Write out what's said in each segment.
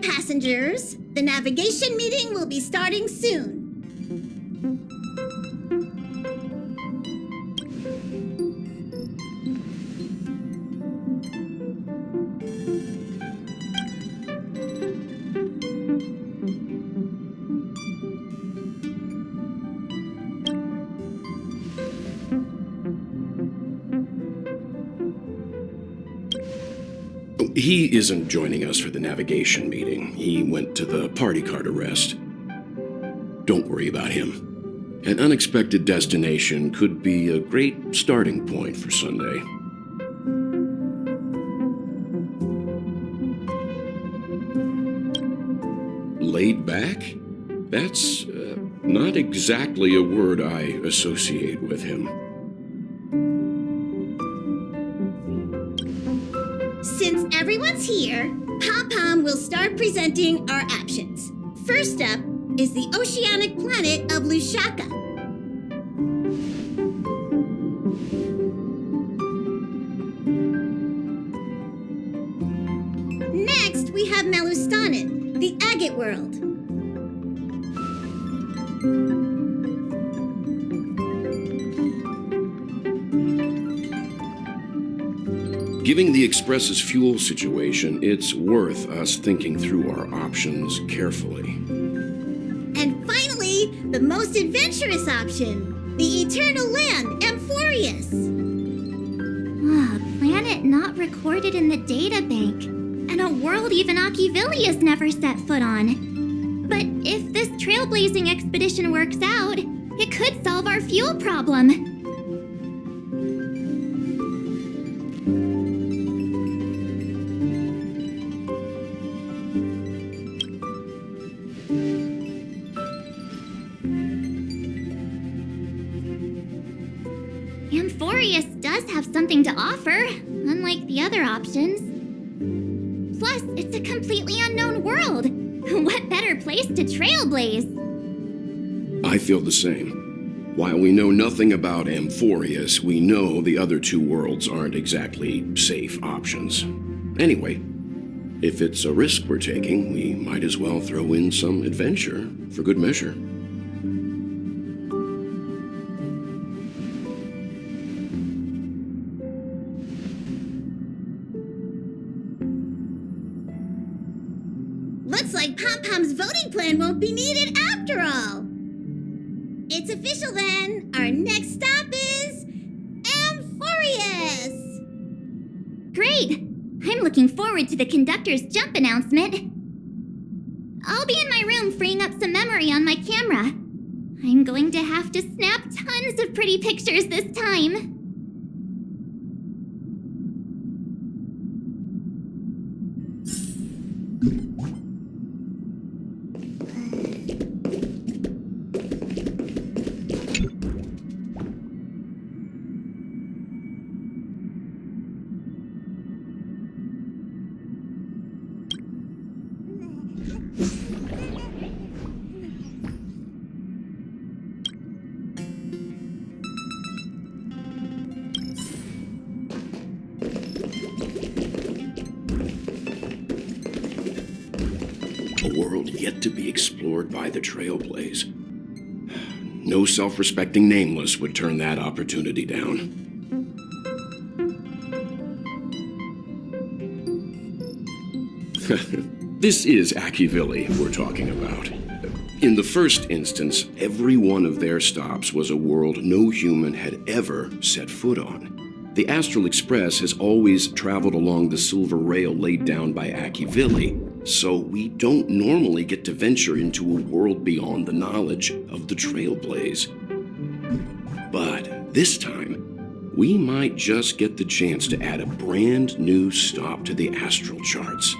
passengers. The navigation meeting will be starting soon. He isn't joining us for the navigation meeting. He went to the party card arrest. Don't worry about him. An unexpected destination could be a great starting point for Sunday. Laid back? That's not exactly a word I associate with him. Since everyone's here, Pom-Pom will start presenting our options. First up is the oceanic planet of Lushaka. Next, we have Malustanin, the agate world. Given the Express's fuel situation, it's worth us thinking through our options carefully. And finally, the most adventurous option, the eternal land, Amphorius. Planet not recorded in the databank, and a world even Akivilli has never set foot on. But if this trailblazing expedition works out, it could solve our fuel problem. Amphorius does have something to offer, unlike the other options. Plus, it's a completely unknown world. What better place to trailblaze? I feel the same. While we know nothing about Amphorius, we know the other two worlds aren't exactly safe options. Anyway, if it's a risk we're taking, we might as well throw in some adventure for good measure. Looks like Pom-Pom's voting plan won't be needed after all. It's official then. Our next stop is Amphorius. Great! I'm looking forward to the conductor's jump announcement. I'll be in my room freeing up some memory on my camera. I'm going to have to snap tons of pretty pictures this time. A world yet to be explored by the Trailblaze. No self-respecting nameless would turn that opportunity down. This is Akivilli we're talking about. In the first instance, every one of their stops was a world no human had ever set foot on. The Astral Express has always traveled along the silver rail laid down by Akivilli, so we don't normally get to venture into a world beyond the knowledge of the Trailblaze. But this time, we might just get the chance to add a brand new stop to the astral charts.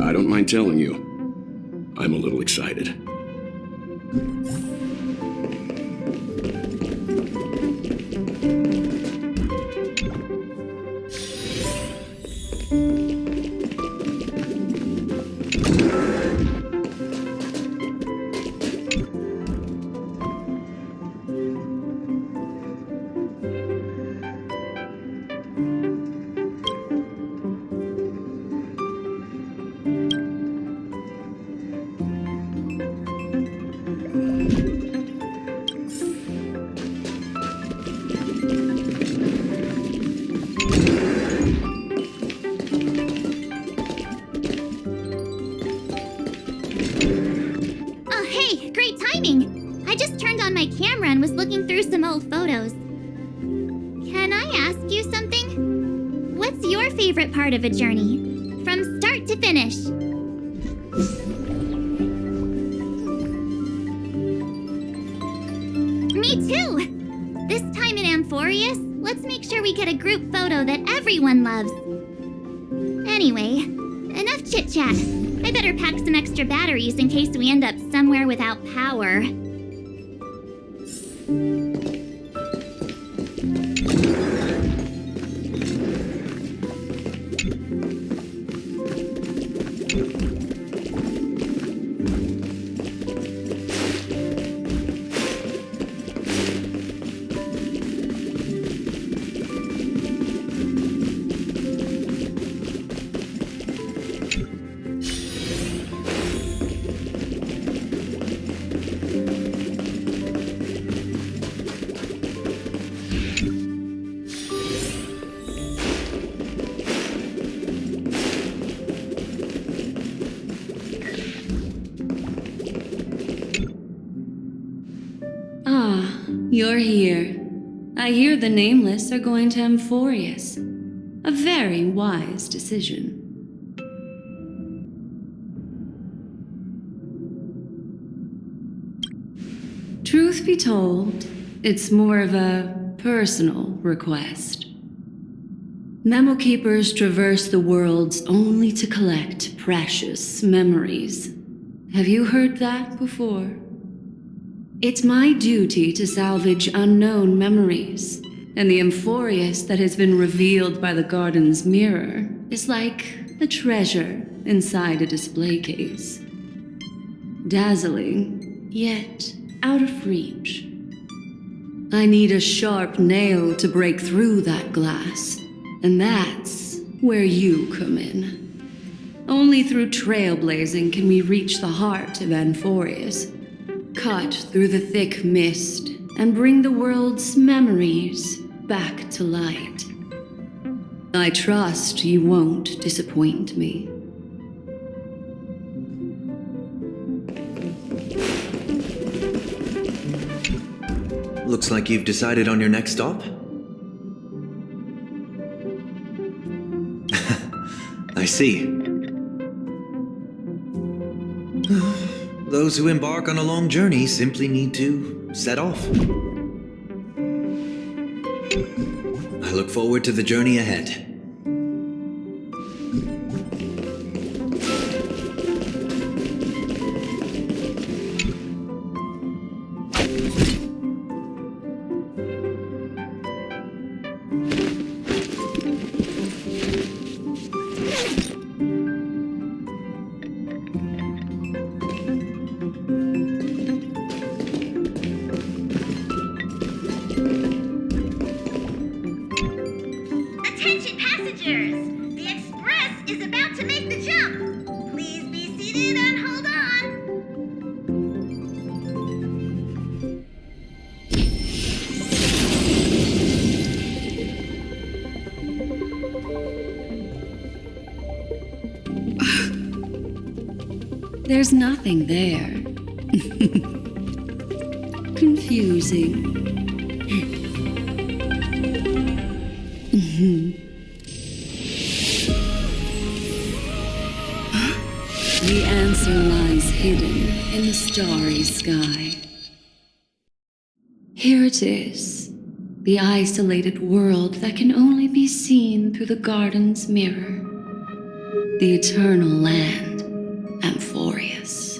I don't mind telling you, I'm a little excited. my camera and was looking through some old photos. Can I ask you something? What's your favorite part of a journey? From start to finish. Me too! This time in Amphorius, let's make sure we get a group photo that everyone loves. Anyway, enough chit-chat. I better pack some extra batteries in case we end up somewhere without power. Ah, you're here. I hear the Nameless are going to Amphorius. A very wise decision. Truth be told, it's more of a personal request. Memo Keepers traverse the worlds only to collect precious memories. Have you heard that before? It's my duty to salvage unknown memories, and the Amphorius that has been revealed by the garden's mirror is like a treasure inside a display case. Dazzling, yet out of reach. I need a sharp nail to break through that glass, and that's where you come in. Only through trailblazing can we reach the heart of Amphorius, cut through the thick mist, and bring the world's memories back to light. I trust you won't disappoint me. Looks like you've decided on your next stop. I see. Those who embark on a long journey simply need to set off. I look forward to the journey ahead. Attention passengers! The express is about to make the jump. Please be seated and hold on. There's nothing there. Confusing. The answer lies hidden in the starry sky. Here it is, the isolated world that can only be seen through the garden's mirror. The eternal land, Amphorius.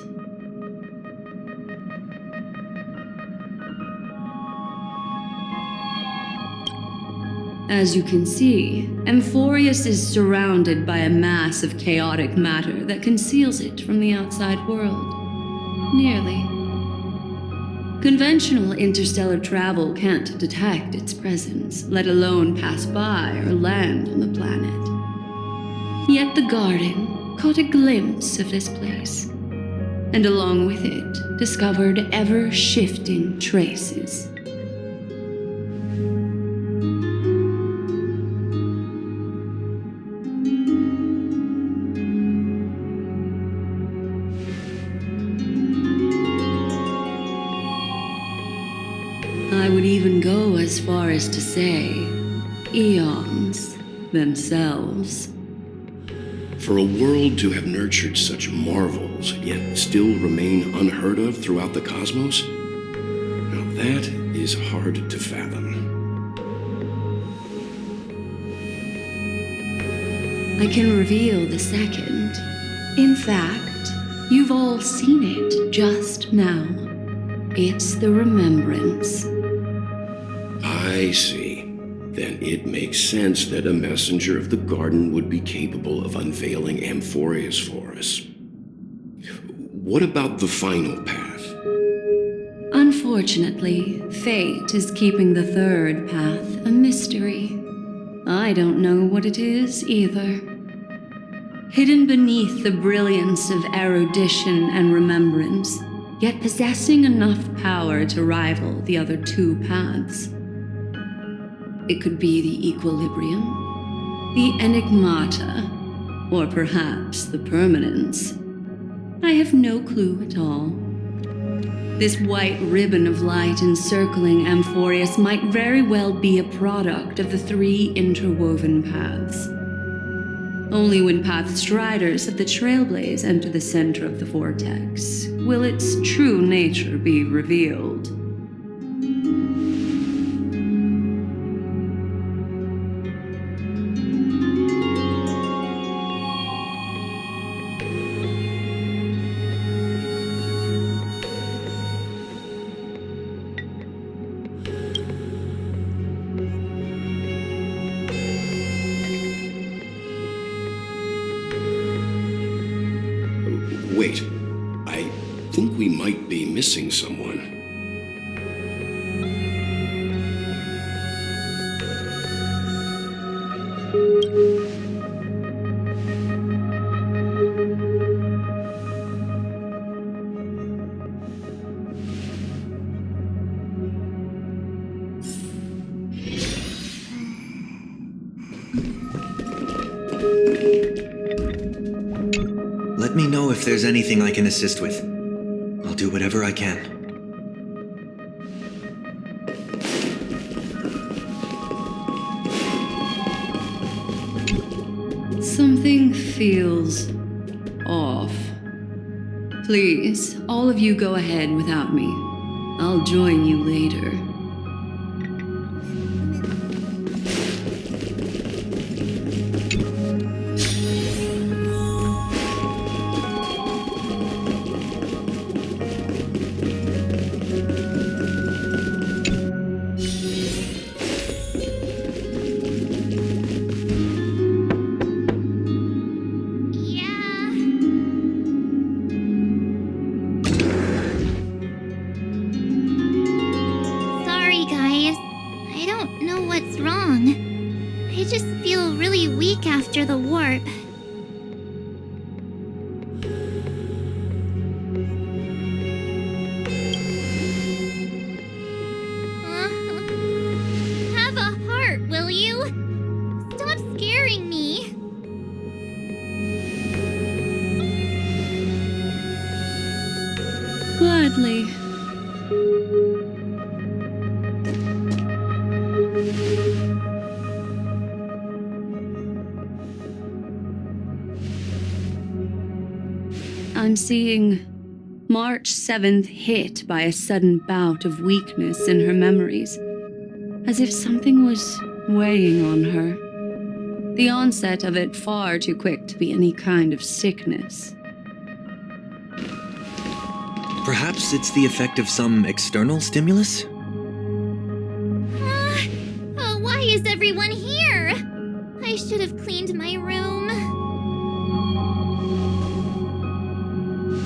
As you can see, Amphorius is surrounded by a mass of chaotic matter that conceals it from the outside world. Nearly. Conventional interstellar travel can't detect its presence, let alone pass by or land on the planet. Yet the garden caught a glimpse of this place, and along with it, discovered ever-shifting traces. dares to say, eons themselves. For a world to have nurtured such marvels, yet still remain unheard of throughout the cosmos? Now that is hard to fathom. I can reveal the second. In fact, you've all seen it just now. It's the remembrance. I see. Then it makes sense that a messenger of the garden would be capable of unveiling Amphorius for us. What about the final path? Unfortunately, fate is keeping the third path a mystery. I don't know what it is either. Hidden beneath the brilliance of erudition and remembrance, yet possessing enough power to rival the other two paths. It could be the equilibrium, the enigmata, or perhaps the permanence. I have no clue at all. This white ribbon of light encircling Amphorius might very well be a product of the three interwoven paths. Only when path striders of the Trailblaze enter the center of the vortex will its true nature be revealed. Wait, I think we might be missing someone. Let me know if there's anything I can assist with. I'll do whatever I can. Something feels off. Please, all of you go ahead without me. I'll join you later. After the warp. Have a heart, will you? Stop scaring me. Gladly. I'm seeing March 7th hit by a sudden bout of weakness in her memories, as if something was weighing on her. The onset of it far too quick to be any kind of sickness. Perhaps it's the effect of some external stimulus? Oh, why is everyone here? I should have cleaned my room.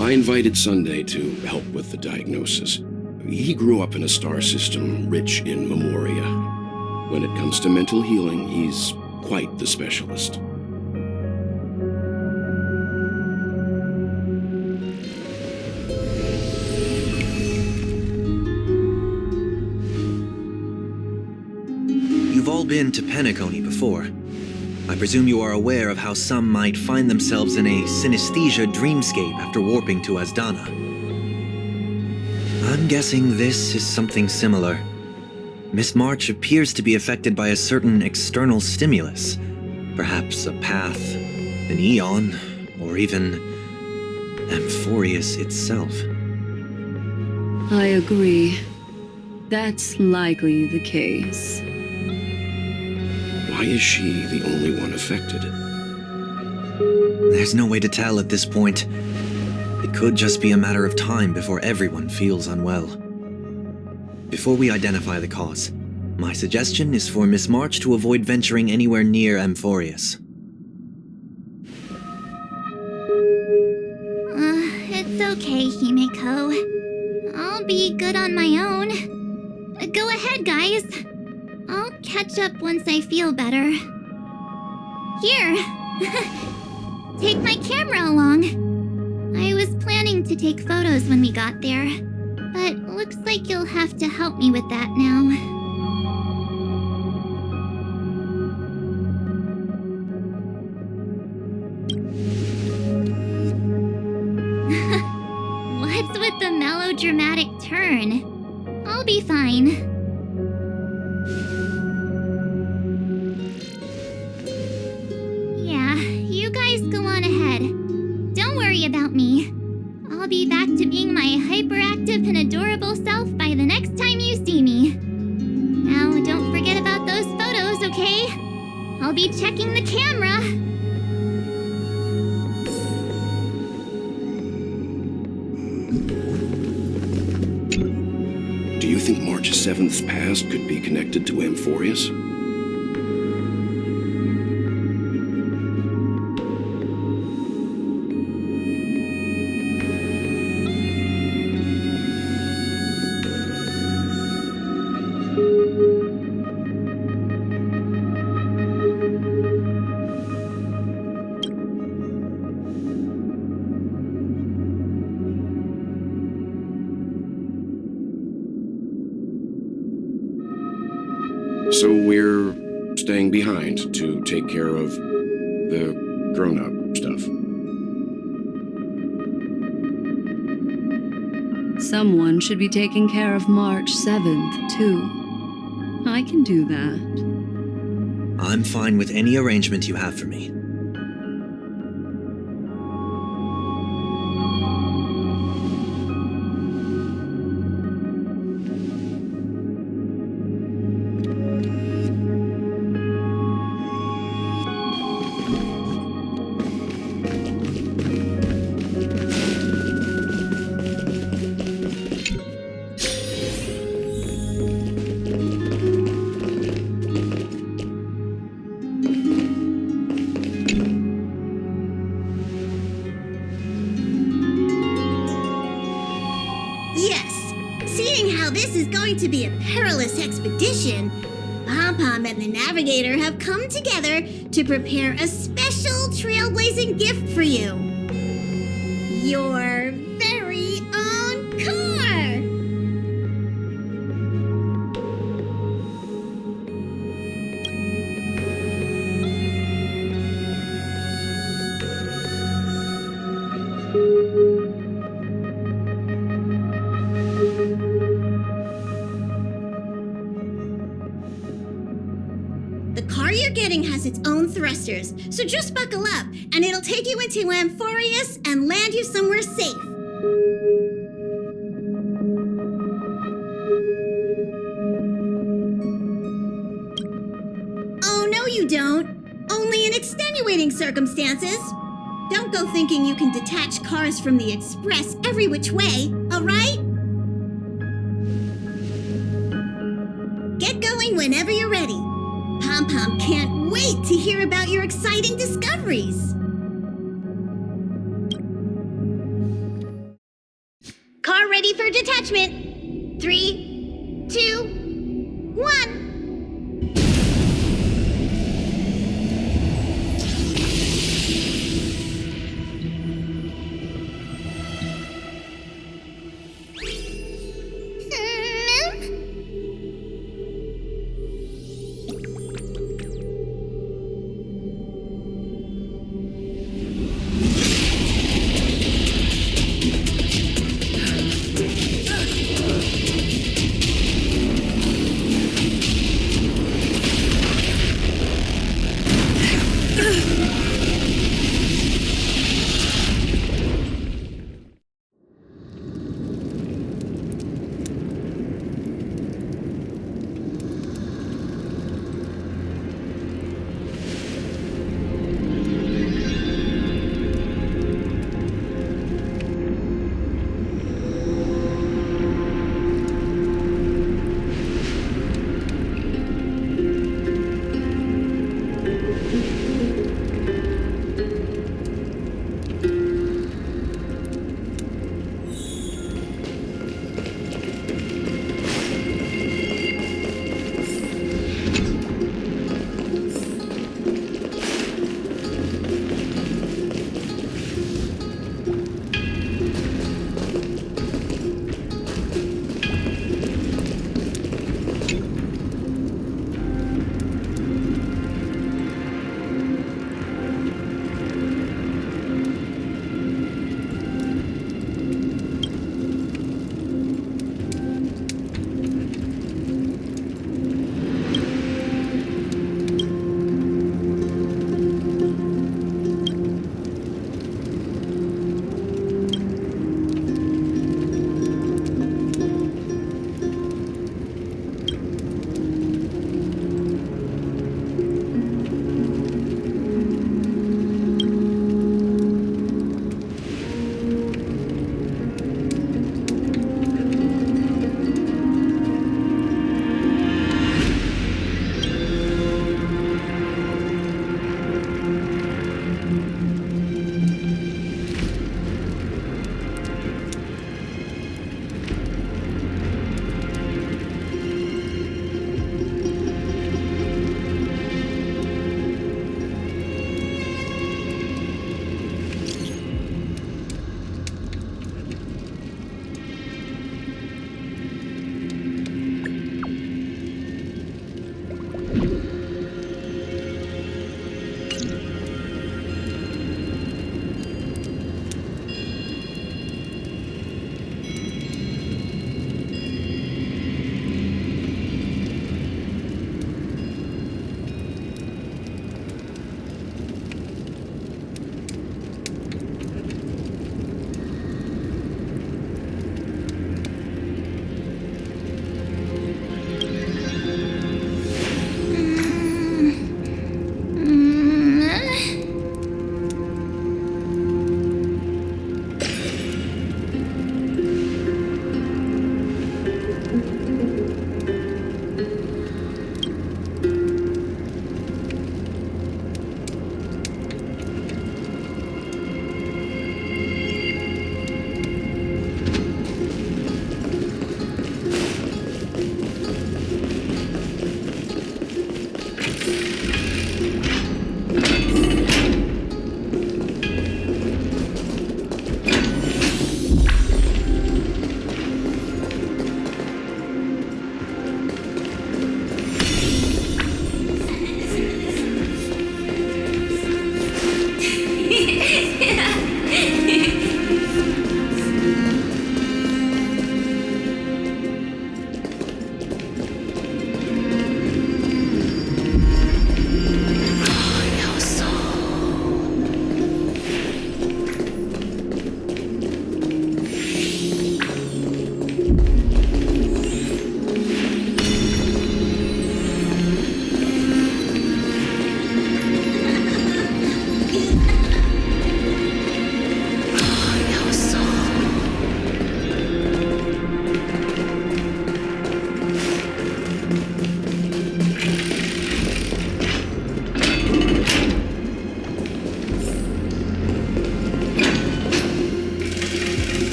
I invited Sunday to help with the diagnosis. He grew up in a star system rich in memoria. When it comes to mental healing, he's quite the specialist. You've all been to Penacony before. I presume you are aware of how some might find themselves in a synesthesia dreamscape after warping to Asdana. I'm guessing this is something similar. Miss March appears to be affected by a certain external stimulus. Perhaps a path, an eon, or even Amphorius itself. I agree. That's likely the case. Why is she the only one affected? There's no way to tell at this point. It could just be a matter of time before everyone feels unwell. Before we identify the cause, my suggestion is for Miss March to avoid venturing anywhere near Amphorius. It's okay, Himeko. I'll be good on my own. Go ahead, guys. I'll catch up once I feel better. Here. Take my camera along. I was planning to take photos when we got there, but looks like you'll have to help me with that now. What's with the melodramatic turn? I'll be fine. Yeah, you guys go on ahead. Don't worry about me. I'll be back to being my hyperactive and adorable self by the next time you see me. Now, don't forget about those photos, okay? I'll be checking the camera. Do you think March 7th's past could be connected to Amphorius? So we're staying behind to take care of the grown-up stuff. Someone should be taking care of March 7th, too. I can do that. I'm fine with any arrangement you have for me. To be a perilous expedition, Pom-Pom and the Navigator have come together to prepare a special trailblazing gift for you. Your very own car! The car you're getting has its own thrusters, so just buckle up, and it'll take you into Amphorius and land you somewhere safe. Oh, no you don't. Only in extenuating circumstances. Don't go thinking you can detach cars from the Express every which way, all right? Get going whenever you're ready. Pom-Pom can't wait to hear about your exciting discoveries. Car ready for detachment. 3, 2, 1.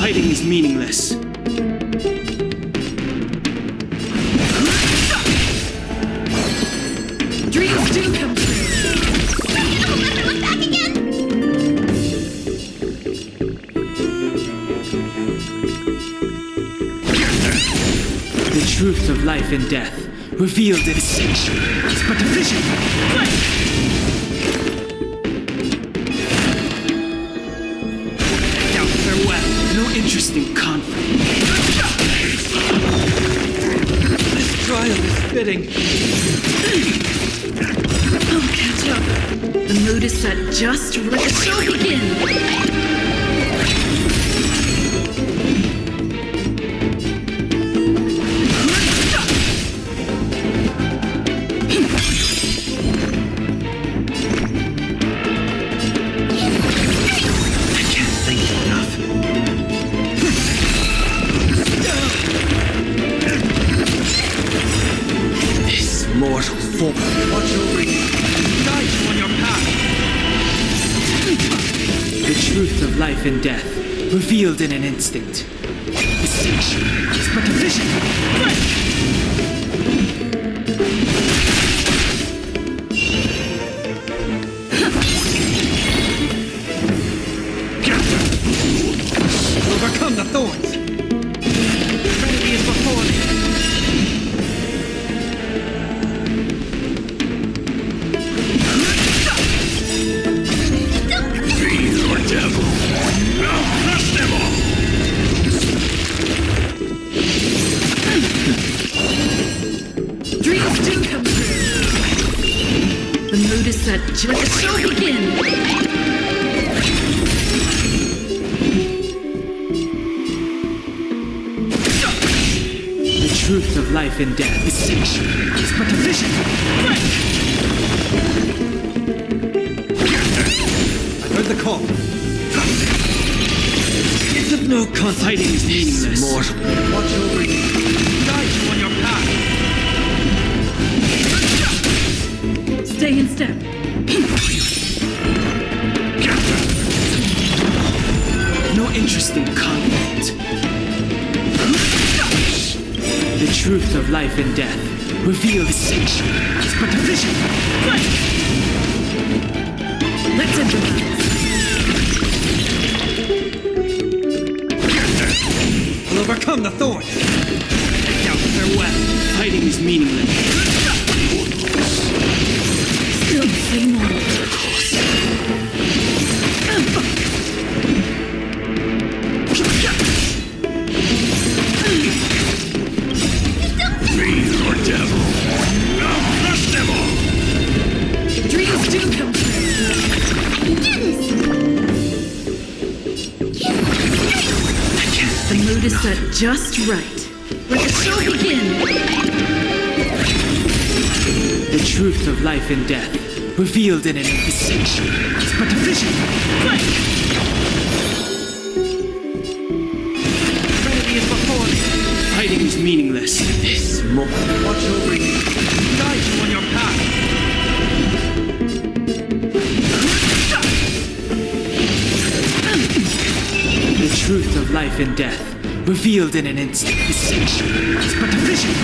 Fighting is meaningless. Dreams do come true. Oh, let me look back again! The truth of life and death, revealed in distinction, is but a vision. Doubt farewell, no interest in conflict. This trial is fitting. I'll catch up. The mood is set just right. Let the show begin. Mortal form. Watch over you. Guide you on your path. The truth of life and death, revealed in an instant. Distinction is but a vision. Overcome the thorns. Trinity is before me. Dreams do come true. The mood is set. Let the show begin. The truth of life and death, distinction is but a vision. I heard the call. It's of no consequence. Fighting is meaningless. Mortal. Watch over you. Guide you on your path. Stay in step. No interest in conflict. The truth of life and death, revealed distinction is but a vision. Let's improvise. I'll overcome the thorns. Doubt farewell. Fighting is meaningless. Still the same old. Dreams do come true. The mood is set just right. Let the show begin. The truth of life and death, revealed in an distinction is but a vision. Trinity is before me. Fighting is meaningless. This moment. Watch over you. Guide you on your path. The truth of life and death, revealed in an instant. Distinction is but a vision.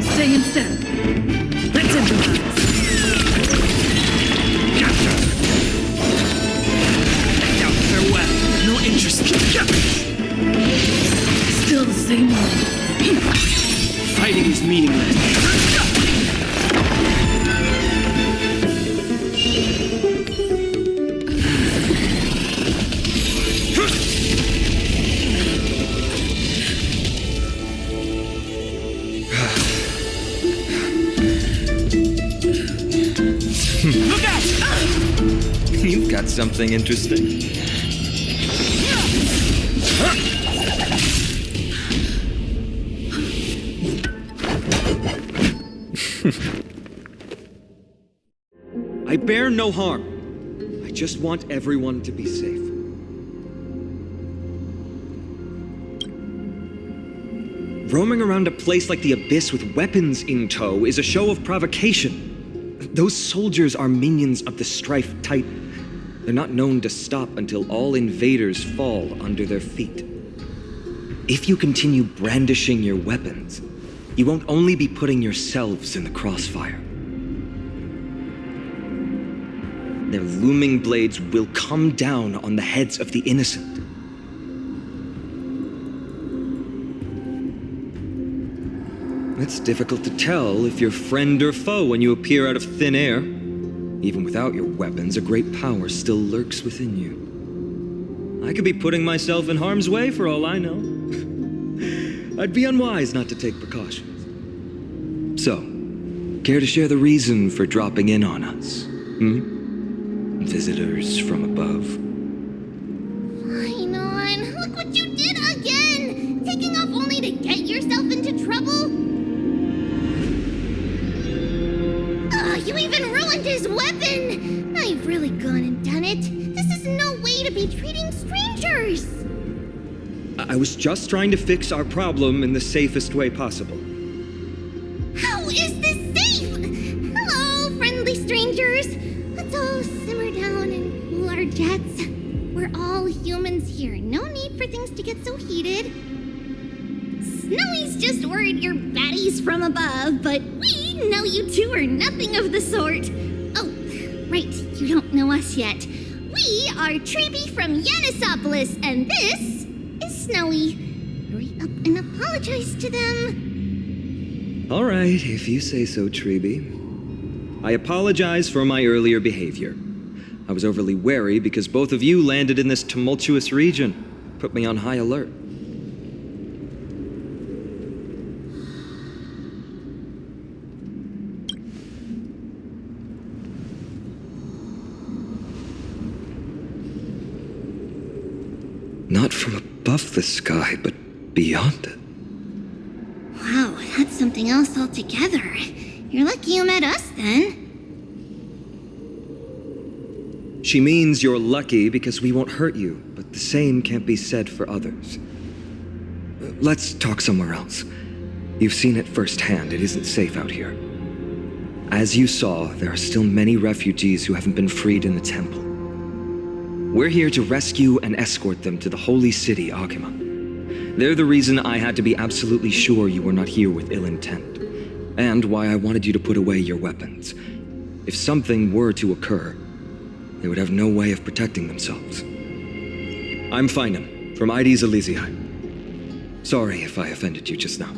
Stay in step. Let's improvise. Doubt farewell. No interest. Still the same old. Fighting is meaningless. Look out! You've got something interesting. I bear no harm. I just want everyone to be safe. Roaming around a place like the Abyss with weapons in tow is a show of provocation. Those soldiers are minions of the Strife Titan. They're not known to stop until all invaders fall under their feet. If you continue brandishing your weapons, you won't only be putting yourselves in the crossfire. Their looming blades will come down on the heads of the innocent. It's difficult to tell if you're friend or foe when you appear out of thin air. Even without your weapons, a great power still lurks within you. I could be putting myself in harm's way for all I know. I'd be unwise not to take precautions. So, care to share the reason for dropping in on us? Visitors from above. Fine on. Look what you did again! Taking off only to get yourself into trouble? You even ruined his weapon! I've really gone and done it. This is no way to be treating strangers! I was just trying to fix our problem in the safest way possible. How is this safe? Hello, friendly strangers. Let's all simmer down and cool our jets. We're all humans here. No need for things to get so heated. Snowy's just worried you're baddies from above, but we know you two are nothing of the sort. Oh, right, you don't know us yet. We are Treeby from Yanisopolis, and this is Snowy. Hurry up and apologize to them. All right, if you say so, Treeby. I apologize for my earlier behavior. I was overly wary because both of you landed in this tumultuous region. Put me on high alert. Not from above the sky, but beyond it. Wow, that's something else altogether. You're lucky you met us, then. She means you're lucky because we won't hurt you, but the same can't be said for others. Let's talk somewhere else. You've seen it firsthand, it isn't safe out here. As you saw, there are still many refugees who haven't been freed in the temple. We're here to rescue and escort them to the holy city, Akima. They're the reason I had to be absolutely sure you were not here with ill intent, and why I wanted you to put away your weapons. If something were to occur, they would have no way of protecting themselves. I'm Finam, from ID's Elysiae. Sorry if I offended you just now.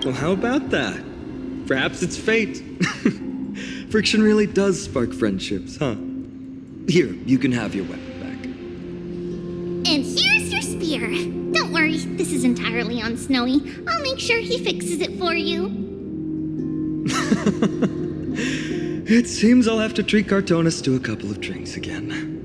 Well, how about that? Perhaps it's fate. Friction really does spark friendships, huh? Here, you can have your weapon back. And here's your spear. Don't worry, this is entirely on Snowy. I'll make sure he fixes it for you. It seems I'll have to treat Cartonis to a couple of drinks again.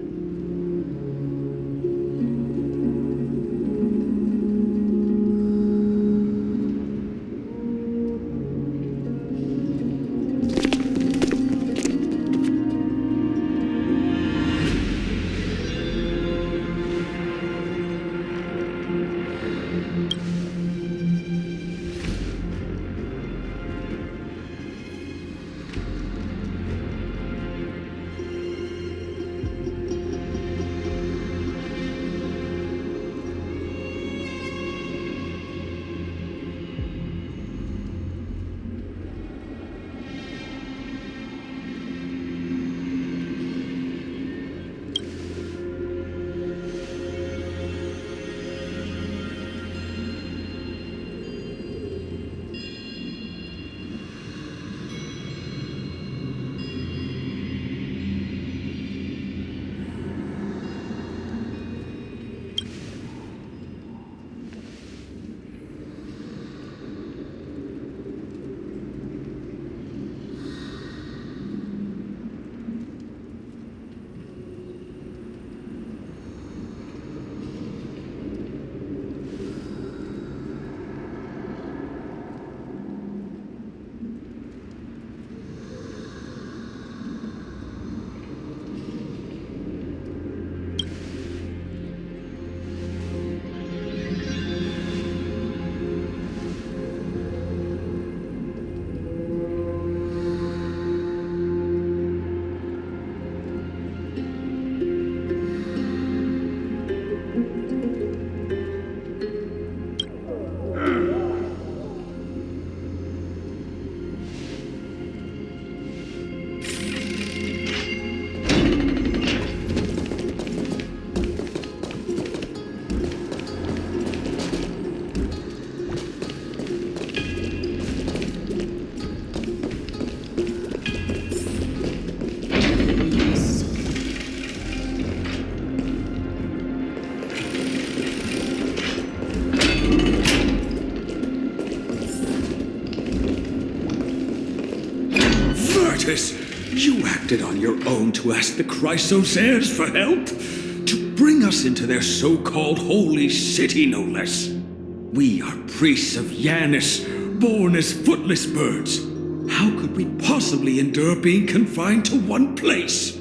Virtus, you acted on your own to ask the Chrysos heirs for help? To bring us into their so-called holy city, no less. We are priests of Janus, born as footless birds. How could we possibly endure being confined to one place?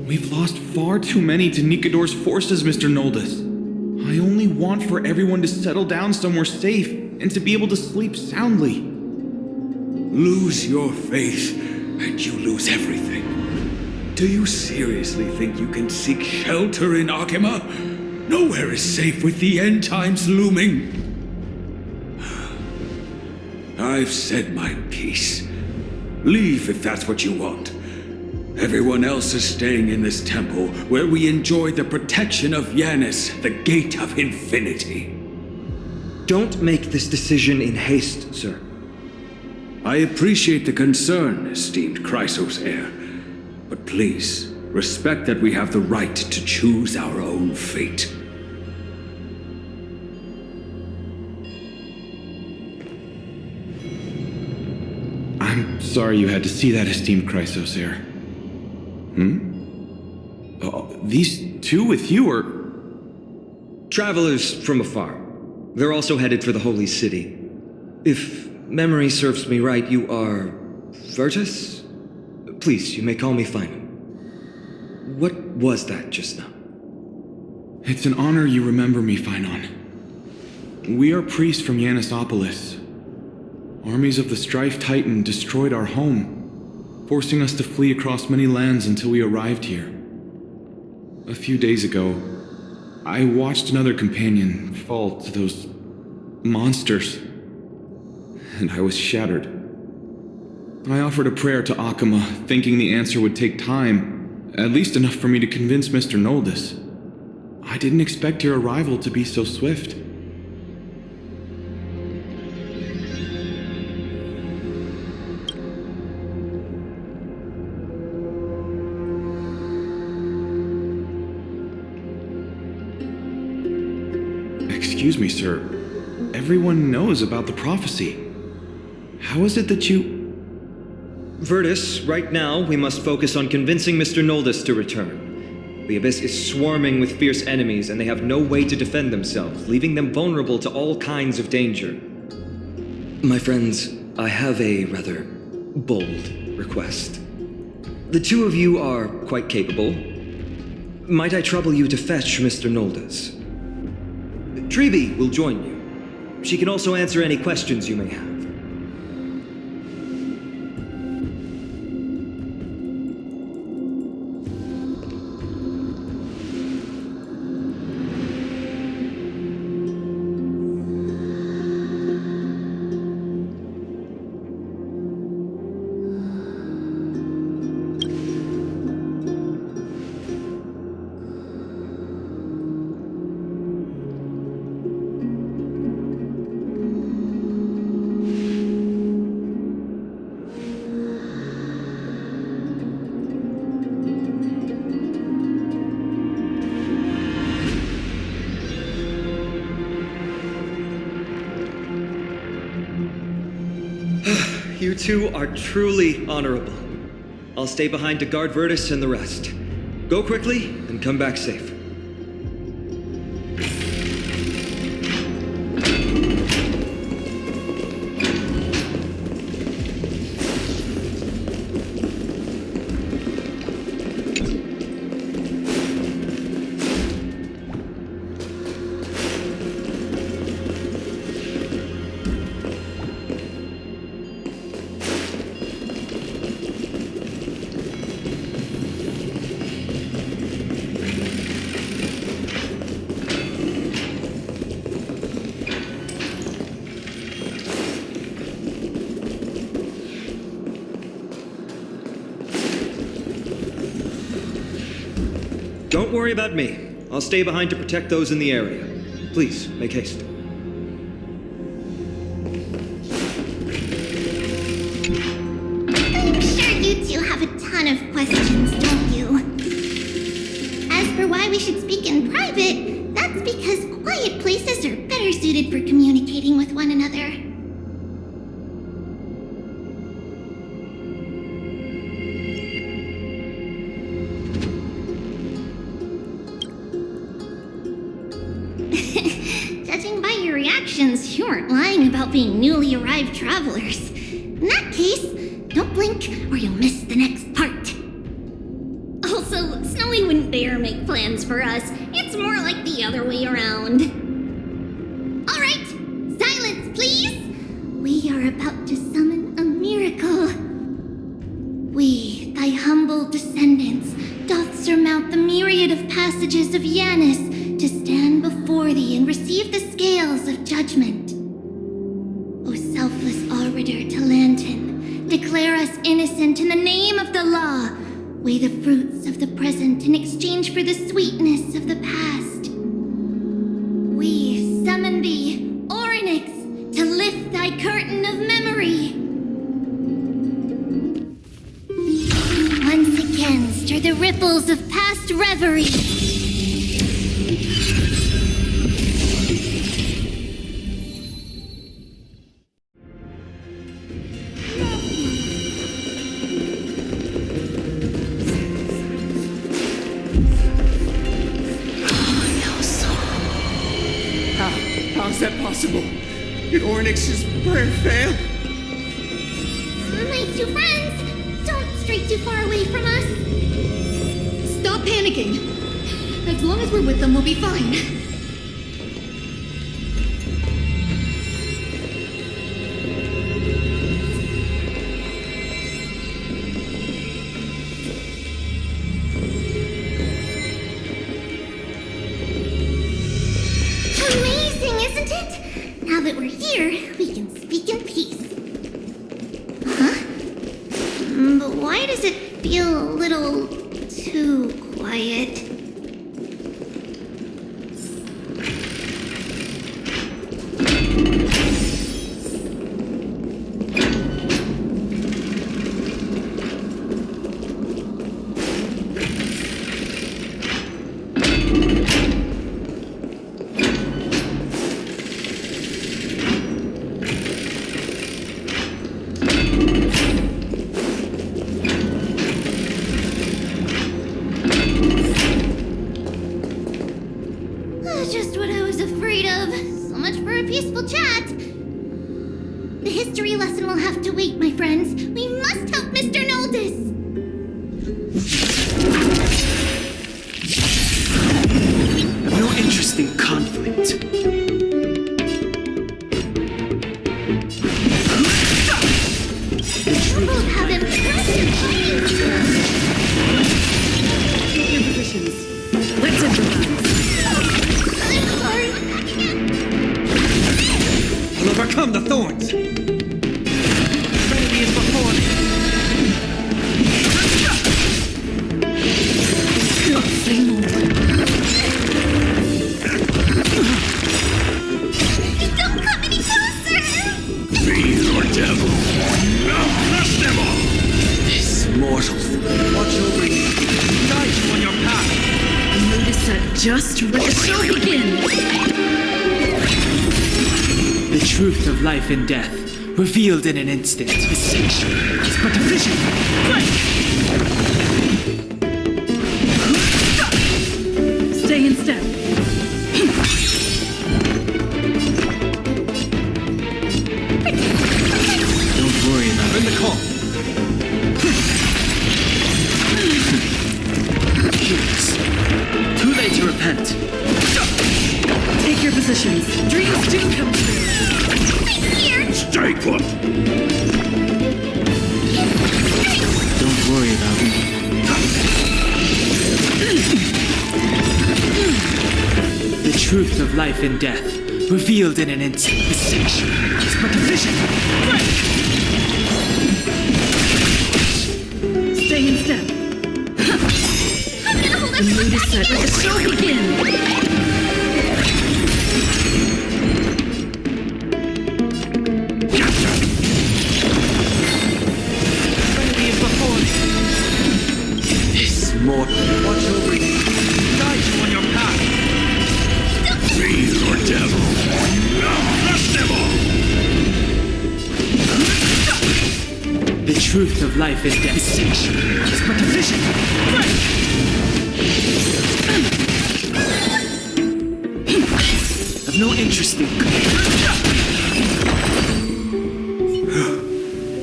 We've lost far too many to Nikador's forces, Mr. Noldus. I only want for everyone to settle down somewhere safe and to be able to sleep soundly. Lose your faith, and you lose everything. Do you seriously think you can seek shelter in Akima? Nowhere is safe with the end times looming. I've said my piece. Leave if that's what you want. Everyone else is staying in this temple, where we enjoy the protection of Janus, the gate of infinity. Don't make this decision in haste, sir. I appreciate the concern, esteemed Chrysos heir. But please, respect that we have the right to choose our own fate. I'm sorry you had to see that, esteemed Chrysos heir. These two with you are... Travelers from afar. They're also headed for the Holy City. If memory serves me right, you are... Virtus? Please, you may call me Feynman. What was that just now? It's an honor you remember me, Phainon. We are priests from Yanisopolis. Armies of the Strife Titan destroyed our home, forcing us to flee across many lands until we arrived here. A few days ago, I watched another companion fall to those monsters, and I was shattered. I offered a prayer to Akima, thinking the answer would take time, at least enough for me to convince Mr. Noldus. I didn't expect your arrival to be so swift. Excuse me, sir. Everyone knows about the prophecy. How is it that you... Virtus, right now we must focus on convincing Mr. Noldus to return. The Abyss is swarming with fierce enemies and they have no way to defend themselves, leaving them vulnerable to all kinds of danger. My friends, I have a rather bold request. The two of you are quite capable. Might I trouble you to fetch Mr. Noldus? Treeby will join you. She can also answer any questions you may have. You two are truly honorable. I'll stay behind to guard Virtus and the rest. Go quickly and come back safe. Don't worry about me. I'll stay behind to protect those in the area. Please, make haste. I'm sure you two have a ton of questions, don't you? As for why we should speak in private, that's because quiet places are better suited for communicating with one another. actions, you aren't lying about being newly arrived travelers. In that case, don't blink or you'll miss the next part. Also, Snowy wouldn't dare make plans for us. It's more like the other way around. Alright, silence please! We are about to summon a miracle. We, thy humble descendants, doth surmount the myriad of passages of Yanis to stand before thee and receive the scales of judgment. O selfless arbiter Talantin, declare us innocent in the name of the law. Weigh the fruits of the present in exchange for the sweetness of the past. We summon thee, Orynyx, to lift thy curtain of memory. Once again, stir the ripples of past reverie. How's that possible? Did Orynyx's prayer fail? My two friends, don't stray too far away from us. Stop panicking. As long as we're with them, we'll be fine. Amazing, isn't it? Now that we're here, we can speak in peace. Huh? But why does it feel a little too quiet? Just what I was afraid of. So much for a peaceful chat. The history lesson will have to wait, my friends. We must help Mr. Noldis. I've no interest in conflict. You both have impressive fighting skills. Take your positions. Let's improvise. I'm sorry. I'll overcome the thorns! Enemy is before me. Say more. Don't come any closer! Fiend or devil. Now crush them all! This mortal. Watch over you. Guide you on your path. The mood is set just right. The show begins. The truth of life and death, revealed in an instant. Distinction is but a vision. Stay in step. Don't worry about it. In the call. Humans. Too late to repent. Take your positions. Dreams do come true. Here! Stay put! Don't worry about me. The truth of life and death, revealed in an instant. Distinction is but a vision. Stay in step. The mood is set. Let the show begin. Enemy is before me. This mortal. Watch over you. Guide you on your path. Fiend or devil. Now crush them all! The truth of life and death. Distinction is but a vision. I've have no interest in...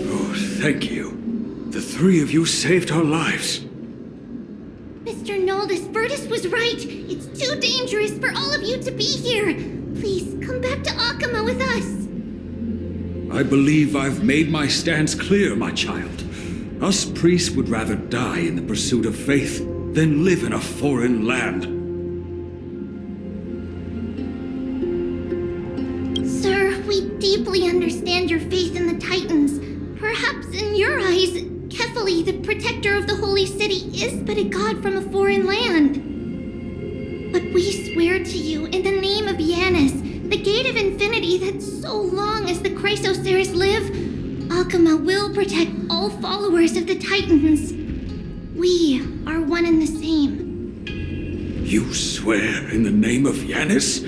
Oh, thank you. The three of you saved our lives. Mr. Noldus, Virtus was right. It's too dangerous for all of you to be here. Please, come back to Akama with us. I believe I've made my stance clear, my child. Us priests would rather die in the pursuit of faith than live in a foreign land. Sir, we deeply understand your faith in the Titans. Perhaps in your eyes, Kefali, the protector of the holy city, is but a god from a foreign land. But we swear to you in the name of Yanis, the gate of infinity, that so long as the Chrysoceres live, Akama will protect all followers of the Titans. We are one and the same. You swear in the name of Yanis?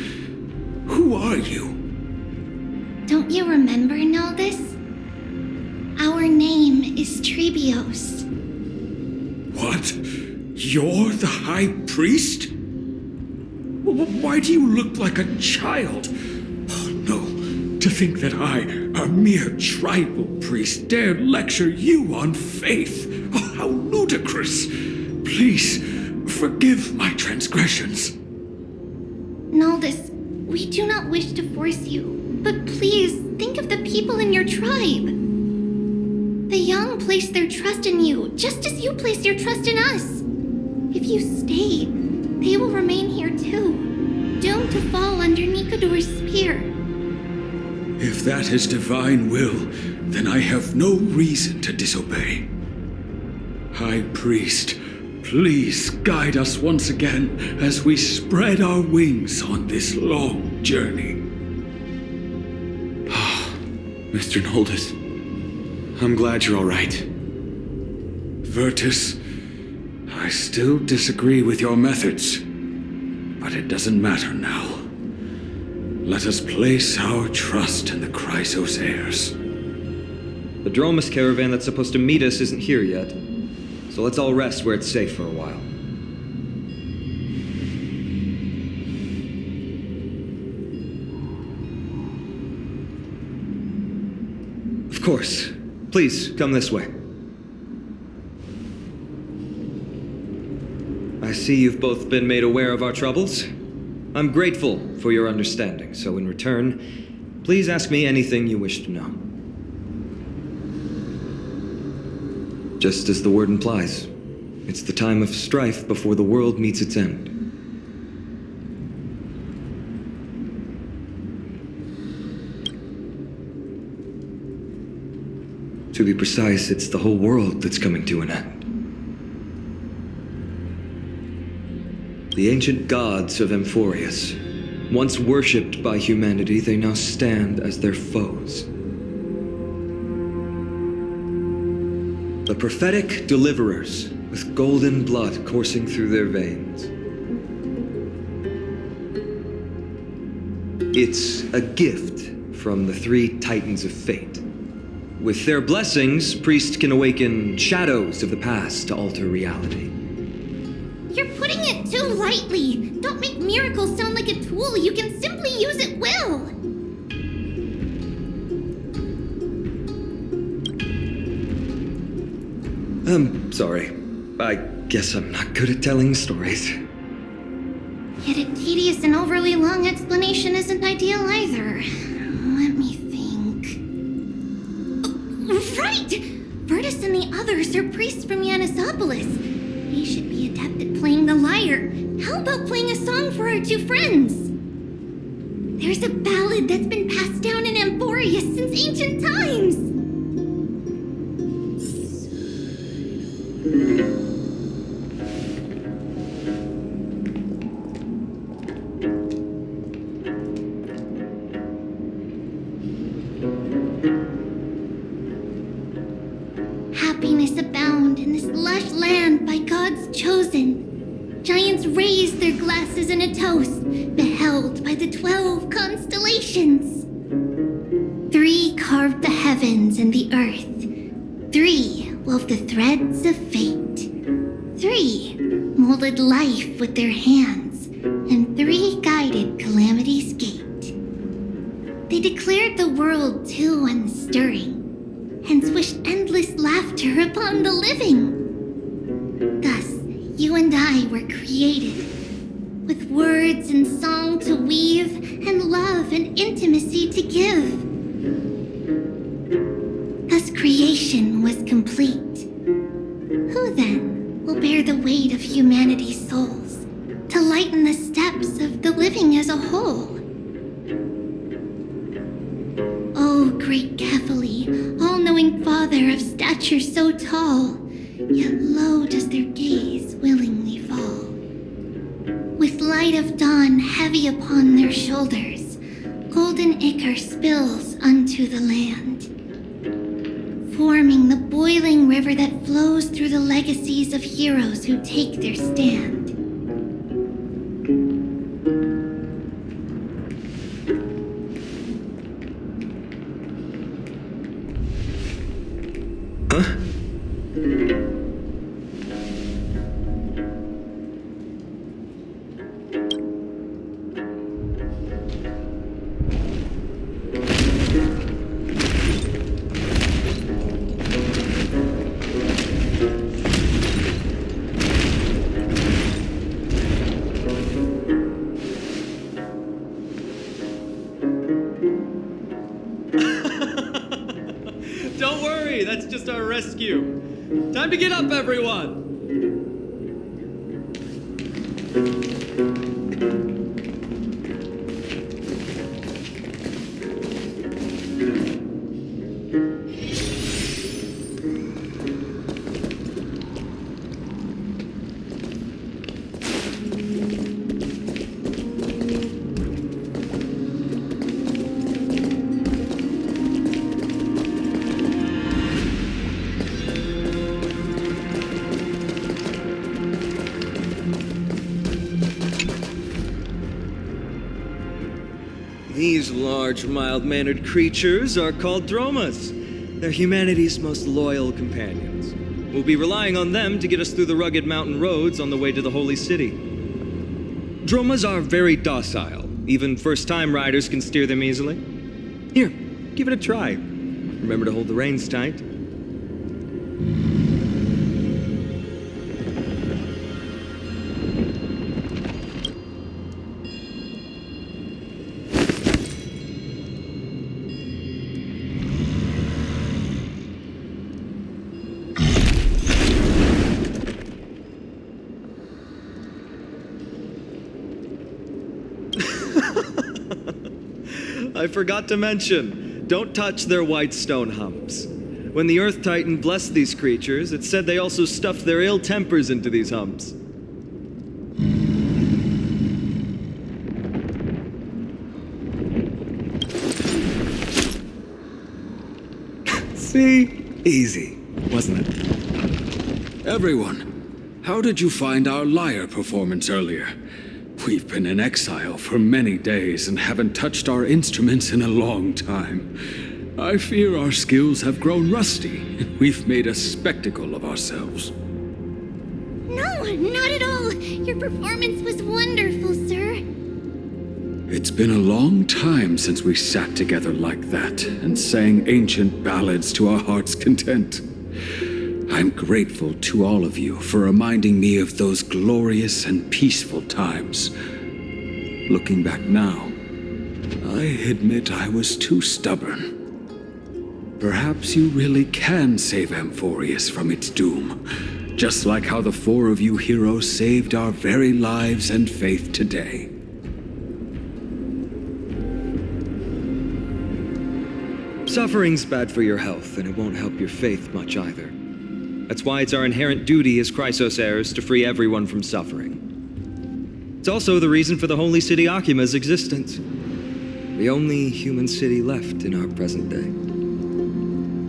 Who are you? Don't you remember, Noldus? Our name is Trebios. What? You're the High Priest? Why do you look like a child? Oh, no. To think that I, a mere tribal priest, dared lecture you on faith. Oh, how ludicrous. Please, forgive my transgressions. Noldus, we do not wish to force you, but please think of the people in your tribe. The young place their trust in you, just as you place your trust in us. If you stay, they will remain here too, doomed to fall under Nikador's spear. If that is divine will, then I have no reason to disobey. High Priest, please guide us once again as we spread our wings on this long journey. Mr. Noldus, I'm glad you're all right. Virtus, I still disagree with your methods, but it doesn't matter now. Let us place our trust in the Chrysoceres. The Dromus caravan that's supposed to meet us isn't here yet, so let's all rest where it's safe for a while. Of course. Please, come this way. I see you've both been made aware of our troubles. I'm grateful for your understanding, so in return, please ask me anything you wish to know. Just as the word implies, it's the time of strife before the world meets its end. To be precise, it's the whole world that's coming to an end. The ancient gods of Amphorius, once worshipped by humanity, they now stand as their foes. The prophetic deliverers, with golden blood coursing through their veins. It's a gift from the three Titans of Fate. With their blessings, priests can awaken shadows of the past to alter reality. You're putting it too lightly. Don't make miracles sound like a tool you can simply use at will. I'm sorry. I guess I'm not good at telling stories. Yet a tedious and overly long explanation isn't ideal either. Let me think. Oh, right! Virtus and the others are priests from Yanisopolis. They should be adept at playing the lyre. How about playing a song for our two friends? There's a ballad that's been passed down in Amphorius since ancient times. Happiness abound in this lush land by God's chosen. Giants raise their glasses in a toast, beheld by the 12 constellations. 3 carved the heavens and the earth. 3 wove the threads of fate. 3 molded life with their hands. And 3 guided calamity's gate. They declared the world too unstirring, hence wished endless laughter upon the living. Thus, you and I were created, with words and song to weave, and love and intimacy to give. Thus creation was complete. Who then will bear the weight of humanity's souls, to lighten the steps of the living as a whole? O great Kefali, all-knowing Father of stature so tall, yet low does their gaze willingly fall. With light of dawn heavy upon their shoulders, golden ichor spills unto the land, forming the boiling river that flows through the legacies of heroes who take their stand. Don't worry, that's just our rescue. Time to get up, everyone! These large, mild-mannered creatures are called dromas. They're humanity's most loyal companions. We'll be relying on them to get us through the rugged mountain roads on the way to the Holy City. Dromas are very docile. Even first-time riders can steer them easily. Here, give it a try. Remember to hold the reins tight. I forgot to mention, don't touch their white stone humps. When the Earth Titan blessed these creatures, it said they also stuffed their ill tempers into these humps. See? Easy, wasn't it? Everyone, how did you find our lyre performance earlier? We've been in exile for many days and haven't touched our instruments in a long time. I fear our skills have grown rusty, and we've made a spectacle of ourselves. No, not at all. Your performance was wonderful, sir. It's been a long time since we sat together like that and sang ancient ballads to our heart's content. I'm grateful to all of you for reminding me of those glorious and peaceful times. Looking back now, I admit I was too stubborn. Perhaps you really can save Amphorius from its doom, just like how the four of you heroes saved our very lives and faith today. Suffering's bad for your health, and it won't help your faith much either. That's why it's our inherent duty as Chrysos heirs to free everyone from suffering. It's also the reason for the Holy City Akima's existence. The only human city left in our present day.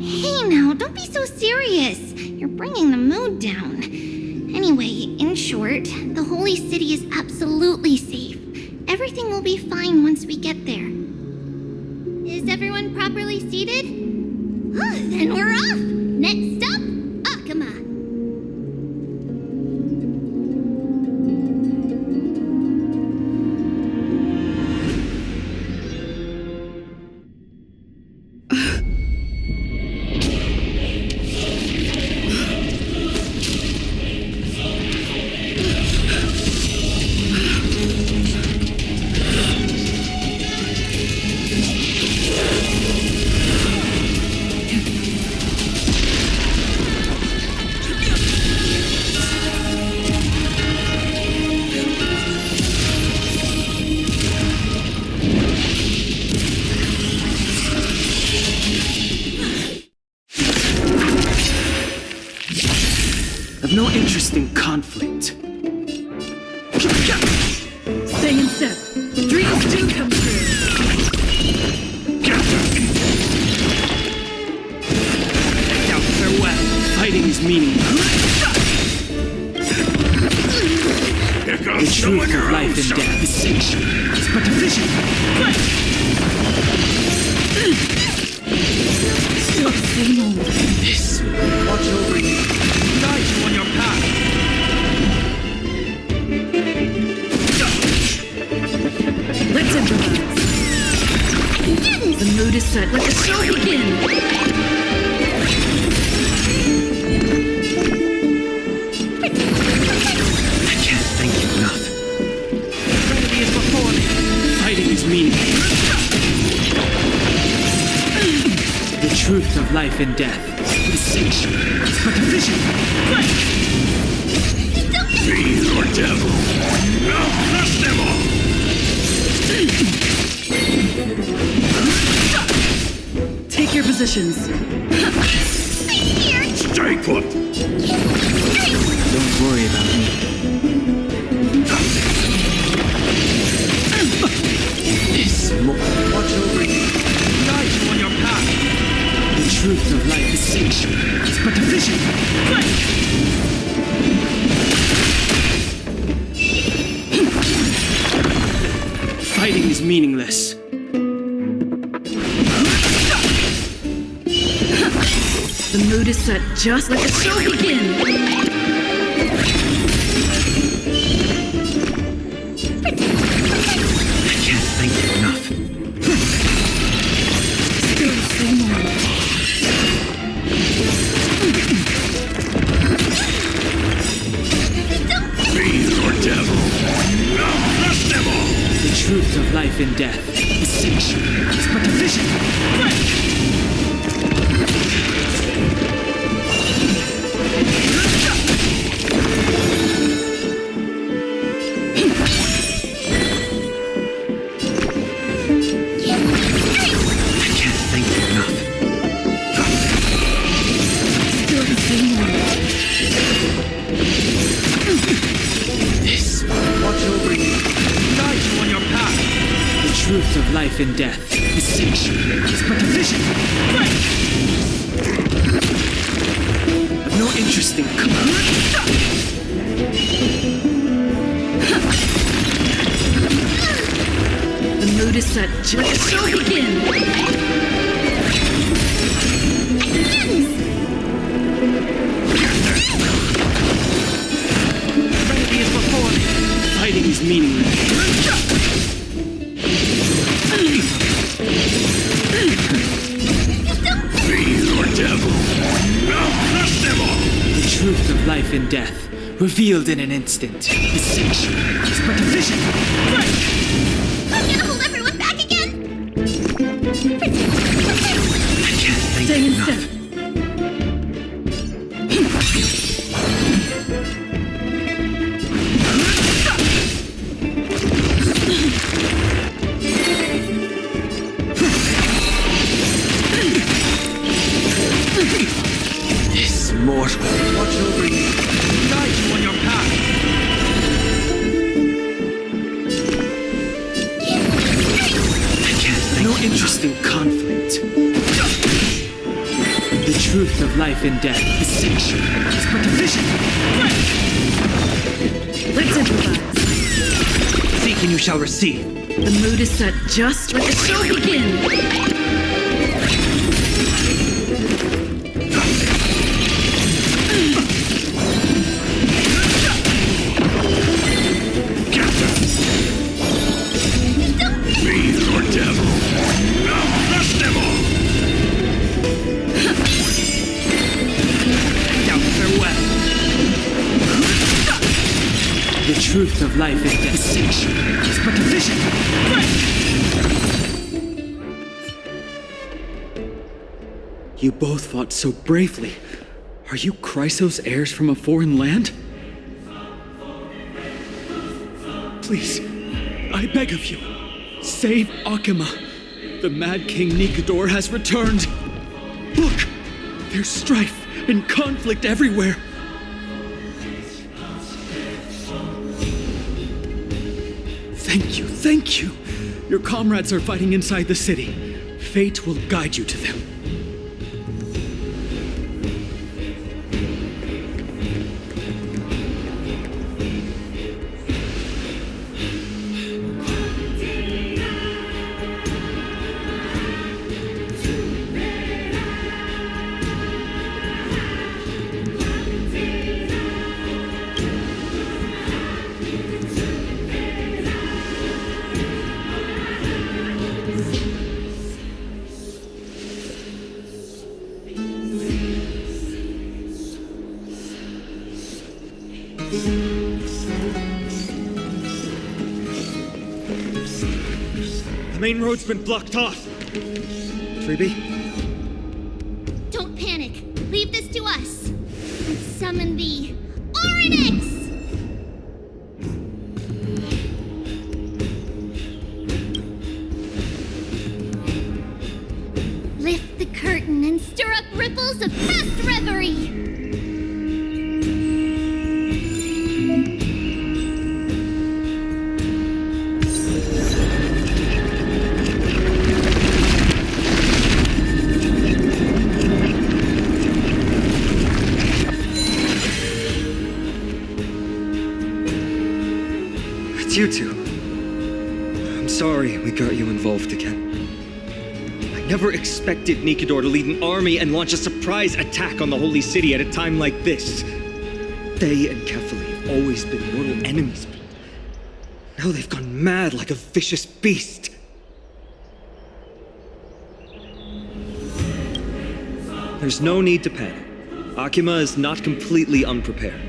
Hey now, don't be so serious. You're bringing the mood down. Anyway, in short, the Holy City is absolutely safe. Everything will be fine once we get there. Is everyone properly seated? Then we're off! Next stop, Akima! I've no interest in conflict. Stay in step. Dreams do come true. Now, farewell. Fighting is meaningless. The truth of life and death is sexual. It's but a vision. This will watch over you, guide you on your path. Let's improvise. The mood is set. Let the show begin. I can't thank you enough. Remedy is before me. Fighting is meaningless. The truth of life and death is sexual. It's but a vision. Fiend or devil. I'll crush them all! Take your positions. Stay put! Don't worry about me. This more. Watch over you. Guide you on your path. The truth of life is sexual. It's but a vision. Fighting is meaningless. The mood is set. Just let the show begin. I can't thank you enough. Still the same one. Fiend or devil. I'll crush them all! The truth of life and death is sexual. It's but a vision. I can't thank you enough. Still the same one. This Watch over you. Guide you on your path. The truth of life and death is sexual. It's but a vision. I've no interest in The mood is set. Let the show begin. Remedy is before me. Fighting is meaningless. Fiend or devil. I'll crush them all! The truth of life and death, revealed in an instant, is sexual. It's but a vision. I'm gonna hold everyone back again! I can't thank Stay you in enough. step. This mortal. Watch over you. Guide you on your path. I can't thank No you interest in conflict. The truth of life and death is sexual. It's but a vision. Let's improvise. enough. Seek and you shall receive. The mood is set. Just let the show begin. Fiend or devil. I'll crush them all! Now farewell. The truth of life and death is sexual. It's but a vision. You both fought so bravely. Are you Chrysos heirs from a foreign land? Please, I beg of you, save Akima. The Mad King Nikador has returned. Look, there's strife and conflict everywhere. Thank you, thank you. Your comrades are fighting inside the city. Fate will guide you to them. The main road's been blocked off. Treeby? Don't panic. Leave this to us. Summon the Oryx! Lift the curtain and stir up ripples of past reverie. You two. I'm sorry we got you involved again. I never expected Nikador to lead an army and launch a surprise attack on the Holy City at a time like this. They and Kefali have always been mortal enemies, but now they've gone mad like a vicious beast. There's no need to panic. Akima is not completely unprepared.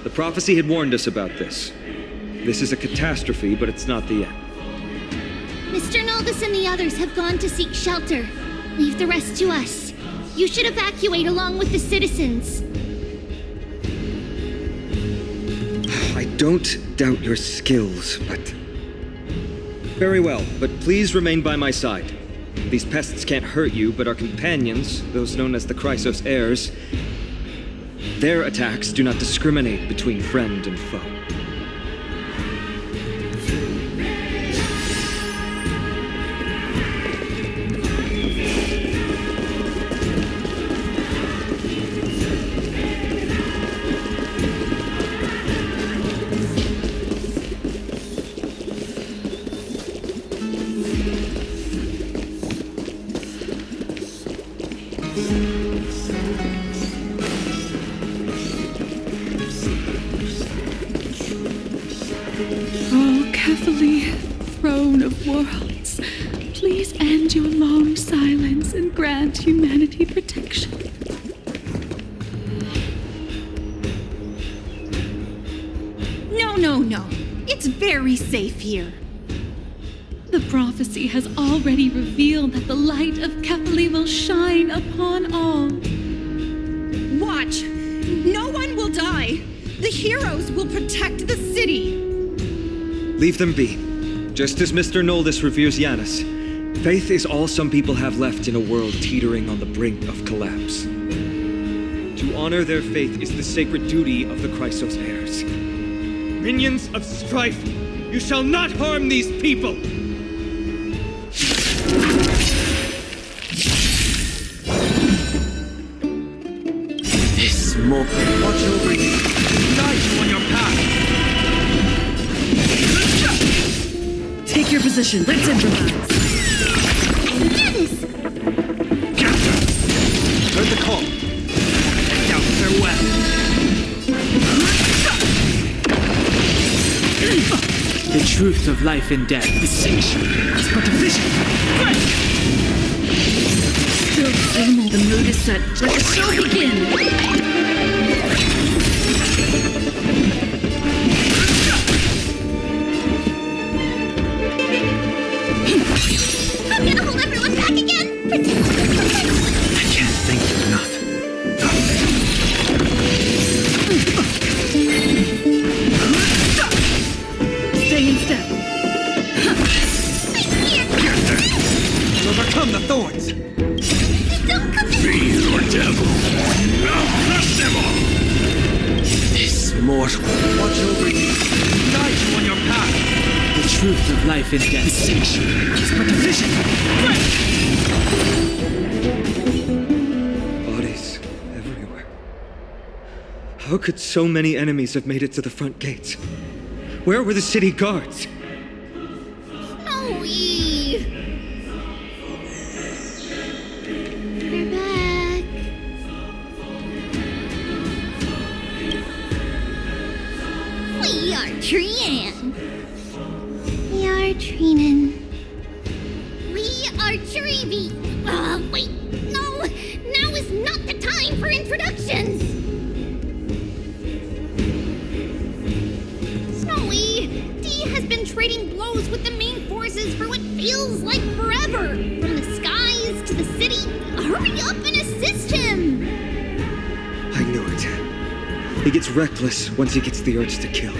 The prophecy had warned us about this. This is a catastrophe, but it's not the end. Mr. Noldus and the others have gone to seek shelter. Leave the rest to us. You should evacuate along with the citizens. I don't doubt your skills, but... Very well, but please remain by my side. These pests can't hurt you, but our companions, those known as the Chrysos heirs, their attacks do not discriminate between friend and foe. Oh, Kefali, throne of worlds, please end your long silence and grant humanity protection. No. It's very safe here. The prophecy has already revealed that the light of Kefali will shine upon all. Watch! No one will die! The heroes will protect the city! Leave them be. Just as Mr. Noldus reveres Yanis, faith is all some people have left in a world teetering on the brink of collapse. To honor their faith is the sacred duty of the Chrysos heirs. Minions of strife, you shall not harm these people! This more watch over you. Guide you on your path. Take your position. Let's improvise. Heard the call. Take out their weapons. The truth of life and death. Distinction is but a vision. Still thermal. The mood is set. Let the show begin. I'm gonna hold everyone back again! I can't thank you enough. Stay in step. Overcome the thorns. Don't come in! Be your devil. I'll crush them all. This mortal watch over you. Guide you on your path. The truth truth of life and death. Distinction is but a vision. Bodies everywhere. How could so many enemies have made it to the front gates? Where were the city guards? Snowy! We're back. We are Trian. We are Trinan. We are Trevi. Wait, no! Now is not the time for introductions! Snowy, D has been trading blows with the main forces for what feels like forever. From the skies to the city. Hurry up and assist him! I knew it. He gets reckless once he gets the urge to kill.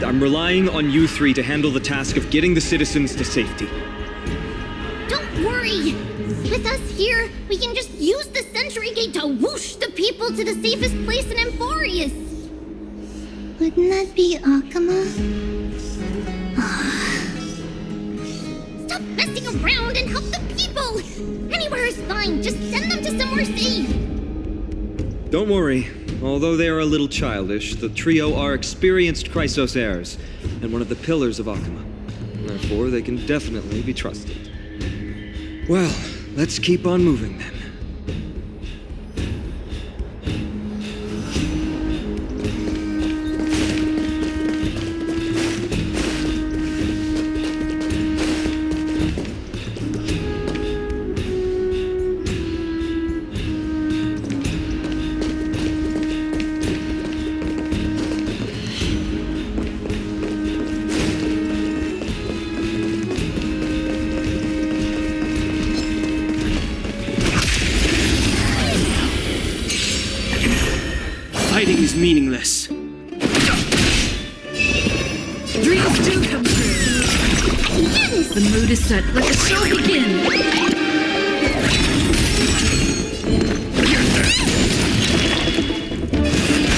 I'm relying on you three to handle the task of getting the citizens to safety. Don't worry! With us here, we can just use the Sentry Gate to whoosh the people to the safest place in Emphorius. Wouldn't that be Akama? Stop messing around and help the people! Anywhere is fine, just send them to somewhere safe! Don't worry. Although they are a little childish, the trio are experienced Chrysos heirs, and one of the pillars of Akama. Therefore, they can definitely be trusted. Well, let's keep on moving then. Fighting is meaningless. Dreams do come true. Yes! The mood is set. Let the show begin.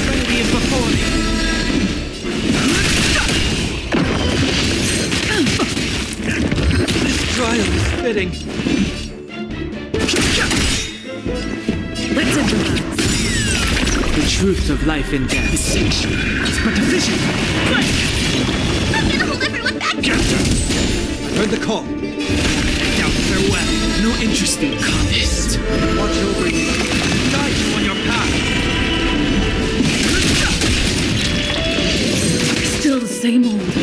Trinity is before me. This trial is fitting. Let's improvise. The truth of life and death. Distinction is but a vision. I'm gonna hold everyone back! I heard the call. Now farewell. No interest in contest. Watch over you. Guide you on your path. Still the same old.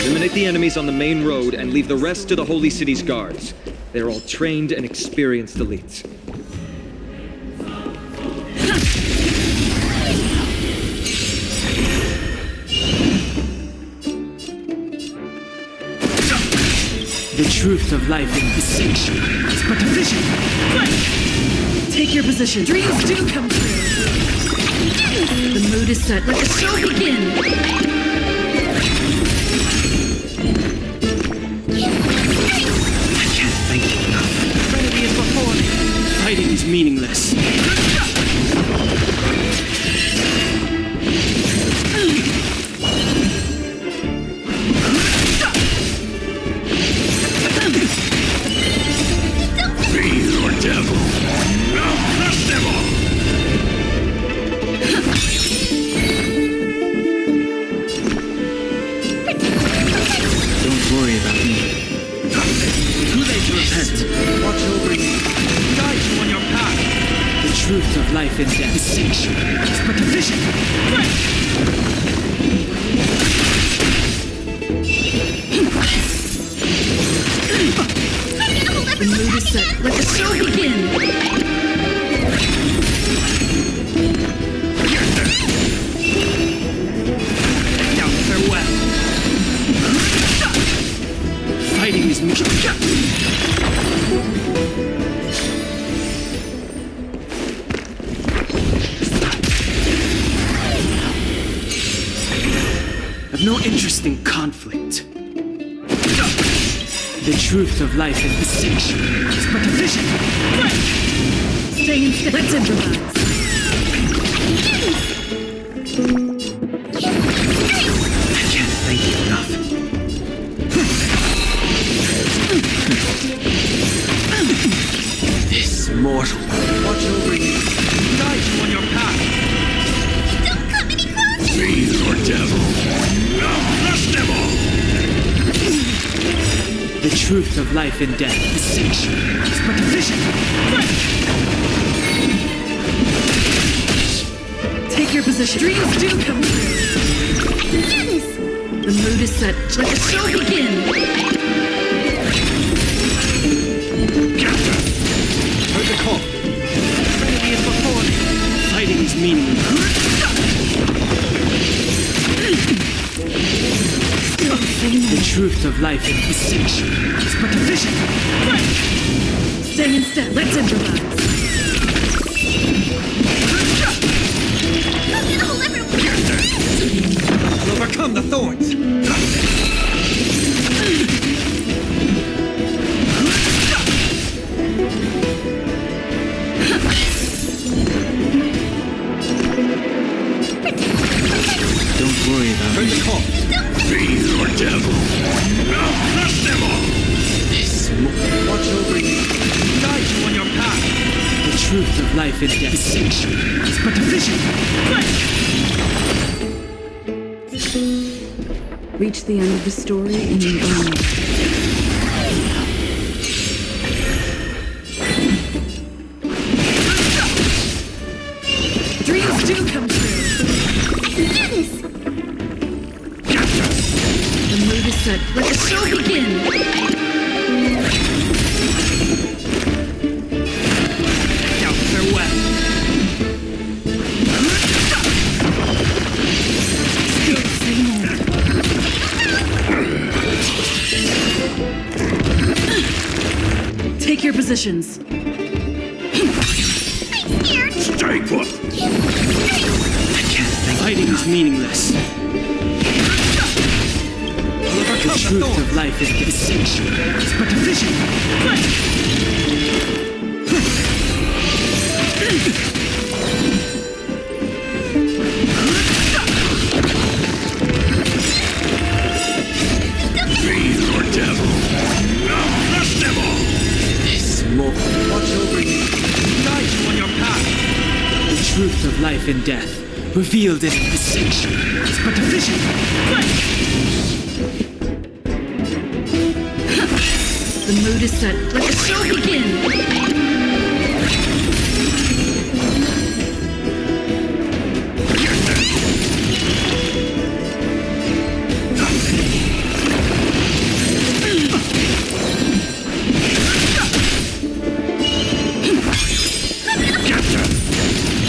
Eliminate the enemies on the main road and leave the rest to the Holy City's guards. They're all trained and experienced elites. The truth of life and distinction is but a vision. Take your position. Dreams do come true. The mood is set. Let the show begin. I can't thank you enough. Trinity is before me. Fighting is meaningless. Be your devil. I'll crush them all. Don't worry about me. Too late to repent. Watch over you. Guide you on your path. The truth of life and death. Distinction is but a vision. The mood is set. Let the show begin. Now farewell. Fighting is I've no interest in conflict. The truth of life and distinction is but a vision. Stay in step. Let's improvise. Enough. This mortal. Watch over you. Guide you on your path. Don't come any closer! Fiend or devil. Now crush them all! The truth of life and death is sanctuary. It's but a vision. Take your position. Dreams do come true. Yes! The mood is set. Let the show begin. Heard the call. Trinity is before me. Fighting is meaningless. The truth of life in his sanctuary is but a vision. Stay in step. Let's improvise. We'll overcome the thorns. Don't worry about Heard the call. Fiend or devil. Now crush them all! Watch over you. Guide you on your path. The truth of life and death is sanctuary. It's but a vision. Reach the end of the story in the own. Dreams do come true. Yes! The mood is set. Let the show begin. Doubts are wet. Still say more. Take your positions. Stay put! Fighting is meaningless. The truth of life is the sanctuary. It's but a vision. Fiend or devil. Now crush them all! This mortal. Watch over you. Guide you on your path. The truth of life and death, revealed in the sanctuary, is but a vision. The mood is set. Let the show begin.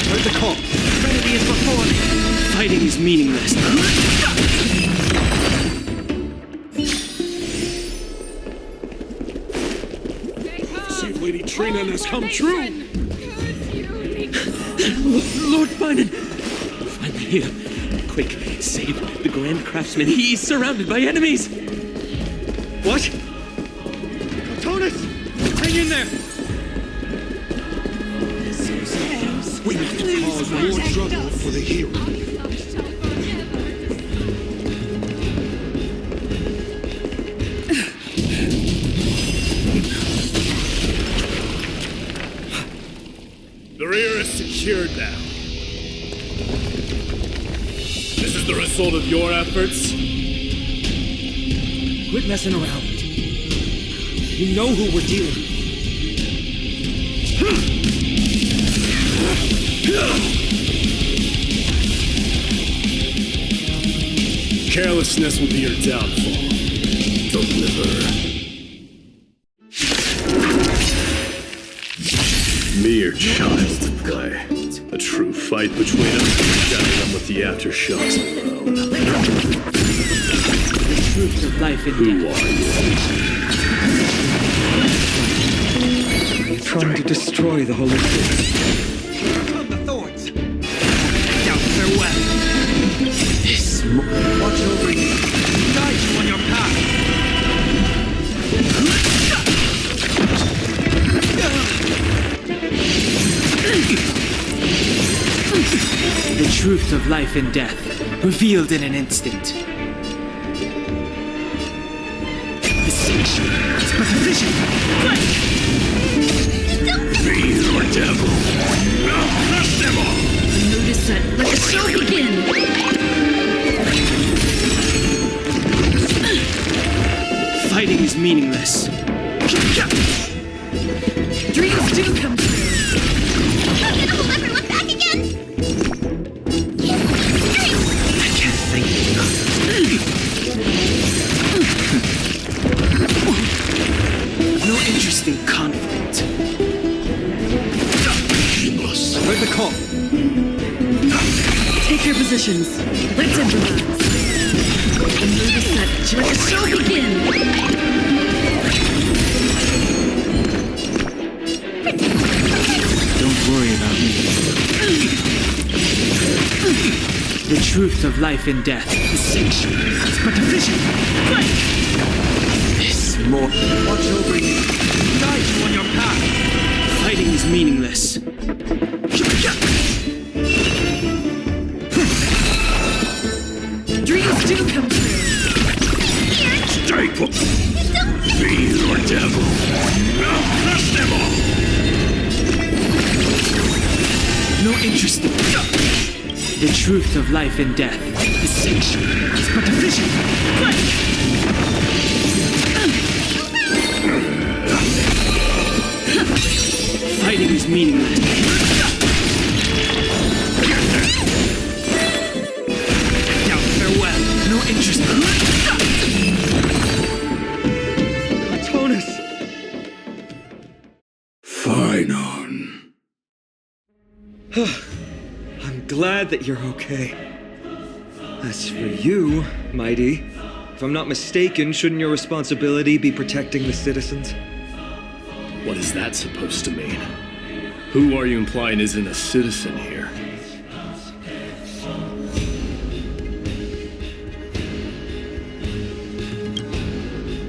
Heard the call. Trinity is before me. Fighting is meaningless. See, Lady Trina has come true! Lord Finan! Finally here. Quick, save the Grand Craftsman. He's surrounded by enemies! What? Tonus! Hang in there! We have to cause more trouble for the hero. The rear is secured now. This is the result of your efforts? Quit messing around. You know who we're dealing with. Carelessness will be your downfall. Deliver. Mere child's play. A true fight between us, shattering them with the aftershocks alone. The truth of life and Who death. are you? Are you trying to destroy the Holy Spirit? Overcome the thorns. Doubts are wet. This mortal. Watch over you. Guide you on your path. The truth of life and death, revealed in an instant. distinction is but a vision. Fight! Fiend or devil, I'll crush them all! The mood is set. Let the show begin! Fighting is meaningless. Dreams do come true. I'm gonna hold everyone back again! I can't thank you enough. No interest in conflict. Heard the call. Take your positions. Let's improvise. The mood is set. Let the show begin! Don't worry about me. The truth of life and death, distinction, is but a vision. Fight! This more. Watch over you. Guide you on your path. Fighting is meaningless. Dreams do come true. Strike! Fiend or devil, I'll crush them all! No interest in the truth of life and death, distinction, is but a vision. Fighting is meaningless. Now farewell. No interest in Tonus! Phynon. I'm glad that you're okay. As for you, Mighty, if I'm not mistaken, shouldn't your responsibility be protecting the citizens? What is that supposed to mean? Who are you implying isn't a citizen here?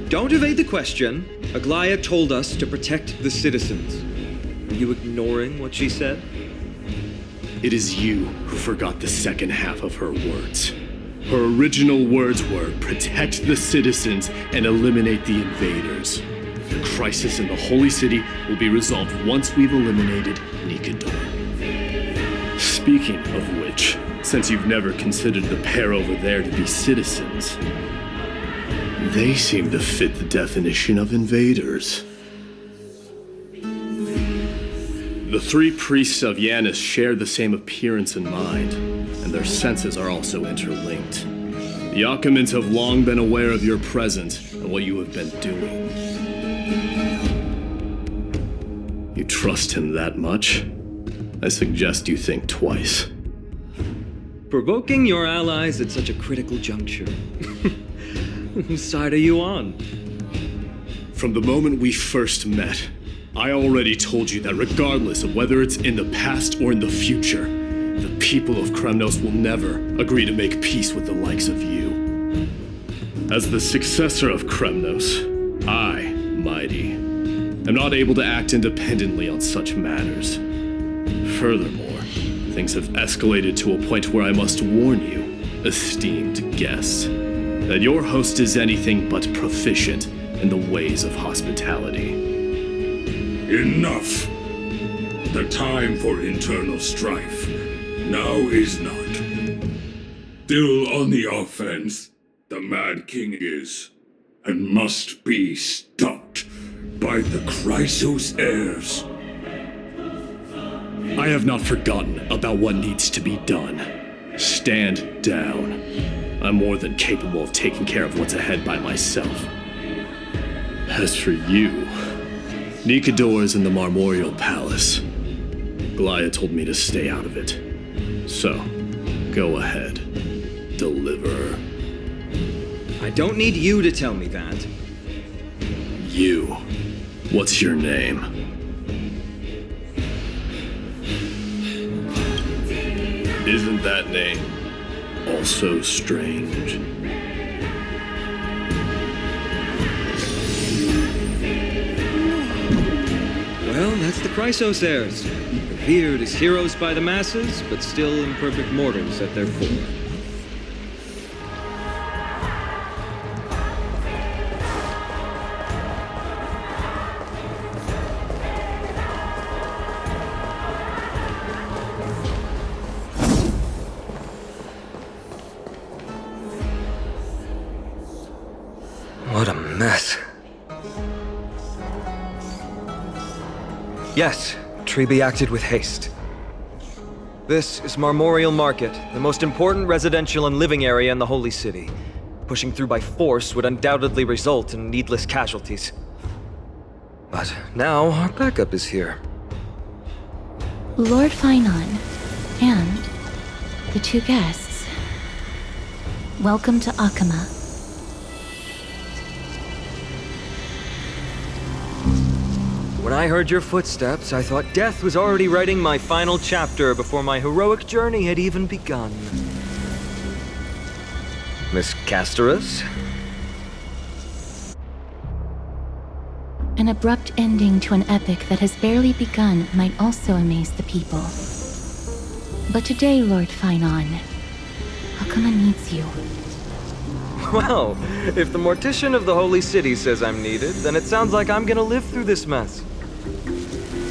Don't evade the question. Aglaia told us to protect the citizens. Are you ignoring what she said? It is you who forgot the second half of her words. Her original words were, protect the citizens and eliminate the invaders. The crisis in the Holy City will be resolved once we've eliminated Nikador. Speaking of which, since you've never considered the pair over there to be citizens, they seem to fit the definition of invaders. The three priests of Yanis share the same appearance and mind, and their senses are also interlinked. The Achaemins have long been aware of your presence and what you have been doing. You trust him that much? I suggest you think twice. Provoking your allies at such a critical juncture. Whose side are you on? From the moment we first met, I already told you that regardless of whether it's in the past or in the future, the people of Kremnos will never agree to make peace with the likes of you. As the successor of Kremnos, I, Mighty, am not able to act independently on such matters. Furthermore, things have escalated to a point where I must warn you, esteemed guests, that your host is anything but proficient in the ways of hospitality. Enough! The time for internal strife now is not. Still on the offense, the Mad King is, and must be stopped by the Chrysos heirs. I have not forgotten about what needs to be done. Stand down. I'm more than capable of taking care of what's ahead by myself. As for you, Nikador is in the Marmorial Palace. Aglaia told me to stay out of it. So, go ahead. Deliver. I don't need you to tell me that. You. What's your name? Isn't that name also strange? Well, that's the Chrysos heirs. Revered as heroes by the masses, but still imperfect mortals at their core. Yes, Treby acted with haste. This is Marmorial Market, the most important residential and living area in the Holy City. Pushing through by force would undoubtedly result in needless casualties. But now our backup is here. Lord Finon and the two guests. Welcome to Akama. When I heard your footsteps, I thought death was already writing my final chapter before my heroic journey had even begun. Miss Casterus? An abrupt ending to an epic that has barely begun might also amaze the people. But today, Lord Finon, Akama needs you. Well, if the Mortician of the Holy City says I'm needed, then it sounds like I'm gonna live through this mess.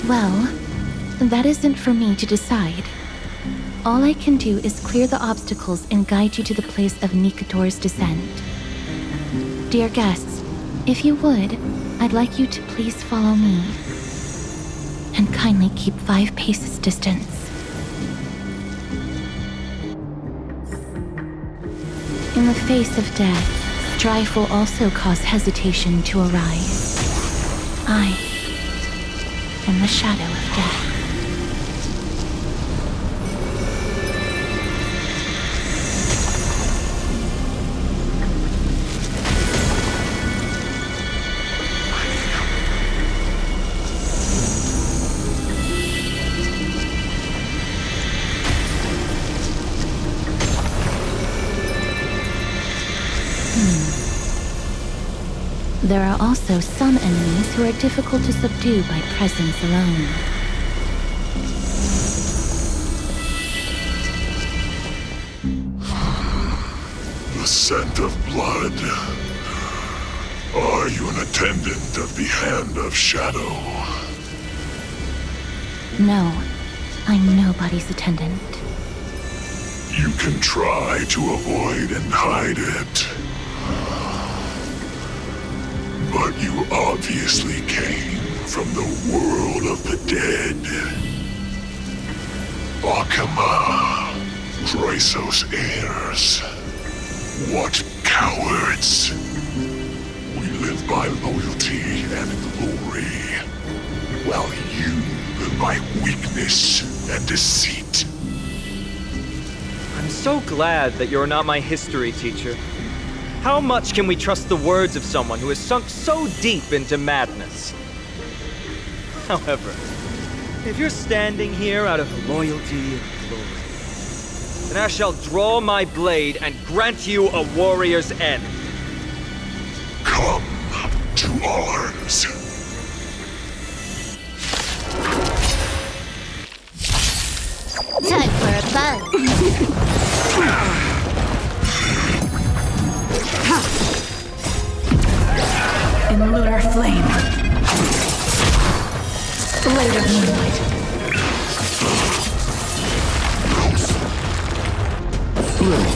Well, that isn't for me to decide. All I can do is clear the obstacles and guide you to the place of Nikador's descent. Dear guests, if you would, I'd like you to please follow me. And kindly keep 5 paces distance. In the face of death, strife will also cause hesitation to arise. I am the shadow of death. There are also some enemies who are difficult to subdue by presence alone. The scent of blood. Are you an attendant of the Hand of Shadow? No, I'm nobody's attendant. You can try to avoid and hide it. But you obviously came from the world of the dead. Akama, Chrysos heirs. What cowards! We live by loyalty and glory, while you live by weakness and deceit. I'm so glad that you're not my history teacher. How much can we trust the words of someone who has sunk so deep into madness? However, if you're standing here out of loyalty and glory, then I shall draw my blade and grant you a warrior's end. Come to arms. Time for a buzz. In lunar flame. Blade of moonlight. Bloom.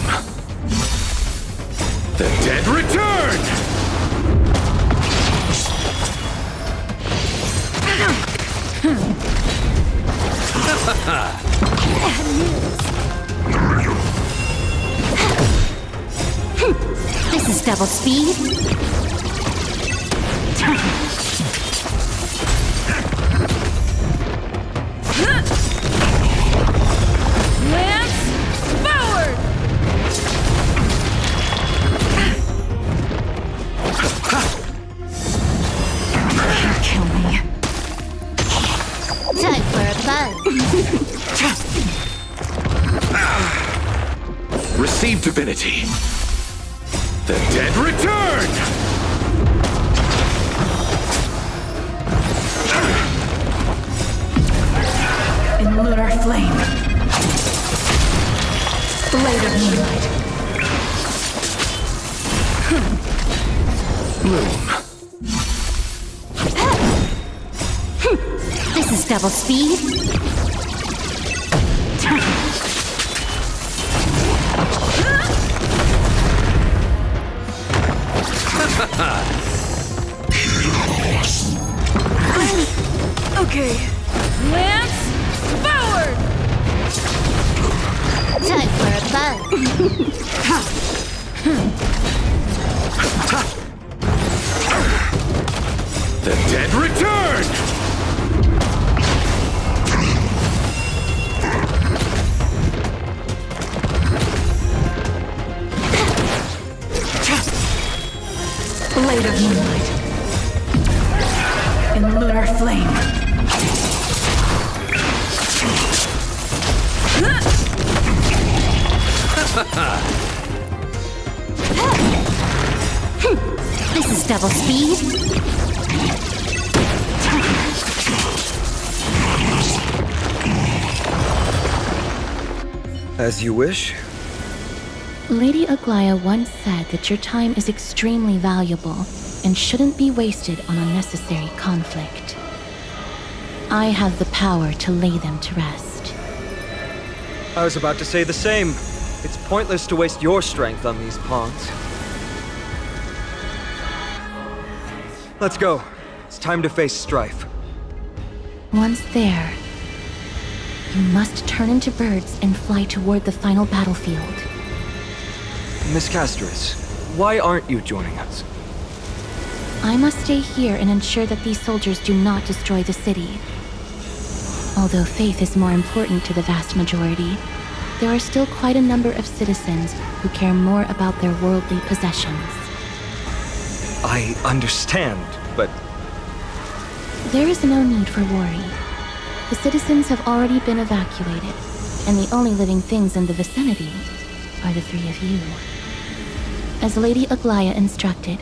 The dead return! This is double speed. Lance forward! Kill me. Time for a buzz. Receive divinity. The dead return! In lunar flame. Blade of moonlight. Bloom. This is double speed. Okay. Lance, forward! Time for a The dead return! Blade of moonlight. In lunar flame. This is double speed. As you wish. Lady Aglaya once said that your time is extremely valuable and shouldn't be wasted on unnecessary conflict. I have the power to lay them to rest. I was about to say the same. It's pointless to waste your strength on these pawns. Let's go. It's time to face strife. Once there, you must turn into birds and fly toward the final battlefield. Miss Castris, why aren't you joining us? I must stay here and ensure that these soldiers do not destroy the city. Although faith is more important to the vast majority, there are still quite a number of citizens who care more about their worldly possessions. I understand, but... There is no need for worry. The citizens have already been evacuated, and the only living things in the vicinity are the three of you. As Lady Aglaya instructed,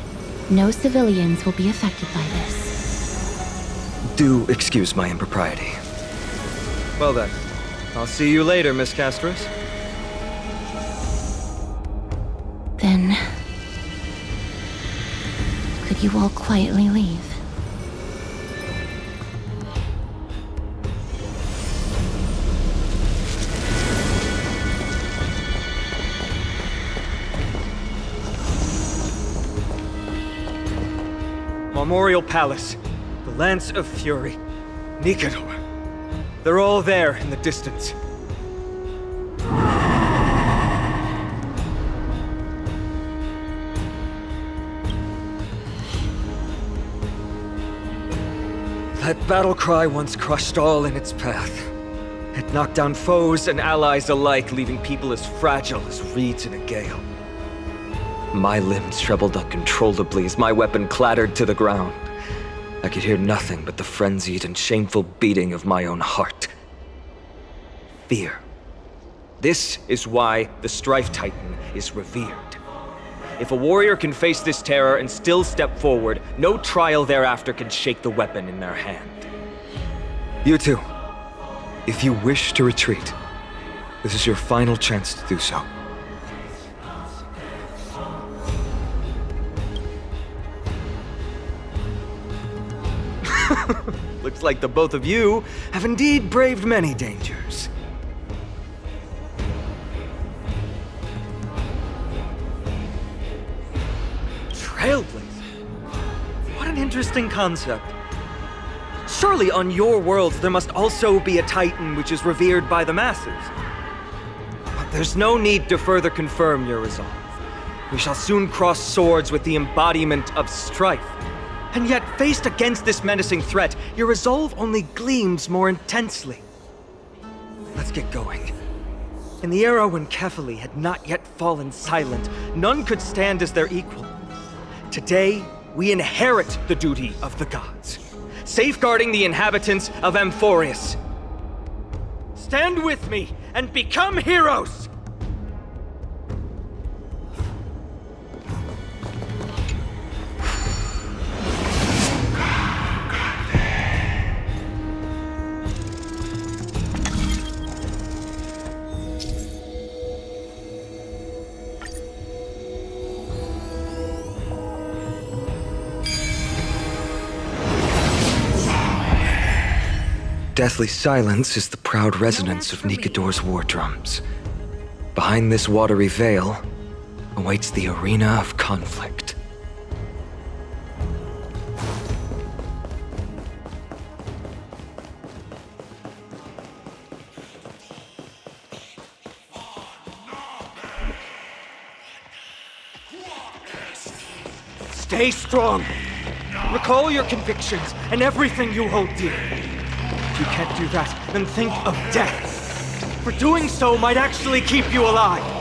no civilians will be affected by this. Do excuse my impropriety. Well then, I'll see you later, Miss Castris. Then... could you all quietly leave? Memorial Palace, the Lance of Fury, Nikador. They're all there in the distance. That battle cry once crushed all in its path. It knocked down foes and allies alike, leaving people as fragile as reeds in a gale. My limbs trembled uncontrollably as my weapon clattered to the ground. I could hear nothing but the frenzied and shameful beating of my own heart. Fear. This is why the Strife Titan is revered. If a warrior can face this terror and still step forward, no trial thereafter can shake the weapon in their hand. You two, if you wish to retreat, this is your final chance to do so. Looks like the both of you have indeed braved many dangers. Trailblazer? What an interesting concept. Surely on your world there must also be a Titan which is revered by the masses. But there's no need to further confirm your resolve. We shall soon cross swords with the embodiment of strife. And yet, faced against this menacing threat, your resolve only gleams more intensely. Let's get going. In the era when Kefali had not yet fallen silent, none could stand as their equal. Today, we inherit the duty of the gods, safeguarding the inhabitants of Amphorius. Stand with me and become heroes! Deathly silence is the proud resonance of Nikador's war drums. Behind this watery veil awaits the arena of conflict. Stay strong. Recall your convictions and everything you hold dear. If you can't do that, then think of death. For doing so might actually keep you alive.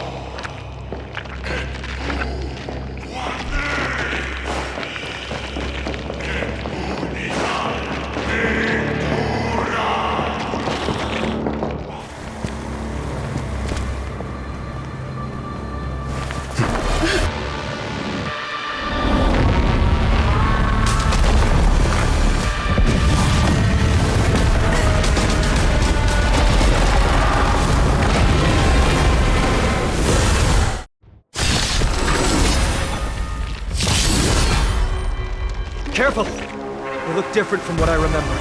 Careful! They look different from what I remember.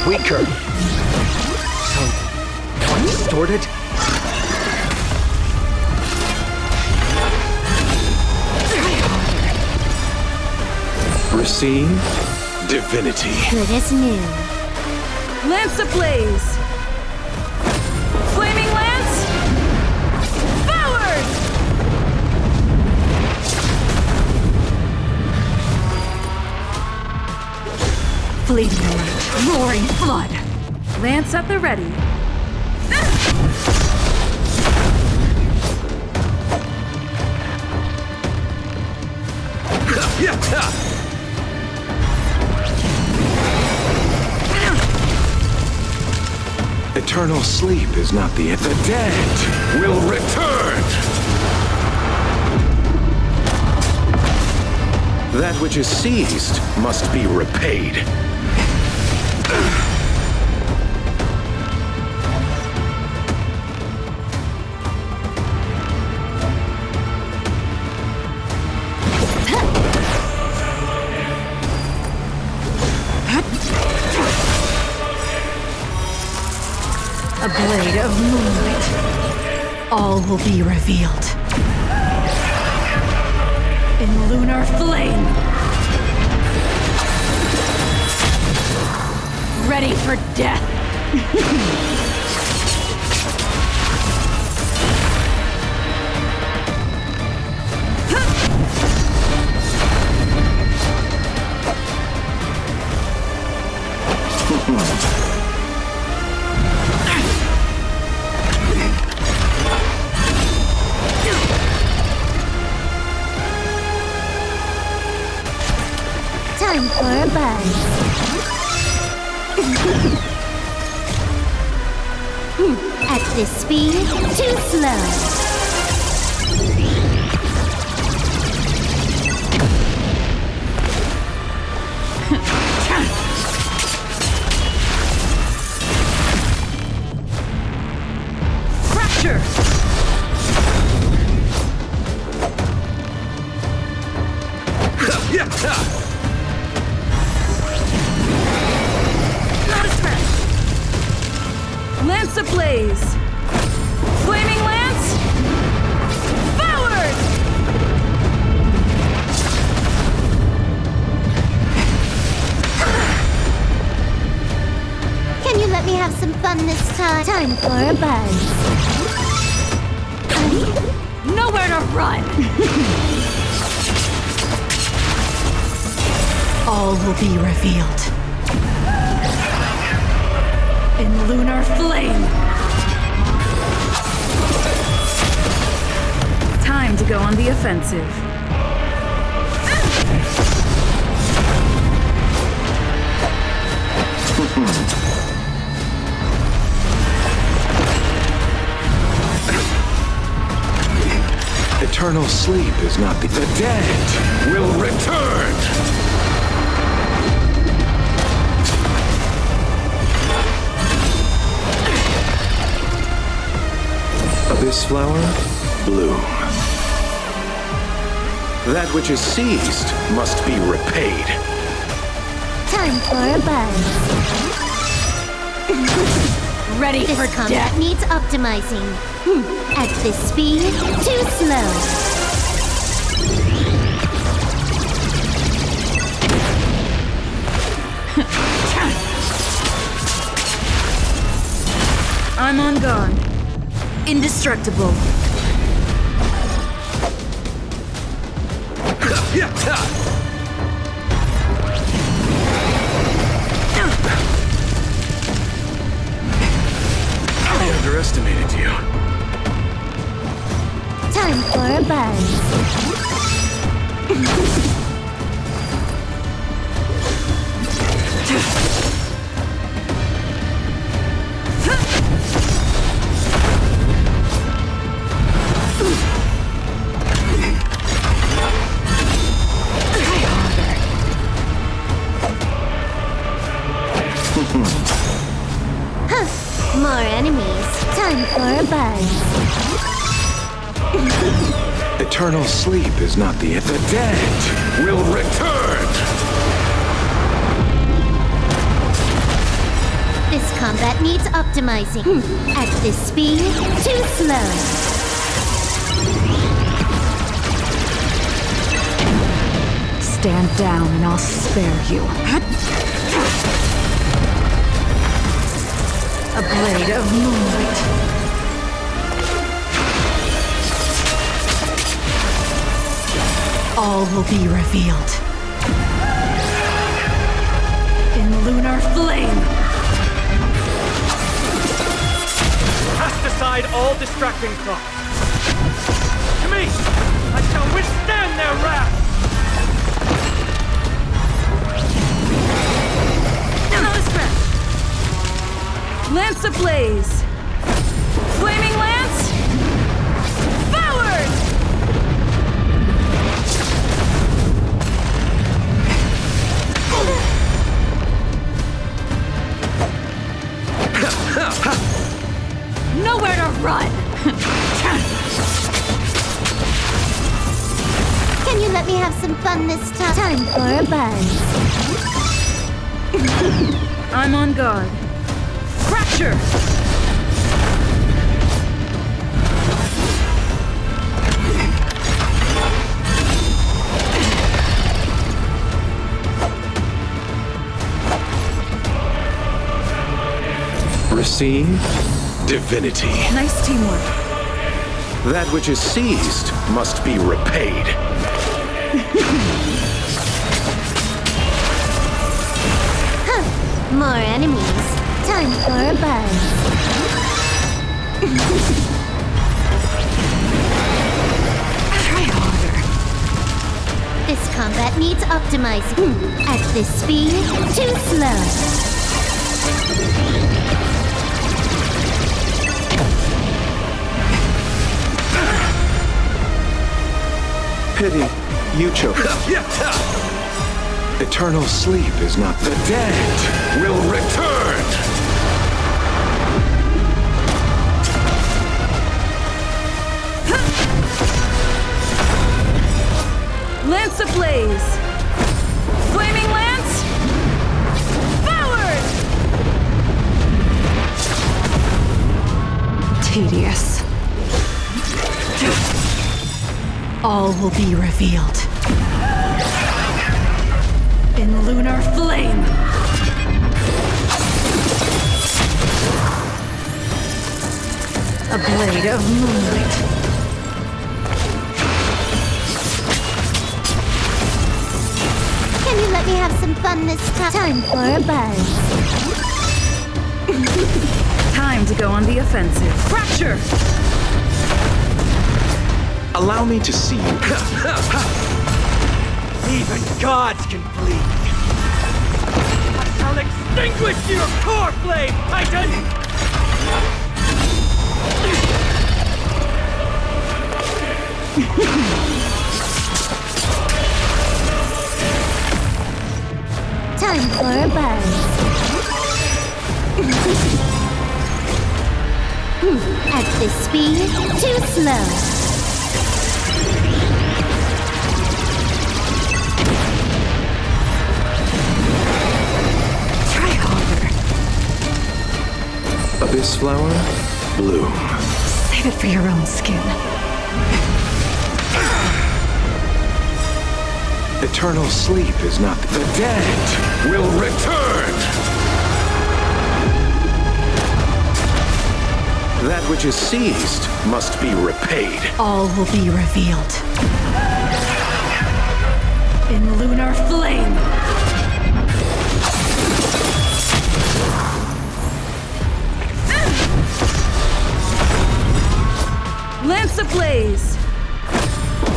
Weaker. So, more distorted? Receive divinity. Good as new. Lance ablaze! Flaming lance! Forward! Fleeting light, roaring flood. Lance at the ready. Eternal sleep is not the end. The dead will return! That which is seized must be repaid. A blade of moonlight. All will be revealed. In lunar flame. Ready for death. Time for a buzz. At this speed, too slow. Fracture! Not a threat! Lance ablaze! Flaming lance! Forward! Can you let me have some fun this time? Time for a buzz. Nowhere to run! All will be revealed. In lunar flame. Time to go on the offensive. Eternal sleep is not the dead will return! Abyss flower, bloom. That which is seized must be repaid. Time for a buzz. Ready this for combat death. needs optimizing. At this speed, too slow. I'm on guard. Indestructible. I underestimated you. Time for a buzz. More enemies. Time for a buzz. Eternal sleep is not the end. The dead will return! This combat needs optimizing. At this speed, too slow. Stand down and I'll spare you. A blade of moonlight. All will be revealed. In lunar flame. Cast aside all distracting thoughts. To me, I shall withstand their wrath! Another stretch! Lance ablaze! Flaming lance! Forward! Nowhere to run! Can you let me have some fun this time? Time for a buzz. I'm on guard. Fracture! Receive divinity. Nice teamwork. That which is seized must be repaid. More enemies. Time for a buzz. Try harder. This combat needs optimizing. At this speed, too slow. Pity, you chose. Eternal sleep is not the dead will return. Lance ablaze! Flaming lance! Forward! Tedious. All will be revealed. In lunar flame. A blade of moonlight. Can you let me have some fun this time? Time for a buzz. Time to go on the offensive. Fracture! Allow me to see you. Even gods can bleed. I shall extinguish your core flame, Titan! Time for a buzz. At this speed, too slow. Abyss flower, bloom. Save it for your own skin. Eternal sleep is not the dead will return. That which is seized must be repaid. All will be revealed. in lunar flame! Lance ablaze!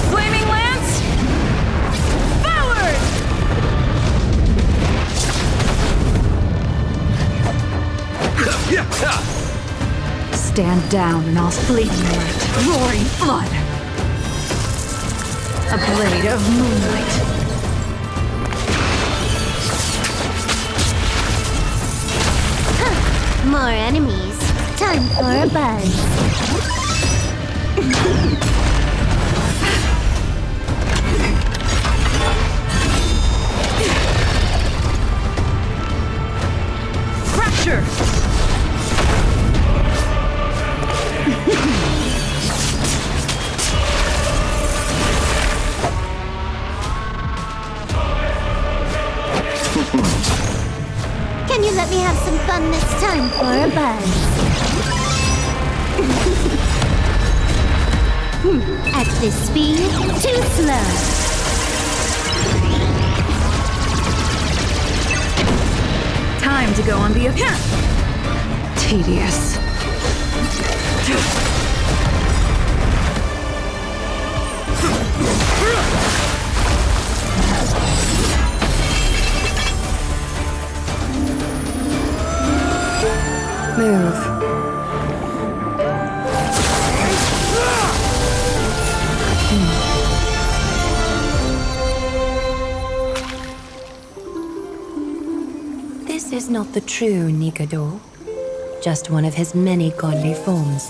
Flaming lance! Forward! Stand down in all fleeting light, roaring flood! A blade of moonlight. More enemies. Time for a buzz. Fracture! Can you let me have some fun this time for a buzz? At this speed, too slow. Time to go on the event. Tedious. Move. This is not the true Nikador, just one of his many godly forms.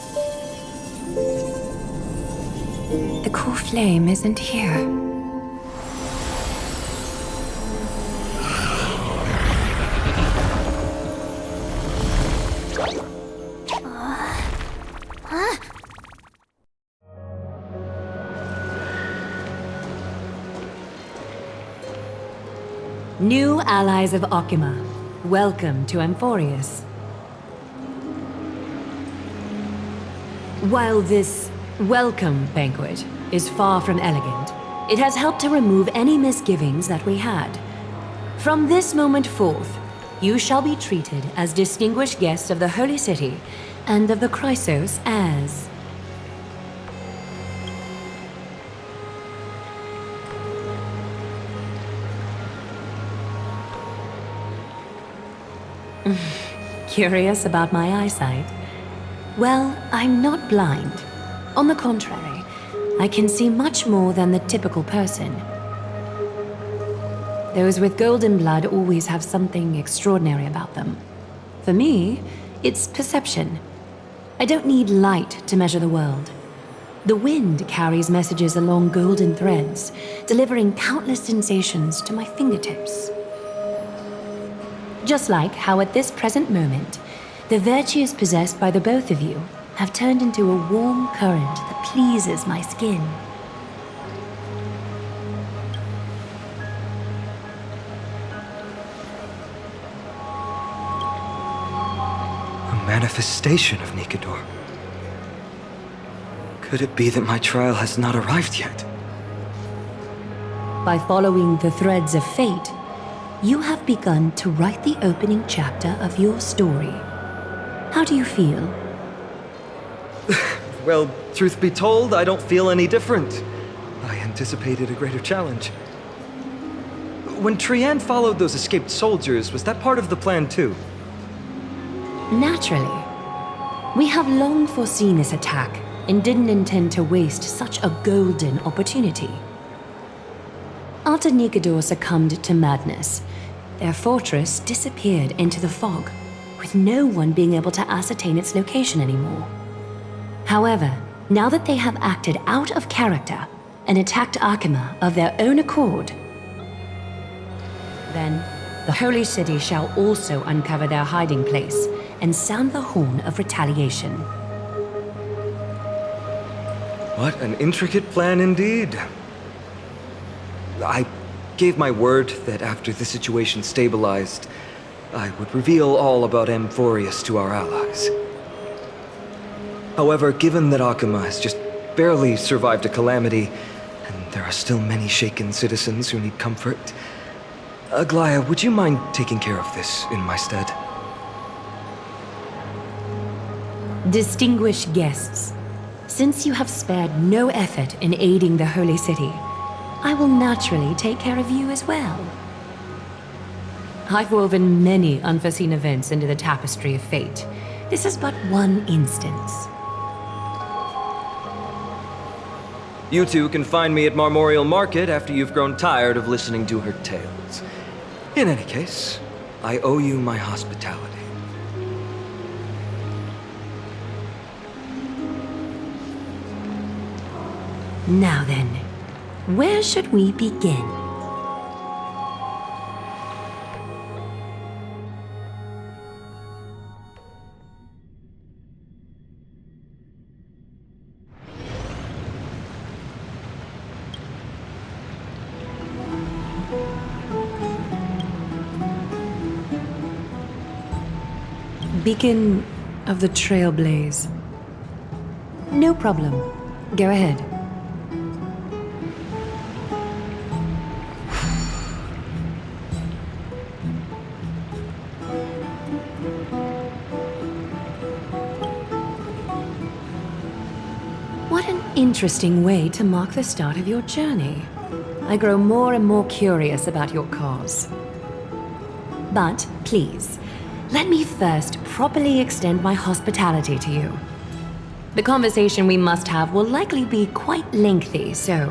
The core flame isn't here. New allies of Okima, welcome to Amphorius. While this welcome banquet is far from elegant, it has helped to remove any misgivings that we had. From this moment forth, you shall be treated as distinguished guests of the Holy City and of the Chrysos as... Curious about my eyesight? Well, I'm not blind. On the contrary, I can see much more than the typical person. Those with golden blood always have something extraordinary about them. For me, it's perception. I don't need light to measure the world. The wind carries messages along golden threads, delivering countless sensations to my fingertips. Just like how at this present moment, the virtues possessed by the both of you have turned into a warm current that pleases my skin. A manifestation of Nikador. Could it be that my trial has not arrived yet? By following the threads of fate, you have begun to write the opening chapter of your story. How do you feel? Well, truth be told, I don't feel any different. I anticipated a greater challenge. When Trianne followed those escaped soldiers, was that part of the plan too? Naturally. We have long foreseen this attack and didn't intend to waste such a golden opportunity. After Nikador succumbed to madness, their fortress disappeared into the fog, with no one being able to ascertain its location anymore. However, now that they have acted out of character and attacked Akima of their own accord, then the Holy City shall also uncover their hiding place and sound the horn of retaliation. What an intricate plan indeed. I gave my word that after the situation stabilized, I would reveal all about Amphorius to our allies. However, given that Akima has just barely survived a calamity, and There are still many shaken citizens who need comfort. Aglaya, would you mind taking care of this in my stead? Distinguished guests, since you have spared no effort in aiding the Holy City, I will naturally take care of you as well. I've woven many unforeseen events into the tapestry of fate. This is but one instance. You two can find me at Marmorial Market after you've grown tired of listening to her tales. In any case, I owe you my hospitality. Now then, where should we begin? Beacon of the Trailblaze. No problem. Go ahead. What an interesting way to mark the start of your journey. I grow more and more curious about your cause. But please, let me first properly extend my hospitality to you. The conversation we must have will likely be quite lengthy, so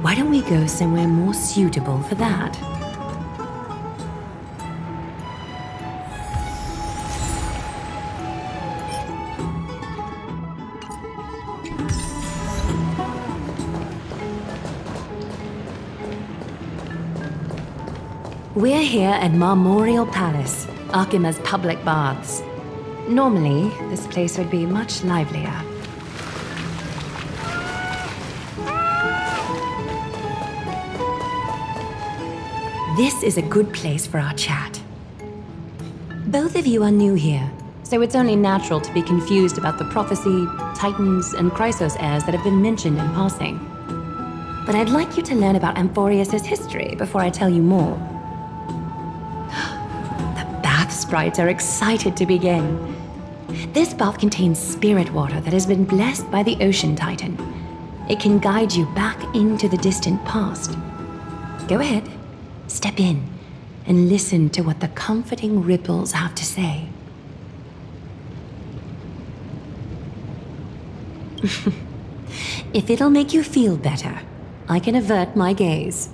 why don't we go somewhere more suitable for that? We're here at Marmorial Palace, Akima's public baths. Normally, this place would be much livelier. This is a good place for our chat. Both of you are new here, so it's only natural to be confused about the prophecy, titans, and Chrysos heirs that have been mentioned in passing. But I'd like you to learn about Amphorius' history before I tell you more. Sprites are excited to begin. This bath contains spirit water that has been blessed by the Ocean Titan. It can guide you back into the distant past. Go ahead, step in, and listen to what the comforting ripples have to say. If it'll make you feel better, I can avert my gaze.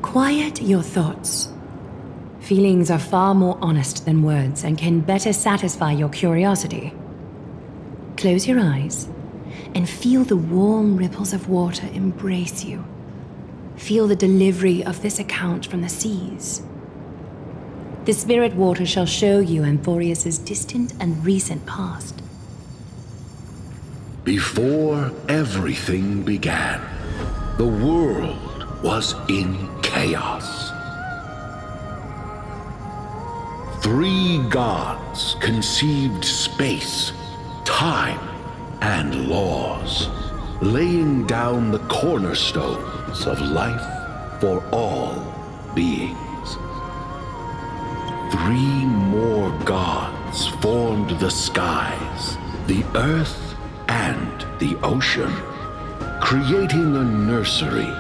Quiet your thoughts. Feelings are far more honest than words and can better satisfy your curiosity. Close your eyes and feel the warm ripples of water embrace you. Feel the delivery of this account from the seas. The spirit water shall show you Amphorius' distant and recent past. Before everything began, the world was in chaos. 3 gods conceived space, time, and laws, laying down the cornerstones of life for all beings. 3 more gods formed the skies, the earth, and the ocean, creating a nursery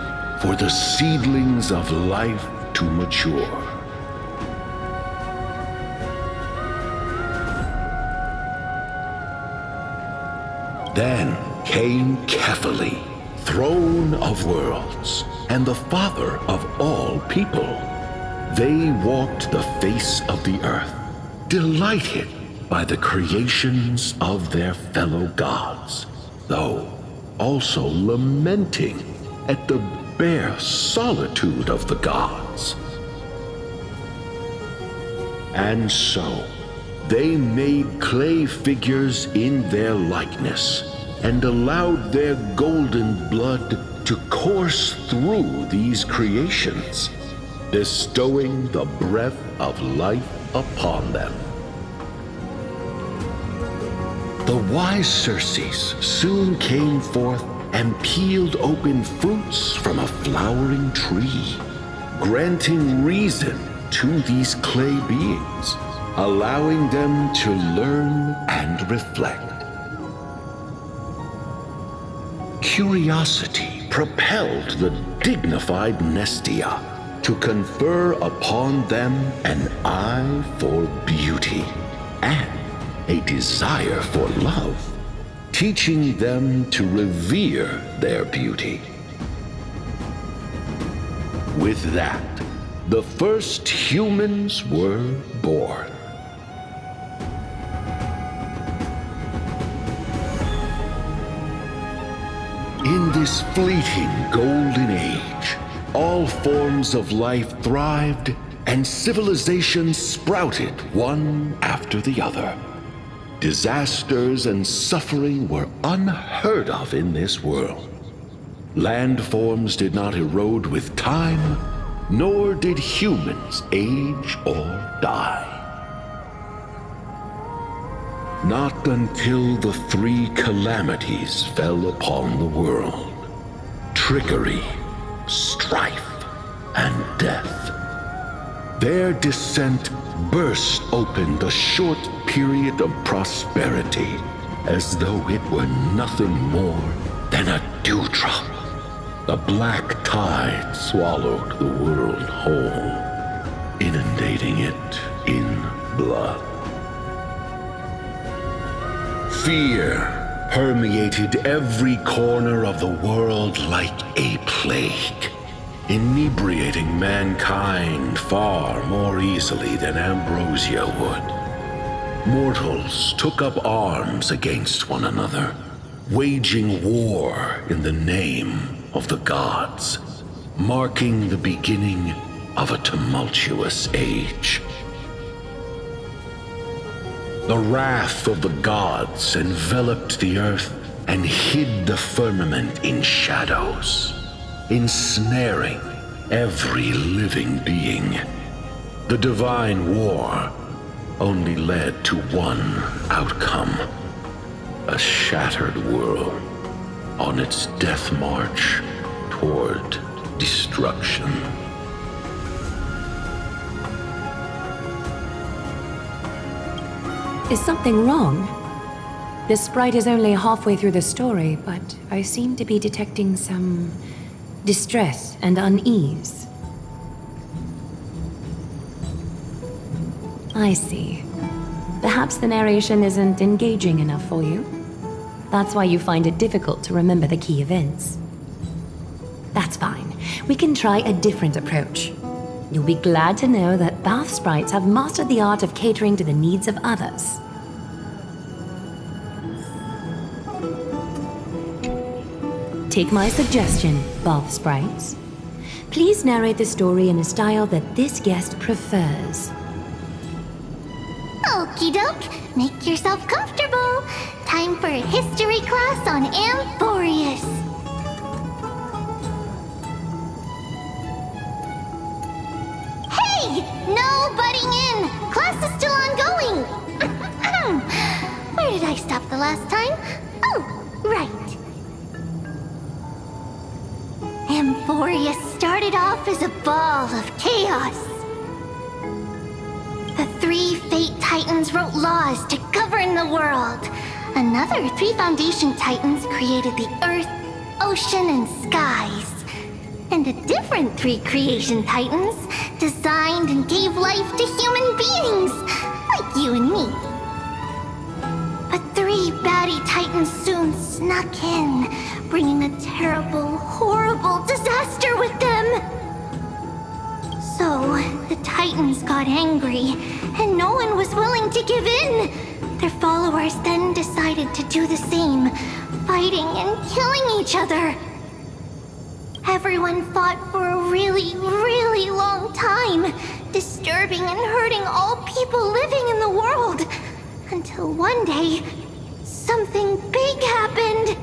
for the seedlings of life to mature. Then came Kephali, throne of worlds, and the father of all people. They walked the face of the earth, delighted by the creations of their fellow gods, though also lamenting at the bare solitude of the gods. And so, they made clay figures in their likeness and allowed their golden blood to course through these creations, bestowing the breath of life upon them. The wise Circes soon came forth and peeled open fruits from a flowering tree, granting reason to these clay beings, allowing them to learn and reflect. Curiosity propelled the dignified Nestia to confer upon them an eye for beauty and a desire for love, teaching them to revere their beauty. With that, the first humans were born. In this fleeting golden age, all forms of life thrived and civilizations sprouted one after the other. Disasters and suffering were unheard of in this world. Landforms did not erode with time, nor did humans age or die. Not until the three calamities fell upon the world: trickery, strife, and death. Their descent burst open the short period of prosperity, as though it were nothing more than a dewdrop. The black tide swallowed the world whole, inundating it in blood. Fear permeated every corner of the world like a plague, inebriating mankind far more easily than ambrosia would. Mortals took up arms against one another, waging war in the name of the gods, marking the beginning of a tumultuous age. The wrath of the gods enveloped the earth and hid the firmament in shadows, ensnaring every living being. The divine war only led to one outcome: a shattered world on its death march toward destruction. Is something wrong? The sprite is only halfway through the story, but I seem to be detecting some distress and unease. I see. Perhaps the narration isn't engaging enough for you. That's why you find it difficult to remember the key events. That's fine. We can try a different approach. You'll be glad to know that bath sprites have mastered the art of catering to the needs of others. Take my suggestion, bath sprites. Please narrate the story in a style that this guest prefers. Okie doke, make yourself comfortable. Time for a history class on Amphorius. Hey! No butting in! Class is still ongoing! Where did I stop the last time? Oh, right. Amphorius started off as a ball of chaos. The three Fate Titans wrote laws to govern the world. Another three Foundation Titans created the Earth, Ocean, and Skies. And a different three Creation Titans designed and gave life to human beings, like you and me. But three baddie Titans soon snuck in, bringing a terrible, horrible disaster with them. So, the Titans got angry, and no one was willing to give in. Their followers then decided to do the same, fighting and killing each other. Everyone fought for a really, really long time, disturbing and hurting all people living in the world. Until one day, something big happened.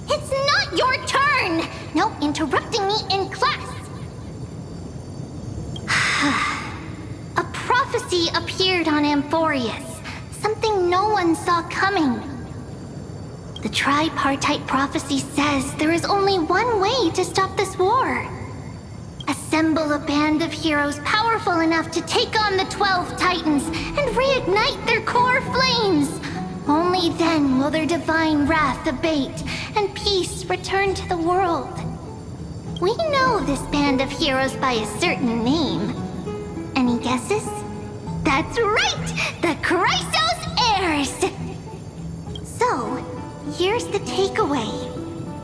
It's not your turn! No interrupting me in class! A prophecy appeared on Amphorius, something no one saw coming. The tripartite prophecy says there is only one way to stop this war. Assemble a band of heroes powerful enough to take on the 12 Titans and reignite their core flames. Only then will their divine wrath abate and peace return to the world. We know this band of heroes by a certain name. Any guesses? That's right! The Chrysos Heirs! So, here's the takeaway.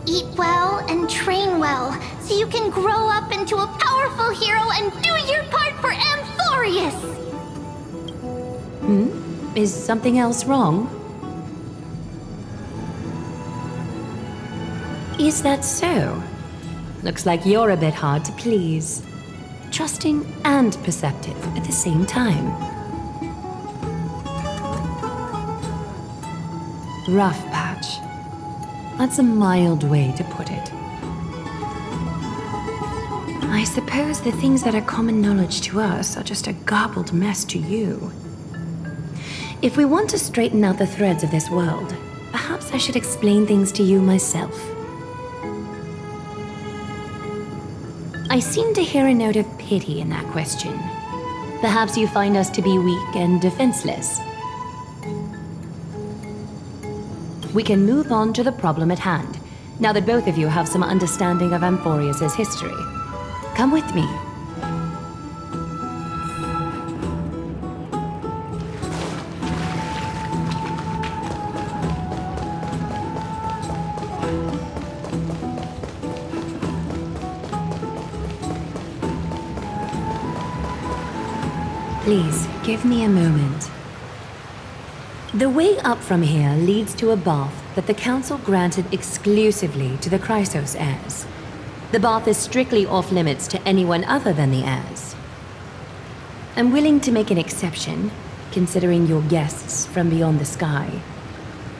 Eat well and train well, so you can grow up into a powerful hero and do your part for Amphorius! Is something else wrong? Is that so? Looks like you're a bit hard to please. Trusting and perceptive at the same time. Rough patch. That's a mild way to put it. I suppose the things that are common knowledge to us are just a garbled mess to you. If we want to straighten out the threads of this world, perhaps I should explain things to you myself. I seem to hear a note of pity in that question. Perhaps you find us to be weak and defenseless. We can move on to the problem at hand, now that both of you have some understanding of Amphorius' history. Come with me. Please, give me a moment. The way up from here leads to a bath that the Council granted exclusively to the Chrysos heirs. The bath is strictly off-limits to anyone other than the heirs. I'm willing to make an exception, considering you're guests from beyond the sky.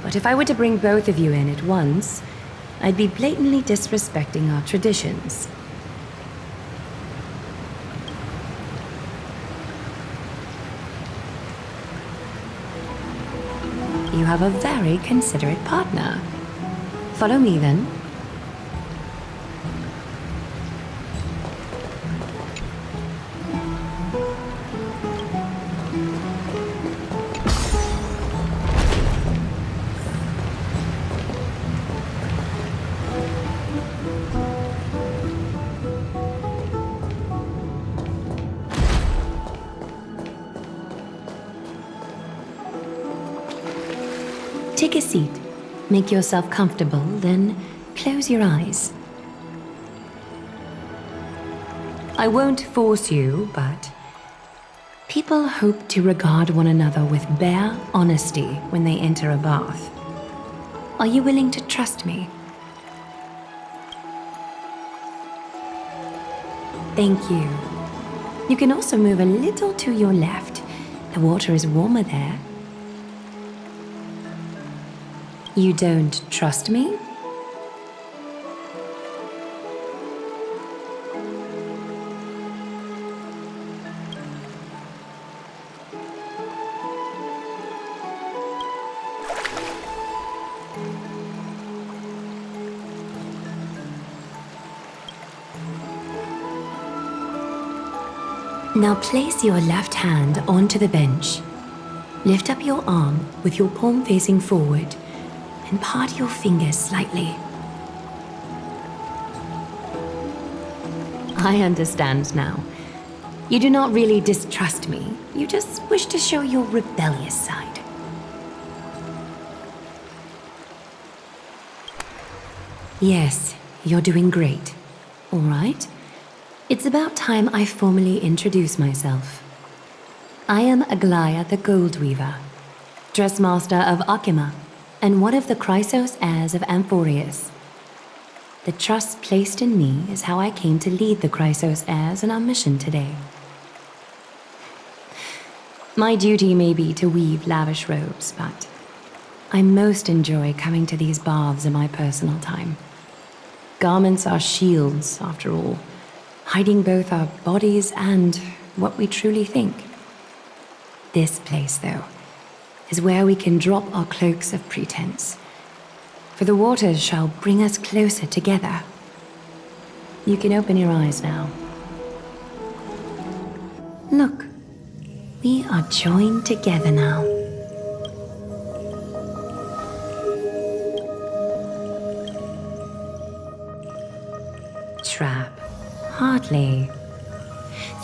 But if I were to bring both of you in at once, I'd be blatantly disrespecting our traditions. You have a very considerate partner. Follow me, then. Take a seat. Make yourself comfortable, then close your eyes. I won't force you, but people hope to regard one another with bare honesty when they enter a bath. Are you willing to trust me? Thank you. You can also move a little to your left. The water is warmer there. You don't trust me? Now place your left hand onto the bench. Lift up your arm with your palm facing forward and part your fingers slightly. I understand now. You do not really distrust me. You just wish to show your rebellious side. Yes, you're doing great. All right. It's about time I formally introduce myself. I am Aglaya the Gold Weaver, Dressmaster of Akima, and one of the Chrysos heirs of Amphorius. The trust placed in me is how I came to lead the Chrysos heirs in our mission today. My duty may be to weave lavish robes, but I most enjoy coming to these baths in my personal time. Garments are shields, after all, hiding both our bodies and what we truly think. This place, though, is where we can drop our cloaks of pretense, for the waters shall bring us closer together. You can open your eyes now. Look, we are joined together now. Trap. Hardly.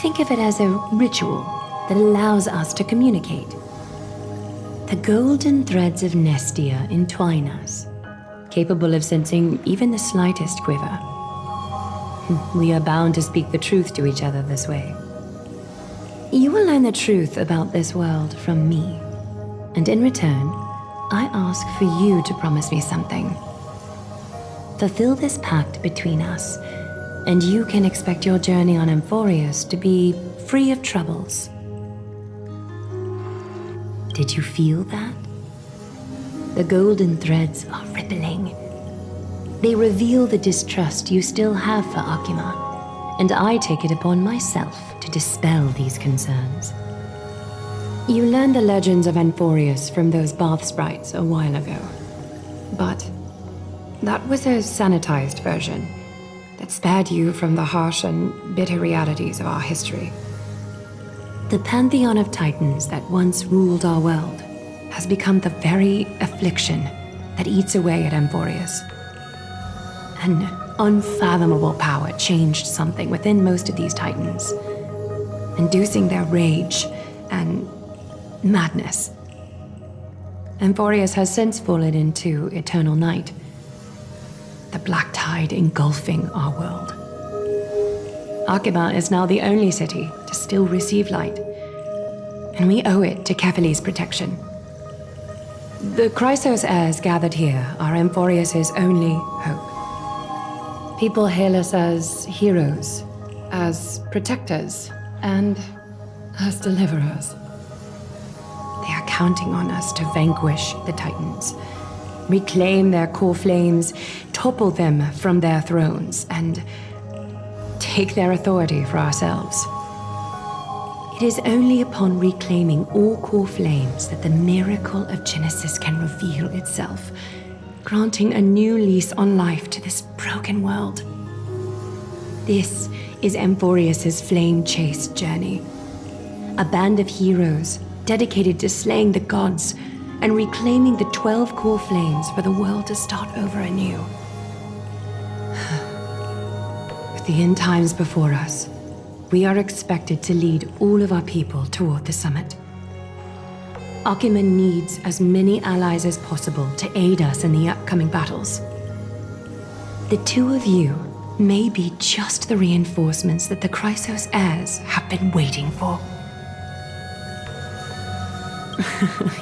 Think of it as a ritual that allows us to communicate. The golden threads of Nestia entwine us, capable of sensing even the slightest quiver. We are bound to speak the truth to each other this way. You will learn the truth about this world from me, and in return, I ask for you to promise me something. Fulfill this pact between us, and you can expect your journey on Amphorius to be free of troubles. Did you feel that? The golden threads are rippling. They reveal the distrust you still have for Akima, and I take it upon myself to dispel these concerns. You learned the legends of Amphorius from those bath sprites a while ago, but that was a sanitized version that spared you from the harsh and bitter realities of our history. The pantheon of titans that once ruled our world has become the very affliction that eats away at Amphorius. An unfathomable power changed something within most of these titans, inducing their rage and madness. Amphorius has since fallen into eternal night, the black tide engulfing our world. Akima is now the only city to still receive light, and we owe it to Kefali's protection. The Chrysos heirs gathered here are Amphorius' only hope. People hail us as heroes, as protectors, and as deliverers. They are counting on us to vanquish the Titans, reclaim their core flames, topple them from their thrones, and take their authority for ourselves. It is only upon reclaiming all core flames that the miracle of Genesis can reveal itself, granting a new lease on life to this broken world. This is Amphorius' flame-chased journey. A band of heroes dedicated to slaying the gods and reclaiming the 12 core flames for the world to start over anew. With the end times before us, we are expected to lead all of our people toward the summit. Akima needs as many allies as possible to aid us in the upcoming battles. The two of you may be just the reinforcements that the Chrysos heirs have been waiting for.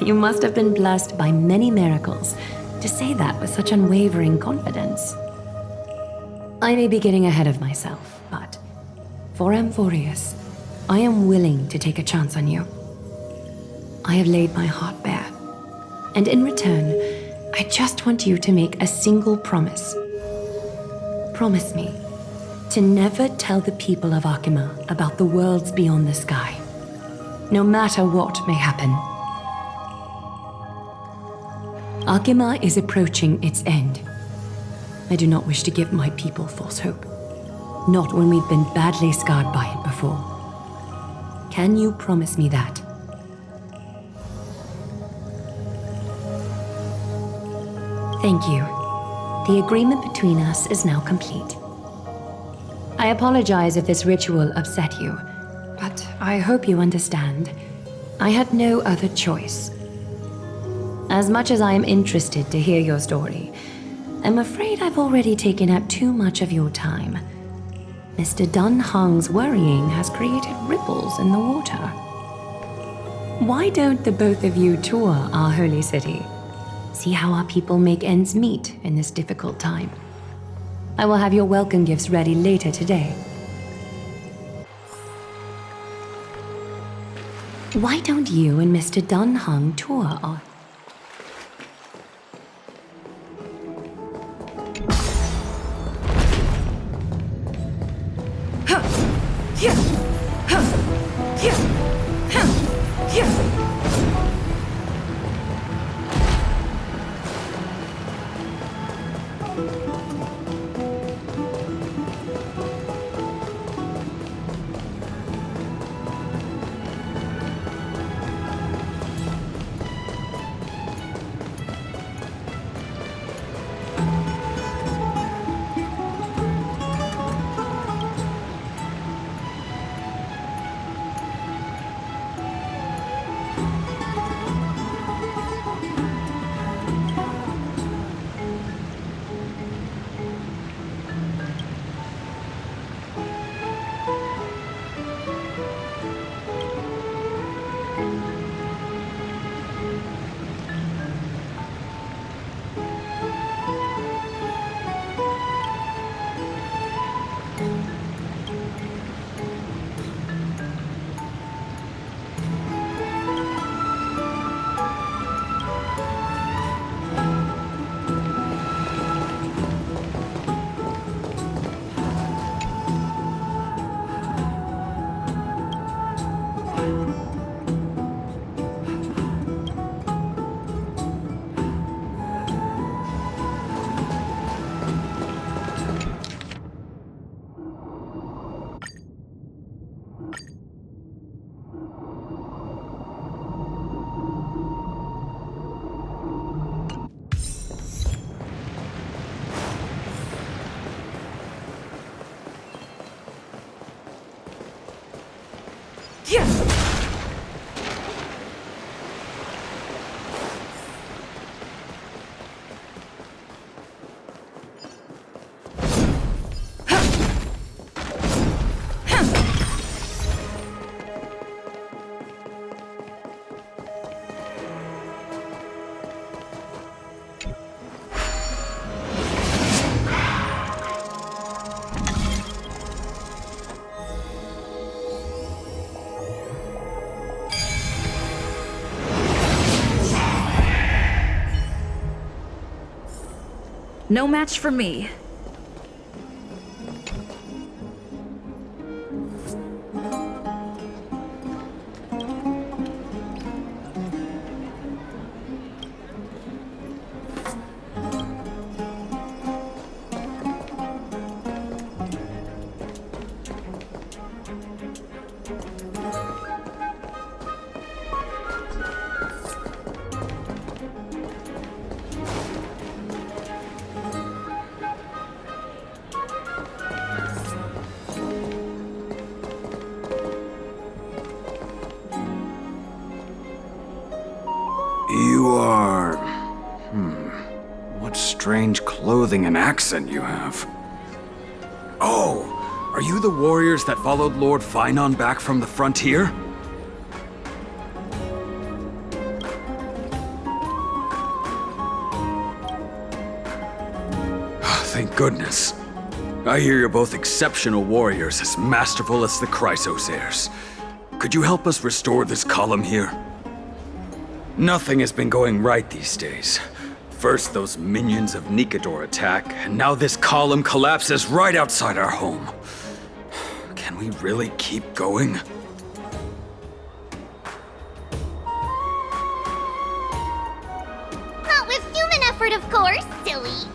You must have been blessed by many miracles to say that with such unwavering confidence. I may be getting ahead of myself, but for Amphorius, I am willing to take a chance on you. I have laid my heart bare, and in return, I just want you to make a single promise. Promise me to never tell the people of Akima about the worlds beyond the sky, no matter what may happen. Akima is approaching its end. I do not wish to give my people false hope. Not when we've been badly scarred by it before. Can you promise me that? Thank you. The agreement between us is now complete. I apologize if this ritual upset you, but I hope you understand. I had no other choice. As much as I am interested to hear your story, I'm afraid I've already taken up too much of your time. Mr. Dunhang's worrying has created ripples in the water. Why don't the both of you tour our holy city? See how our people make ends meet in this difficult time. I will have your welcome gifts ready later today. Why don't you and Mr. Dun Hung tour our... No match for me. You are... What strange clothing and accent you have. Oh, are you the warriors that followed Lord Finon back from the frontier? Thank goodness. I hear you're both exceptional warriors, as masterful as the Chrysosairs. Could you help us restore this column here? Nothing has been going right these days. First those minions of Nikador attack, and now this column collapses right outside our home. Can we really keep going? Not with human effort, of course, silly.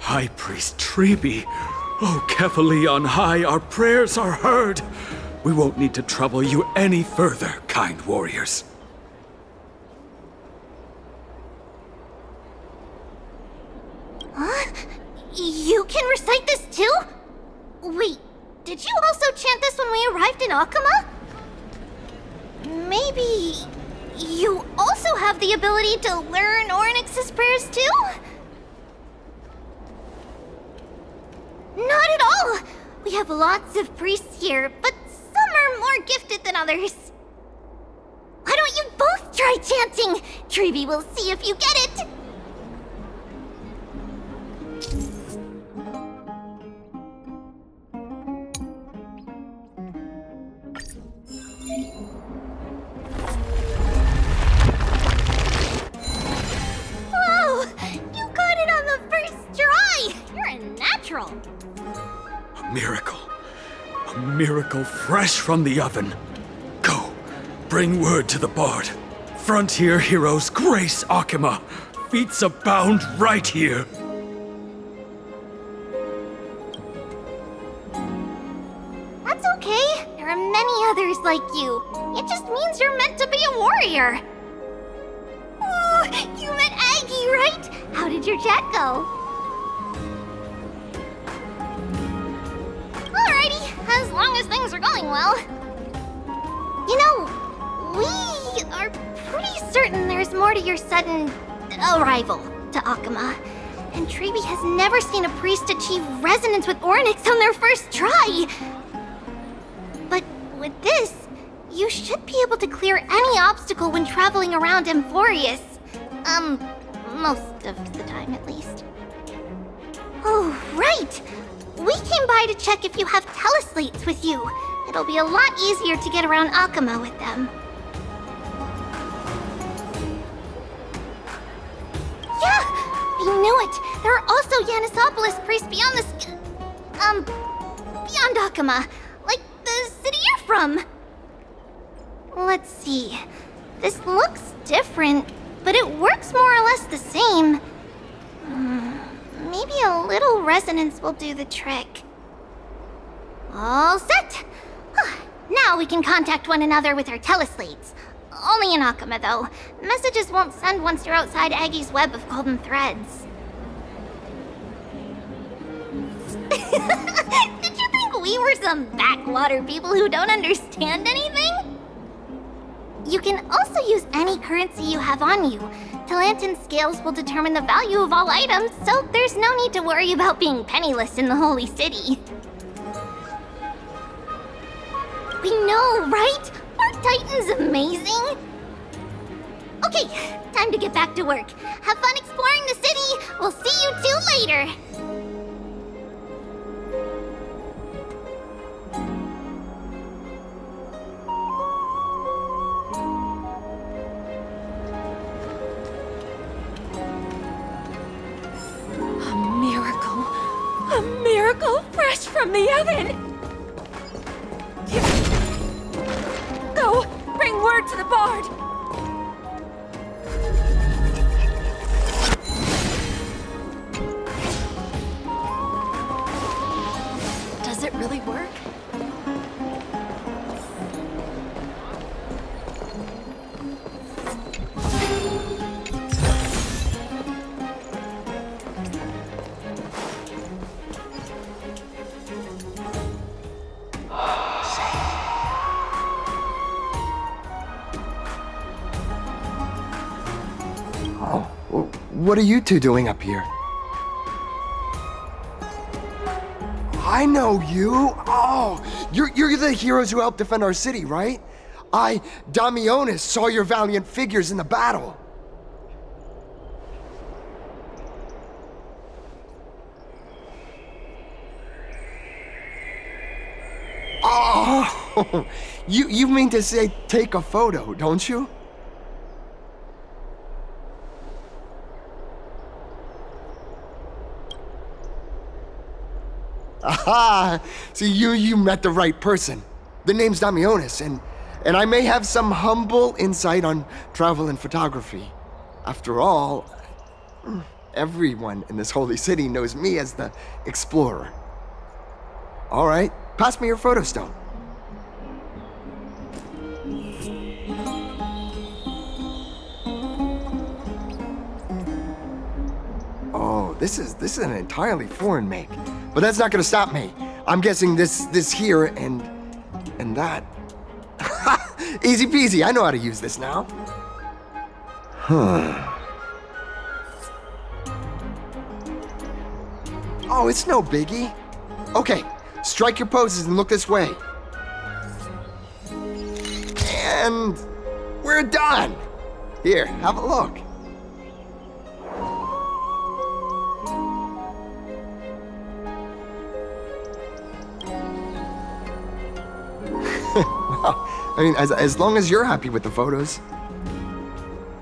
High Priest Treeby. Oh, Kefali on high, our prayers are heard. We won't need to trouble you any further, kind warriors. Huh? You can recite this too? Wait, did you also chant this when we arrived in Akama? Maybe you also have the ability to learn Ornyx's prayers too? Not at all! We have lots of priests here, but some are more gifted than others. Why don't you both try chanting? Treeby will see if you get it! miracle fresh from the oven. Go, bring word to the Bard. Frontier heroes grace Akima. Feats abound right here. That's okay. There are many others like you. It just means you're meant to be a warrior. Oh, you met Aggie, right? How did your chat go? Alrighty, as long as things are going well. You know, we are pretty certain there's more to your sudden arrival to Akima. And Treeby has never seen a priest achieve resonance with Ornyx on their first try. But with this, you should be able to clear any obstacle when traveling around Amphorius. Most of the time at least. Oh, right! We came by to check if you have teleslates with you. It'll be a lot easier to get around Akima with them. Yeah! I knew it! There are also Yanisopolis priests beyond beyond Akima. Like the city you're from. Let's see. This looks different, but it works more or less the same. Maybe a little resonance will do the trick. All set! Now we can contact one another with our teleslates. Only in Akima, though. Messages won't send once you're outside Aggie's web of golden threads. Did you think we were some backwater people who don't understand anything? You can also use any currency you have on you. Talantan scales will determine the value of all items, so there's no need to worry about being penniless in the Holy City. We know, right? Our Titan's amazing. Okay, time to get back to work. Have fun exploring the city. We'll see you two later. A miracle fresh from the oven! Go! Bring word to the Bard! Does it really work? What are you two doing up here? I know you! Oh! You're the heroes who helped defend our city, right? Damionis, saw your valiant figures in the battle. Oh! You mean to say take a photo, don't you? Aha! See, you met the right person. The name's Damionis, and I may have some humble insight on travel and photography. After all, everyone in this holy city knows me as the explorer. All right, pass me your photo stone. Oh, this is an entirely foreign make. But that's not gonna stop me. I'm guessing this here and that. Easy peasy, I know how to use this now. Huh. Oh, it's no biggie. Okay, strike your poses and look this way. And we're done. Here, have a look. Well, I mean, as long as you're happy with the photos.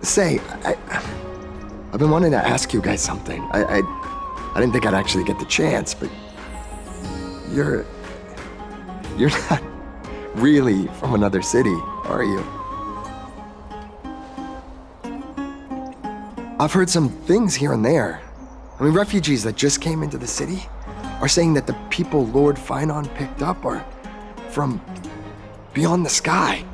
Say, I've been wanting to ask you guys something. I didn't think I'd actually get the chance, but you're You're not really from another city, are you? I've heard some things here and there. I mean, refugees that just came into the city are saying that the people Lord Finon picked up are from beyond the sky.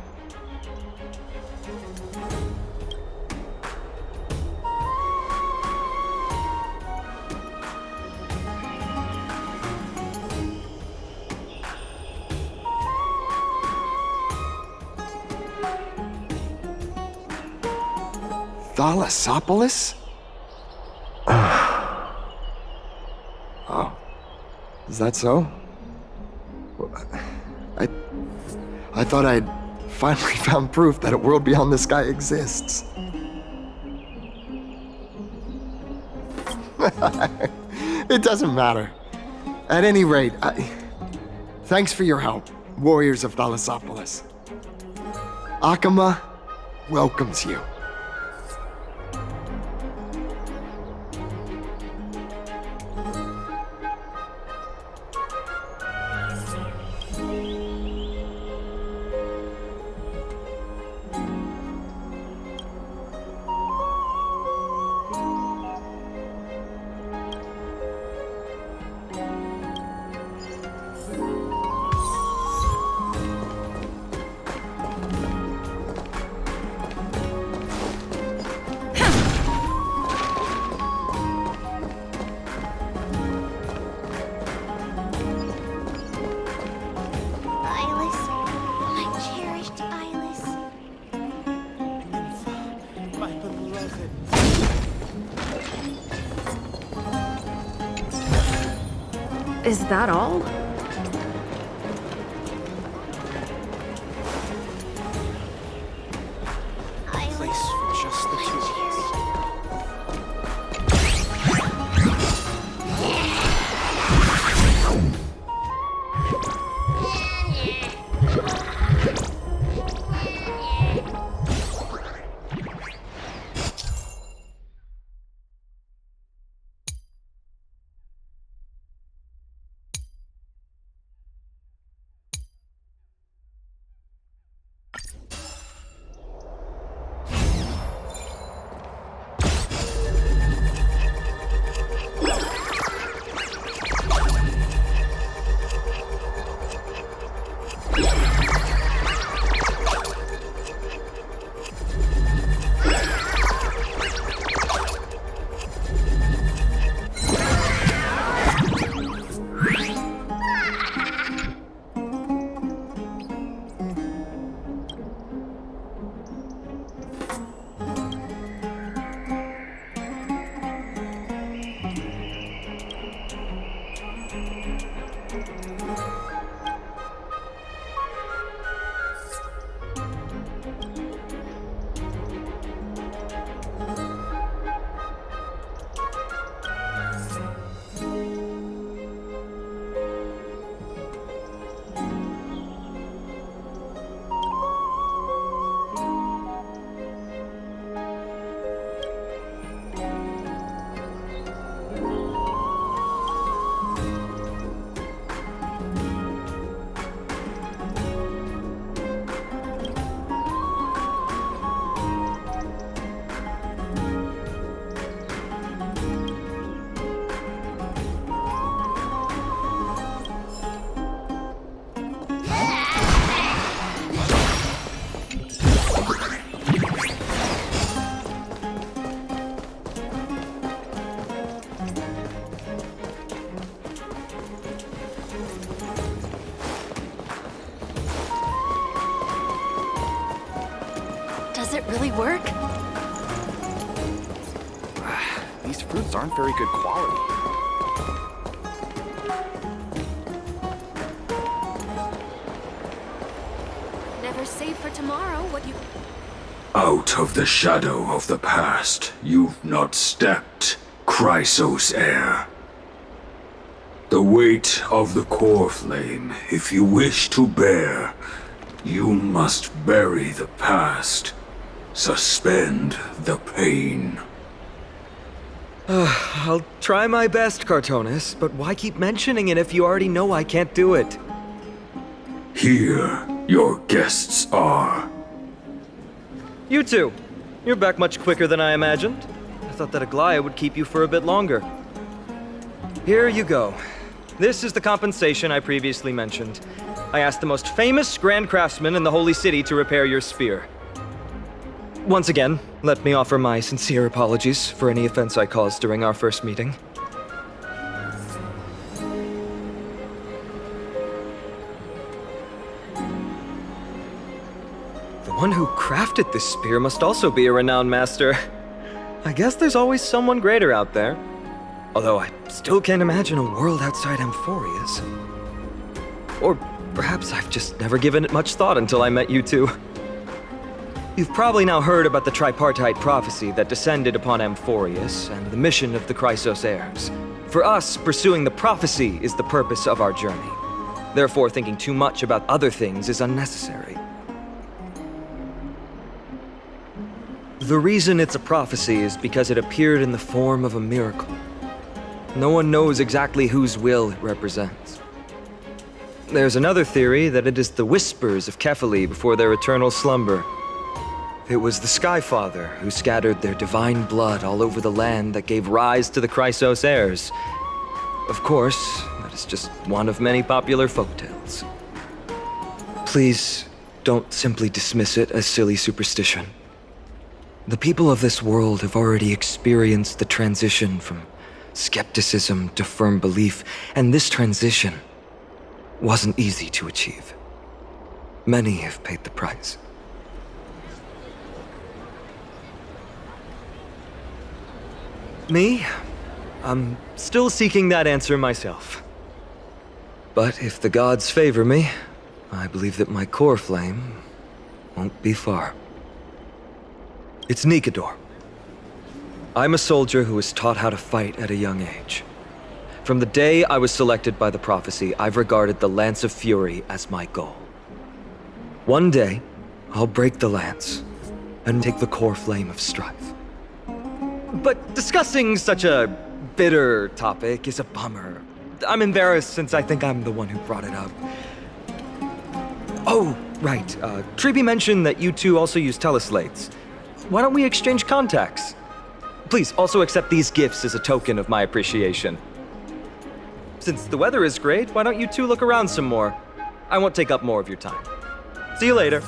Thalassopolis? Oh. Is that so? I thought I'd finally found proof that a world beyond the sky exists. It doesn't matter. At any rate, thanks for your help, warriors of Thalassopolis. Akama welcomes you. Is that all? Place for just the two of Does it really work? These fruits aren't very good quality. Never save for tomorrow what you... Out of the shadow of the past, you've not stepped, Chrysos heir. The weight of the core flame, if you wish to bear, you must bury the past. Suspend the pain. I'll try my best, Cartonis, but why keep mentioning it if you already know I can't do it? Here, your guests are. You two. You're back much quicker than I imagined. I thought that Aglaya would keep you for a bit longer. Here you go. This is the compensation I previously mentioned. I asked the most famous Grand Craftsman in the Holy City to repair your spear. Once again, let me offer my sincere apologies for any offense I caused during our first meeting. The one who crafted this spear must also be a renowned master. I guess there's always someone greater out there. Although I still can't imagine a world outside Amphorius. Or perhaps I've just never given it much thought until I met you two. You've probably now heard about the tripartite prophecy that descended upon Amphorius and the mission of the Chrysos heirs. For us, pursuing the prophecy is the purpose of our journey. Therefore, thinking too much about other things is unnecessary. The reason it's a prophecy is because it appeared in the form of a miracle. No one knows exactly whose will it represents. There's another theory that it is the whispers of Kefali before their eternal slumber. It was the Skyfather who scattered their divine blood all over the land that gave rise to the Chrysos heirs. Of course, that is just one of many popular folktales. Please, don't simply dismiss it as silly superstition. The people of this world have already experienced the transition from skepticism to firm belief, and this transition wasn't easy to achieve. Many have paid the price. Me? I'm still seeking that answer myself. But if the gods favor me, I believe that my core flame won't be far. It's Nikador. I'm a soldier who was taught how to fight at a young age. From the day I was selected by the prophecy, I've regarded the Lance of Fury as my goal. One day, I'll break the lance and take the core flame of strife. But discussing such a bitter topic is a bummer. I'm embarrassed since I think I'm the one who brought it up. Oh, right. Treeby mentioned that you two also use teleslates. Why don't we exchange contacts? Please also accept these gifts as a token of my appreciation. Since the weather is great, why don't you two look around some more? I won't take up more of your time. See you later.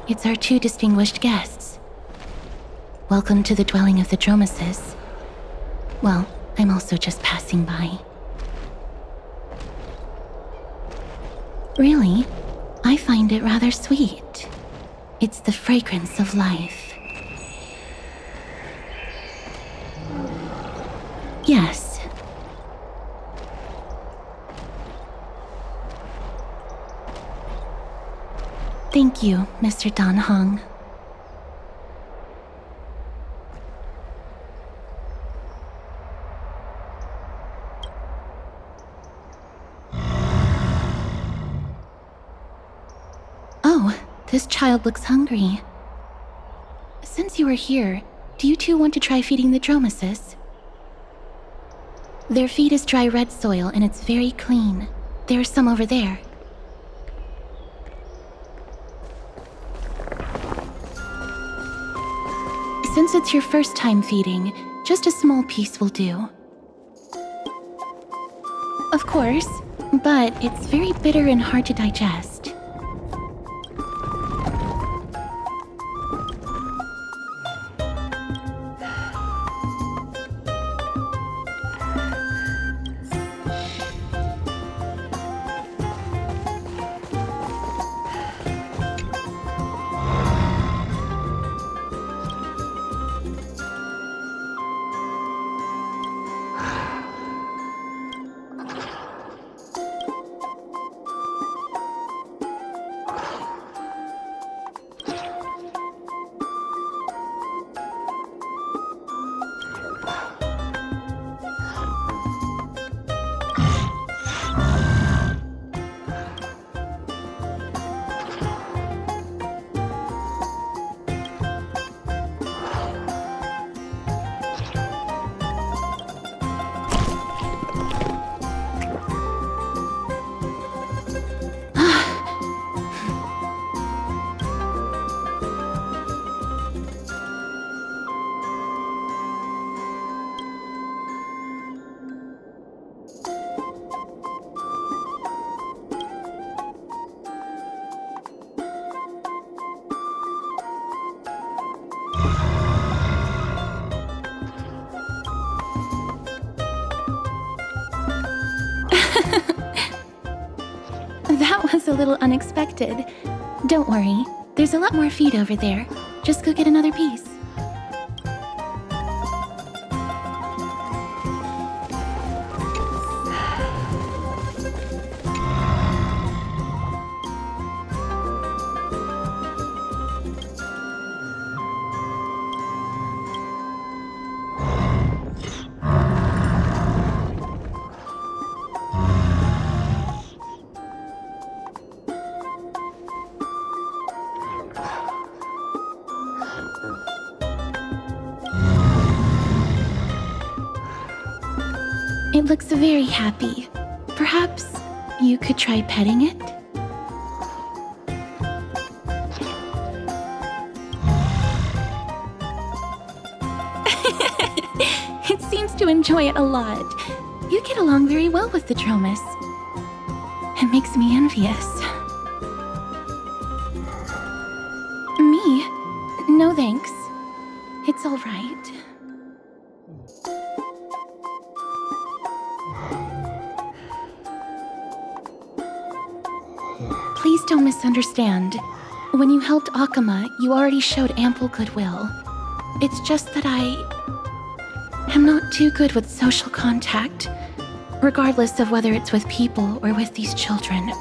It's our two distinguished guests. Welcome to the dwelling of the Dromeses. Well, I'm also just passing by. Really, I find it rather sweet. It's the fragrance of life. Yes. Thank you, Mr. Dan Hong. Oh, this child looks hungry. Since you are here, do you two want to try feeding the Dromeses? Their feed is dry red soil and it's very clean. There's some over there. Since it's your first time feeding, just a small piece will do. Of course, but it's very bitter and hard to digest. That was a little unexpected. Don't worry, there's a lot more feed over there. Just go get another piece. It looks very happy. Perhaps you could try petting it? It seems to enjoy it a lot. You get along very well with the Dromus. It makes me envious. Me? No thanks. It's all right. Please don't misunderstand. When you helped Akuma, you already showed ample goodwill. It's just that I am not too good with social contact, regardless of whether it's with people or with these children.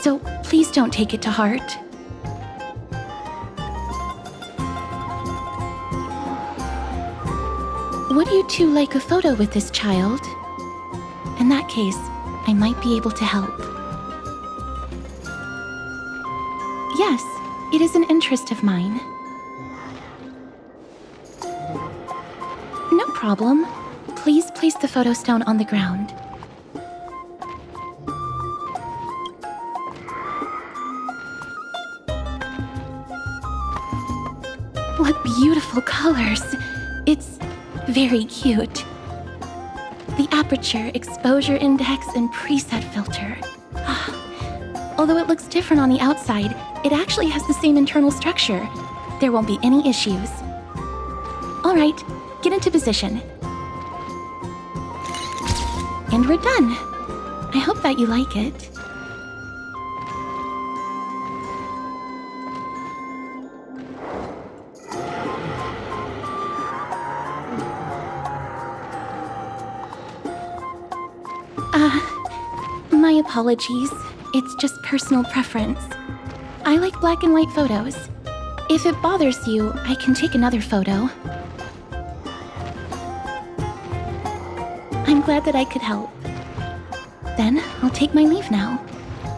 So please don't take it to heart. Would you two like a photo with this child? In that case, I might be able to help. Yes, it is an interest of mine. No problem. Please place the photo stone on the ground. What beautiful colors! It's very cute. The aperture, exposure index, and preset filter. Although it looks different on the outside, it actually has the same internal structure. There won't be any issues. All right, get into position. And we're done. I hope that you like it. My apologies. It's just personal preference. I like black and white photos. If it bothers you, I can take another photo. I'm glad that I could help. Then, I'll take my leave now.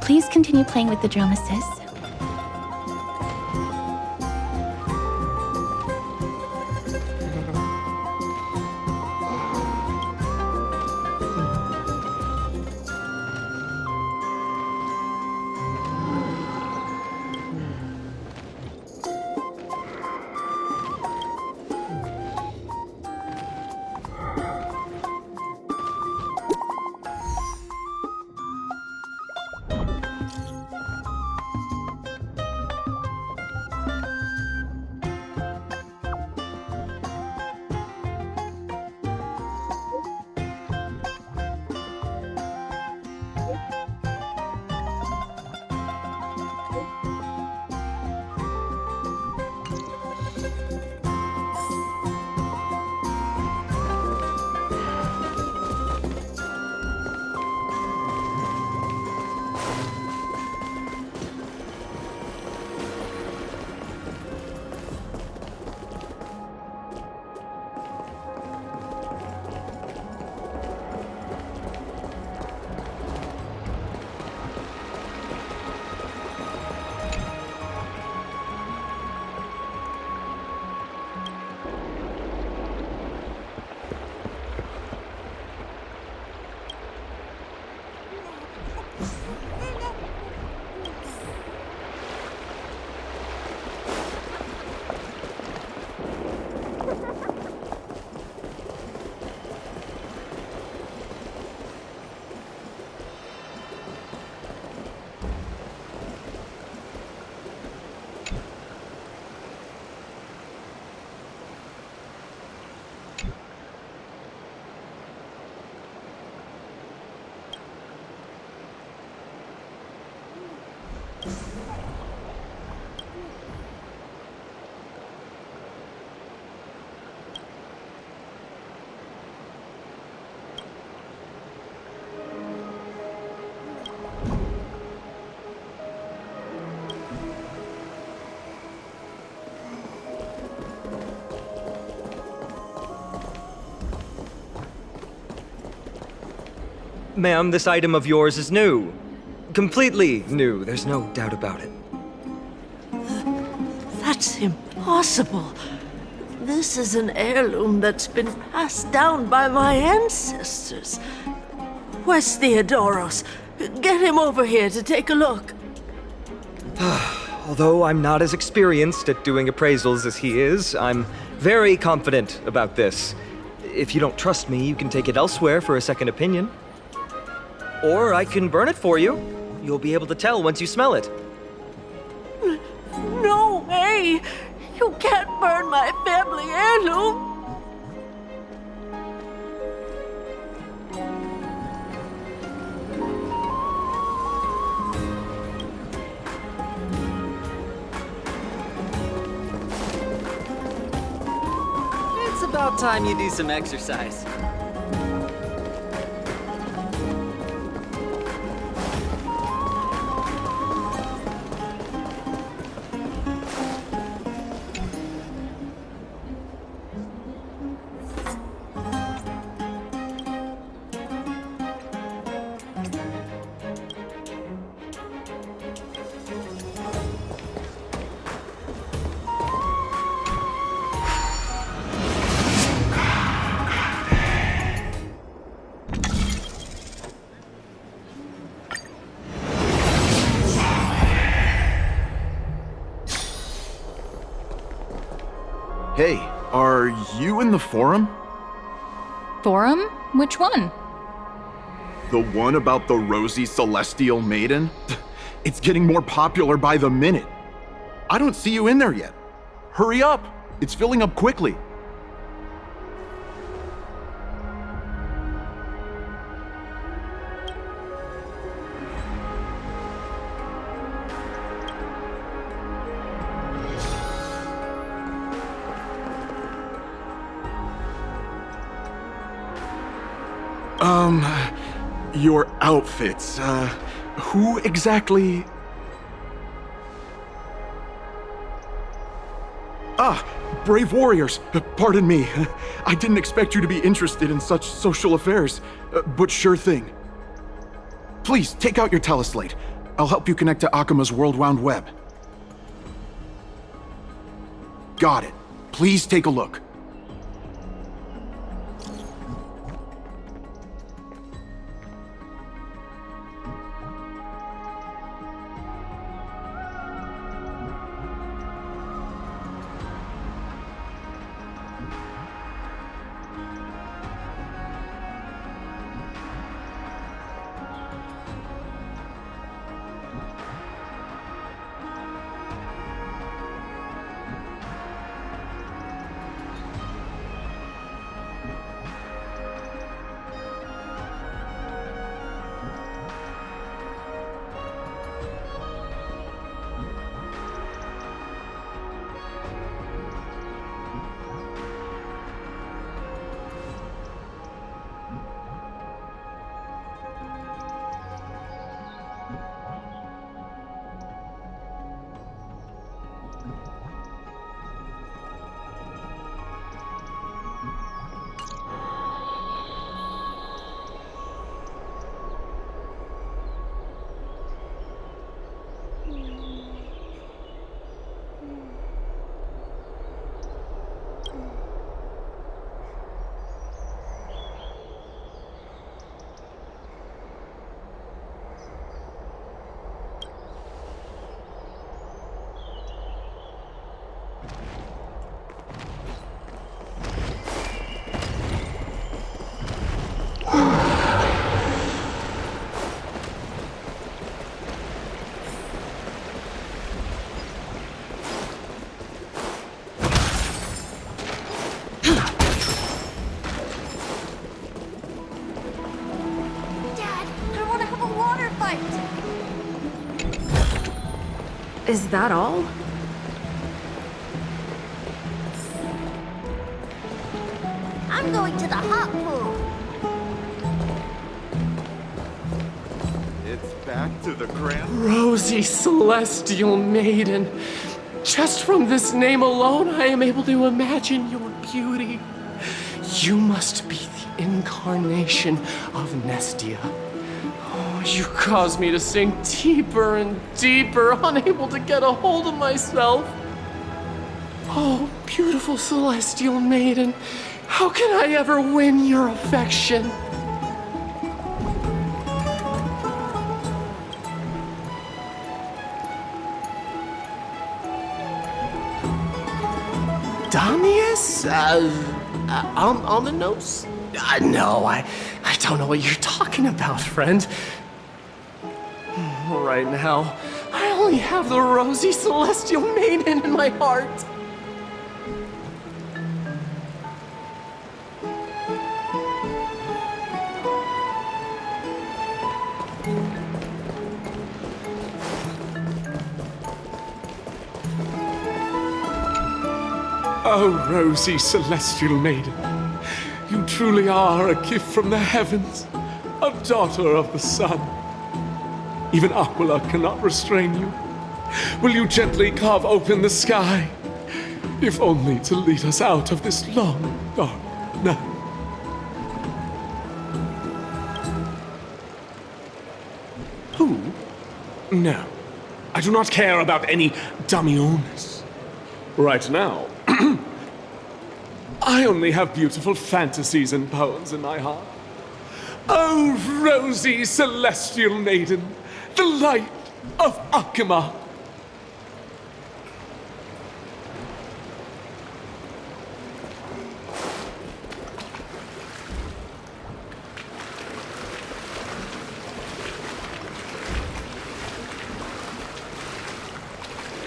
Please continue playing with the Dromuses. Ma'am, this item of yours is new. Completely new, there's no doubt about it. That's impossible. This is an heirloom that's been passed down by my ancestors. Where's Theodoros? Get him over here to take a look. Although I'm not as experienced at doing appraisals as he is, I'm very confident about this. If you don't trust me, you can take it elsewhere for a second opinion. Or I can burn it for you. You'll be able to tell once you smell it. No way! You can't burn my family heirloom! It's about time you do some exercise. Hey, are you in the forum? Forum? Which one? The one about the rosy celestial maiden? It's getting more popular by the minute. I don't see you in there yet. Hurry up! It's filling up quickly. Your outfits, who exactly... Ah, brave warriors, pardon me. I didn't expect you to be interested in such social affairs, but sure thing. Please, take out your teleslate. I'll help you connect to Akima's World Wound Web. Got it. Please take a look. Is that all? I'm going to the hot pool. It's back to the grand... Rosy Celestial Maiden. Just from this name alone, I am able to imagine your beauty. You must be the incarnation of Nestia. Oh, you caused me to sink deeper and deeper, unable to get a hold of myself. Oh, beautiful celestial maiden, how can I ever win your affection? Damius? Ominous? No, I don't know what you're talking about, friend. Right now, I only have the rosy celestial maiden in my heart. Oh, rosy celestial maiden, you truly are a gift from the heavens, a daughter of the sun. Even Aquila cannot restrain you. Will you gently carve open the sky, if only to lead us out of this long, dark night? Who? No, I do not care about any Damiones. Right now, I only have beautiful fantasies and poems in my heart. Oh, rosy celestial maiden, the light of Akima.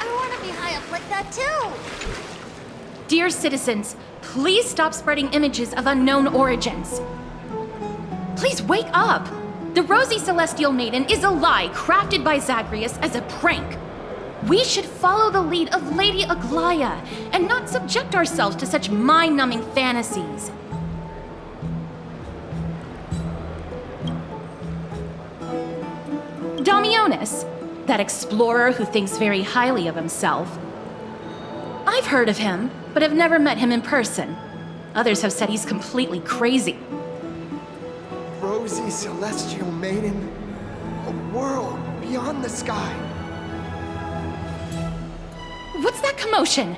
I want to be high up like that too. Dear citizens, please stop spreading images of unknown origins. Please wake up! The Rosy Celestial Maiden is a lie crafted by Zagreus as a prank. We should follow the lead of Lady Aglaya and not subject ourselves to such mind-numbing fantasies. Damiones, that explorer who thinks very highly of himself. I've heard of him, but have never met him in person. Others have said he's completely crazy. Rosy celestial maiden, a world beyond the sky. What's that commotion?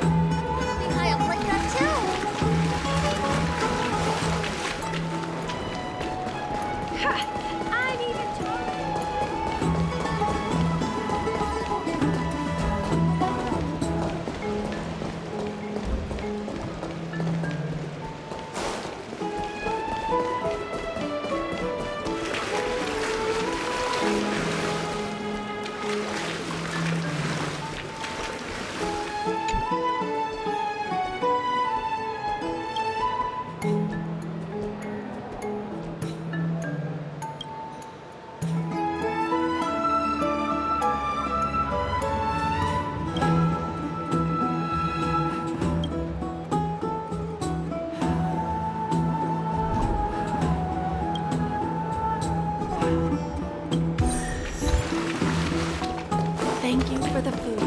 I want to be high up like that too. I need a Thank you for the food.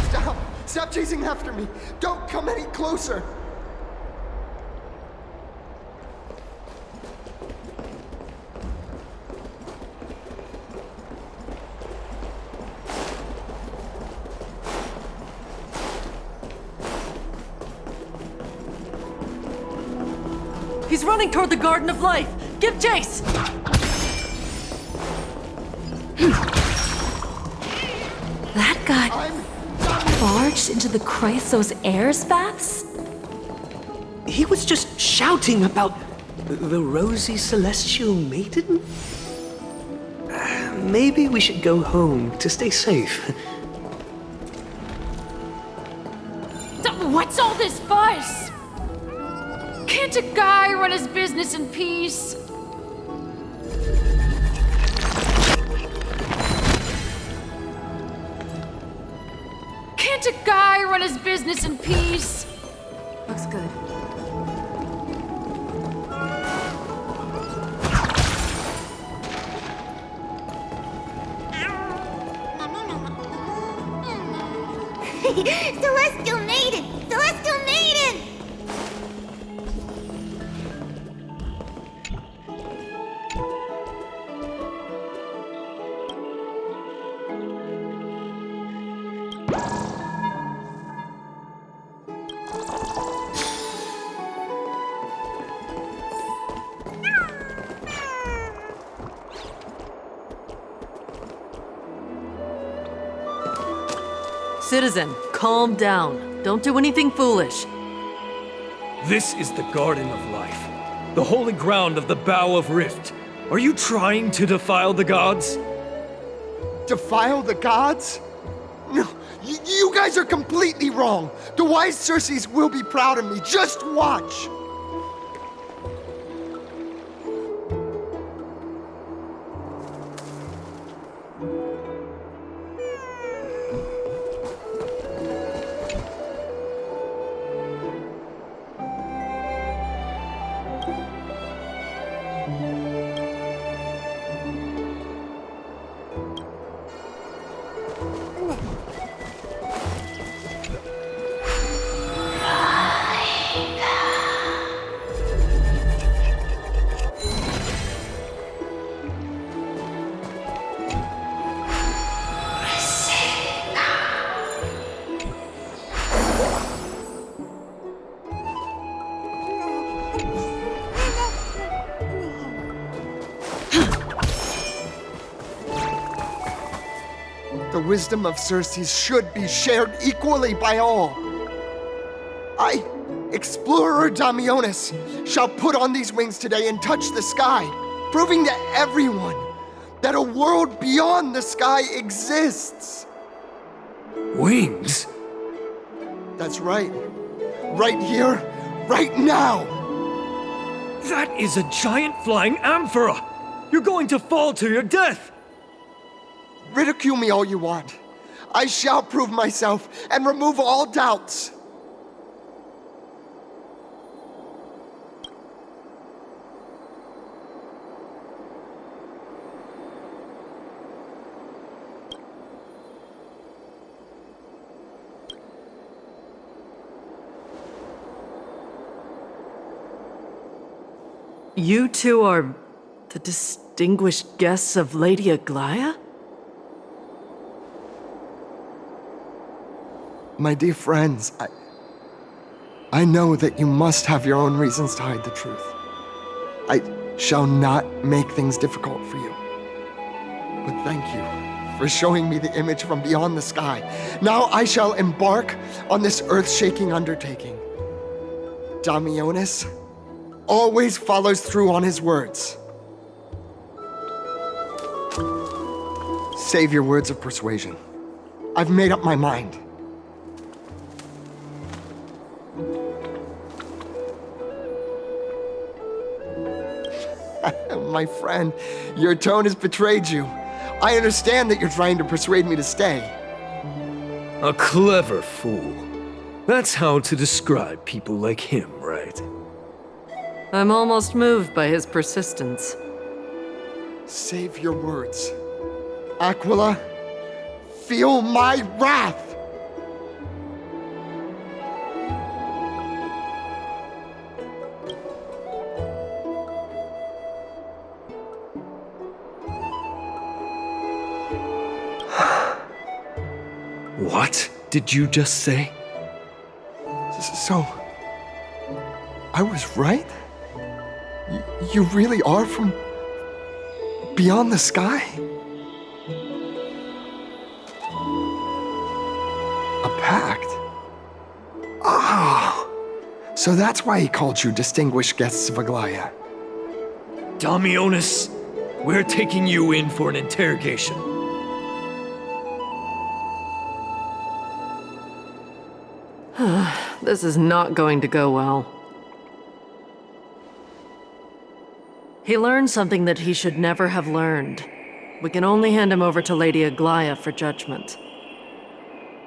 Stop! Stop chasing after me! Don't come any closer! He's running toward the Garden of Life! Give chase! That guy barged into the Chrysos Air's baths? He was just shouting about the rosy celestial maiden? Maybe we should go home to stay safe. What's all this fuss? Can't a guy run his business in peace? Can't a guy run his business in peace? Looks good. Celestial Maiden! Celestial Maiden! Citizen, calm down. Don't do anything foolish. This is the Garden of Life, the holy ground of the Bow of Rift. Are you trying to defile the gods? Defile the gods? No, you guys are completely wrong. The wise Circes will be proud of me. Just watch. The wisdom of Circes should be shared equally by all. I, Explorer Damionis, shall put on these wings today and touch the sky, proving to everyone that a world beyond the sky exists. Wings? That's right. Right here, right now. That is a giant flying amphora! You're going to fall to your death! Ridicule me all you want. I shall prove myself and remove all doubts. You two are the distinguished guests of Lady Aglaia? My dear friends, I know that you must have your own reasons to hide the truth. I shall not make things difficult for you. But thank you for showing me the image from beyond the sky. Now I shall embark on this earth-shaking undertaking. Damionis always follows through on his words. Save your words of persuasion. I've made up my mind. My friend, your tone has betrayed you. I understand that you're trying to persuade me to stay. A clever fool. That's how to describe people like him, right? I'm almost moved by his persistence. Save your words. Aquila, feel my wrath! What did you just say? So, I was right? You really are from beyond the sky? A pact? Ah! So that's why he called you distinguished guests of Aglaia. Damionis, we're taking you in for an interrogation. This is not going to go well. He learned something that he should never have learned. We can only hand him over to Lady Aglaia for judgment.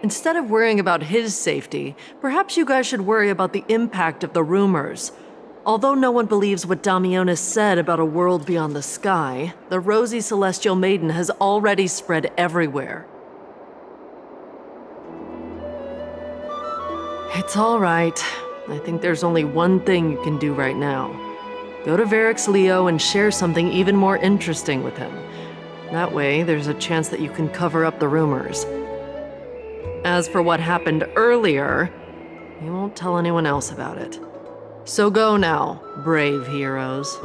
Instead of worrying about his safety, perhaps you guys should worry about the impact of the rumors. Although no one believes what Damionis said about a world beyond the sky, the rosy celestial maiden has already spread everywhere. It's all right. I think there's only one thing you can do right now. Go to Varix Leo and share something even more interesting with him. That way, there's a chance that you can cover up the rumors. As for what happened earlier, you won't tell anyone else about it. So go now, brave heroes.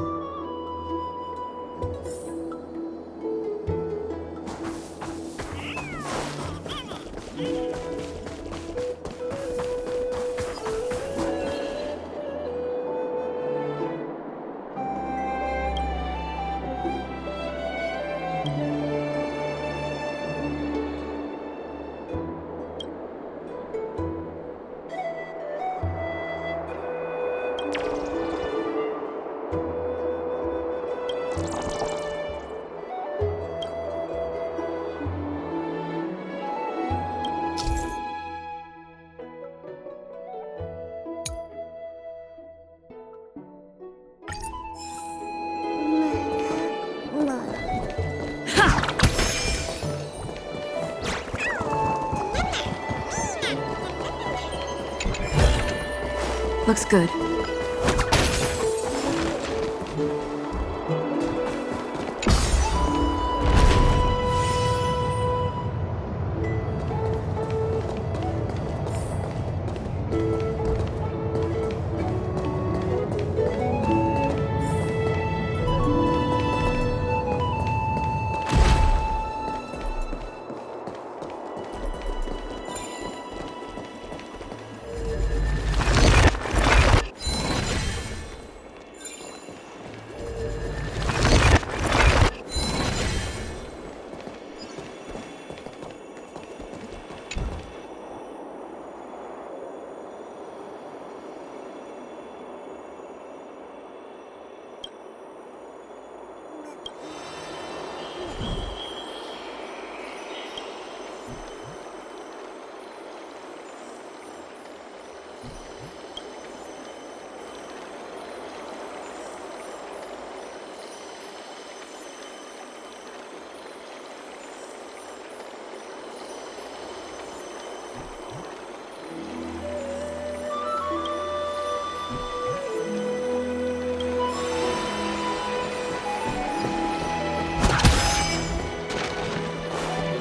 Looks good.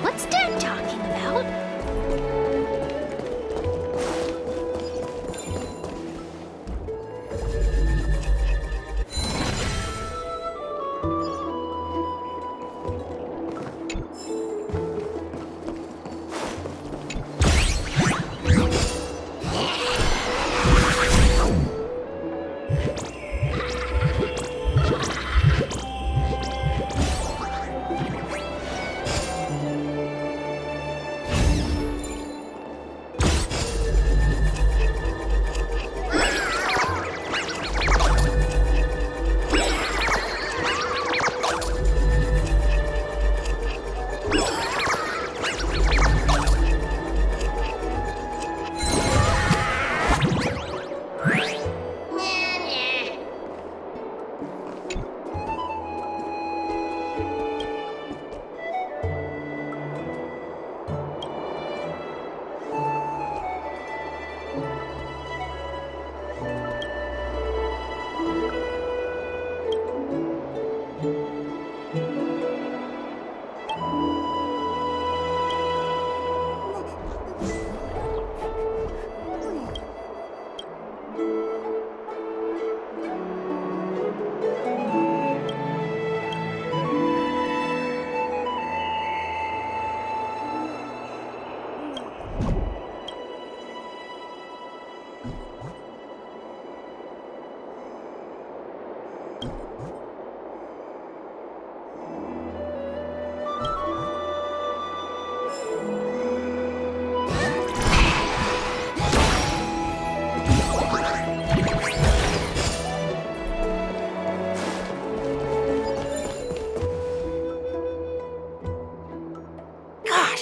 What's Dad talking about?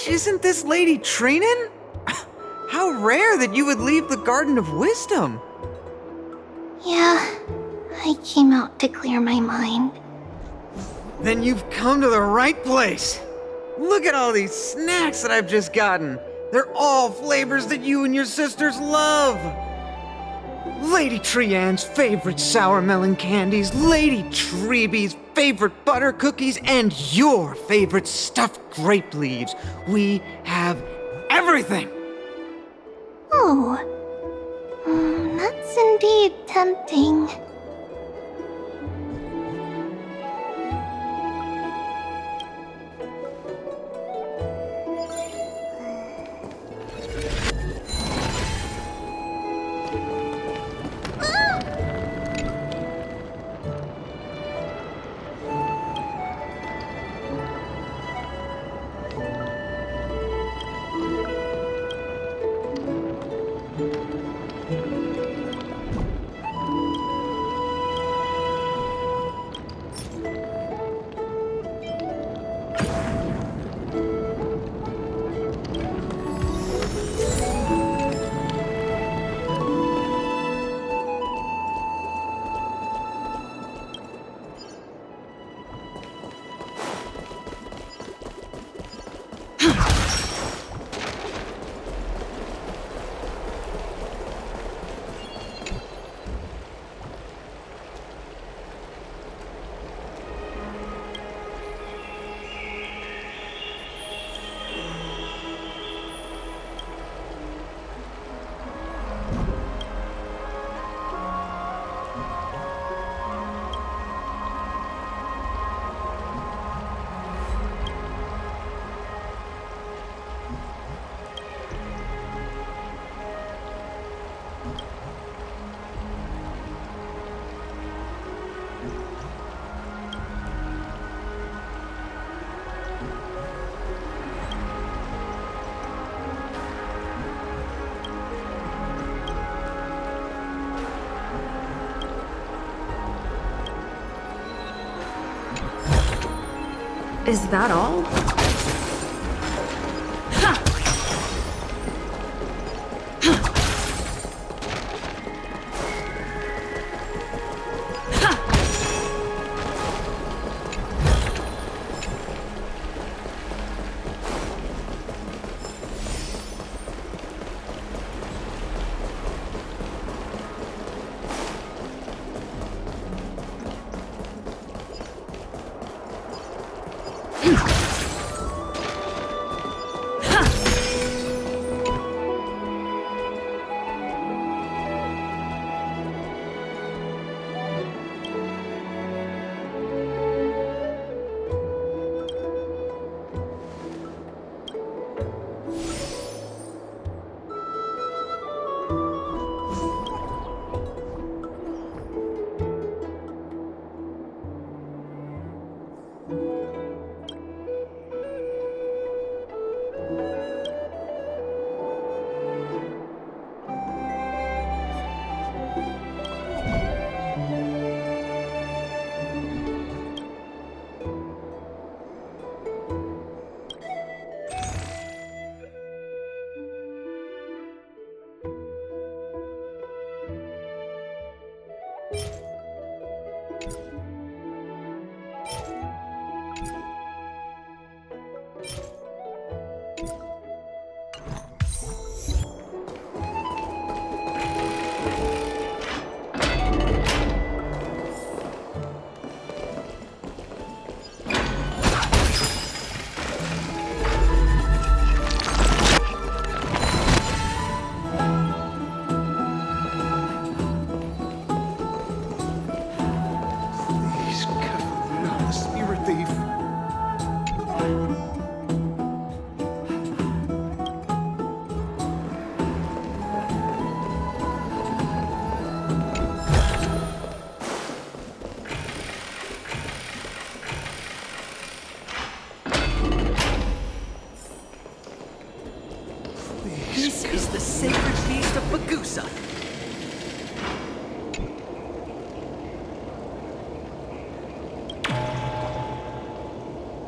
Isn't this lady Trinin? rare that you would leave the Garden of Wisdom. Yeah, I came out to clear my mind. Then you've come to the right place. Look at all these snacks that I've just gotten. They're all flavors that you and your sisters love. Lady Trianne's favorite sour melon candies, Lady Treebee's favorite butter cookies, and your favorite stuffed grape leaves. We have everything. Oh, that's indeed tempting. Is that all?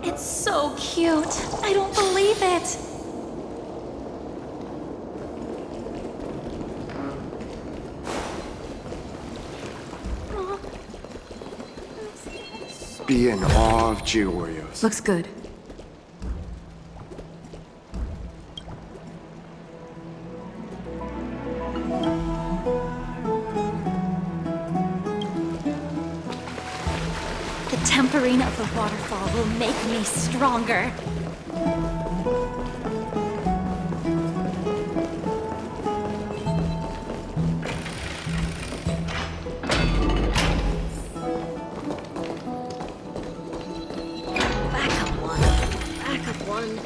It's so cute. I don't believe it. be in awe of G-Warriors. Looks good. The tempering of the waterfall will make me stronger. Backup one.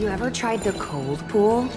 You ever tried the cold pool?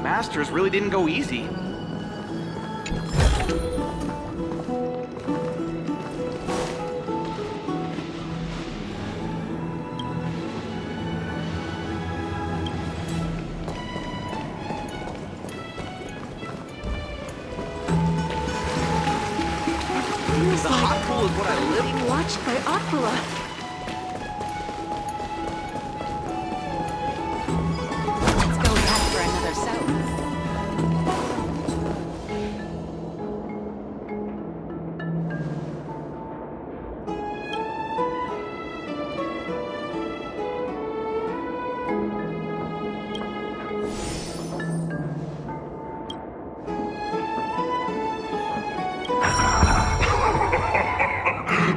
Masters really didn't go easy. The hot pool is what I live for. Watched by Aquila. Let's go back for another soak.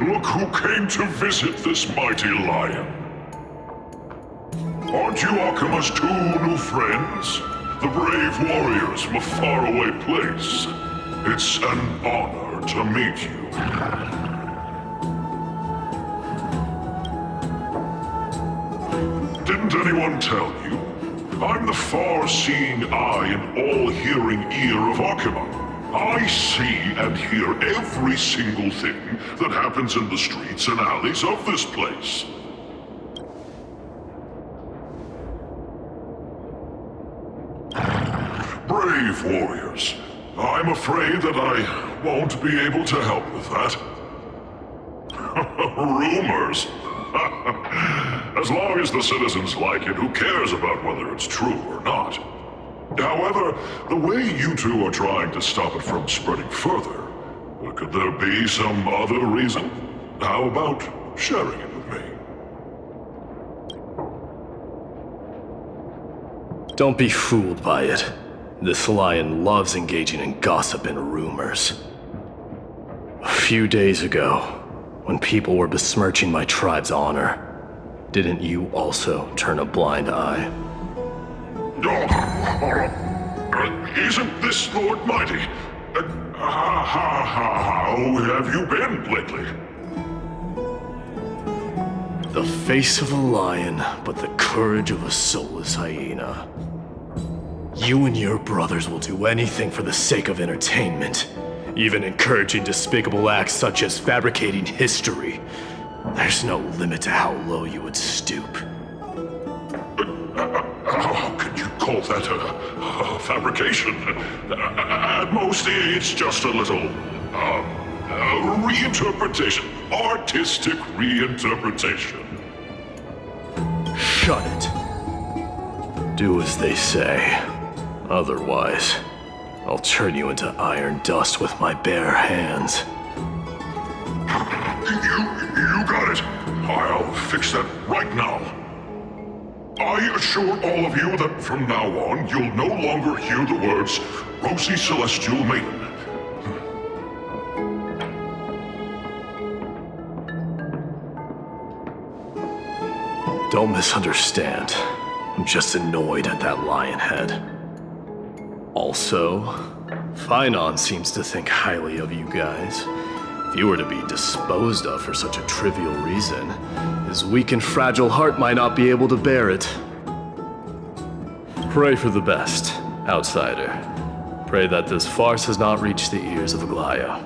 Look who came to visit this mighty lion. Aren't you Akima's two new friends? The brave warriors from a faraway place. It's an honor to meet you. Didn't anyone tell you? I'm the far-seeing eye and all-hearing ear of Akima. I see and hear every single thing that happens in the streets and alleys of this place. Brave warriors, I'm afraid that I won't be able to help with that. Rumors? As long as the citizens like it, who cares about whether it's true or not? However, the way you two are trying to stop it from spreading further, could there be some other reason? How about sharing it with me? Don't be fooled by it. This lion loves engaging in gossip and rumors. A few days ago, When people were besmirching my tribe's honor, didn't you also turn a blind eye? Isn't this Lord Mighty? How have you been lately? The face of a lion, but the courage of a soulless hyena. You and your brothers will do anything for the sake of entertainment, even encouraging despicable acts such as fabricating history. There's no limit to how low you would stoop. How could you call that a fabrication? At most, it's just a little, reinterpretation. Artistic reinterpretation. Shut it. Do as they say. Otherwise, I'll turn you into iron dust with my bare hands. You got it. I'll fix that right now. I assure all of you that from now on, you'll no longer hear the words Rosy Celestial Maiden. Don't misunderstand. I'm just annoyed at that lion head. Also, Finon seems to think highly of you guys. If you were to be disposed of for such a trivial reason, his weak and fragile heart might not be able to bear it. Pray for the best, outsider. Pray that this farce has not reached the ears of Aglaya.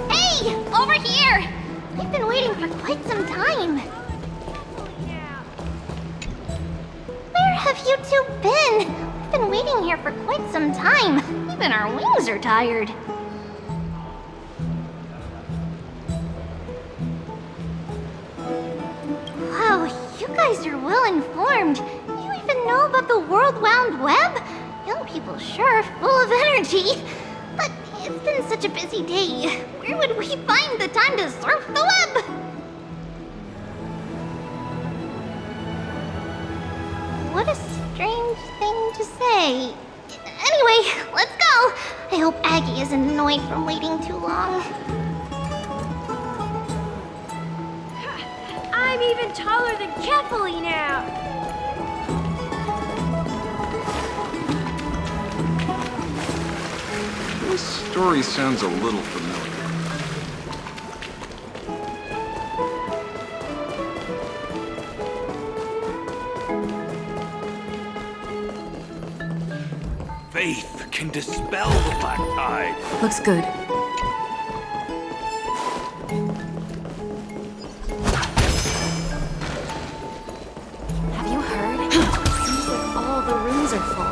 Hey! Over here! I've been waiting for quite some time. Where have you two been? We've been waiting here for quite some time. Even our wings are tired. Wow, you guys are well informed. You even know about the World Wound Web? Young people sure are full of energy. But it's been such a busy day. Where would we find the time to surf the web? What a strange thing to say. Anyway, let's go. I hope Aggie isn't annoyed from waiting too long. I'm even taller than Kefali now! This story sounds a little familiar. Faith can dispel the black tide. Looks good. Have you heard? Seems like all the rooms are full.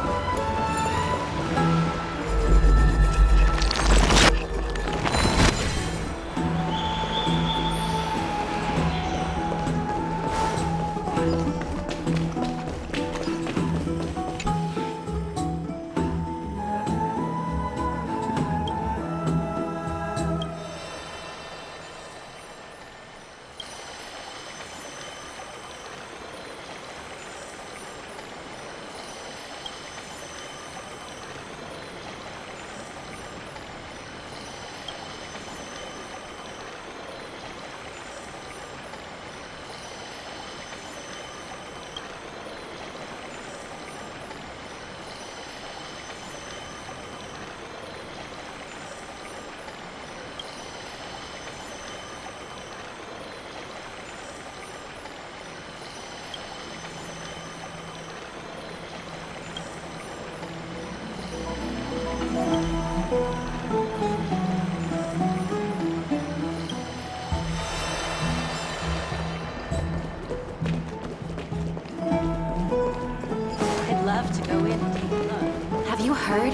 I'd love to go in and take a look. Have you heard?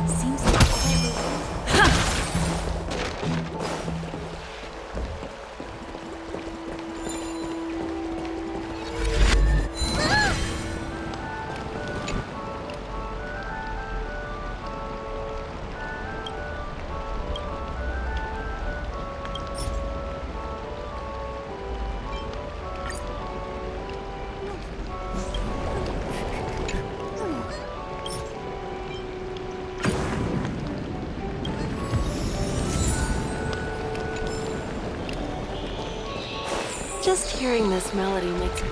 Seems like Just hearing this melody makes me...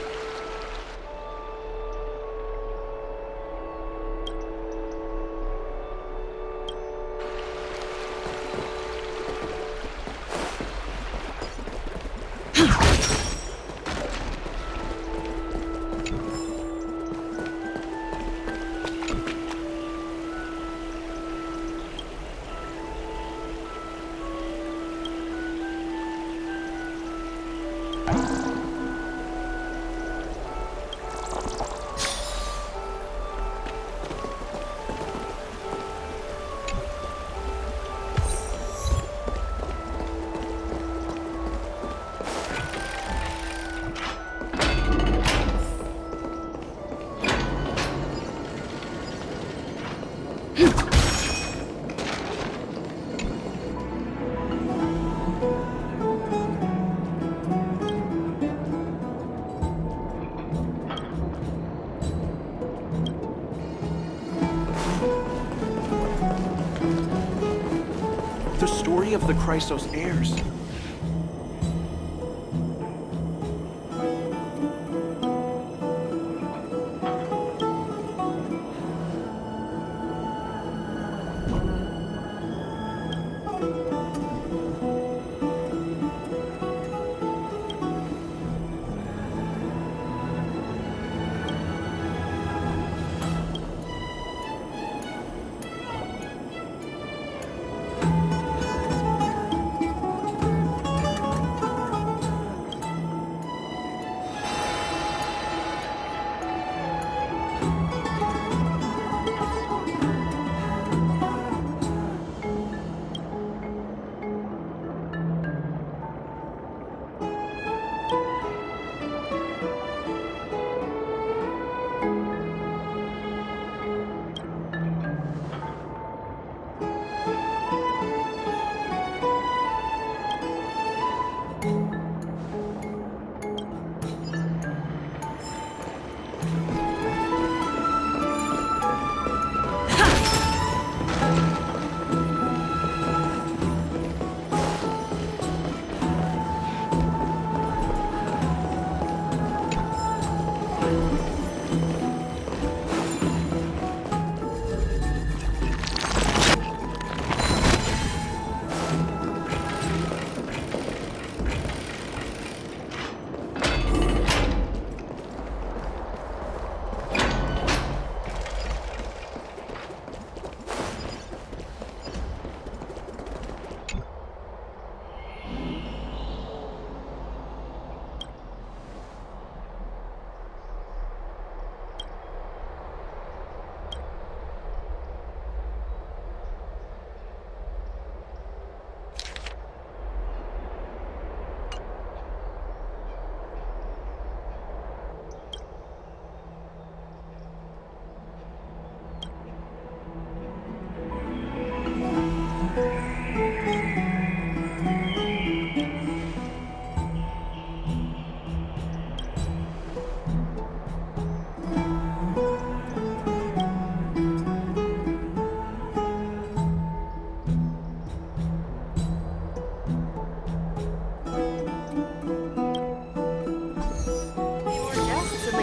The story of the Chrysos heirs.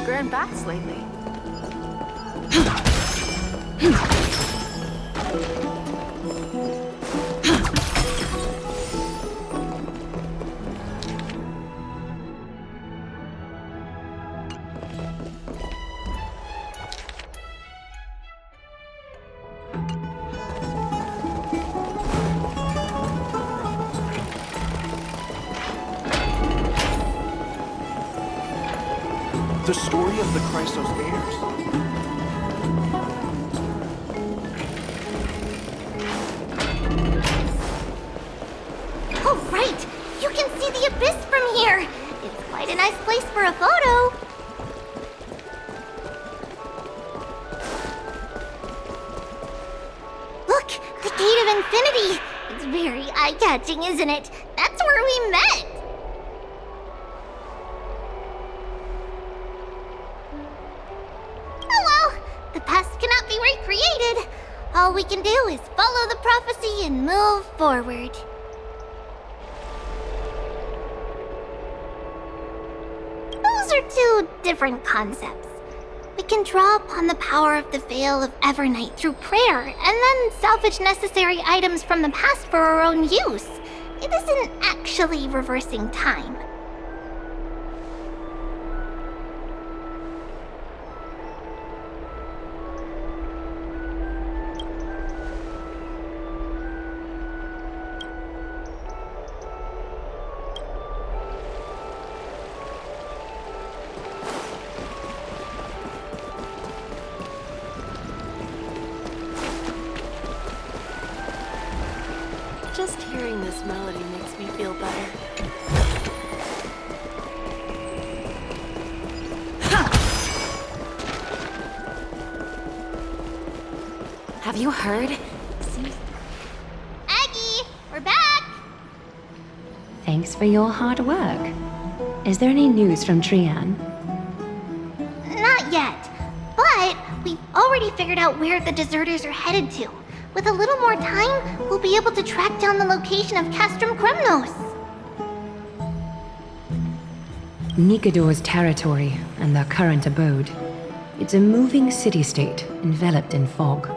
Grand Bats lately. The story of the Chrysos heirs. Oh, right! You can see the abyss from here! It's quite a nice place for a photo! Look! The Gate of Infinity! It's very eye-catching, isn't it? That's where we met! Hello! The past cannot be recreated! All we can do is follow the prophecy and move forward. two different concepts. We can draw upon the power of the Veil of Evernight through prayer, and then salvage necessary items from the past for our own use. It isn't actually reversing time. Just hearing this melody makes me feel better. Have you heard? Aggie, we're back! Thanks for your hard work. Is there any news from Trian? Not yet, but we've already figured out where the deserters are headed to. With a little more time, we'll be able to track down the location of Castrum Kremnos. Nikador's territory and their current abode. It's a moving city-state enveloped in fog.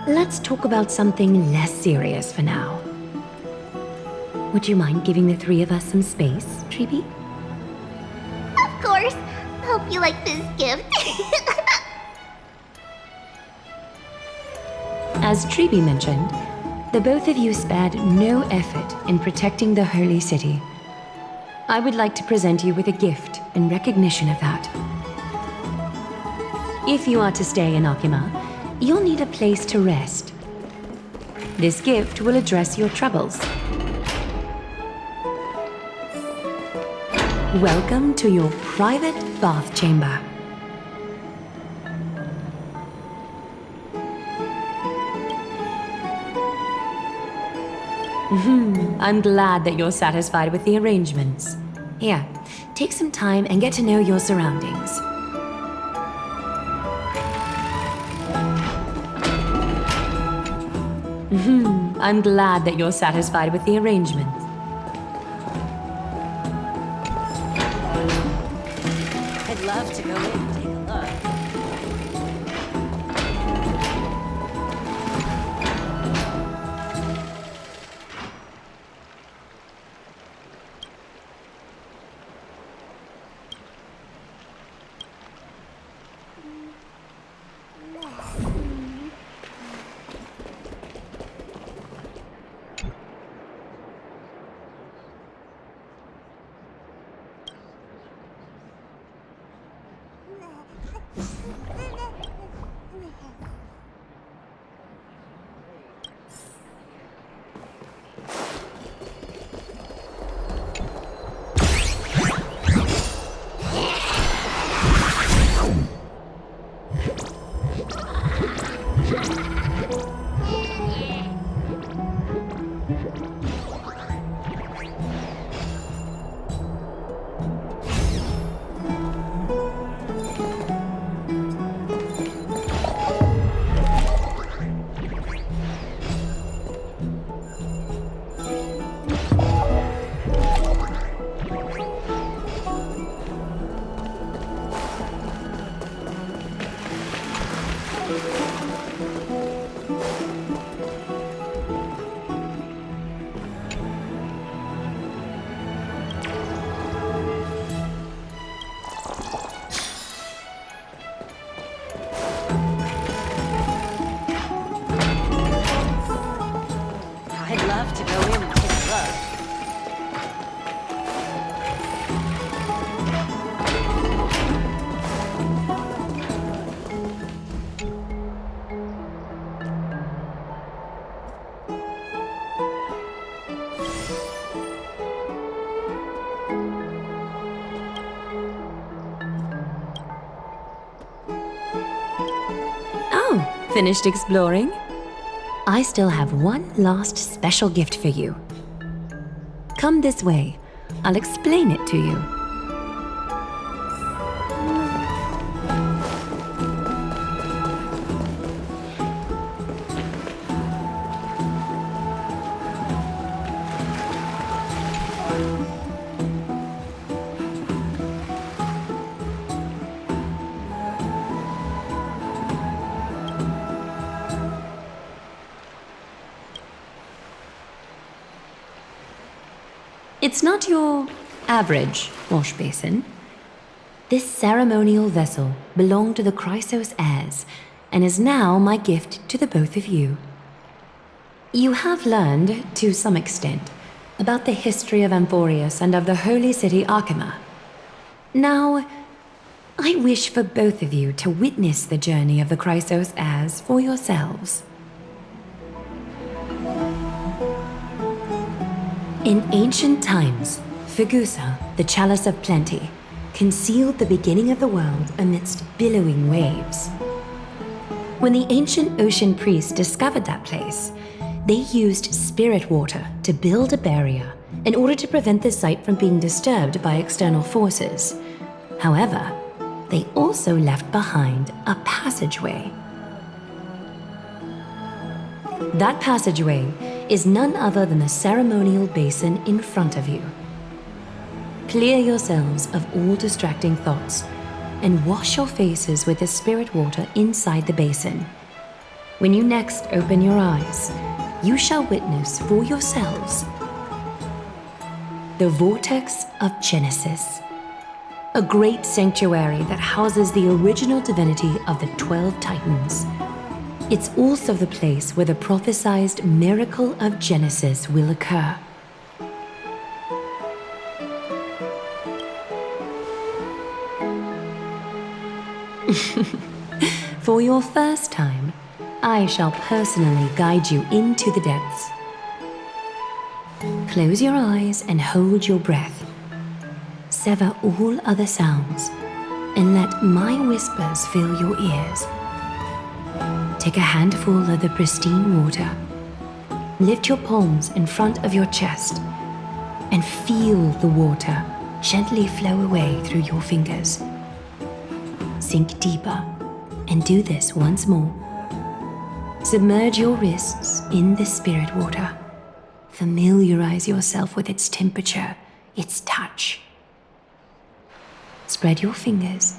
Let's talk about something less serious for now. Would you mind giving the three of us some space, Treeby? Of course. Hope you like this gift. As Treeby mentioned, the both of you spared no effort in protecting the Holy City. I would like to present you with a gift in recognition of that. If you are to stay in Akima, you'll need a place to rest. This gift will address your troubles. Welcome to your private bath chamber. I'm glad that you're satisfied with the arrangements. Here, take some time and get to know your surroundings. I'm glad that you're satisfied with the arrangements. I'd love to go in and take a look. I'd love to go in and take a look. Oh, finished exploring? I still have one last special gift for you. Come this way. I'll explain it to you. It's not your average wash basin. This ceremonial vessel belonged to the Chrysos heirs and is now my gift to the both of you. You have learned, to some extent, about the history of Amphorius and of the holy city Arkema. Now, I wish for both of you to witness the journey of the Chrysos heirs for yourselves. In ancient times, Fegusa, the Chalice of Plenty, concealed the beginning of the world amidst billowing waves. When the ancient ocean priests discovered that place, they used spirit water to build a barrier in order to prevent the site from being disturbed by external forces. However, they also left behind a passageway. That passageway is none other than the ceremonial basin in front of you. Clear yourselves of all distracting thoughts and wash your faces with the spirit water inside the basin. When you next open your eyes, you shall witness for yourselves the Vortex of Genesis, a great sanctuary that houses the original divinity of the 12 Titans. It's also the place where the prophesied miracle of Genesis will occur. For your first time, I shall personally guide you into the depths. Close your eyes and hold your breath. Sever all other sounds and let my whispers fill your ears. Take a handful of the pristine water. Lift your palms in front of your chest and feel the water gently flow away through your fingers. Sink deeper and do this once more. Submerge your wrists in the spirit water. Familiarize yourself with its temperature, its touch. Spread your fingers,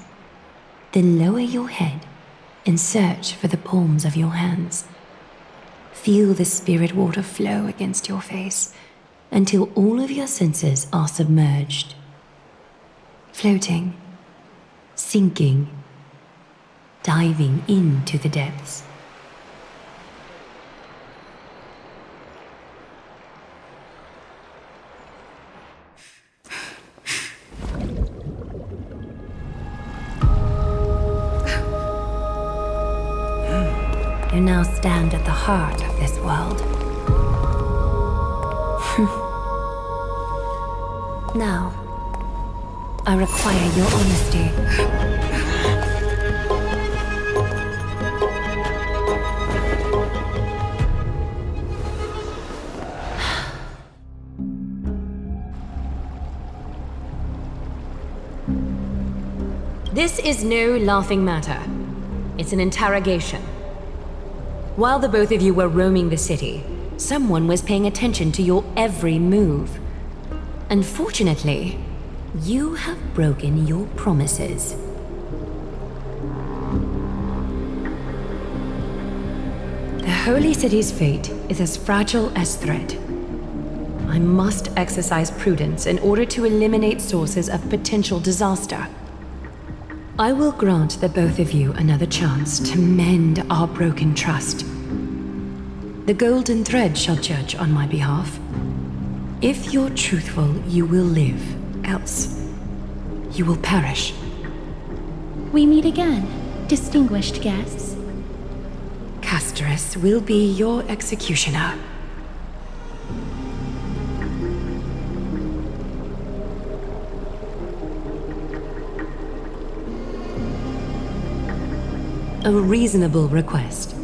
then lower your head and search for the palms of your hands. Feel the spirit water flow against your face until all of your senses are submerged. Floating, sinking, diving into the depths. You now stand at the heart of this world. Now, I require your honesty. This is no laughing matter. It's an interrogation. While the both of you were roaming the city, someone was paying attention to your every move. Unfortunately, you have broken your promises. The Holy City's fate is as fragile as thread. I must exercise prudence in order to eliminate sources of potential disaster. I will grant the both of you another chance to mend our broken trust. The golden thread shall judge on my behalf. If you're truthful, you will live. Else, you will perish. We meet again, distinguished guests. Castorus will be your executioner. A reasonable request.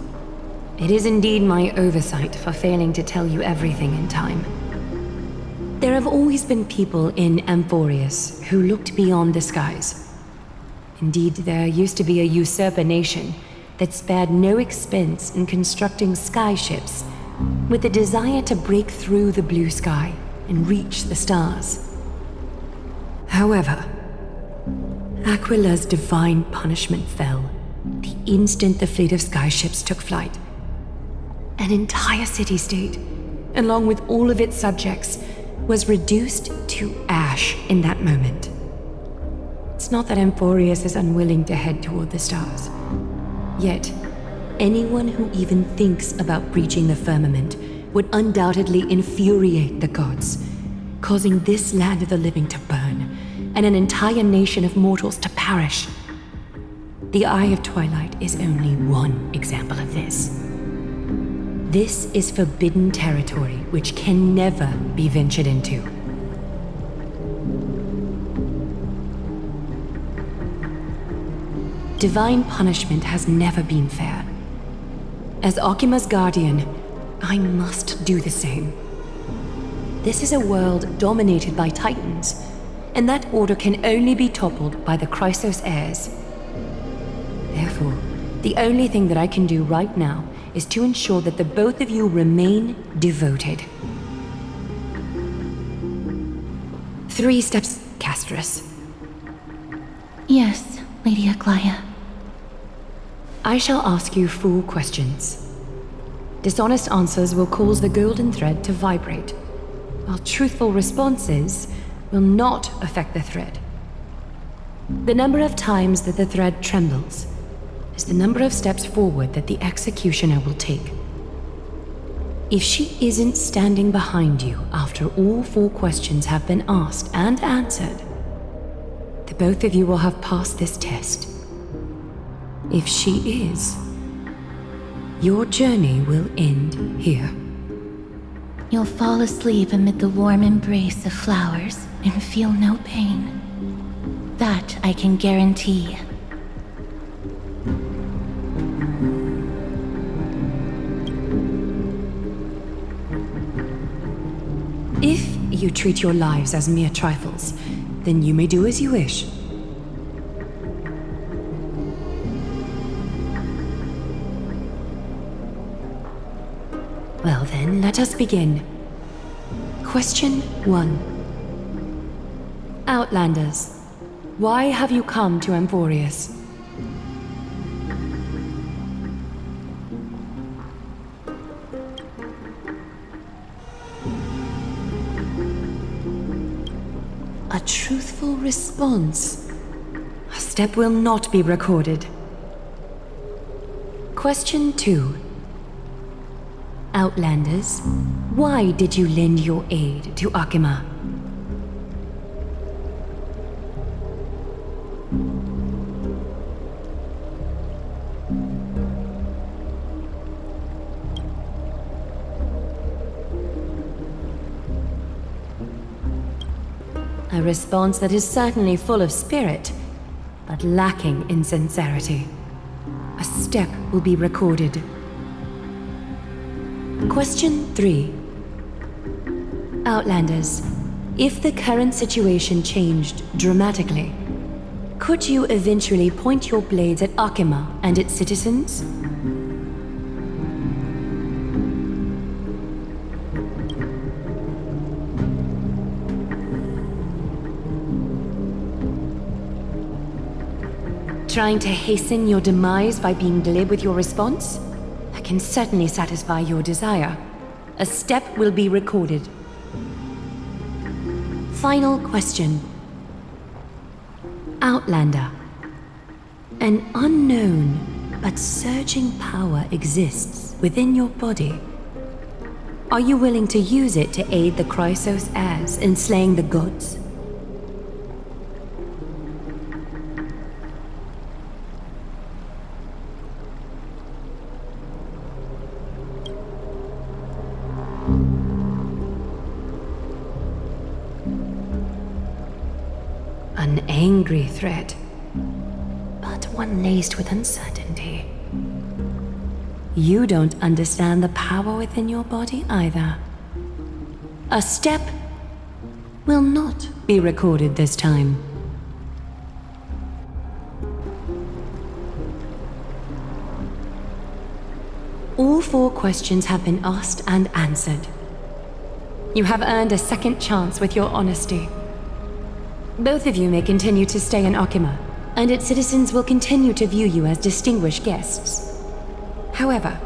It is indeed my oversight for failing to tell you everything in time. There have always been people in Amphorius who looked beyond the skies. Indeed, there used to be a usurper nation that spared no expense in constructing skyships with the desire to break through the blue sky and reach the stars. However, Aquila's divine punishment fell the instant the fleet of skyships took flight. An entire city-state, along with all of its subjects, was reduced to ash in that moment. It's not that Amphorius is unwilling to head toward the stars. Yet, anyone who even thinks about breaching the firmament would undoubtedly infuriate the gods, causing this land of the living to burn, and an entire nation of mortals to perish. The Eye of Twilight is only one example of this. This is forbidden territory which can never be ventured into. Divine punishment has never been fair. As Akima's guardian, I must do the same. This is a world dominated by Titans, and that order can only be toppled by the Chrysos heirs. Therefore, the only thing that I can do right now is to ensure that the both of you remain devoted. 3 steps, Castris. Yes, Lady Aglaia. I shall ask you 4 questions. Dishonest answers will cause the golden thread to vibrate, while truthful responses will not affect the thread. The number of times that the thread trembles is the number of steps forward that the executioner will take. If she isn't standing behind you after all 4 questions have been asked and answered, the both of you will have passed this test. If she is, your journey will end here. You'll fall asleep amid the warm embrace of flowers and feel no pain. That I can guarantee. If you treat your lives as mere trifles, then you may do as you wish. Well then, let us begin. Question 1. Outlanders, why have you come to Amphorius? A truthful response. A step will not be recorded. Question 2. Outlanders, why did you lend your aid to Akima? A response that is certainly full of spirit, but lacking in sincerity. A step will be recorded. Question 3. Outlanders, if the current situation changed dramatically, could you eventually point your blades at Akima and its citizens? Trying to hasten your demise by being glib with your response? That can certainly satisfy your desire. A step will be recorded. Final question. Outlander. An unknown but surging power exists within your body. Are you willing to use it to aid the Chrysos heirs in slaying the gods? An angry threat, but one laced with uncertainty. You don't understand the power within your body either. A step will not be recorded this time. All 4 questions have been asked and answered. You have earned a second chance with your honesty. Both of you may continue to stay in Akima, and its citizens will continue to view you as distinguished guests. However,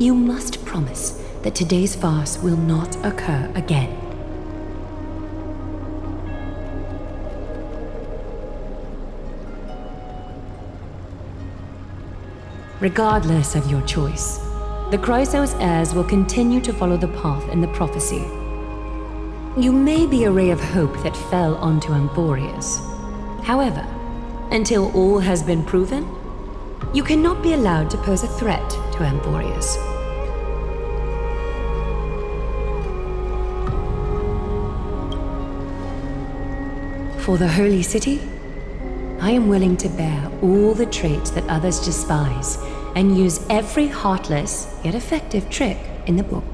you must promise that today's farce will not occur again. Regardless of your choice, the Chrysos heirs will continue to follow the path in the prophecy. You may be a ray of hope that fell onto Amphorius. However, until all has been proven, you cannot be allowed to pose a threat to Amphorius. For the Holy City, I am willing to bear all the traits that others despise and use every heartless yet effective trick in the book.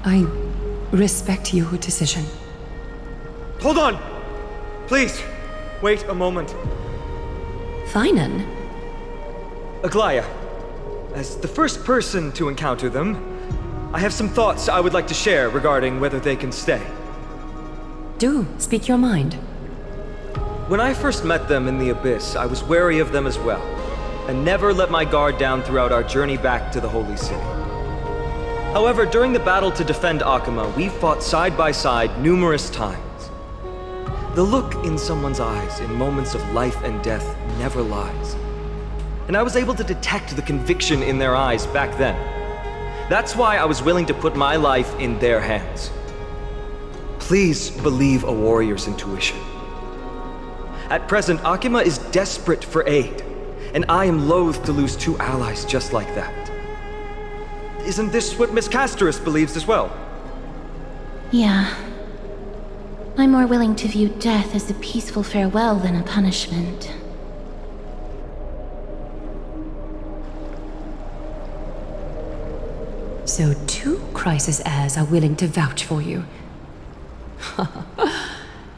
I respect your decision. Hold on! Please, wait a moment. Finan? Aglaya, as the first person to encounter them, I have some thoughts I would like to share regarding whether they can stay. Do speak your mind. When I first met them in the Abyss, I was wary of them as well, and never let my guard down throughout our journey back to the Holy City. However, during the battle to defend Akama, we fought side by side numerous times. The look in someone's eyes in moments of life and death never lies. And I was able to detect the conviction in their eyes back then. That's why I was willing to put my life in their hands. Please believe a warrior's intuition. At present, Akama is desperate for aid, and I am loath to lose two allies just like that. Isn't this what Miss Casterus believes as well? Yeah. I'm more willing to view death as a peaceful farewell than a punishment. So 2 Chrysos heirs are willing to vouch for you.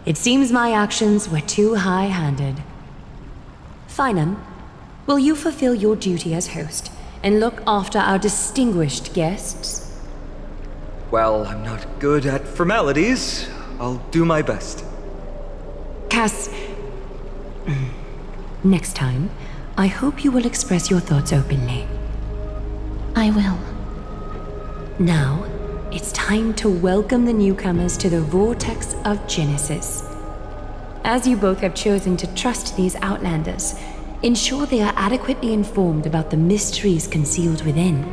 It seems my actions were too high-handed. Finan, will you fulfill your duty as host and look after our distinguished guests? Well, I'm not good at formalities. I'll do my best. Cass, next time, I hope you will express your thoughts openly. I will. Now, it's time to welcome the newcomers to the Vortex of Genesis. As you both have chosen to trust these Outlanders, ensure they are adequately informed about the mysteries concealed within.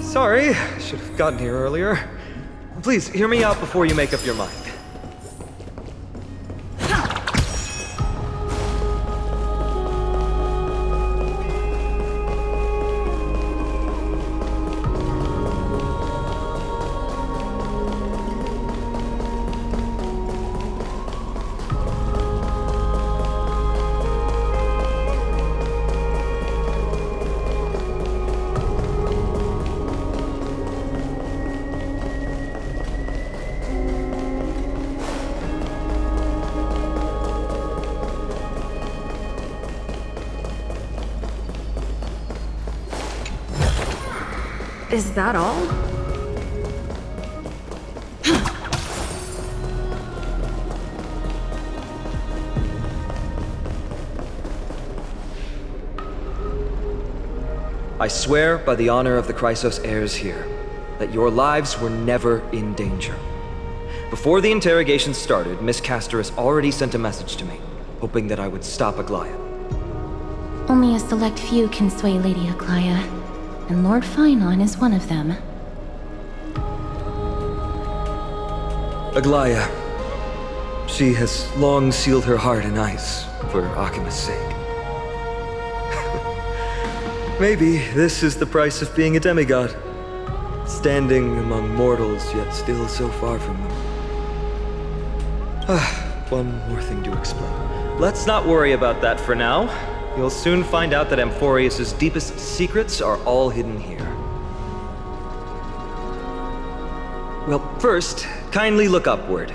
Sorry, should have gotten here earlier. Please, hear me out before you make up your mind. Is that all? I swear by the honor of the Chrysos heirs here, that your lives were never in danger. Before the interrogation started, Miss Casterus already sent a message to me, hoping that I would stop Aglaya. Only a select few can sway Lady Aglaya, and Lord Finan is one of them. Aglaya. She has long sealed her heart in ice for Akima's sake. Maybe this is the price of being a demigod. Standing among mortals, yet still so far from them. One more thing to explain. Let's not worry about that for now. You'll soon find out that Amphorius' deepest secrets are all hidden here. Well, first, kindly look upward.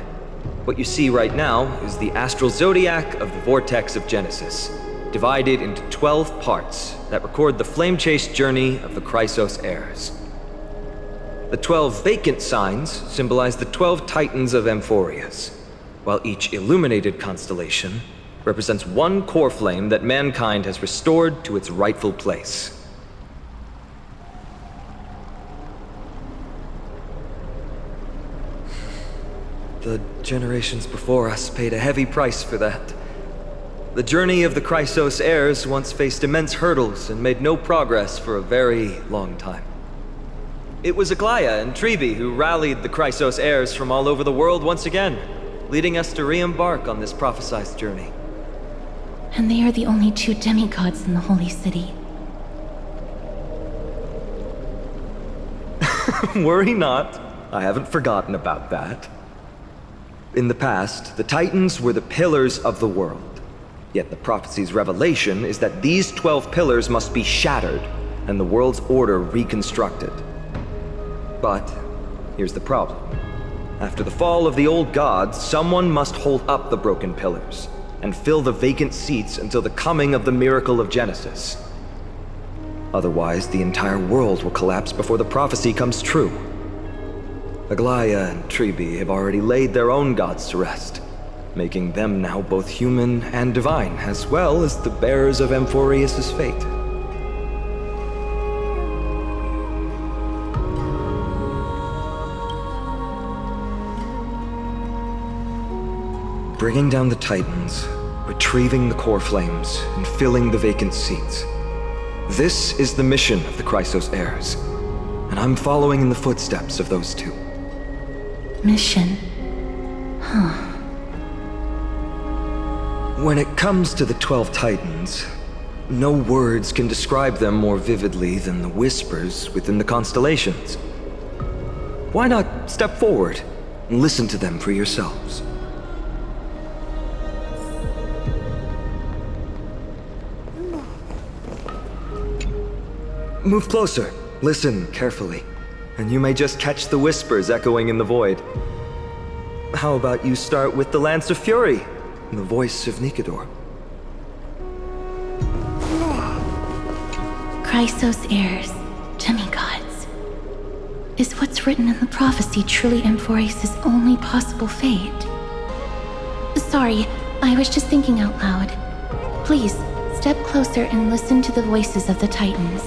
What you see right now is the astral zodiac of the Vortex of Genesis, divided into 12 parts that record the flame-chased journey of the Chrysos heirs. The 12 vacant signs symbolize the 12 titans of Amphorius, while each illuminated constellation represents one core flame that mankind has restored to its rightful place. The generations before us paid a heavy price for that. The journey of the Chrysos heirs once faced immense hurdles and made no progress for a very long time. It was Aglaia and Tribi who rallied the Chrysos heirs from all over the world once again, leading us to re-embark on this prophesized journey. And they are the only 2 demigods in the Holy City. Worry not, I haven't forgotten about that. In the past, the Titans were the pillars of the world. Yet the prophecy's revelation is that these 12 pillars must be shattered and the world's order reconstructed. But here's the problem. After the fall of the old gods, someone must hold up the broken pillars and fill the vacant seats until the coming of the miracle of Genesis. Otherwise, the entire world will collapse before the prophecy comes true. Aglaia and Tribi have already laid their own gods to rest, making them now both human and divine, as well as the bearers of Amphorius' fate. Bringing down the Titans, retrieving the core flames, and filling the vacant seats. This is the mission of the Chrysos heirs, and I'm following in the footsteps of those 2. Mission? Huh. When it comes to the 12 Titans, no words can describe them more vividly than the whispers within the constellations. Why not step forward and listen to them for yourselves? Move closer, listen carefully, and you may just catch the whispers echoing in the void. How about you start with the Lance of Fury, the voice of Nikador? Chrysos heirs, demigods. Is what's written in the prophecy truly Amphorius' only possible fate? Sorry, I was just thinking out loud. Please, step closer and listen to the voices of the Titans.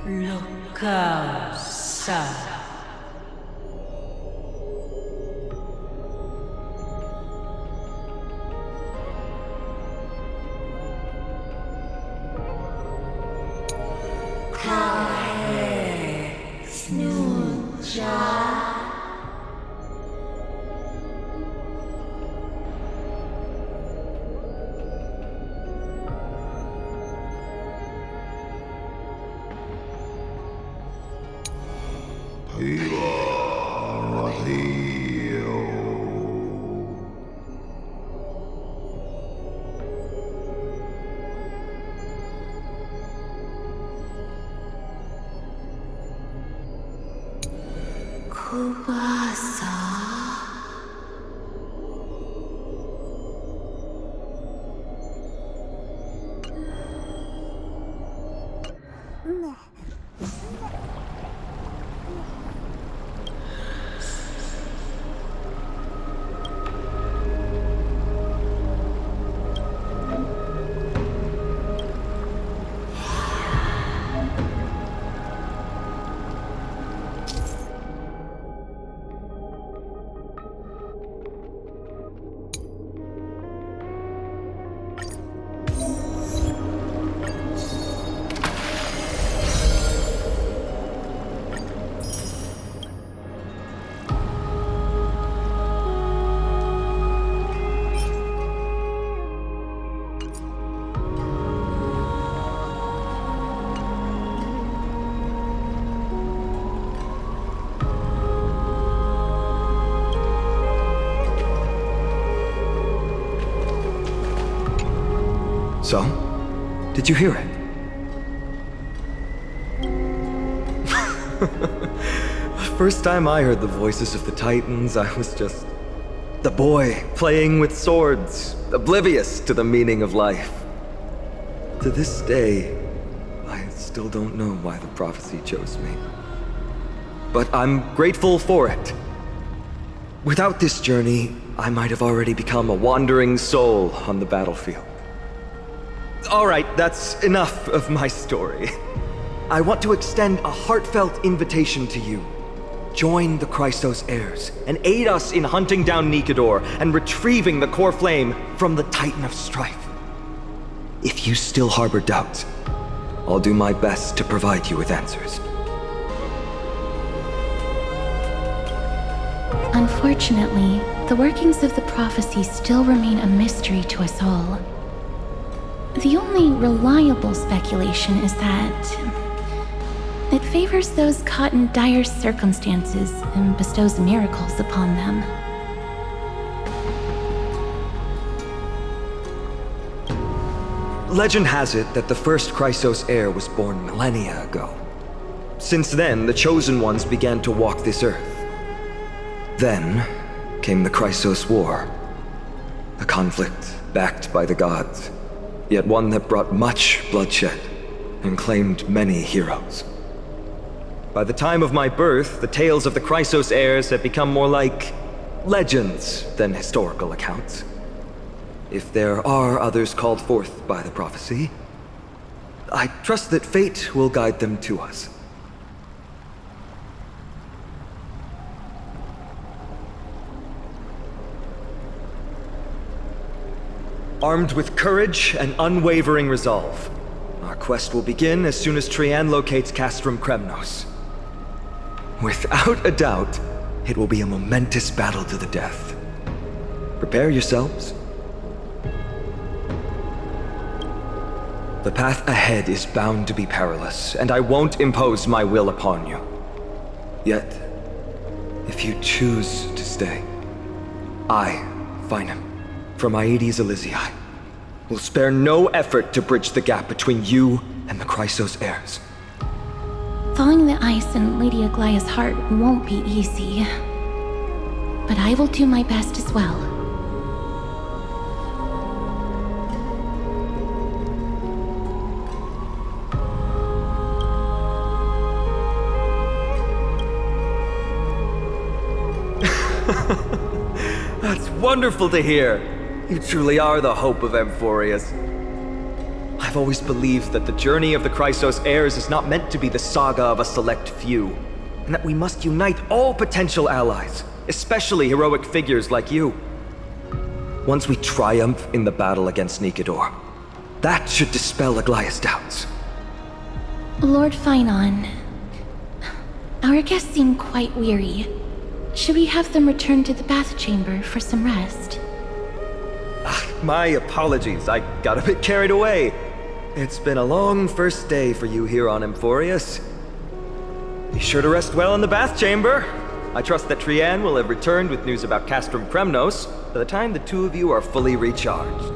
Lokasa. So? Did you hear it? The first time I heard the voices of the Titans, I was just the boy playing with swords, oblivious to the meaning of life. To this day, I still don't know why the prophecy chose me. But I'm grateful for it. Without this journey, I might have already become a wandering soul on the battlefield. All right, that's enough of my story. I want to extend a heartfelt invitation to you. Join the Christos heirs and aid us in hunting down Nikador and retrieving the core flame from the Titan of Strife. If you still harbor doubts, I'll do my best to provide you with answers. Unfortunately, the workings of the prophecy still remain a mystery to us all. The only reliable speculation is that it favors those caught in dire circumstances and bestows miracles upon them. Legend has it that the first Chrysos heir was born millennia ago. Since then, the Chosen Ones began to walk this earth. Then came the Chrysos War, a conflict backed by the gods, yet one that brought much bloodshed and claimed many heroes. By the time of my birth, the tales of the Chrysos heirs had become more like legends than historical accounts. If there are others called forth by the prophecy, I trust that fate will guide them to us. Armed with courage and unwavering resolve, our quest will begin as soon as Trian locates Castrum Kremnos. Without a doubt, it will be a momentous battle to the death. Prepare yourselves. The path ahead is bound to be perilous, and I won't impose my will upon you. Yet, if you choose to stay, I, Finam, from Aedes Elysiae, will spare no effort to bridge the gap between you and the Chrysos heirs. Thawing the ice in Lady Aglaya's heart won't be easy, but I will do my best as well. That's wonderful to hear. You truly are the hope of Amphorius. I've I've always believed that the journey of the Chrysos heirs is not meant to be the saga of a select few, and that we must unite all potential allies, especially heroic figures like you. Once we triumph in the battle against Nikedor, that should dispel Aglaya's doubts. Lord Finon, our guests seem quite weary. Should we have them return to the bath chamber for some rest? My apologies, I got a bit carried away. It's been a long first day for you here on Emphorius. Be sure to rest well in the bath chamber. I trust that Trianne will have returned with news about Castrum Kremnos by the time the two of you are fully recharged.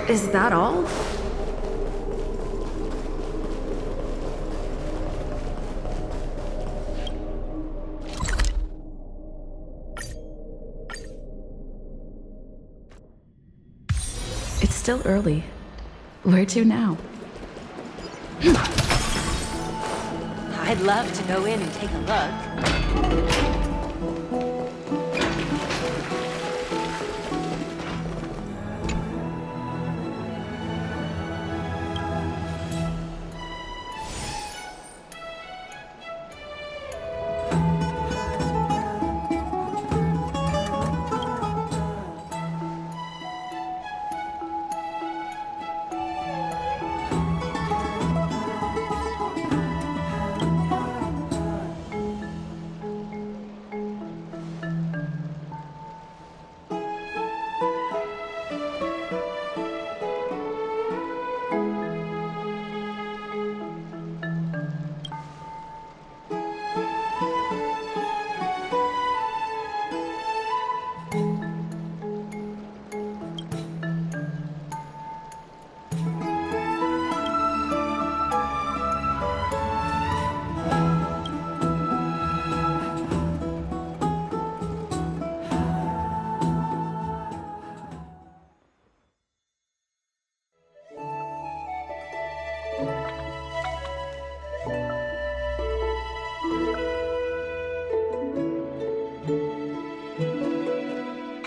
Is that all? It's still early. Where to now? I'd love to go in and take a look.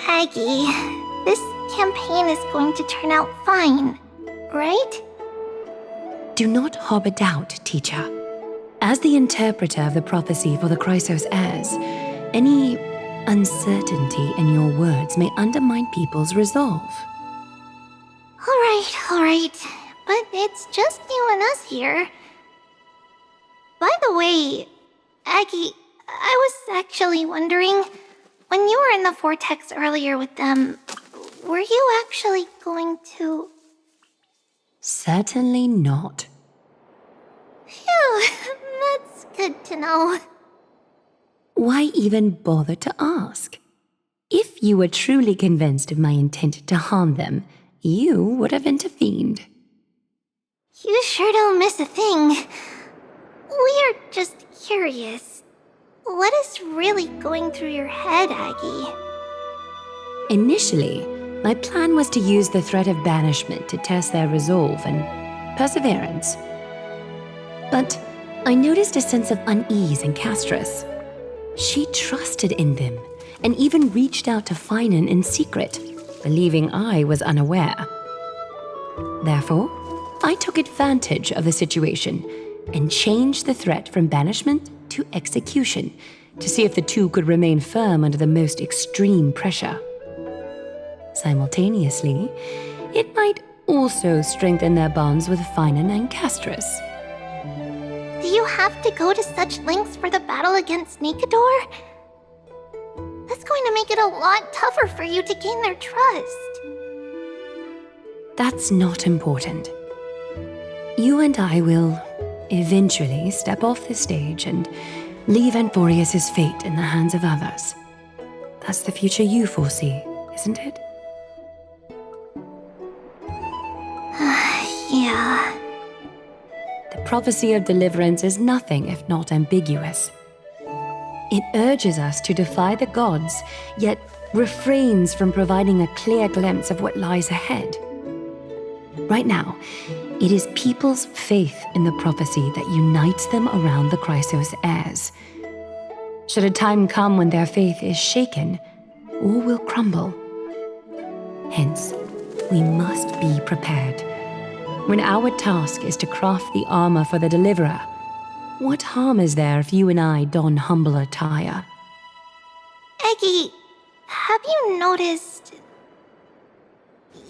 Aggie, this campaign is going to turn out fine, right? Do not harbor doubt, teacher. As the interpreter of the prophecy for the Chrysos heirs, any uncertainty in your words may undermine people's resolve. Alright, but it's just you and us here. By the way, Aggie, I was actually wondering, when you were in the vortex earlier with them, were you actually going to... Certainly not. Phew, that's good to know. Why even bother to ask? If you were truly convinced of my intent to harm them, you would have intervened. You sure don't miss a thing. We are just curious. What is really going through your head, Aggie? Initially, my plan was to use the threat of banishment to test their resolve and perseverance. But I noticed a sense of unease in Castris. She trusted in them and even reached out to Finan in secret, believing I was unaware. Therefore, I took advantage of the situation and changed the threat from banishment to execution to see if the two could remain firm under the most extreme pressure. Simultaneously, it might also strengthen their bonds with Finan and Castris. Do you have to go to such lengths for the battle against Nikador? That's going to make it a lot tougher for you to gain their trust. That's not important. You and I will eventually step off the stage and leave Anforius' fate in the hands of others. That's the future you foresee, isn't it? Yeah. The prophecy of deliverance is nothing if not ambiguous. It urges us to defy the gods, yet refrains from providing a clear glimpse of what lies ahead. Right now, it is people's faith in the prophecy that unites them around the Chrysos heirs. Should a time come when their faith is shaken, all will crumble. Hence, we must be prepared. When our task is to craft the armor for the deliverer, what harm is there if you and I don humble attire? Eggy, have you noticed...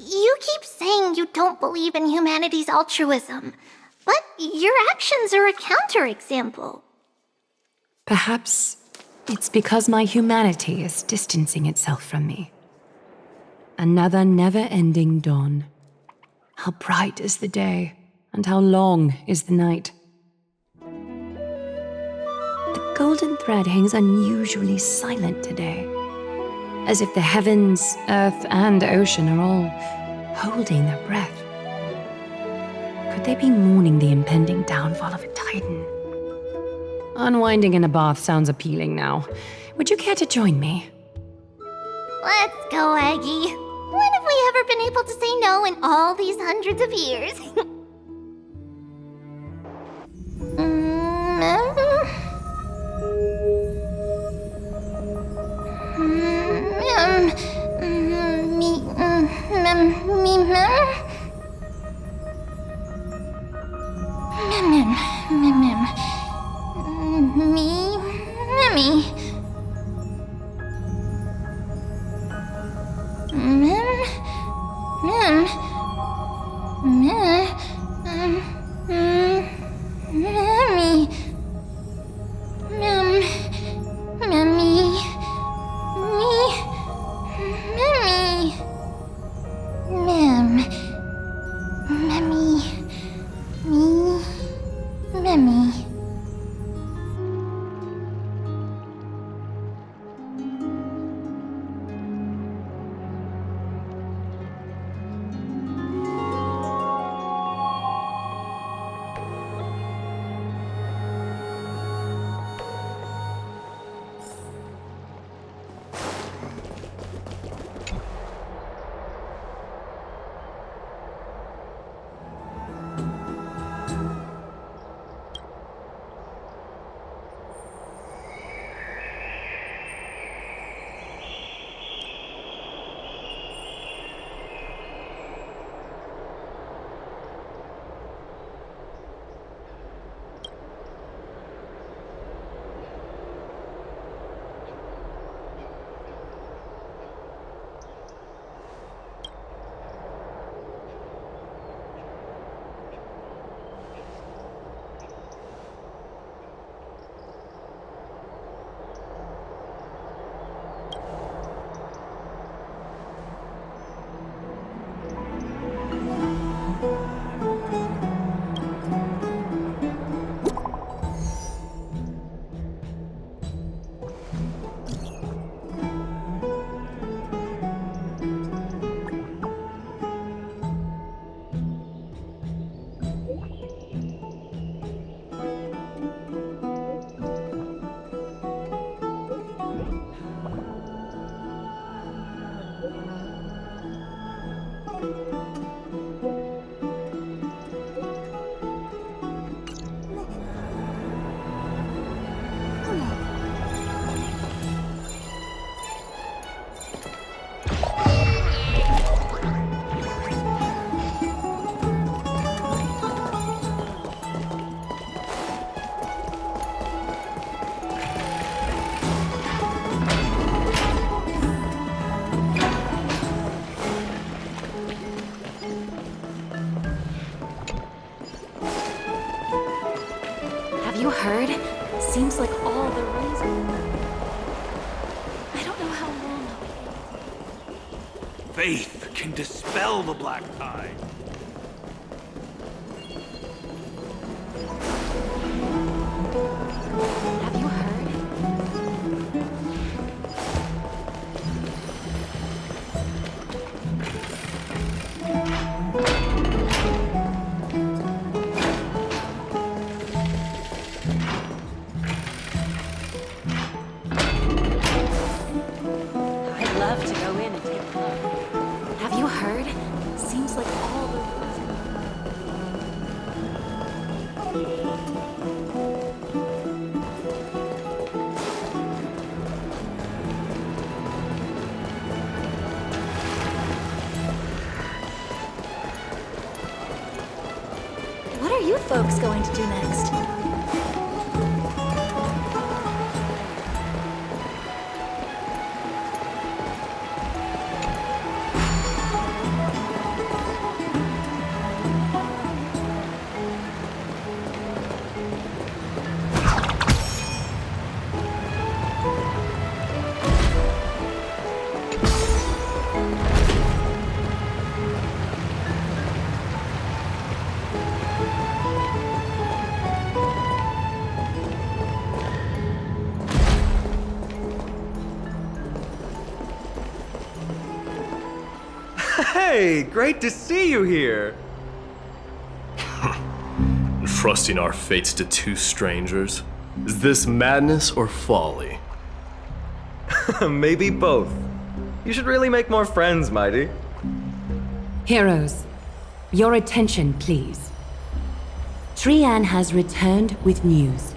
You keep saying you don't believe in humanity's altruism, but your actions are a counterexample. Perhaps it's because my humanity is distancing itself from me. Another never-ending dawn. How bright is the day, and how long is the night. The golden thread hangs unusually silent today, as if the heavens, earth, and ocean are all holding their breath. Could they be mourning the impending downfall of a titan? Unwinding in a bath sounds appealing now. Would you care to join me? Let's go, Eggy. When have we ever been able to say no in all these hundreds of years? heard? Seems like all the rings are... I don't know how long I'll be... Faith can dispel the black tide. Have you heard? I'd love to go in and take a look. Have you heard? Seems like all the What are you folks going to do next? Hey, great to see you here. Entrusting our fates to two strangers? Is this madness or folly? Maybe both. You should really make more friends, Mighty. Heroes, your attention, please. Trian has returned with news.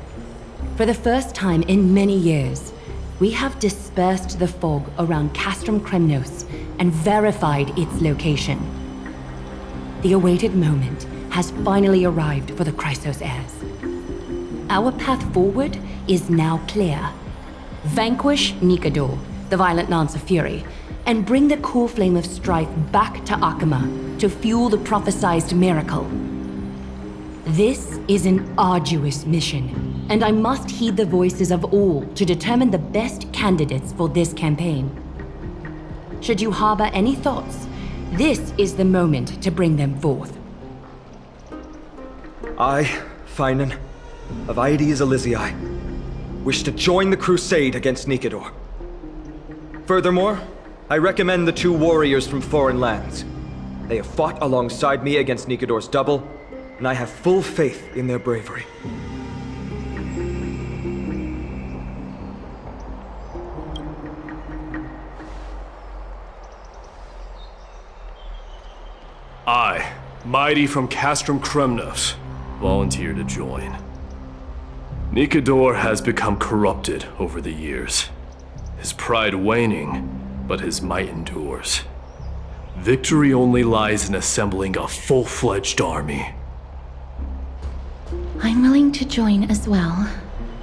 For the first time in many years, we have dispersed the fog around Castrum Kremnos and verified its location. The awaited moment has finally arrived for the Chrysos heirs. Our path forward is now clear. Vanquish Nikador, the violent Lance of Fury, and bring the cool flame of strife back to Akama to fuel the prophesized miracle. This is an arduous mission, and I must heed the voices of all to determine the best candidates for this campaign. Should you harbor any thoughts, this is the moment to bring them forth. I, Finan, of Aedes Elysiae, wish to join the crusade against Nikador. Furthermore, I recommend the two warriors from foreign lands. They have fought alongside me against Nikador's double, and I have full faith in their bravery. I, Mighty from Castrum Kremnos, volunteer to join. Nikador has become corrupted over the years. His pride waning, but his might endures. Victory only lies in assembling a full-fledged army. I'm willing to join as well,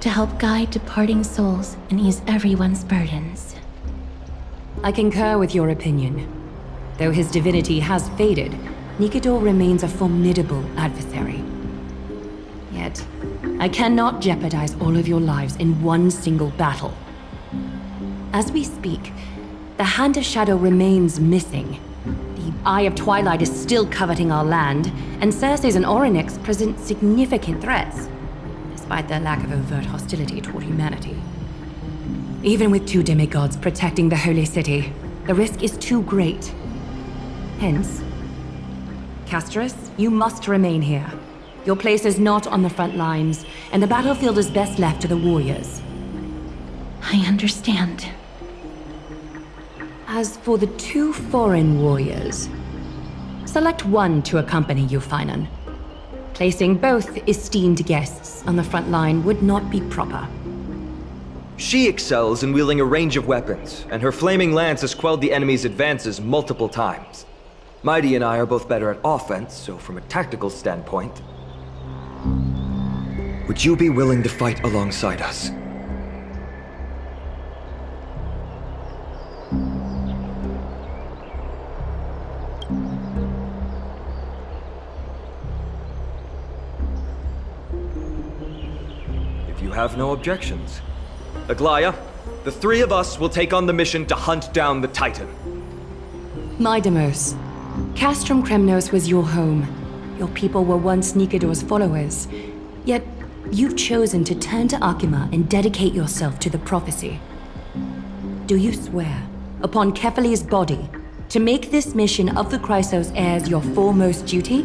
to help guide departing souls and ease everyone's burdens. I concur with your opinion. Though his divinity has faded, Nikador remains a formidable adversary. Yet, I cannot jeopardize all of your lives in one single battle. As we speak, the Hand of Shadow remains missing. The Eye of Twilight is still coveting our land, and Circes and Orynyx present significant threats, despite their lack of overt hostility toward humanity. Even with two demigods protecting the Holy City, the risk is too great. Hence, Castris, you must remain here. Your place is not on the front lines, and the battlefield is best left to the warriors. I understand. As for the two foreign warriors, select one to accompany you, Finan. Placing both esteemed guests on the front line would not be proper. She excels in wielding a range of weapons, and her flaming lance has quelled the enemy's advances multiple times. Mighty and I are both better at offense, so from a tactical standpoint... Would you be willing to fight alongside us? have no objections. Aglaya, the three of us will take on the mission to hunt down the Titan. Midamos, Castrum Kremnos was your home. Your people were once Nikador's followers. Yet, you've chosen to turn to Akima and dedicate yourself to the prophecy. Do you swear, upon Kefali's body, to make this mission of the Chrysos heirs your foremost duty?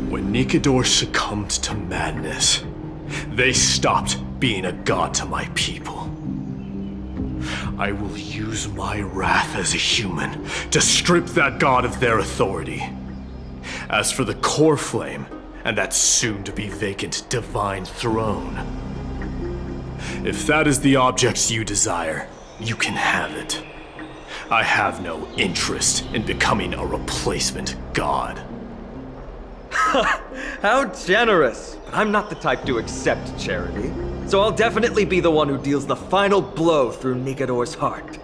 When Nikador succumbed to madness, they stopped being a god to my people. I will use my wrath as a human to strip that god of their authority. As for the core flame, and that soon-to-be vacant divine throne, if that is the object you desire, you can have it. I have no interest in becoming a replacement god. How generous! But I'm not the type to accept charity, so I'll definitely be the one who deals the final blow through Nikador's heart.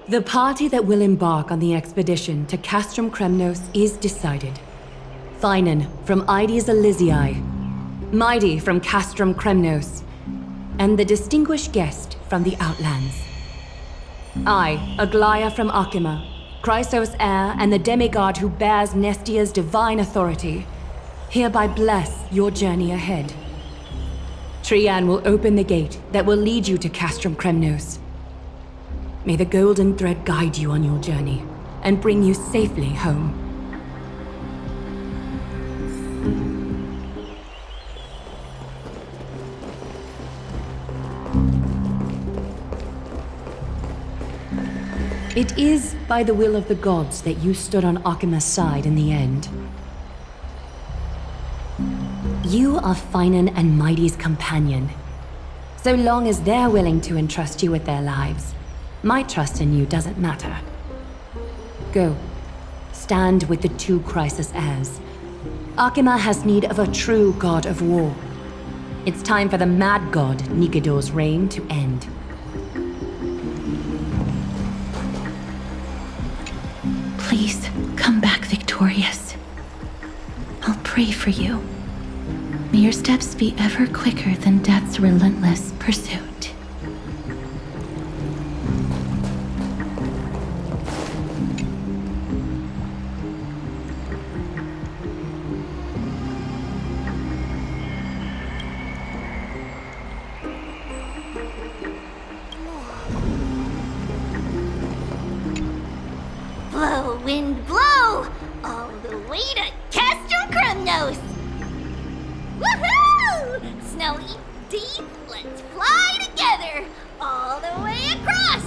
The party that will embark on the expedition to Castrum Kremnos is decided. Finan from Ides Elysiae, Mighty from Castrum Kremnos, and the distinguished guest from the Outlands. I, Aglaya from Akima, Chrysos heir and the demigod who bears Nestia's divine authority, hereby bless your journey ahead. Trian will open the gate that will lead you to Castrum Kremnos. May the golden thread guide you on your journey and bring you safely home. It is by the will of the gods that you stood on Akima's side in the end. You are Finan and Mighty's companion. So long as they're willing to entrust you with their lives, my trust in you doesn't matter. Go. Stand with the two Chrysos heirs. Akima has need of a true god of war. It's time for the mad god Nikador's reign to end. Please, come back victorious. I'll pray for you. May your steps be ever quicker than death's relentless pursuit. Blow, wind, blow! All the way to Castrum Kremnos! Woohoo! Snowy, deep, let's fly together! All the way across!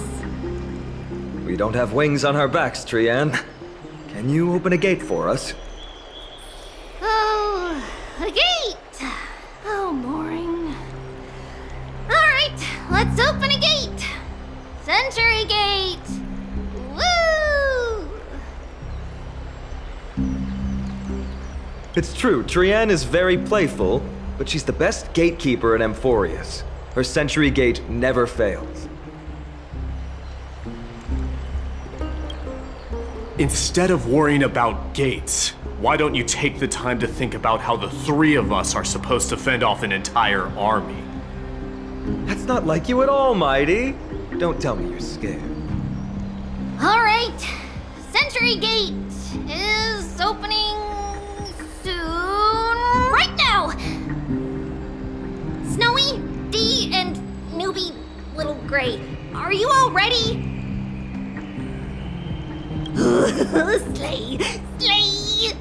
We don't have wings on our backs, Trian. Can you open a gate for us? Oh, a gate! Oh, boring. Alright, let's open a gate! Century Gate! Woo! It's true, Trian is very playful, but she's the best gatekeeper in Amphorius. Her Century Gate never fails. Instead of worrying about gates, why don't you take the time to think about how the three of us are supposed to fend off an entire army? That's not like you at all, Mighty. Don't tell me you're scared. Alright, Century Gate is opening soon, right now! Snowy, Dee, and Newbie Little Gray, are you all ready? Slay! Slay!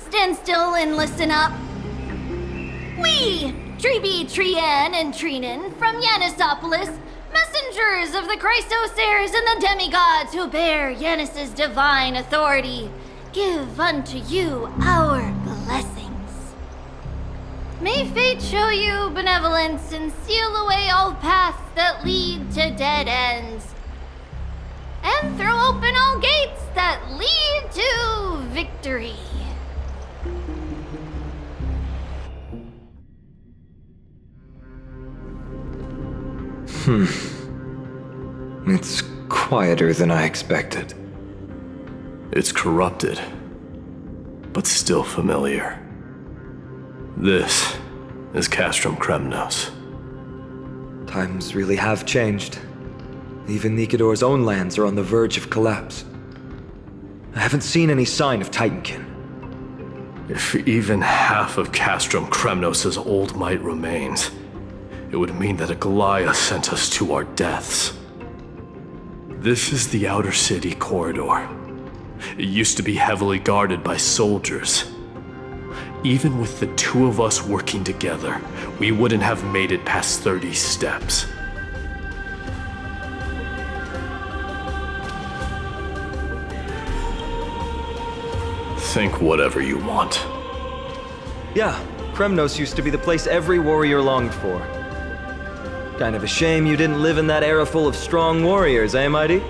Stand still and listen up. We, Treeby, Trian, and Trinan from Yanisopolis, messengers of the Chrysos heirs and the demigods who bear Yanis's divine authority, give unto you our blessings. May fate show you benevolence and seal away all paths that lead to dead ends. and throw open all gates that lead to victory. It's quieter than I expected. It's corrupted, but still familiar. This is Castrum Kremnos. Times really have changed. Even Nikador's own lands are on the verge of collapse. I haven't seen any sign of Titankin. If even half of Castrum Kremnos' old might remains, it would mean that a Goliath sent us to our deaths. This is the outer city corridor. It used to be heavily guarded by soldiers. Even with the two of us working together, we wouldn't have made it past 30 steps. Think whatever you want. Yeah, Kremnos used to be the place every warrior longed for. Kind of a shame you didn't live in that era full of strong warriors, eh, Mighty?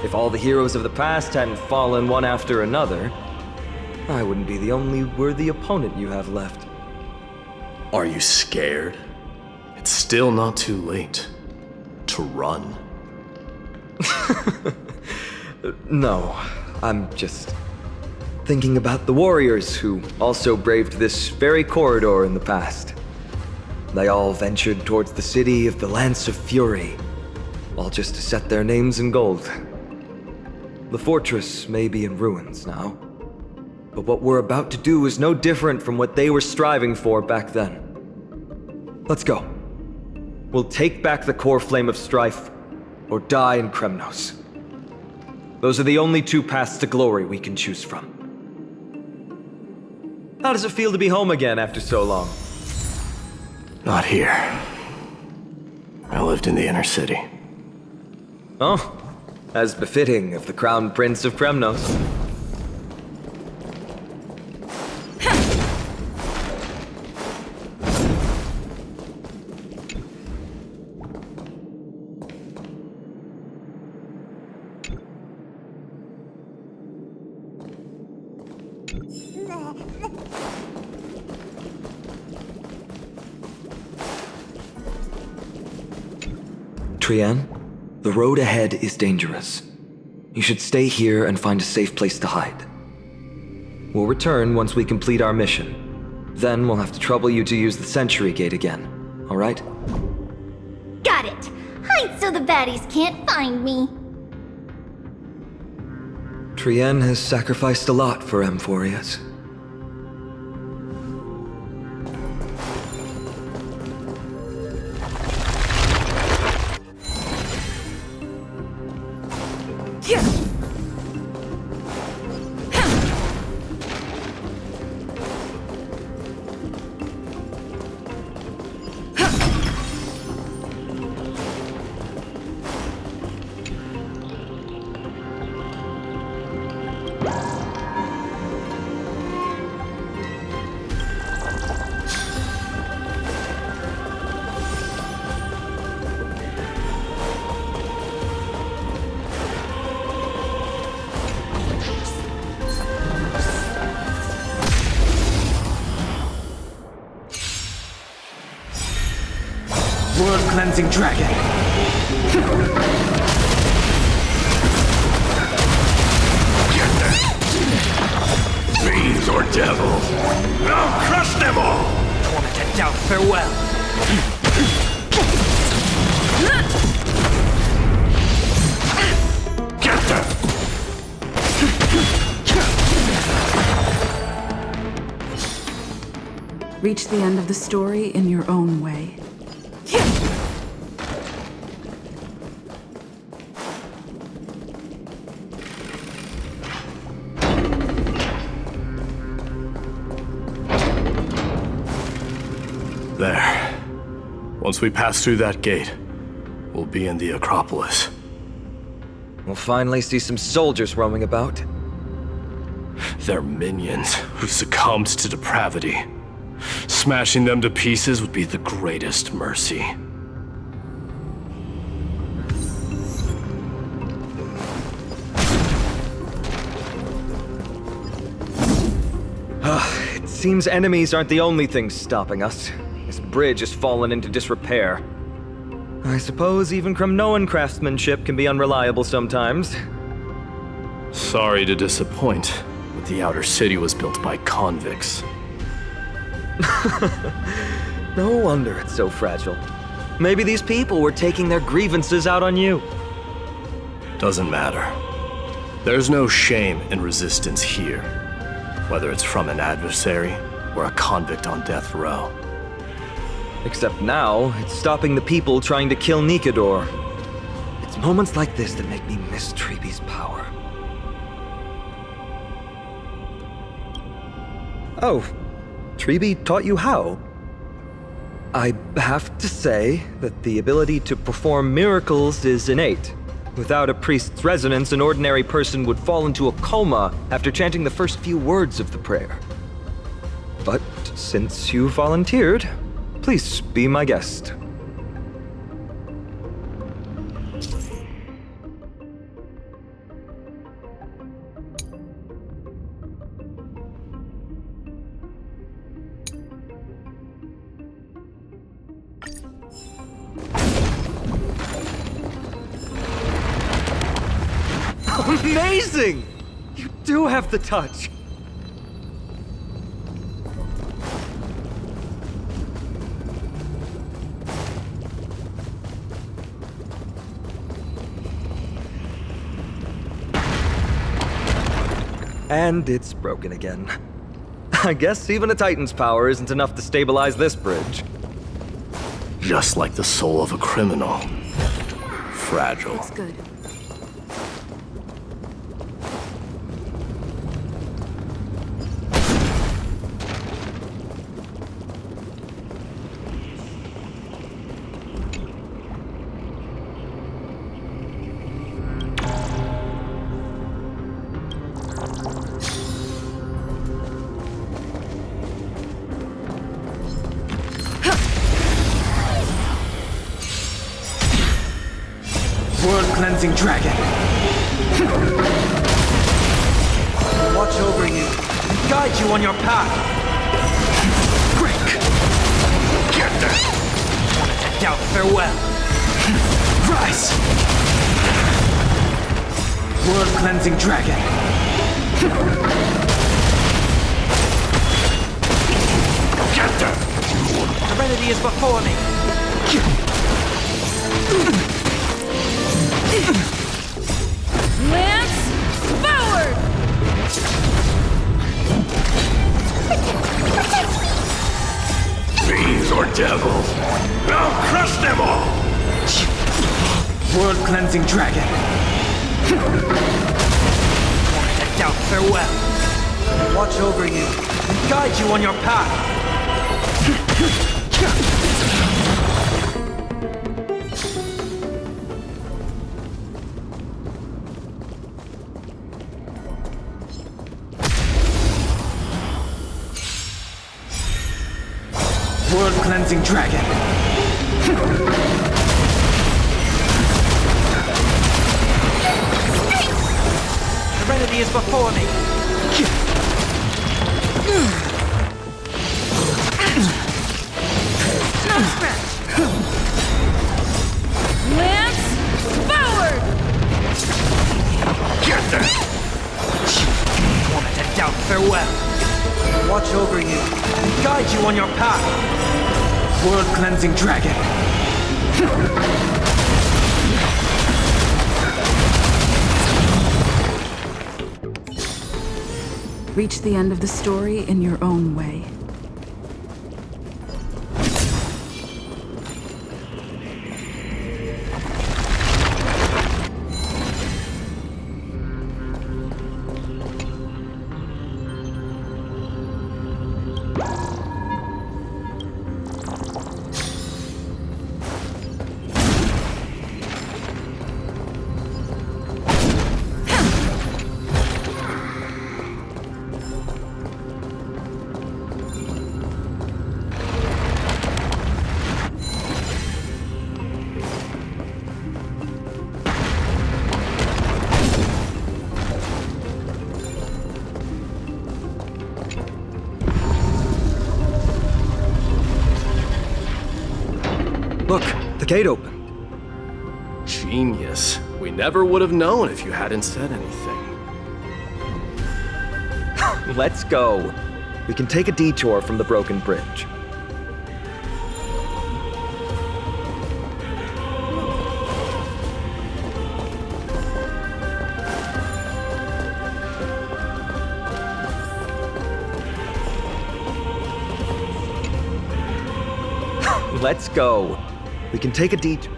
If all the heroes of the past hadn't fallen one after another, I wouldn't be the only worthy opponent you have left. Are you scared? It's still not too late to run. No, I'm just thinking about the warriors who also braved this very corridor in the past. They all ventured towards the city of the Lance of Fury, all just to set their names in gold. The fortress may be in ruins now, but what we're about to do is no different from what they were striving for back then. Let's go. We'll take back the core flame of strife, or die in Kremnos. Those are the only two paths to glory we can choose from. How does it feel to be home again after so long? Not here. I lived in the inner city. Oh, as befitting of the Crown Prince of Kremnos. Trian, the road ahead is dangerous. You should stay here and find a safe place to hide. We'll return once we complete our mission. Then we'll have to trouble you to use the Sentry Gate again, all right? Got it! Hide so the baddies can't find me. Trian has sacrificed a lot for Amphorius. Blood-cleansing dragon. Fiends or devils, I'll crush them all! Tormented doubt, farewell. Get them! Reach the end of the story in your own way. There. Once we pass through that gate, we'll be in the Acropolis. We'll finally see some soldiers roaming about. They're minions who succumbed to depravity. Smashing them to pieces would be the greatest mercy. seems enemies aren't the only things stopping us. This bridge has fallen into disrepair. I suppose even Kremnoan craftsmanship can be unreliable sometimes. Sorry to disappoint, but the outer city was built by convicts. No wonder it's so fragile. Maybe these people were taking their grievances out on you. Doesn't matter. There's no shame in resistance here, whether it's from an adversary or a convict on death row. Except now, it's stopping the people trying to kill Nikador. It's moments like this that make me miss Treeby's power. Oh, Treeby taught you how? I have to say that the ability to perform miracles is innate. Without a priest's resonance, an ordinary person would fall into a coma after chanting the first few words of the prayer. But since you volunteered, please be my guest. Amazing! You do have the touch. And it's broken again. I guess even a Titan's power isn't enough to stabilize this bridge. Just like the soul of a criminal. Fragile. Looks good. Cleansing dragon. Watch over you and guide you on your path. Break. Get there. Wanted to doubt farewell. Rise. World cleansing dragon. Get there. Serenity is before me. Lance, forward! Fiends or devils, I'll crush them all! World cleansing dragon. Wanted to doubt farewell. Watch over you and guide you on your path. World cleansing dragon. Serenity is before me. Smoke scratch! Lance, forward! Get there. Wanted to doubt farewell. Watch over you and guide you on your path. World cleansing dragon. Reach the end of the story in your own way. Look, the gate opened. Genius. We never would have known if you hadn't said anything. Let's go. We can take a detour from the broken bridge. Let's go. We can take a detour.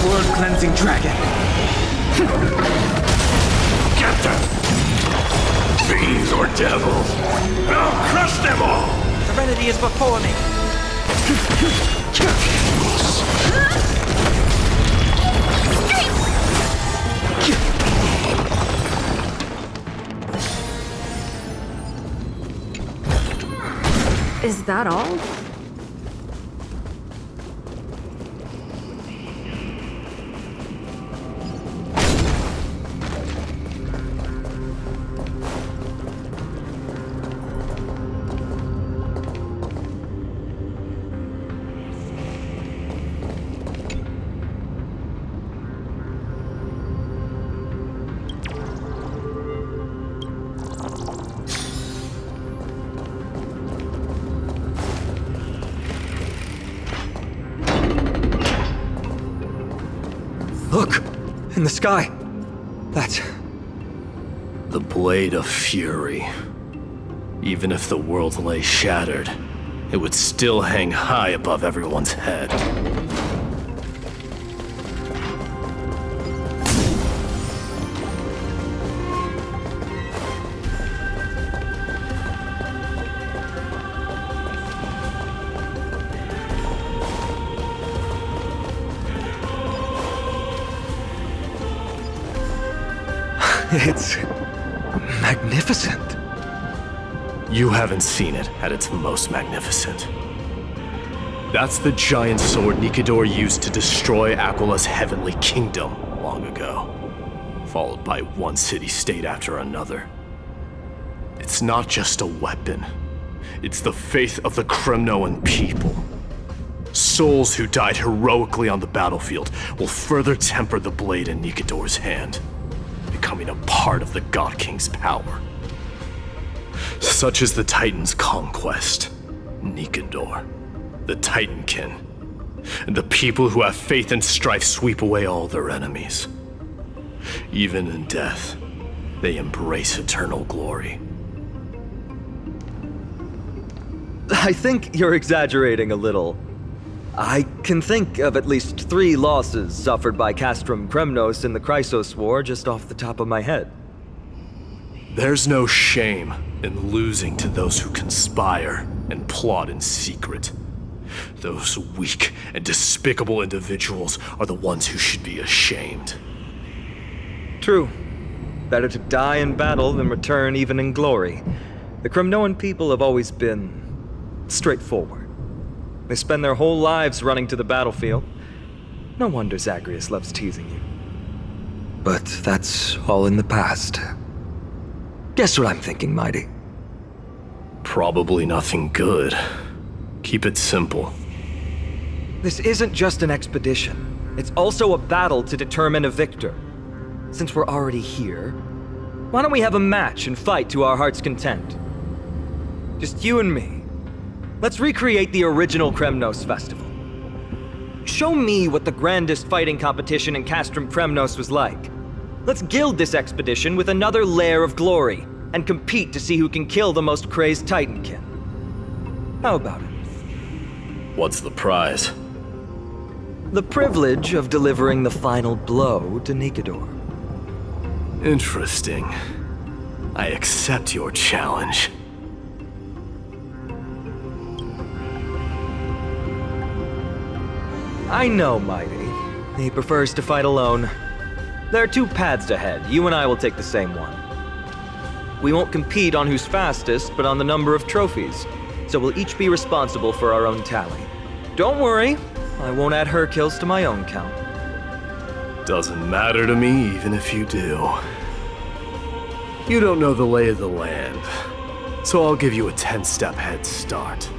Blood-cleansing dragon. Get them! Fiends or devils! I'll crush them all! Serenity is before me. Is that all? Look! In the sky! That's... The Blade of Fury. Even if the world lay shattered, it would still hang high above everyone's head. It's... magnificent. You haven't seen it at its most magnificent. That's the giant sword Nikador used to destroy Aquila's heavenly kingdom long ago, followed by one city-state after another. It's not just a weapon. It's the faith of the Kremnoan people. Souls who died heroically on the battlefield will further temper the blade in Nikador's hand, becoming a part of the God King's power. Such is the Titan's conquest. Nikador, the Titankin, and the people who have faith and strife sweep away all their enemies. Even in death, they embrace eternal glory. I think you're exaggerating a little. I can think of at least 3 losses suffered by Castrum Kremnos in the Chrysos War just off the top of my head. There's no shame in losing to those who conspire and plot in secret. Those weak and despicable individuals are the ones who should be ashamed. True. Better to die in battle than return even in glory. The Kremnoan people have always been straightforward. They spend their whole lives running to the battlefield. No wonder Zagreus loves teasing you. But that's all in the past. Guess what I'm thinking, Mighty? Probably nothing good. Keep it simple. This isn't just an expedition. It's also a battle to determine a victor. Since we're already here, why don't we have a match and fight to our heart's content? Just you and me. Let's recreate the original Kremnos festival. Show me what the grandest fighting competition in Castrum Kremnos was like. Let's gild this expedition with another layer of glory, and compete to see who can kill the most crazed Titankin. How about it? What's the prize? The privilege of delivering the final blow to Nikador. Interesting. I accept your challenge. I know, Mighty. He prefers to fight alone. There are 2 paths ahead. You and I will take the same one. We won't compete on who's fastest, but on the number of trophies. So we'll each be responsible for our own tally. Don't worry, I won't add her kills to my own count. Doesn't matter to me, even if you do. You don't know the lay of the land, so I'll give you a 10-step head start.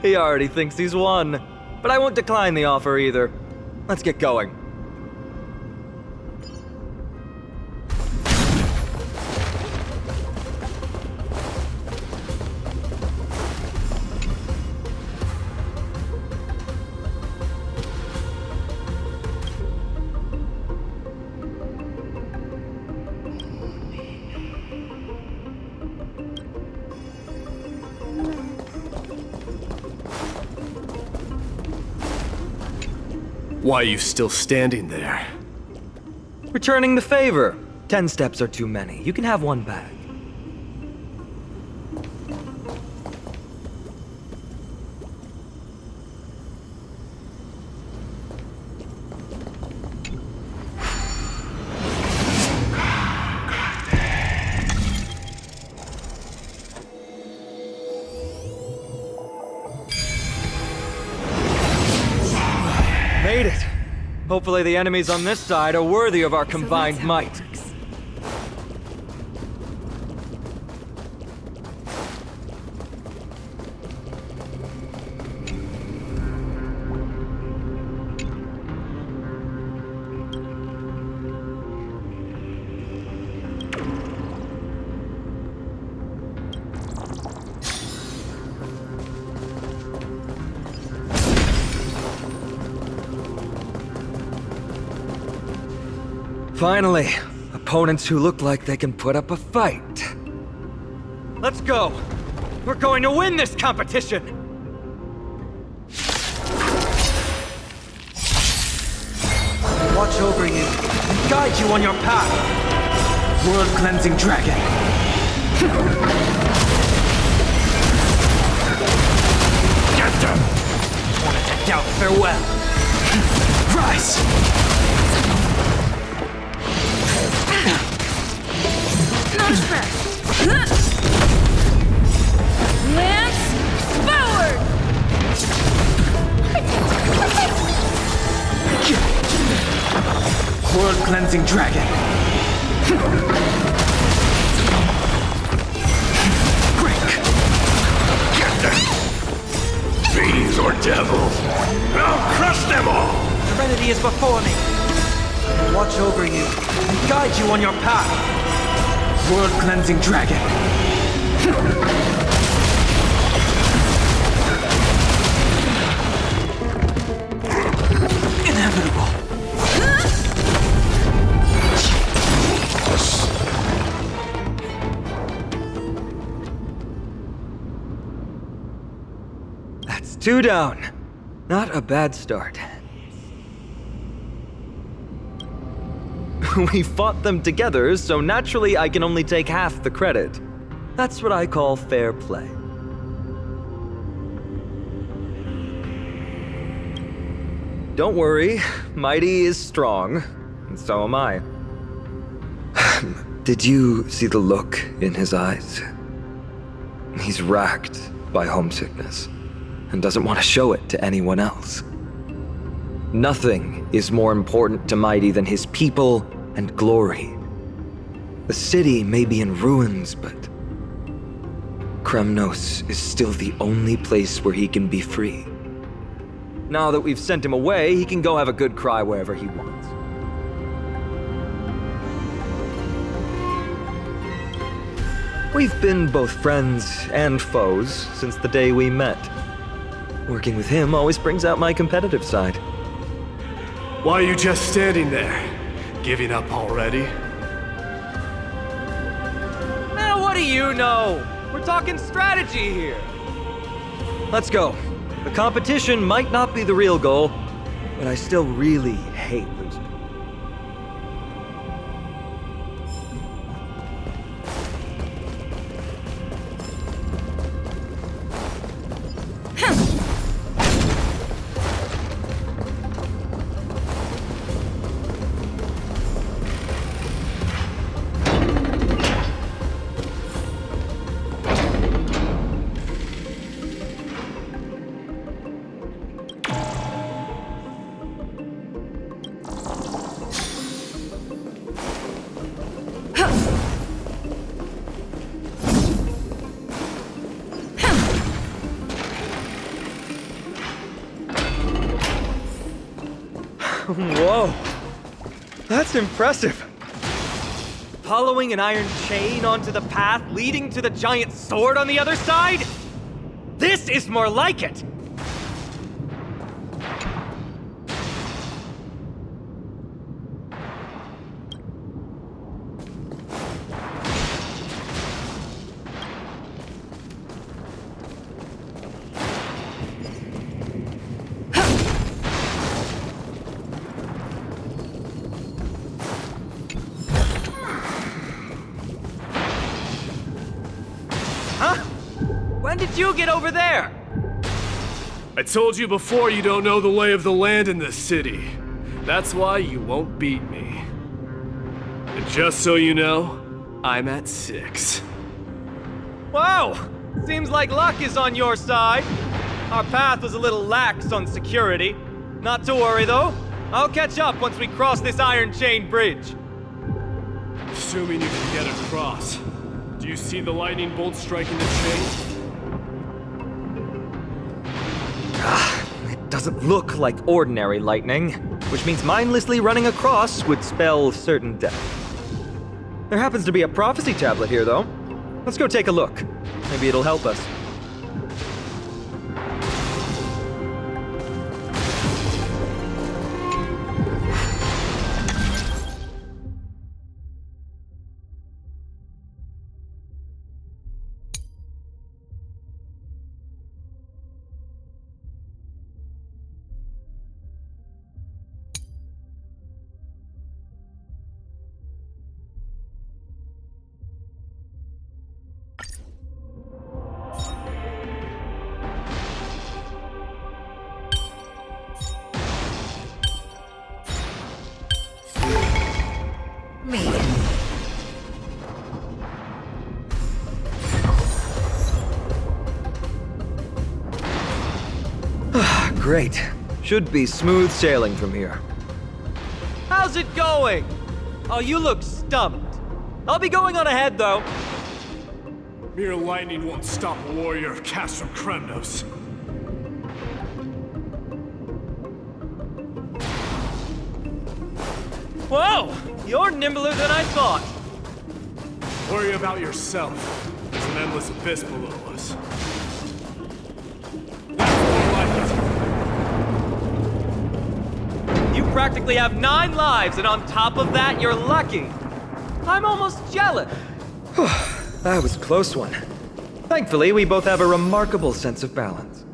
He already thinks he's won. But I won't decline the offer either. Let's get going. Why are you still standing there? Returning the favor. 10 steps are too many. You can have one back. Made it! Hopefully the enemies on this side are worthy of our combined might. Finally, opponents who look like they can put up a fight. Let's go! We're going to win this competition! Watch over you and guide you on your path. World-cleansing dragon. Get them! Wanted to doubt farewell. Rise! Launchpad! Lance forward! World-cleansing dragon. Break! Get them! Fiends or devils! I'll crush them all! Serenity is before me. Watch over you and guide you on your path. World-cleansing dragon. Inevitable. That's 2 down. Not a bad start. We fought them together, so naturally I can only take half the credit. That's what I call fair play. Don't worry, Mighty is strong, and so am I. Did you see the look in his eyes? He's racked by homesickness, and doesn't want to show it to anyone else. Nothing is more important to Mighty than his people and glory. The city may be in ruins, but Kremnos is still the only place where he can be free. Now that we've sent him away, he can go have a good cry wherever he wants. We've been both friends and foes since the day we met. Working with him always brings out my competitive side. Why are you just standing there? Giving up already? What do you know? We're talking strategy here. Let's go. The competition might not be the real goal, but I still really hate losing. Whoa. That's impressive. Following an iron chain onto the path leading to the giant sword on the other side? This is more like it! When did you get over there? I told you before you don't know the lay of the land in this city. That's why you won't beat me. And just so you know, I'm at 6. Wow! Seems like luck is on your side. Our path was a little lax on security. Not to worry though. I'll catch up once we cross this iron chain bridge. Assuming you can get across. Do you see the lightning bolt striking the chain? It doesn't look like ordinary lightning, which means mindlessly running across would spell certain death. There happens to be a prophecy tablet here, though. Let's go take a look. Maybe it'll help us. Great. Should be smooth sailing from here. How's it going? Oh, you look stumped. I'll be going on ahead, though. Mere lightning won't stop a warrior of Castrum Kremnos. Whoa! You're nimbler than I thought. Worry about yourself. There's an endless abyss below us. You practically have 9 lives, and on top of that, you're lucky. I'm almost jealous. That was a close one. Thankfully, we both have a remarkable sense of balance.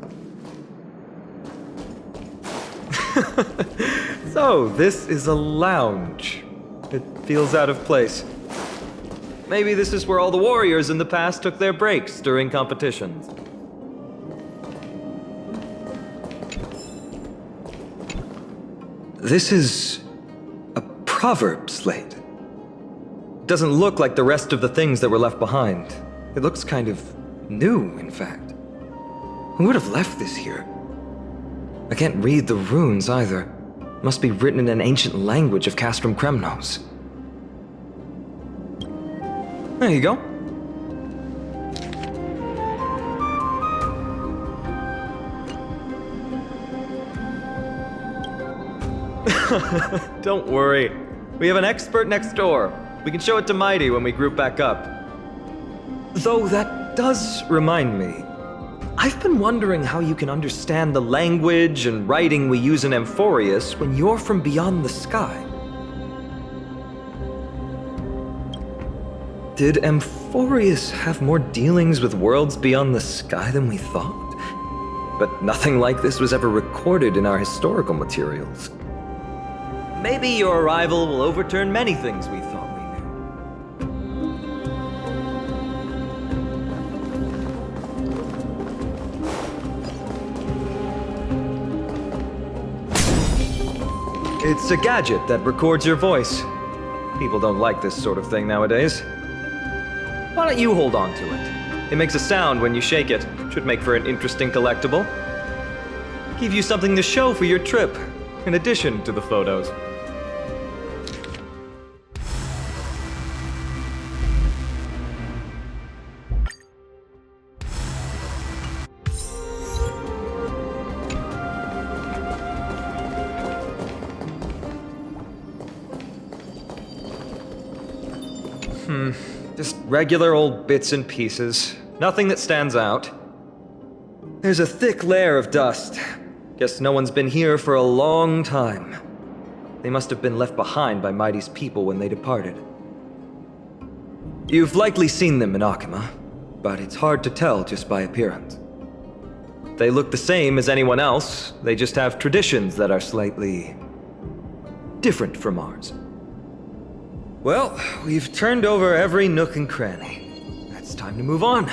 So, this is a lounge. It feels out of place. Maybe this is where all the warriors in the past took their breaks during competitions. This is a proverb slate. Doesn't look like the rest of the things that were left behind. It looks kind of new, in fact. Who would have left this here? I can't read the runes either. Must be written in an ancient language of Castrum Kremnos. There you go. Don't worry. We have an expert next door. We can show it to Mighty when we group back up. Though that does remind me. I've been wondering how you can understand the language and writing we use in Amphorius when you're from beyond the sky. Did Amphorius have more dealings with worlds beyond the sky than we thought? But nothing like this was ever recorded in our historical materials. Maybe your arrival will overturn many things we thought we knew. It's a gadget that records your voice. People don't like this sort of thing nowadays. Why don't you hold on to it? It makes a sound when you shake it. Should make for an interesting collectible. Give you something to show for your trip, in addition to the photos. Just regular old bits and pieces. Nothing that stands out. There's a thick layer of dust. Guess no one's been here for a long time. They must have been left behind by Mighty's people when they departed. You've likely seen them in Akima, but it's hard to tell just by appearance. They look the same as anyone else, they just have traditions that are slightly different from ours. Well, we've turned over every nook and cranny. It's time to move on.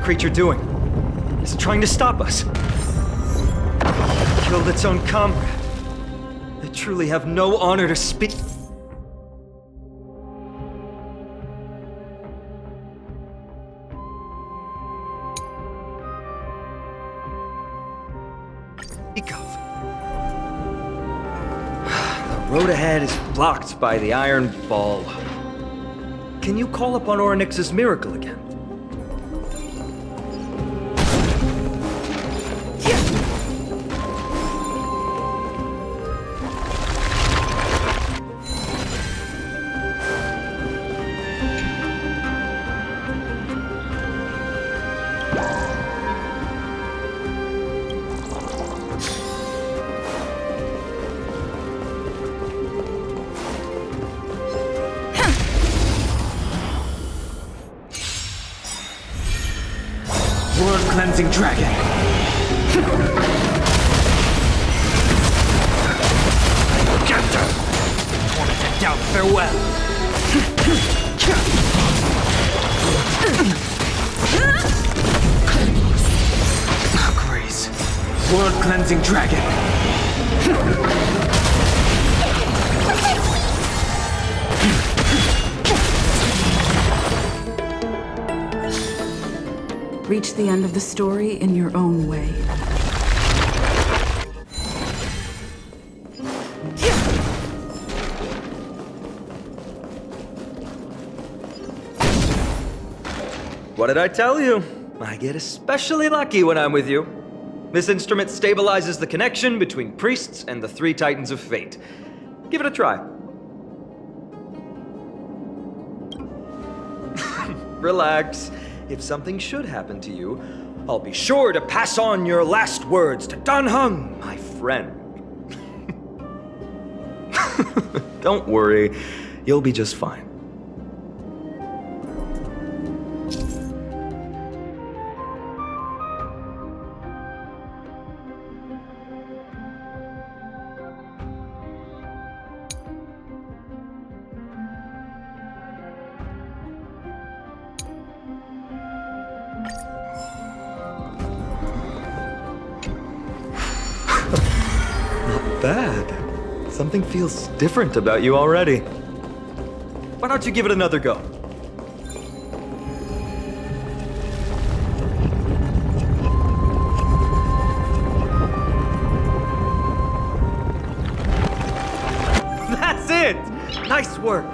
Creature doing? It's trying to stop us. It killed its own comrade. They truly have no honor to speak. The road ahead is blocked by the iron ball. Can you call upon Orynyx's miracle again? Cleansing dragon. Get them! Wanted to doubt farewell. Grace. World cleansing dragon. Reach the end of the story in your own way. What did I tell you? I get especially lucky when I'm with you. This instrument stabilizes the connection between priests and the three titans of fate. Give it a try. Relax. If something should happen to you, I'll be sure to pass on your last words to Dan Heng, my friend. Don't worry, you'll be just fine. Bad. Something feels different about you already. Why don't you give it another go? That's it! Nice work.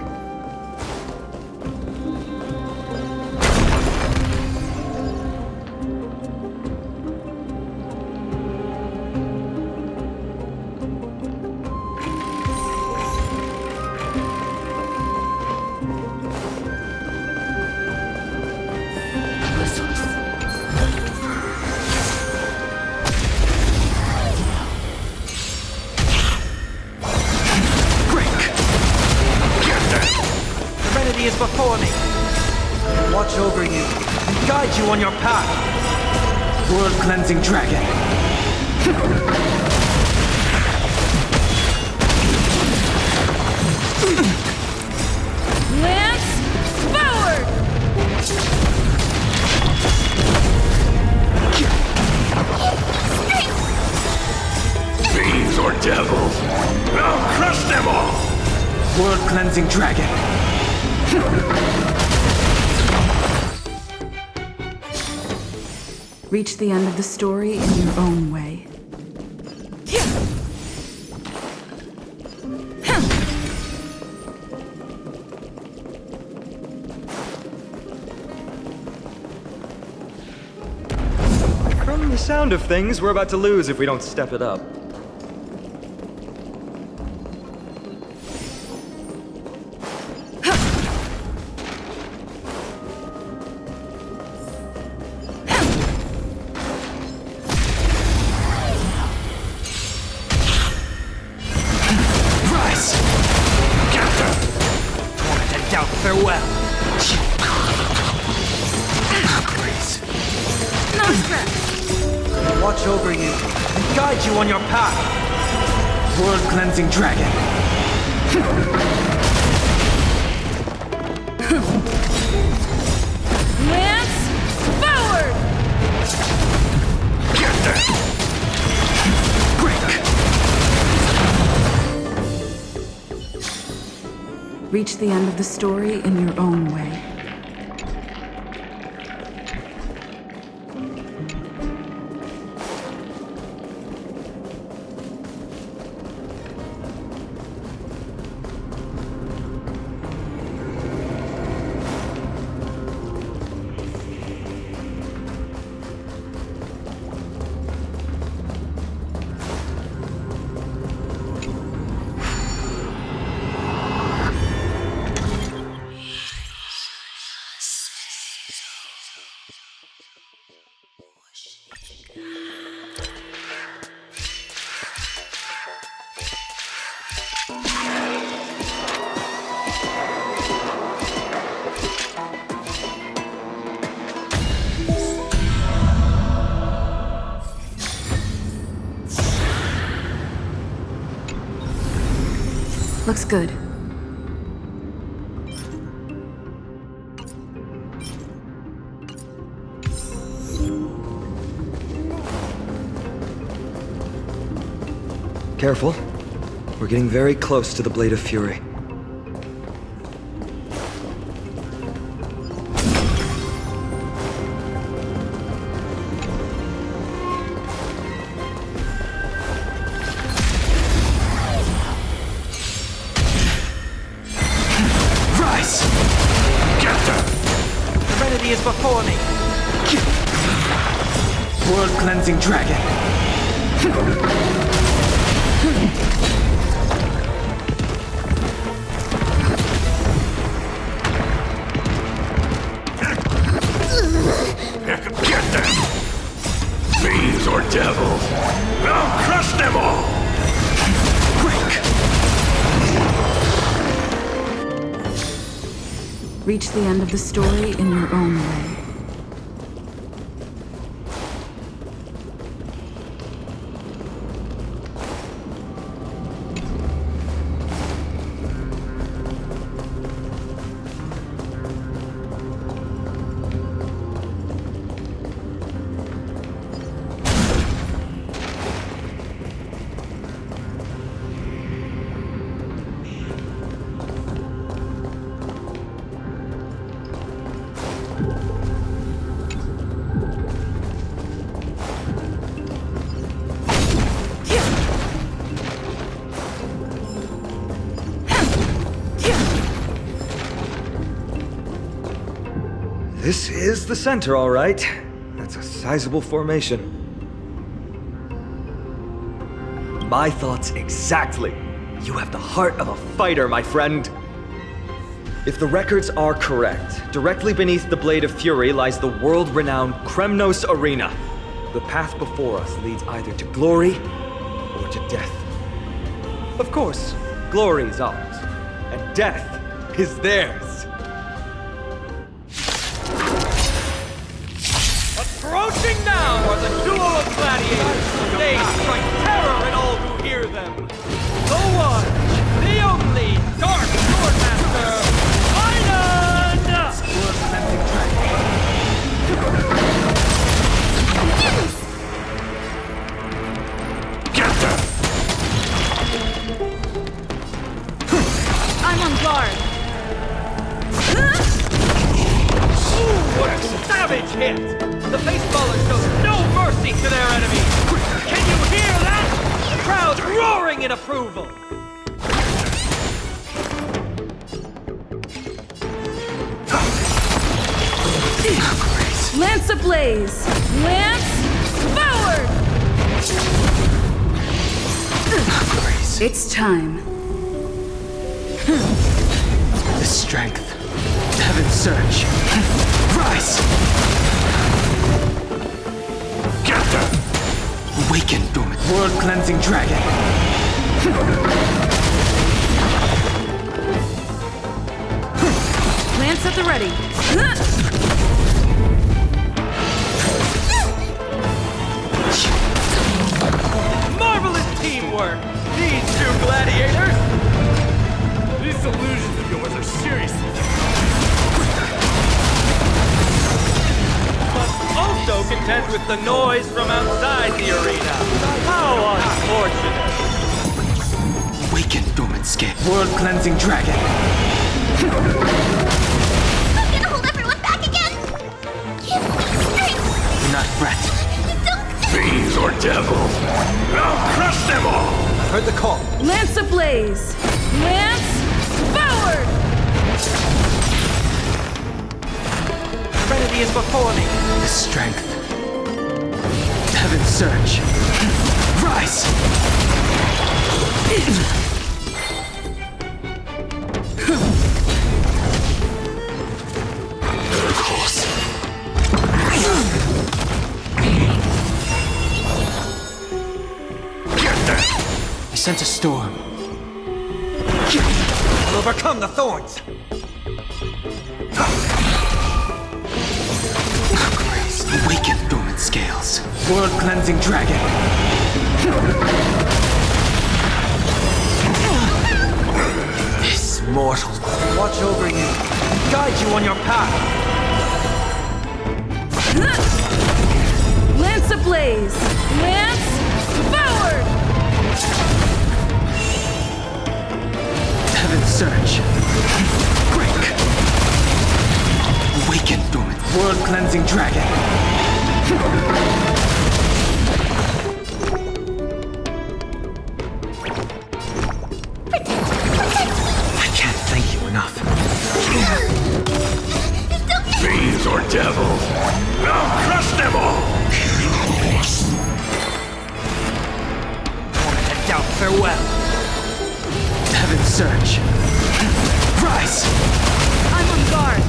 Serenity is before me. Watch over you and guide you on your path. World-cleansing dragon. Lance forward! Fiends or devils, I'll crush them all! World-cleansing dragon. Reach the end of the story in your own way. From the sound of things, we're about to lose if we don't step it up. Farewell. Watch over you and guide you on your path. World-cleansing dragon. Lance forward! Get them! Reach the end of the story in your own way. Looks good. Careful. We're getting very close to the Blade of Fury. Serenity is before me. World-cleansing dragon. Get them! Fiends or devils, I'll crush them all! Reach the end of the story in your own way. This is the center, all right. That's a sizable formation. My thoughts exactly. You have the heart of a fighter, my friend. If the records are correct, directly beneath the Blade of Fury lies the world-renowned Kremnos Arena. The path before us leads either to glory or to death. Of course, glory is ours, and death is theirs. Approaching now are the duo of gladiators. They strike terror in all who hear them. The one, the only, Dark Swordmaster, I'm on guard. Ooh, what a savage hit! The baseballer shows no mercy to their enemies! Can you hear that? The crowd's roaring in approval! Lance ablaze! Lance forward! It's time. The strength. Heaven's surge. Rise! Get them! Awaken, dormant. World-cleansing dragon. Lance at the ready. Marvelous teamwork! These two gladiators! These illusions of yours are seriously Must also contend with the noise from outside the arena. How unfortunate! Awaken, dormant scale. World-cleansing dragon. I'm gonna hold everyone back again! Give me strength! Do not fret. Fiends or devils, I'll crush them all! I heard the call. Lance ablaze! Lance forward! Trinity is before me. The strength. Heaven's surge. Rise! I sense a storm. We'll overcome the thorns. Awaken, dormant scales. World-cleansing dragon. This mortal. Watch over you. Guide you on your path. Lance ablaze! Lance forward! Heaven's surge. Break. Awaken, dormant. World-cleansing dragon. I can't thank you enough. Fiends or devils, I'll crush them all! Head down, farewell. Heaven's surge. Rise! I'm on guard.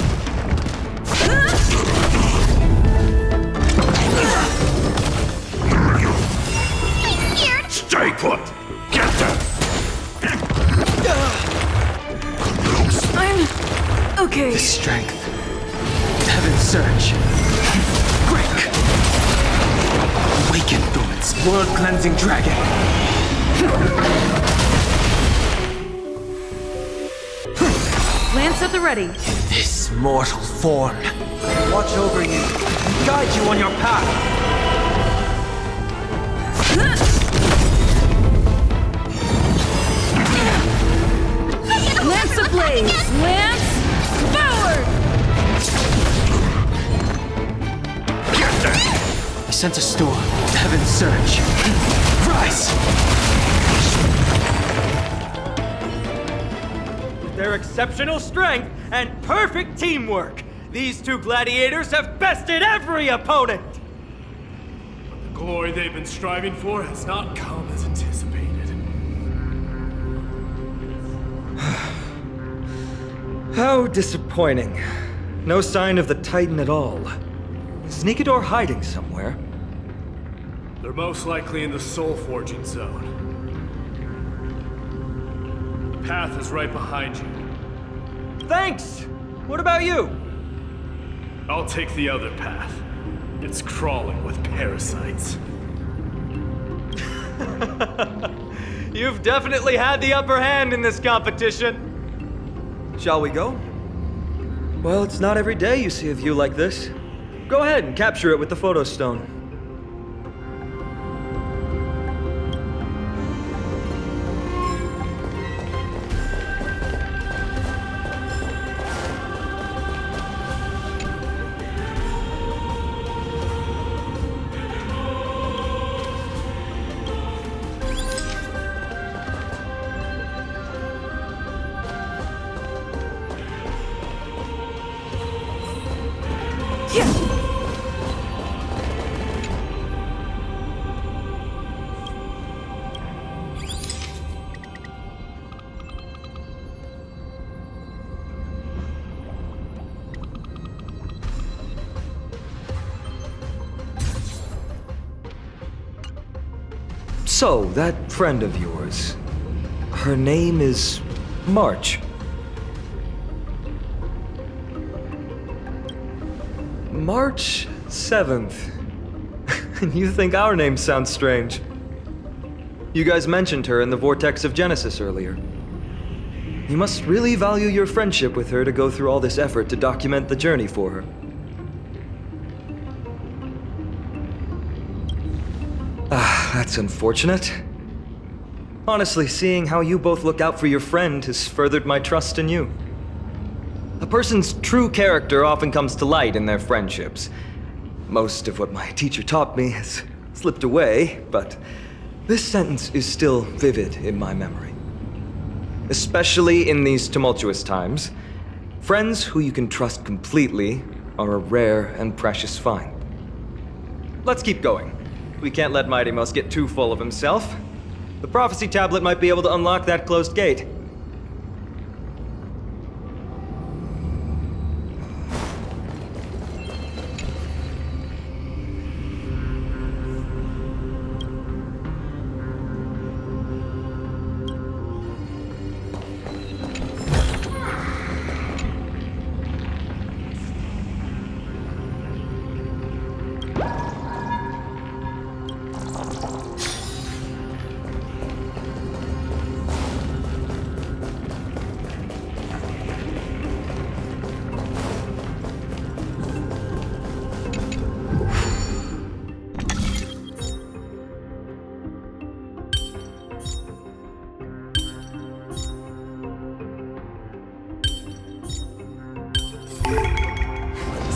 Stay put! Get them! I'm okay. The strength. Heaven's surge. Break. Awaken, dormant. World-cleansing dragon. Lance at the ready. This mortal form. Watch over you. Guide you on your path. Lance ablaze! Lance forward! I sense a storm. Heaven's surge. Rise! Their exceptional strength and perfect teamwork, These two gladiators have bested every opponent! The glory they've been striving for has not come as anticipated. How disappointing. No sign of the Titan at all. Is Nikador hiding somewhere? They're most likely in the soul forging zone. The path is right behind you. Thanks! What about you? I'll take the other path. It's crawling with parasites. You've definitely had the upper hand in this competition. Shall we go? Well, it's not every day you see a view like this. Go ahead and capture it with the photo stone. So, that friend of yours, her name is March. March 7th. You think our names sound strange? You guys mentioned her in the Vortex of Genesis earlier. You must really value your friendship with her to go through all this effort to document the journey for her. That's unfortunate. Honestly, seeing how you both look out for your friend has furthered my trust in you. A person's true character often comes to light in their friendships. Most of what my teacher taught me has slipped away, but this sentence is still vivid in my memory. Especially in these tumultuous times, friends who you can trust completely are a rare and precious find. Let's keep going. We can't let Mighty Mouse get too full of himself. The prophecy tablet might be able to unlock that closed gate.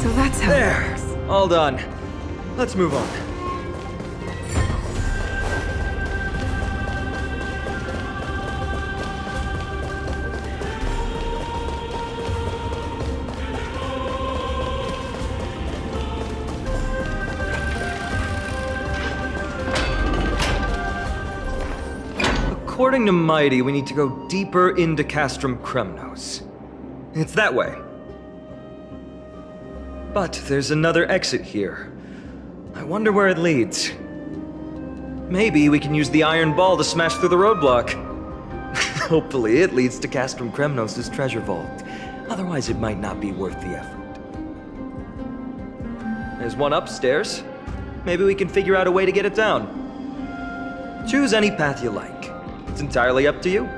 So that's how There! it works. All done. Let's move on. According to Mighty, we need to go deeper into Castrum Kremnos. It's that way. But there's another exit here. I wonder where it leads. Maybe we can use the iron ball to smash through the roadblock. Hopefully it leads to Castrum Kremnos' treasure vault. Otherwise it might not be worth the effort. There's one upstairs. Maybe we can figure out a way to get it down. Choose any path you like. It's entirely up to you.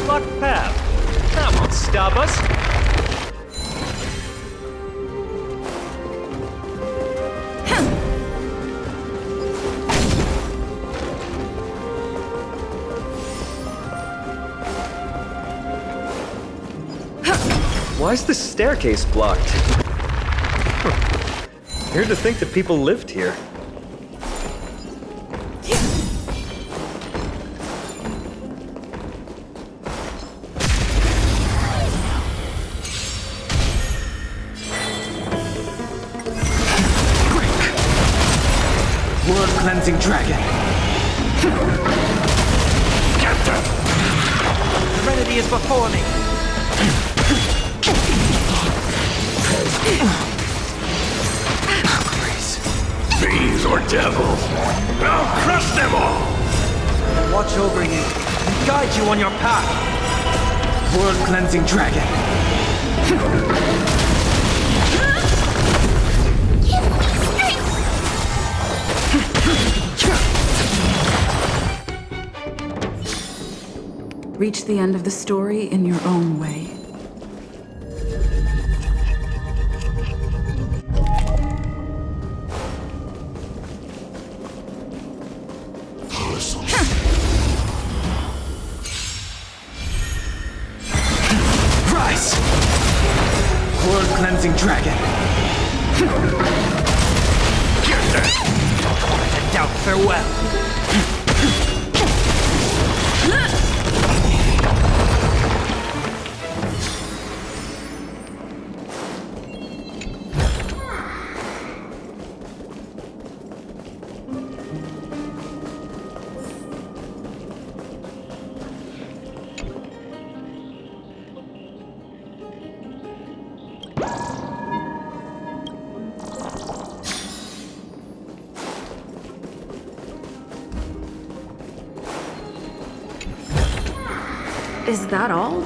But Pep, that won't stop us. Why is the staircase blocked? Weird to think that people lived here. World-cleansing dragon. Get them! Serenity is before me. Fiends or devils, I'll crush them all! Watch over you and guide you on your path. World-cleansing dragon. Reach the end of the story in your own way. Rise! World-cleansing dragon. Get them! And doubt farewell. Is that all?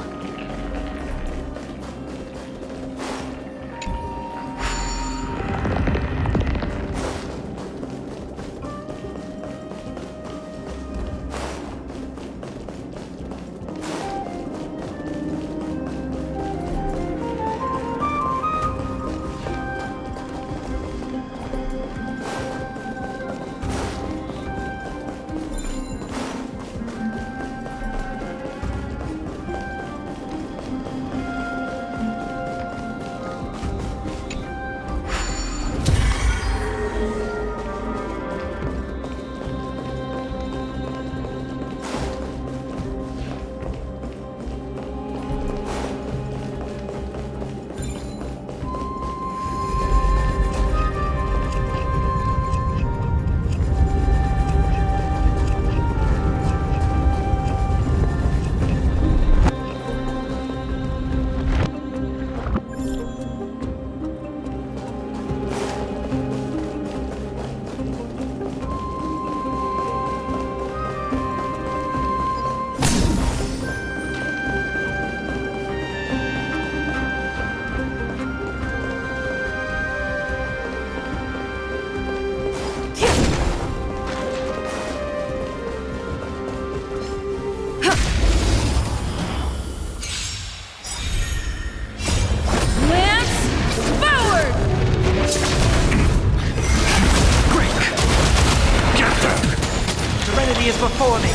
Is before me.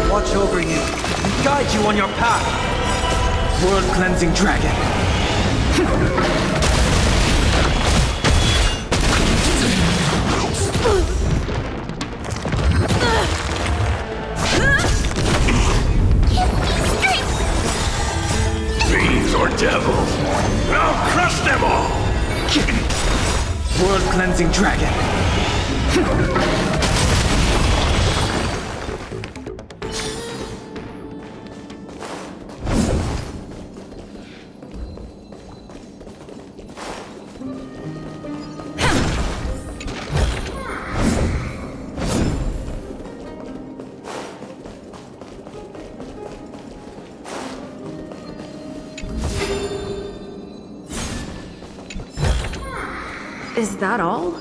Watch over you and guide you on your path. World-cleansing dragon. Fiends or devils, I'll crush them all! World-cleansing dragon. Is that all?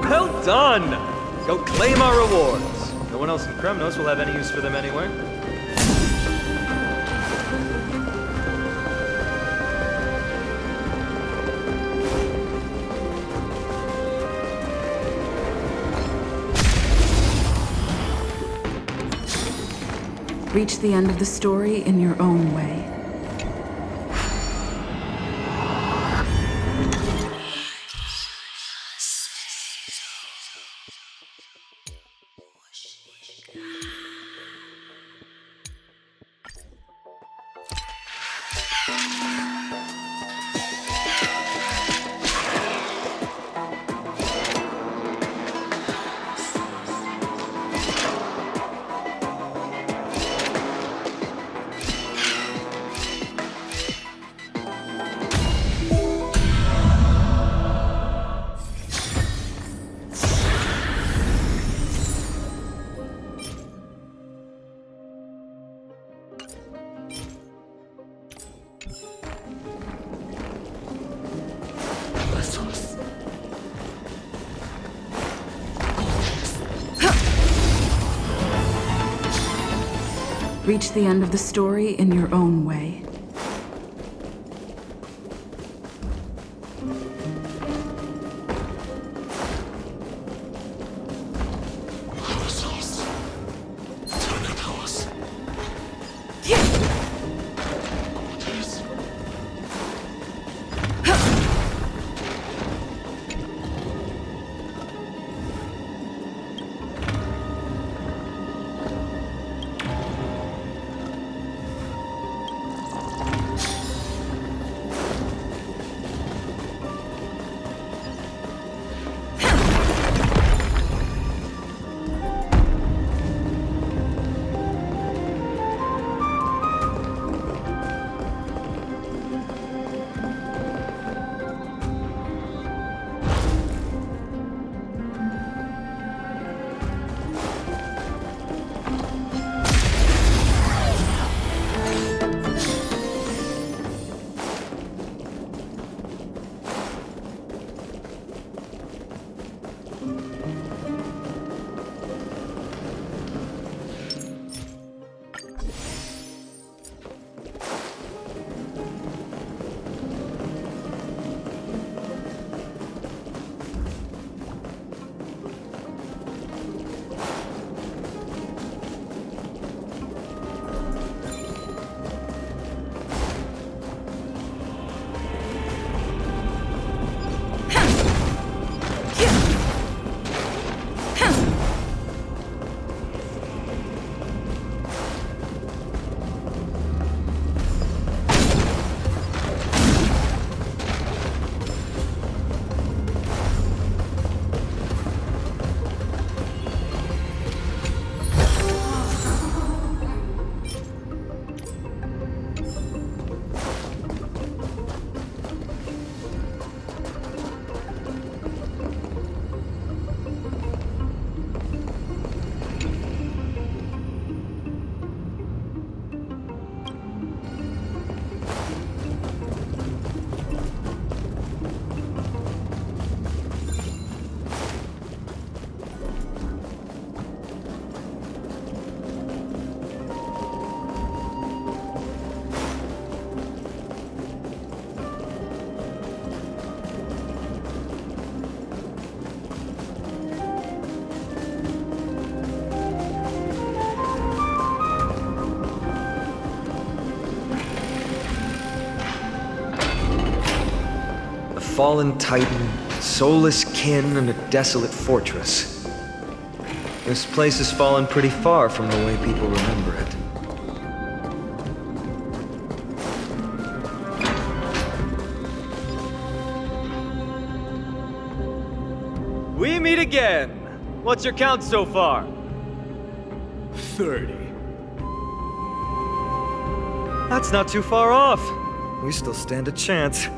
Well done! Go claim our rewards. No one else in Kremnos will have any use for them anyway. Reach the end of the story in your own way. Reach the end of the story in your own way. fallen titan, soulless kin, and a desolate fortress. This place has fallen pretty far from the way people remember it. We meet again! What's your count so far? 30. That's not too far off. We still stand a chance.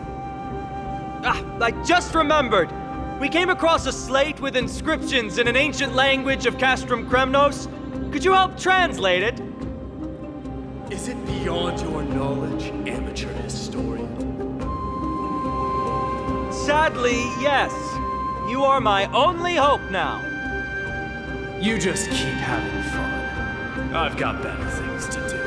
I just remembered! We came across a slate with inscriptions in an ancient language of Castrum Kremnos. Could you help translate it? Is it beyond your knowledge, amateur historian? Sadly, yes. You are my only hope now. You just keep having fun. I've got better things to do.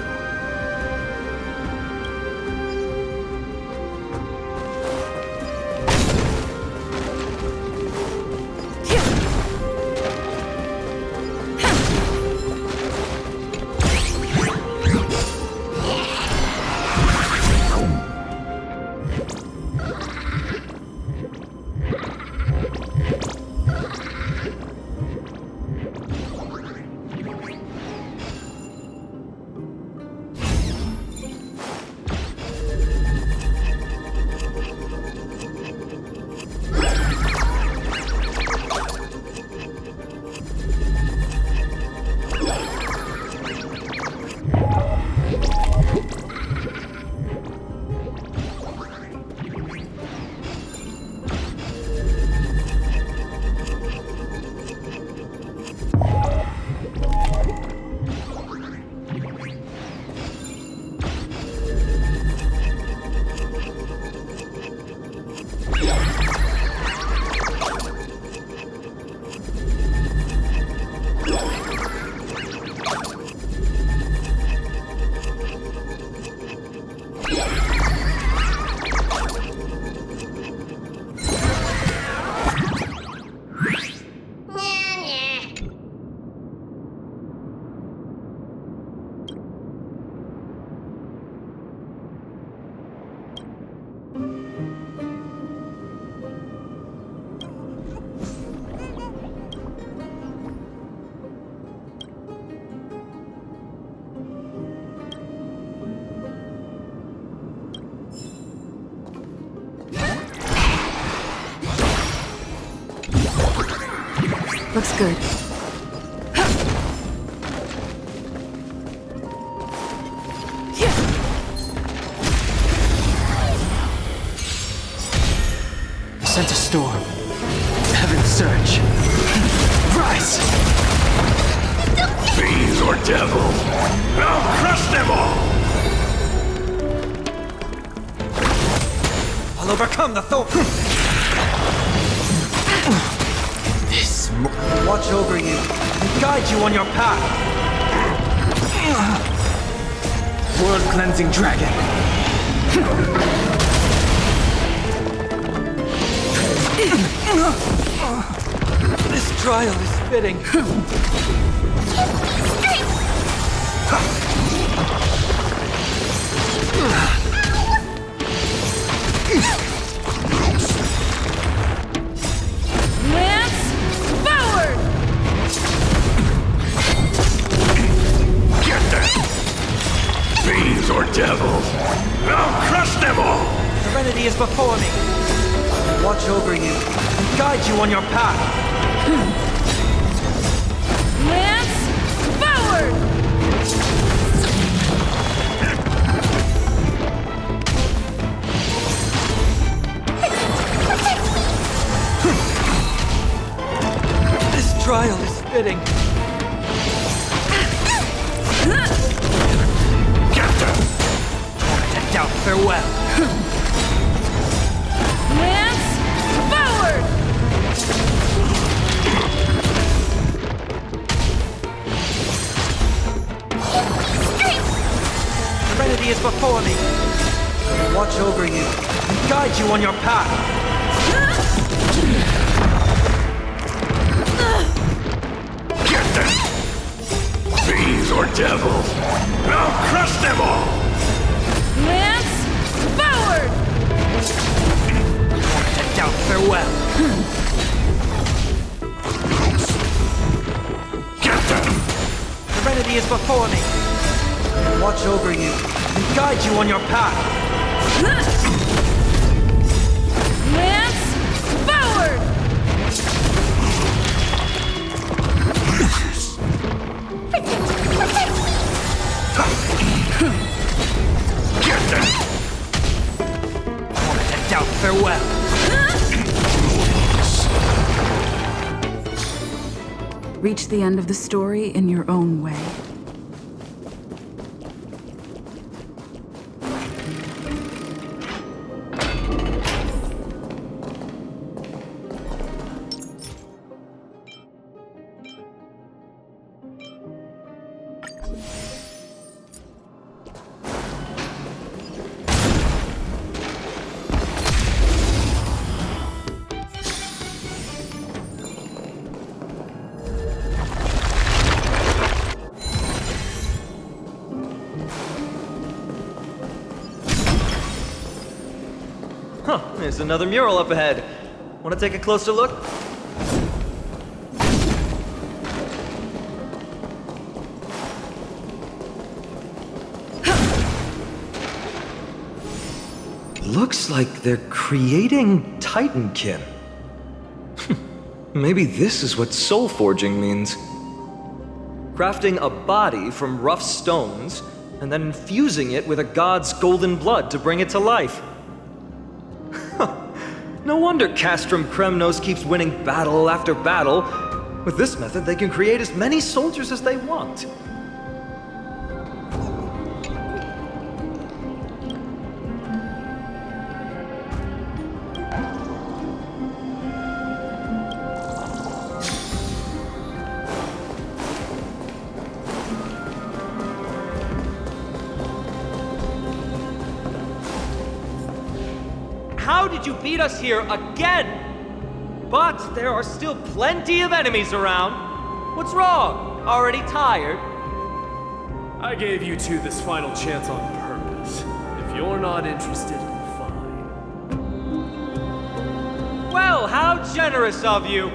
Looks good. Sent a storm. Heaven surge. Rise! Fiends or devils, I'll crush them all! I'll overcome the Thor. Watch over you and guide you on your path. World-cleansing dragon. This trial is fitting. Fiends or devils, I'll crush them all! Serenity is before me. Watch over you and guide you on your path. Lance forward! This trial is fitting. To doubt farewell. Lance forward! Serenity is before me. Watch over you and guide you on your path. Get them! Fiends or devils, I'll crush them all! Lance forward! To farewell. Serenity is before me. Watch over you and guide you on your path. Lance, forward! Wanted to doubt farewell. Reach the end of the story in your own way. Huh, there's another mural up ahead. Want to take a closer look? Looks like they're creating Titankin. Maybe this is what soul forging means. Crafting a body from rough stones, and then infusing it with a god's golden blood to bring it to life. No wonder Castrum Kremnos keeps winning battle after battle. With this method, they can create as many soldiers as they want. How did you beat us here again? But there are still plenty of enemies around. What's wrong? Already tired? I gave you two this final chance on purpose. If you're not interested, fine. Well, how generous of you.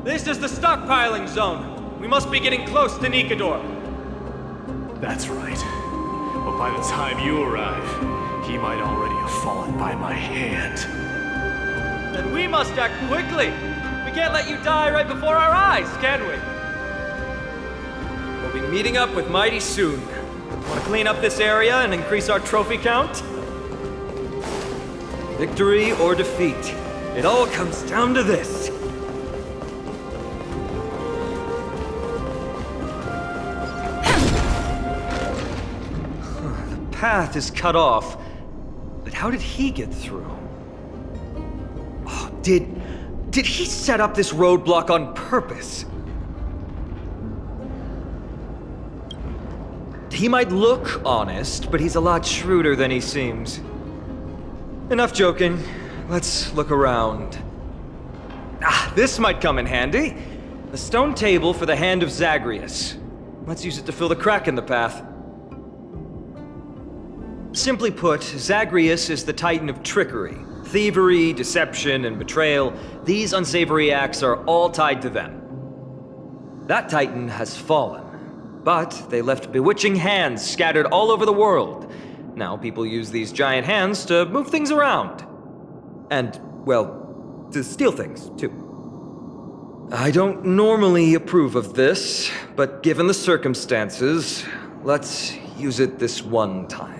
This is the stockpiling zone. We must be getting close to Nikador. That's right. But by the time you arrive, he might already have fallen by my hand. Then we must act quickly. We can't let you die right before our eyes, can we? We'll be meeting up with Mighty soon. Want to clean up this area and increase our trophy count? Victory or defeat, it all comes down to this. The path is cut off. But how did he get through? Oh, did he set up this roadblock on purpose? He might look honest, but he's a lot shrewder than he seems. Enough joking. Let's look around. Ah, this might come in handy. A stone table for the Hand of Zagreus. Let's use it to fill the crack in the path. Simply put, Zagreus is the titan of trickery. Thievery, deception, and betrayal. These unsavory acts are all tied to them. That titan has fallen, but they left bewitching hands scattered all over the world. Now people use these giant hands to move things around. And, well, to steal things, too. I don't normally approve of this, but given the circumstances, let's use it this one time.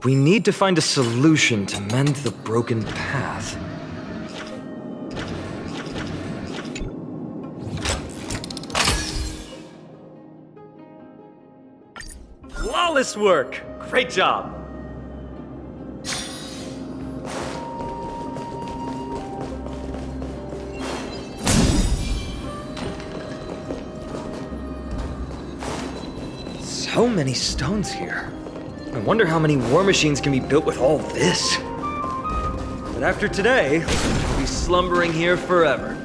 We need to find a solution to mend the broken path. Flawless work! Great job! So many stones here. I wonder how many war machines can be built with all this. But after today, I'll be slumbering here forever.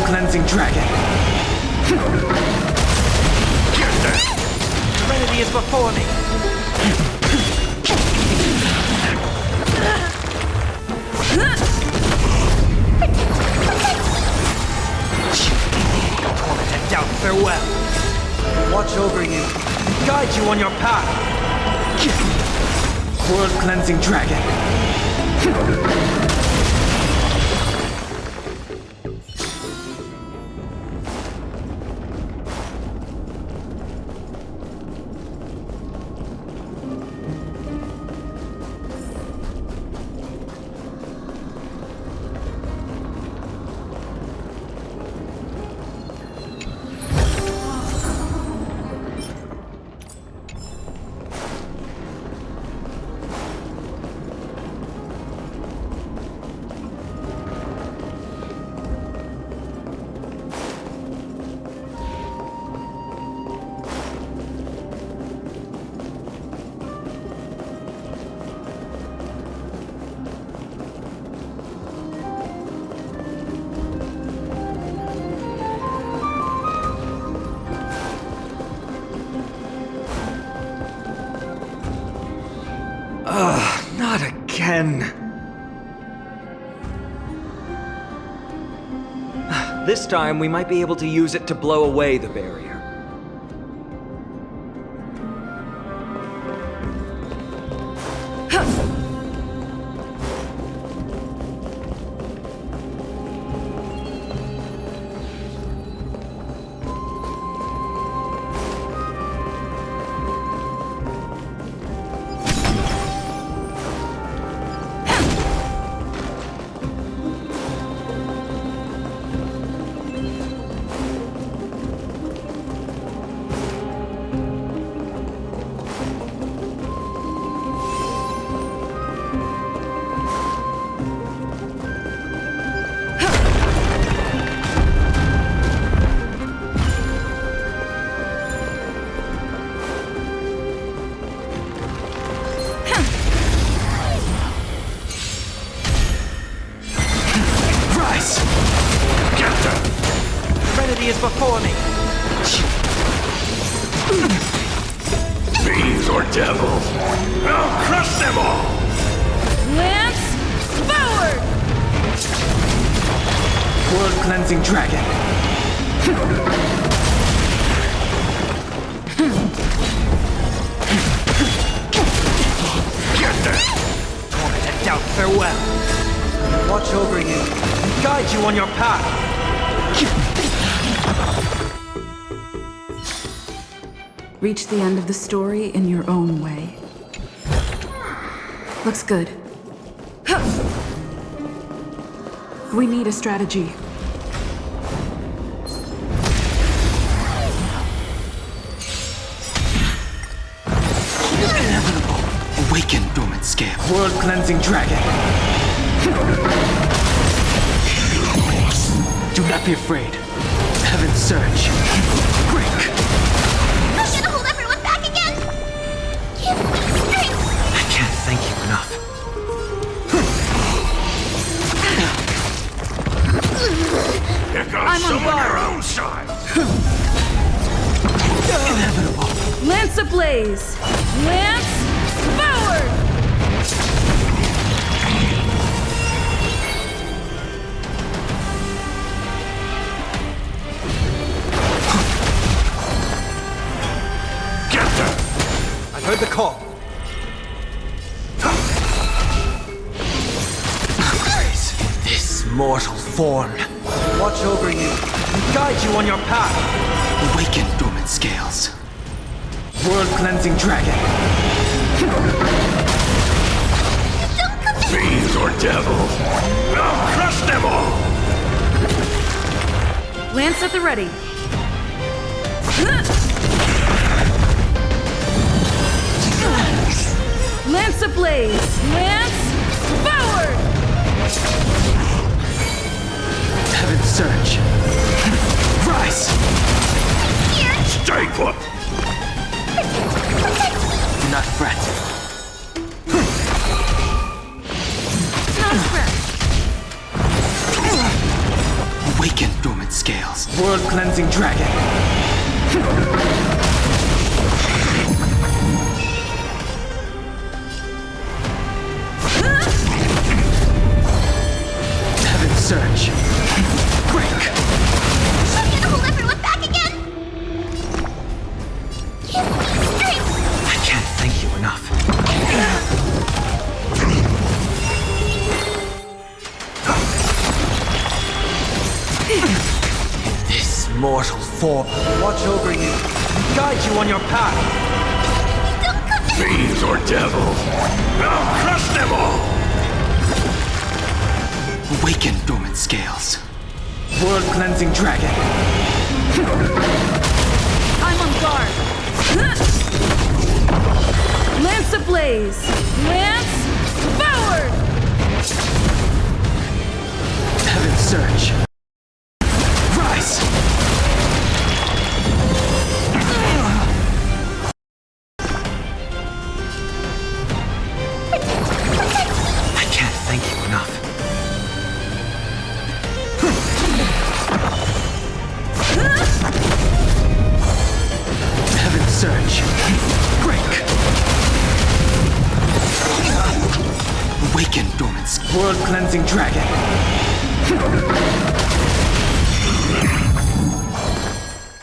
Cleansing dragon. Serenity is before me. Torment and doubt, farewell. Watch over you, guide you on your path. World cleansing dragon. Not again. This time, we might be able to use it to blow away the barrier. Is before me. Fiends or devils, I'll crush them all! Lance, forward! World cleansing dragon. Get them! Torment and doubt, farewell. Watch over you, guide you on your path. Reach the end of the story in your own way. Looks good. We need a strategy. Inevitable. Awaken, dormant scale. World cleansing dragon. Do not be afraid. Heaven's surge. Break. I'm gonna hold everyone back again! Give me strength! I can't thank you enough. Here comes some on your own side! Inevitable. Lance ablaze! Lance, forward! I've heard the call. This mortal form. Watch over you and guide you on your path. Awaken dormant scales. World-cleansing dragon. Fiends or devil, I'll crush them all! Lance at the ready. Lance ablaze! Lance forward! Heaven surge. Rise! Stay put! Do not fret. Not fret. Awaken dormant scales. World-cleansing dragon. Heaven surge. Break. I'm gonna hold everyone back again! Give me strength! I can't thank you enough. This mortal form. Watch over you. Guide you on your path. Fiends or devil, I'll crush them all! Awaken dormant scales. World-cleansing dragon. I'm on guard. Lance ablaze! Lance forward! Heaven surge. Rise! I can't thank you enough. Heaven surge. Break. Awaken dormant. World-cleansing dragon.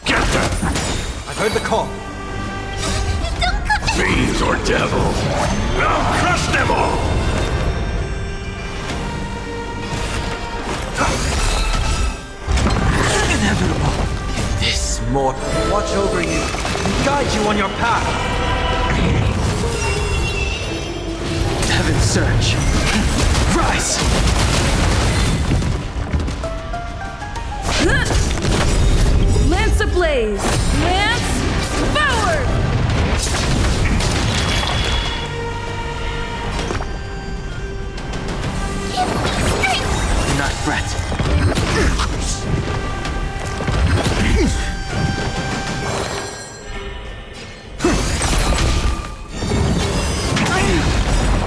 Get them! I've heard the call. Fiends or devil, I'll crush them all! Inevitable. This more. Watch over you. Guide you on your path. Heaven surge. Rise. Lance ablaze! Lance forward! Do not fret.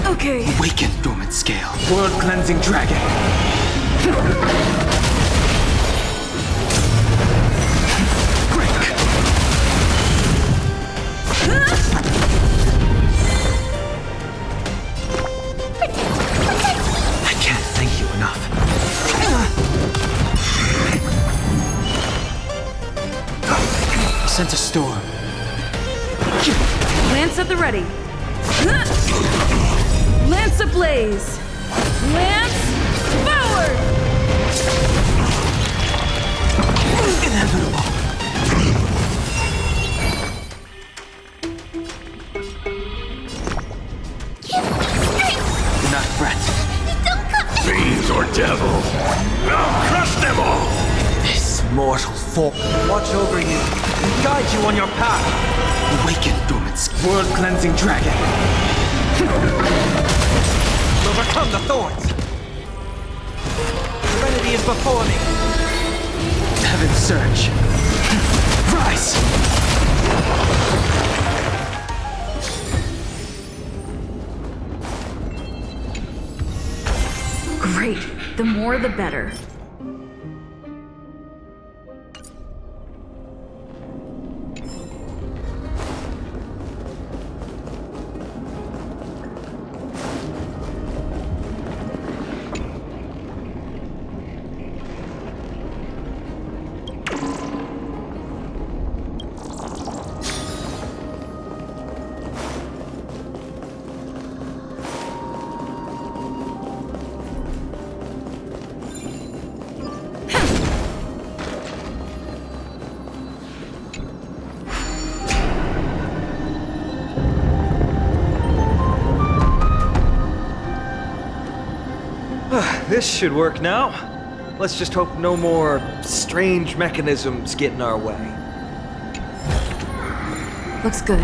Okay. Awaken dormant scale. World-cleansing dragon. I can't thank you enough. I sent a storm. Lance at the ready. Lance ablaze! Lance forward! Inevitable. Do not fret. Fiends or devil, I'll crush them all! This mortal form. Watch over you. Guide you on your path. Awaken dormant. World-cleansing dragon. Overcome the thorns. Serenity is before me. Heaven surge. Rise. Great. The more the better. This should work now. Let's just hope no more strange mechanisms get in our way. Looks good.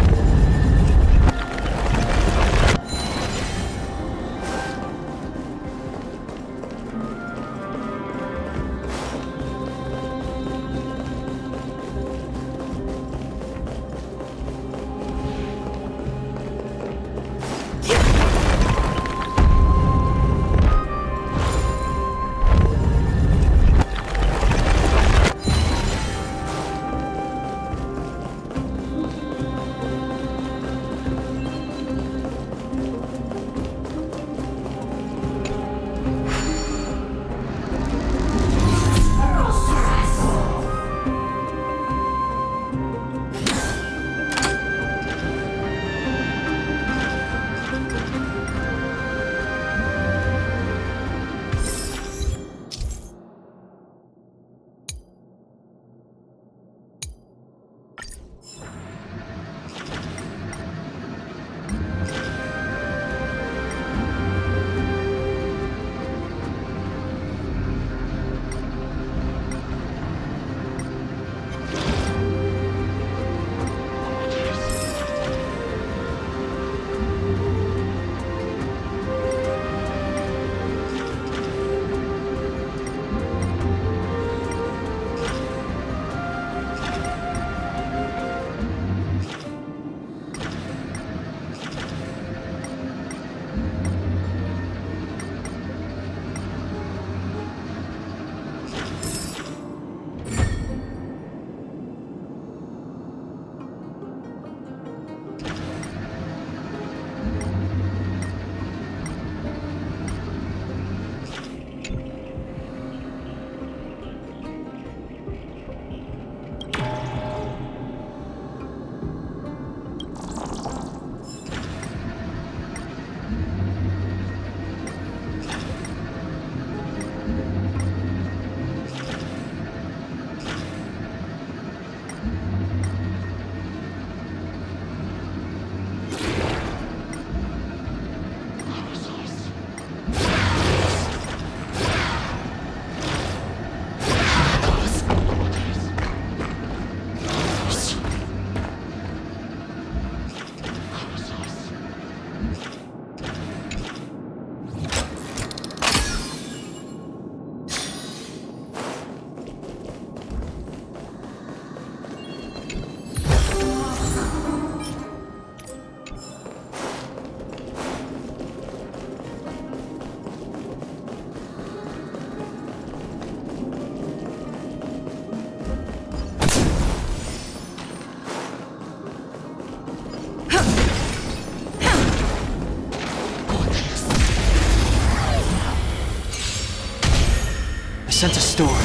Sense a storm.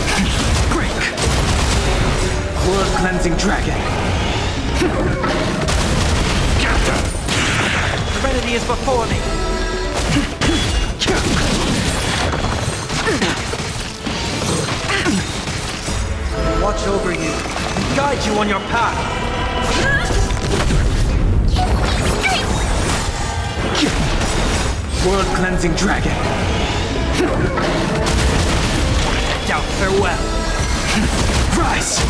Break! World-cleansing dragon. Serenity is before me. Watch over you and guide you on your path. World-cleansing dragon. Doubt farewell. Rise!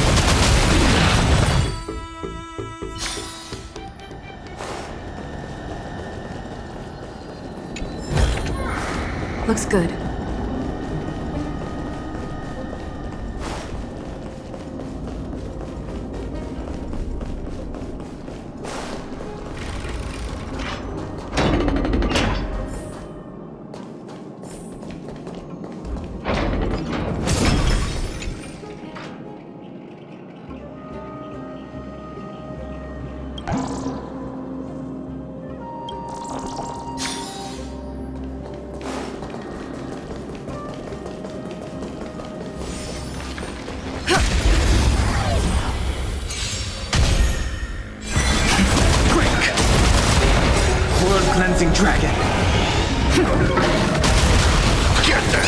Looks good. Cleansing dragon. Get them!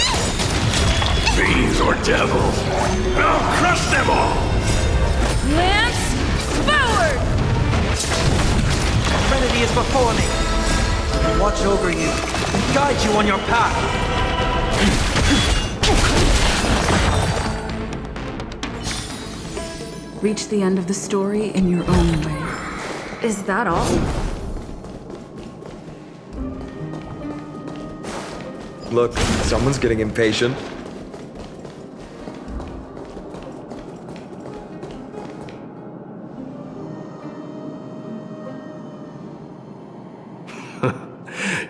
Fiends or devils! I'll crush them all! Lance, forward! Serenity is before me. Watch over you and guide you on your path. Reach the end of the story in your own way. Is that all? Look, someone's getting impatient.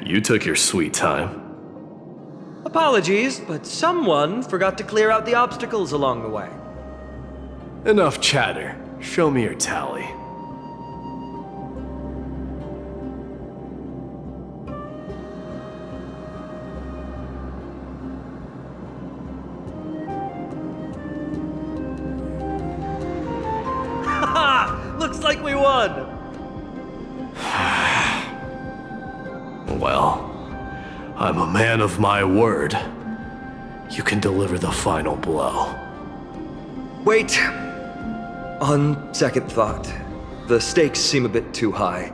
You took your sweet time. Apologies, but someone forgot to clear out the obstacles along the way. Enough chatter. Show me your tally. Haha! Looks like we won! Well, I'm a man of my word. You can deliver the final blow. Wait! On second thought, the stakes seem a bit too high.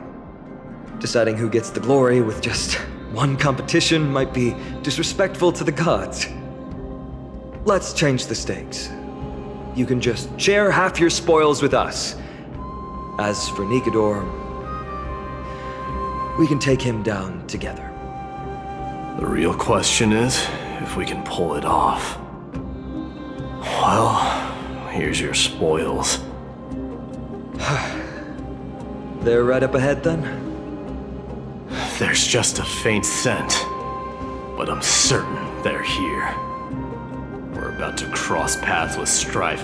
Deciding who gets the glory with just one competition might be disrespectful to the gods. Let's change the stakes. You can just share half your spoils with us. As for Nikador, we can take him down together. The real question is if we can pull it off. Well, here's your spoils. They're right up ahead then? There's just a faint scent, but I'm certain they're here. We're about to cross paths with strife.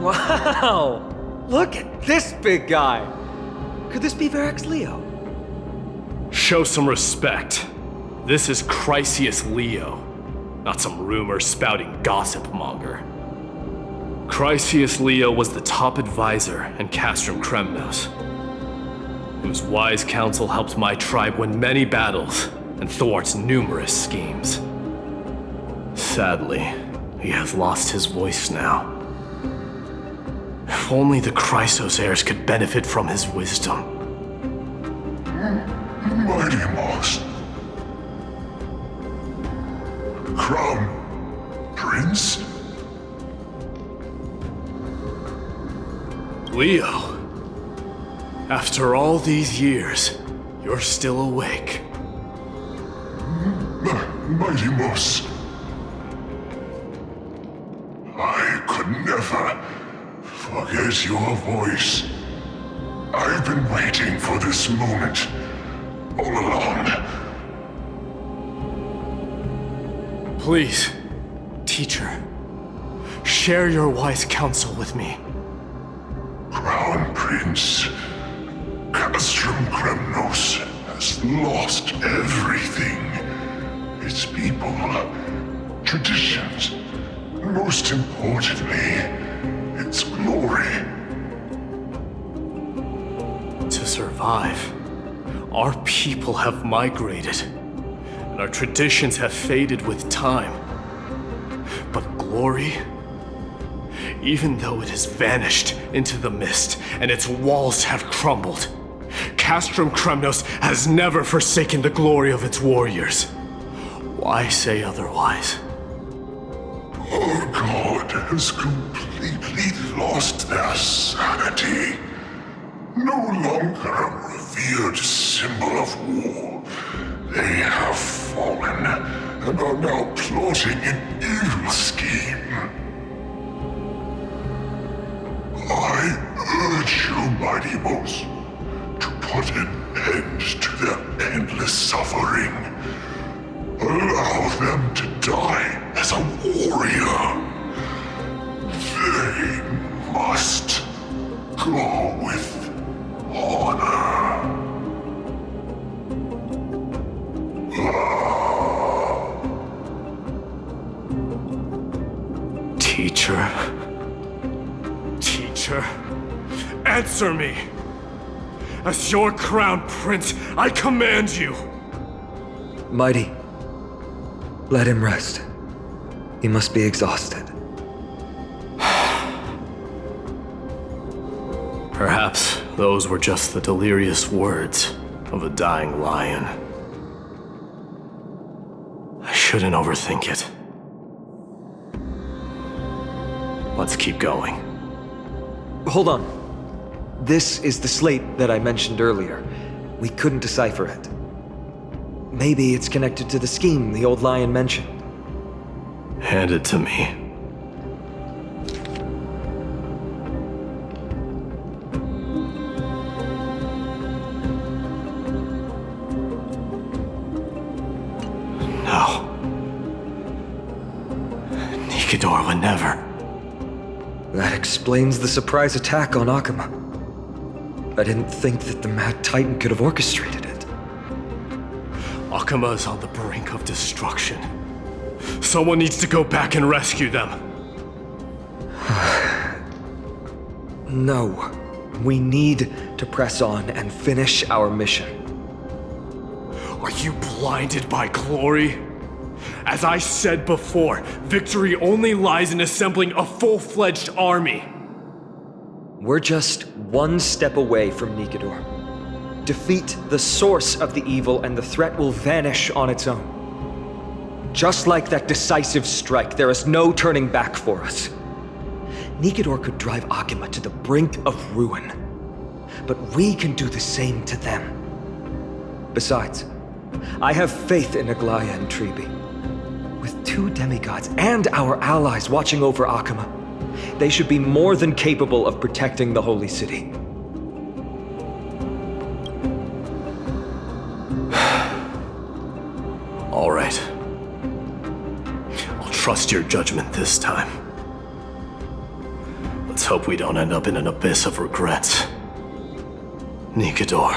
Wow! Look at this big guy! Could this be Varric's Leo? Show some respect. This is Chrysius Leo, not some rumor-spouting gossip monger. Chrysius Leo was the top advisor in Castrum Kremnos, whose wise counsel helped my tribe win many battles and thwarts numerous schemes. Sadly, he has lost his voice now. If only the Chrysos heirs could benefit from his wisdom. Mighty Moss. Crown Prince? Leo, after all these years, you're still awake. Mighty Moss. I could never forget your voice. I've been waiting for this moment all along. Please, teacher, share your wise counsel with me. Crown Prince, Castrum Kremnos has lost everything. Its people, traditions, and most importantly, its glory. To survive, our people have migrated, and our traditions have faded with time. But glory, even though it has vanished into the mist and its walls have crumbled, Castrum Kremnos has never forsaken the glory of its warriors. Why say otherwise? Our god has completely lost their sanity. No longer a revered symbol of war, they have fallen and are now plotting an evil scheme. I urge you, Mighty Moss, to put an end to their endless suffering. Allow them to die as a warrior. They must go with honor. Teacher? Teacher? Answer me! As your crown prince, I command you! Mighty, let him rest. He must be exhausted. Perhaps Those were just the delirious words of a dying lion. I shouldn't overthink it. Let's keep going. Hold on. This is the slate that I mentioned earlier. We couldn't decipher it. Maybe it's connected to the scheme the old lion mentioned. Hand it to me. No. Nikador would never. That explains the surprise attack on Akuma. I didn't think that the Mad Titan could have orchestrated it. Akuma is on the brink of destruction. Someone needs to go back and rescue them. No. We need to press on and finish our mission. Are you blinded by glory? As I said before, victory only lies in assembling a full-fledged army. We're just one step away from Nikador. Defeat the source of the evil and the threat will vanish on its own. Just like that decisive strike, there is no turning back for us. Nikador could drive Akuma to the brink of ruin, but we can do the same to them. Besides, I have faith in Aglaya and Tribi. With 2 demigods and our allies watching over Akuma, they should be more than capable of protecting the Holy City. All right. I'll trust your judgment this time. Let's hope we don't end up in an abyss of regrets. Nikador,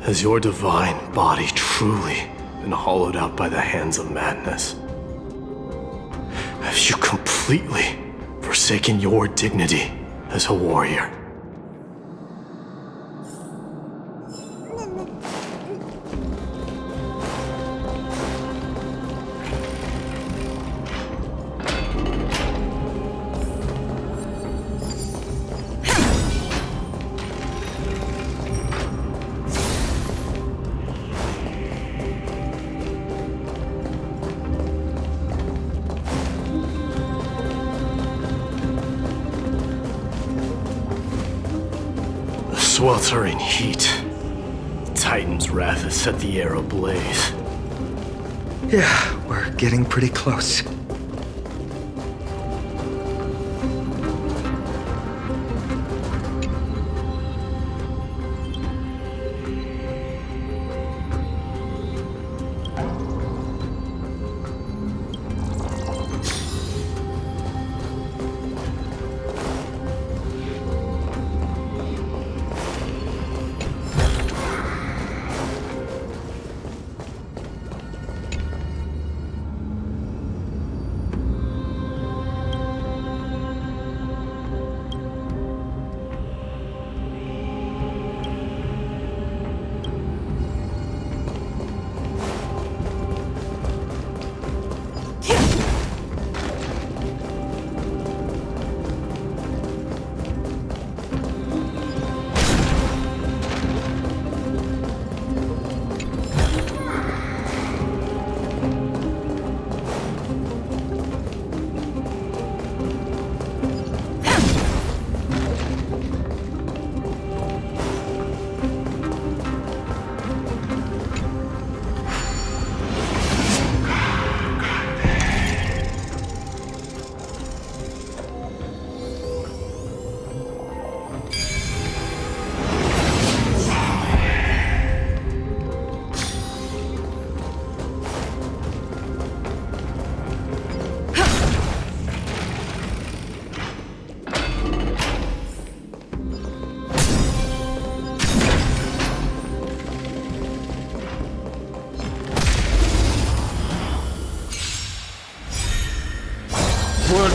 has your divine body truly been hollowed out by the hands of madness? Have you completely forsaken your dignity as a warrior? Sweltering heat. The Titan's wrath has set the air ablaze. Yeah, we're getting pretty close.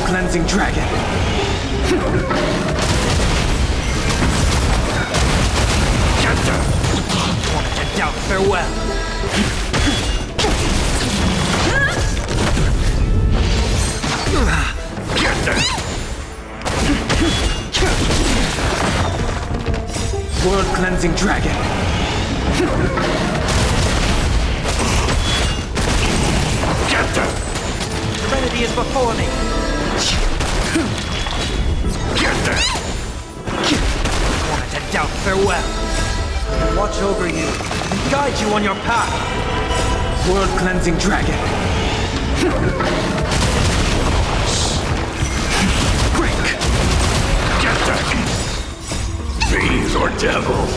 Cleansing dragon. And out, farewell. Get World-cleansing dragon. Get them! Serenity is before me. Get them! Wanted to doubt farewell. Watch over you and guide you on your path. World-cleansing dragon. Quick! Get them! Fiends or devils!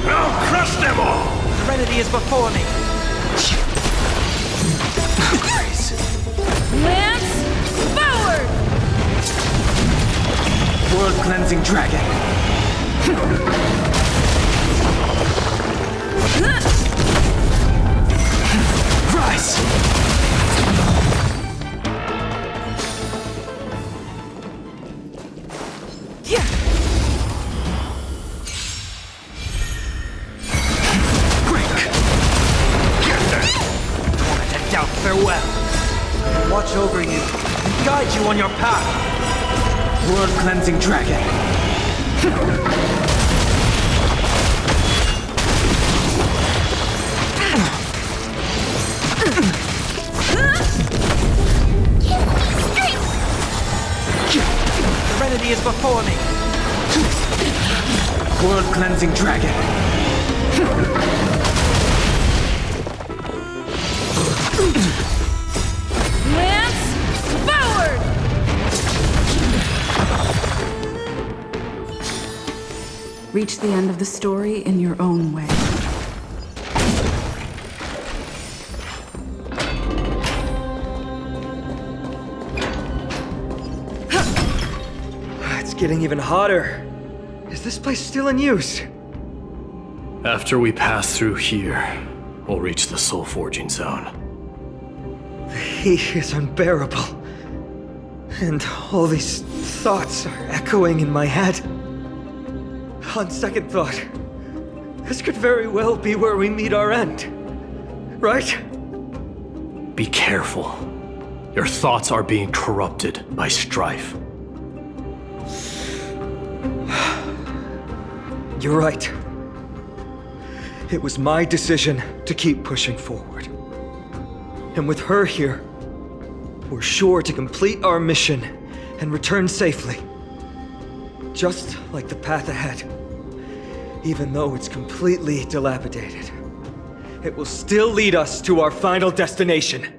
I'll crush them all! Serenity is before me. Lance, forward! World-cleansing dragon. Rise! Doubt farewell. Watch over you and guide you on your path. World-cleansing dragon. Serenity is before me. World-cleansing dragon. Lance, forward! Reach the end of the story in your own way. It's getting even hotter. Is this place still in use? After we pass through here, we'll reach the soul forging zone. The heat is unbearable. And all these thoughts are echoing in my head. On second thought, this could very well be where we meet our end. Right? Be careful. Your thoughts are being corrupted by strife. You're right. It was my decision to keep pushing forward. And with her here, we're sure to complete our mission and return safely. Just like the path ahead. Even though it's completely dilapidated, it will still lead us to our final destination.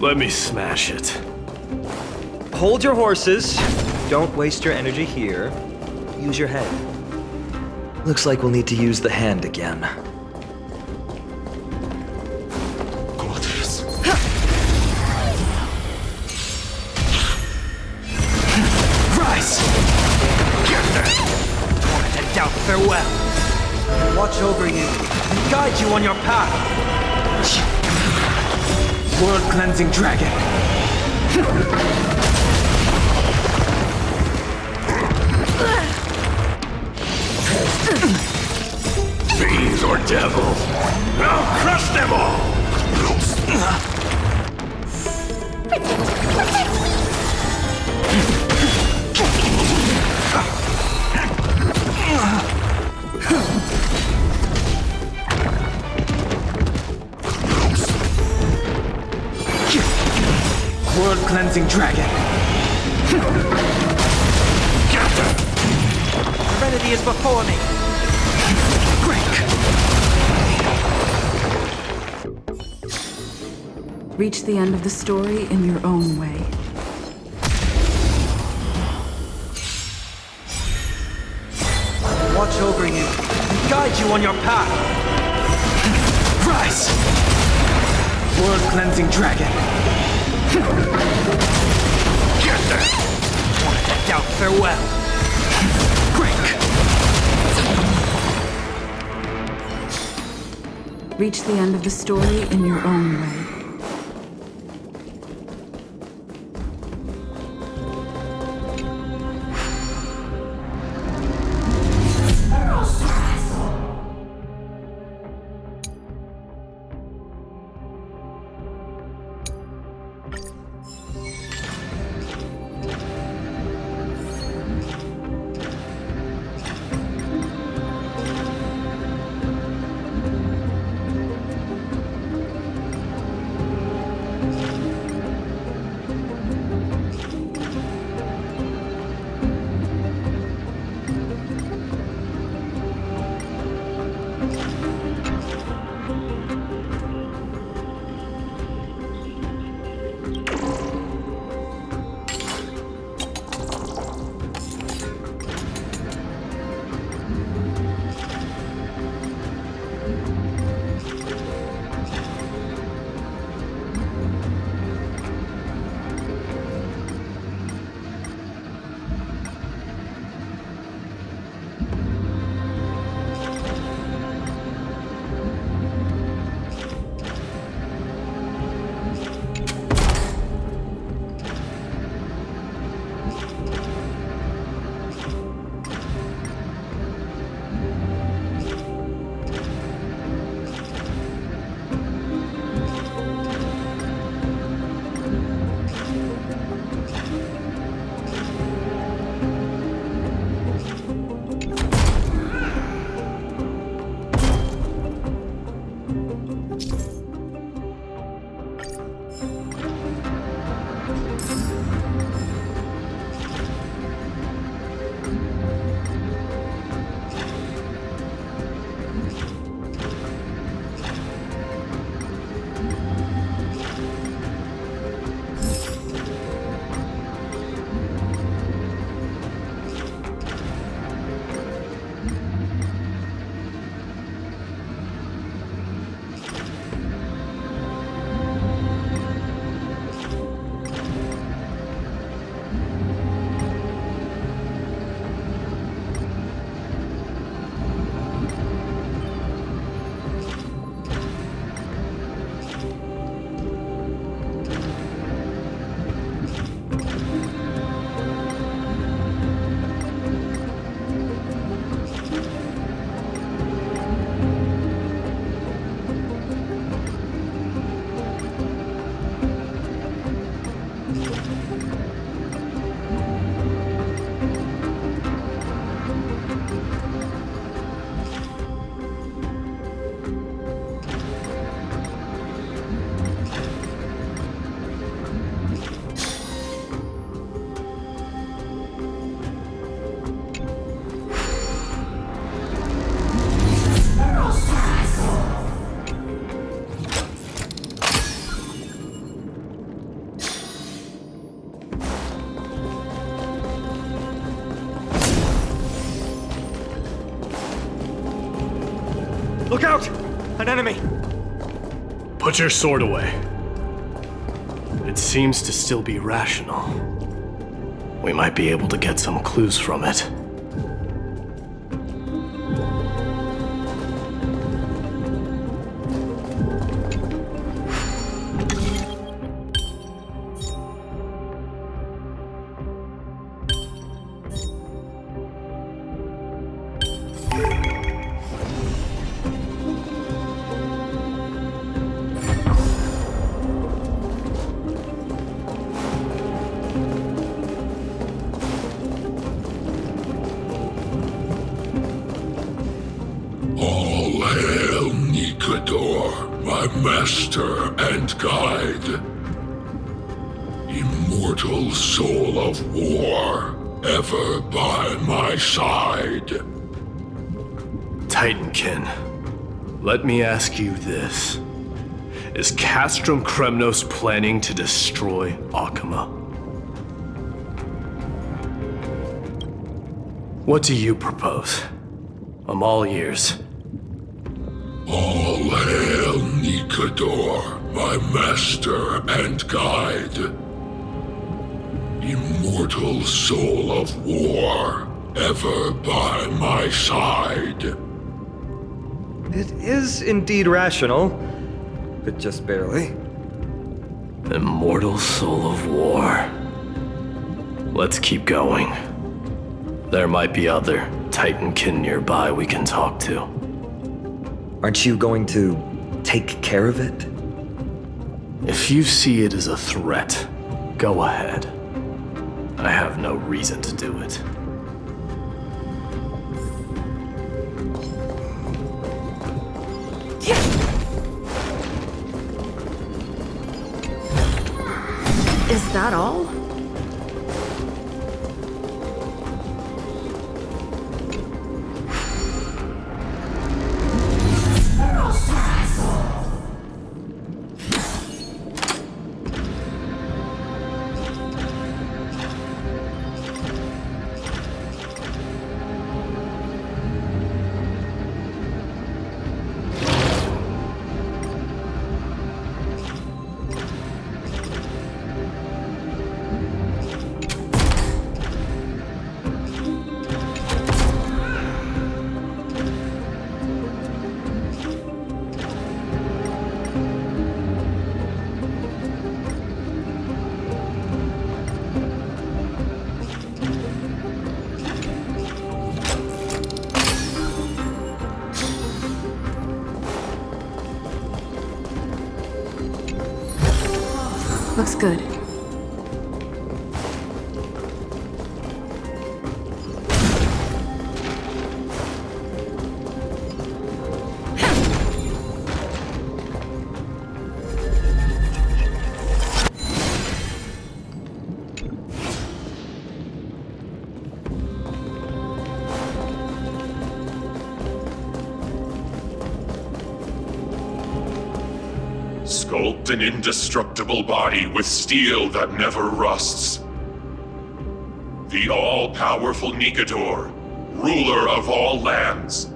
Let me smash it. Hold your horses. Don't waste your energy here. Use your head. Looks like we'll need to use the hand again. Rise! Get them! Wanted to doubt farewell. Watch over you and guide you on your path. World-cleansing dragon. Fiends or devils, I'll crush them all! World-cleansing dragon. Get them! Serenity is before me. Reach the end of the story in your own way. Watch over you and guide you on your path. Rise! World-cleansing dragon. Get them! wanted to doubt farewell. Reach the end of the story in your own way. Look out! An enemy! Put your sword away. It seems to still be rational. We might be able to get some clues from it. Master and guide. Immortal soul of war, ever by my side. Titankin, let me ask you this. Is Castrum Kremnos planning to destroy Akama? What do you propose? I'm all ears. All hail Nikador, my master and guide. immortal soul of war, ever by my side. It is indeed rational, but just barely. Immortal soul of war. Let's keep going. There might be other Titankin nearby we can talk to. Aren't you going to take care of it? If you see it as a threat, go ahead. I have no reason to do it. Is that all? Looks good. Sculpt an indestructible body with steel that never rusts. The all-powerful Nikador, ruler of all lands.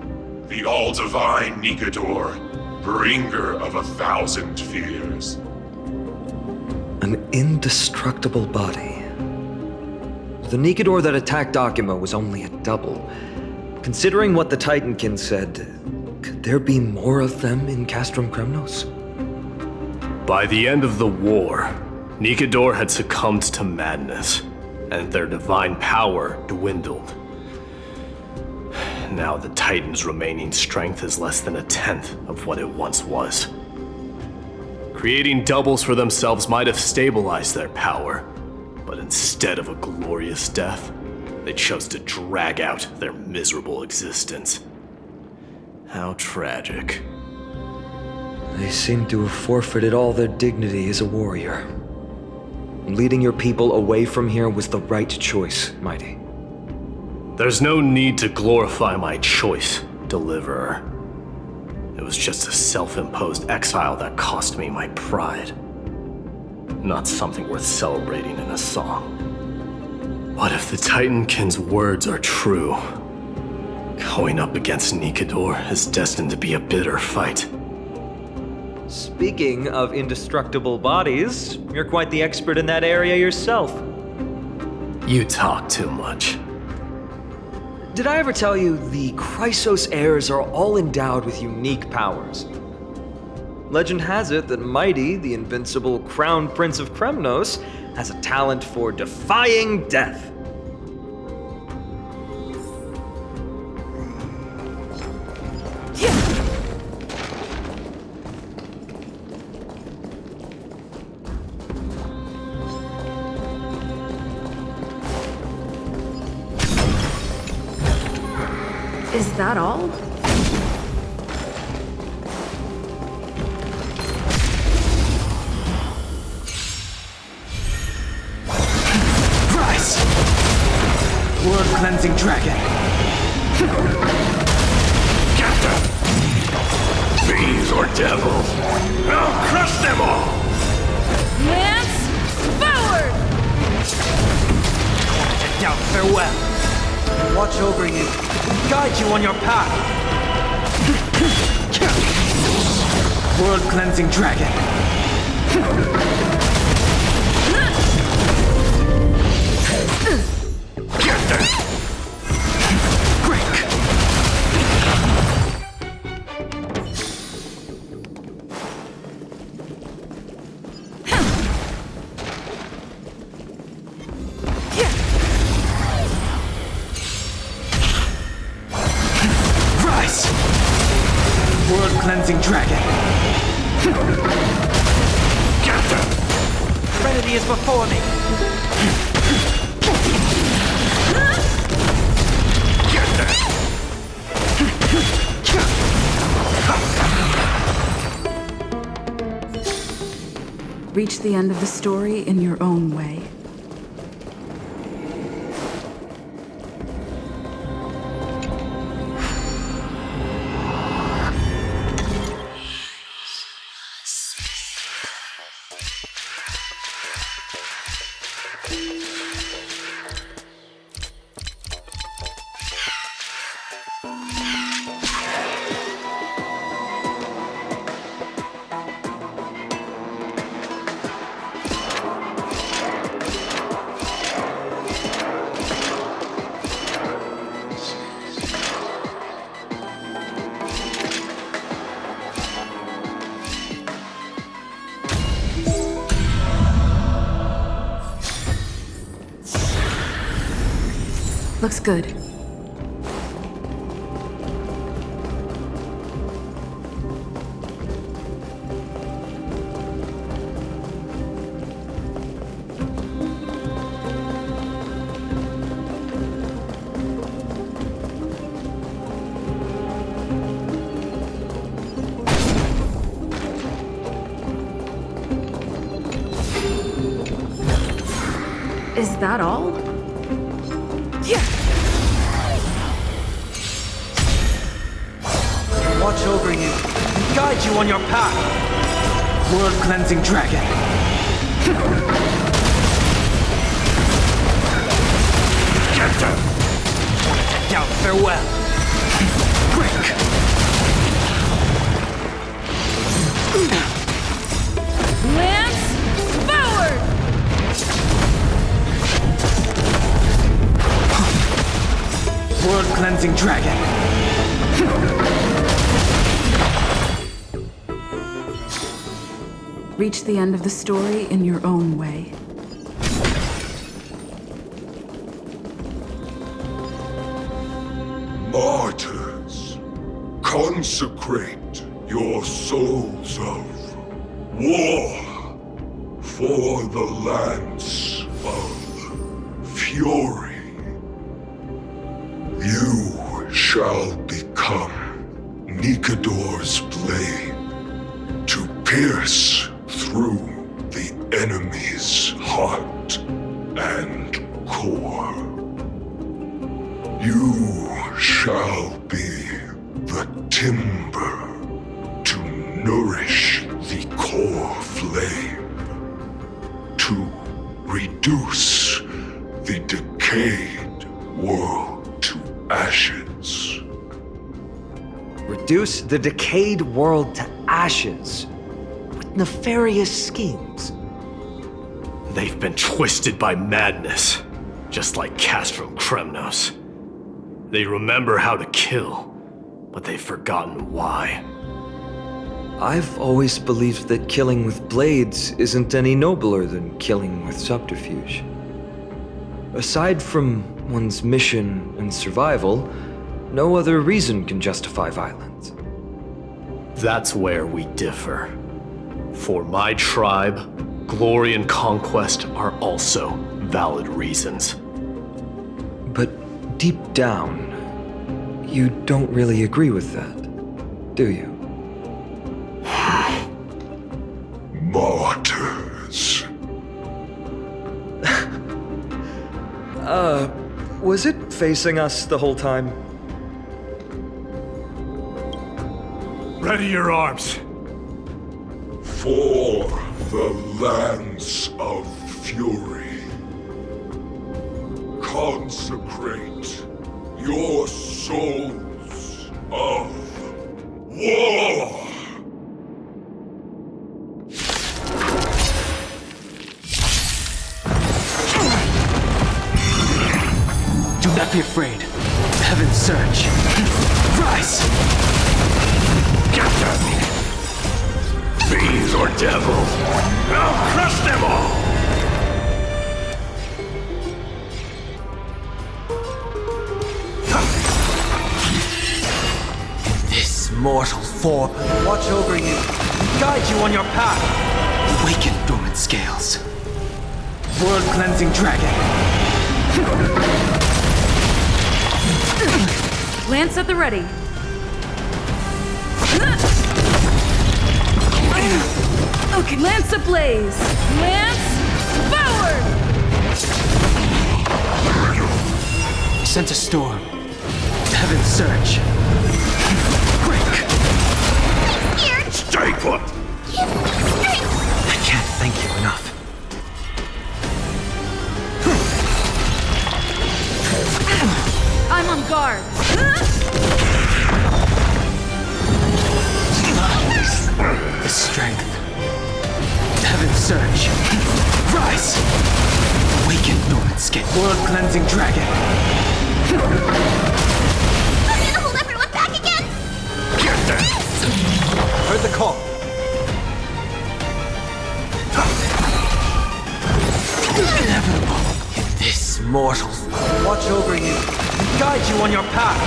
The all-divine Nikador, bringer of 1,000 fears. An indestructible body. The Nikador that attacked Akima was only a double. Considering what the Titankin said, could there be more of them in Castrum Kremnos? By the end of the war, Nikador had succumbed to madness, and their divine power dwindled. Now the Titan's remaining strength is less than 1/10 of what it once was. Creating doubles for themselves might have stabilized their power, but instead of a glorious death, they chose to drag out their miserable existence. How tragic. They seem to have forfeited all their dignity as a warrior. Leading your people away from here was the right choice, Mighty. There's no need to glorify my choice, Deliverer. It was just a self-imposed exile that cost me my pride. Not something worth celebrating in a song. What if the Titankin's words are true? Going up against Nikador is destined to be a bitter fight. Speaking of indestructible bodies, you're quite the expert in that area yourself. You talk too much. Did I ever tell you the Chrysos heirs are all endowed with unique powers? Legend has it that Mighty, the invincible Crown Prince of Kremnos, has a talent for defying death. Is that all? Rise! World-cleansing dragon! Get them! Fiends or devils! I'll crush them all! Lance, forward! Down, farewell. Watch over you, guide you on your path. World-cleansing dragon. Rise! World-cleansing dragon! Get them! Trinity is before me! Get them! Reach the end of the story in your own way. Looks good. Is that all? Watch over you and guide you on your path. World-cleansing dragon! Get them! Down, farewell! Break! Lance forward! World-cleansing dragon! Reach the end of the story in your own way. Martyrs, consecrate your souls of war for the lance of fury. You shall become Nikador's blade to pierce through the enemy's heart and core. You shall be the timber to nourish the core flame, to reduce the decayed world to ashes. Reduce the decayed world to ashes with nefarious schemes. They've been twisted by madness, just like Castro Kremnos. They remember how to kill, but they've forgotten why. I've always believed that killing with blades isn't any nobler than killing with subterfuge. Aside from one's mission and survival, no other reason can justify violence. That's where we differ. For my tribe, glory and conquest are also valid reasons. But deep down, you don't really agree with that, do you? Martyrs. Was it facing us the whole time? Ready your arms. For the lance of fury. Consecrate your souls of war. not be afraid. Heaven's surge. Rise! Get them! Fiends or devils! I'll crush them all! This mortal form watch over you, guide you on your path. Awaken dormant scales. World-cleansing dragon. Lance at the ready. Okay, Lance ablaze. Lance forward! Sent a storm. Heaven's surge. Break! Stay put! I can't thank you enough. I'm on guard. The strength. Heaven's surge. Rise! Awaken dormant scale. World-cleansing dragon. I'm gonna hold everyone back again! Get them! Heard the call. Inevitable. This mortal watch over you, guide you on your path.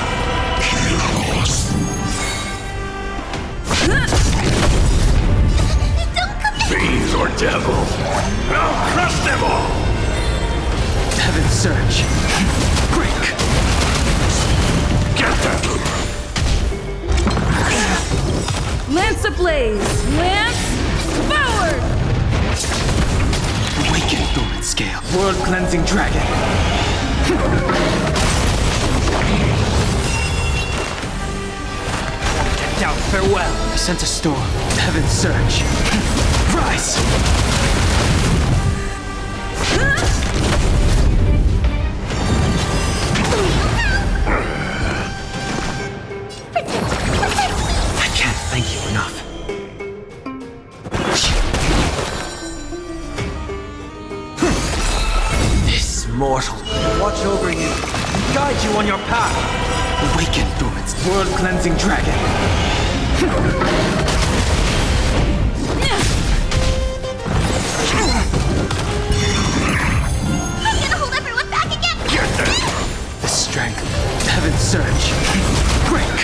Fiends or devils! I'll crush them all! Heaven's surge. Break! Get them! Lance ablaze. Lance forward! Awaken dormant scale. World-cleansing dragon. Down, farewell. I sent a storm. Heaven's surge. Rise! I can't thank you enough. This mortal watch over you, guide you on your path. Awaken dormant world-cleansing dragon. I'm gonna hold everyone back again! Get them! The strength. Heaven's surge. Break!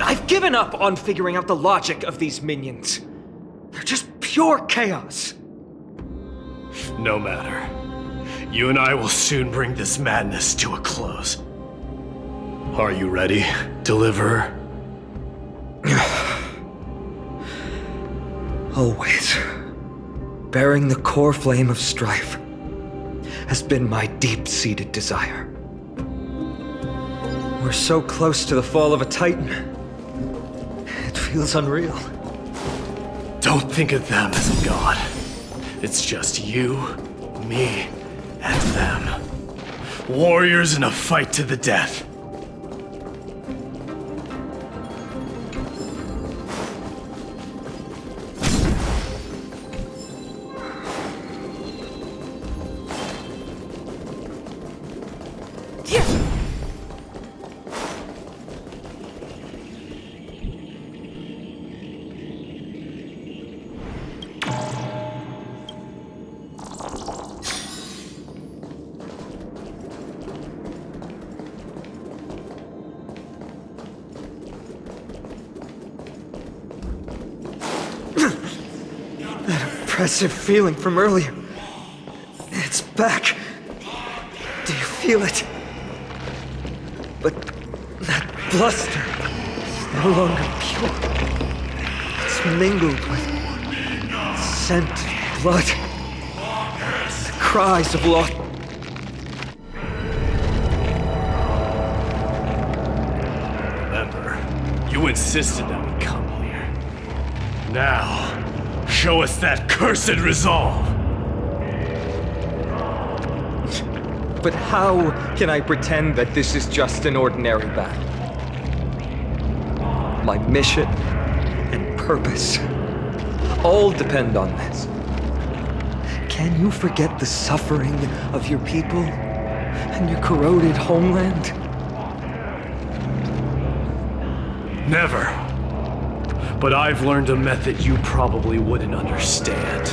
I've given up on figuring out the logic of these minions. They're just pure chaos. No matter. You and I will soon bring this madness to a close. Are you ready, Deliverer? Always. Bearing the core flame of strife has been my deep-seated desire. We're so close to the fall of a Titan. It feels unreal. Don't think of them as a god. It's just you, me, and them. Warriors in a fight to the death. Oppressive feeling from earlier. It's back. Do you feel it? But that bluster is no longer pure. It's mingled with scent, blood, the cries of lost. Remember, you insisted that we come here. Now, show us that cursed resolve! But how can I pretend that this is just an ordinary battle? My mission and purpose all depend on this. Can you forget the suffering of your people and your corroded homeland? Never. But I've learned a method you probably wouldn't understand.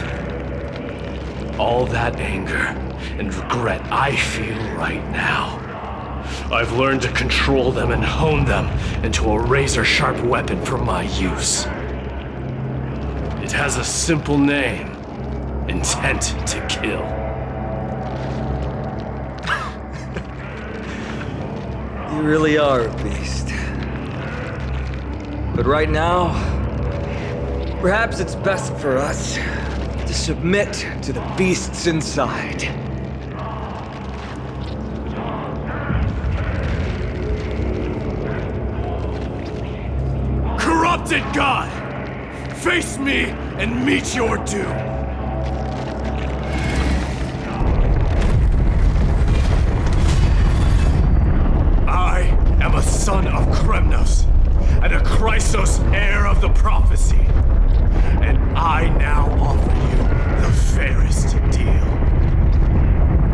All that anger and regret I feel right now, I've learned to control them and hone them into a razor-sharp weapon for my use. It has a simple name: intent to kill. You really are a beast. But right now, perhaps it's best for us to submit to the beasts inside. Corrupted God! Face me and meet your doom! I am a son of Kremnos, and a Chrysos heir of the prophecy. And I now offer you the fairest deal.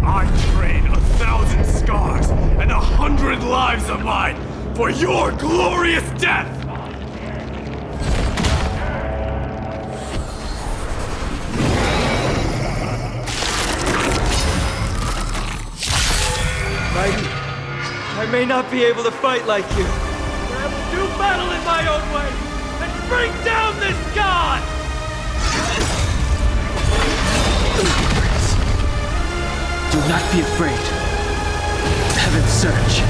I trade 1,000 scars and 100 lives of mine for your glorious death! I may not be able to fight like you. I will do battle in my own way and bring down this god! Do not be afraid. Heaven's Surge.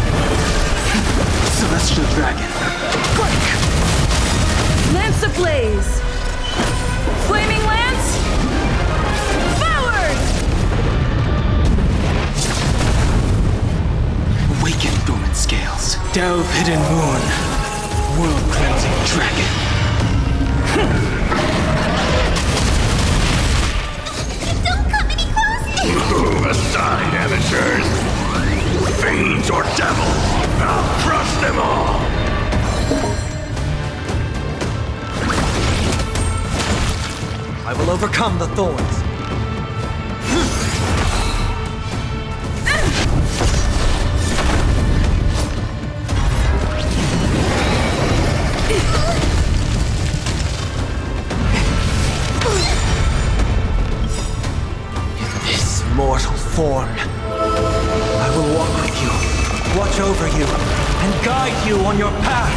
Celestial Dragon. Quick! Lance ablaze! Flaming Lance! Forward! Awaken dormant scales. Delve hidden moon. World cleansing dragon. Don't come any closer! Move aside, amateurs! Fiends or devils! I'll crush them all! I will overcome the thorns. This mortal form. I will walk with you, watch over you, and guide you on your path.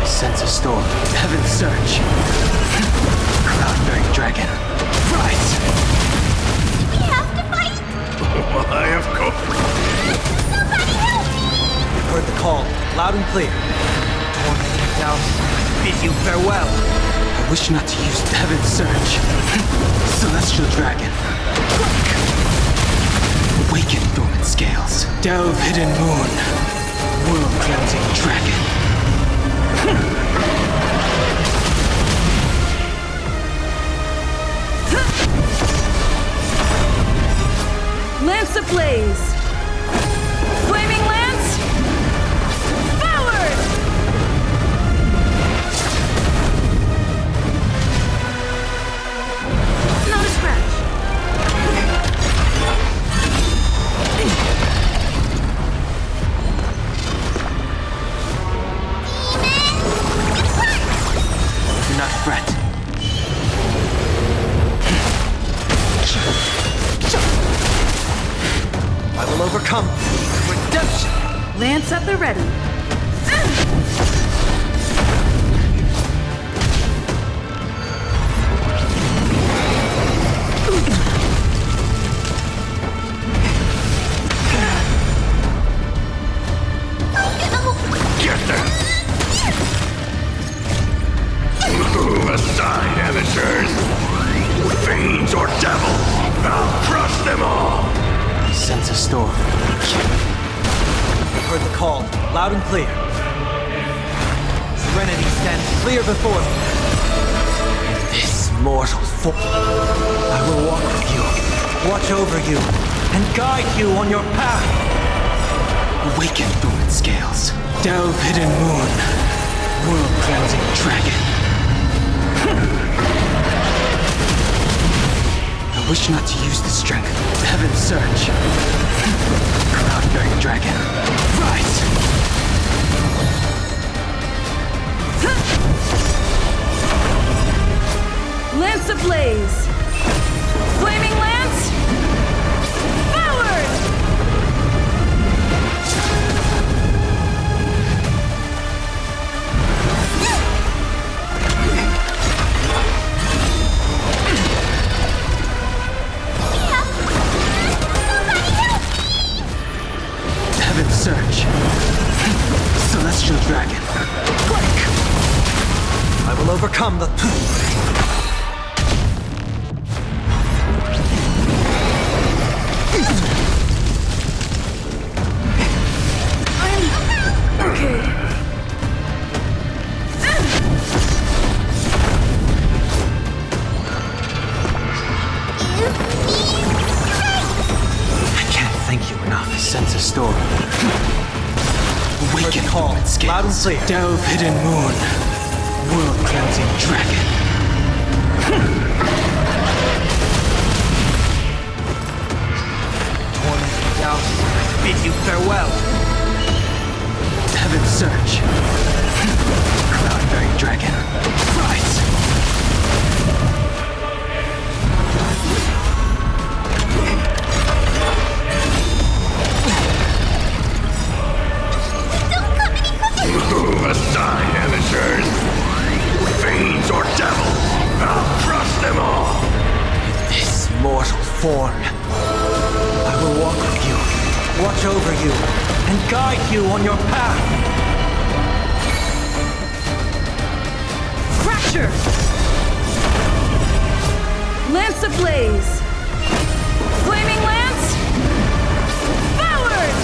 I sense a storm. Heaven's Surge. Cloud-bearing dragon. Rise! We have to fight! Why, of course. Somebody help me! You've heard the call, loud and clear. Tormented down, bid you farewell. I wish not to use Heaven's Surge. Celestial dragon. Awaken dormant scales. Delve hidden moon. World cleansing dragon. Lance ablaze! Flaming Lance! Forward! Not a scratch. Do not fret. I will overcome. Redemption! Lance at the ready. Get them! Move aside, amateurs! Fiends or devils! I'll crush them all! Sense a storm. You've heard the call, loud and clear. Serenity stands clear before me. This mortal form. I will walk with you, watch over you, and guide you on your path. Awaken dormant scales. Delve hidden moon. World cleansing dragon. I wish not to use the strength. Heaven's surge. Cloud-bearing dragon. Rise! Lance ablaze! Flaming lance! Forward! Heaven's surge. Celestial dragon. Break! I will overcome the... Okay. I can't thank you enough. Sense a storm. Awaken all its scales. Loud and clear. Delve hidden moon. World cleansing dragon. Tormented doubt. Bid you farewell. Heaven's surge. Cloud-bearing dragon. Rise! Aside, amateurs. Fiends or devils, I'll crush them all. This mortal form. I will walk with you, watch over you, and guide you on your path. Fracture! Lance ablaze! Flaming lance! Forward!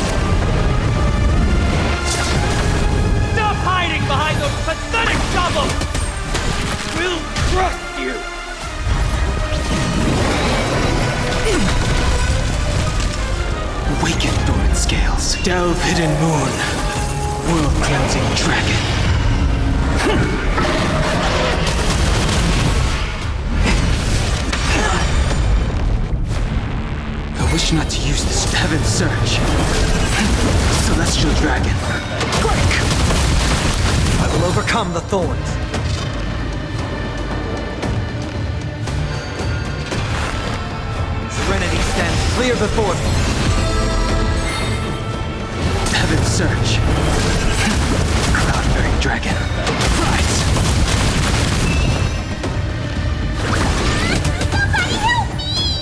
Stop hiding behind those pathetic shovels! We'll crush you! Awaken dormant scales. Delve hidden moon. World cleansing dragon. I wish not to use this heaven's surge. Celestial dragon. Break! I will overcome the thorns. Serenity stands clear before me. Heaven's surge. Cloud-bearing dragon. Rise!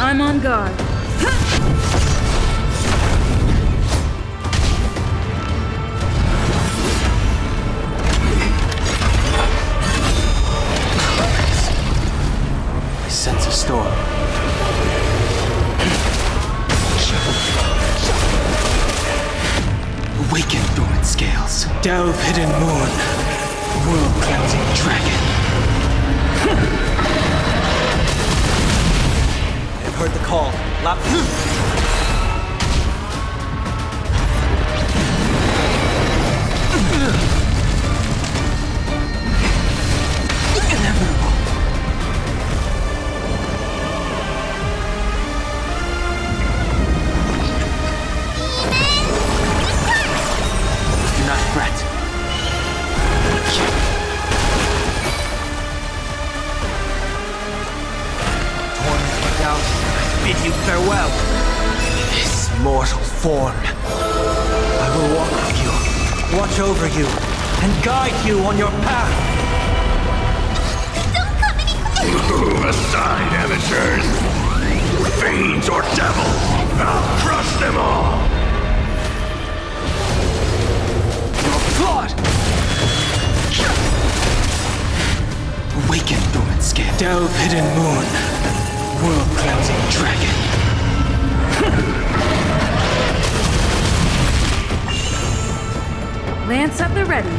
I'm on guard. I sense a storm. Awaken dormant scales. Delve hidden moon. World cleansing dragon. I've heard the call. Lap. Inevitable. Do not fret. Tormented doubt, bid you farewell. This mortal form. I will walk with you, watch over you, and guide you on your path. Aside, amateurs. Fiends or devils, I'll crush them all. Blood! Awaken dormant scale. Delve hidden moon. World cleansing dragon. Lance at the ready.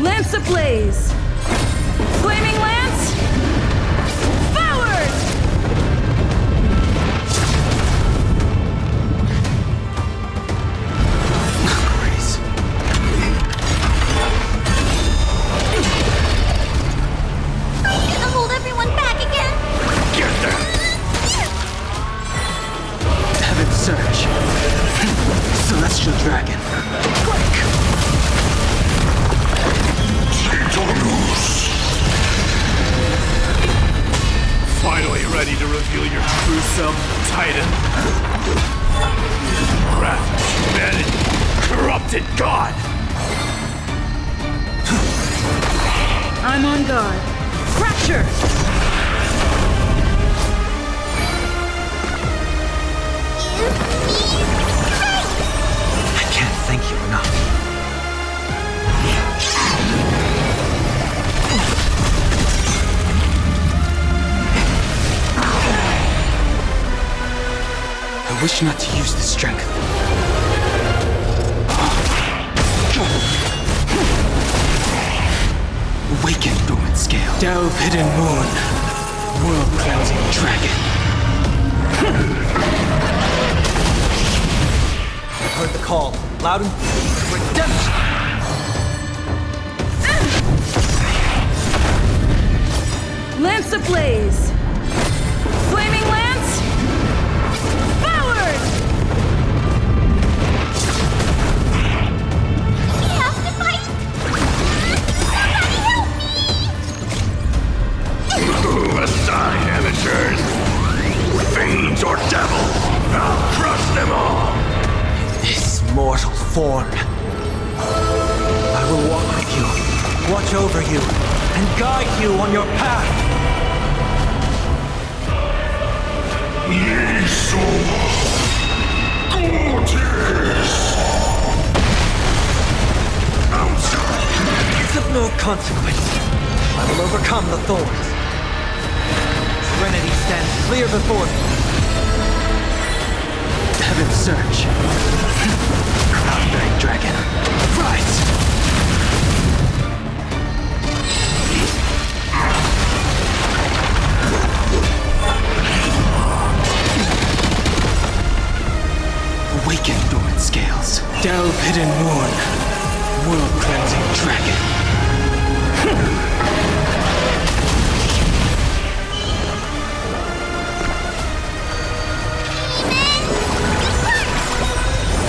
Lance ablaze! Flaming lance! Forward! Grace. Gonna hold everyone back yourself, Titan. Wrath of humanity, corrupted god! I'm on guard. Fracture! I can't thank you enough. I wish not to use the strength. Awaken, dormant scale. Delve, hidden moon. World-cleansing dragon. I've heard the call. Loud and redemption! Lance ablaze! Flaming lance! Forward! We have to fight! Somebody help me! Aside, amateurs! Fiends or devils! I'll crush them all! This mortal form. I will walk with you, watch over you, and guide you on your path. It's of no consequence. I will overcome the thorns. Serenity stands clear before me. Heaven surge. Cloudbearing dragon. Rise! Awaken, dormant scales. Delve, hidden moon. World-cleansing dragon.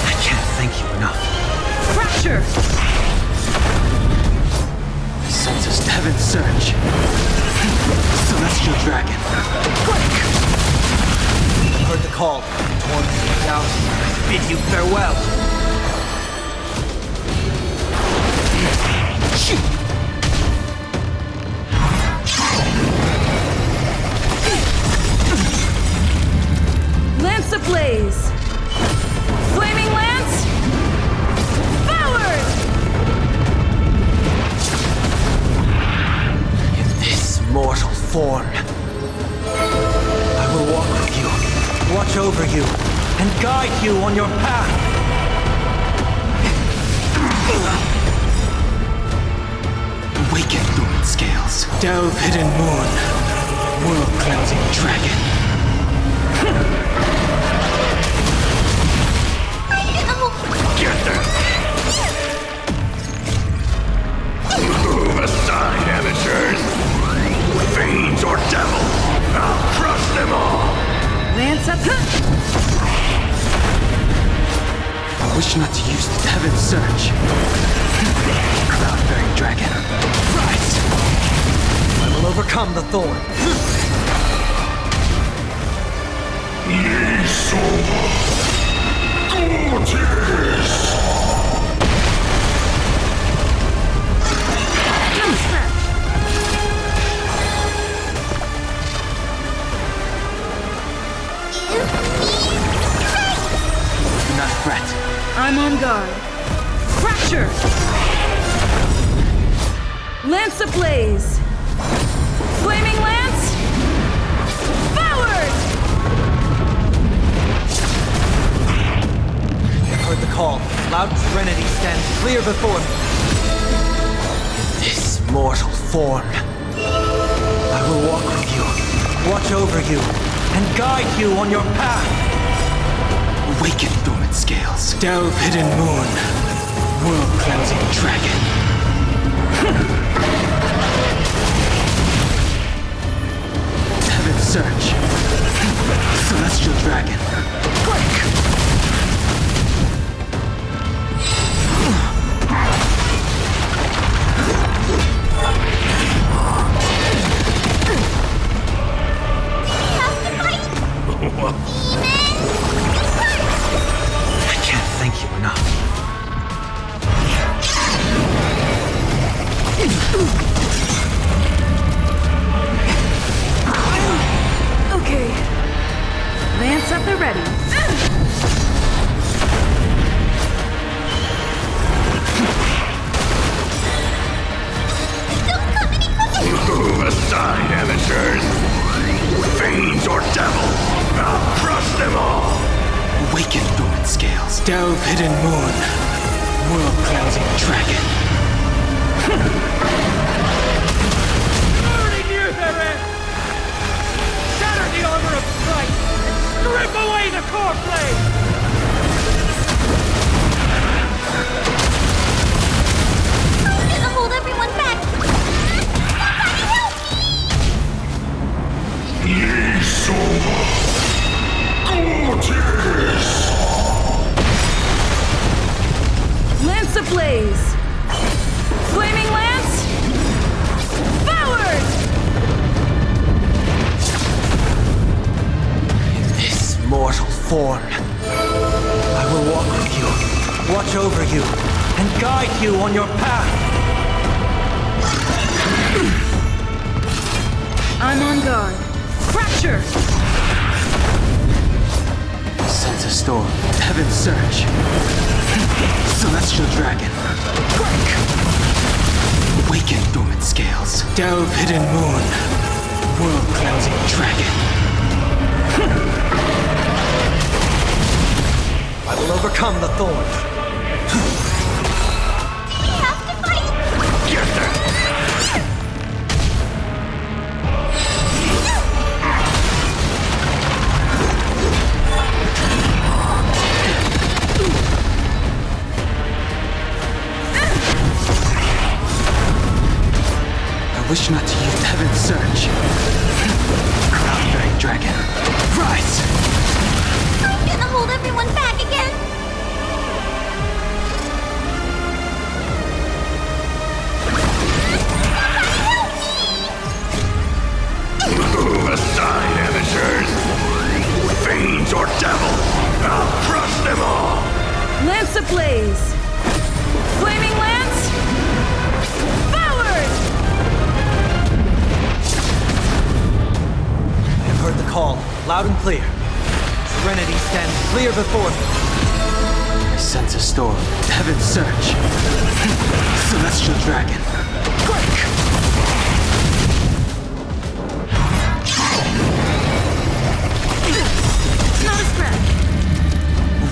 I can't thank you enough. Fracture! Senses heaven surge. Celestial dragon. Quick! Heard the call. Torn out. Bid you farewell. Lance ablaze! Flaming lance! Forward! In this mortal form, I will walk with you, watch over you, and guide you on your path. Awaken, dormant scales. Delve, hidden moon. World-cleansing dragon. Get them! Move aside, amateurs! Fiends or devils! I'll crush them all! Lance up! I wish not to use the heaven surge. Cloud-bearing dragon. Rise! I will overcome the thorn. Do not fret. I'm on guard. Fracture! Lance ablaze! Flaming lance! Forward! I've heard the call. Loud serenity stands clear before me. This mortal form. I will walk with you, watch over you, and guide you on your path. Awaken, dormant scales. Delve, hidden moon. World-cleansing dragon. Heaven surge. Celestial dragon. Quick! Okay. Lance at the ready. Move aside, amateurs! Fiends or devils! I'll crush them all! Awaken dormant scales, delve hidden moon, world-cleansing dragon. Already near their end! Shatter the armor of strife and strip away the core blade! I'm gonna hold everyone back! Lance ablaze! Flaming lance! Forward! In this mortal form, I will walk with you, watch over you, and guide you on your path. I'm on guard. Fracture! Sense a storm, heaven's surge. Celestial dragon. Break! Awaken dormant scales, delve hidden moon, world-cleansing dragon. I will overcome the thorn. Get them! I wish not to use heaven's surge. Crown-bearing dragon, rise! I'm gonna hold everyone back again! Move aside, amateurs! Fiends or devils! I'll crush them all! Lance ablaze! Flaming lance! Forward! I have heard the call, loud and clear. Serenity stands clear before me. I sense a storm, heaven's surge. Celestial dragon, break! It's not a stretch.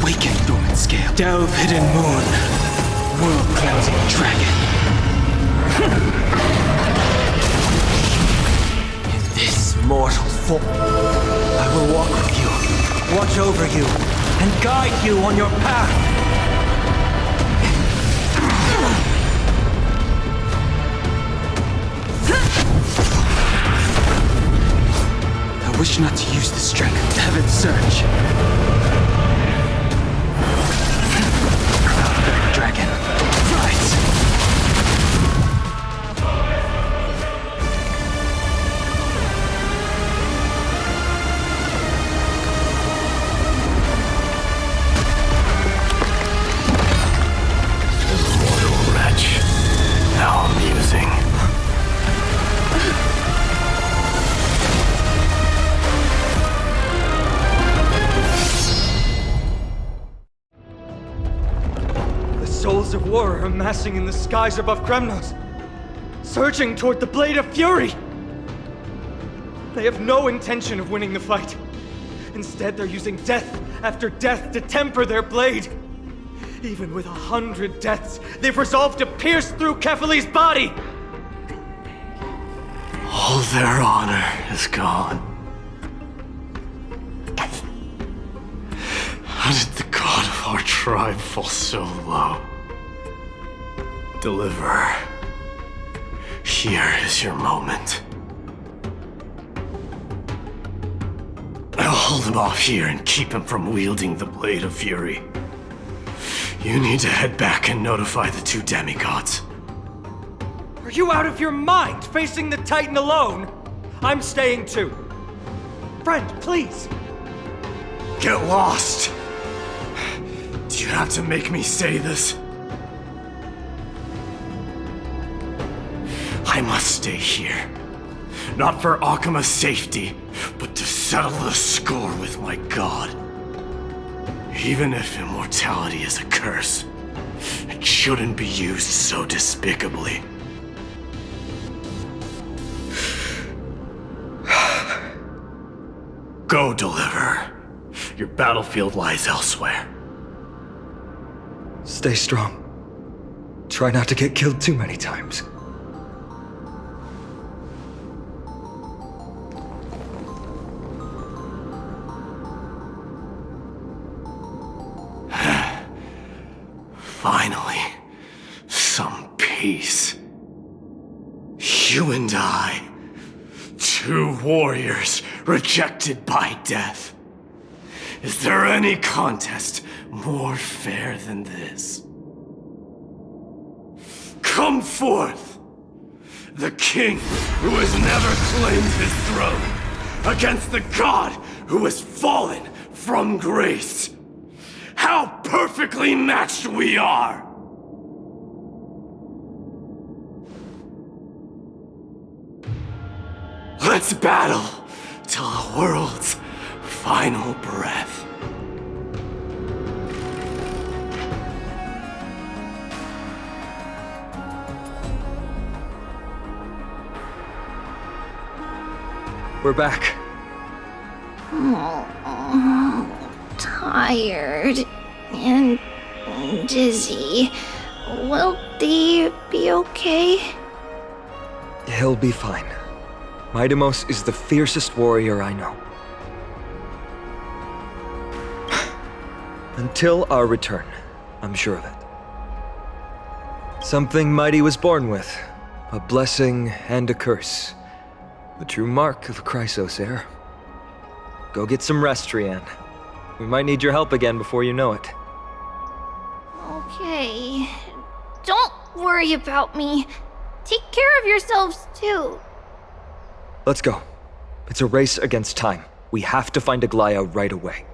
Awaken dormant scale, delve hidden moon, world-cleansing dragon. In this mortal form, I will walk with you, watch over you, and guide you on your path. I wish not to use the strength of heaven's surge. Crown-bearing dragon, rise! Immortal wretch. How amusing. Souls of war are amassing in the skies above Kremnos, surging toward the Blade of Fury! They have no intention of winning the fight. Instead, they're using death after death to temper their blade. Even with 100 deaths, they've resolved to pierce through Kefali's body! All their honor is gone. How did the god of our tribe fall so low? Deliverer, here is your moment. I'll hold him off here and keep him from wielding the Blade of Fury. You need to head back and notify the two demigods. Are you out of your mind, facing the Titan alone? I'm staying too. Friend, please! Get lost! Do you have to make me say this? I must stay here. Not for Akima's safety, but to settle the score with my god. Even if immortality is a curse, it shouldn't be used so despicably. Go, Deliverer. Your battlefield lies elsewhere. Stay strong. Try not to get killed too many times. Finally, some peace. You and I, two warriors rejected by death. Is there any contest more fair than this? Come forth, the king who has never claimed his throne, against the god who has fallen from grace. How perfectly matched we are! Let's battle till the world's final breath. We're back. Tired and dizzy. Will they be okay? He'll be fine. Midamos is the fiercest warrior I know. Until our return, I'm sure of it. Something Mighty was born with. A blessing and a curse. The true mark of Chrysos heir. Go get some rest, Trianne. We might need your help again before you know it. Okay. Don't worry about me. Take care of yourselves, too. Let's go. It's a race against time. We have to find Aglaya right away.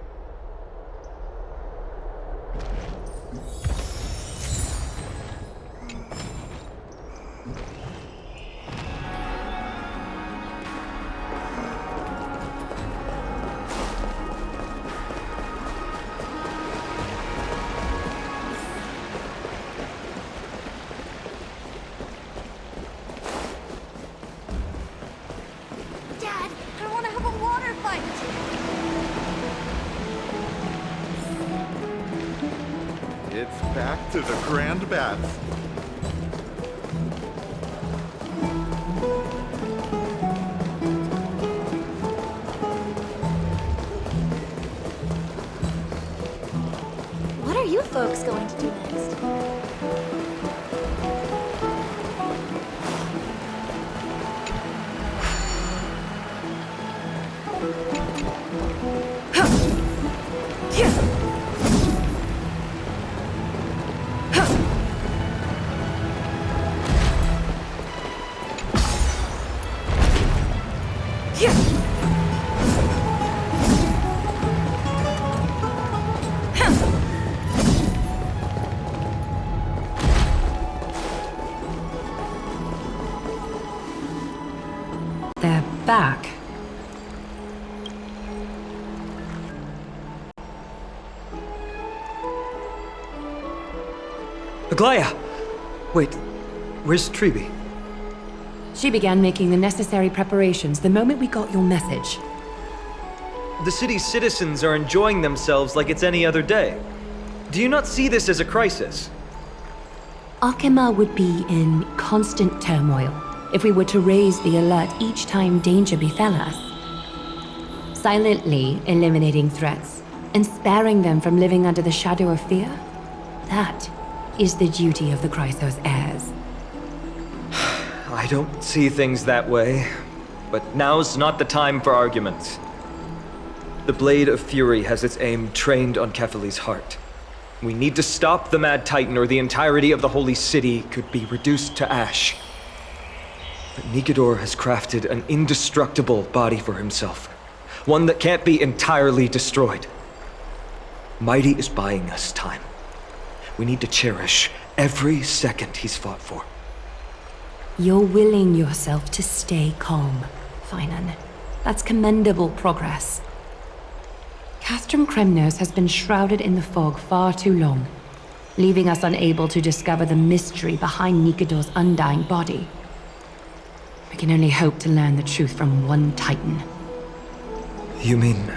It's back to the Grand Baths. What are you folks going to do next? They're back. Aglaya! Wait, where's Tribi? She began making the necessary preparations the moment we got your message. The city's citizens are enjoying themselves like it's any other day. Do you not see this as a crisis? Akima would be in constant turmoil if we were to raise the alert each time danger befell us. Silently eliminating threats and sparing them from living under the shadow of fear, that is the duty of the Chrysos heirs. I don't see things that way, but now's not the time for arguments. The Blade of Fury has its aim trained on Kefali's heart. We need to stop the Mad Titan or the entirety of the Holy City could be reduced to ash. But Nikedor has crafted an indestructible body for himself. One that can't be entirely destroyed. Mighty is buying us time. We need to cherish every second he's fought for. You're willing yourself to stay calm, Finan. That's commendable progress. Castrum Kremnos has been shrouded in the fog far too long, leaving us unable to discover the mystery behind Nikador's undying body. We can only hope to learn the truth from one Titan. You mean...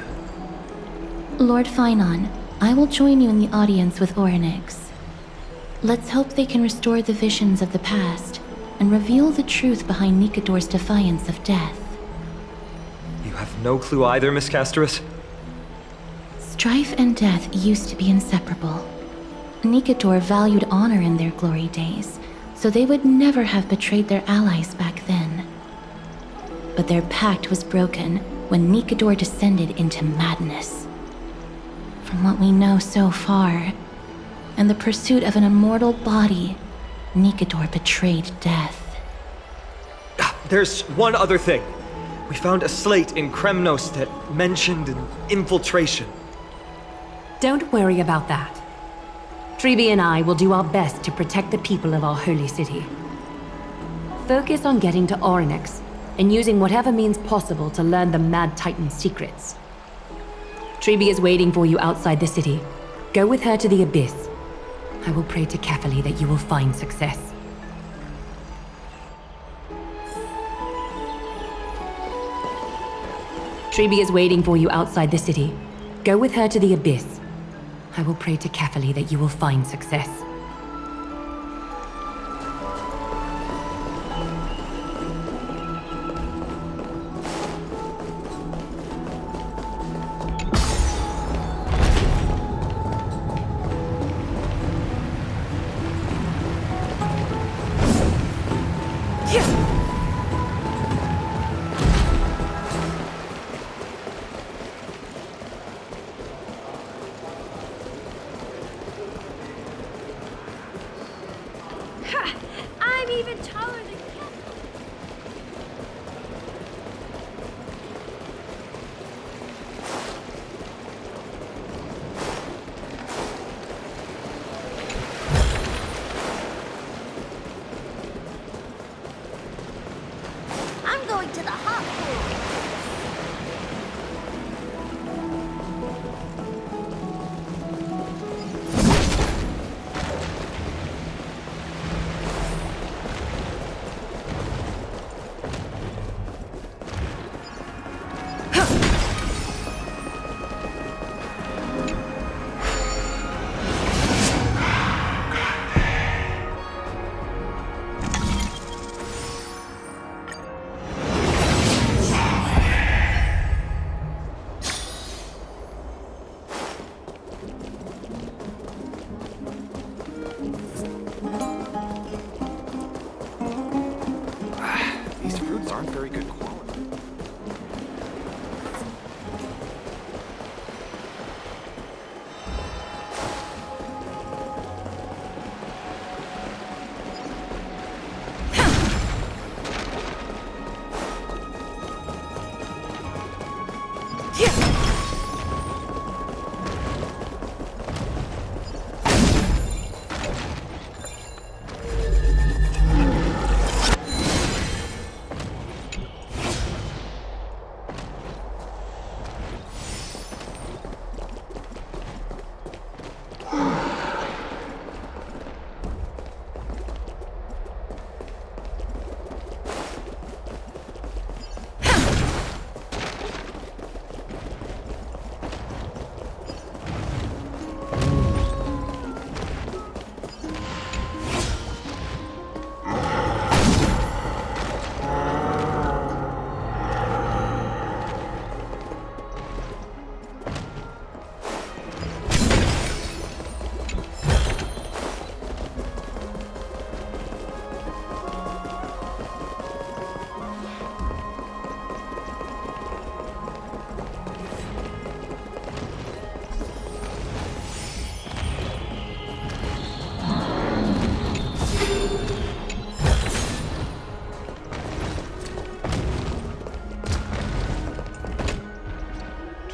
Lord Finan, I will join you in the audience with Orynyx. Let's hope they can restore the visions of the past and reveal the truth behind Nikador's defiance of death. You have no clue either, Miss Casterus? Strife and death used to be inseparable. Nikador valued honor in their glory days, so they would never have betrayed their allies back then. But their pact was broken when Nikador descended into madness. From what we know so far, and the pursuit of an immortal body, Nikador betrayed death. There's one other thing. We found a slate in Kremnos that mentioned an infiltration. Don't worry about that. Treeby and I will do our best to protect the people of our holy city. Focus on getting to Orynyx and using whatever means possible to learn the Mad Titan's secrets. Treeby is waiting for you outside the city. Go with her to the Abyss. I will pray to Kefali that you will find success. Treeby is waiting for you outside the city. Go with her to the Abyss. I will pray to Kefali that you will find success. I'm even taller than I'm going to the hot pool. These fruits aren't very good quality.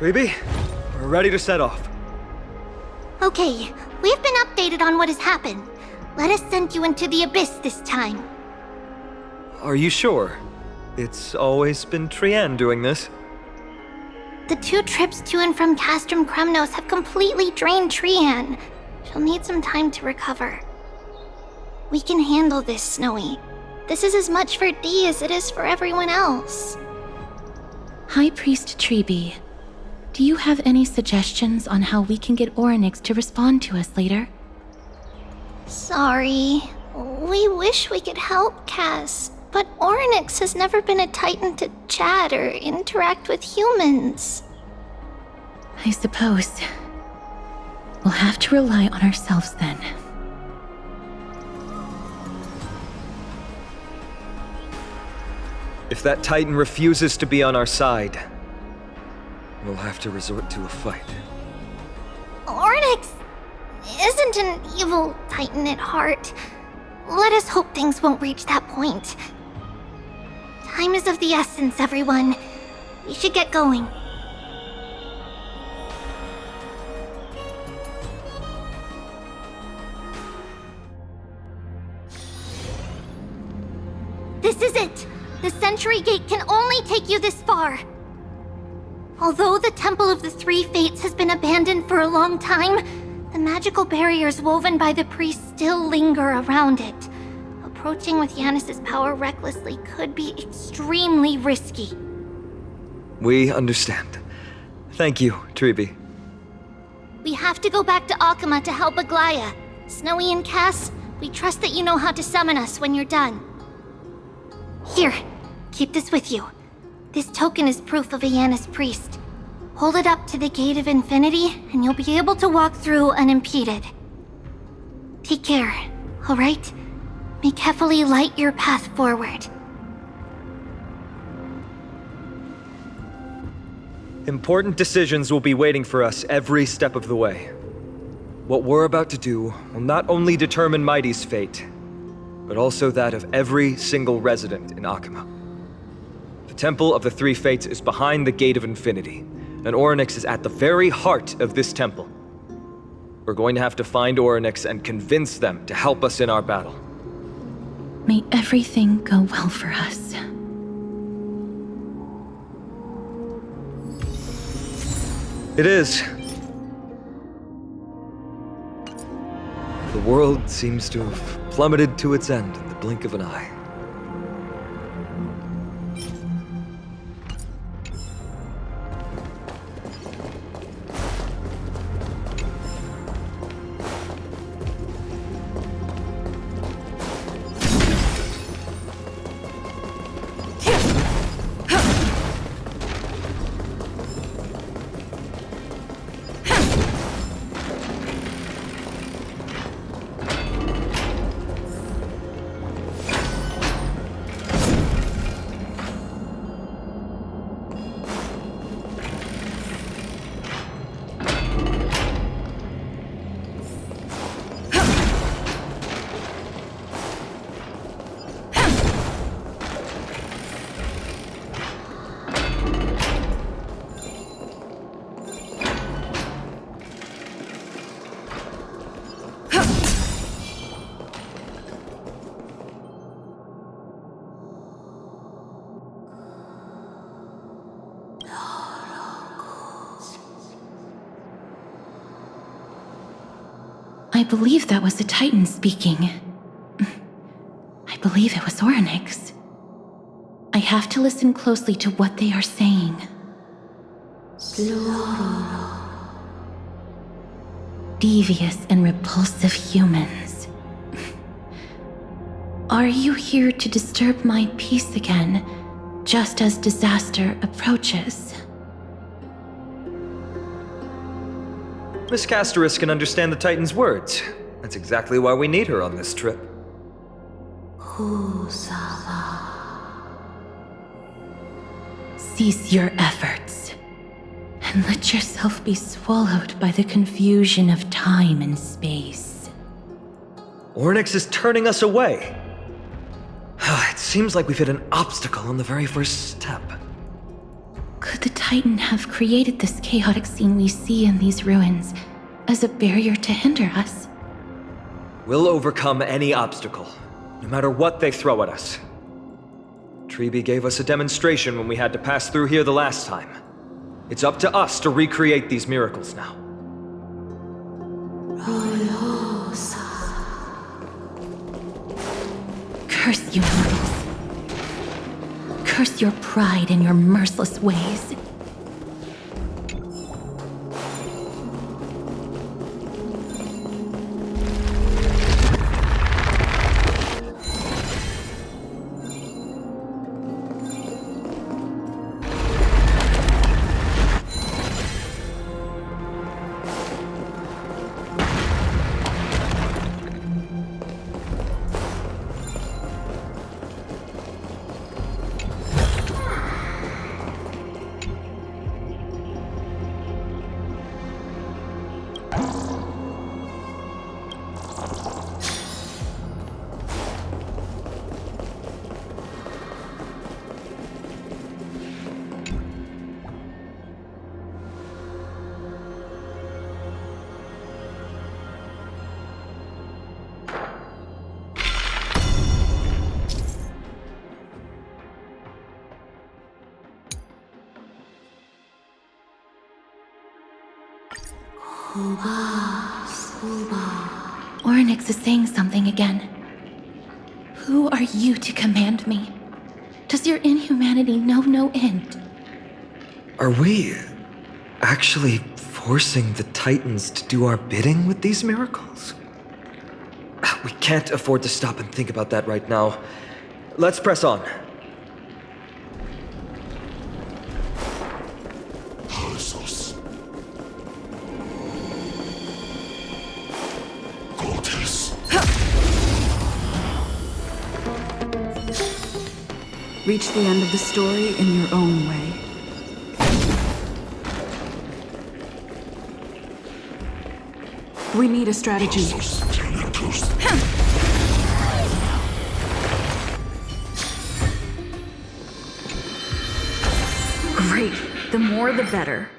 Treeby, we're ready to set off. Okay, we've been updated on what has happened. Let us send you into the Abyss this time. Are you sure? It's always been Trienne doing this. The 2 trips to and from Castrum Kremnos have completely drained Trienne. She'll need some time to recover. We can handle this, Snowy. This is as much for Dee as it is for everyone else. High Priest Treeby, do you have any suggestions on how we can get Orynyx to respond to us later? Sorry. We wish we could help, Cass, but Orynyx has never been a Titan to chat or interact with humans. I suppose. We'll have to rely on ourselves then. If that Titan refuses to be on our side, we'll have to resort to a fight. Orynyx isn't an evil Titan at heart. Let us hope things won't reach that point. Time is of the essence, everyone. We should get going. This is it! The Century Gate can only take you this far. Although the Temple of the Three Fates has been abandoned for a long time, the magical barriers woven by the priests still linger around it. Approaching with Yanis's power recklessly could be extremely risky. We understand. Thank you, Treeby. We have to go back to Akama to help Aglaya. Snowy and Cass, we trust that you know how to summon us when you're done. Here, keep this with you. This token is proof of a Yanis priest. Hold it up to the Gate of Infinity, and you'll be able to walk through unimpeded. Take care, alright? May carefully light your path forward. Important decisions will be waiting for us every step of the way. What we're about to do will not only determine Mighty's fate, but also that of every single resident in Akama. The Temple of the Three Fates is behind the Gate of Infinity, and Orynyx is at the very heart of this temple. We're going to have to find Orynyx and convince them to help us in our battle. May everything go well for us. It is. The world seems to have plummeted to its end in the blink of an eye. I believe that was a Titan speaking. I believe it was Orynyx. I have to listen closely to what they are saying. Devious and repulsive humans. Are you here to disturb my peace again, just as disaster approaches? Miss Castoris can understand the Titan's words. That's exactly why we need her on this trip. Cease your efforts, and let yourself be swallowed by the confusion of time and space. Orynyx is turning us away. It seems like we've hit an obstacle on the very first step. Could the Titan have created this chaotic scene we see in these ruins as a barrier to hinder us? We'll overcome any obstacle, no matter what they throw at us. Treeby gave us a demonstration when we had to pass through here the last time. It's up to us to recreate these miracles now. Curse you mortals. Curse your pride and your merciless ways. Orynyx is saying something again. Who are you to command me? Does your inhumanity know no end? Are we actually forcing the Titans to do our bidding with these miracles? We can't afford to stop and think about that right now. Let's press on. Reach the end of the story in your own way. We need a strategy. Great. The more the better.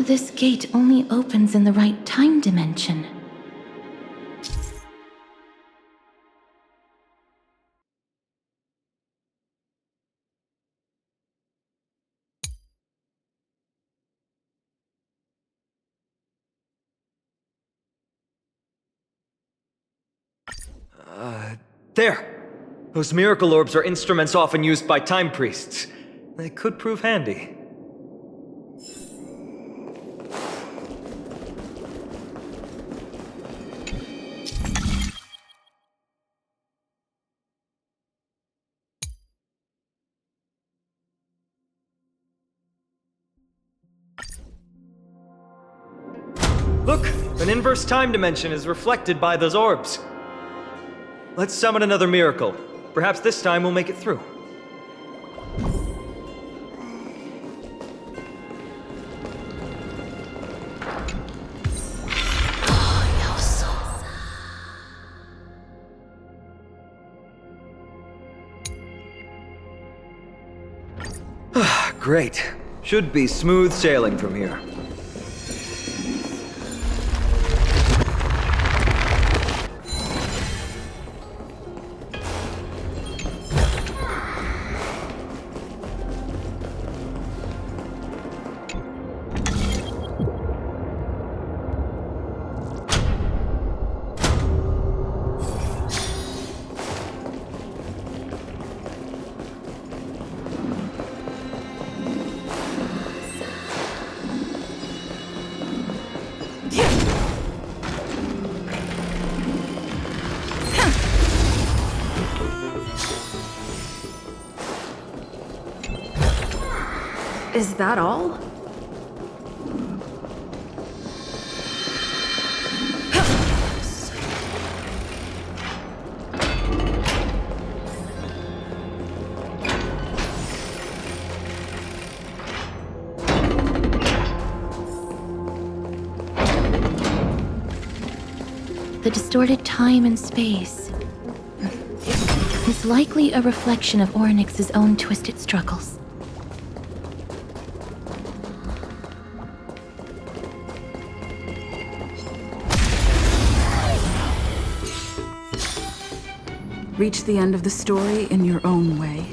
This gate only opens in the right time dimension. There! Those miracle orbs are instruments often used by time priests. They could prove handy. Look! An inverse time dimension is reflected by those orbs. Let's summon another miracle. Perhaps this time we'll make it through. Great. Should be smooth sailing from here. Is that all? The distorted time and space is likely a reflection of Orynyx's own twisted struggles. Reach the end of the story in your own way.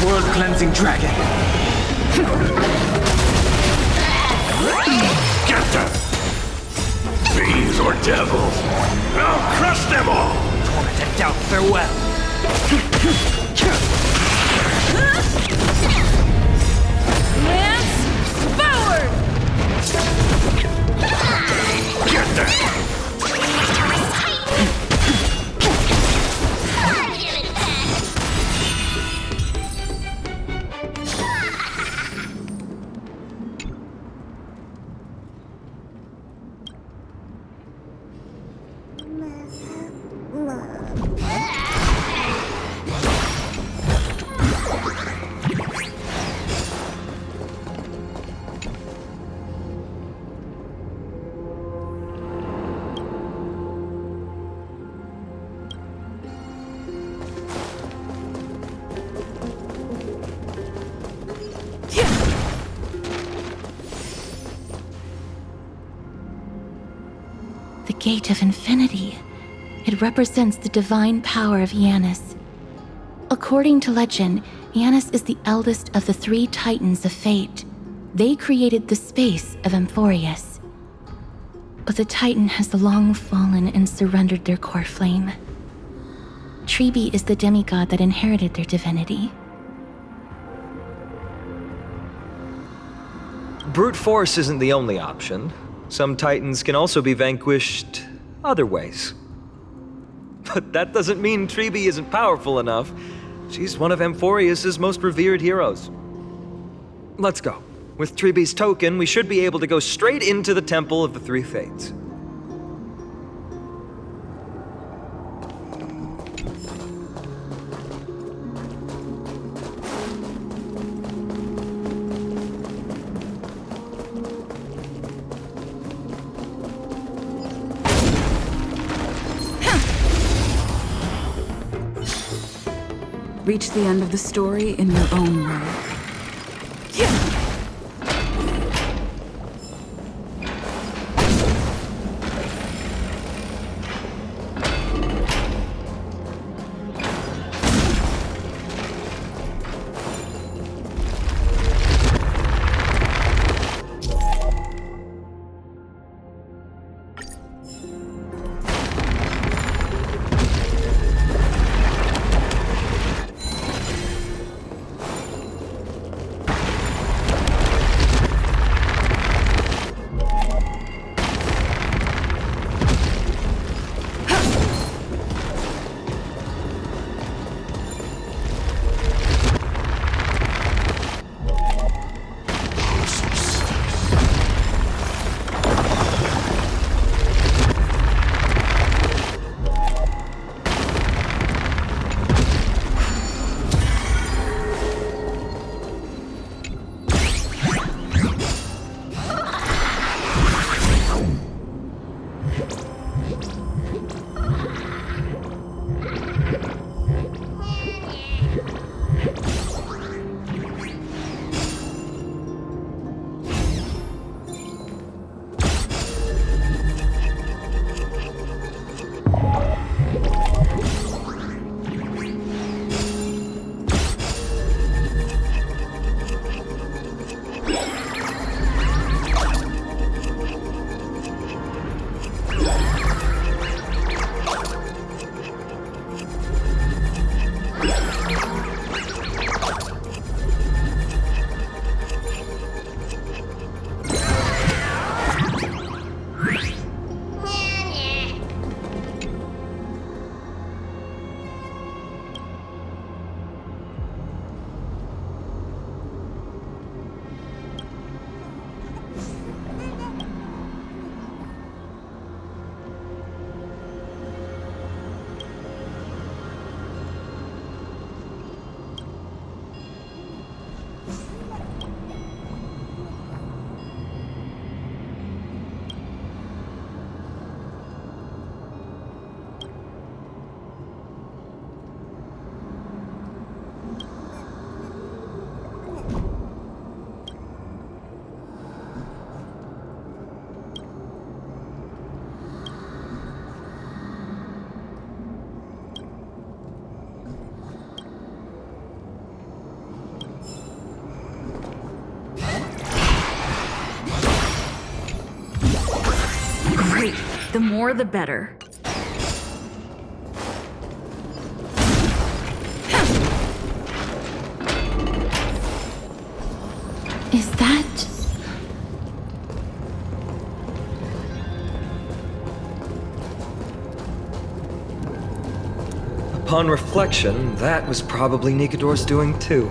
World-cleansing dragon. Get them! Fiends or devils! I'll crush them all! Torment and doubt, farewell! Lance, forward! Get them! The Gate of Infinity. It represents the divine power of Janus. According to legend, Janus is the eldest of the 3 Titans of Fate. They created the space of Amphorius. But the Titan has long fallen and surrendered their core flame. Tribi is the demigod that inherited their divinity. Brute force isn't the only option. Some Titans can also be vanquished other ways. But that doesn't mean Tribi isn't powerful enough. She's one of Amphorius' most revered heroes. Let's go. With Tribi's token, we should be able to go straight into the Temple of the Three Fates. Reach the end of the story in your own way. Great. The more the better. Is that... Upon reflection, that was probably Nikador's doing too.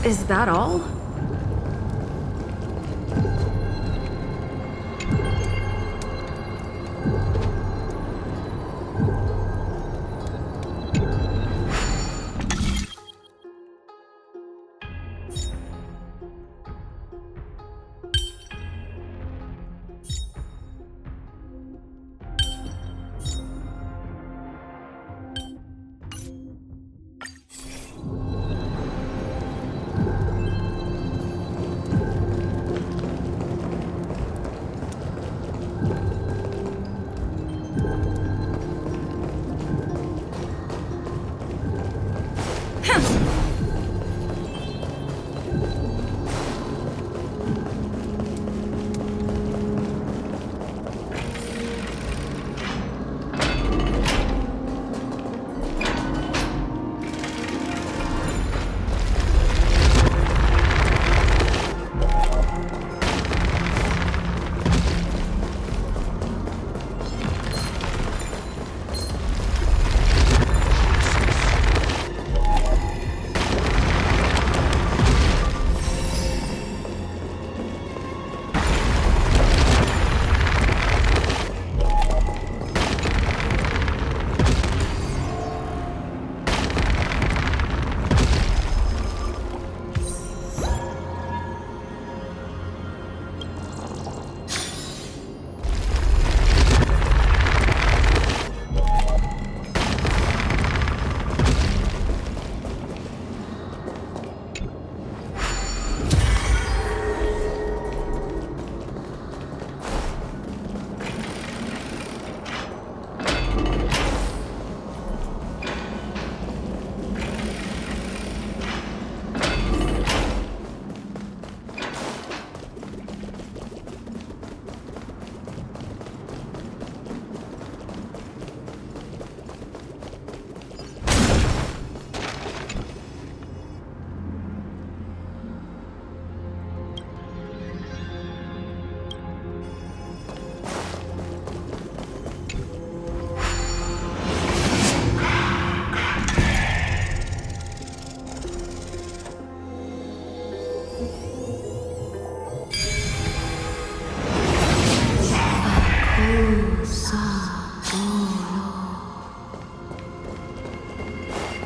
Is that all?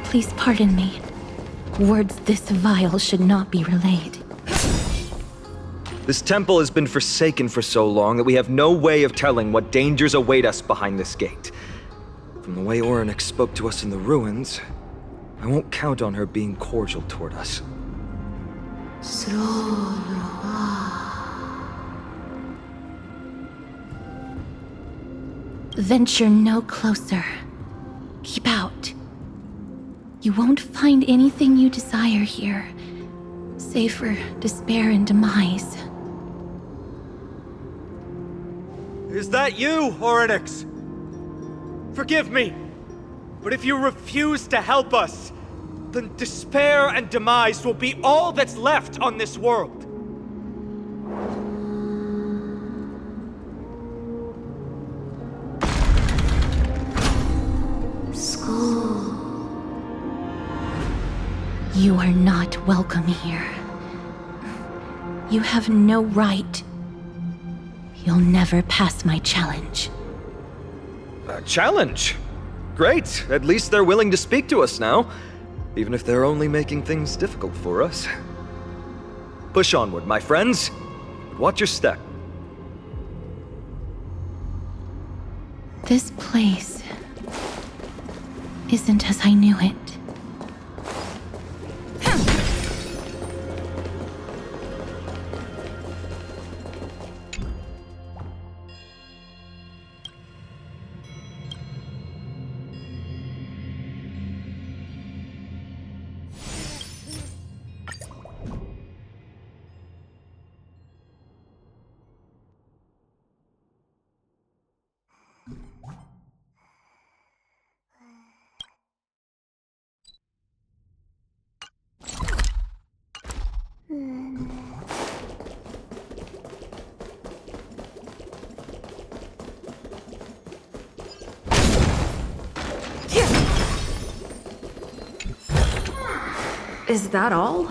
Please pardon me. Words this vile should not be relayed. This temple has been forsaken for so long that we have no way of telling what dangers await us behind this gate. From the way Orynyx spoke to us in the ruins, I won't count on her being cordial toward us. Venture no closer. Keep out. You won't find anything you desire here, save for despair and demise. Is that you, Orynyx? Forgive me, but if you refuse to help us, then despair and demise will be all that's left on this world. You are not welcome here. You have no right. You'll never pass my challenge. A challenge? Great. At least they're willing to speak to us now, even if they're only making things difficult for us. Push onward, my friends. Watch your step. This place isn't as I knew it. Is that all?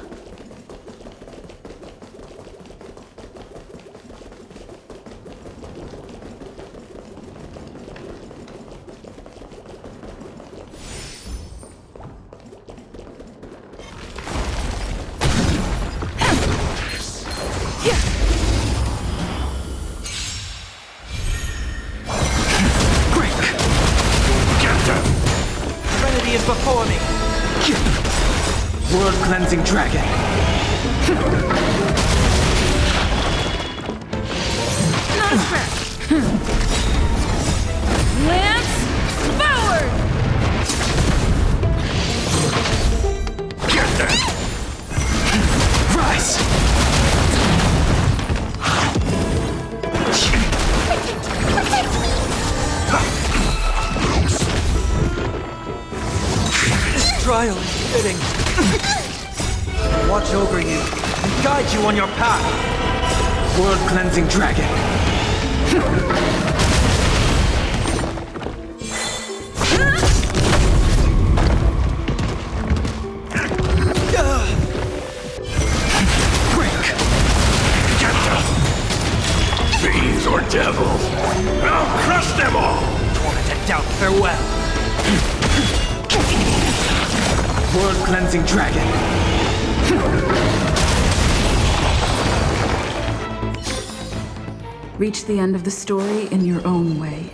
World-cleansing dragon. Lance forward! Get there! Rise! This trial is fitting. Watch over you and guide you on your path. World-cleansing dragon. Fiends or devils, I'll crush them all! Tormented doubt, farewell. World-cleansing dragon. Reach the end of the story in your own way.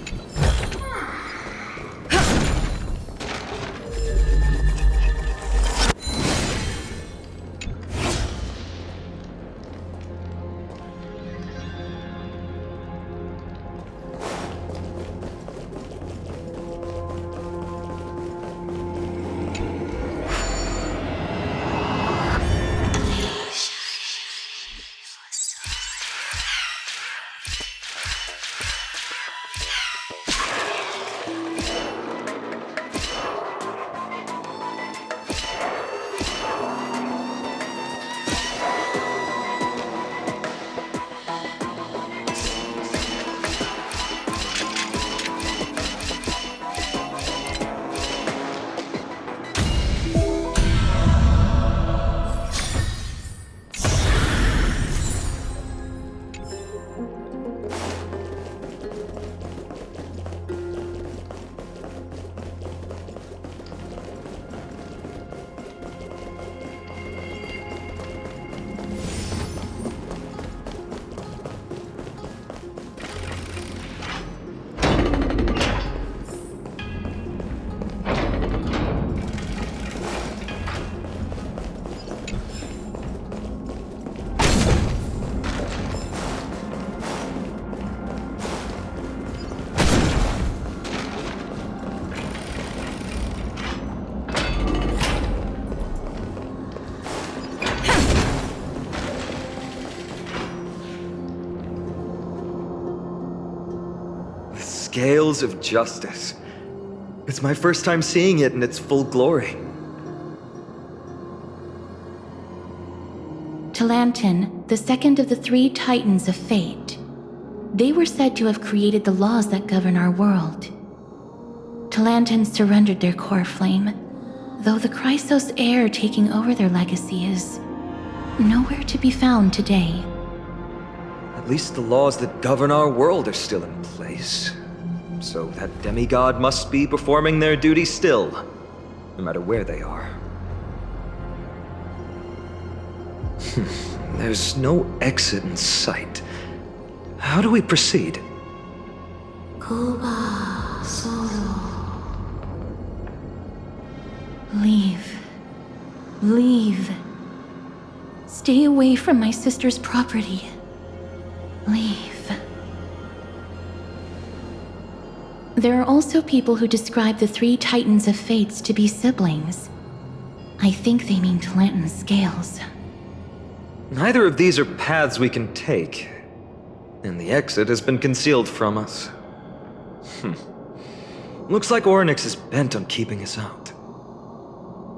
Scales of justice. It's my first time seeing it in its full glory. Talantin, the second of the three Titans of Fate. They were said to have created the laws that govern our world. Talantin surrendered their core flame, though the Chrysos heir taking over their legacy is nowhere to be found today. At least the laws that govern our world are still in place. So that demigod must be performing their duty still, no matter where they are. There's no exit in sight. How do we proceed? Kuba Solo. Leave. Leave. Stay away from my sister's property. Leave. There are also people who describe the three Titans of Fates to be siblings. I think they mean Talantin's scales. Neither of these are paths we can take, and the exit has been concealed from us. Looks like Orynyx is bent on keeping us out.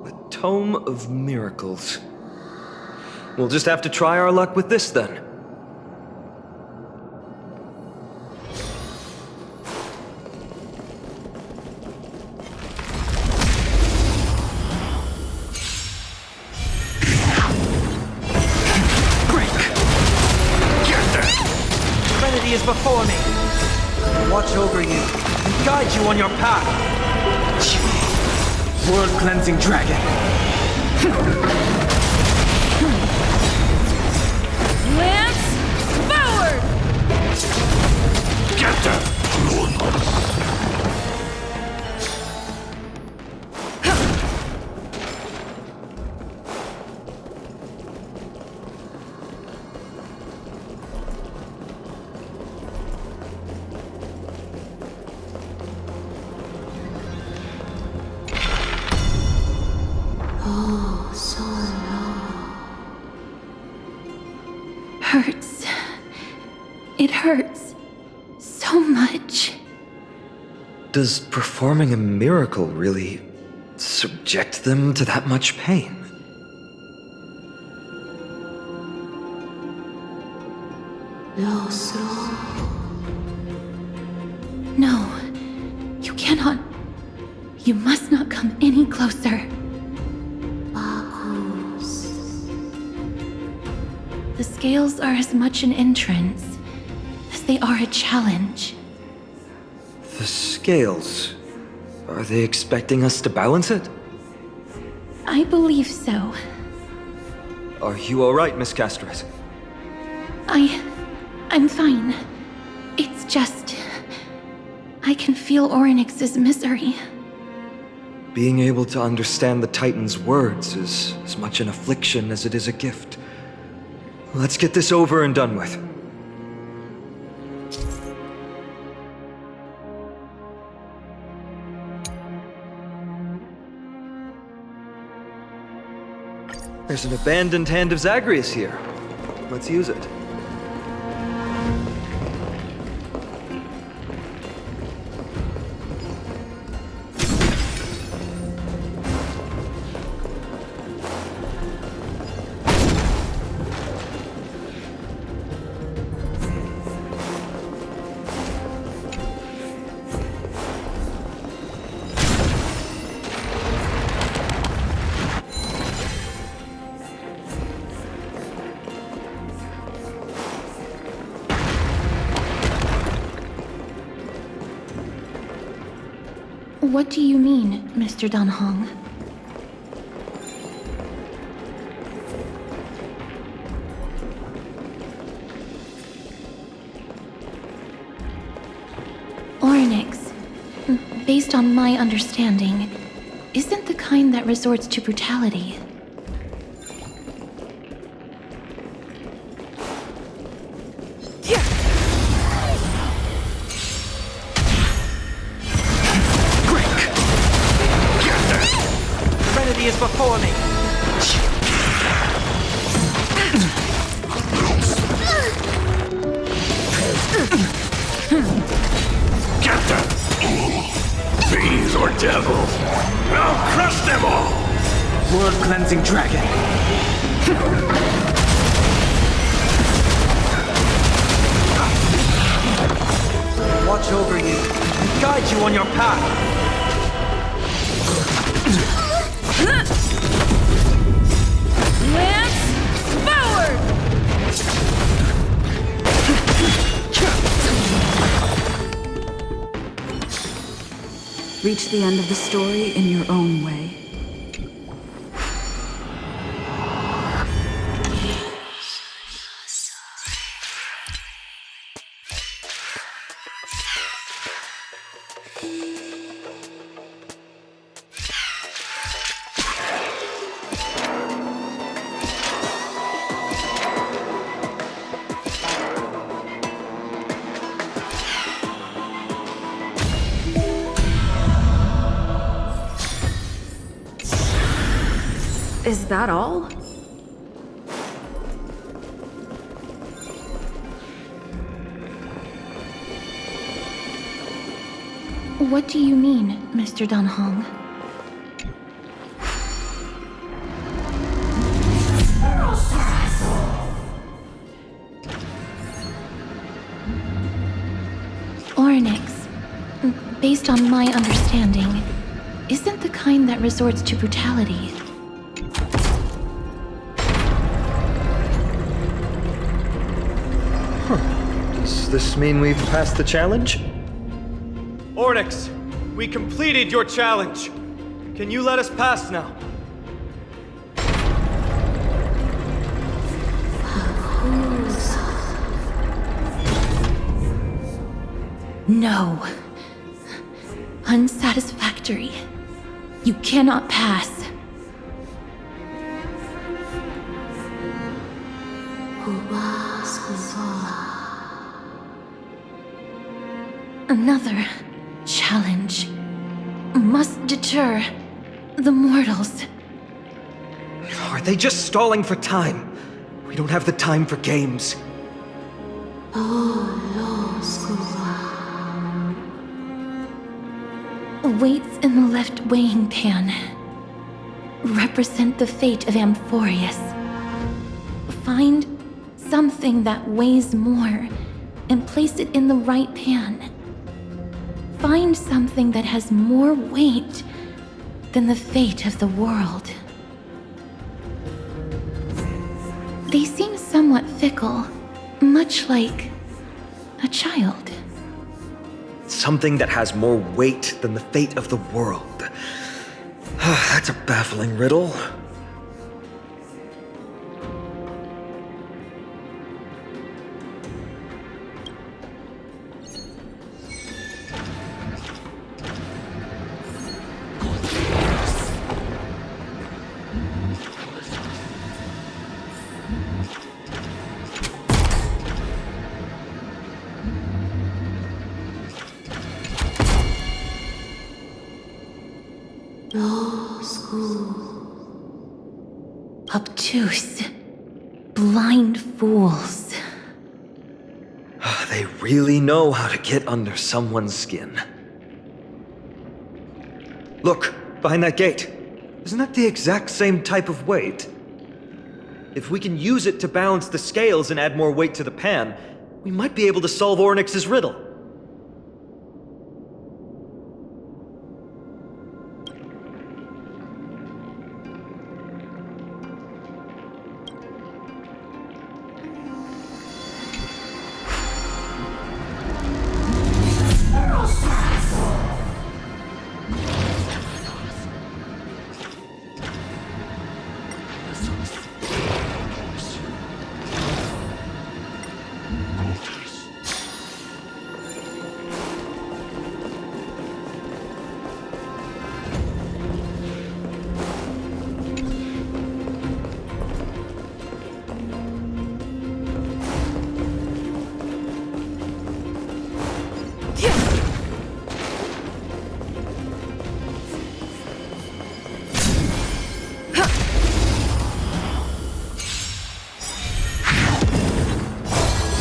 The Tome of Miracles. We'll just have to try our luck with this then. Is before me. Watch over you and guide you on your path. World-cleansing dragon. Lance forward! Get them! hurts. It hurts so much. Does performing a miracle really subject them to that much pain? No, you cannot. You must not come any closer. The scales are as much an entrance as they are a challenge. The scales. Are they expecting us to balance it? I believe so. Are you alright, Miss Castres? I'm fine. It's just... I can feel Orynyx's misery. Being able to understand the Titan's words is as much an affliction as it is a gift. Let's get this over and done with. There's an abandoned hand of Zagreus here. Let's use it. What do you mean, Mr. Danhong? Orynyx, based on my understanding, isn't the kind that resorts to brutality. Is before me. Get them! Fiends or devils! I'll crush them all! World-cleansing dragon. Watch over you and guide you on your path. Lance forward! Reach the end of the story in your own way. Is that all? What do you mean, Mr. Danhong? Orynyx, based on my understanding, isn't the kind that resorts to brutality. Does this mean we've passed the challenge? Orynyx, we completed your challenge. Can you let us pass now? No. Unsatisfactory. You cannot pass. Another challenge must deter the mortals. Are they just stalling for time? We don't have the time for games. Weights in the left weighing pan represent the fate of Amphorius. Find something that weighs more and place it in the right pan. Find something that has more weight than the fate of the world. They seem somewhat fickle, much like a child. Something that has more weight than the fate of the world. That's a baffling riddle. Obtuse, blind fools. They really know how to get under someone's skin. Look, behind that gate. Isn't that the exact same type of weight? If we can use it to balance the scales and add more weight to the pan, we might be able to solve Ornyx's riddle.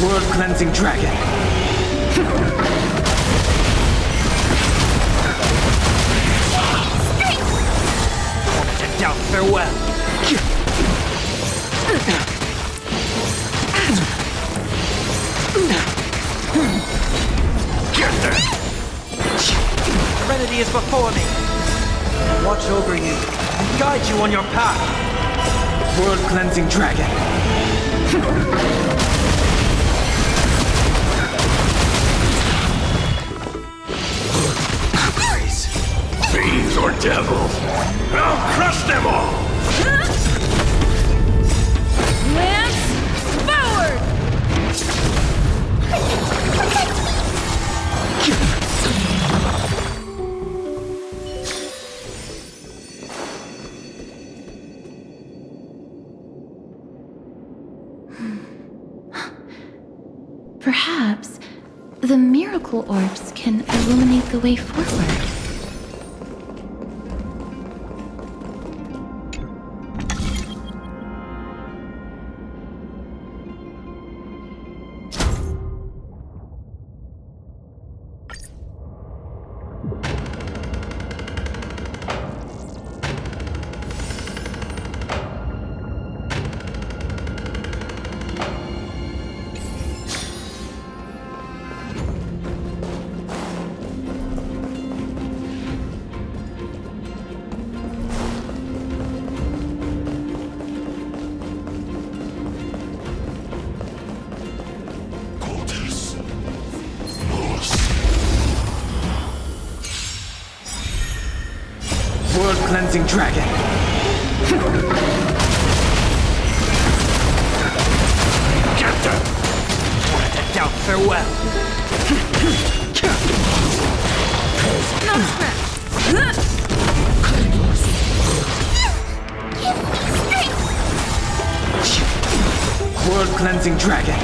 World-cleansing dragon. To doubt farewell. Get there. Serenity is before me. Watch over you and guide you on your path. World-cleansing dragon. Fiends or devils, I'll crush them all! Lance, forward! Perhaps the miracle orbs can illuminate the way forward. World-cleansing dragon. Get them! To doubt farewell. No scratch. World-cleansing dragon.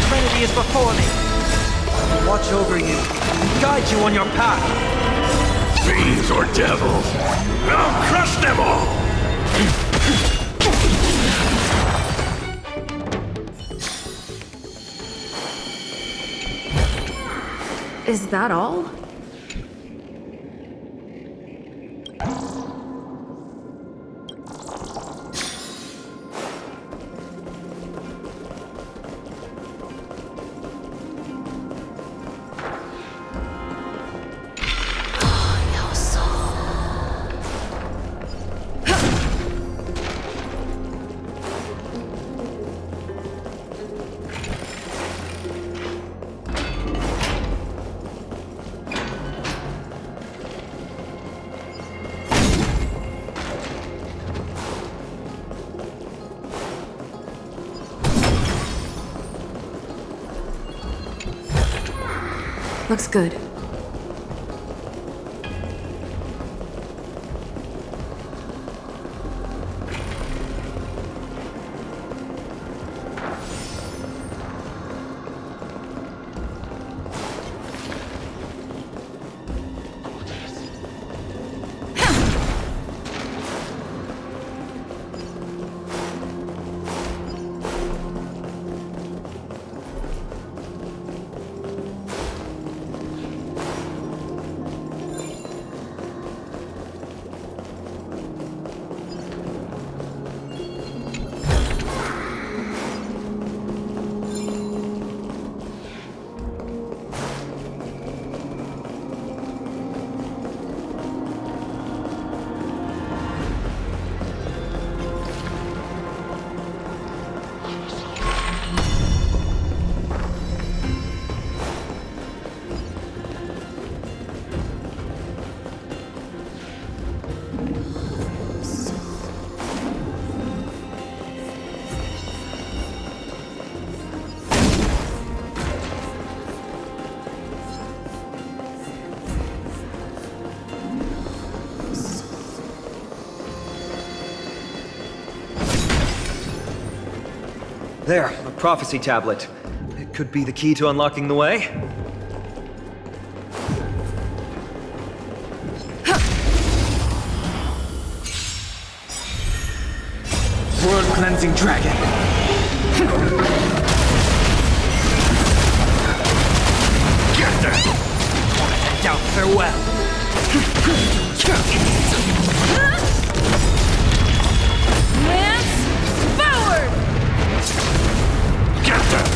Serenity is before me. Watch over you and guide you on your path. Fiends or devils, I'll crush them all! Is that all? Looks good. There, a prophecy tablet. It could be the key to unlocking the way. World-cleansing dragon. Get there! Wanna head out, farewell. Lance, forward! Get there!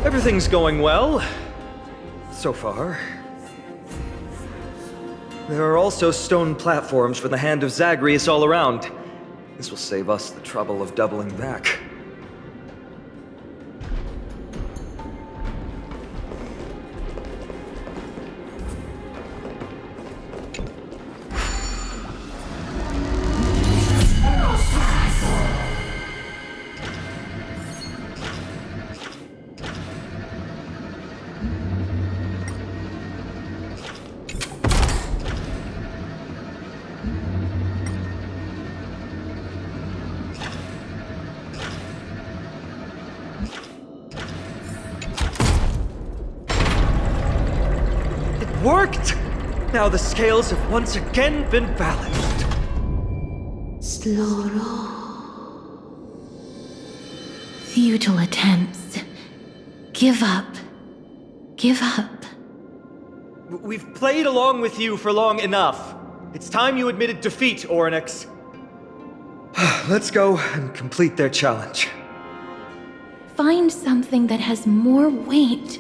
Everything's going well. So far. There are also stone platforms for the Hand of Zagreus all around. This will save us the trouble of doubling back. Worked! Now the scales have once again been balanced. Futile attempts. Give up. Give up. We've played along with you for long enough. It's time you admitted defeat, Oryx. Let's go and complete their challenge. Find something that has more weight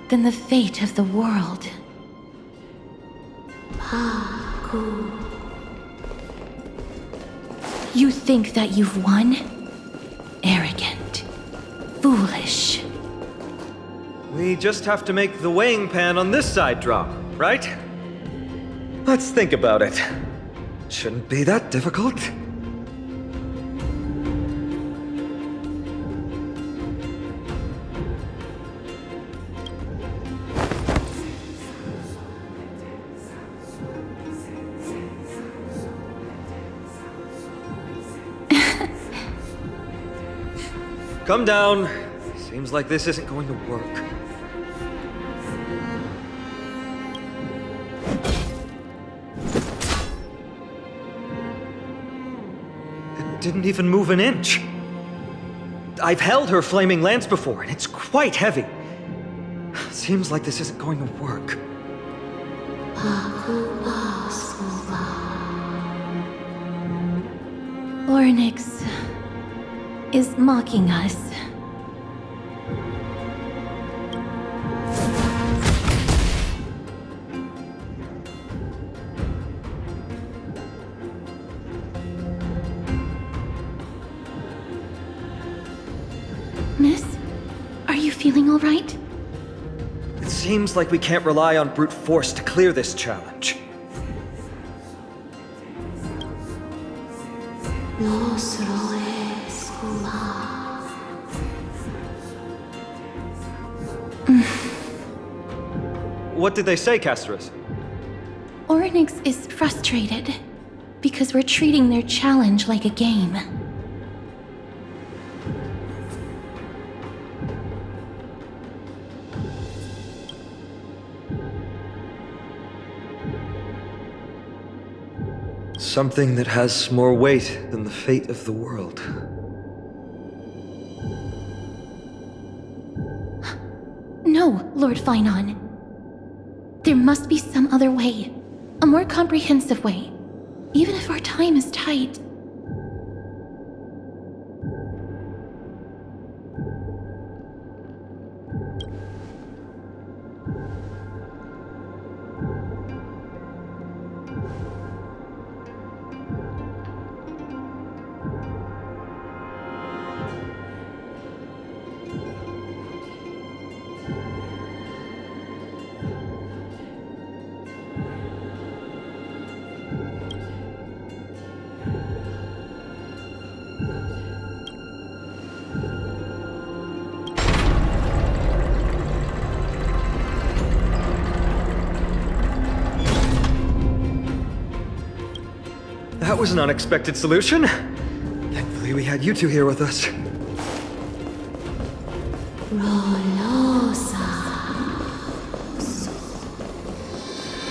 than the fate of the world. You think that you've won? Arrogant. Foolish. We just have to make the weighing pan on this side drop, right? Let's think about it. Shouldn't be that difficult. Come down. Seems like this isn't going to work. It didn't even move an inch. I've held her flaming lance before, and it's quite heavy. Seems like this isn't going to work. Ornyx is mocking us. Miss, are you feeling all right? It seems like we can't rely on brute force to clear this challenge. What did they say, Castras? Ornyx is frustrated because we're treating their challenge like a game. Something that has more weight than the fate of the world. No, Lord Finon. There must be some other way. A more comprehensive way. Even if our time is tight. That was an unexpected solution. Thankfully, we had you two here with us.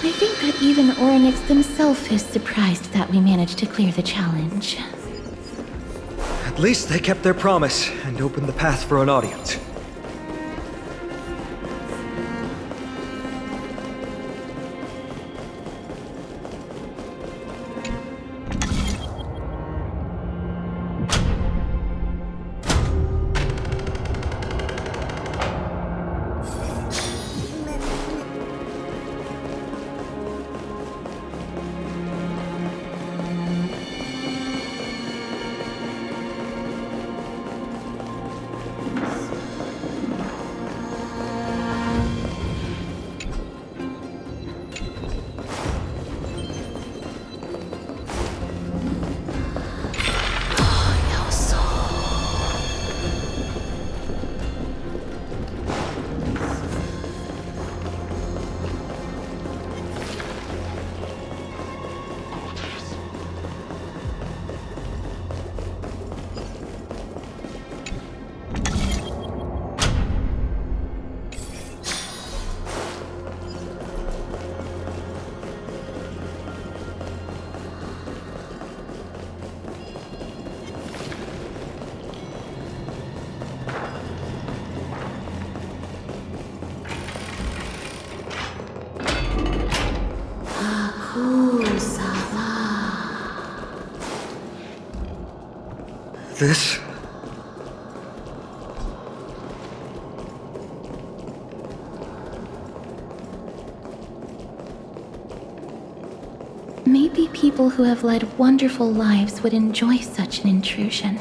I think that even Ornyx himself is surprised that we managed to clear the challenge. At least they kept their promise and opened the path for an audience. This? Maybe people who have led wonderful lives would enjoy such an intrusion.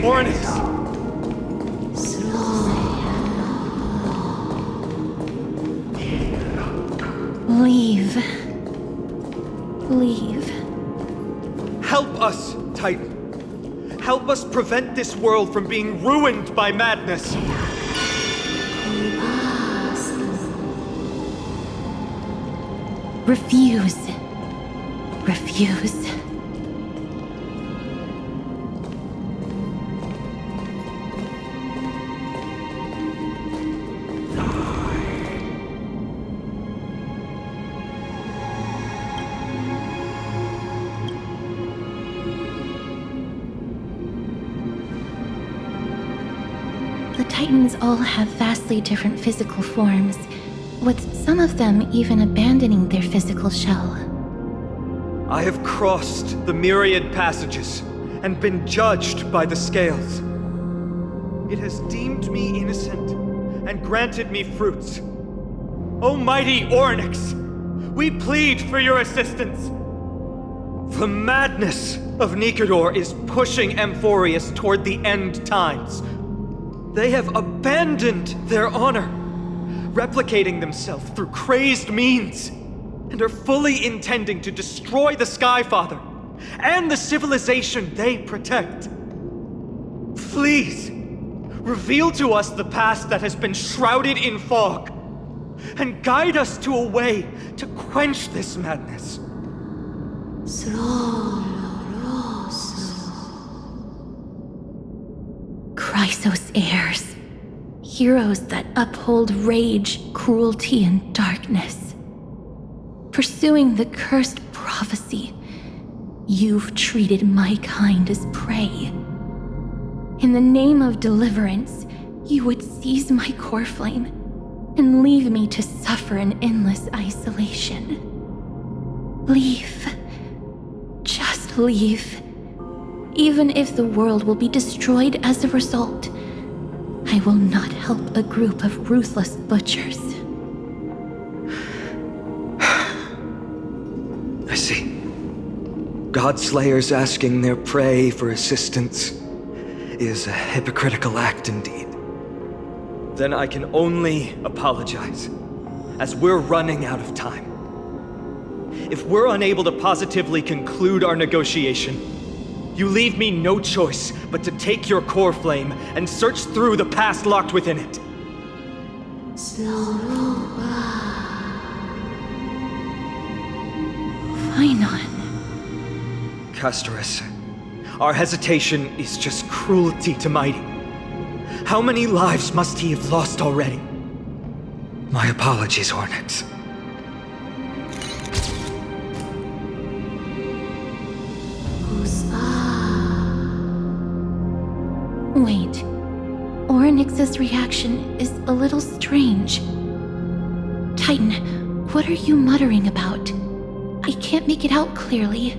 Oryx! Leave. Leave. Help us, Titan. Help us prevent this world from being ruined by madness. Refuse. Refuse. The Titans all have vastly different physical forms, with some of them even abandoning their physical shell. I have crossed the myriad passages and been judged by the scales. It has deemed me innocent and granted me fruits. Almighty Ornyx, we plead for your assistance. The madness of Nikador is pushing Amphorius toward the end times. They have abandoned their honor, replicating themselves through crazed means, and are fully intending to destroy the Skyfather and the civilization they protect. Please, reveal to us the past that has been shrouded in fog, and guide us to a way to quench this madness. Chrysos heirs. Heroes that uphold rage, cruelty, and darkness. Pursuing the cursed prophecy, you've treated my kind as prey. In the name of deliverance, you would seize my core flame and leave me to suffer in endless isolation. Leave. Just leave. Even if the world will be destroyed as a result, I will not help a group of ruthless butchers. I see. Godslayers asking their prey for assistance is a hypocritical act indeed. Then I can only apologize, as we're running out of time. If we're unable to positively conclude our negotiation, you leave me no choice but to take your core flame and search through the past locked within it. Phainon. Castorus, our hesitation is just cruelty to Mighty. How many lives must he have lost already? My apologies, Ornyx. Wait. Ornyx's reaction is a little strange. Titan, what are you muttering about? I can't make it out clearly.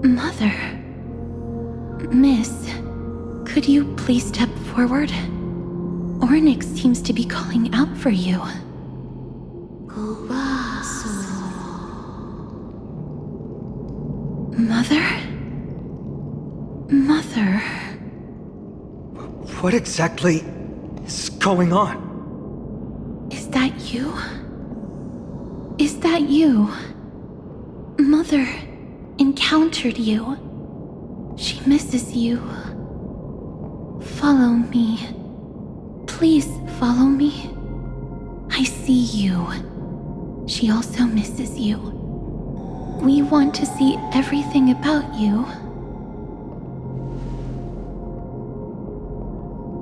Mother. Miss, could you please step forward? Ornyx seems to be calling out for you. Mother. What exactly is going on? Is that you? Is that you? Mother encountered you. She misses you. Follow me. Please follow me. I see you. She also misses you. We want to see everything about you.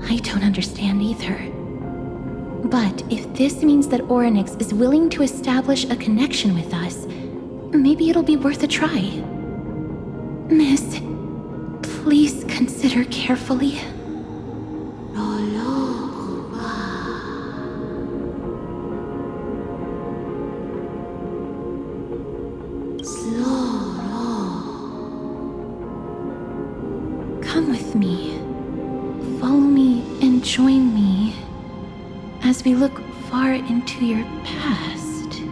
I don't understand either. But if this means that Ornyx is willing to establish a connection with us, maybe it'll be worth a try. Miss, please consider carefully. Come with me. Follow me and join me as we look far into your past.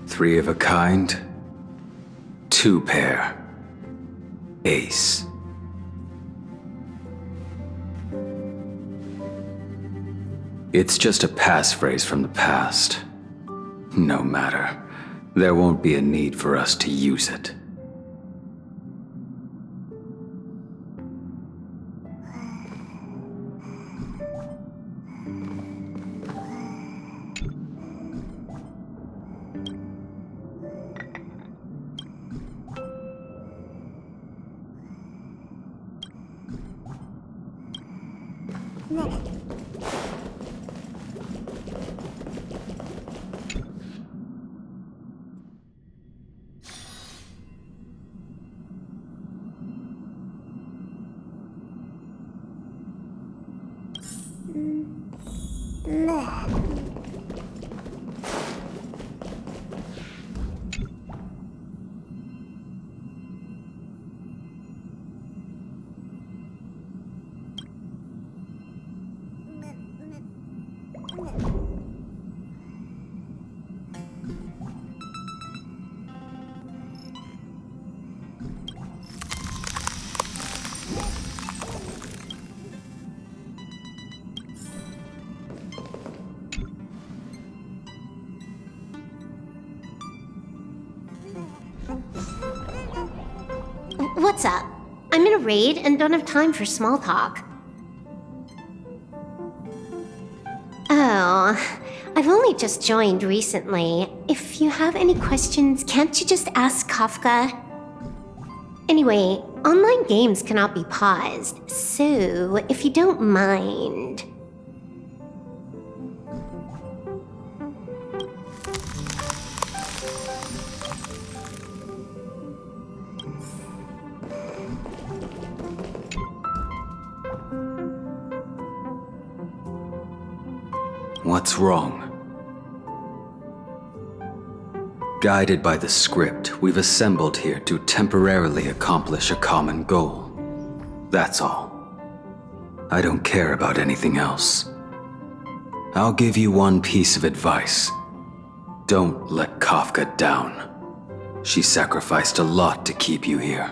Three of a kind, two pair, ace. It's just a passphrase from the past. No matter. There won't be a need for us to use it. What's up? I'm in a raid and don't have time for small talk. Oh, I've only just joined recently. If you have any questions, can't you just ask Kafka? Anyway, online games cannot be paused, so if you don't mind... What's wrong? Guided by the script, we've assembled here to temporarily accomplish a common goal. That's all. I don't care about anything else. I'll give you one piece of advice. Don't let Kafka down. She sacrificed a lot to keep you here.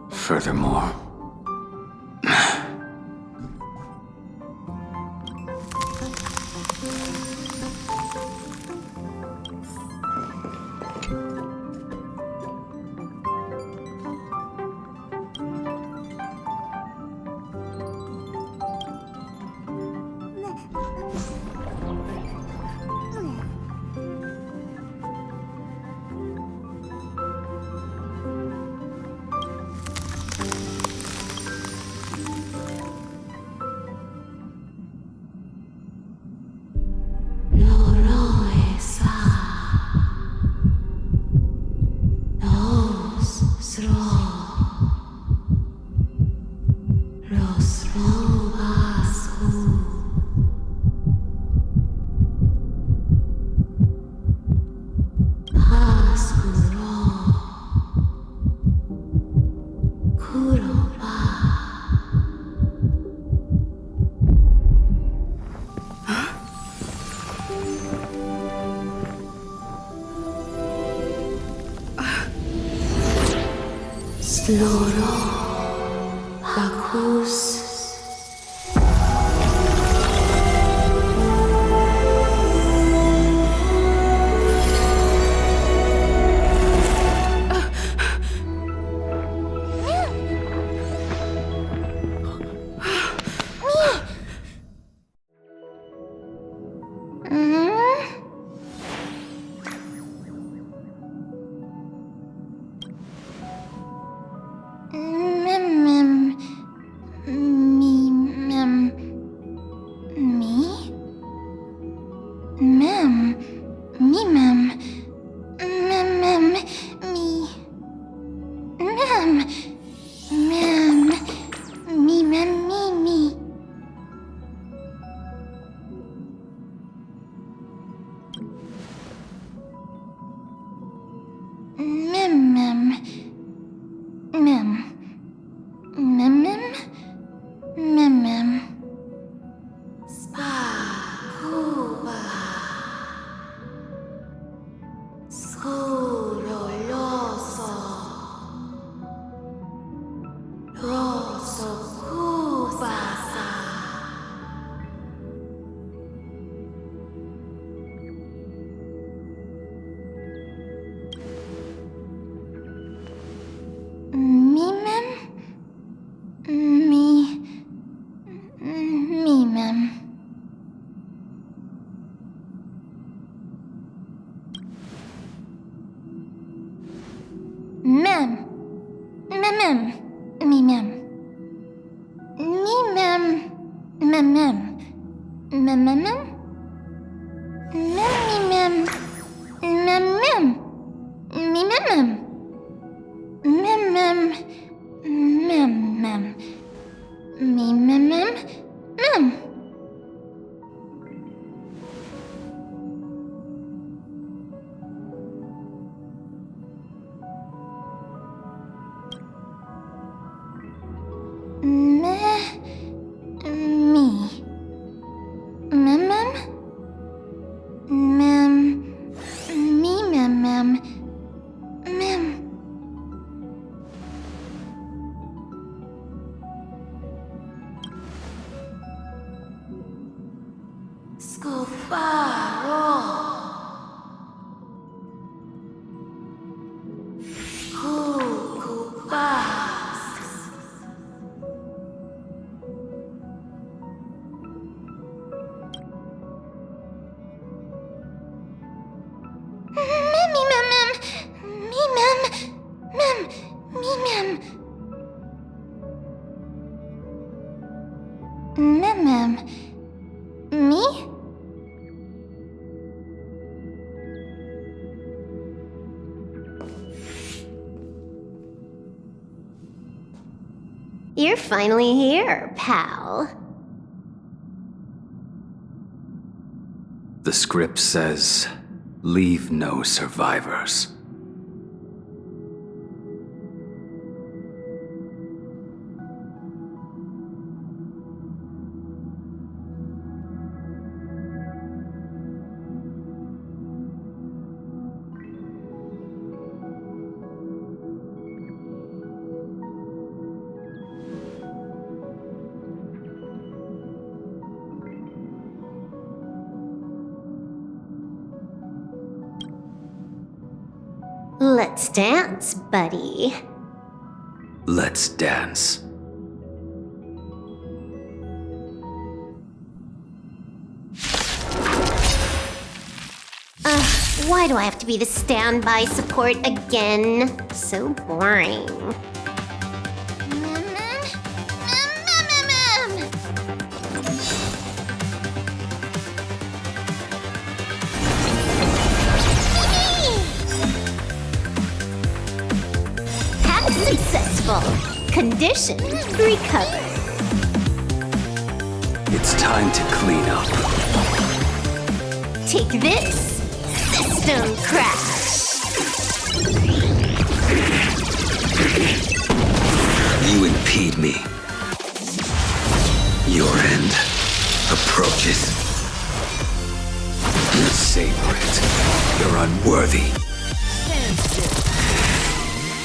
Furthermore... You're finally here, pal. The script says, leave no survivors. Let's dance, buddy. Let's dance. Why do I have to be the standby support again? So boring. Hack successful. Condition recovered. It's time to clean up. Take this. System crash. You impede me. Your end approaches. Savor it. You're unworthy.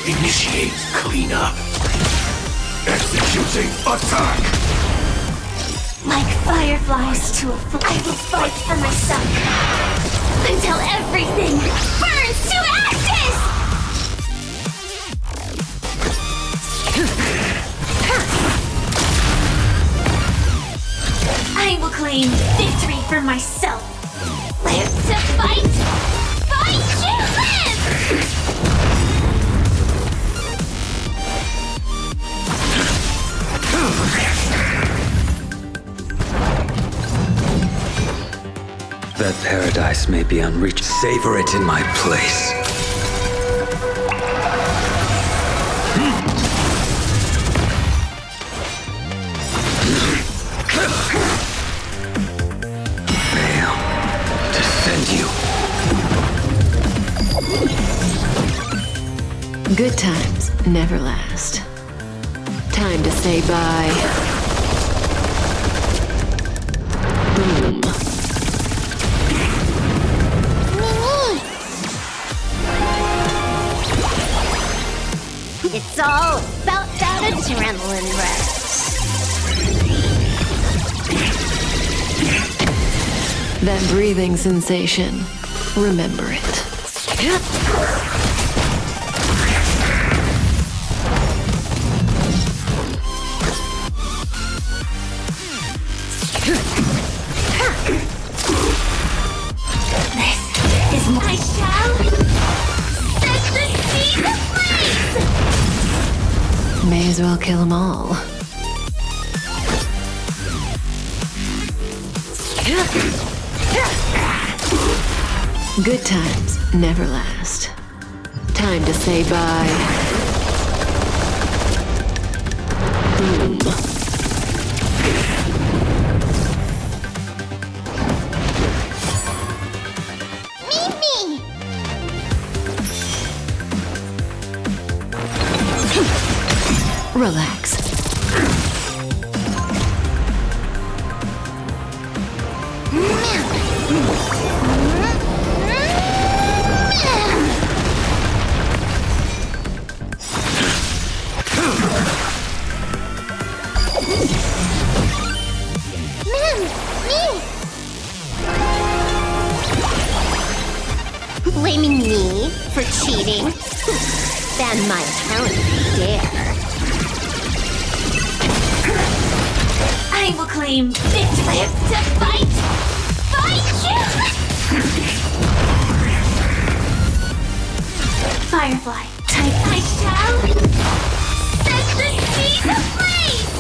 Initiate cleanup. Executing attack. Like fireflies to a flame, I will fight for myself until everything burns to ashes! I will claim victory for myself. Live to fight! Fight to live! That paradise may be unreached. Savor it in my place. Fail to send you. Good times never last. Time to say bye. Boom. It's all about that adrenaline rush. That breathing sensation. Remember it. This is my shall set the seas ablaze! May as well kill them all. Good times never last. Time to say bye. Boom. Mimi! Relax. Blaming me for cheating? Ban my account if you dare. I will claim victory to fight! Fight you! Firefly, type I shall set the seas ablaze!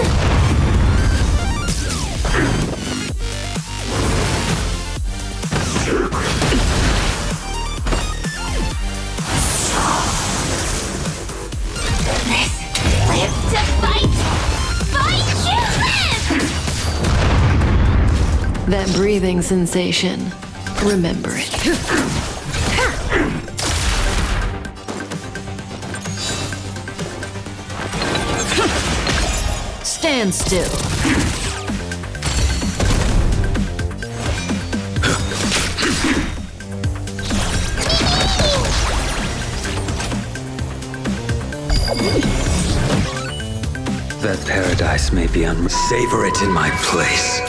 Live to fight! Fight you live! That breathing sensation. Remember it. Stand still. That paradise may be savor it in my place.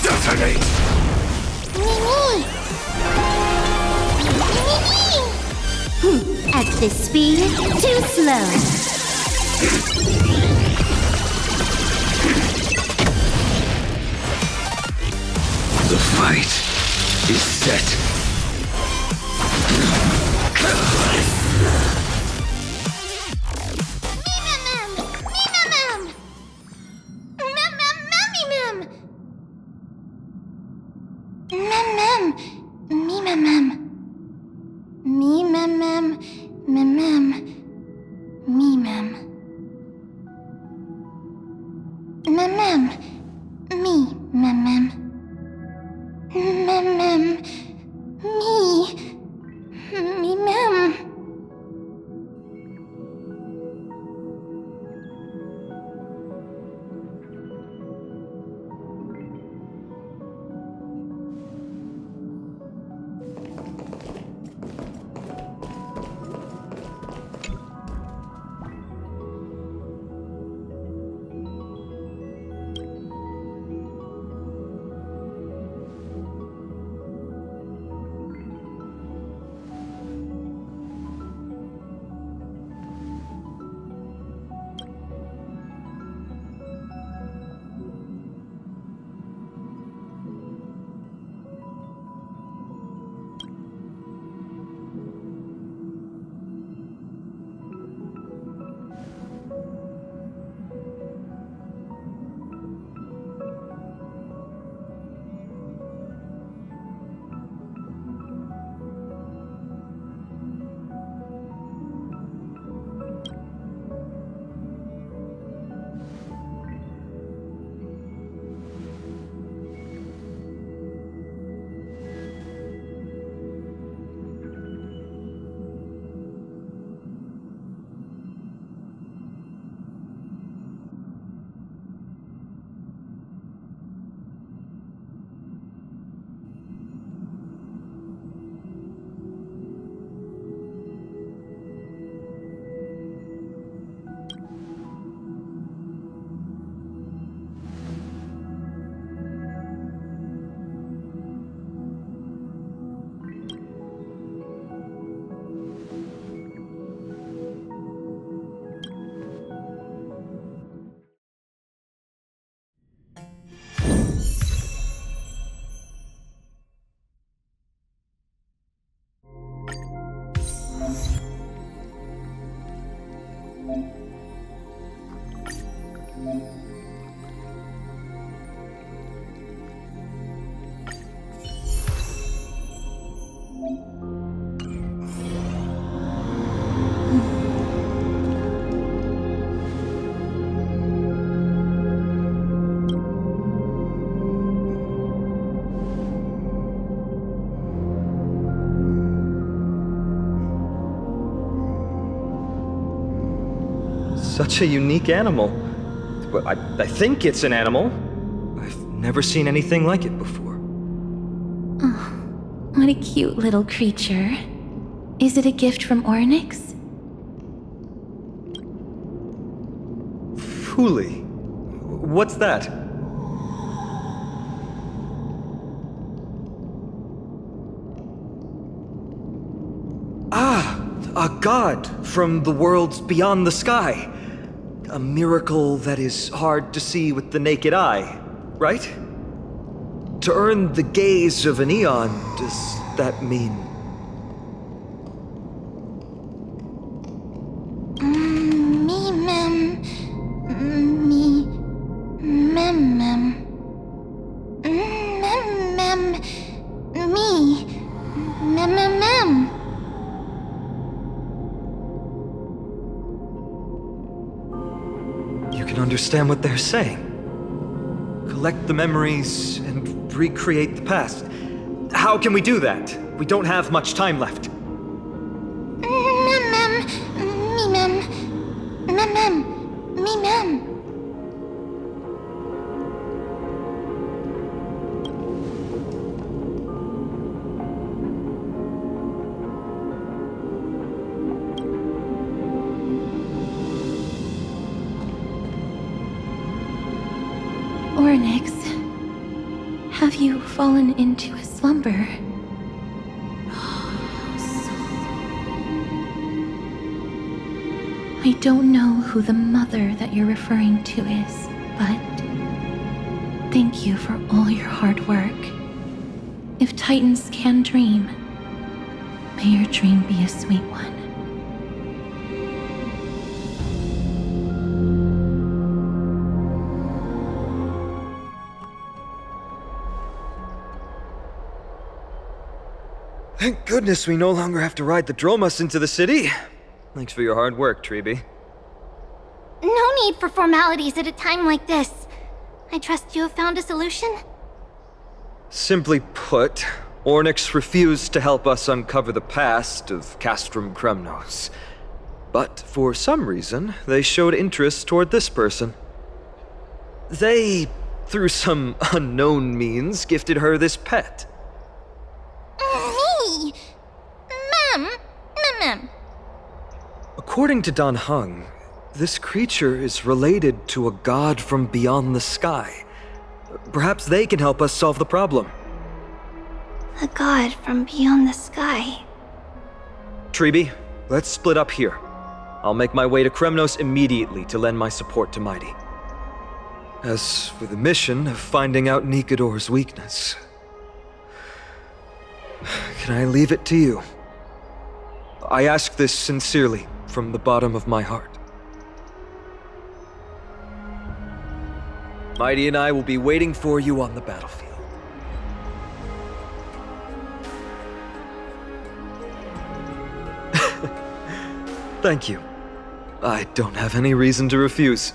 Detonate! At this speed, too slow. The fight is set. Such a unique animal. Well, I think it's an animal. I've never seen anything like it before. Oh, what a cute little creature. Is it a gift from Ornyx? Fooly. What's that? Ah, a god from the worlds beyond the sky. A miracle that is hard to see with the naked eye, right? To earn the gaze of an eon, does that mean? Me mem. Me mem mem. Mem mem. Me mem mem mem. can understand what they're saying. Collect the memories and recreate the past. How can we do that? We don't have much time left. Onyx, have you fallen into a slumber? I don't know who the mother that you're referring to is, but thank you for all your hard work. If Titans can dream, may your dream be a sweet one. Thank goodness we no longer have to ride the Dromus into the city. Thanks for your hard work, Treeby. No need for formalities at a time like this. I trust you have found a solution? Simply put, Ornyx refused to help us uncover the past of Castrum Kremnos. But for some reason, they showed interest toward this person. They, through some unknown means, gifted her this pet. Me? Mem. According to Dan Heng, this creature is related to a god from beyond the sky. Perhaps they can help us solve the problem. A god from beyond the sky. Treeby, let's split up here. I'll make my way to Kremnos immediately to lend my support to Mighty. As for the mission of finding out Nikador's weakness, can I leave it to you? I ask this sincerely, from the bottom of my heart. Mighty and I will be waiting for you on the battlefield. Thank you. I don't have any reason to refuse.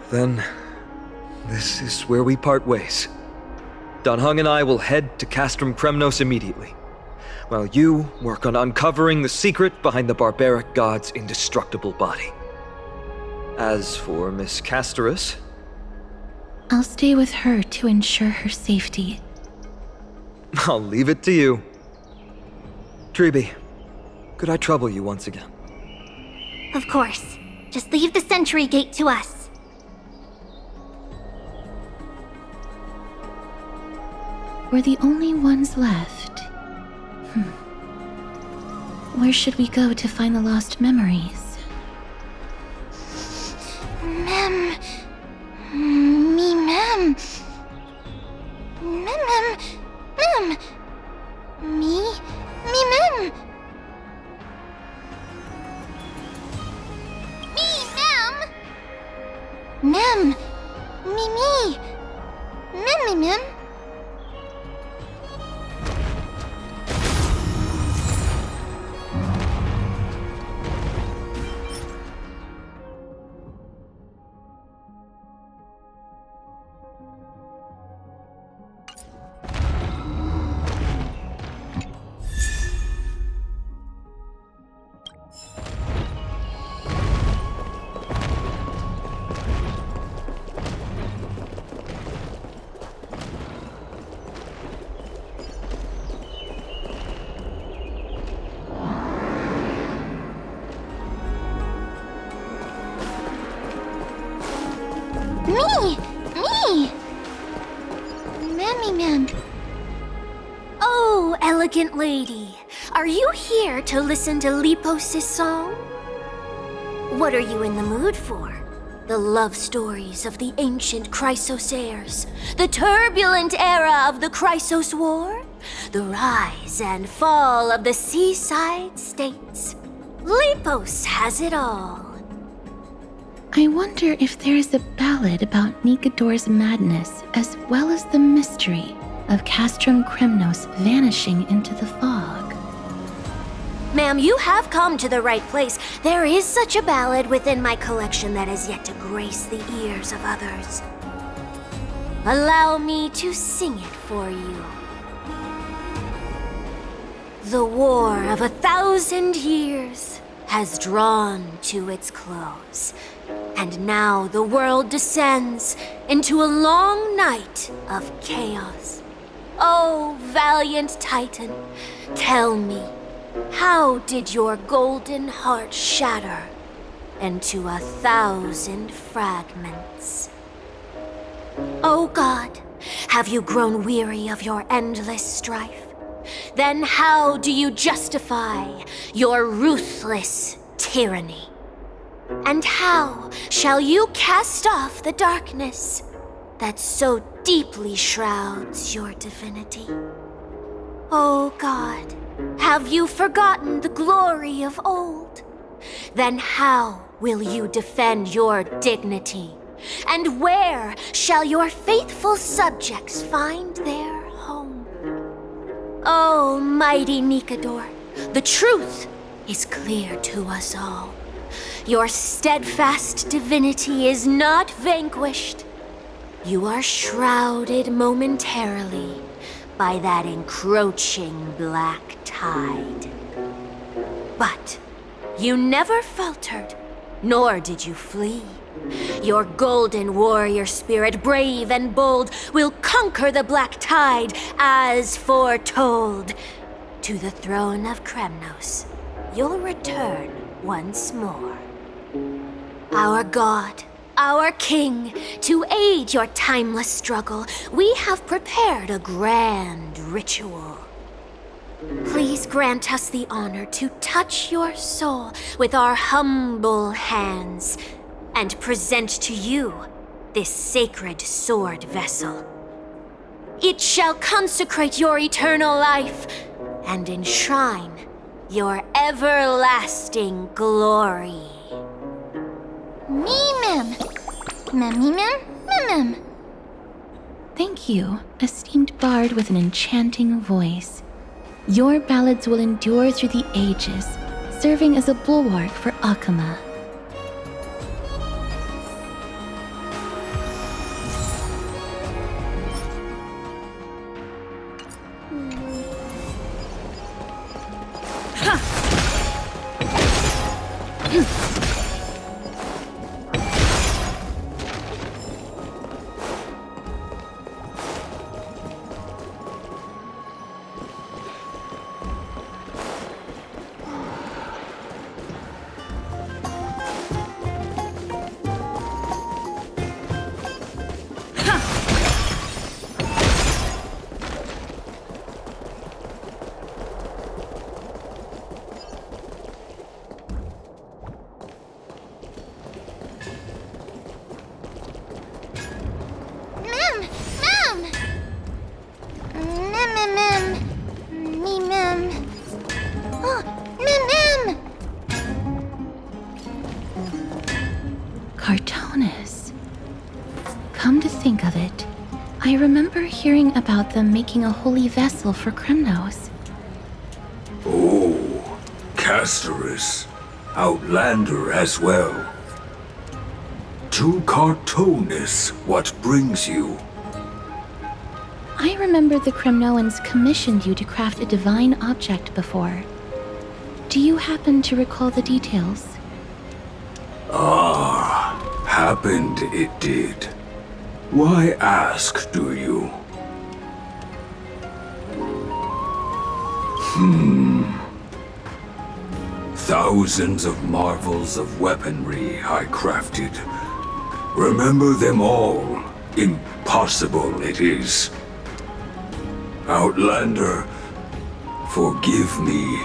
Then, this is where we part ways. Dan Heng and I will head to Castrum Kremnos immediately, while you work on uncovering the secret behind the barbaric god's indestructible body. As for Miss Castorus, I'll stay with her to ensure her safety. I'll leave it to you. Treeby, could I trouble you once again? Of course. Just leave the sentry gate to us. We're the only ones left. Where should we go to find the lost memories? Mem. Oh, elegant lady. Are you here to listen to Lepos' song? What are you in the mood for? The love stories of the ancient Chrysos heirs? The turbulent era of the Chrysos War? The rise and fall of the seaside states? Lepos has it all. I wonder if there is a ballad about Nikador's madness as well as the mystery of Castrum Kremnos vanishing into the fog. Ma'am, you have come to the right place. There is such a ballad within my collection that has yet to grace the ears of others. Allow me to sing it for you. The war of 1,000 years has drawn to its close, and now the world descends into a long night of chaos. Oh, valiant Titan, tell me, how did your golden heart shatter into 1,000 fragments? Oh God, have you grown weary of your endless strife? Then how do you justify your ruthless tyranny? And how shall you cast off the darkness that so deeply shrouds your divinity? Oh God, have you forgotten the glory of old? Then how will you defend your dignity? And where shall your faithful subjects find their home? Oh, mighty Nikador, the truth is clear to us all. Your steadfast divinity is not vanquished. You are shrouded momentarily by that encroaching black tide. But you never faltered, nor did you flee. Your golden warrior spirit, brave and bold, will conquer the black tide as foretold. To the throne of Kremnos, you'll return once more. Our God, our King, to aid your timeless struggle, we have prepared a grand ritual. Please grant us the honor to touch your soul with our humble hands and present to you this sacred sword vessel. It shall consecrate your eternal life and enshrine your everlasting glory. Mem. Mem. Thank you, esteemed bard with an enchanting voice. Your ballads will endure through the ages, serving as a bulwark for Akama. Cartonis. Come to think of it, I remember hearing about them making a holy vessel for Kremnos. Oh, Casterus. Outlander as well. To Cartonis, what brings you? I remember the Kremnoans commissioned you to craft a divine object before. Do you happen to recall the details? Ah, happened it did. Why ask, do you? Thousands of marvels of weaponry I crafted. Remember them all. Impossible it is. Outlander, forgive me.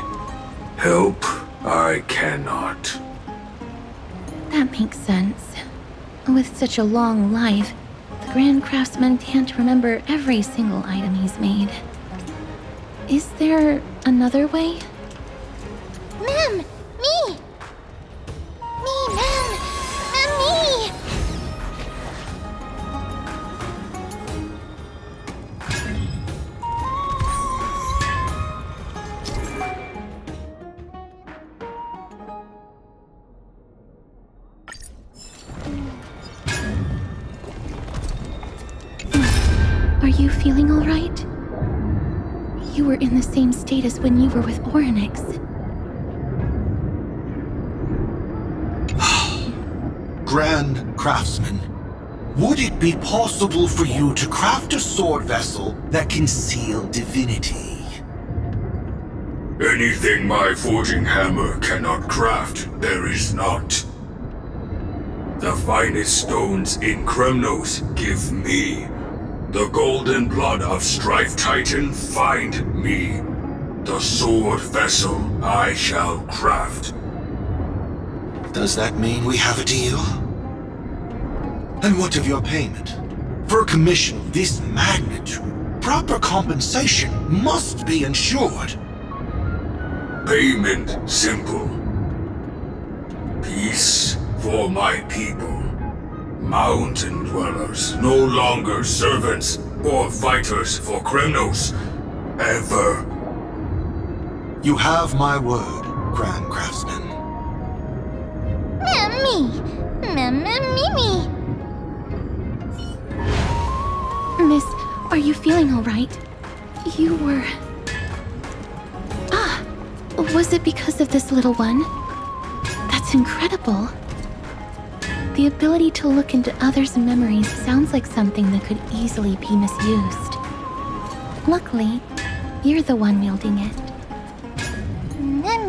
Help I cannot. That makes sense. With such a long life, the Grand Craftsman can't remember every single item he's made. Is there another way? Mem! Me! Mem! Me! you feeling all right? You were in the same state as when you were with Oryx. Grand Craftsman, would it be possible for you to craft a sword vessel that can seal divinity? Anything my forging hammer cannot craft, there is not. The finest stones in Kremnos give me. The golden blood of Strife Titan find me. The sword vessel I shall craft. Does that mean we have a deal? And what of your payment? For a commission of this magnitude, proper compensation must be ensured. Payment simple. Peace for my people. Mountain dwellers, no longer servants or fighters for Kremnos. Ever. You have my word, Grand Craftsman. Mimi. Miss, are you feeling all right? You were... was it because of this little one? That's incredible. The ability to look into others' memories sounds like something that could easily be misused. Luckily, you're the one wielding it. Mem.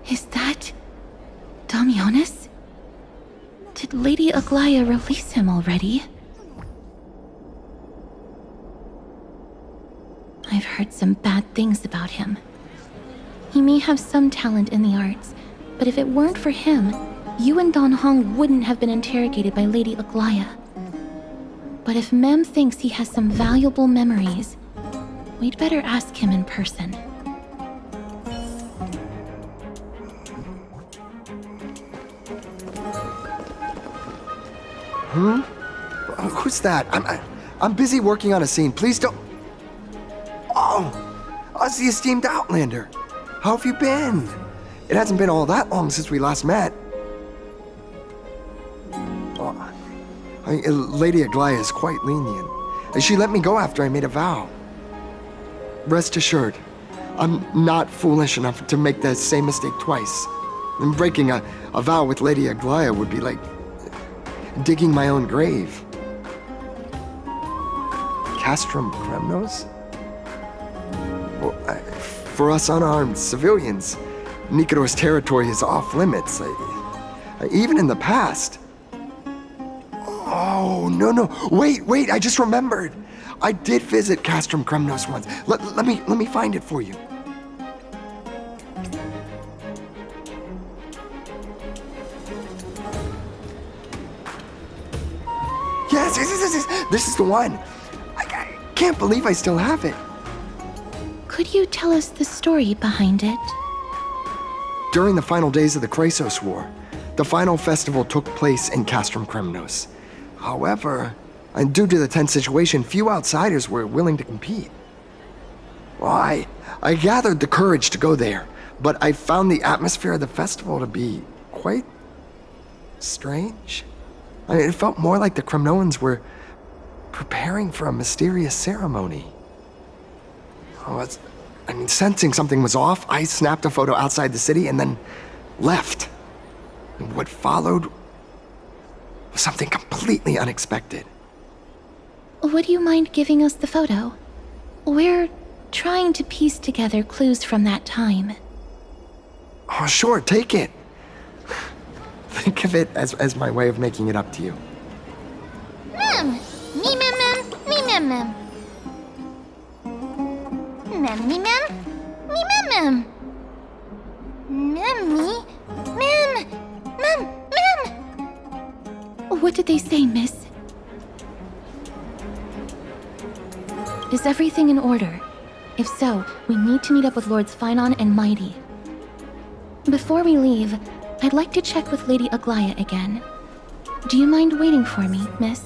Is that... Damionis? Did Lady Aglaya release him already? I've heard some bad things about him. He may have some talent in the arts, but if it weren't for him, you and Don Hong wouldn't have been interrogated by Lady Aglaya. But if Mem thinks he has some valuable memories, we'd better ask him in person. Who's that? I'm busy working on a scene. Please don't... Oh! Us, the esteemed Outlander. How have you been? It hasn't been all that long since we last met. Lady Aglaya is quite lenient. She let me go after I made a vow. Rest assured, I'm not foolish enough to make the same mistake twice. And breaking a vow with Lady Aglaya would be like digging my own grave. Castrum Kremnos? Well, for us unarmed civilians, Nikador's territory is off limits. Even in the past. Oh, no. Wait, I just remembered. I did visit Castrum Kremnos once. Let me find it for you. Yes, this is the one. I can't believe I still have it. Could you tell us the story behind it? During the final days of the Chrysos War, the final festival took place in Castrum Kremnos. However, due to the tense situation, few outsiders were willing to compete. Well, I gathered the courage to go there, but I found the atmosphere of the festival to be quite strange. It felt more like the Kremnoans were preparing for a mysterious ceremony. Sensing something was off, I snapped a photo outside the city and then left. And what followed was something completely unexpected. Would you mind giving us the photo? We're trying to piece together clues from that time. Oh, sure, take it. Think of it as my way of making it up to you. Mem. did they say, miss? Is everything in order? If so, we need to meet up with Lords Phynon and Mighty. Before we leave, I'd like to check with Lady Aglaya again. Do you mind waiting for me, miss?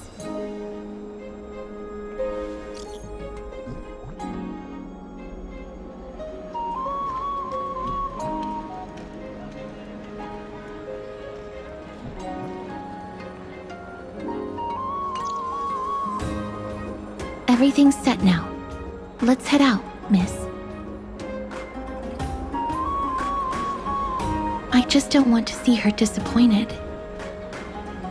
Everything's set now. Let's head out, miss. I just don't want to see her disappointed.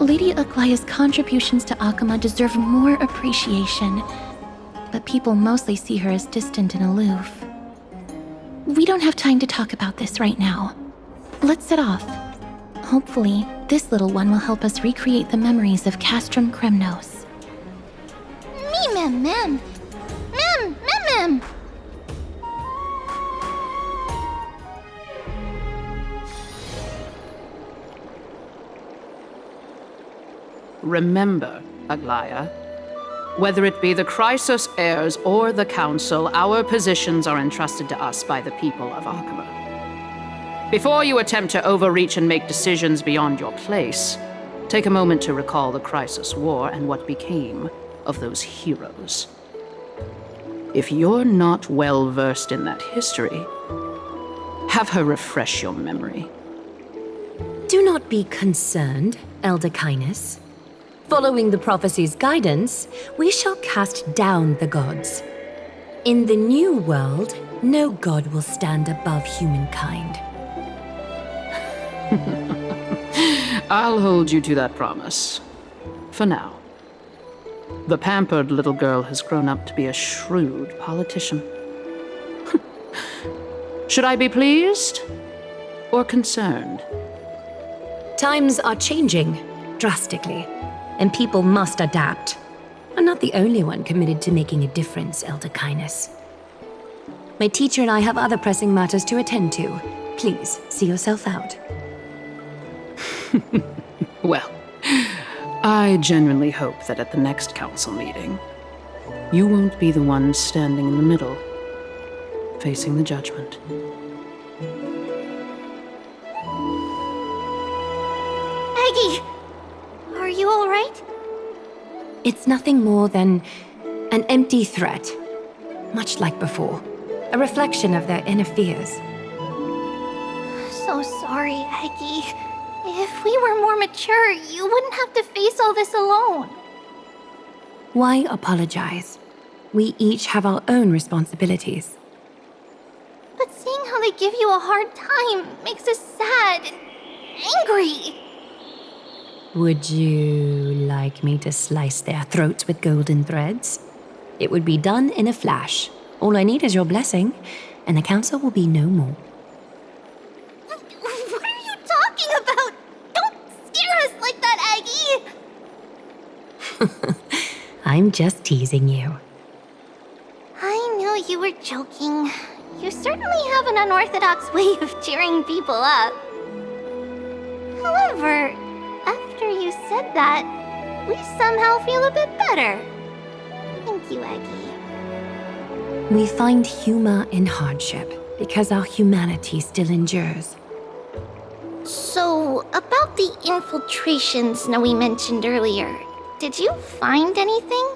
Lady Aglaya's contributions to Akama deserve more appreciation, but people mostly see her as distant and aloof. We don't have time to talk about this right now. Let's set off. Hopefully, this little one will help us recreate the memories of Castrum Kremnos. Mem. Mem. Remember, Aglaya, whether it be the Chrysos heirs or the Council, our positions are entrusted to us by the people of Akama. Before you attempt to overreach and make decisions beyond your place, take a moment to recall the Chrysos War and what became of those heroes. If you're not well versed in that history, have her refresh your memory. Do not be concerned, Elder Kindness. Following the prophecy's guidance, we shall cast down the gods. In the new world, no god will stand above humankind. I'll hold you to that promise. For now. The pampered little girl has grown up to be a shrewd politician. Should I be pleased or concerned? Times are changing drastically, and people must adapt. I'm not the only one committed to making a difference, Elder Kindness. My teacher and I have other pressing matters to attend to. Please, see yourself out. Well, I genuinely hope that at the next council meeting, you won't be the one standing in the middle, facing the judgment. Aggie! Are you alright? It's nothing more than an empty threat, much like before. A reflection of their inner fears. So sorry, Aggie. If we were more mature, you wouldn't have to face all this alone. Why apologize? We each have our own responsibilities. But seeing how they give you a hard time makes us sad and angry. Would you like me to slice their throats with golden threads? It would be done in a flash. All I need is your blessing, and the council will be no more. What are you talking about? Don't scare us like that, Aggie! I'm just teasing you. I knew you were joking. You certainly have an unorthodox way of cheering people up. However, after you said that, we somehow feel a bit better. Thank you, Aggie. We find humor in hardship because our humanity still endures. So, about the infiltrations Snowy mentioned earlier, did you find anything?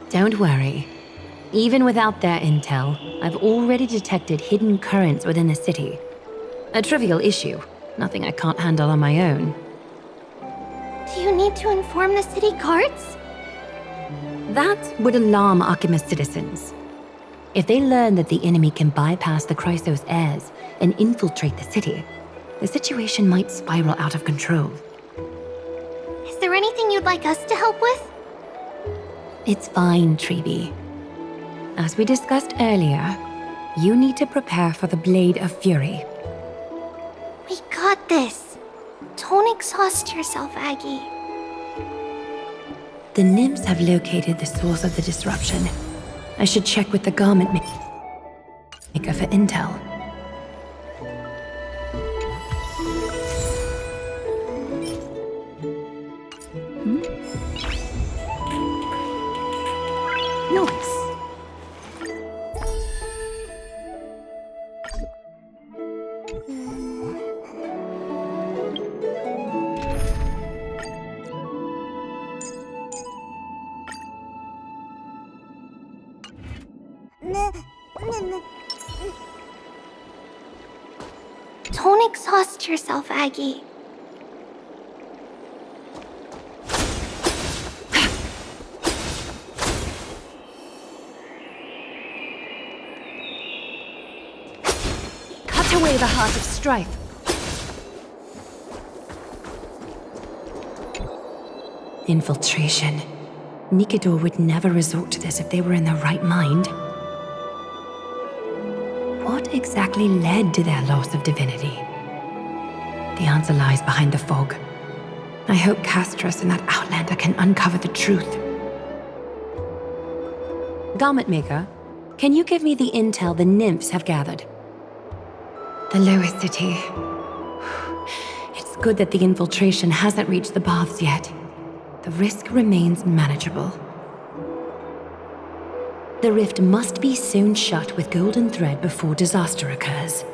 Don't worry. Even without their intel, I've already detected hidden currents within the city. A trivial issue, nothing I can't handle on my own. Do you need to inform the city guards? That would alarm Archimedes citizens. If they learn that the enemy can bypass the Chrysos heirs and infiltrate the city, the situation might spiral out of control. Is there anything you'd like us to help with? It's fine, Treeby. As we discussed earlier, you need to prepare for the Blade of Fury. We got this. Don't exhaust yourself, Aggie. The nymphs have located the source of the disruption. I should check with the garment maker for intel. Nice. Don't exhaust yourself, Aggie. Cut away the heart of strife. Infiltration. Nikador would never resort to this if they were in their right mind. What exactly led to their loss of divinity? The answer lies behind the fog. I hope Castros and that Outlander can uncover the truth. Garment Maker, can you give me the intel the nymphs have gathered? The lowest city. It's good that the infiltration hasn't reached the baths yet. The risk remains manageable. The rift must be sewn shut with golden thread before disaster occurs.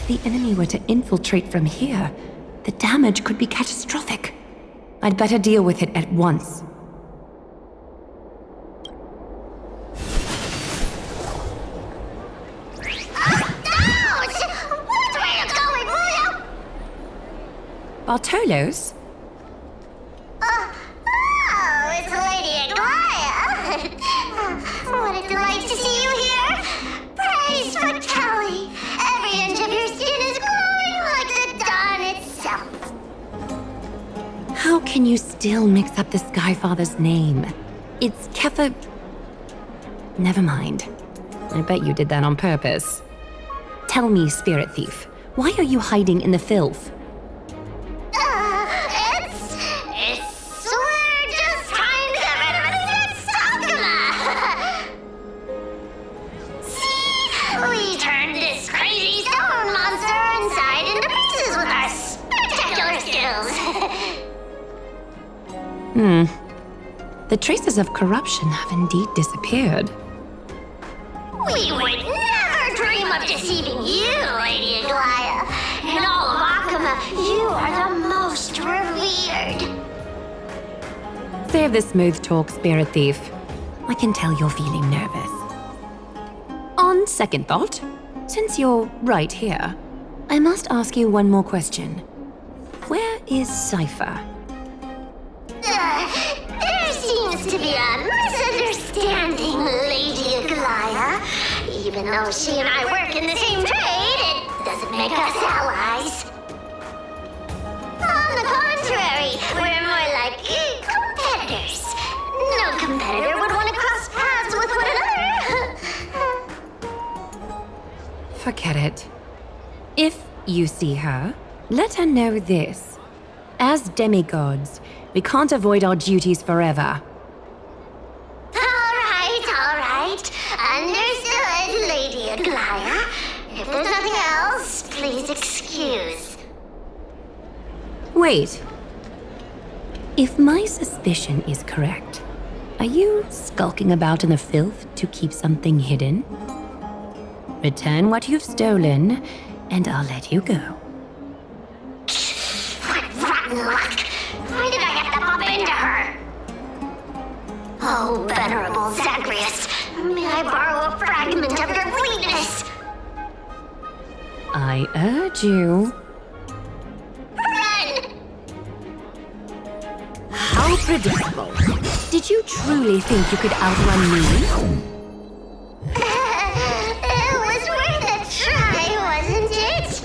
If the enemy were to infiltrate from here, the damage could be catastrophic. I'd better deal with it at once. Bartolos? Oh, it's Lady Aglaya. What a delight to see you here. Praise for Kelly. Every inch of your skin is glowing like the dawn itself. How can you still mix up the Skyfather's name? It's Kepha... Never mind. I bet you did that on purpose. Tell me, Spirit Thief, why are you hiding in the filth? We're just trying to get rid of this Saga. See? We turned this crazy stone monster inside into pieces with our spectacular skills. The traces of corruption have indeed disappeared. We would never dream of deceiving you, Lady Aglaya. In all of Akama, you are the most revered. Save the smooth talk, Spirit Thief. I can tell you're feeling nervous. On second thought, since you're right here, I must ask you one more question. Where is Cypher? There seems to be a misunderstanding, Lady Aglaya. Even though she and I work in the same trade, it doesn't make us allies. On the contrary, we're more like competitors. No competitor would want to cross paths with one another. Forget it. If you see her, let her know this. As demigods, we can't avoid our duties forever. All right. Understood, Lady Aglaya. If there's nothing else, please excuse. Wait. If my suspicion is correct, are you skulking about in the filth to keep something hidden? Return what you've stolen, and I'll let you go. What rotten luck! Why did I have to bump into her? Oh, venerable Zagreus, may I borrow a fragment of your fleetness? I urge you. Run! How predictable. Did you truly think you could outrun me? It was worth a try, wasn't it?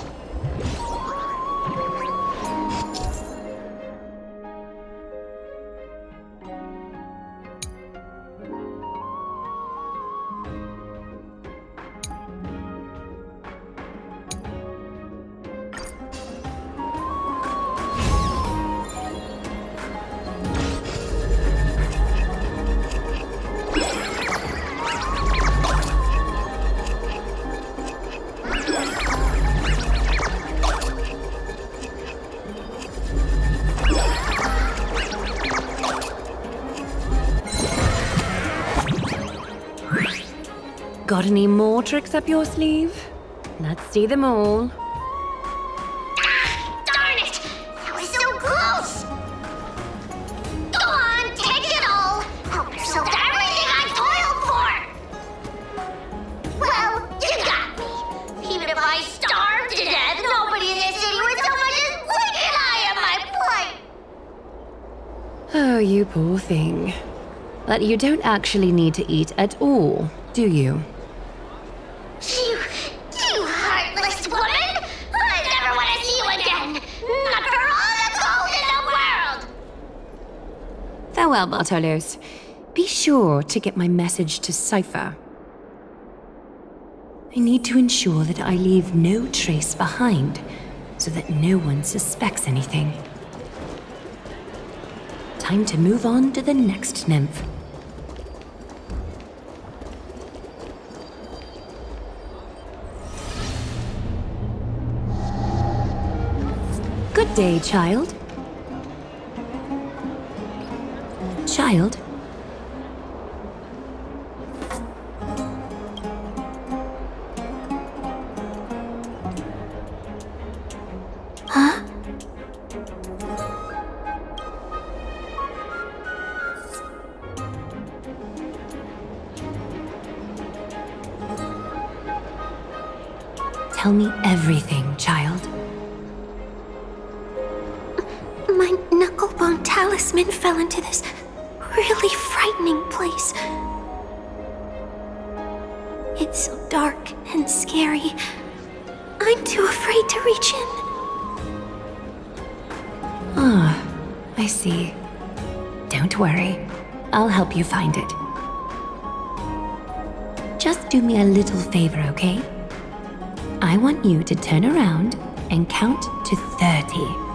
Got any more tricks up your sleeve? Let's see them all. Darn it! That was so close! Go on, take it all! Help yourself to everything I toiled for! Well, you got me. Even if I starved to death, nobody in this city would so much as blink an eye at my plight! Oh, you poor thing. But you don't actually need to eat at all, do you? You heartless woman! I never want to see you again! Not for all the gold in the world! Farewell, Bartolos. Be sure to get my message to Cypher. I need to ensure that I leave no trace behind, so that no one suspects anything. Time to move on to the next nymph. Good day, child. Child? Huh? Tell me everything, child. My knucklebone talisman fell into this really frightening place. It's so dark and scary. I'm too afraid to reach in. Ah, I see. Don't worry. I'll help you find it. Just do me a little favor, okay? I want you to turn around and count to 30.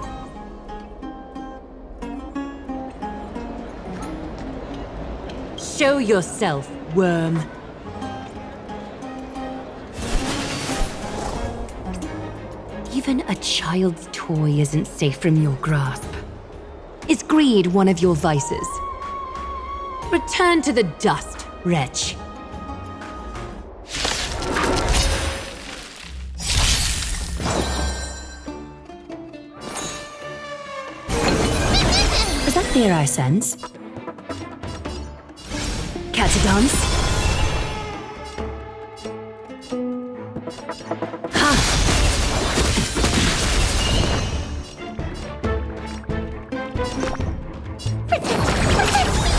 Show yourself, worm. Even a child's toy isn't safe from your grasp. Is greed one of your vices? Return to the dust, wretch. Is that fear I sense? Catch a dance? Ha!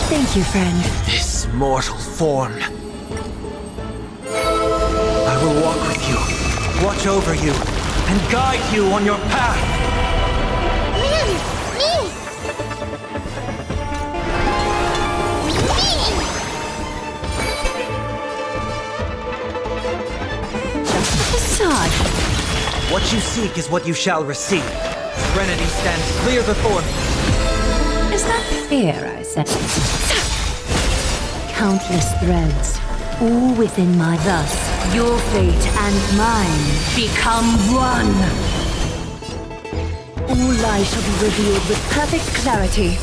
Thank you, friend. This mortal form. I will walk with you, watch over you, and guide you on your path. So facade! What you seek is what you shall receive. Serenity stands clear before me. Is that fair, I said? Countless threads, all within my thus. Your fate and mine become one. All lies shall be revealed with perfect clarity.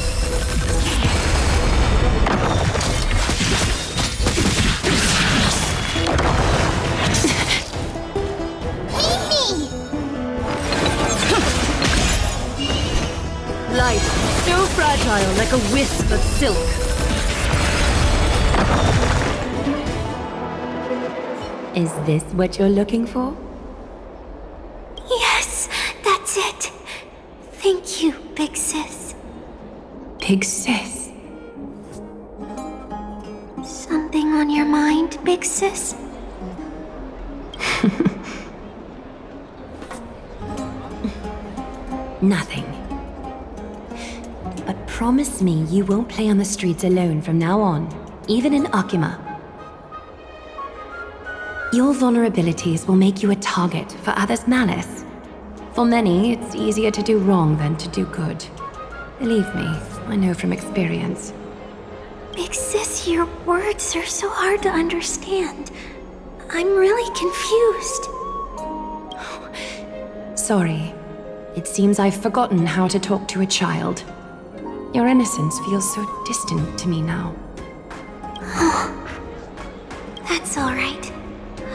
Light, so fragile like a wisp of silk. Is this what you're looking for? Yes, that's it. Thank you, Big Sis. Big Sis? Something on your mind, Big Sis? Nothing. But promise me you won't play on the streets alone from now on, even in Akima. Your vulnerabilities will make you a target for others' malice. For many, it's easier to do wrong than to do good. Believe me, I know from experience. Big Sis, your words are so hard to understand. I'm really confused. Sorry. It seems I've forgotten how to talk to a child. Your innocence feels so distant to me now. That's all right.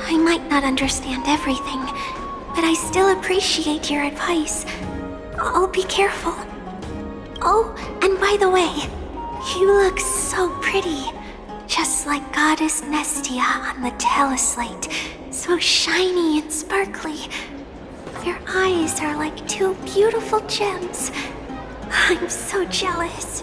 I might not understand everything, but I still appreciate your advice. I'll be careful. Oh, and by the way, you look so pretty. Just like Goddess Nestia on the teleslate. So shiny and sparkly. Your eyes are like two beautiful gems. I'm so jealous.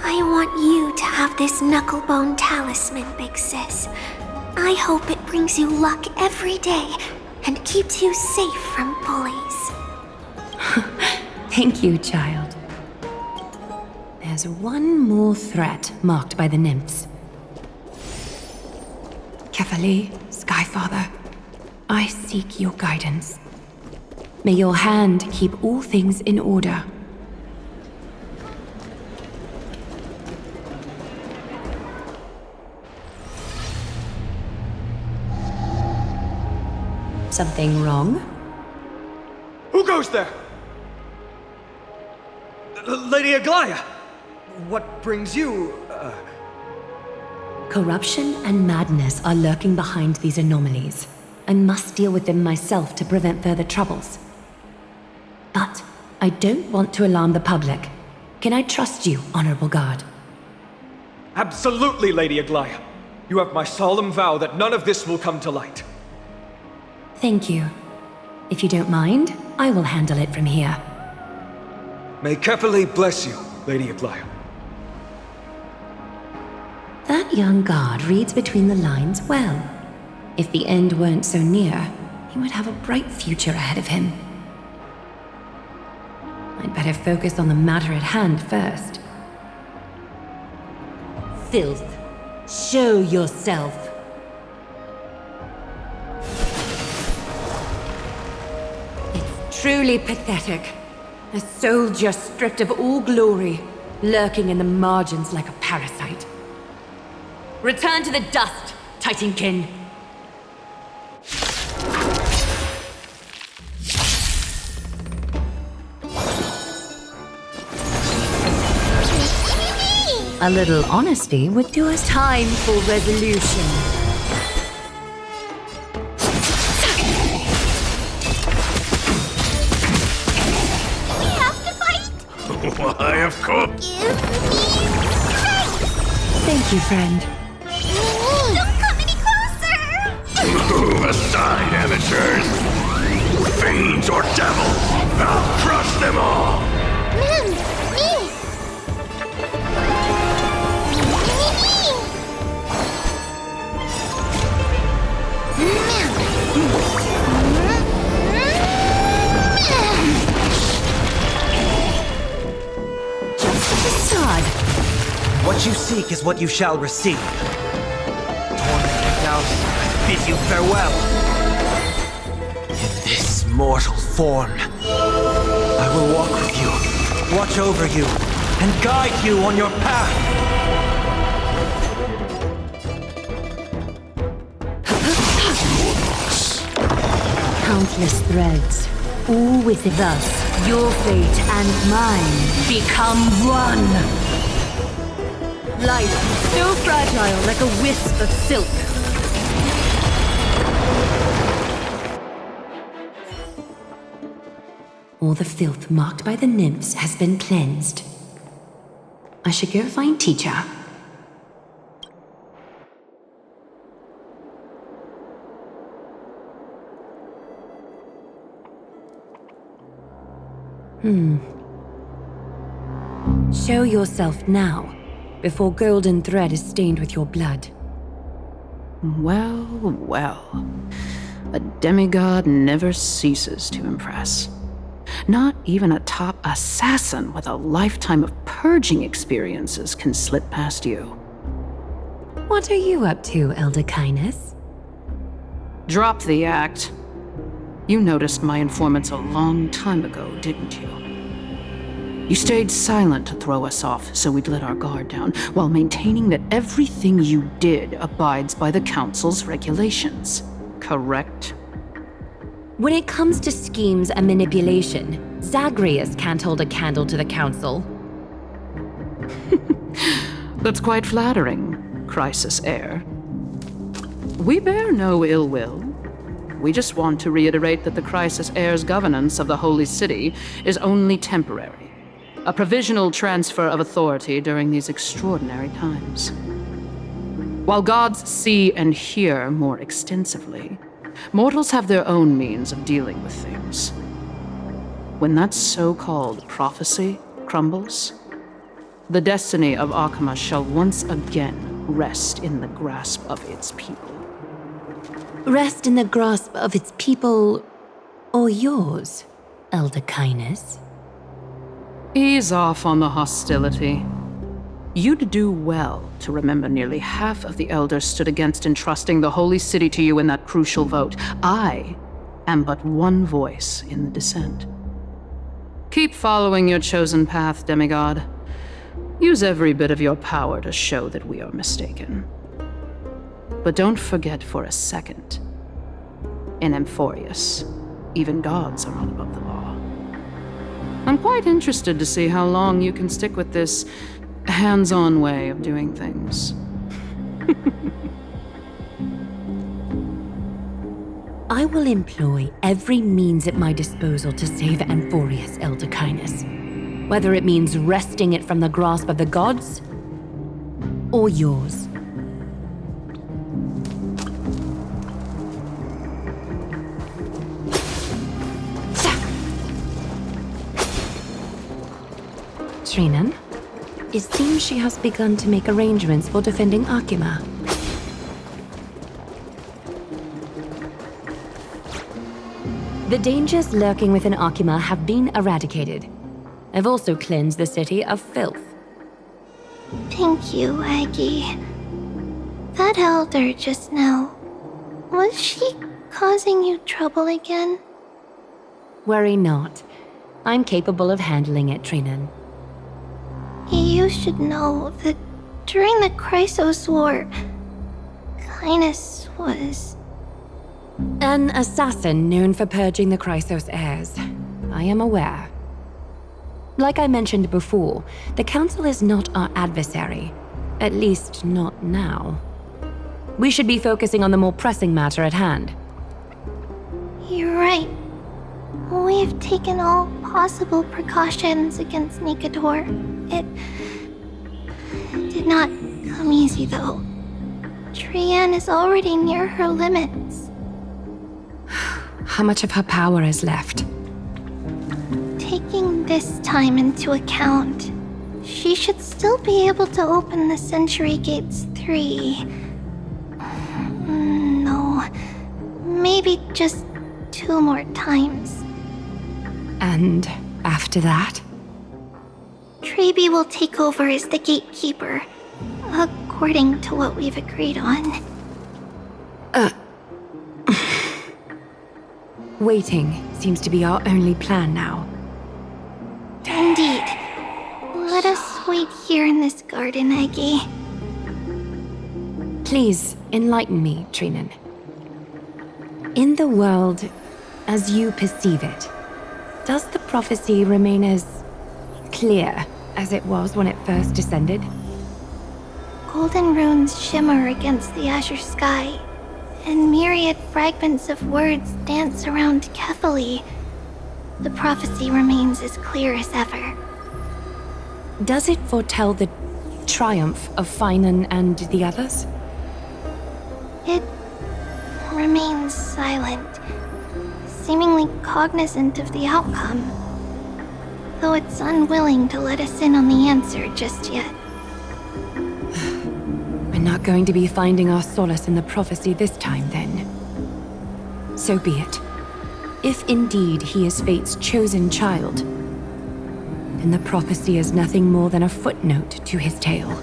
I want you to have this knucklebone talisman, Big Sis. I hope it brings you luck every day and keeps you safe from bullies. Thank you, child. There's one more threat marked by the nymphs. Kefali, Skyfather, I seek your guidance. May your hand keep all things in order. Something wrong? Who goes there? Lady Aglaya! What brings you, Corruption and madness are lurking behind these anomalies. I must deal with them myself to prevent further troubles. But I don't want to alarm the public. Can I trust you, Honorable Guard? Absolutely, Lady Aglaya. You have my solemn vow that none of this will come to light. Thank you. If you don't mind, I will handle it from here. May Kefali bless you, Lady Aglaya. That young guard reads between the lines well. If the end weren't so near, he would have a bright future ahead of him. I'd better focus on the matter at hand first. Filth, show yourself. It's truly pathetic. A soldier stripped of all glory, lurking in the margins like a parasite. Return to the dust, Titankin! A little honesty would do us time for resolution. We have to fight! Why, of course. Give me strength! Thank you, friend. Don't come any closer! Move aside, amateurs! Fiends or devils! I'll crush them all! Me! Just a facade. What you seek is what you shall receive. house, I bid you farewell. In this mortal form, I will walk with you, watch over you, and guide you on your path. Countless threads, all with thus your fate and mine become one. Life, so fragile like a wisp of silk. All the filth marked by the nymphs has been cleansed. I should go find teacher. Show yourself now, before golden thread is stained with your blood. Well, well. A demigod never ceases to impress. Not even a top assassin with a lifetime of purging experiences can slip past you. What are you up to, Elder Kindness? Drop the act. You noticed my informants a long time ago, didn't you? You stayed silent to throw us off so we'd let our guard down, while maintaining that everything you did abides by the Council's regulations. Correct? When it comes to schemes and manipulation, Zagreus can't hold a candle to the Council. That's quite flattering, Crisis Heir. We bear no ill will. We just want to reiterate that the Crisis Heir's governance of the Holy City is only temporary. A provisional transfer of authority during these extraordinary times. While gods see and hear more extensively, mortals have their own means of dealing with things. When that so-called prophecy crumbles, the destiny of Akama shall once again rest in the grasp of its people. Rest in the grasp of its people, or yours, Elder Kindness? Ease off on the hostility. You'd do well to remember nearly half of the elders stood against entrusting the Holy City to you in that crucial vote. I am but one voice in the dissent. Keep following your chosen path, demigod. Use every bit of your power to show that we are mistaken. But don't forget for a second, in Amphorius, even gods are not above the law. I'm quite interested to see how long you can stick with this hands-on way of doing things. I will employ every means at my disposal to save Amphorius, Elder Kindness. Whether it means wresting it from the grasp of the gods, or yours. Trinan, it seems she has begun to make arrangements for defending Akima. The dangers lurking within Akima have been eradicated. I've also cleansed the city of filth. Thank you, Aggie. That elder just now, was she causing you trouble again? Worry not. I'm capable of handling it, Trinan. You should know that during the Chrysos War, Kindness was... an assassin known for purging the Chrysos heirs. I am aware. Like I mentioned before, the Council is not our adversary. At least, not now. We should be focusing on the more pressing matter at hand. You're right. We've taken all possible precautions against Nikador. It did not come easy, though. Trian is already near her limits. How much of her power is left? Taking this time into account, she should still be able to open the Century Gates 3. No, maybe just 2 more times. And after that? Trebi will take over as the gatekeeper, according to what we've agreed on. Waiting seems to be our only plan now. Indeed. Let us wait here in this garden, Eggy. Please enlighten me, Trinan. In the world as you perceive it, does the prophecy remain as clear as it was when it first descended? Golden runes shimmer against the azure sky, and myriad fragments of words dance around Kethely. The prophecy remains as clear as ever. Does it foretell the triumph of Finan and the others? It remains silent, seemingly cognizant of the outcome, though it's unwilling to let us in on the answer just yet. We're not going to be finding our solace in the prophecy this time, then. So be it. If indeed he is Fate's chosen child, then the prophecy is nothing more than a footnote to his tale.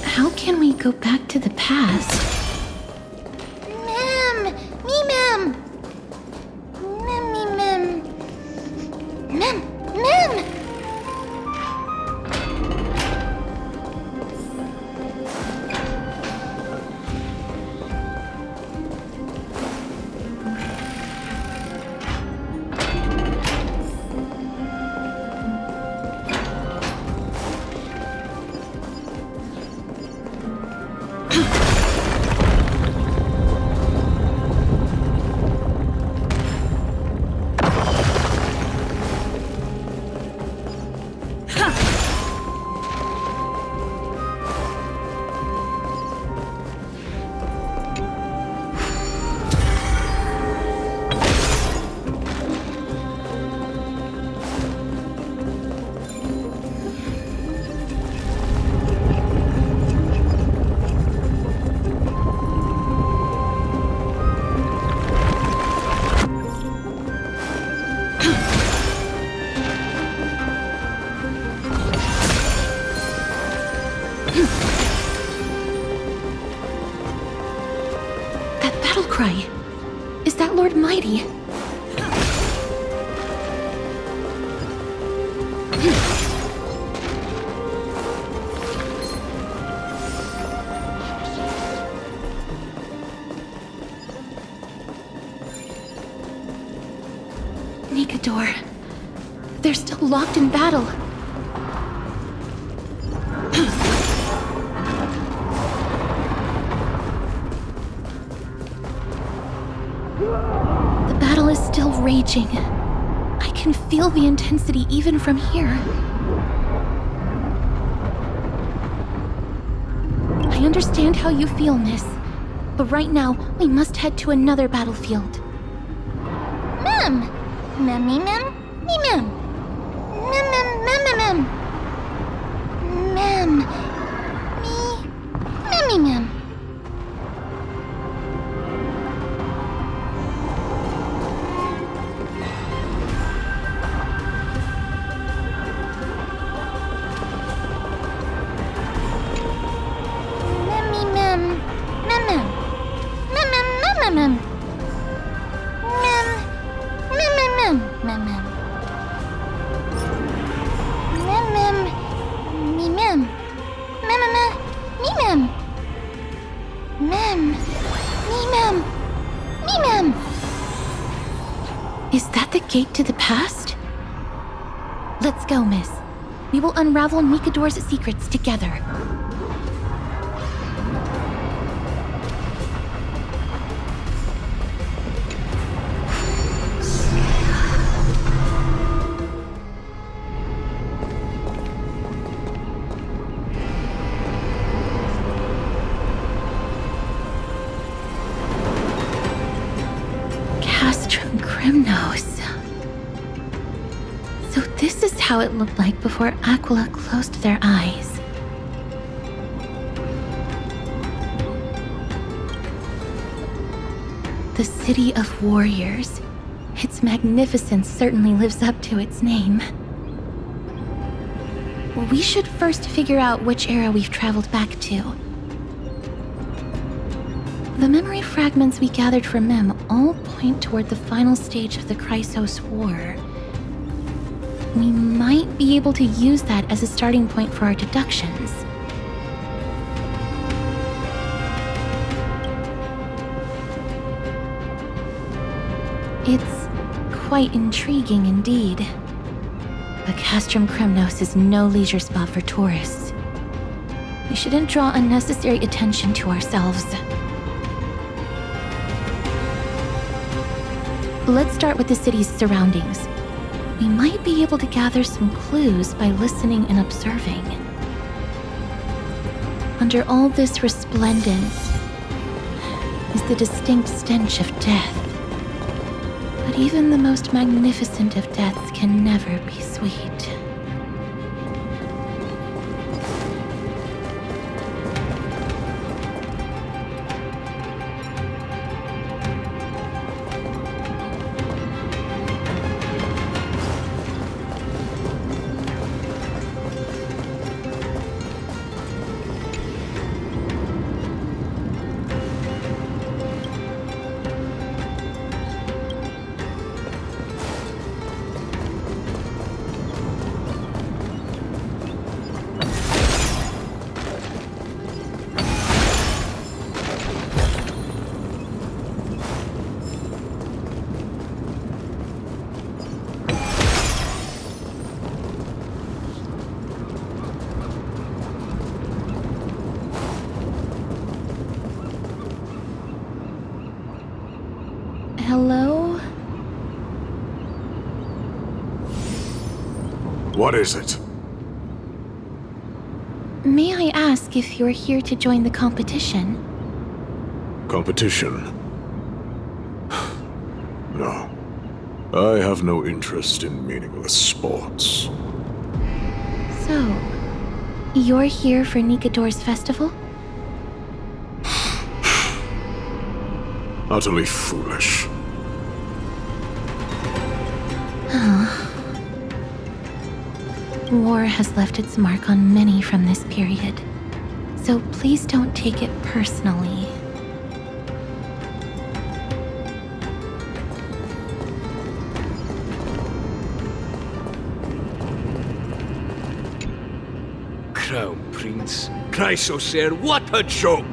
How can we go back to the past? Mem! Me, Mem! Mem, me, Mem! Mem! Mem! That battle cry. Is that Lord Mighty? Nikador. They're still locked in battle. The battle is still raging. I can feel the intensity even from here. I understand how you feel, miss. But right now, we must head to another battlefield. Mem! Mem, me, Mem? Me, Mem! Mem, Mem, Mem, Mem, Mem! Mem! Me... Mem, me, Mem! Is that the gate to the past? Let's go, miss. We will unravel Nikador's secrets together. So this is how it looked like before Aquila closed their eyes. The City of Warriors. Its magnificence certainly lives up to its name. We should first figure out which era we've traveled back to. The memory fragments we gathered from Mem all point toward the final stage of the Chrysos War. We might be able to use that as a starting point for our deductions. It's quite intriguing indeed. But Castrum Kremnos is no leisure spot for tourists. We shouldn't draw unnecessary attention to ourselves. Let's start with the city's surroundings. We might be able to gather some clues by listening and observing. Under all this resplendence is the distinct stench of death. But even the most magnificent of deaths can never be sweet. Hello? What is it? May I ask if you're here to join the competition? Competition? No. I have no interest in meaningless sports. So, you're here for Nikador's festival? Utterly foolish. War has left its mark on many from this period, so please don't take it personally. Crown Prince, Chrysosair, what a joke!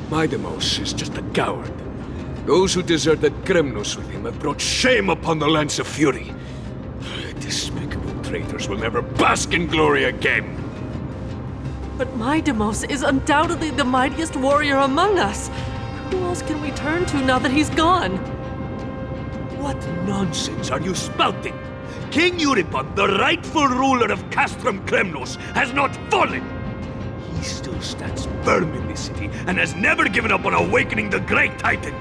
Midemos is just a coward. Those who deserted Kremnos with him have brought shame upon the lands of Fury. Despicable traitors will never bask in glory again. But Midemos is undoubtedly the mightiest warrior among us. Who else can we turn to now that he's gone? What nonsense are you spouting? King Euripon, the rightful ruler of Castrum Kremnos, has not fallen! He still stands firm in this city and has never given up on awakening the great Titan!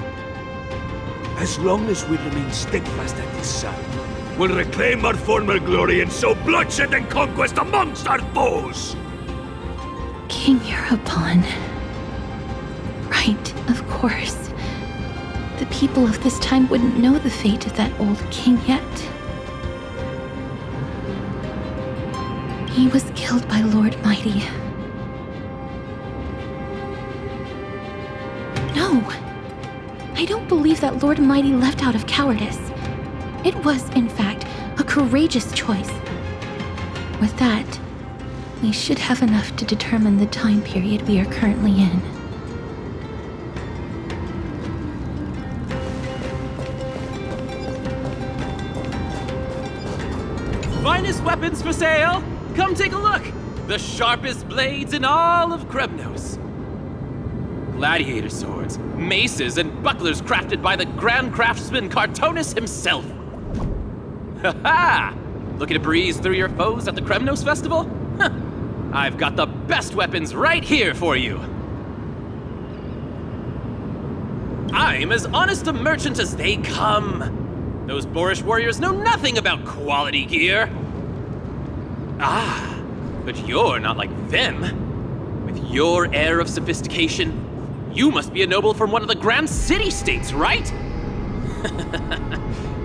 As long as we remain steadfast at his side, we'll reclaim our former glory and sow bloodshed and conquest amongst our foes! King Euripon. Right, of course. The people of this time wouldn't know the fate of that old king yet. He was killed by Lord Mighty. No! I don't believe that Lord Mighty left out of cowardice. It was, in fact, a courageous choice. With that, we should have enough to determine the time period we are currently in. Finest weapons for sale! Come take a look! The sharpest blades in all of Kremnos. Gladiator swords, maces, and bucklers crafted by the grand craftsman Cartonus himself. Ha-ha! Looking to breeze through your foes at the Kremnos Festival? Huh. I've got the best weapons right here for you. I'm as honest a merchant as they come. Those boorish warriors know nothing about quality gear. Ah, but you're not like them. With your air of sophistication, you must be a noble from one of the Grand City-states, right?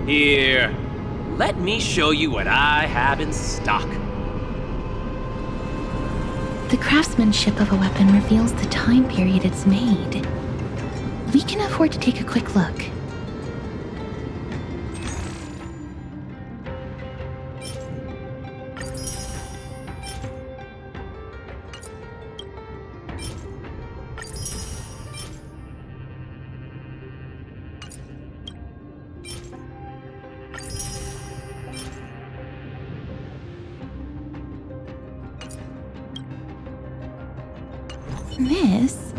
Here, let me show you what I have in stock. The craftsmanship of a weapon reveals the time period it's made. We can afford to take a quick look. Miss,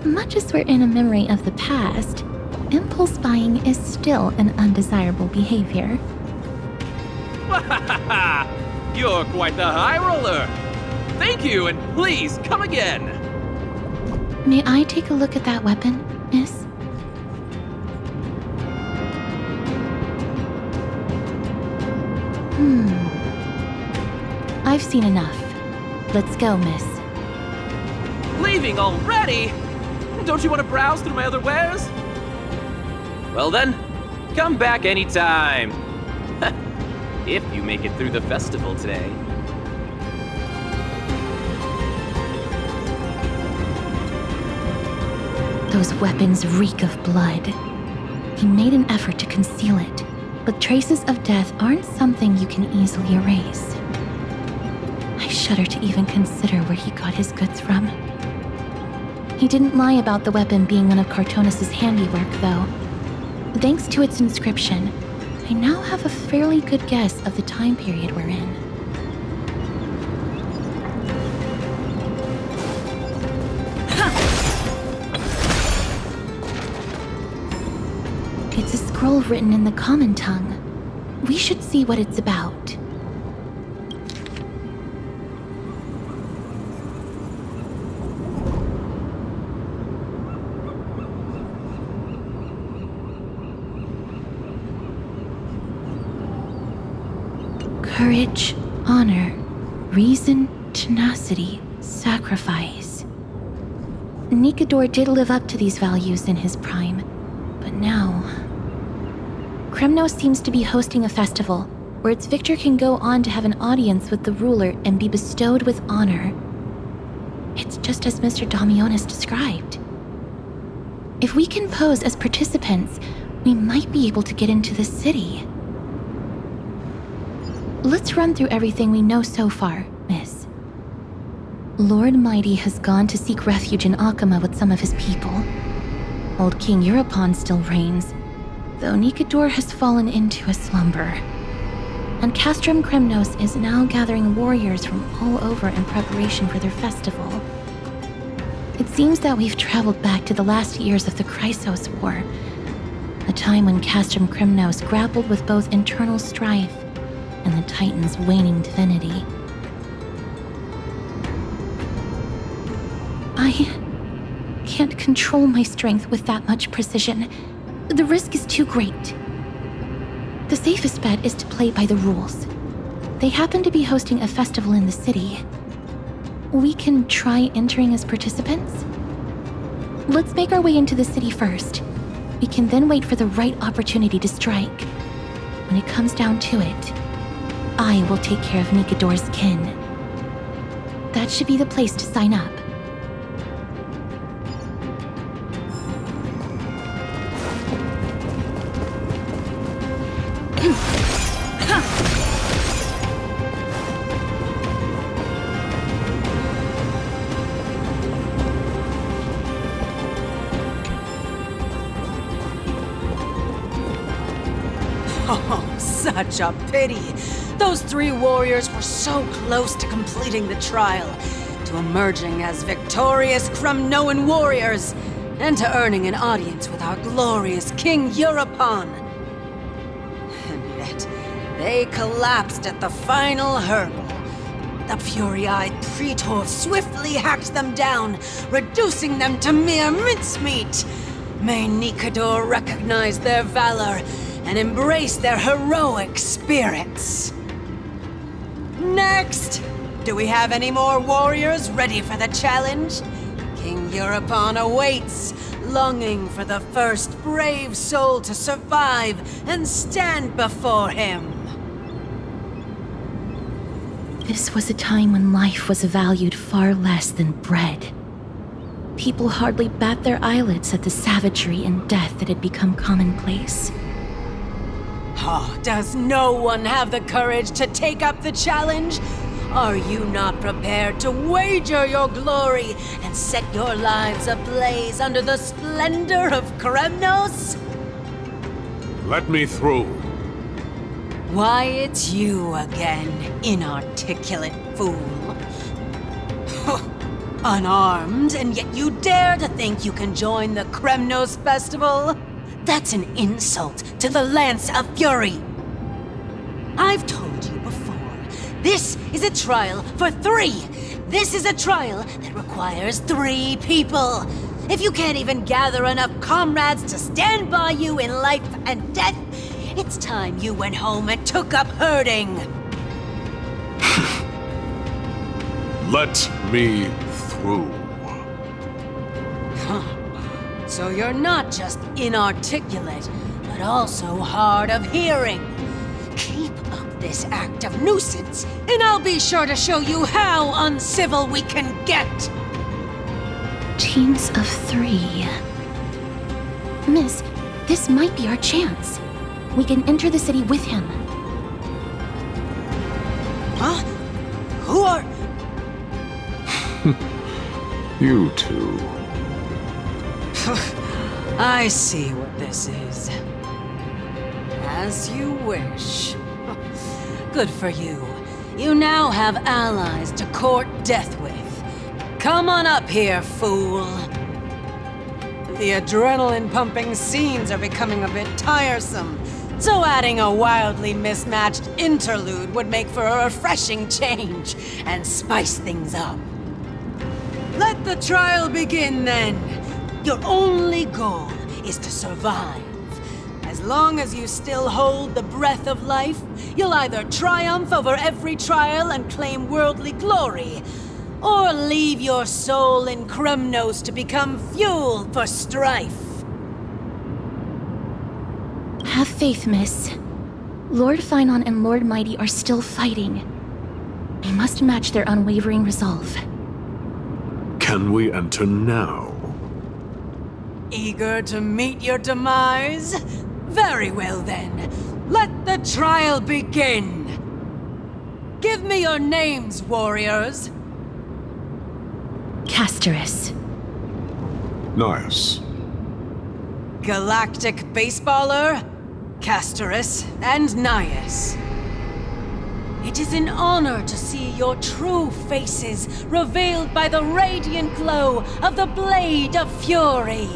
much as we're in a memory of the past, impulse buying is still an undesirable behavior. You're quite the high roller. Thank you, and please come again. May I take a look at that weapon, miss? I've seen enough. Let's go, miss. Leaving already? Don't you want to browse through my other wares? Well then, come back anytime. If you make it through the festival today. Those weapons reek of blood. He made an effort to conceal it, but traces of death aren't something you can easily erase. I shudder to even consider where he got his goods from. He didn't lie about the weapon being one of Cartonis' handiwork, though. Thanks to its inscription, I now have a fairly good guess of the time period we're in. It's a scroll written in the common tongue. We should see what it's about. Courage, honor, reason, tenacity, sacrifice. Nikador did live up to these values in his prime, but now... Kremnos seems to be hosting a festival where its victor can go on to have an audience with the ruler and be bestowed with honor. It's just as Mr. Damionis described. If we can pose as participants, we might be able to get into the city. Let's run through everything we know so far, miss. Lord Mighty has gone to seek refuge in Akama with some of his people. Old King Europon still reigns, though Nikador has fallen into a slumber. And Castrum Kremnos is now gathering warriors from all over in preparation for their festival. It seems that we've traveled back to the last years of the Chrysos War, a time when Castrum Kremnos grappled with both internal strife and the Titan's waning divinity. I can't control my strength with that much precision. The risk is too great. The safest bet is to play by the rules. They happen to be hosting a festival in the city. We can try entering as participants? Let's make our way into the city first. We can then wait for the right opportunity to strike. When it comes down to it, I will take care of Nikador's kin. That should be the place to sign up. Oh, such a pity. Those three warriors were so close to completing the trial, to emerging as victorious Kremnoan warriors, and to earning an audience with our glorious King Europon. And yet, they collapsed at the final hurdle. The fury-eyed Praetor swiftly hacked them down, reducing them to mere mincemeat. May Nikador recognize their valor and embrace their heroic spirits. Next! Do we have any more warriors ready for the challenge? King Europon awaits, longing for the first brave soul to survive and stand before him. This was a time when life was valued far less than bread. People hardly bat their eyelids at the savagery and death that had become commonplace. Oh, does no one have the courage to take up the challenge? Are you not prepared to wager your glory and set your lives ablaze under the splendor of Kremnos? Let me through. Why, it's you again, inarticulate fool. Unarmed, and yet you dare to think you can join the Kremnos festival? That's an insult to the Lance of Fury. I've told you before, this is a trial for 3. This is a trial that requires 3 people. If you can't even gather enough comrades to stand by you in life and death, it's time you went home and took up herding. Let me through. So you're not just inarticulate, but also hard of hearing. Keep up this act of nuisance, and I'll be sure to show you how uncivil we can get. Teams of 3. Miss, this might be our chance. We can enter the city with him. Huh? Who are... You two. I see what this is. As you wish. Good for you. You now have allies to court death with. Come on up here, fool. The adrenaline-pumping scenes are becoming a bit tiresome, so adding a wildly mismatched interlude would make for a refreshing change and spice things up. Let the trial begin, then. Your only goal is to survive. As long as you still hold the breath of life, you'll either triumph over every trial and claim worldly glory, or leave your soul in Kremnos to become fuel for strife. Have faith, miss. Lord Finon and Lord Mighty are still fighting. We must match their unwavering resolve. Can we enter now? Eager to meet your demise? Very well then. Let the trial begin. Give me your names, warriors. Castorus. Nice. Galactic Baseballer, Castorus, and Nias. It is an honor to see your true faces revealed by the radiant glow of the Blade of Fury.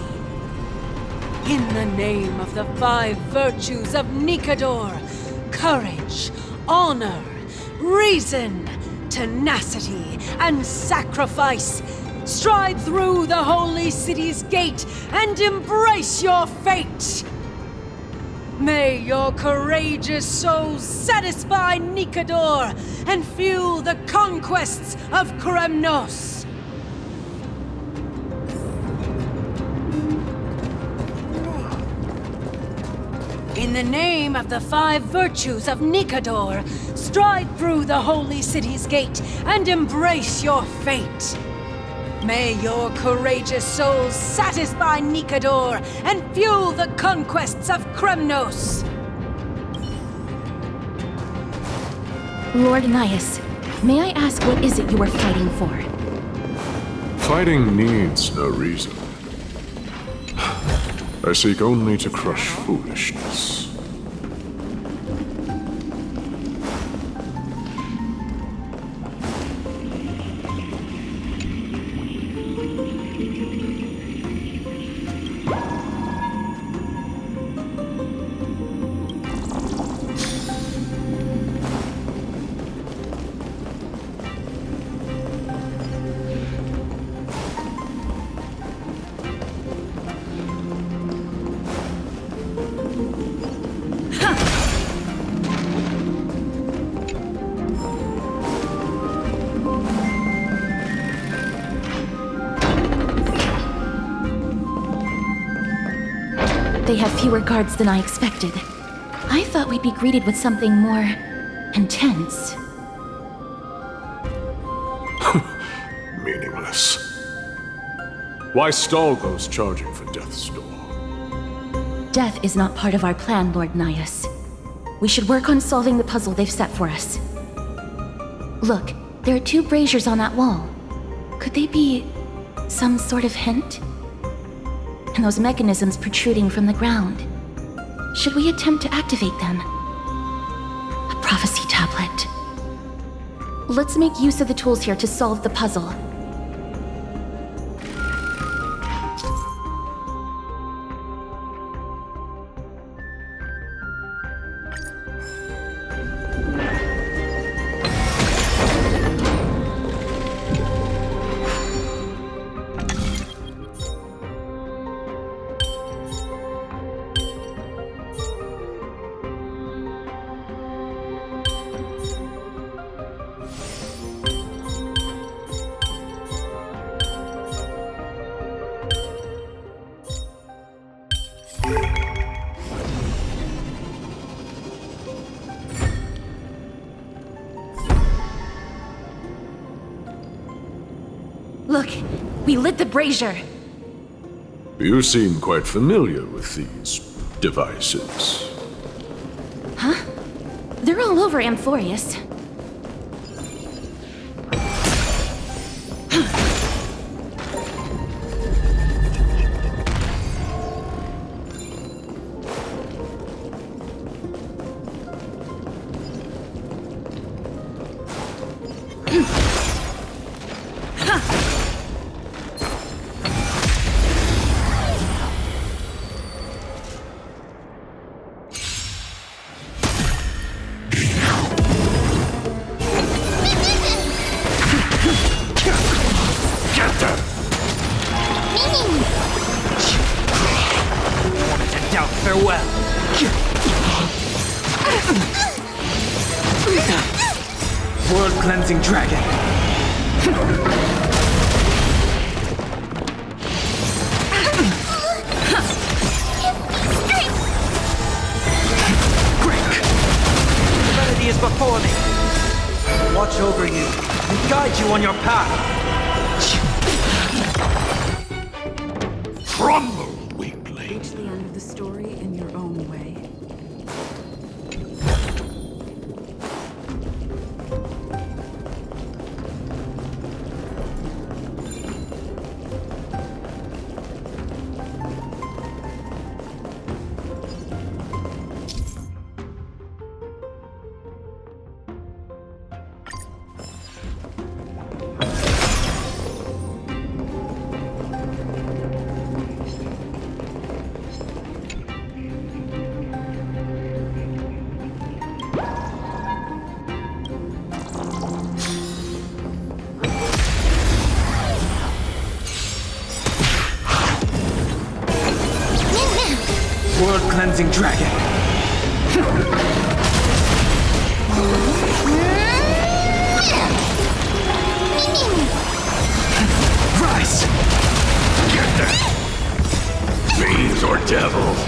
In the name of the 5 virtues of Nikador, courage, honor, reason, tenacity, and sacrifice, stride through the holy city's gate and embrace your fate. May your courageous souls satisfy Nikador and fuel the conquests of Kremnos. In the name of the 5 virtues of Nikador, stride through the holy city's gate and embrace your fate. May your courageous souls satisfy Nikador and fuel the conquests of Kremnos! Lord Nias, may I ask what is it you are fighting for? Fighting needs no reason. I seek only to crush foolishness. They have fewer guards than I expected. I thought we'd be greeted with something more intense. Meaningless. Why stall those charging for Death's Door? Death is not part of our plan, Lord Nias. We should work on solving the puzzle they've set for us. Look, there are 2 braziers on that wall. Could they be some sort of hint? And those mechanisms protruding from the ground. Should we attempt to activate them? A prophecy tablet. Let's make use of the tools here to solve the puzzle. Look, we lit the brazier. You seem quite familiar with these devices. Huh? They're all over Amphorius. World-cleansing dragon. Quick! Divinity is before me. Watch over you and guide you on your path. Crumble, weakling. Reach the end of the story in your own way. World-cleansing dragon. Rise! Get them! Fiends or devils!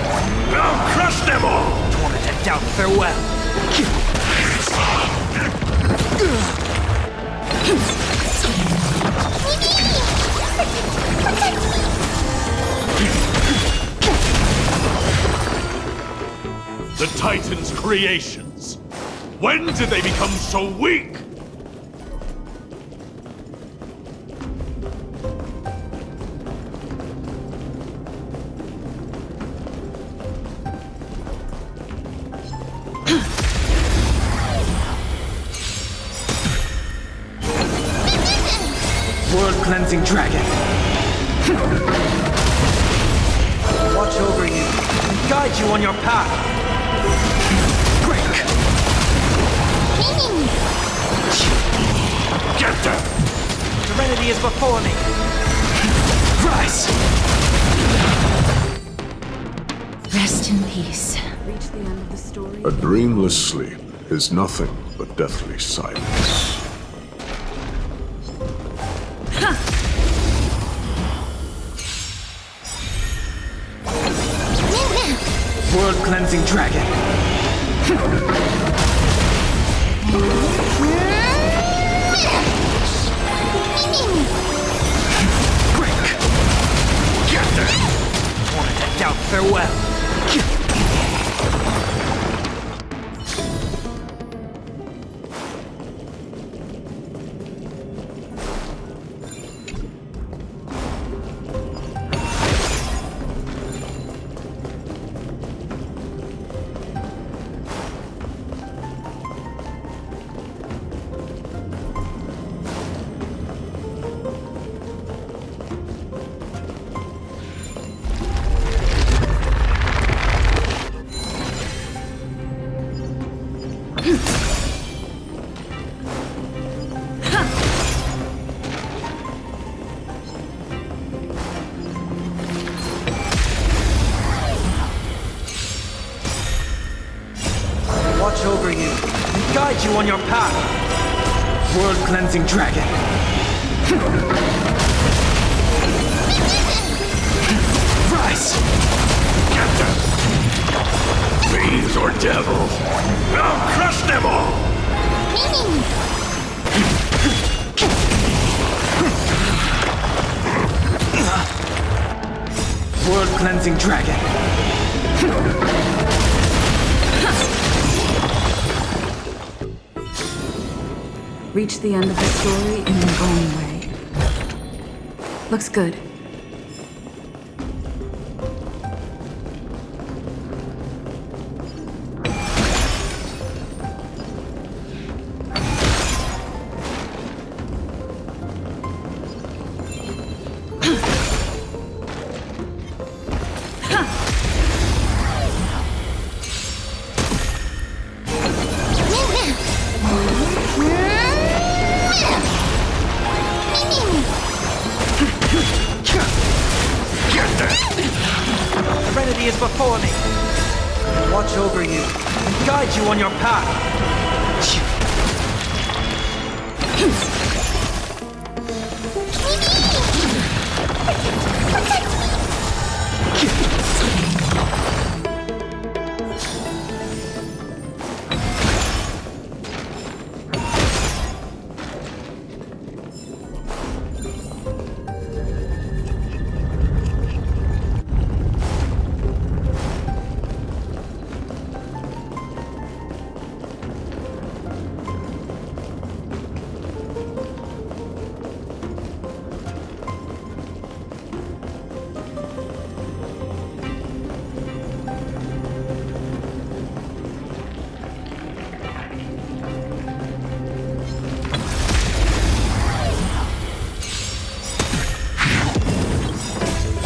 I'll crush them all! Torn to doubt farewell. The Titan's creations. When did they become so weak? World-cleansing dragon. Watch over you and guide you on your path. Get them! Serenity is before me. Rise! Rest in peace. Reach the end of the story. A dreamless sleep is nothing but deathly silence. World-cleansing dragon. Quick! Get there! Wanted to doubt farewell. Watch over you and guide you on your path. World-cleansing dragon. Rise! Get them! Fiends or devils! I'll crush them all! World-cleansing dragon. Reach the end of the story in your own way. Looks good. Serenity is before me. Watch over you and guide you on your path.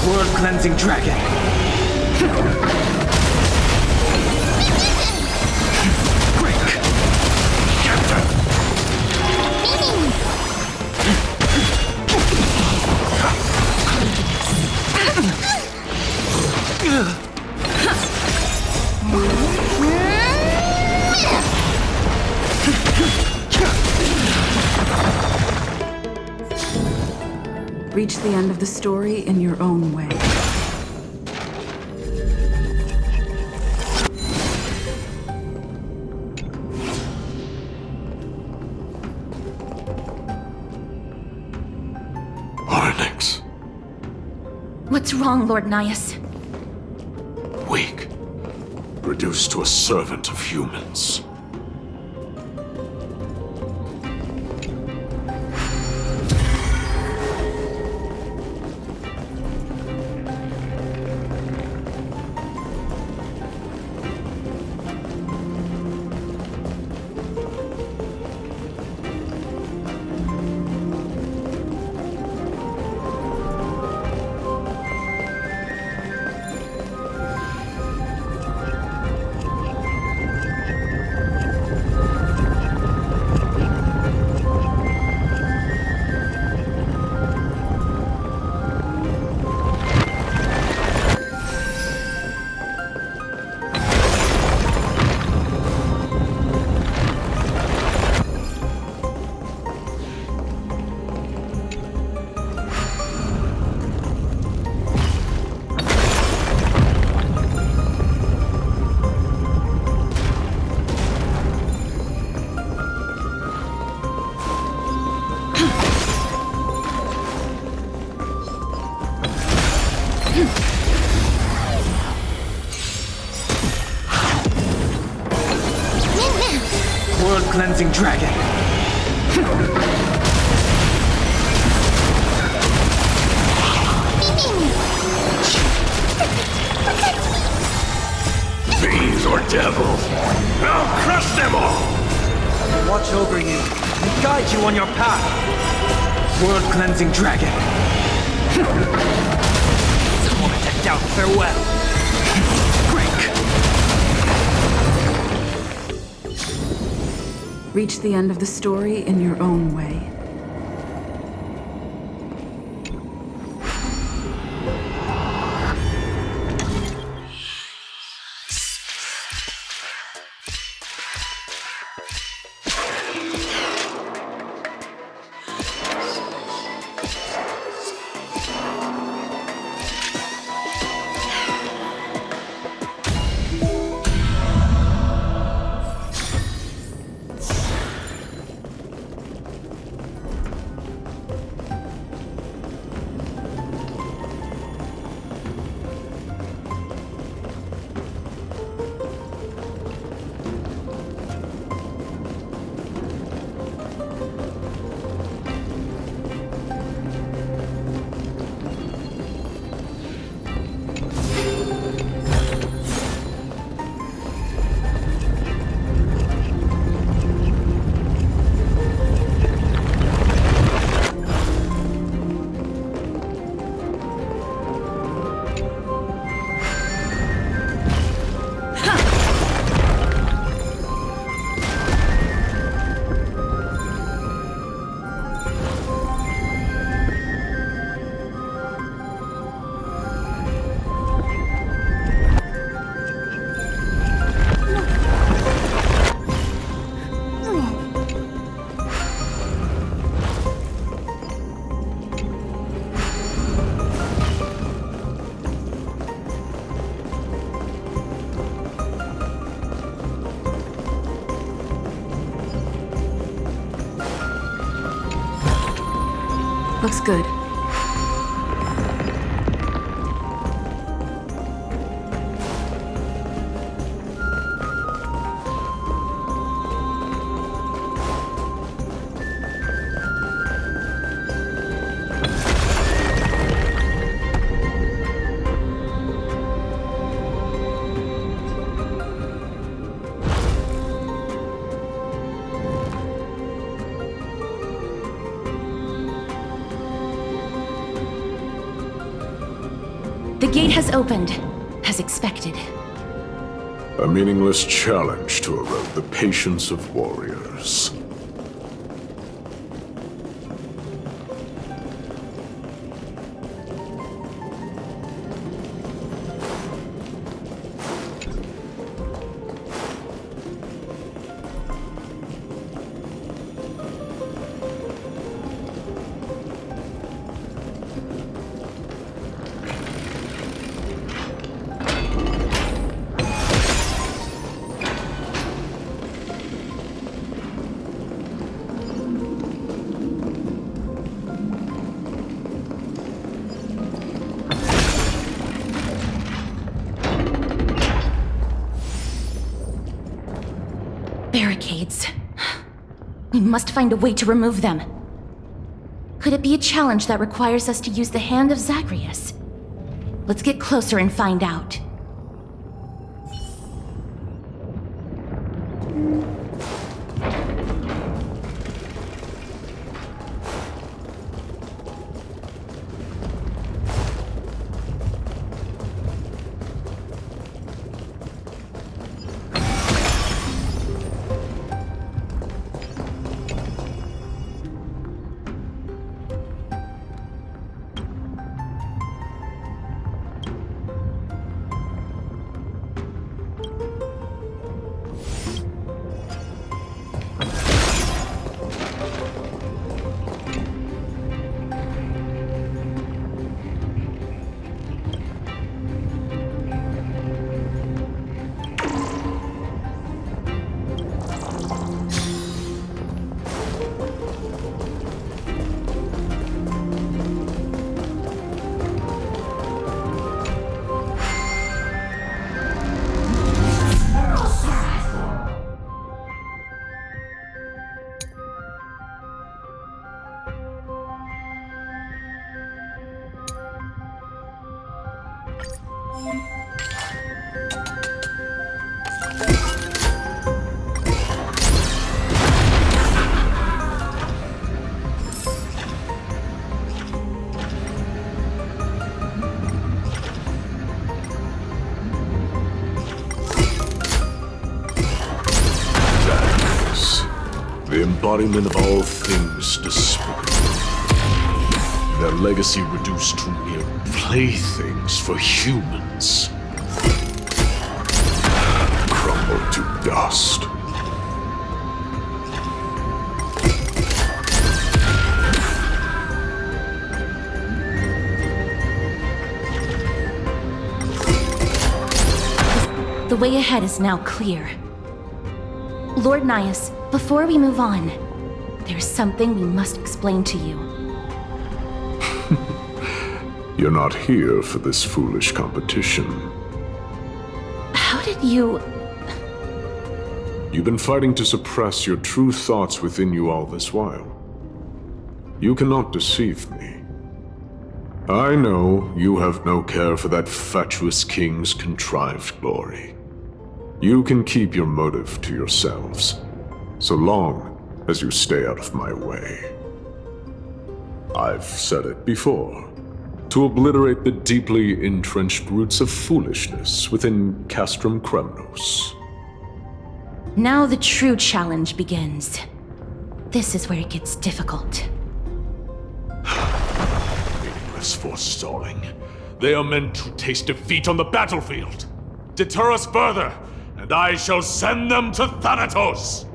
World-cleansing dragon. Quick! Get them! Reach the end of the story in your own way. Onyx. What's wrong, Lord Nias? Weak. Reduced to a servant of humans. World-cleansing dragon. Fiends or devils, I'll crush them all! Watch over you and guide you on your path. World-cleansing dragon. This moment I doubt farewell. Break. Reach the end of the story in your own way. Looks good. The gate has opened, as expected. A meaningless challenge to erode the patience of warriors. Barricades. We must find a way to remove them. Could it be a challenge that requires us to use the hand of Zagreus? Let's get closer and find out. The embodiment of all things despicable. Their legacy reduced to mere playthings for humans. Crumbled to dust. The way ahead is now clear. Lord Nias, before we move on, there's something we must explain to you. You're not here for this foolish competition. How did you... You've been fighting to suppress your true thoughts within you all this while. You cannot deceive me. I know you have no care for that fatuous king's contrived glory. You can keep your motive to yourselves, so long as you stay out of my way. I've said it before. To obliterate the deeply entrenched roots of foolishness within Castrum Kremnos. Now the true challenge begins. This is where it gets difficult. Meaningless forestalling. They are meant to taste defeat on the battlefield. Deter us further, and I shall send them to Thanatos!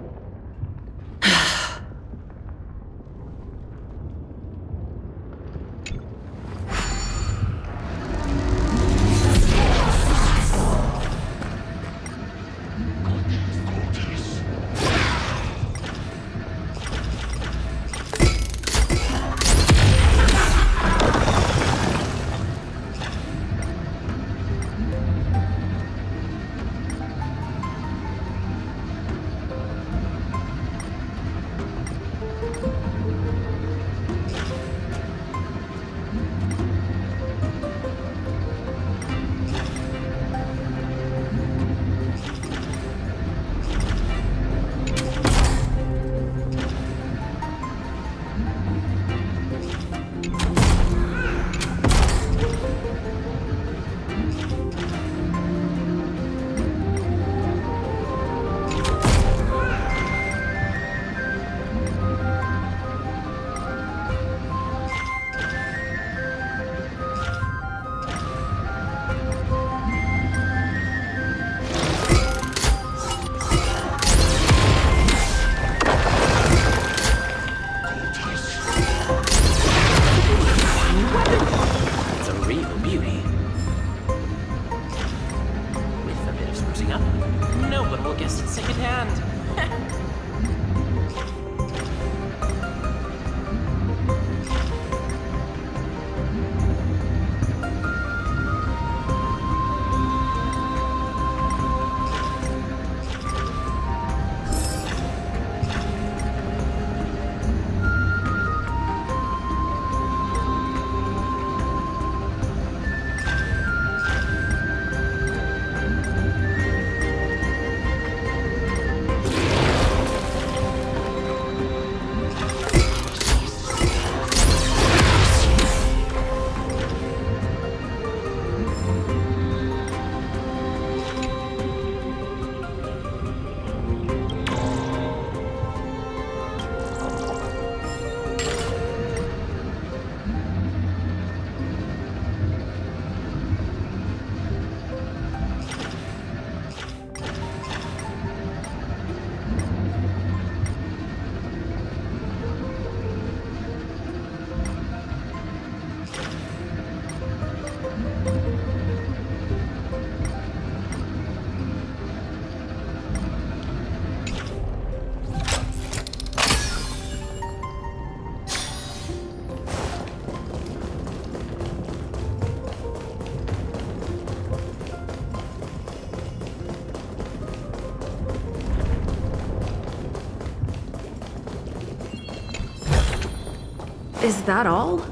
Is that all?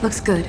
Looks good.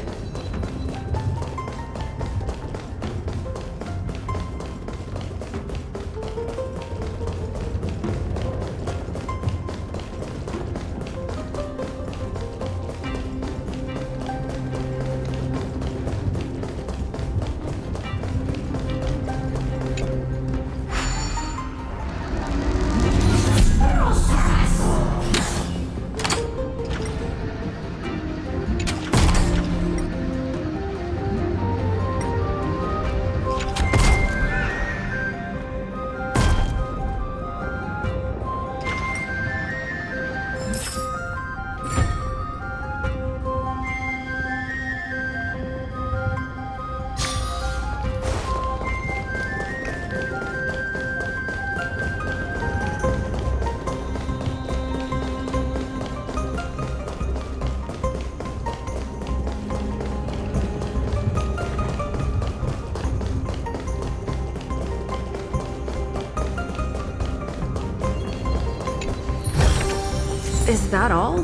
Is that all?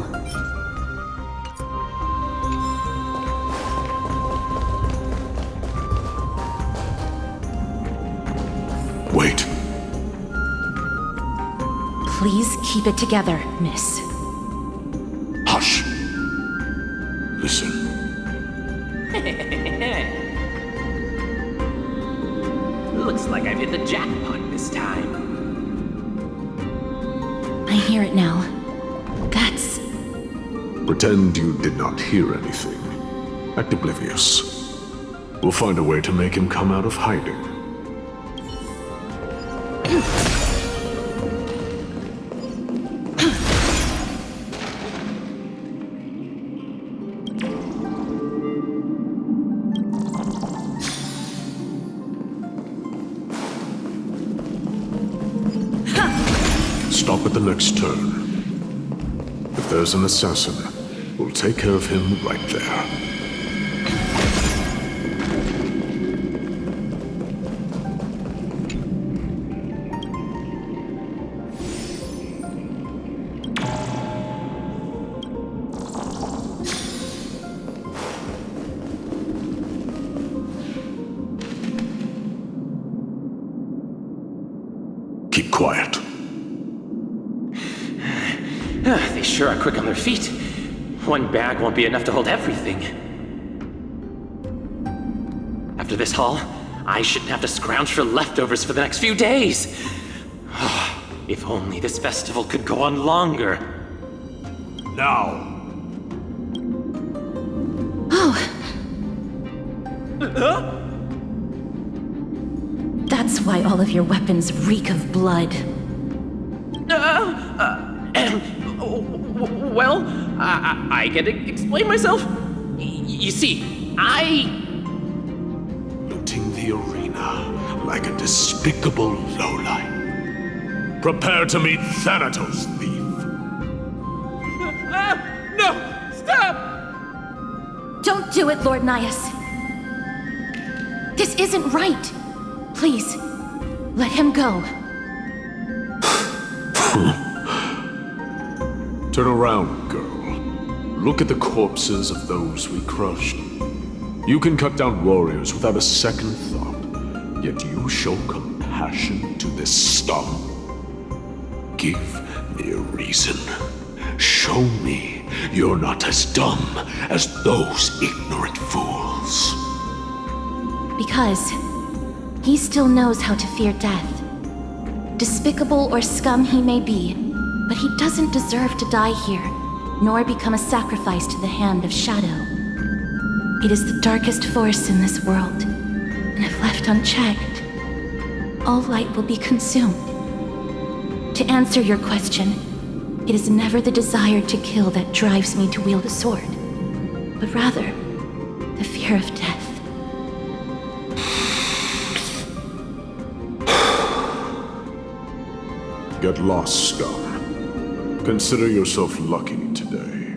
Wait. Please keep it together, miss. Hush. Listen. Looks like I've hit the jackpot this time. I hear it now. That's... Pretend you did not hear anything. Act oblivious. We'll find a way to make him come out of hiding. Stop at the next turn. If there's an assassin, we'll take care of him right there. Keep quiet. They sure are quick on their feet. One bag won't be enough to hold everything. After this haul, I shouldn't have to scrounge for leftovers for the next few days. If only this festival could go on longer. Now. That's why all of your weapons reek of blood. Well, I can explain myself. You see, Looting the arena like a despicable lowlife. Prepare to meet Thanatos, thief. No! Stop! Don't do it, Lord Nias. This isn't right. Please, let him go. Turn around, girl. Look at the corpses of those we crushed. You can cut down warriors without a second thought, yet you show compassion to this scum. Give me a reason. Show me you're not as dumb as those ignorant fools. Because he still knows how to fear death. Despicable or scum he may be, but he doesn't deserve to die here, nor become a sacrifice to the hand of Shadow. It is the darkest force in this world, and if left unchecked, all light will be consumed. To answer your question, it is never the desire to kill that drives me to wield a sword, but rather the fear of death. Get lost, scum. Consider yourself lucky today.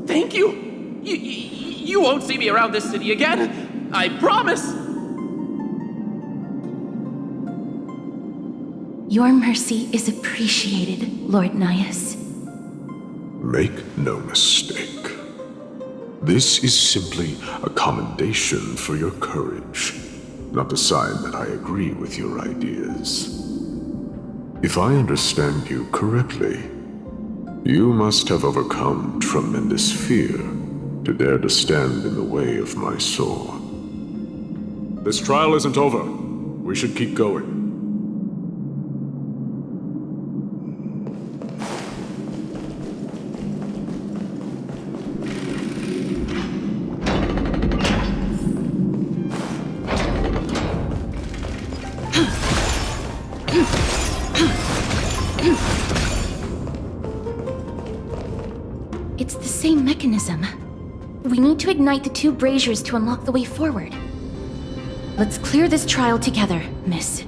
Thank you! You won't see me around this city again! I promise! Your mercy is appreciated, Lord Nias. Make no mistake. This is simply a commendation for your courage, not a sign that I agree with your ideas. If I understand you correctly, you must have overcome tremendous fear to dare to stand in the way of my sword. This trial isn't over. We should keep going. It's the same mechanism. We need to ignite the two braziers to unlock the way forward. Let's clear this trial together, miss.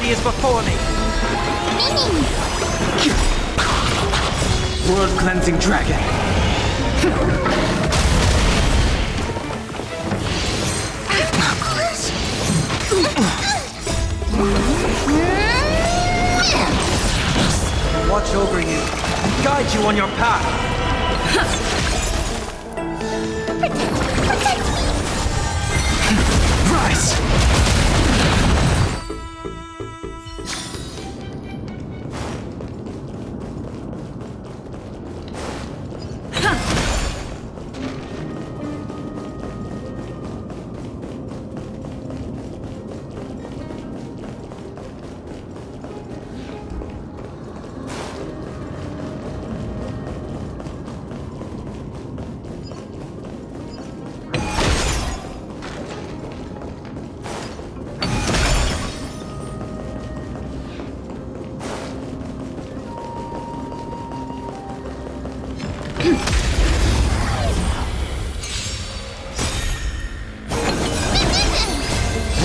Is before me. World cleansing dragon. Watch over you and guide you on your path. Rise.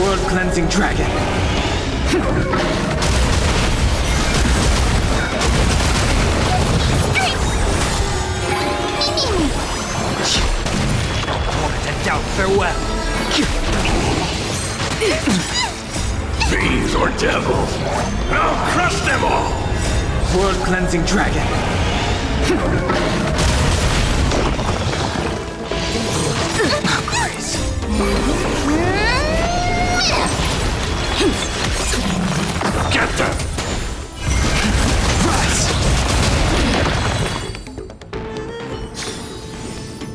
World cleansing dragon. Wanted doubt farewell. Fiends or devils, I'll crush them all! World cleansing dragon. Get them! Rise!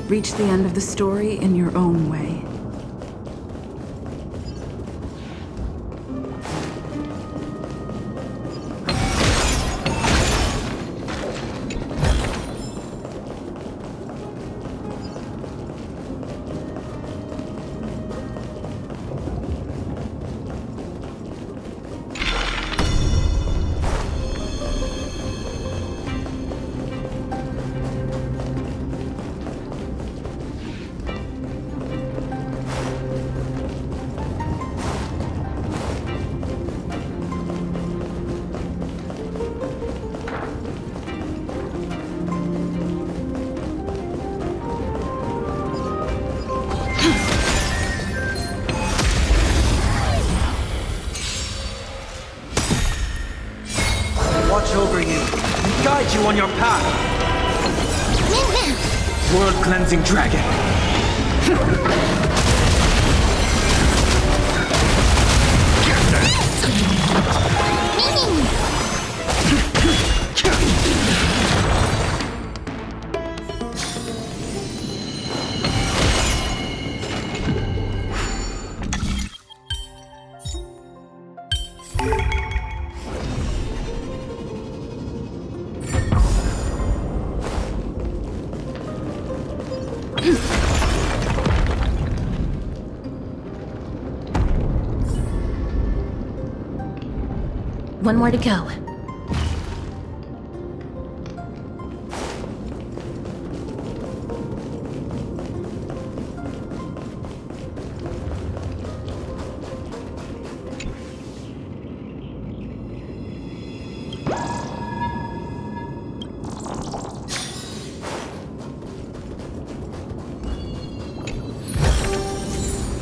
Reach the end of the story in your own way. Watch over you and guide you on your path. World-cleansing dragon. One more to go.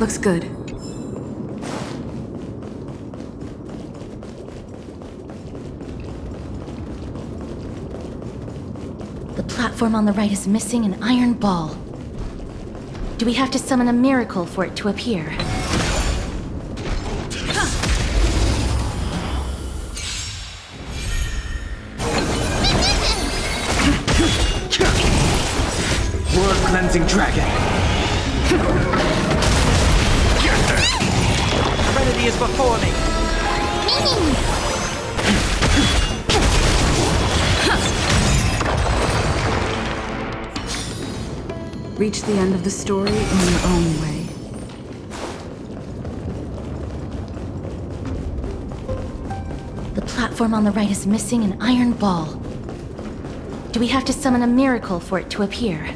Looks good. The platform on the right is missing an iron ball. Do we have to summon a miracle for it to appear? World-cleansing dragon. Trinity is before me. Reach the end of the story in your own way. The platform on the right is missing an iron ball. Do we have to summon a miracle for it to appear?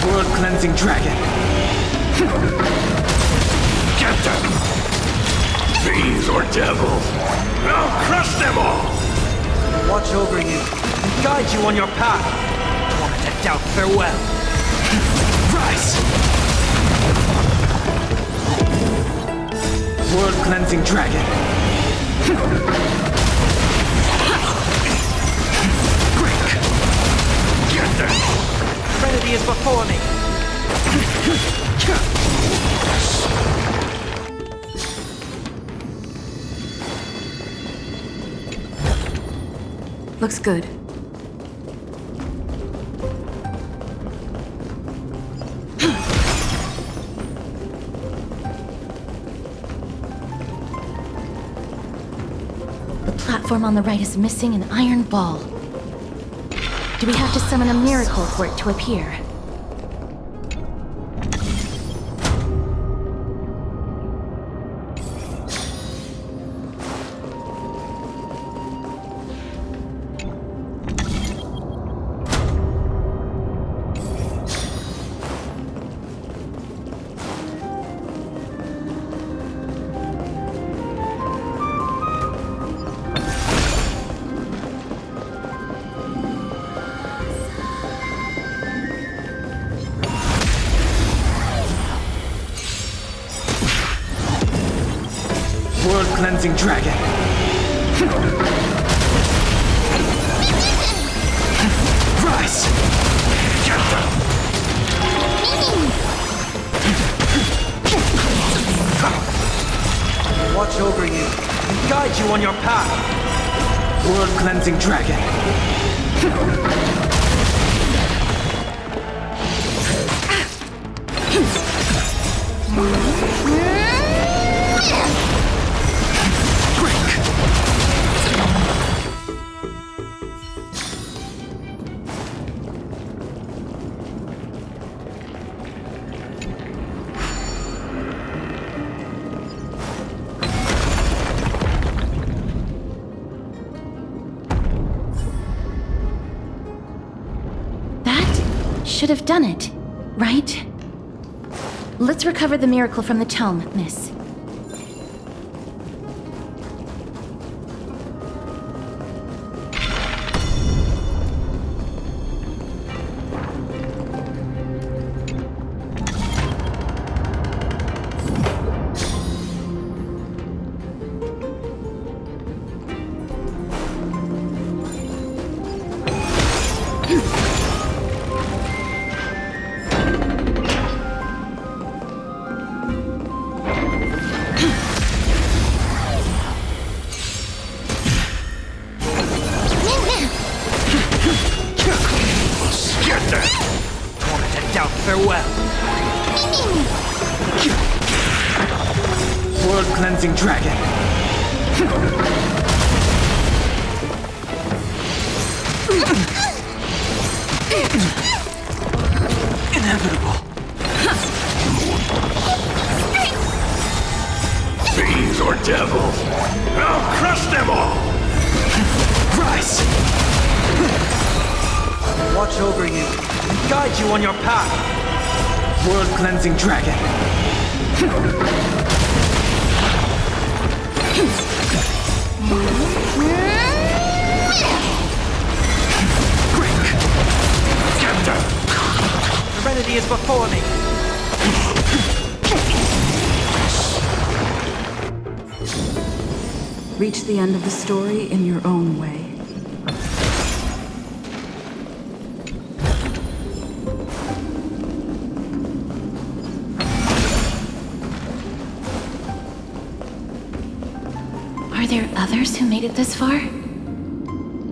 World-cleansing dragon. Get them! Fiends or devils! I'll crush them all! Watch over you and guide you on your path. Tormented doubt, farewell. Rise! World-cleansing dragon. Break! Get them! Trinity is before me. Looks good. The platform on the right is missing an iron ball. Do we have to summon a miracle for it to appear? World-cleansing dragon. Rise! Get them! Watch over you and guide you on your path. World-cleansing dragon. Should have done it, right? Let's recover the miracle from the tome, miss. World-cleansing dragon. Inevitable. Fiends or devils, I'll crush them all! Rise! Watch over you and guide you on your path. World-cleansing dragon. Get them! Serenity is before me. Reach the end of the story in your own way. Are there others who made it this far?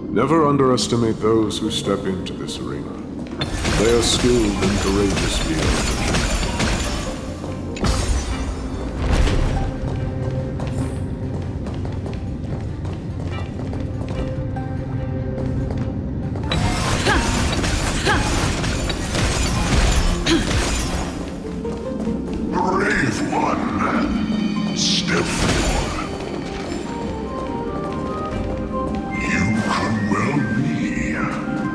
Never underestimate those who step into this arena. They are skilled and courageous beyond measure. Brave one, step forward. You could well be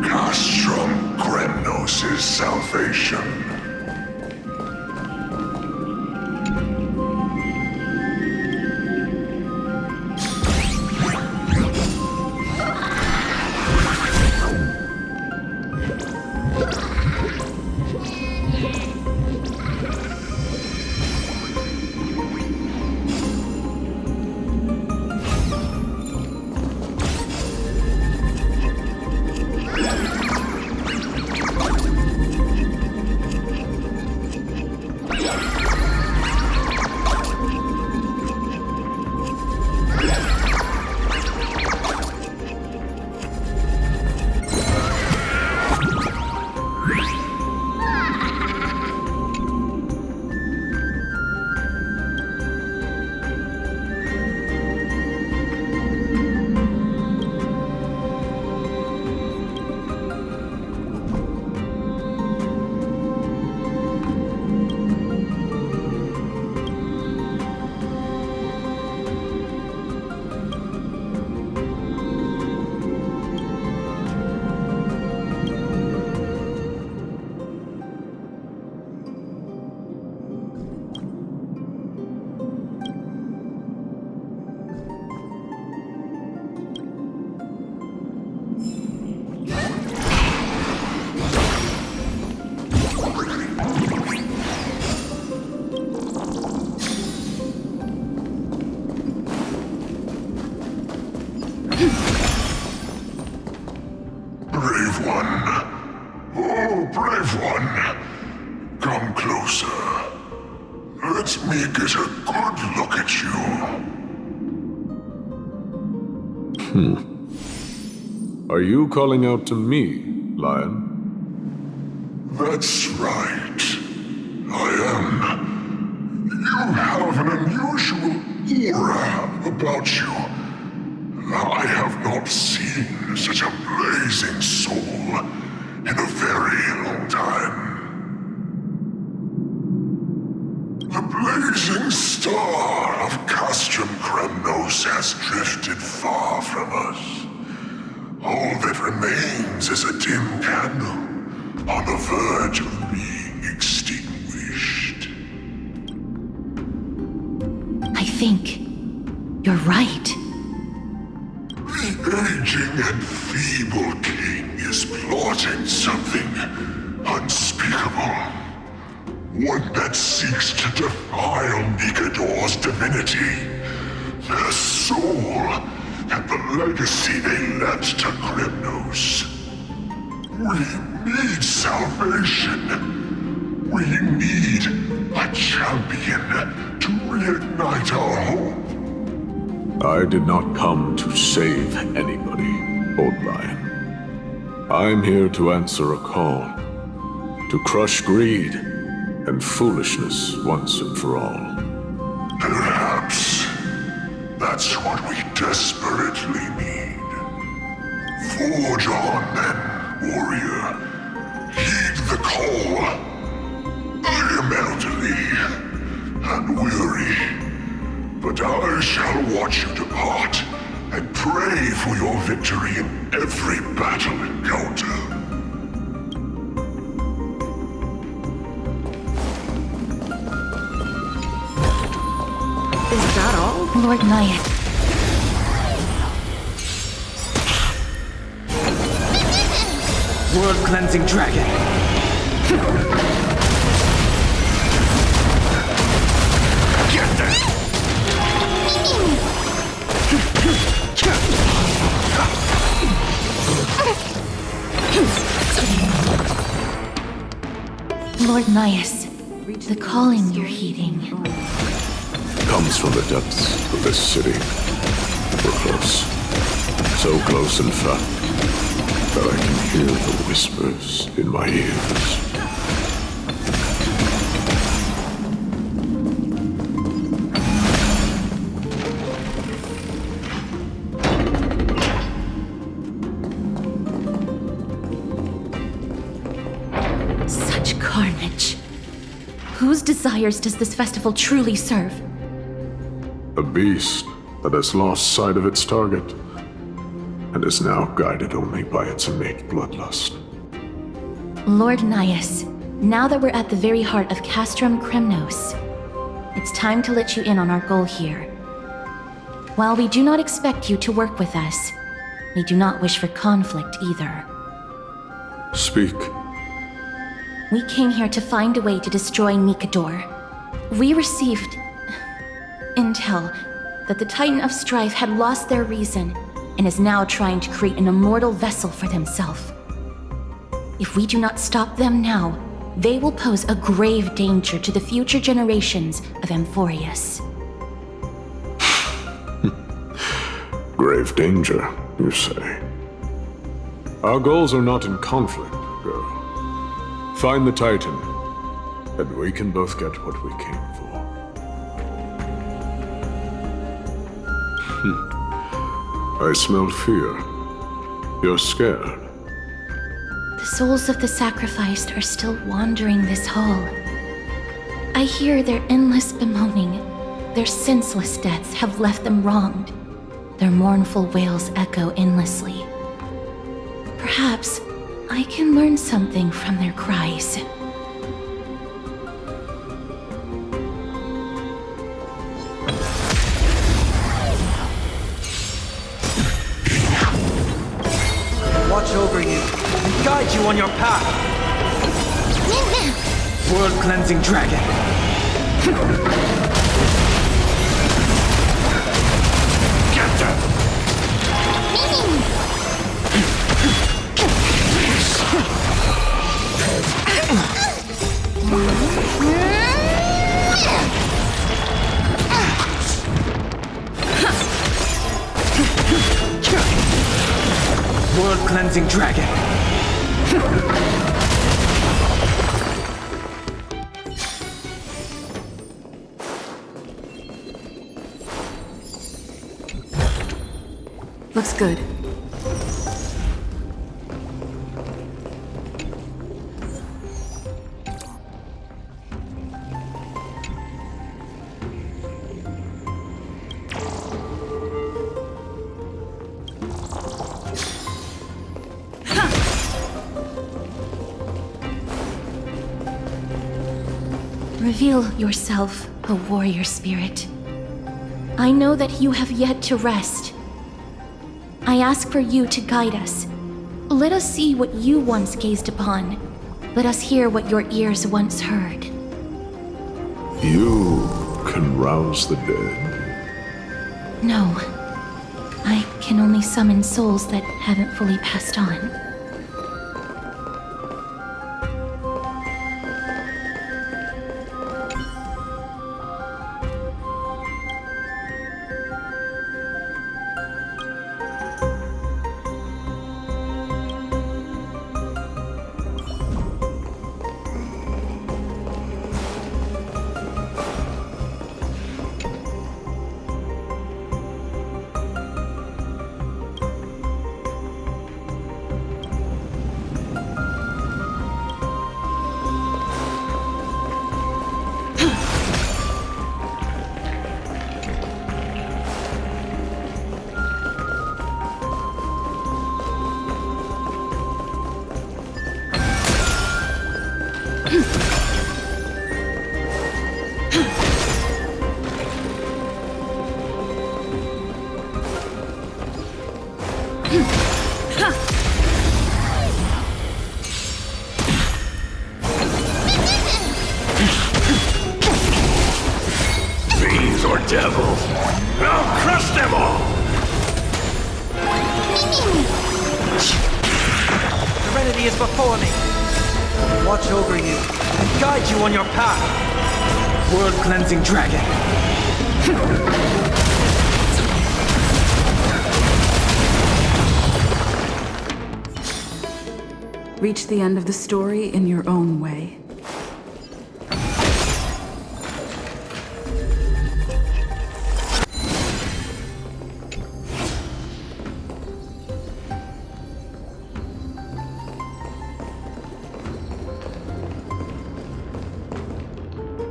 Castrum Kremnos' salvation. Brave one. Are you calling out to me, Lion? That's right. I am. You have an unusual aura about you. I have not seen such a blazing soul in a very long time. The blazing star of Castrum Kremnos has drifted far from us. All that remains is a dim candle on the verge of being extinguished. I think you're right. The aging and feeble king is plotting something unspeakable. One that seeks to defile Nikador's divinity, their soul, and the legacy they left to Kremnos. We need salvation. We need a champion to reignite our hope. I did not come to save anybody, Old Lion. I'm here to answer a call. To crush greed and foolishness once and for all. Perhaps that's what we desperately need. Forge on then, warrior. Heed the call. I am elderly and weary, but I shall watch you depart and pray for your victory in every battle encounter. Is that all? Lord Nyack. World-cleansing dragon. Get there! Lord Nyas, the calling you're heeding. Comes from the depths of this city. We're close. So close, in fact, that I can hear the whispers in my ears. Such carnage. Whose desires does this festival truly serve? A beast that has lost sight of its target and is now guided only by its innate bloodlust. Lord Nyas, now that we're at the very heart of Castrum Kremnos, it's time to let you in on our goal here. While we do not expect you to work with us, we do not wish for conflict either. Speak. We came here to find a way to destroy Nikador. We received intel that the Titan of Strife had lost their reason and is now trying to create an immortal vessel for themselves. If we do not stop them now, they will pose a grave danger to the future generations of Amphorius. Grave danger, you say? Our goals are not in conflict, girl. Find the Titan, and we can both get what we came for. I smell fear. You're scared. The souls of the sacrificed are still wandering this hall. I hear their endless bemoaning. Their senseless deaths have left them wronged. Their mournful wails echo endlessly. Perhaps I can learn something from their cries. Watch over you and guide you on your path. World-cleansing dragon. Get them! World-cleansing dragon! Looks good. Reveal yourself, a warrior spirit. I know that you have yet to rest. I ask for you to guide us. Let us see what you once gazed upon. Let us hear what your ears once heard. You can rouse the dead. No. I can only summon souls that haven't fully passed on. Fiends or devils, I'll crush them all! Serenity is before me. Watch over you and guide you on your path. World-cleansing dragon. Reach the end of the story in your own way.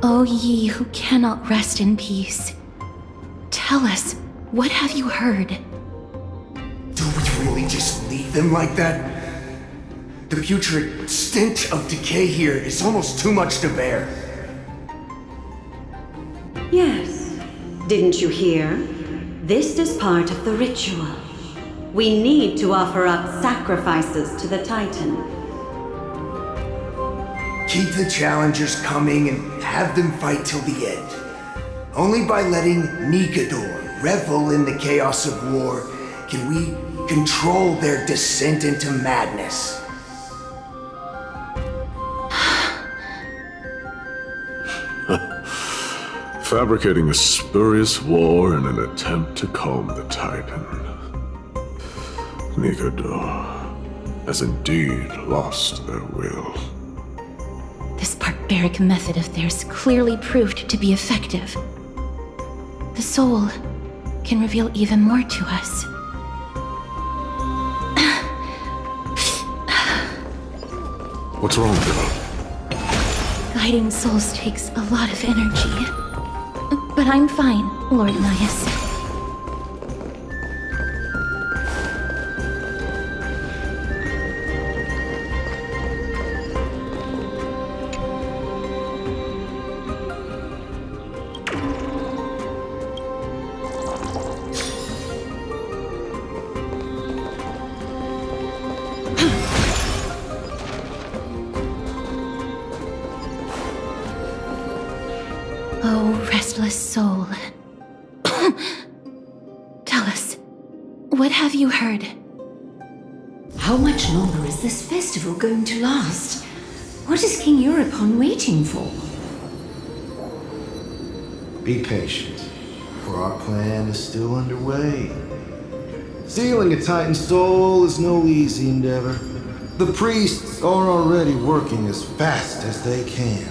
O ye who cannot rest in peace, tell us, what have you heard? Do we really just leave them like that? The putrid stench of decay here is almost too much to bear. Yes. Didn't you hear? This is part of the ritual. We need to offer up sacrifices to the Titan. Keep the challengers coming and have them fight till the end. Only by letting Nikador revel in the chaos of war can we control their descent into madness. Fabricating a spurious war in an attempt to calm the Titan. Nikador has indeed lost their will. This barbaric method of theirs clearly proved to be effective. The soul can reveal even more to us. What's wrong, girl? Guiding souls takes a lot of energy. But I'm fine, Lord Nias. Oh, restless soul. Tell us, what have you heard? How much longer is this festival going to last? What is King Euripon waiting for? Be patient, for our plan is still underway. Sealing a Titan's soul is no easy endeavor. The priests are already working as fast as they can.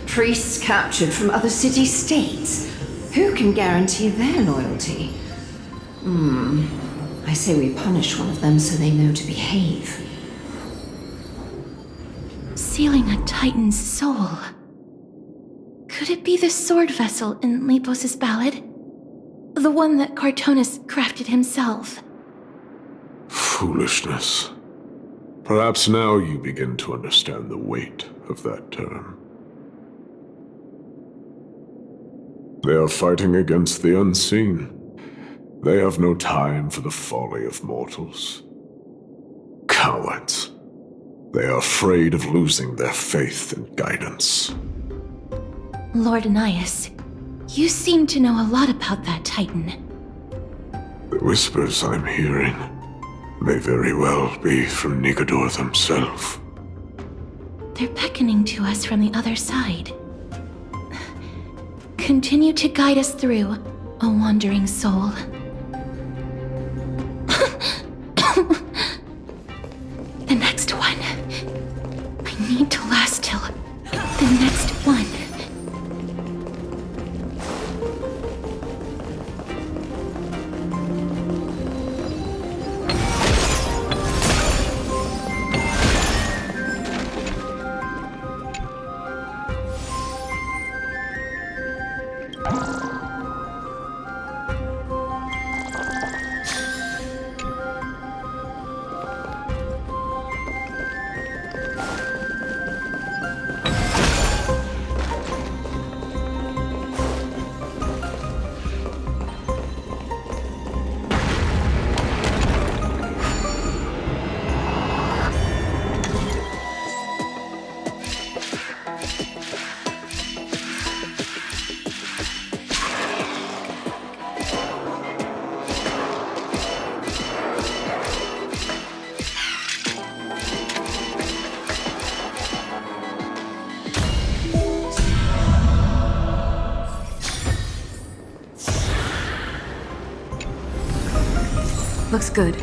Priests captured from other city-states. Who can guarantee their loyalty? I say we punish one of them so they know to behave. Sealing a Titan's soul. Could it be the sword vessel in Lepos' ballad? The one that Cartonus crafted himself? Foolishness. Perhaps now you begin to understand the weight of that term. They are fighting against the unseen. They have no time for the folly of mortals. Cowards. They are afraid of losing their faith and guidance. Lord Anais, you seem to know a lot about that Titan. The whispers I'm hearing may very well be from Nigador himself. They're beckoning to us from the other side. Continue to guide us through, a wandering soul. The next one. I need to last till the next one. Looks good.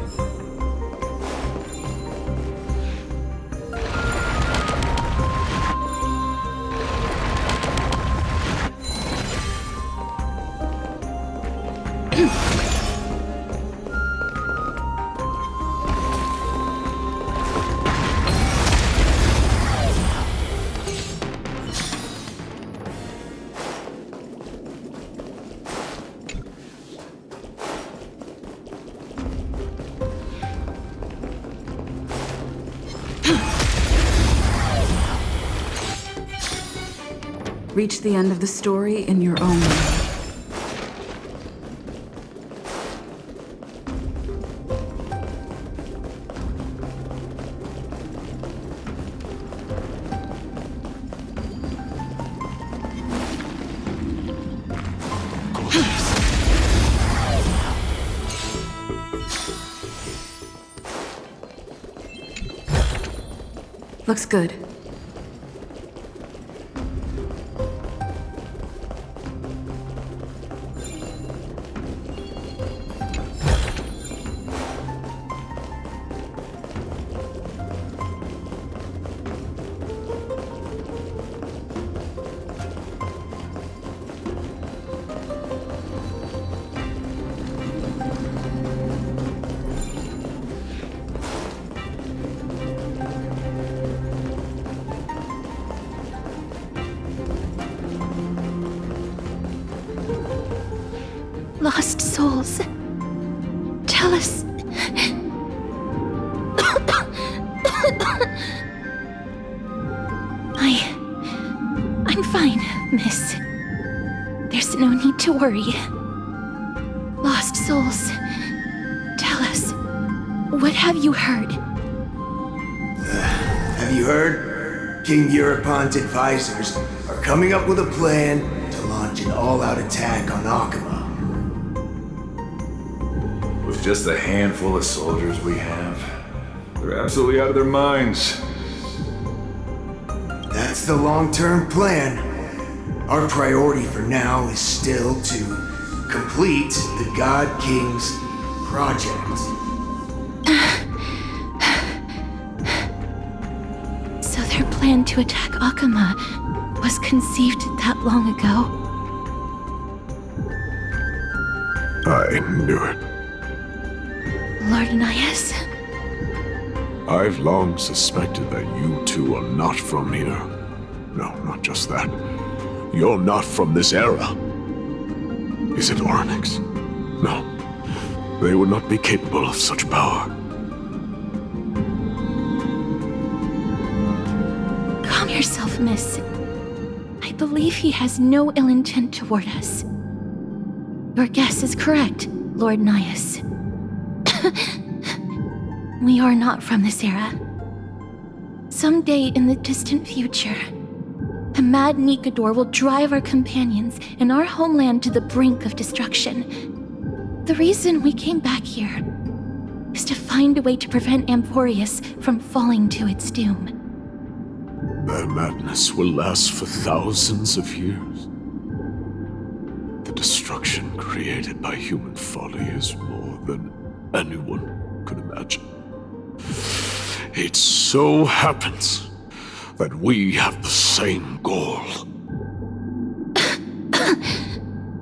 Reach the end of the story in your own way. Looks good. Lost souls. Tell us. I'm fine, miss. There's no need to worry. Lost souls. Tell us. What have you heard? Have you heard? King Europon's advisors are coming up with a plan to launch an all-out attack on Akama. With just a handful of soldiers we have, they're absolutely out of their minds. That's the long-term plan. Our priority for now is still to complete complete the God King's project. So their plan to attack Akama was conceived that long ago? I knew it. Lord Anais? I've long suspected that you two are not from here. No, not just that. You're not from this era. Is it Oryx? No. They would not be capable of such power. Calm yourself, miss. I believe he has no ill intent toward us. Your guess is correct, Lord Nias. We are not from this era. Someday in the distant future, the mad Nikador will drive our companions and our homeland to the brink of destruction. The reason we came back here is to find a way to prevent Emporius from falling to its doom. Their madness will last for thousands of years. The destruction created by human folly is more than anyone could imagine. It so happens that we have the same goal.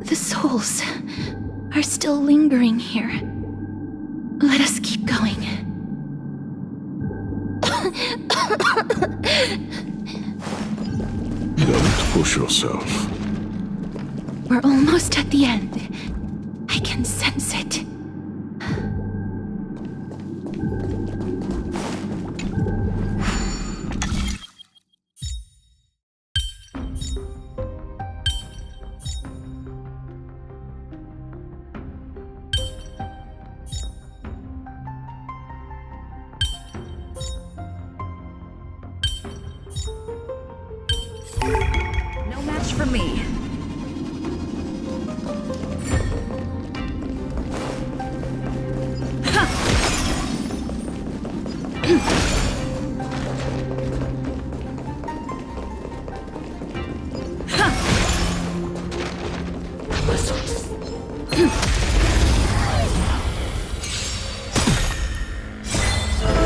The souls are still lingering here. Let us keep going. Don't push yourself. We're almost at the end. I can sense it. No match for me.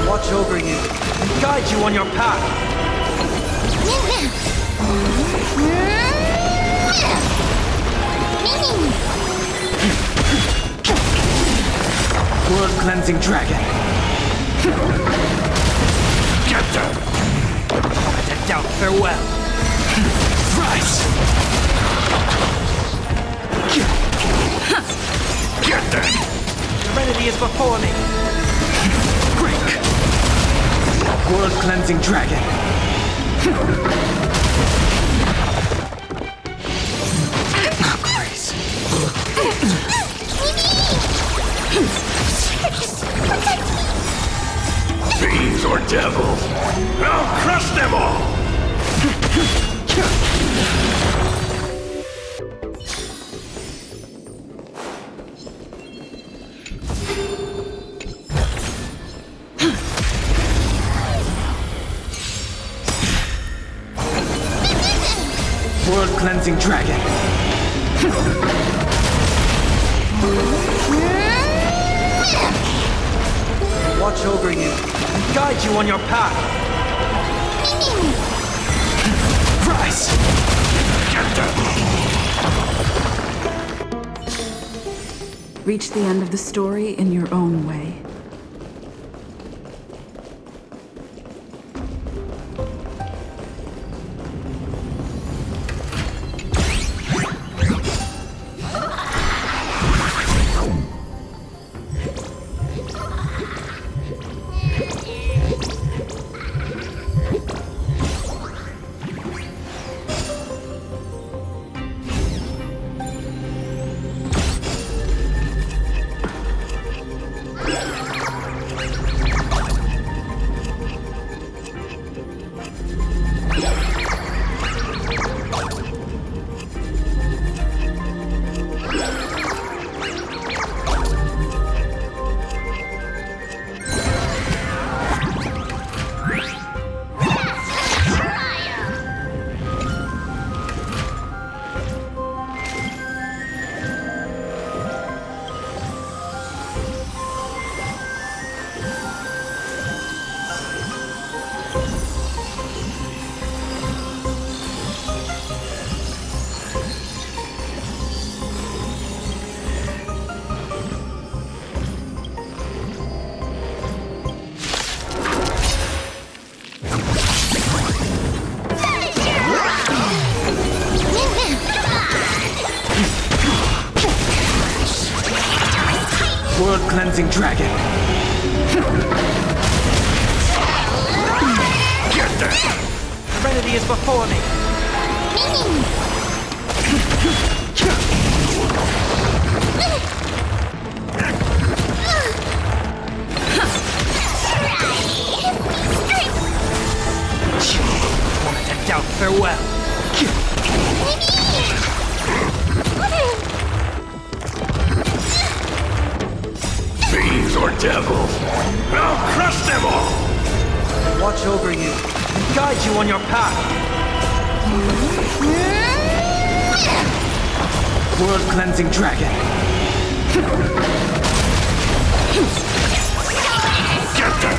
Watch over you and guide you on your path. Blood-cleansing dragon. Get them! Moment to doubt farewell. Rise! Get them! Serenity is before me. Break! Blood-cleansing dragon. Grace. Fiends or devils, I'll crush them all! Blood-cleansing dragon. Watch over you and guide you on your path. Rise! Get them! Reach the end of the story in your own way. World-cleansing dragon. Get there! Serenity is before me. Wanted to doubt farewell. Fiends or devils, I'll crush them all! Watch over you and guide you on your path. World-cleansing dragon. Get them!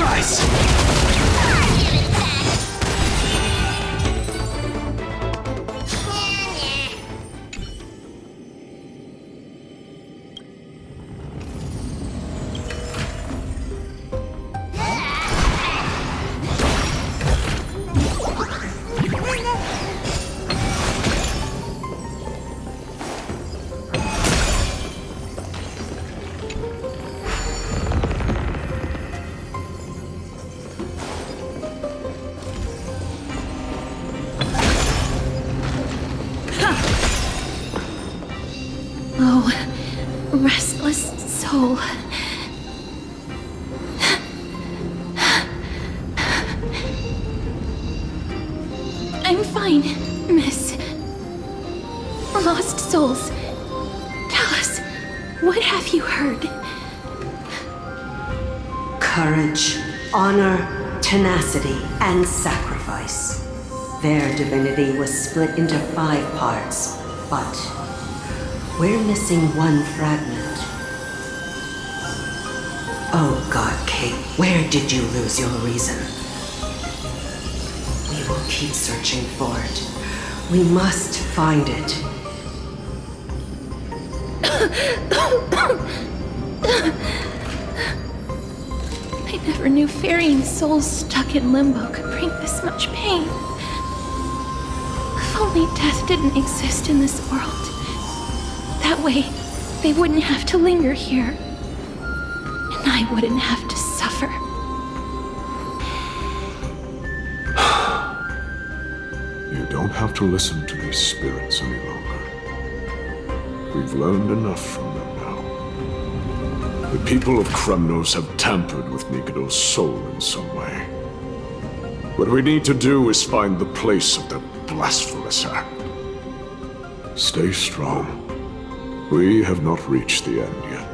Rise! Oh, restless soul. I'm fine, miss. Lost souls. Tell us, what have you heard? Courage, honor, tenacity, and sacrifice. Their divinity was split into 5 parts, but we're missing one fragment. Oh God, Kate, where did you lose your reason? We will keep searching for it. We must find it. I never knew ferrying souls stuck in limbo could bring this much pain. If only death didn't exist in this world. That way, they wouldn't have to linger here. And I wouldn't have to suffer. You don't have to listen to these spirits any longer. We've learned enough from them now. The people of Kremnos have tampered with Nikado's soul in some way. What we need to do is find the place of their blasphemous act. Stay strong. We have not reached the end yet.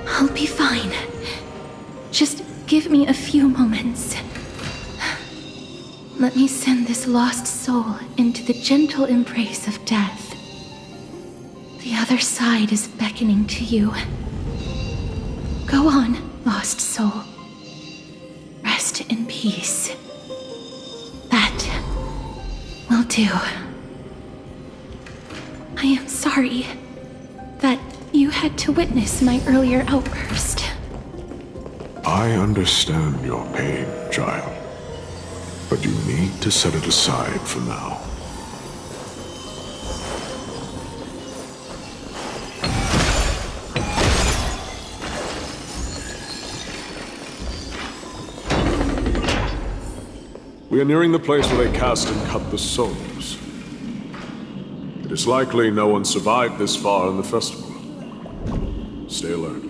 I'll be fine. Just give me a few moments. Let me send this lost soul into the gentle embrace of death. The other side is beckoning to you. Go on, lost soul. Rest in peace. That will do. I am sorry that you had to witness my earlier outburst. I understand your pain, child. But you need to set it aside for now. We are nearing the place where they cast and cut the souls. It is likely no one survived this far in the festival. Stay alert.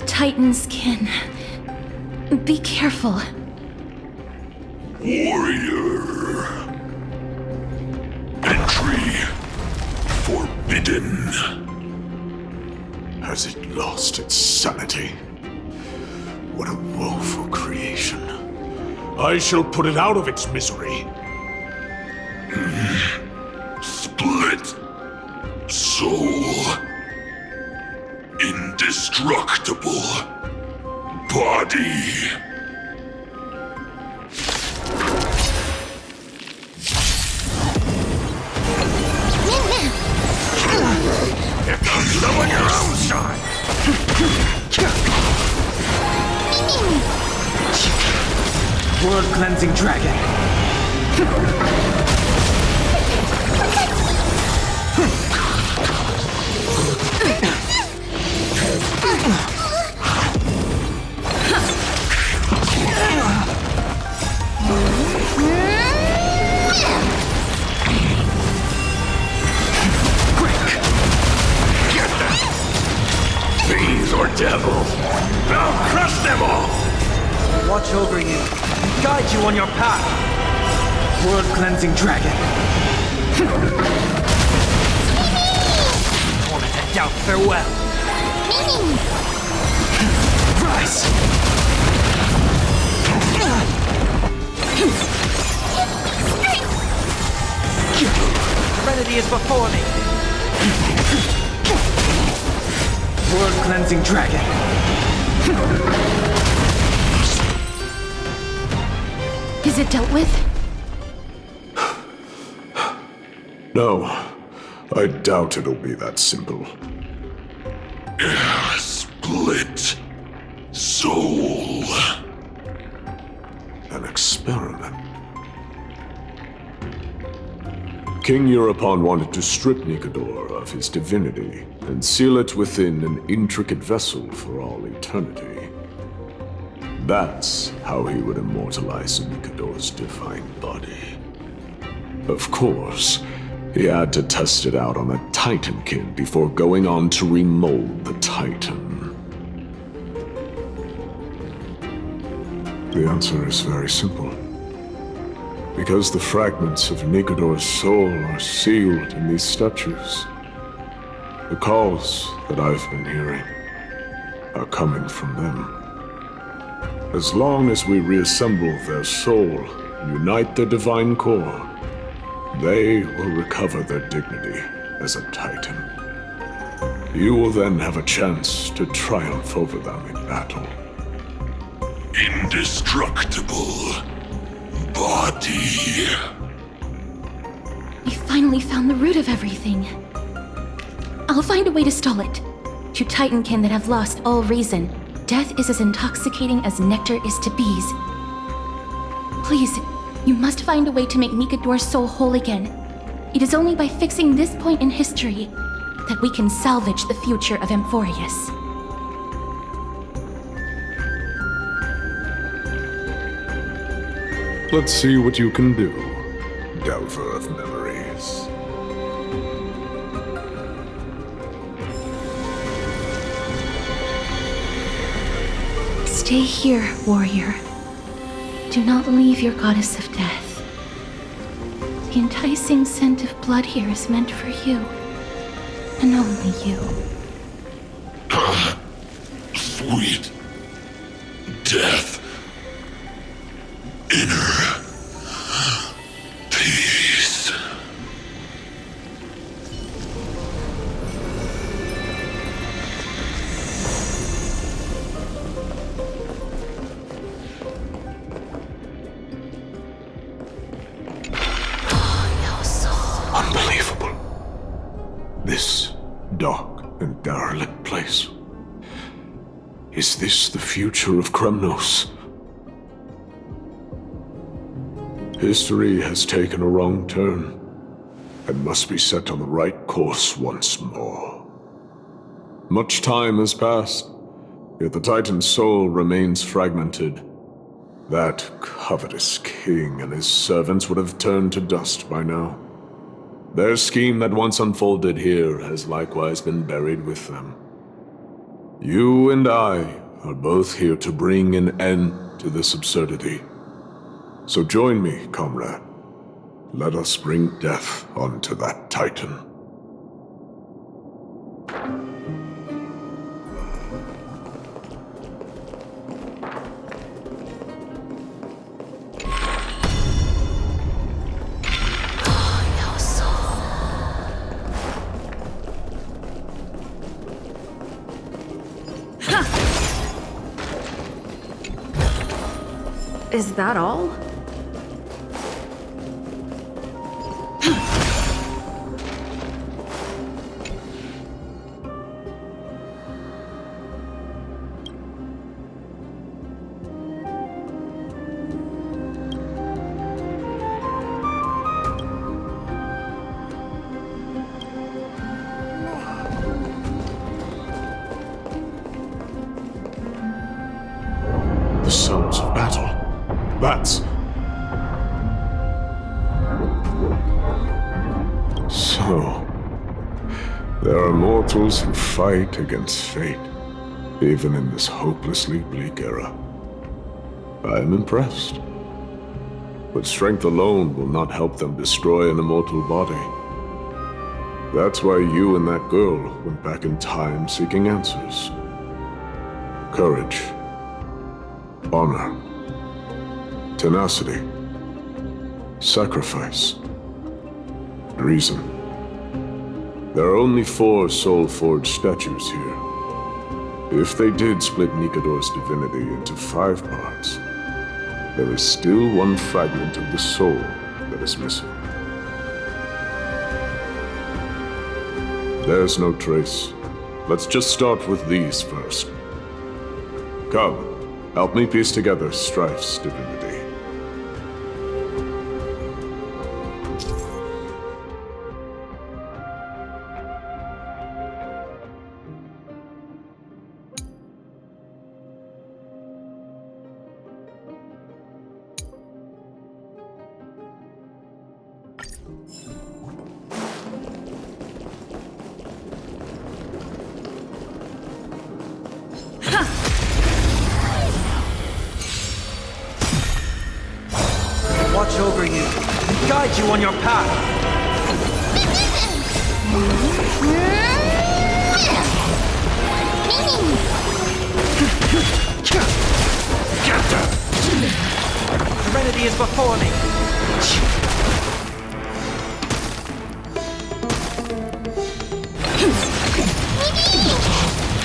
Titan's kin. Be careful. Warrior. Entry forbidden. Has it lost its sanity? What a woeful creation. I shall put it out of its misery. Split soul. Indestructible body. Here comes someone your own shot. World cleansing dragon. Fiends or devils, I'll crush them all! Watch over you and guide you on your path. World cleansing dragon. Tormented doubt, farewell. Rise! Serenity is before me. World cleansing dragon. Is it dealt with? No, I doubt it'll be that simple. Split soul. An experiment. King Europon wanted to strip Nikador of his divinity and seal it within an intricate vessel for all eternity. That's how he would immortalize Nikador's divine body. Of course, he had to test it out on a Titankin before going on to remold the Titan. The answer is very simple. Because the fragments of Nikador's soul are sealed in these statues. The calls that I've been hearing are coming from them. As long as we reassemble their soul and unite their divine core, they will recover their dignity as a Titan. You will then have a chance to triumph over them in battle. Indestructible body. We finally found the root of everything. I'll find a way to stall it. To Titankin that have lost all reason, death is as intoxicating as nectar is to bees. Please, you must find a way to make Nikador's soul whole again. It is only by fixing this point in history that we can salvage the future of Amphorius. Let's see what you can do, Delver of Memories. Stay here, warrior. Do not leave your goddess of death. The enticing scent of blood here is meant for you, and only you. Sweet death. Inner peace. Unbelievable. This dark and derelict place. Is this the future of Kremnos? History has taken a wrong turn, and must be set on the right course once more. Much time has passed, yet the Titan's soul remains fragmented. That covetous king and his servants would have turned to dust by now. Their scheme that once unfolded here has likewise been buried with them. You and I are both here to bring an end to this absurdity. So join me, comrade. Let us bring death onto that Titan. Is that all? The sounds of battle. Bats! So, there are mortals who fight against fate, even in this hopelessly bleak era. I am impressed. But strength alone will not help them destroy an immortal body. That's why you and that girl went back in time seeking answers. Courage. Honor. Tenacity. Sacrifice. Reason. There are only 4 soul-forged statues here. If they did split Nikador's divinity into 5 parts, there is still one fragment of the soul that is missing. There's no trace. Let's just start with these first. Come. Help me piece together Strife's divinity. Watch over you, and guide you on your path. Serenity is before me.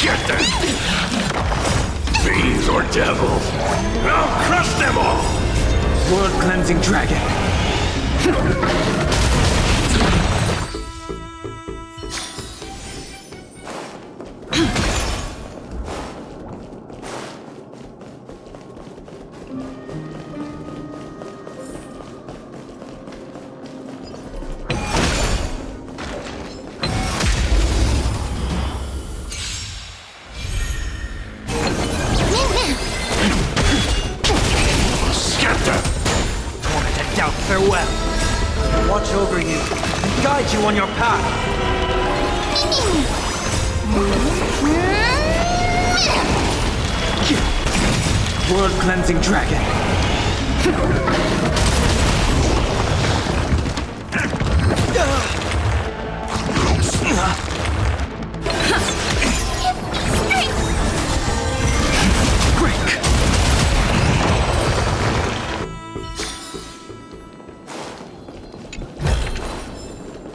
Get them! Fiends or devils! I'll crush them all! World-cleansing dragon. Farewell. Watch over you, and guide you on your path. World-cleansing dragon.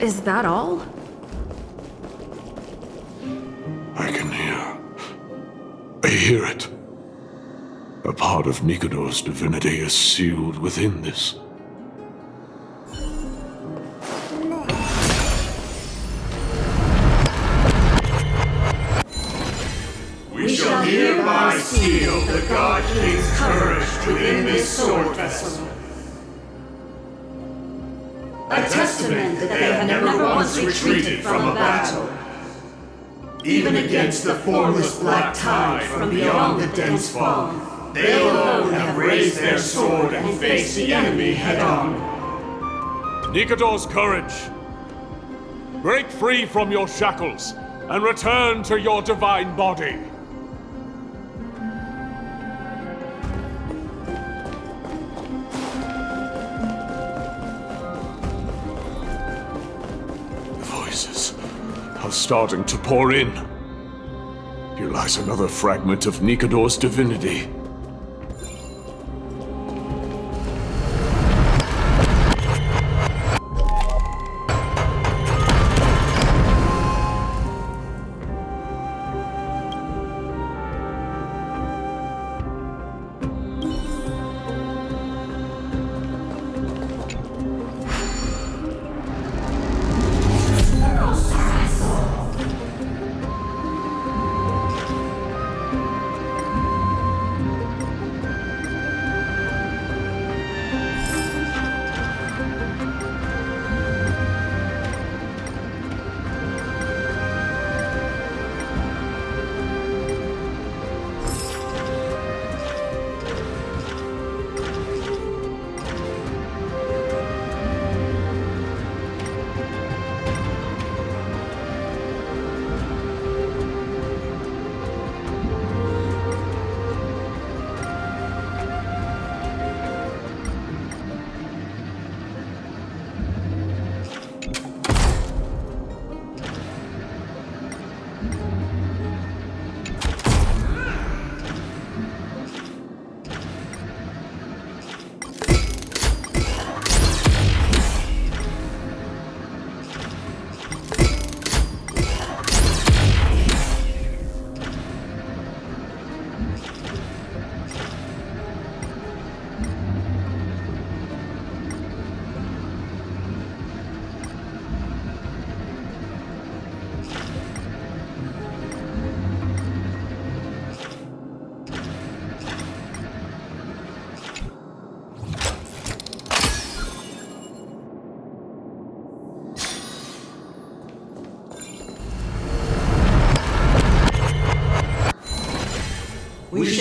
Is that all? I can hear. I hear it. A part of Nikador's divinity is sealed within this. We shall hereby seal the God King's courage within this sword vessel. A testament that they have never once retreated from a battle. Even against the formless black tide from beyond the dense fog, they alone have raised their sword and faced the enemy head-on. Nikador's courage! Break free from your shackles and return to your divine body! Are starting to pour in. Here lies another fragment of Nikador's divinity.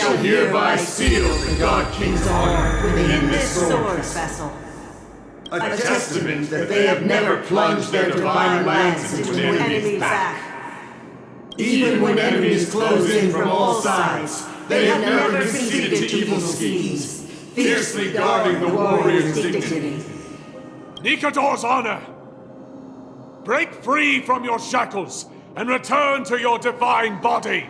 shall hereby seal the God King's honor within this sword vessel. A testament that they have never plunged their divine lance into an enemy's back. Even when enemies close in from all sides, they have never conceded to evil schemes, fiercely guarding the warrior's dignity. Nikador's honor! Break free from your shackles and return to your divine body!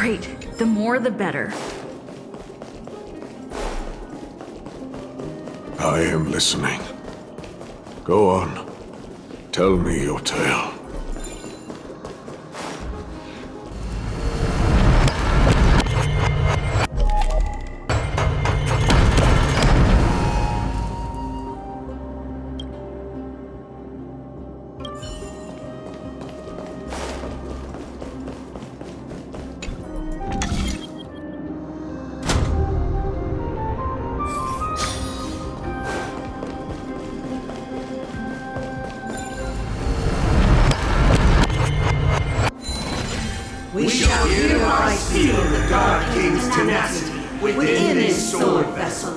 Great. The more the better. I am listening. Go on. Tell me your tale. We shall hereby seal the God King's tenacity within this sword vessel.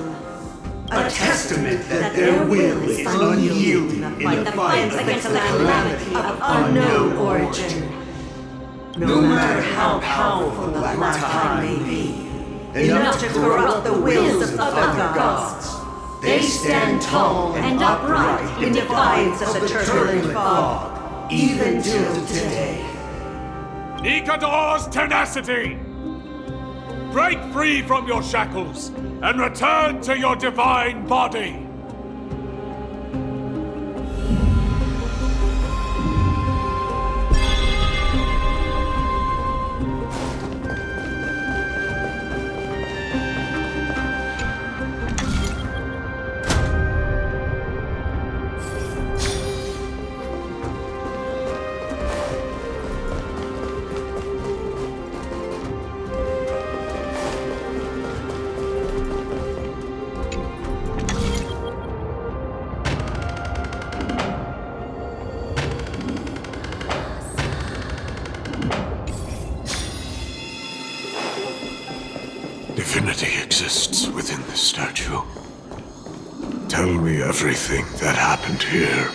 A testament that their will is unyielding in the fight against the calamity of unknown origin. No matter how powerful the Black Tide may be, enough to corrupt the wills of other gods, they stand tall and upright in defiance of the turbulent fog, even till today. Nikador's tenacity! Break free from your shackles and return to your divine body! exists within this statue. Tell me everything that happened here.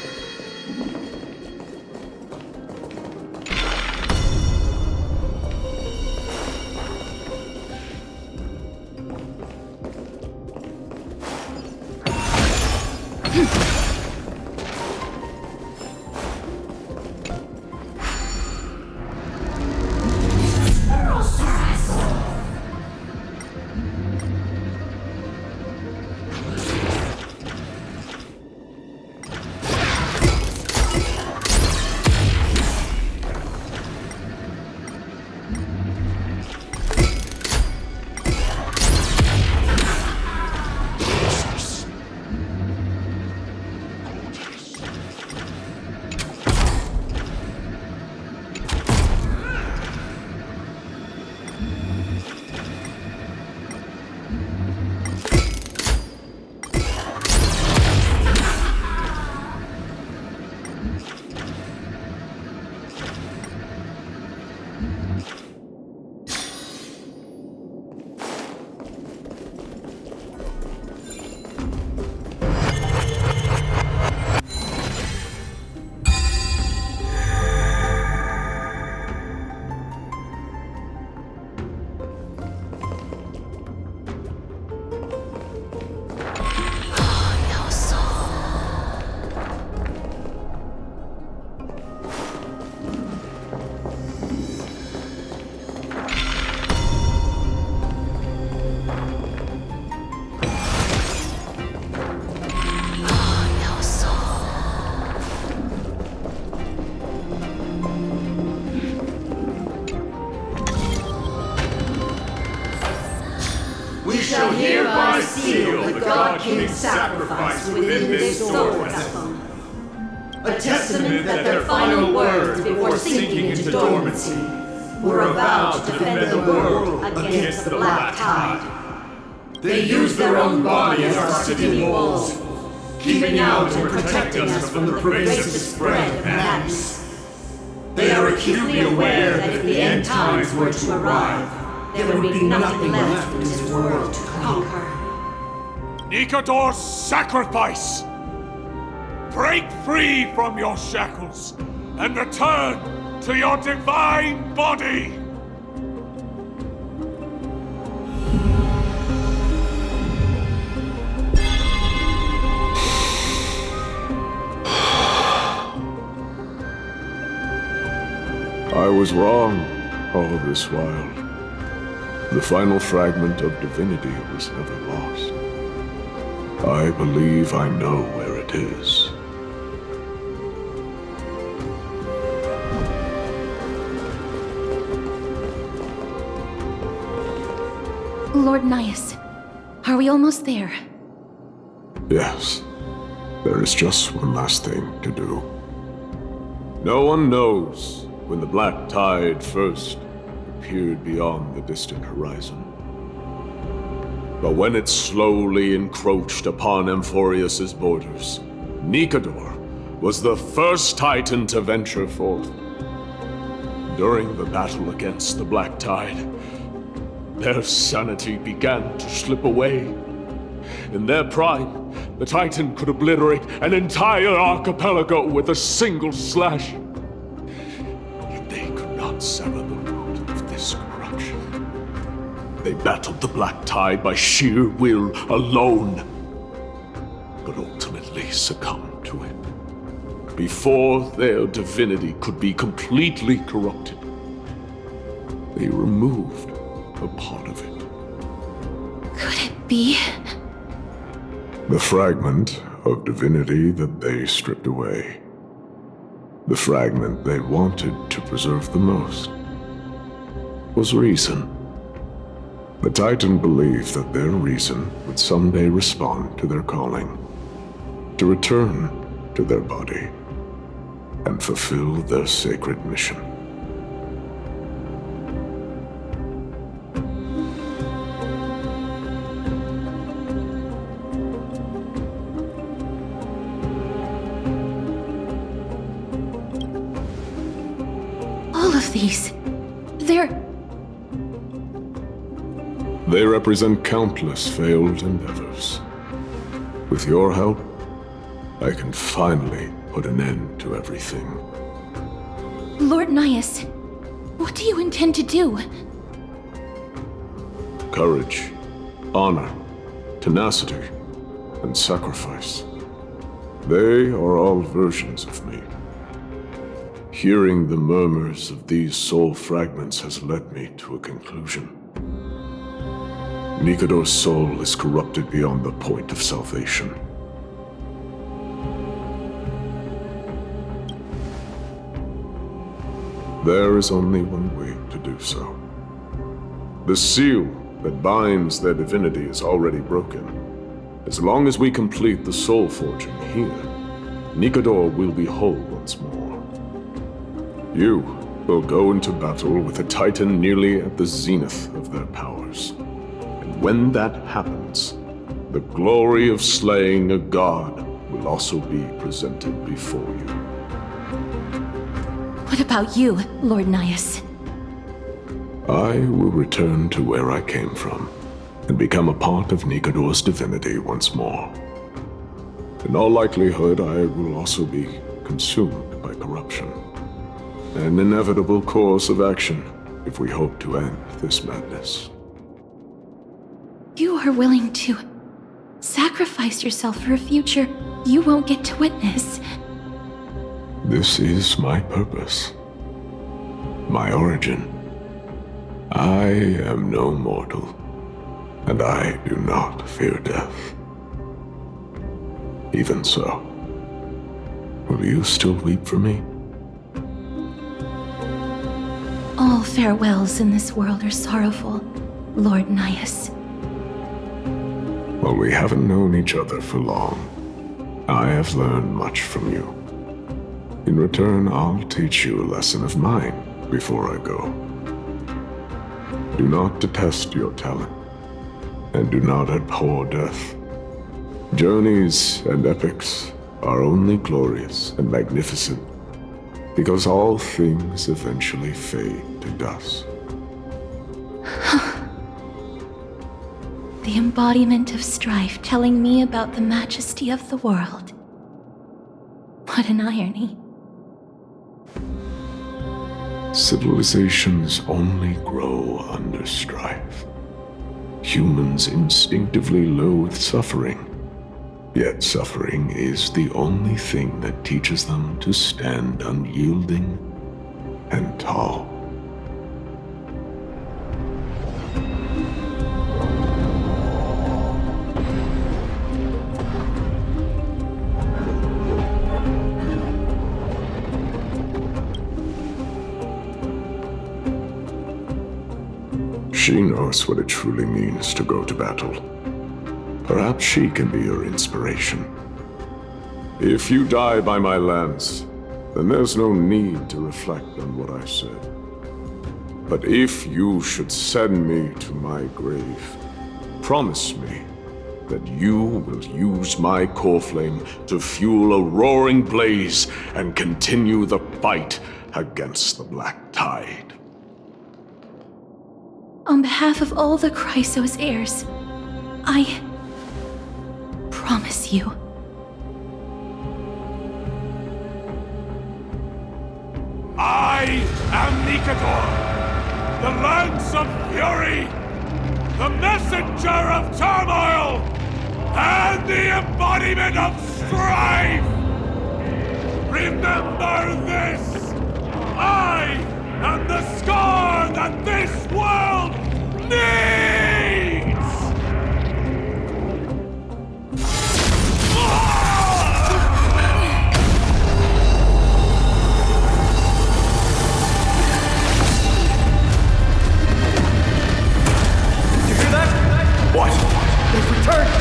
shall hereby seal the God King's sacrifice within this sword vessel. A testament that their final words before sinking into dormancy were a vow to defend the world against the Black Tide. They used their own body as our city walls, keeping out and protecting us from the pervasive spread of madness. They are acutely aware that if the end times were to arrive, there would be nothing left in this world to conquer. Nikador's sacrifice! Break free from your shackles and return to your divine body! I was wrong all this while. The final fragment of divinity was never lost. I believe I know where it is. Lord Nias, are we almost there? Yes. There is just one last thing to do. No one knows when the Black Tide first appeared beyond the distant horizon. But when it slowly encroached upon Amphorius's borders, Nikador was the first Titan to venture forth. During the battle against the Black Tide, their sanity began to slip away. In their prime, the Titan could obliterate an entire archipelago with a single slash. Yet they could not sever the root of this corruption. They battled the Black Tide by sheer will alone, but ultimately succumbed to it. Before their divinity could be completely corrupted, they removed a part of it. Could it be? The fragment of divinity that they stripped away. The fragment they wanted to preserve the most was reason. The Titan believed that their reason would someday respond to their calling, to return to their body, and fulfill their sacred mission. They represent countless failed endeavors. With your help, I can finally put an end to everything. Lord Nias, what do you intend to do? Courage, honor, tenacity, and sacrifice. They are all versions of me. Hearing the murmurs of these soul fragments has led me to a conclusion. Nikador's soul is corrupted beyond the point of salvation. There is only one way to do so. The seal that binds their divinity is already broken. As long as we complete the soul forging here, Nikador will be whole once more. You will go into battle with a Titan nearly at the zenith of their powers. And when that happens, the glory of slaying a god will also be presented before you. What about you, Lord Nias? I will return to where I came from, and become a part of Nikador's divinity once more. In all likelihood, I will also be consumed by corruption. An inevitable course of action if we hope to end this madness. You are willing to sacrifice yourself for a future you won't get to witness. This is my purpose. My origin. I am no mortal, and I do not fear death. Even so, will you still weep for me? All farewells in this world are sorrowful, Lord Nias. While we haven't known each other for long, I have learned much from you. In return, I'll teach you a lesson of mine before I go. Do not detest your talent, and do not abhor death. Journeys and epics are only glorious and magnificent because all things eventually fade to dust. The embodiment of strife telling me about the majesty of the world. What an irony. Civilizations only grow under strife. Humans instinctively loathe suffering. Yet suffering is the only thing that teaches them to stand unyielding and tall. She knows what it truly means to go to battle. Perhaps she can be your inspiration. If you die by my lance, then there's no need to reflect on what I said. But if you should send me to my grave, promise me that you will use my core flame to fuel a roaring blaze and continue the fight against the Black Tide. On behalf of all the Chrysos heirs, I promise you. I am Nikador, the Lance of Fury, the messenger of turmoil, and the embodiment of strife! Remember this! I am the scar that this world needs! You hear that? What? They've returned!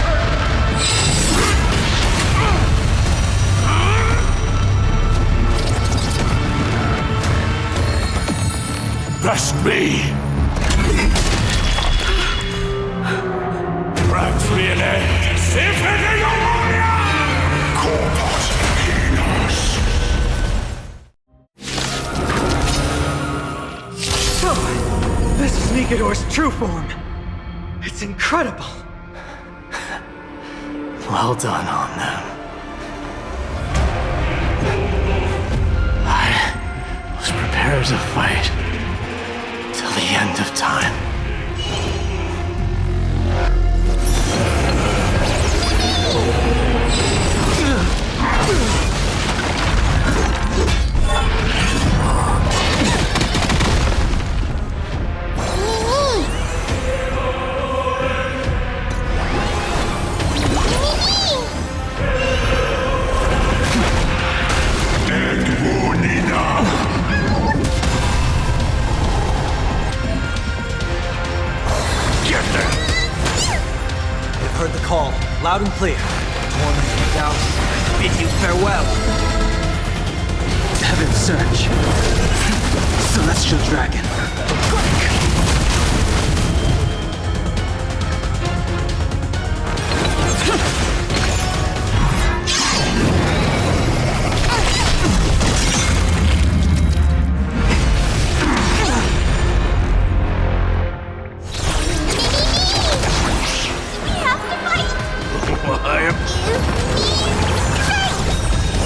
Trust me! Grant me an end! Symphony of Warrior! Corpus Enos! So, this is Nikador's true form. It's incredible! Well done on them. I was prepared to fight till the end of time. Heard the call, loud and clear. Torment and doubt, I bid you farewell. Heaven's Surge. Celestial Dragon.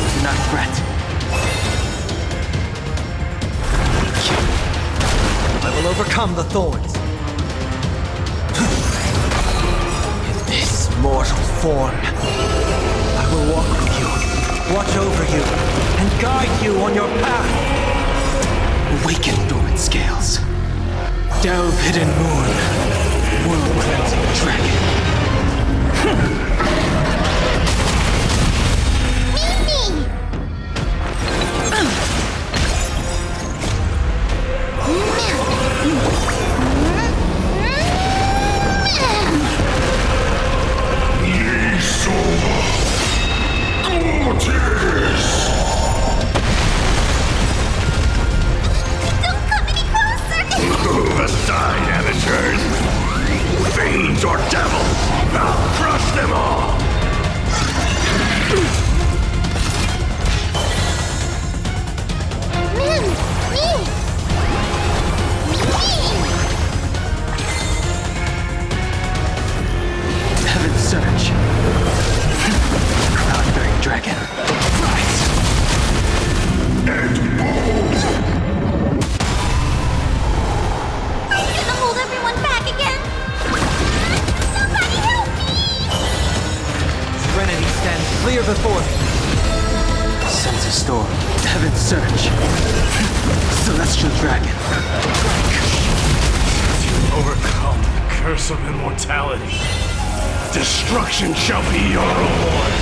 Do not fret. I will overcome the thorns. In this mortal form, I will walk with you, watch over you, and guide you on your path. Awaken dormant scales. Delve hidden moon. World cleansing dragon. Aside, amateurs! Fiends or devils! I'll crush them all! Heaven's Surge. Crown-bearing dragon. Rise! And bold! Hold everyone back again! Somebody help me! Serenity stands clear before me. Sense a storm. Heaven's Surge. Celestial Dragon. You overcome the curse of immortality. Destruction shall be your reward.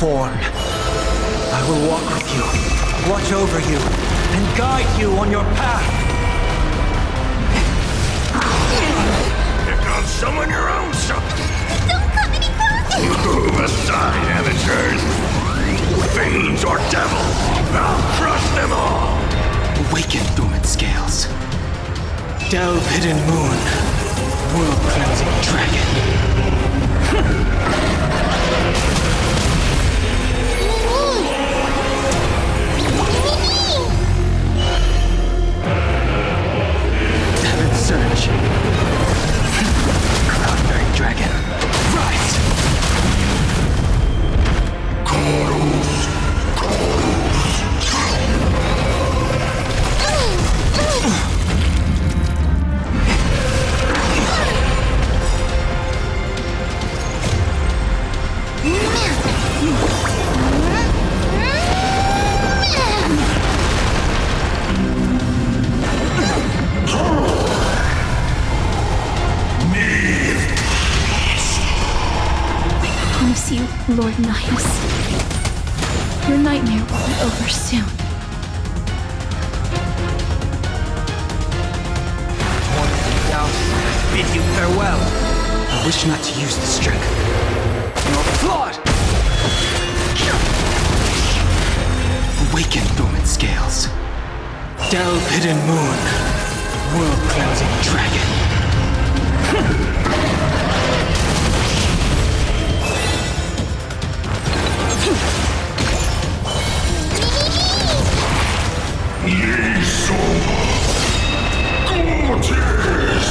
Form. I will walk with you, watch over you, and guide you on your path. Here comes someone your own son! Don't come any closer! Move aside, amateurs! Fiends or devils! I'll crush them all! Awaken dormant scales. Delve hidden moon. World cleansing dragon. Surge. Crown-bearing dragon. Rise! Chorus! Chorus! Lord Nihus, your nightmare will be over soon. Bid you farewell. I wish not to use the strength. Your blood! Awaken, dormant scales. Delve, hidden moon. World-cleansing dragon. Ye soul. Gorgeous!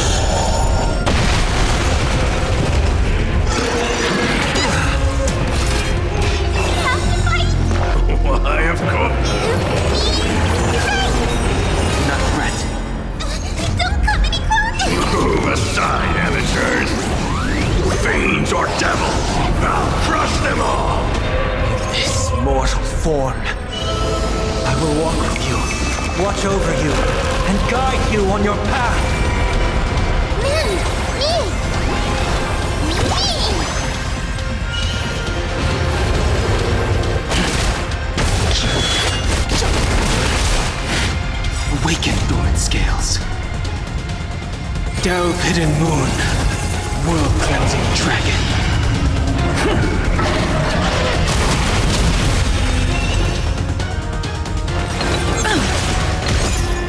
Why, of course. Not threat. Don't come any closer! Move aside, amateurs. Fiends or devils, I'll crush them all. This mortal form. I will walk with you, watch over you, and guide you on your path. Awaken, dormant scales. Delve, hidden moon. World-cleansing dragon.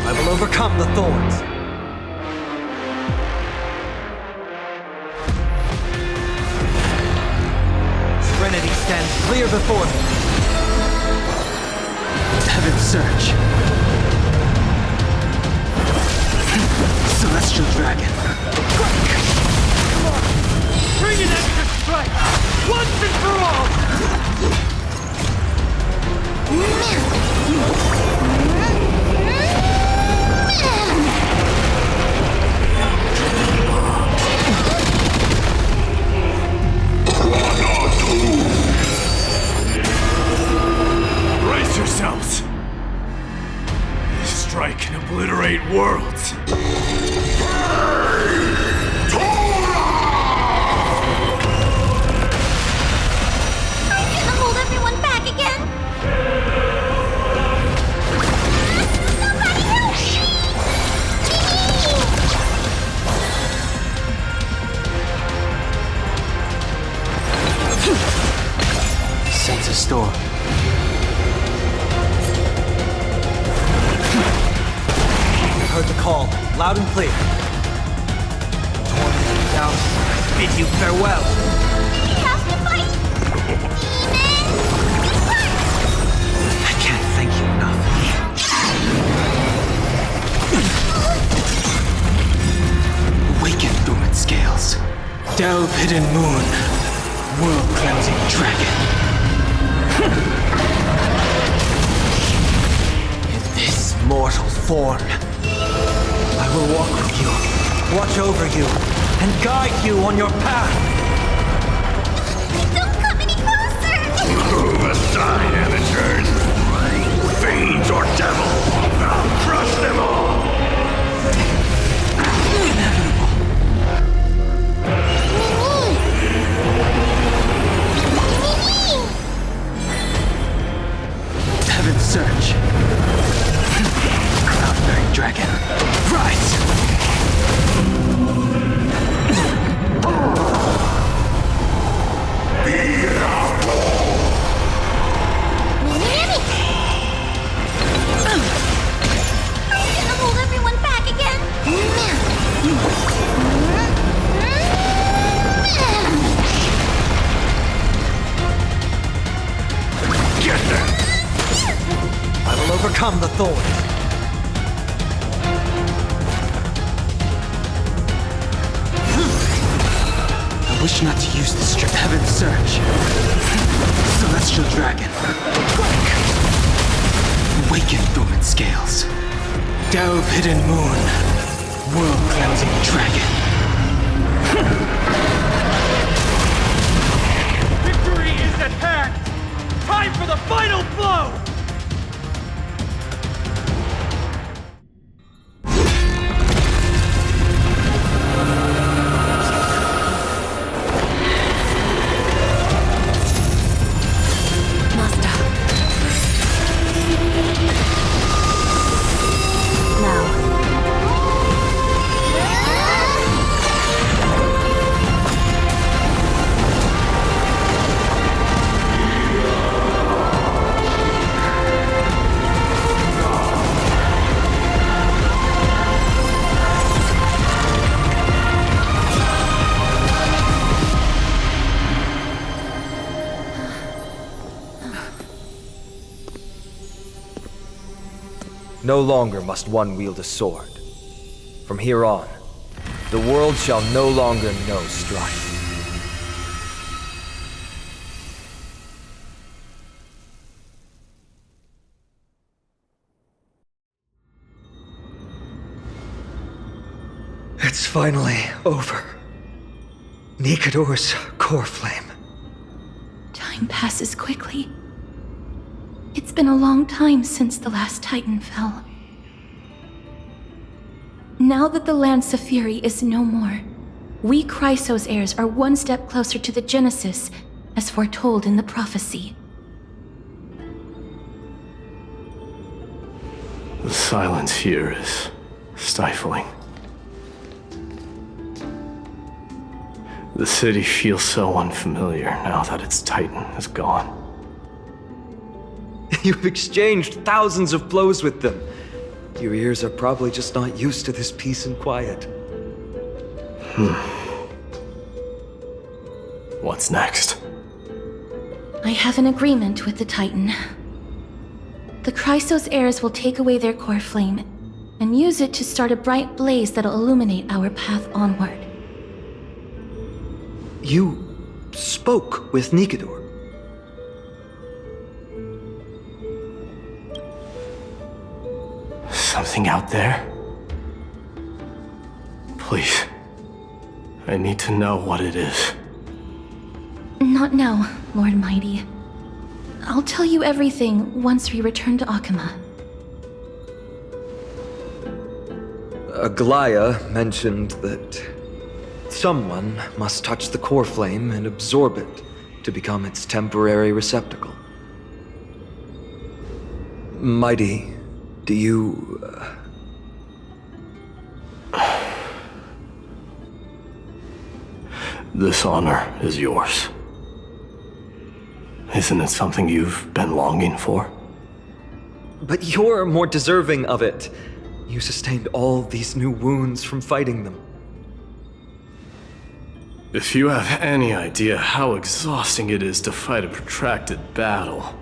I will overcome the thorns. Serenity stands clear before me. Heaven's search. Celestial dragon. Come on! Bring an extra strike! Once and for all! Brace yourselves. This strike can obliterate worlds. Hold everyone back again! Somebody help Sense a storm. Heard the call, loud and clear. Tormented down, bid you farewell. We have to fight! I can't thank you enough. Awaken, dormant scales. Delve, hidden moon. World-cleansing dragon. In this mortal form, I will walk with you, watch over you, and guide you on your path. Don't come any closer! Move aside, amateurs. Fiends or devils, I'll crush them all. Heaven's search. Cloud-bearing dragon. Rise! Hold everyone back again! Get them! I will overcome the thorns. I wish not to use the strip. Heaven's search. Celestial dragon. Awaken, dormant scales. Delve, hidden moon. World-cleansing dragon. Victory is at hand! Time for the final blow! No longer must one wield a sword. From here on, the world shall no longer know strife. It's finally over. Nikador's core flame. Time passes quickly. It's been a long time since the last Titan fell. Now that the Lance of Fury is no more, we Chrysos heirs are one step closer to the Genesis, as foretold in the prophecy. The silence here is stifling. The city feels so unfamiliar now that its Titan is gone. You've exchanged thousands of blows with them. Your ears are probably just not used to this peace and quiet. What's next? I have an agreement with the Titan. The Chrysos heirs will take away their core flame and use it to start a bright blaze that'll illuminate our path onward. You spoke with Nikador. Something out there? Please. I need to know what it is. Not now, Lord Mighty. I'll tell you everything once we return to Akama. Aglaya mentioned that someone must touch the core flame and absorb it to become its temporary receptacle. Mighty, do you... This honor is yours. Isn't it something you've been longing for? But you're more deserving of it. You sustained all these new wounds from fighting them. If you have any idea how exhausting it is to fight a protracted battle,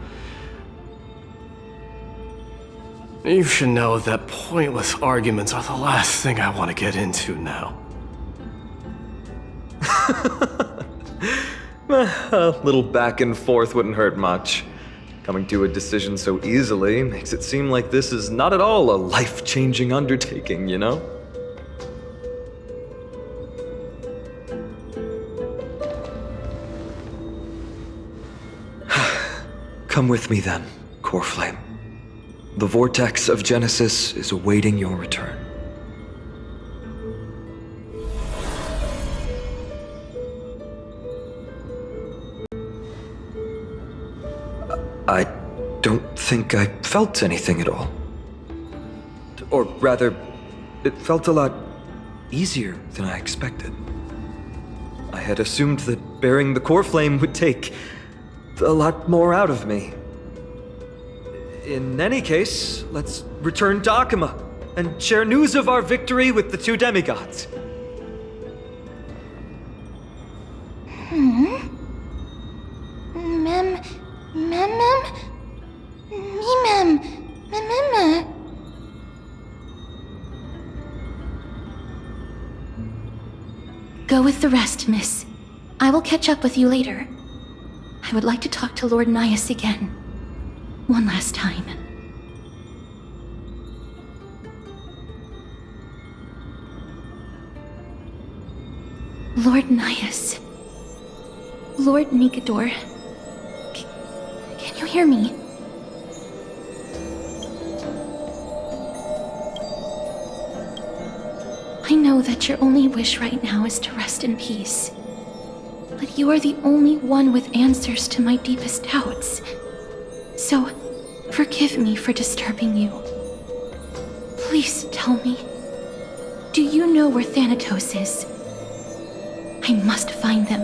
you should know that pointless arguments are the last thing I want to get into now. A little back and forth wouldn't hurt much. Coming to a decision so easily makes it seem like this is not at all a life-changing undertaking, you know? Come with me then, Core Flame. The vortex of Genesis is awaiting your return. I don't think I felt anything at all. Or rather, it felt a lot easier than I expected. I had assumed that bearing the core flame would take a lot more out of me. In any case, let's return to Akama and share news of our victory with the two demigods. Go with the rest, miss. I will catch up with you later. I would like to talk to Lord Nias again. One last time. Lord Nias. Lord Nikador. Can you hear me? I know that your only wish right now is to rest in peace. But you are the only one with answers to my deepest doubts. So, forgive me for disturbing you. Please tell me, do you know where Thanatos is? I must find them.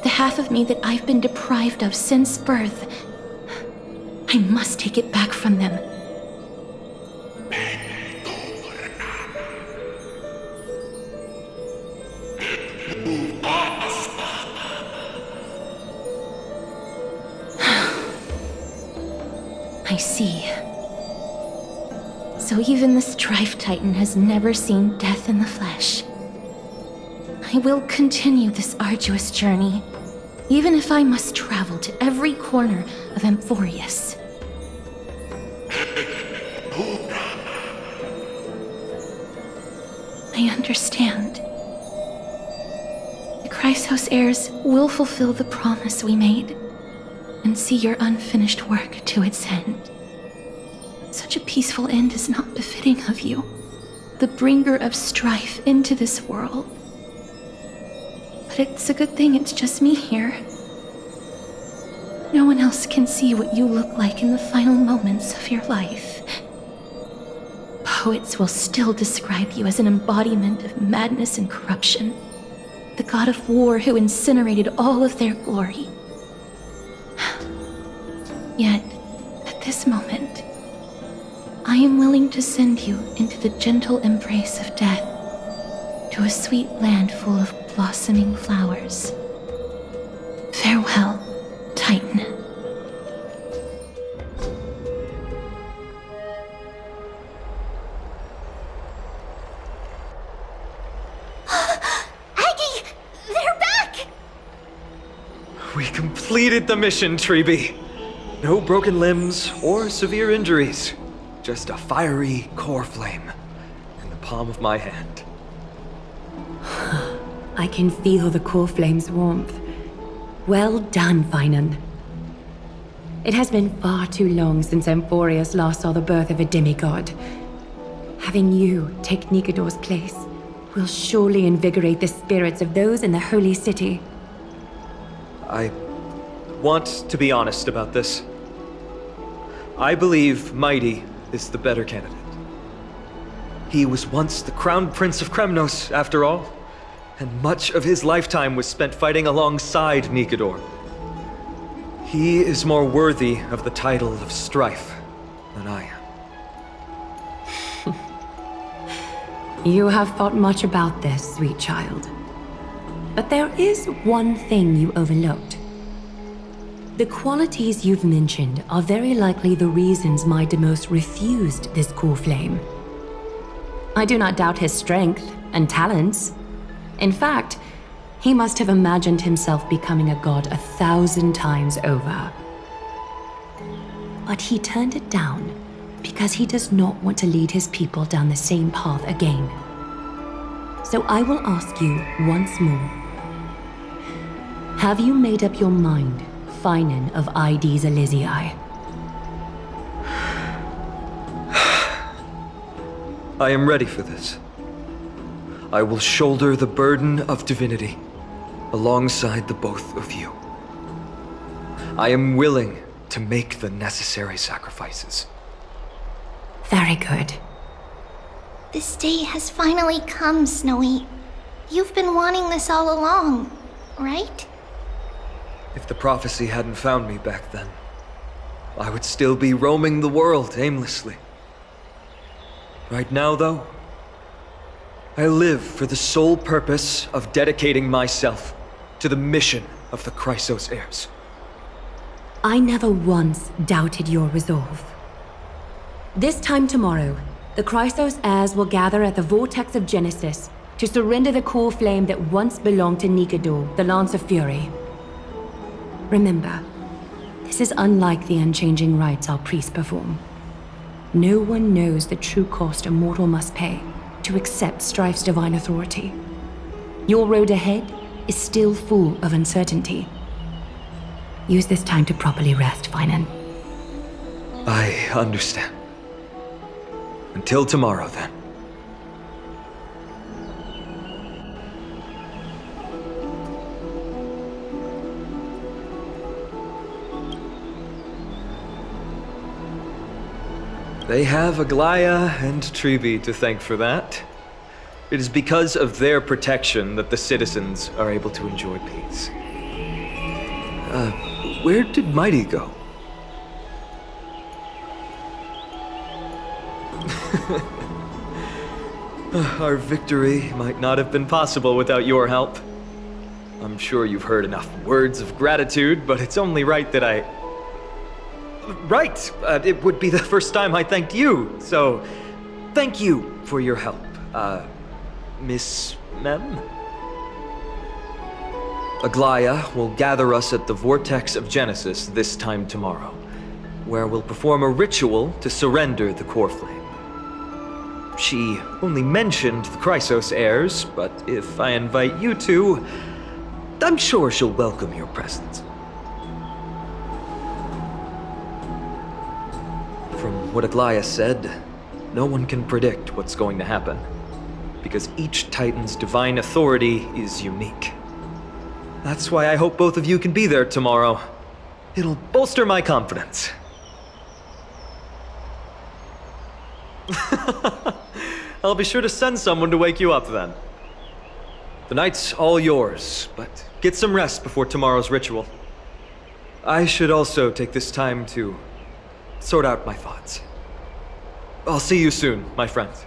The half of me that I've been deprived of since birth. I must take it back from them. I see. So even the Strife Titan has never seen death in the flesh. I will continue this arduous journey, even if I must travel to every corner of Amphorius. I understand. The Chrysos heirs will fulfill the promise we made and see your unfinished work to its end. Such a peaceful end is not befitting of you, the bringer of strife into this world. But it's a good thing it's just me here. No one else can see what you look like in the final moments of your life. Poets will still describe you as an embodiment of madness and corruption, the god of war who incinerated all of their glory. Yet, at this moment, I am willing to send you into the gentle embrace of death, to a sweet land full of blossoming flowers. Farewell, Titan. Aggie! They're back! We completed the mission, Treeby. No broken limbs or severe injuries. Just a fiery core flame in the palm of my hand. I can feel the core flame's warmth. Well done, Finan. It has been far too long since Amphorius last saw the birth of a demigod. Having you take Nikador's place will surely invigorate the spirits of those in the Holy City. I want to be honest about this. I believe Mighty is the better candidate. He was once the Crown Prince of Kremnos, after all, and much of his lifetime was spent fighting alongside Nikador. He is more worthy of the title of Strife than I am. You have thought much about this, sweet child. But there is one thing you overlooked. The qualities you've mentioned are very likely the reasons my Demos refused this core flame. I do not doubt his strength and talents. In fact, he must have imagined himself becoming a god 1,000 times over. But he turned it down because he does not want to lead his people down the same path again. So I will ask you once more. Have you made up your mind, Finan of Ides Elysiae? I am ready for this. I will shoulder the burden of divinity alongside the both of you. I am willing to make the necessary sacrifices. Very good. This day has finally come, Snowy. You've been wanting this all along, right? If the prophecy hadn't found me back then, I would still be roaming the world aimlessly. Right now, though, I live for the sole purpose of dedicating myself to the mission of the Chrysos heirs. I never once doubted your resolve. This time tomorrow, the Chrysos heirs will gather at the Vortex of Genesis to surrender the core flame that once belonged to Nikador, the Lance of Fury. Remember, this is unlike the unchanging rites our priests perform. No one knows the true cost a mortal must pay to accept Strife's divine authority. Your road ahead is still full of uncertainty. Use this time to properly rest, Finan. I understand. Until tomorrow, then. They have Aglaya and Treeby to thank for that. It is because of their protection that the citizens are able to enjoy peace. Where did Mighty go? Our victory might not have been possible without your help. I'm sure you've heard enough words of gratitude, but it's only right that I... Right! It would be the first time I thanked you, so Thank you for your help, Miss Mem? Aglaya will gather us at the Vortex of Genesis this time tomorrow, where we'll perform a ritual to surrender the core flame. She only mentioned the Chrysos heirs, but if I invite you two, I'm sure she'll welcome your presence. From what Aglaya said, no one can predict what's going to happen, because each Titan's divine authority is unique. That's why I hope both of you can be there tomorrow. It'll bolster my confidence. I'll be sure to send someone to wake you up then. The night's all yours, but get some rest before tomorrow's ritual. I should also take this time to sort out my thoughts. I'll see you soon, my friends.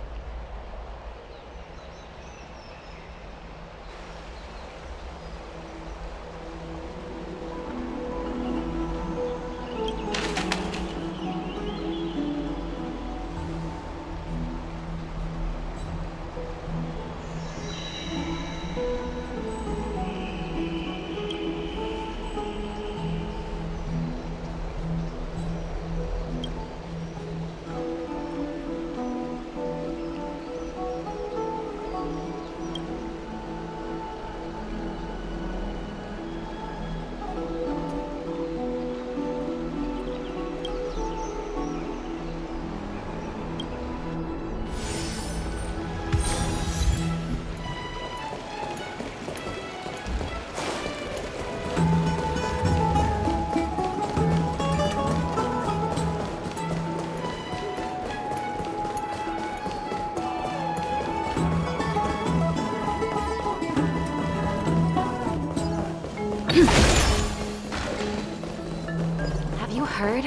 Have you heard?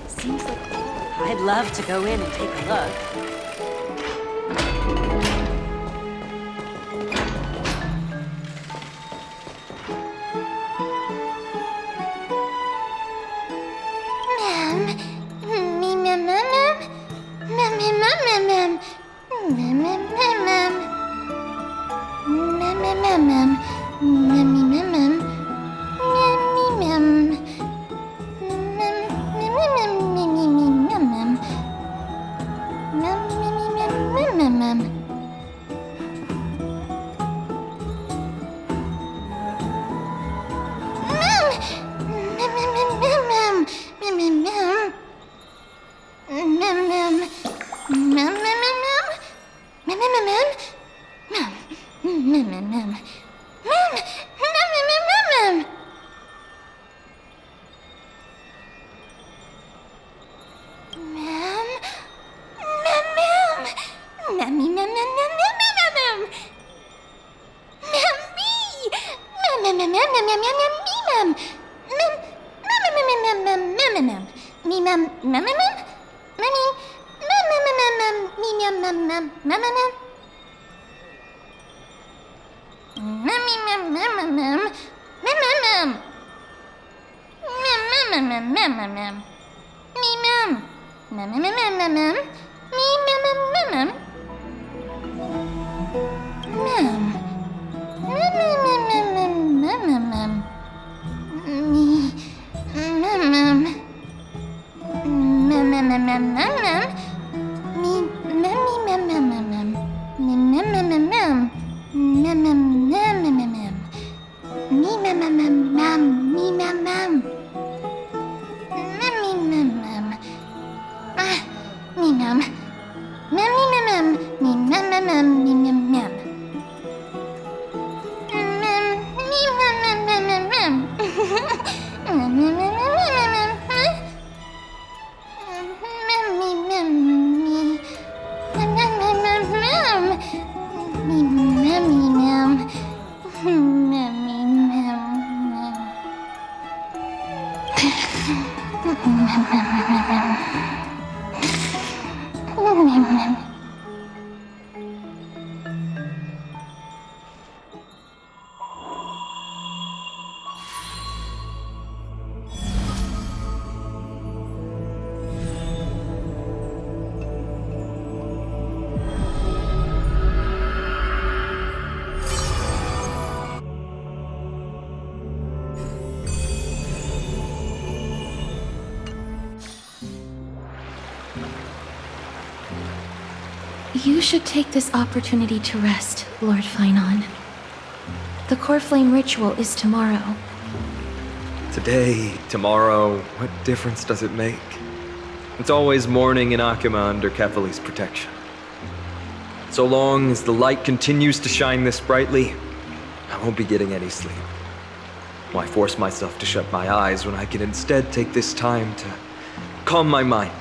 Seems like I'd love to go in and take a look. You should take this opportunity to rest, Lord Finon. The core flame ritual is tomorrow. Today, tomorrow, what difference does it make? It's always morning in Akima under Kefali's protection. So long as the light continues to shine this brightly, I won't be getting any sleep. Why force myself to shut my eyes when I can instead take this time to calm my mind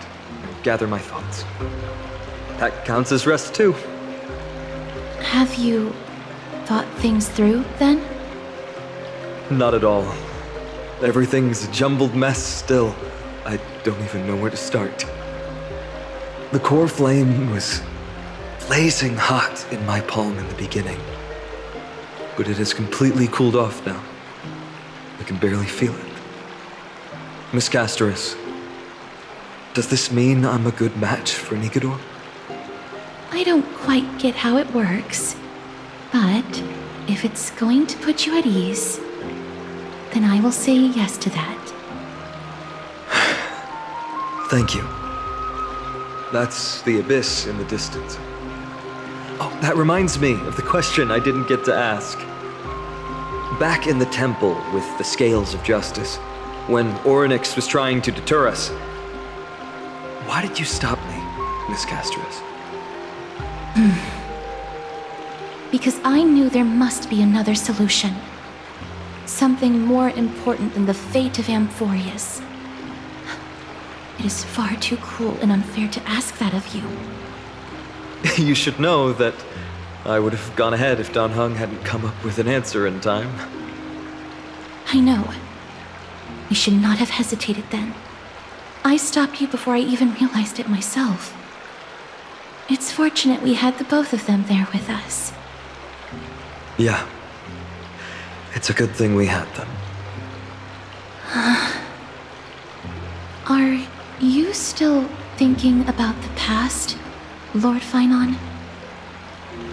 and gather my thoughts? That counts as rest too. Have you thought things through, then? Not at all. Everything's a jumbled mess still. I don't even know where to start. The core flame was blazing hot in my palm in the beginning, but it has completely cooled off now. I can barely feel it. Miss Castoris, does this mean I'm a good match for Nikador? I don't quite get how it works, but if it's going to put you at ease, then I will say yes to that. Thank you. That's the abyss in the distance. Oh, that reminds me of the question I didn't get to ask. Back in the temple with the scales of justice, when Orynyx was trying to deter us, why did you stop me, Miss Castoris? Because I knew there must be another solution. Something more important than the fate of Amphorius. It is far too cruel and unfair to ask that of you. You should know that I would have gone ahead if Dan Heng hadn't come up with an answer in time. I know. We should not have hesitated then. I stopped you before I even realized it myself. It's fortunate we had the both of them there with us. Yeah. It's a good thing we had them. Are you still thinking about the past, Lord Finon?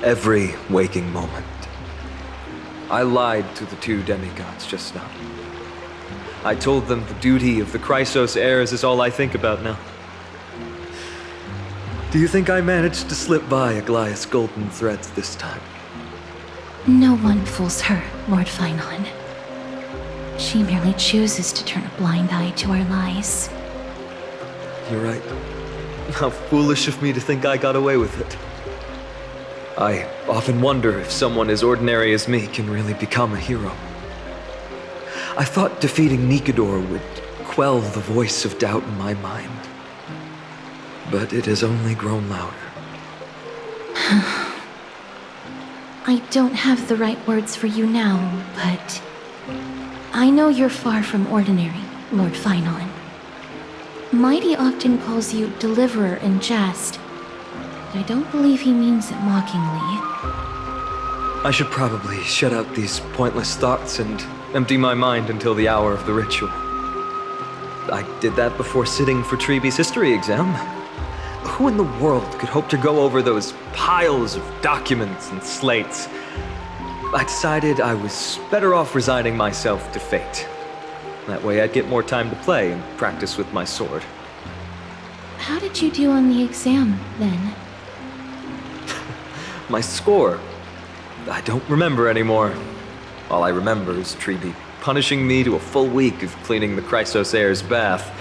Every waking moment. I lied to the two demigods just now. I told them the duty of the Chrysos heirs is all I think about now. Do you think I managed to slip by Aglaya's golden threads this time? No one fools her, Lord Finon. She merely chooses to turn a blind eye to our lies. You're right. How foolish of me to think I got away with it. I often wonder if someone as ordinary as me can really become a hero. I thought defeating Nikador would quell the voice of doubt in my mind. But it has only grown louder. I don't have the right words for you now, but I know you're far from ordinary, Lord Finon. Mighty often calls you Deliverer in jest, but I don't believe he means it mockingly. I should probably shut out these pointless thoughts and empty my mind until the hour of the ritual. I did that before sitting for Treeby's history exam. Who in the world could hope to go over those piles of documents and slates? I decided I was better off resigning myself to fate. That way I'd get more time to play and practice with my sword. How did you do on the exam, then? My score? I don't remember anymore. All I remember is Treeby punishing me to a full week of cleaning the Chrysos heir's bath,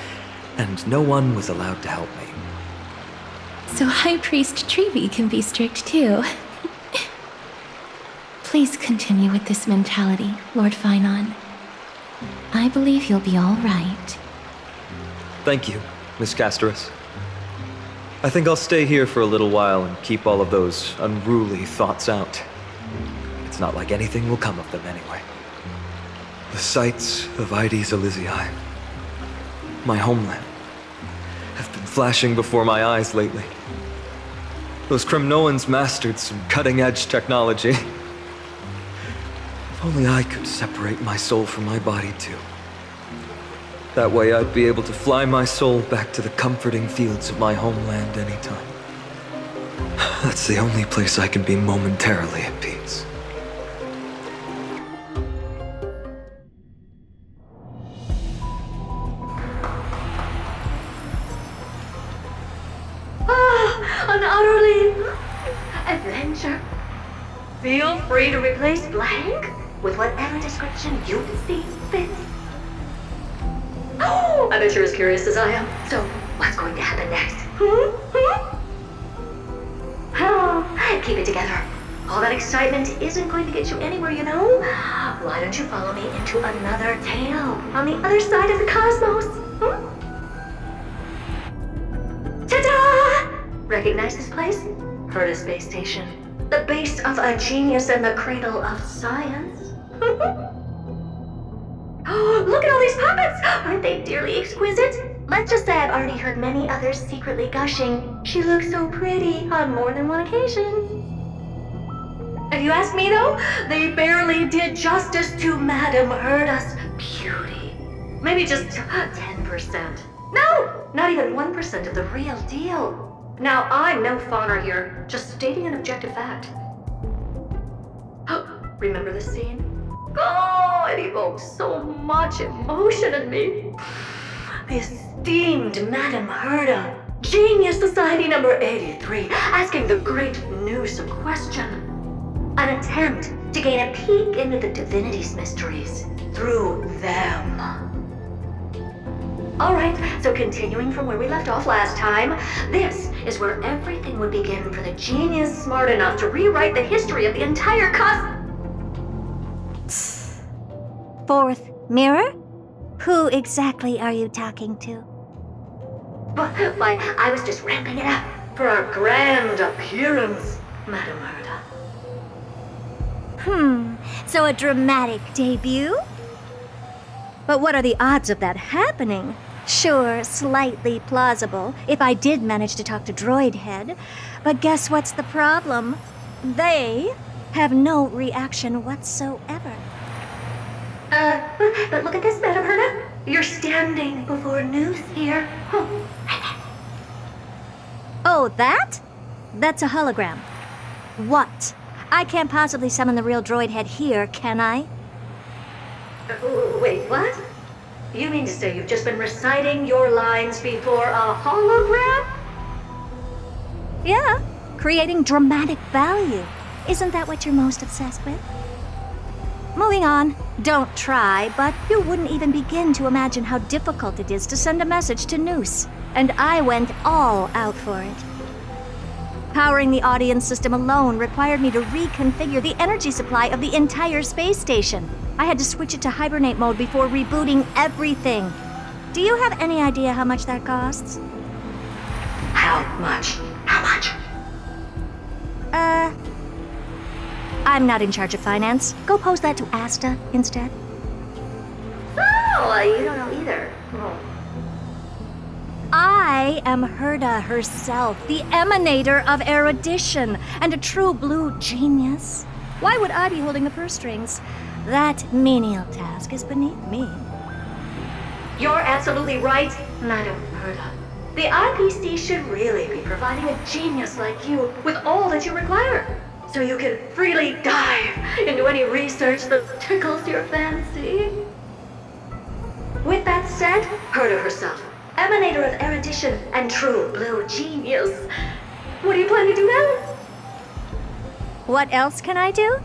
and no one was allowed to help me. So High Priest Treeby can be strict too. Please continue with this mentality, Lord Finon. I believe you'll be all right. Thank you, Miss Castoris. I think I'll stay here for a little while and keep all of those unruly thoughts out. It's not like anything will come of them anyway. The sights of Ides Elysiae, my homeland, have been flashing before my eyes lately. Those Kremnoans mastered some cutting-edge technology. If only I could separate my soul from my body too. That way I'd be able to fly my soul back to the comforting fields of my homeland anytime. That's the only place I can be momentarily at peace. An utterly Feel free to replace blank with whatever description you see fit. Oh, I bet you're as curious as I am. So, what's going to happen next? Oh, keep it together. All that excitement isn't going to get you anywhere, you know? Why don't you follow me into another tale on the other side of the cosmos? Ta-da! Recognize this place? Herta Space Station. The base of a genius and the cradle of science. Oh, look at all these puppets! Aren't they dearly exquisite? Let's just say I've already heard many others secretly gushing. She looks so pretty on more than one occasion. If you ask me though, they barely did justice to Madame Herta's beauty. Maybe just 10%. No, not even 1% of the real deal. Now, I'm no fawner here, just stating an objective fact. Remember this scene? Oh, it evokes so much emotion in me. The esteemed Madame Herta, Genius Society number 83, asking the great Noose a question. An attempt to gain a peek into the divinity's mysteries through them. Alright, so continuing from where we left off last time, this is where everything would begin for the genius smart enough to rewrite the history of the entire Fourth mirror? Who exactly are you talking to? Why, I was just ramping it up for our grand appearance, Madame Herta. So a dramatic debut? But what are the odds of that happening? Sure, slightly plausible, if I did manage to talk to Droid Head. But guess what's the problem? They have no reaction whatsoever. But look at this, Madame Herta. You're standing before Noose here. Oh, that? That's a hologram. What? I can't possibly summon the real Droid Head here, can I? Wait, what? You mean to say you've just been reciting your lines before a hologram? Yeah, creating dramatic value. Isn't that what you're most obsessed with? Moving on. Don't try, but you wouldn't even begin to imagine how difficult it is to send a message to Noose. And I went all out for it. Powering the audience system alone required me to reconfigure the energy supply of the entire space station. I had to switch it to hibernate mode before rebooting everything. Do you have any idea how much that costs? How much? How much? I'm not in charge of finance. Go pose that to Asta instead. Oh, you don't know either. I am Herta herself, the emanator of erudition, and a true blue genius. Why would I be holding the purse strings? That menial task is beneath me. You're absolutely right, Madame Herta. The IPC should really be providing a genius like you with all that you require, so you can freely dive into any research that tickles your fancy. With that said, Herta herself, emanator of erudition and true blue genius. What do you plan to do now? What else can I do?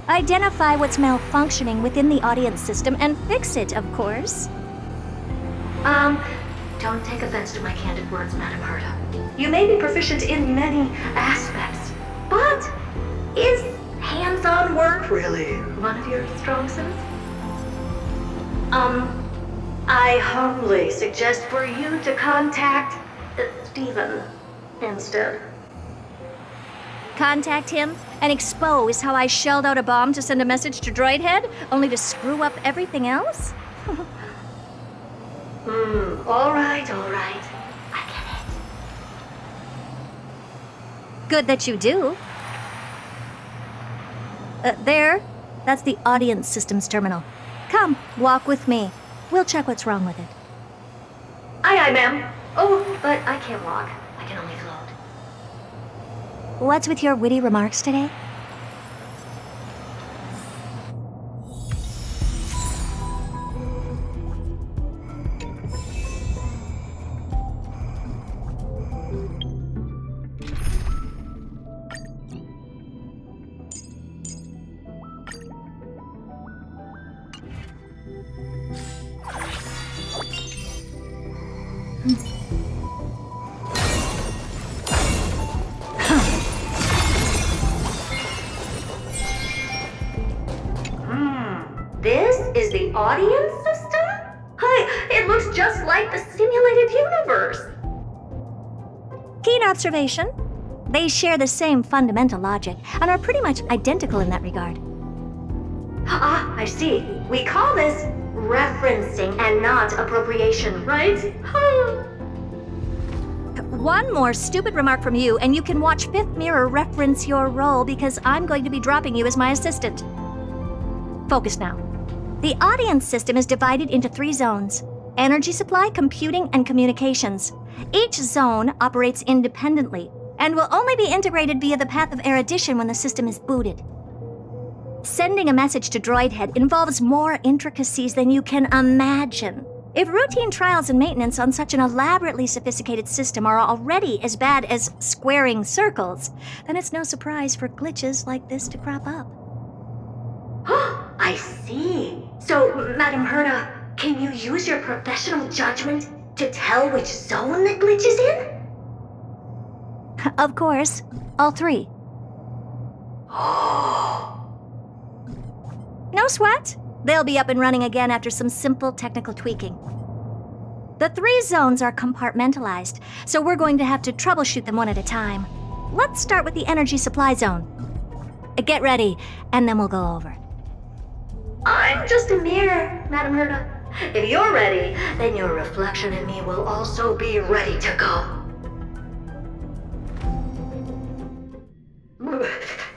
Identify what's malfunctioning within the audience system and fix it, of course. Don't take offense to my candid words, Madame Herta. You may be proficient in many aspects, but is hands-on work really one of your strong suits? I humbly suggest for you to contact Steven instead. Contact him and expose how I shelled out a bomb to send a message to Droid Head, only to screw up everything else? All right. I get it. Good that you do. There. That's the audience systems terminal. Come, walk with me. We'll check what's wrong with it. Aye, ma'am. Oh, but I can't walk. I can only float. What's with your witty remarks today? This is the audience system? Hi, it looks just like the simulated universe. Keen observation. They share the same fundamental logic and are pretty much identical in that regard. Ah, I see. We call this referencing and not appropriation, right? One more stupid remark from you, and you can watch Fifth Mirror reference your role because I'm going to be dropping you as my assistant. Focus now. The audience system is divided into 3 zones: energy supply, computing, and communications. Each zone operates independently and will only be integrated via the path of erudition when the system is booted. Sending a message to Droid Head involves more intricacies than you can imagine. If routine trials and maintenance on such an elaborately sophisticated system are already as bad as squaring circles, then it's no surprise for glitches like this to crop up. I see. So, Madam Herta, can you use your professional judgment to tell which zone the glitch is in? Of course, all 3. No sweat. They'll be up and running again after some simple technical tweaking. The 3 zones are compartmentalized, so we're going to have to troubleshoot them one at a time. Let's start with the energy supply zone. Get ready, and then we'll go over. I'm just a mirror, Madam Herta. If you're ready, then your reflection in me will also be ready to go.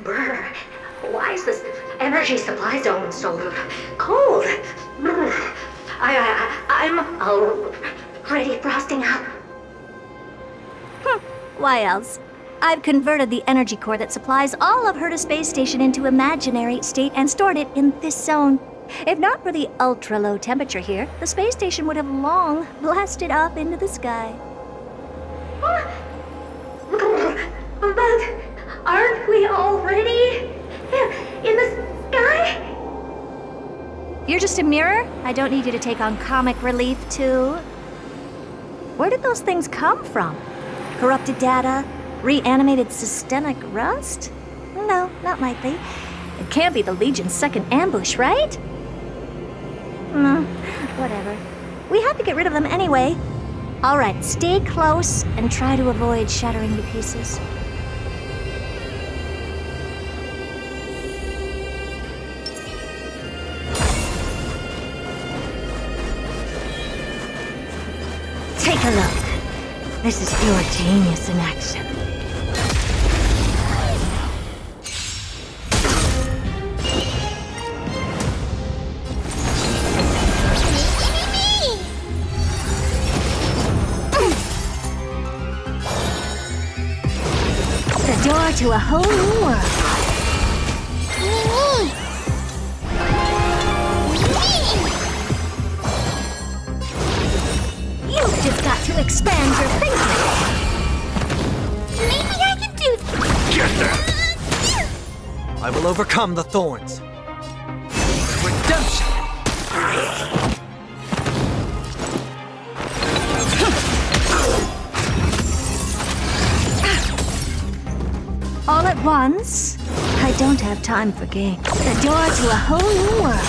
Brr, why is this energy supply zone so cold? I'm already frosting up. Why else? I've converted the energy core that supplies all of Herta Space Station into imaginary state and stored it in this zone. If not for the ultra-low temperature here, the space station would have long blasted up into the sky. But aren't we already in the sky? You're just a mirror? I don't need you to take on comic relief, too. Where did those things come from? Corrupted data? Reanimated systemic rust? No, not likely. It can't be the Legion's second ambush, right? Whatever. We have to get rid of them anyway. All right, stay close and try to avoid shattering to pieces. Take a look. This is pure genius in action. The door to a whole new world. You've just got to expand your thinking. Maybe I can do this. Get there! I will overcome the thorns. Redemption! All at once? I don't have time for games. The door to a whole new world.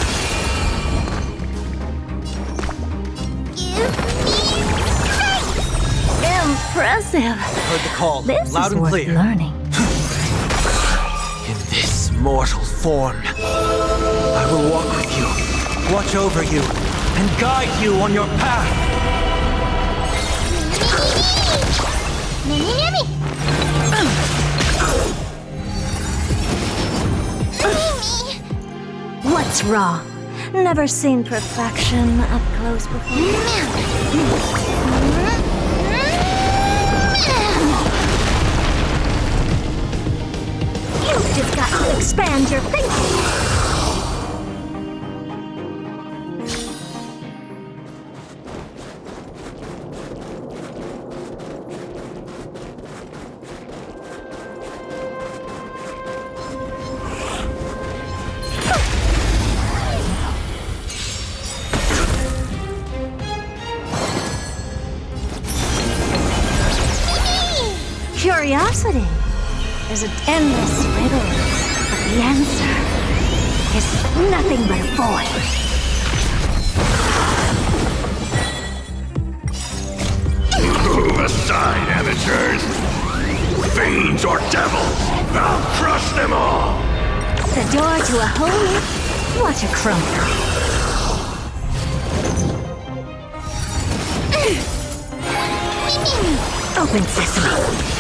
Impressive. Heard the call, This loud is and worth clear. learning. In this mortal form, I will walk with you, watch over you, and guide you on your path. What's wrong? Never seen perfection up close before. You've just got to expand your thinking. is an endless riddle, but the answer is nothing but a void. Move aside, amateurs! Fiends or devils! I'll crush them all! The door to a hole? Watch it crumble. Open sesame.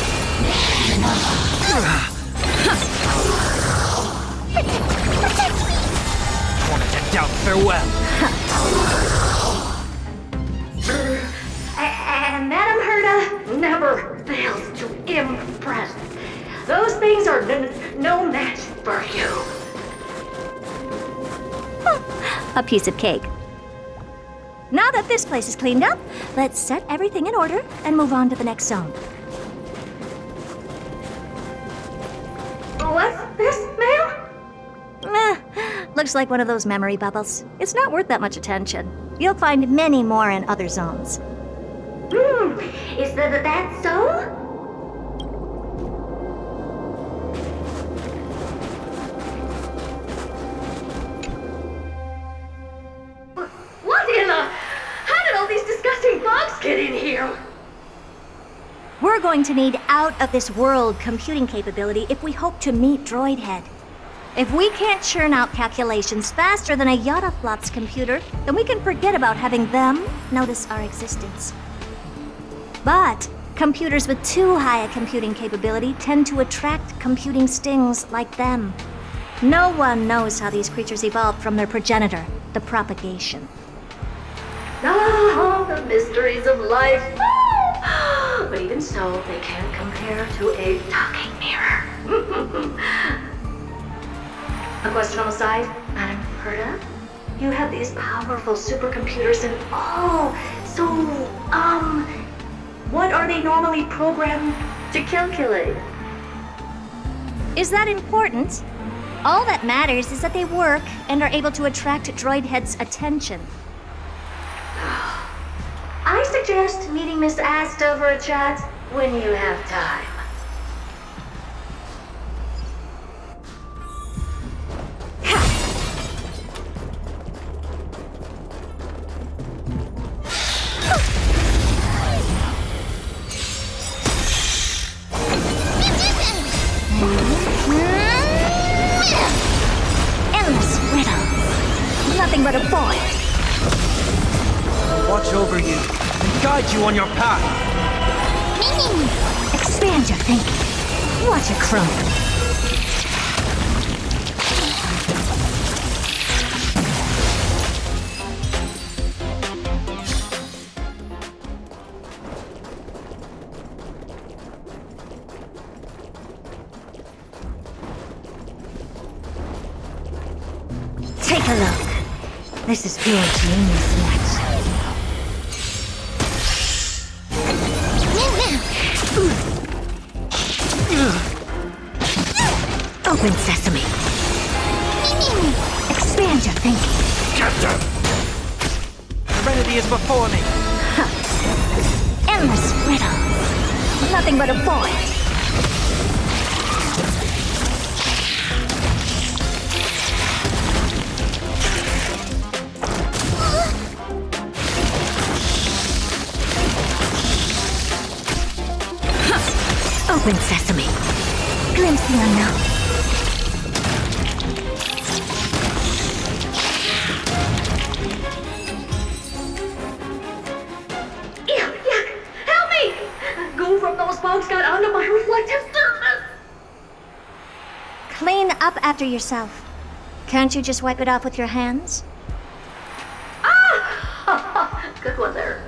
Wanted to doubt farewell. And Madame Herta never fails to impress. Those things are no match for you. A piece of cake. Now that this place is cleaned up, let's set everything in order and move on to the next zone. What's this, ma'am? Looks like one of those memory bubbles. It's not worth that much attention. You'll find many more in other zones. Is that so? What in the... How did all these disgusting bugs get in here? We're going to need out-of-this-world computing capability if we hope to meet Droidhead. If we can't churn out calculations faster than a Yottaflop's computer, then we can forget about having them notice our existence. But computers with too high a computing capability tend to attract computing stings like them. No one knows how these creatures evolved from their progenitor, the propagation. Ah, the mysteries of life. But even so, they can't compare to a talking mirror. A question on the side, Madame Herta? You have these powerful supercomputers and what are they normally programmed to calculate? Is that important? All that matters is that they work and are able to attract Droidhead's attention. I suggest meeting Miss Asta for a chat when you have time. Endless riddle. Nothing but a void. Watch over you and guide you on your path. Expand your thinking. Watch it crumble. Take a look. This is pure genius next. Open sesame. Expand your thinking. Get them! Serenity is before me. Endless riddle. Nothing but a void. Open sesame. Glimpse the unknown. Yuck! Help me! Go from those bugs got onto my reflective surface! Clean up after yourself. Can't you just wipe it off with your hands? Ah! Good one there.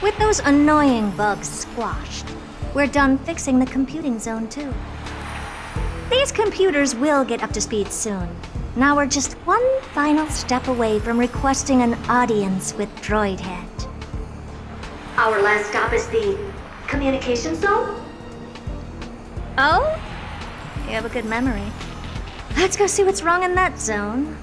With those annoying bugs squashed, we're done fixing the computing zone too. These computers will get up to speed soon. Now we're just one final step away from requesting an audience with Droidhead. Our last stop is the communication zone? Oh? You have a good memory. Let's go see what's wrong in that zone.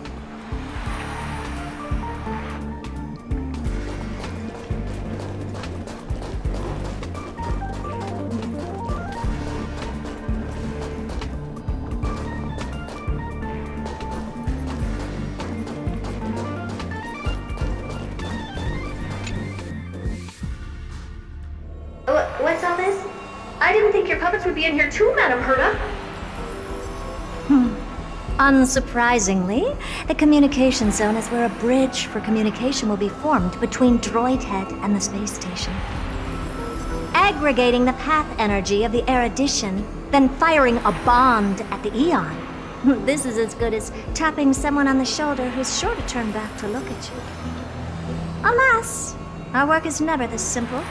would think your puppets would be in here too, Madam Herta. Unsurprisingly, the communication zone is where a bridge for communication will be formed between Droid Head and the space station. Aggregating the path energy of the erudition, then firing a bond at the Eon. This is as good as tapping someone on the shoulder who's sure to turn back to look at you. Alas, our work is never this simple.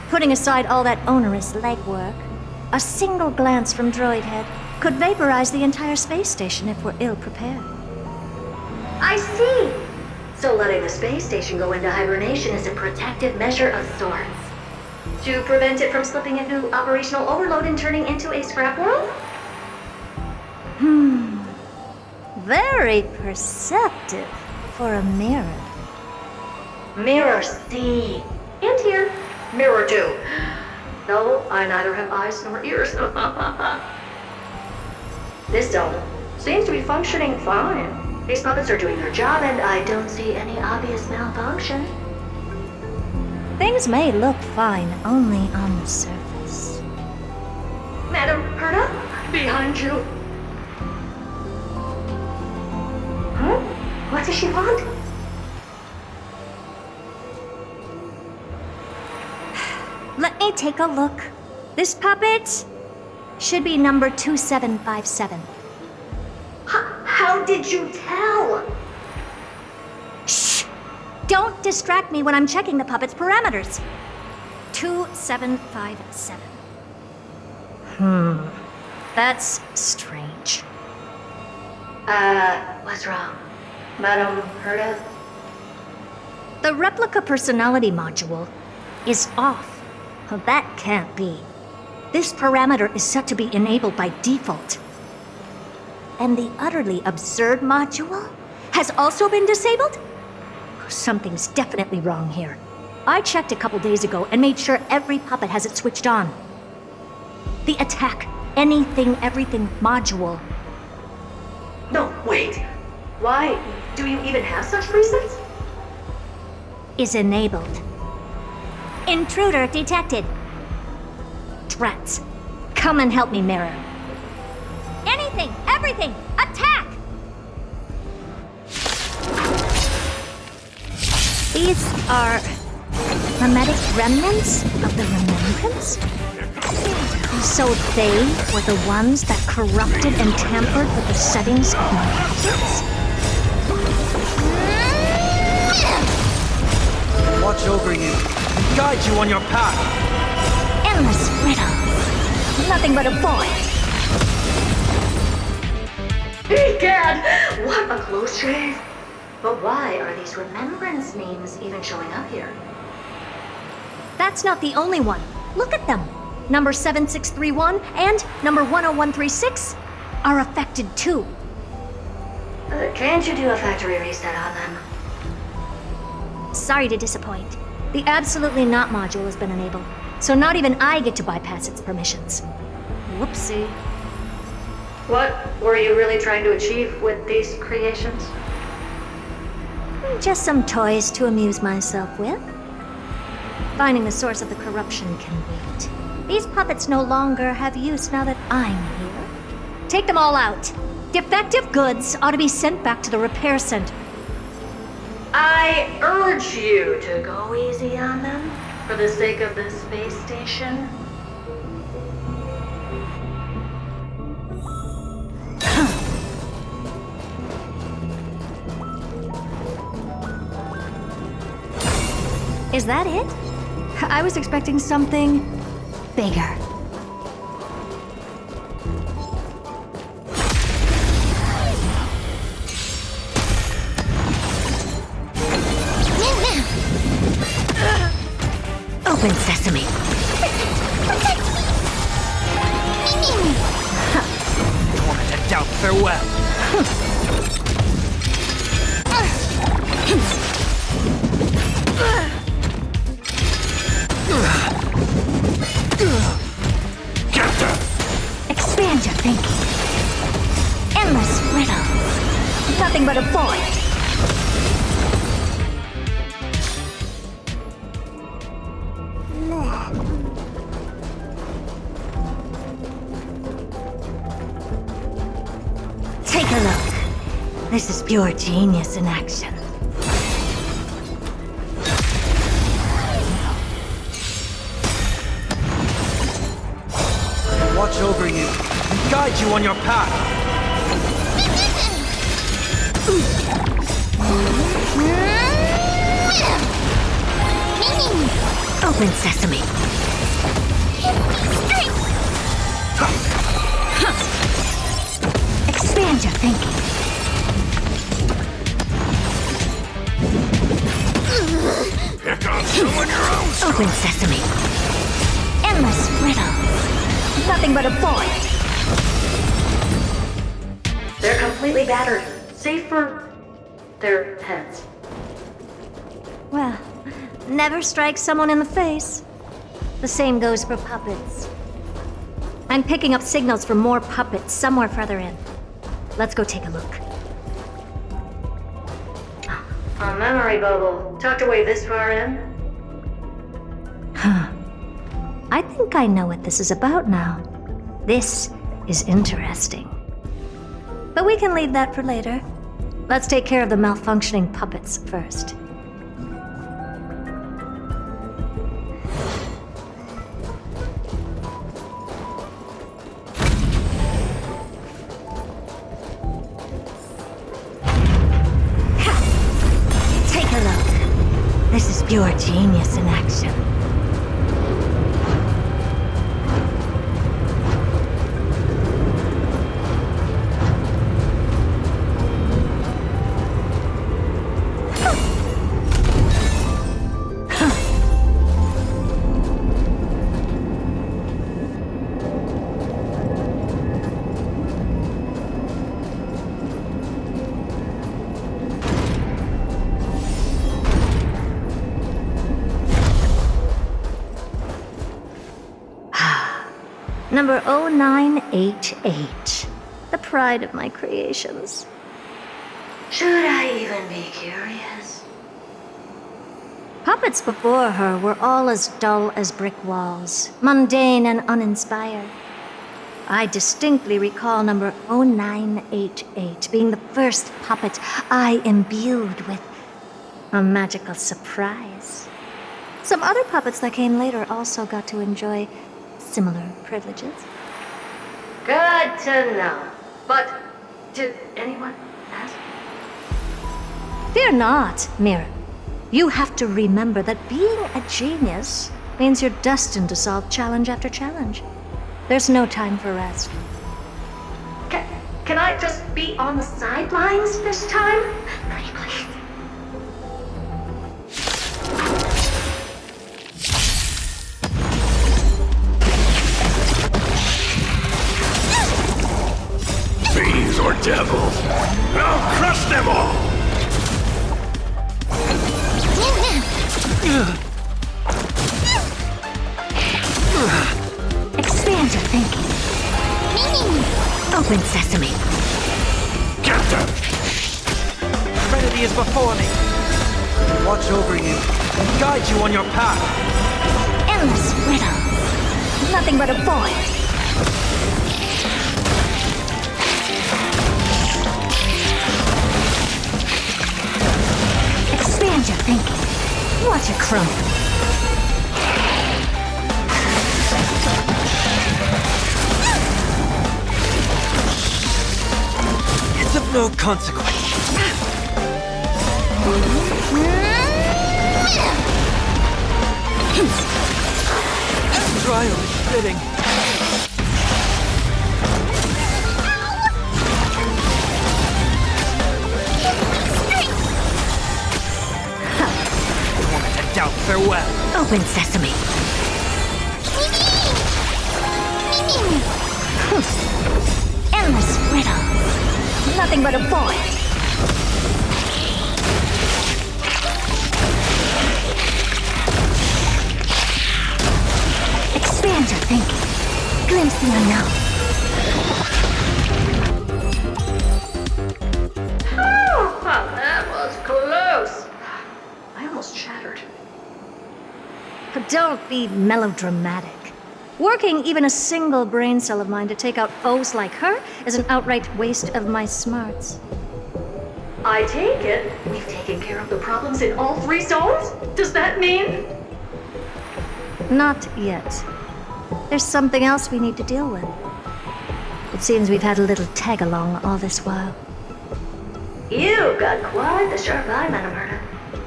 Putting aside all that onerous legwork, a single glance from Droid Head could vaporize the entire space station if we're ill-prepared. I see! So letting the space station go into hibernation is a protective measure of sorts. To prevent it from slipping into operational overload and turning into a scrap world? Very perceptive for a mirror. Mirror C. And here, mirror 2. No, I neither have eyes nor ears. This dome seems to be functioning fine. These puppets are doing their job, and I don't see any obvious malfunction. Things may look fine only on the surface. Madam Herta, behind you. Huh? What does she want? Let me take a look. This puppet should be number 2757. How did you tell? Shh! Don't distract me when I'm checking the puppet's parameters. 2757. That's strange. What's wrong? Madam Herta? The replica personality module is off. That can't be. This parameter is set to be enabled by default. And the utterly absurd module has also been disabled? Something's definitely wrong here. I checked a couple days ago and made sure every puppet has it switched on. The attack, anything, everything module. No, wait. Why? Do you even have such presets? Is enabled. Intruder detected. Drats. Come and help me, Mirror. Anything, everything, attack! These are mimetic remnants of the remembrance? So they were the ones that corrupted and tampered with the settings of my puppets? Watch over you and guide you on your path. Endless riddles. Nothing but a void. Egad! What a close shave! But why are these remembrance names even showing up here? That's not the only one. Look at them. Number 7631 and number 10136 are affected too. Can't you do a factory reset on them? Sorry to disappoint. The Absolutely Not module has been enabled, so not even I get to bypass its permissions. Whoopsie. What were you really trying to achieve with these creations? Just some toys to amuse myself with. Finding the source of the corruption can wait. These puppets no longer have use now that I'm here. Take them all out. Defective goods ought to be sent back to the repair center. I urge you to go easy on them for the sake of the space station. Is that it? I was expecting something bigger. Open sesame. Torment and doubt, farewell. Expand your thinking. Endless riddles. Nothing but a void. Take a look. This is pure genius in action. Watch over you and guide you on your path. Open sesame. Expand your thinking. Pick on someone your own size. Open sesame. Endless riddles. Nothing but a void. They're completely battered, save for their heads. Well, never strike someone in the face. The same goes for puppets. I'm picking up signals from more puppets somewhere further in. Let's go take a look. A memory bubble, tucked away this far in. Huh. I think I know what this is about now. This is interesting. But we can leave that for later. Let's take care of the malfunctioning puppets first. Take a look. This is pure genius in action. Number 0988. The pride of my creations. Should I even be curious? Puppets before her were all as dull as brick walls, mundane and uninspired. I distinctly recall number 0988 being the first puppet I imbued with a magical surprise. Some other puppets that came later also got to enjoy similar privileges. Good to know. But did anyone ask? Fear not, Mira. You have to remember that being a genius means you're destined to solve challenge after challenge. There's no time for rest. Can I just be on the sidelines this time? Pretty please. Fiends or devils, I'll crush them all! Expand your thinking. Open sesame. Get them! Trinity is before me. Watch over you and guide you on your path. Endless riddles. Nothing but a void. Expand your thinking. Watch it crumble. It's of no consequence. Trial is fitting. Moment to doubt farewell. Open sesame. Endless riddles. Nothing but a void. Expand your thinking. Glimpse the unknown. Oh, that was close. I almost shattered. Don't be melodramatic. Working even a single brain cell of mine to take out foes like her is an outright waste of my smarts. I take it we've taken care of the problems in all 3 zones? Does that mean? Not yet. There's something else we need to deal with. It seems we've had a little tag-along all this while. You've got quite the sharp eye, Madam Herta.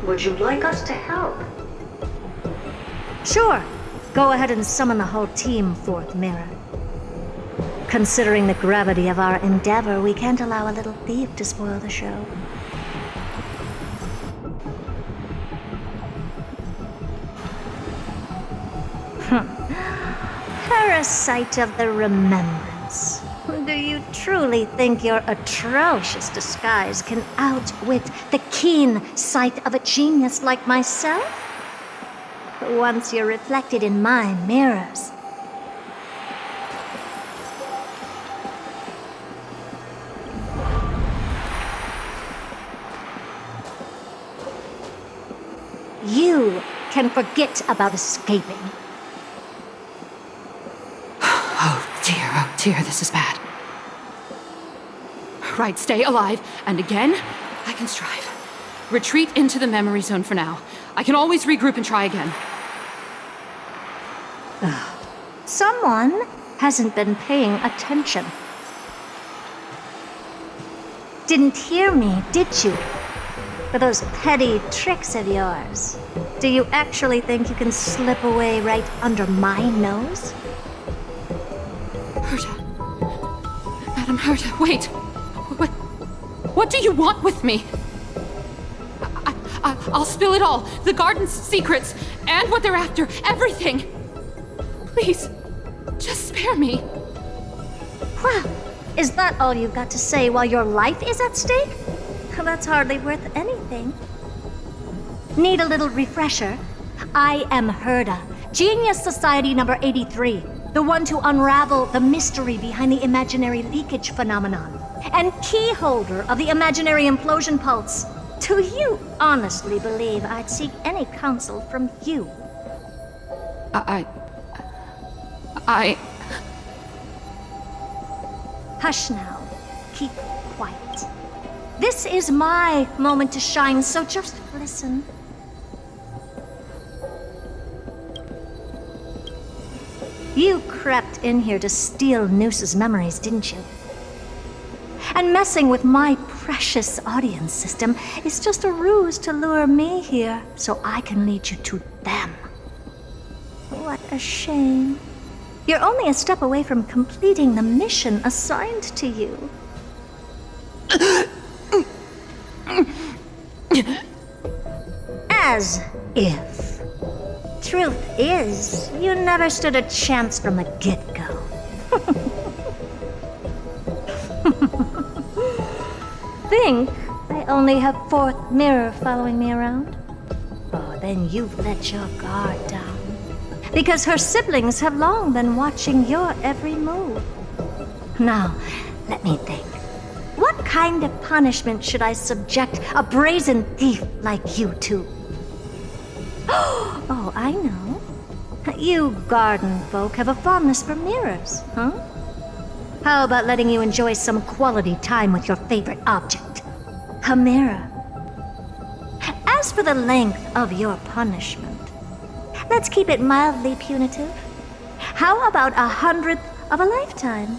Would you like us to help? Sure. Go ahead and summon the whole team, Fourth Mirror. Considering the gravity of our endeavor, we can't allow a little thief to spoil the show. Parasite of the Remembrance. Do you truly think your atrocious disguise can outwit the keen sight of a genius like myself? Once you're reflected in my mirrors, you can forget about escaping. Oh dear, this is bad. Right, stay alive, and again, I can strive. Retreat into the memory zone for now. I can always regroup and try again. Someone hasn't been paying attention. Didn't hear me, did you? For those petty tricks of yours. Do you actually think you can slip away right under my nose? Herta. Madam Herta, wait. What do you want with me? I'll spill it all. The garden's secrets, and what they're after. Everything. Please, just spare me. Well, is that all you've got to say while your life is at stake? That's hardly worth anything. Need a little refresher? I am Herta, Genius Society number 83, the one to unravel the mystery behind the imaginary leakage phenomenon, and key holder of the imaginary implosion pulse. Do you honestly believe I'd seek any counsel from you? Hush now. Keep quiet. This is my moment to shine, so just listen. You crept in here to steal Noose's memories, didn't you? And messing with my precious audience system is just a ruse to lure me here so I can lead you to them. What a shame. You're only a step away from completing the mission assigned to you. As if. Truth is, you never stood a chance from the get-go. Think I only have Fourth Mirror following me around? Oh, then you've let your guard down. Because her siblings have long been watching your every move. Now, let me think. What kind of punishment should I subject a brazen thief like you to? Oh, I know. You garden folk have a fondness for mirrors, huh? How about letting you enjoy some quality time with your favorite object? A mirror. As for the length of your punishment, let's keep it mildly punitive. How about 100th of a lifetime?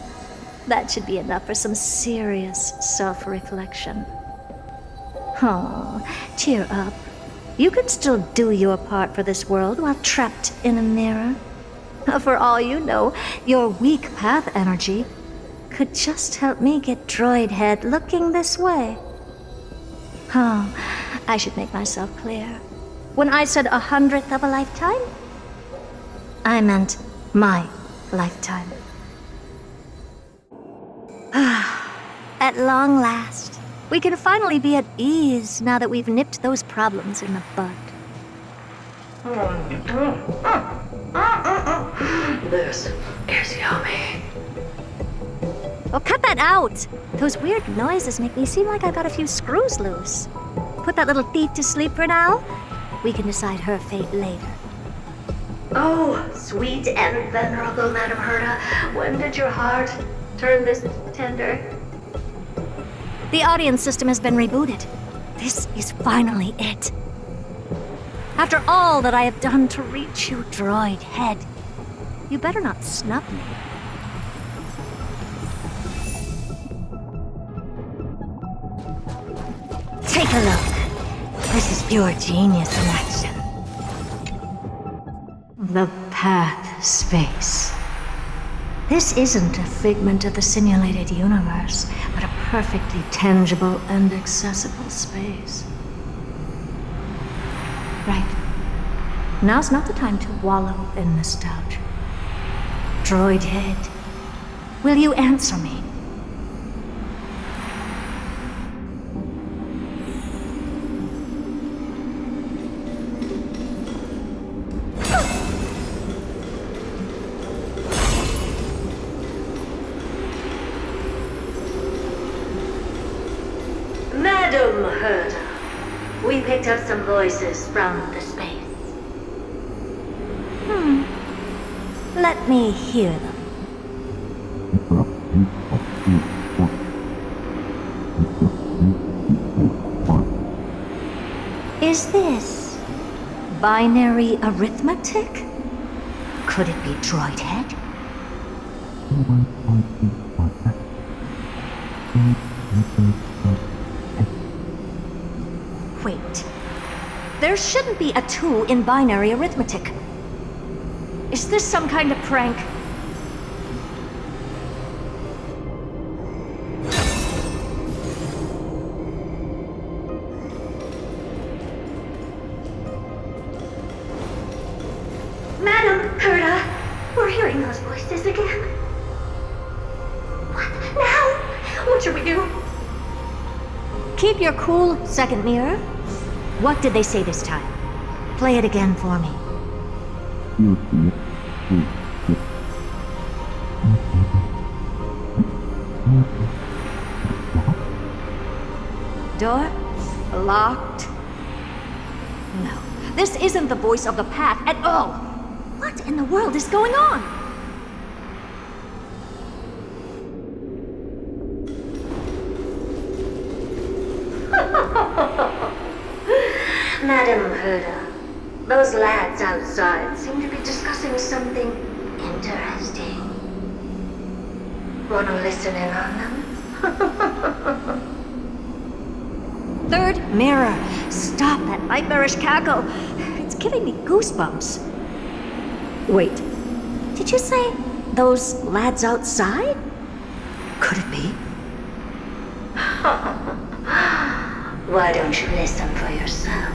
That should be enough for some serious self-reflection. Oh, cheer up. You can still do your part for this world while trapped in a mirror. For all you know, your weak path energy could just help me get droid head looking this way. Oh, I should make myself clear. When I said 100th of a lifetime, I meant my lifetime. At long last, we can finally be at ease now that we've nipped those problems in the bud. This is yummy. Oh, cut that out! Those weird noises make me seem like I got a few screws loose. Put that little thief to sleep for now. We can decide her fate later. Oh, sweet and venerable Madam Herta, when did your heart turn this tender? The audience system has been rebooted. This is finally it. After all that I have done to reach you, droid head, you better not snub me. Take a look. This is pure genius in action. The path space. This isn't a figment of the simulated universe, but a perfectly tangible and accessible space. Right. Now's not the time to wallow in nostalgia. Droid head, will you answer me? Madam Herta, we picked up some voices from the space. Let me hear them. Is this binary arithmetic? Could it be droid head? Wait. There shouldn't be a 2 in binary arithmetic. Is this some kind of prank? Madam Herta, we're hearing those voices again. What now? What should we do? Keep your cool, second mirror. What did they say this time? Play it again for me. Door locked. No, this isn't the voice of the path at all. What in the world is going on? Madam Herta, those lads outside seem to be discussing something interesting. Wanna listen in on them? Third mirror, stop that nightmarish cackle. It's giving me goosebumps. Wait, did you say those lads outside? Could it be? Why don't you listen for yourself?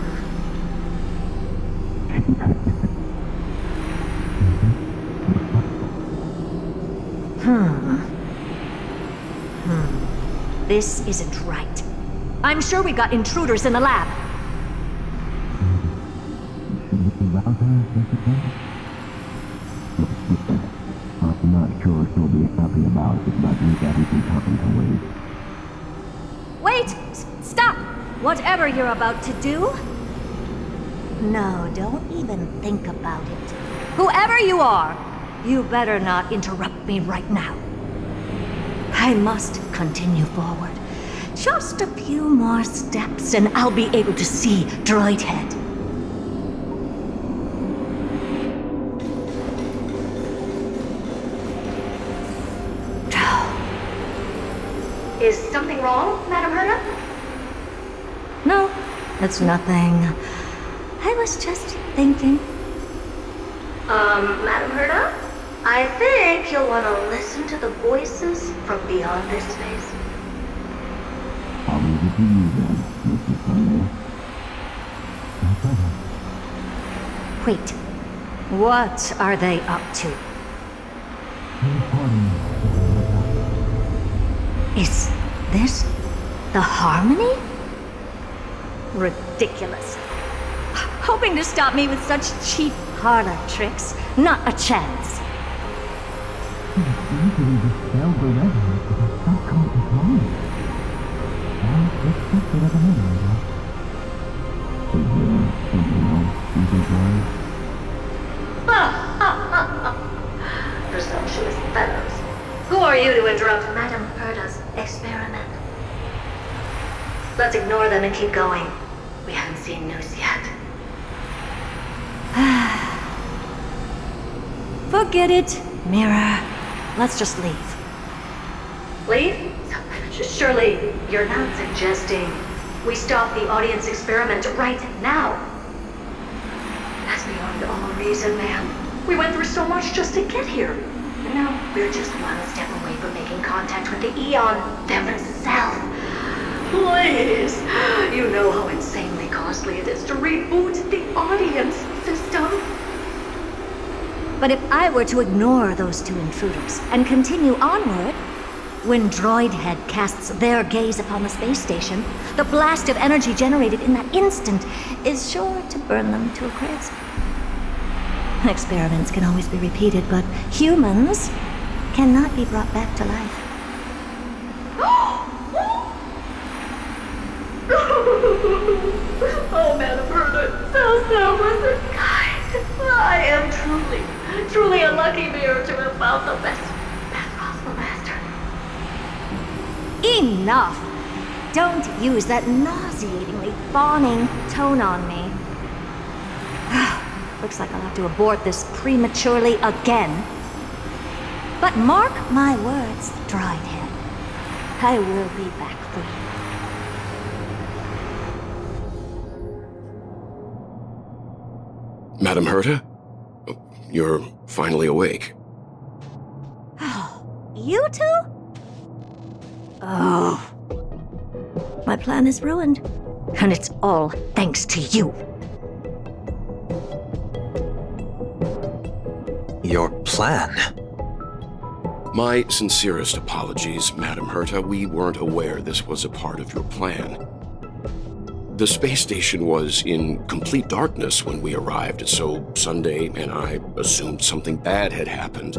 This isn't right. I'm sure we got intruders in the lab. I'm not sure she'll be happy about it, but we got even talking to wait. Wait! Stop! Whatever you're about to do. No, don't even think about it. Whoever you are, you better not interrupt me right now. I must continue forward. Just a few more steps and I'll be able to see Droid Head. Is something wrong, Madam Herta? No, it's nothing. I was just thinking. Madam Herta? I think you'll want to listen to the voices from beyond this space. I'll leave it to you then, Mrs. Sunday. Wait, what are they up to? Is this the Harmony? Ridiculous. Hoping to stop me with such cheap parlor tricks. Not a chance. Easily dispelled the resonance of a subconscious mind. And expected of an emulator. Is there something else you can try? Let's ignore them and keep going. We haven't seen Noose yet. Forget it, Mirror. Let's just leave. Leave? Surely you're not suggesting we stop the audience experiment right now? That's beyond all reason, ma'am. We went through so much just to get here. And now we're just one step away from making contact with the Eon themselves. Please! You know how insanely costly it is to reboot the audience system. But if I were to ignore those two intruders and continue onward, when Droidhead casts their gaze upon the space station, the blast of energy generated in that instant is sure to burn them to a crisp. Experiments can always be repeated, but humans cannot be brought back to life. Oh, Madam Herder, so was kind. I am truly a lucky mirror to have found the best possible master. Enough! Don't use that nauseatingly fawning tone on me. Looks like I'll have to abort this prematurely again. But mark my words, Droidhead. I will be back for you. Madam Herta? You're finally awake. You two? Oh. My plan is ruined. And it's all thanks to you. Your plan? My sincerest apologies, Madam Herta. We weren't aware this was a part of your plan. The space station was in complete darkness when we arrived, so Sunday and I assumed something bad had happened.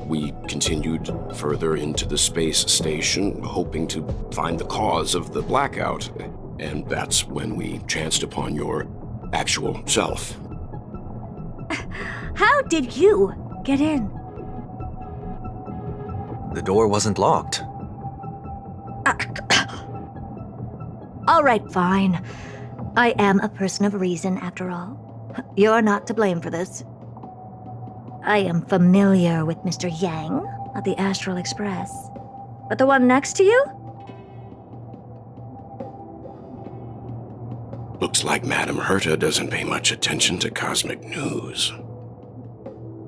We continued further into the space station, hoping to find the cause of the blackout, and that's when we chanced upon your actual self. How did you get in? The door wasn't locked. All right, fine. I am a person of reason, after all. You're not to blame for this. I am familiar with Mr. Yang of the Astral Express. But the one next to you? Looks like Madam Herta doesn't pay much attention to cosmic news.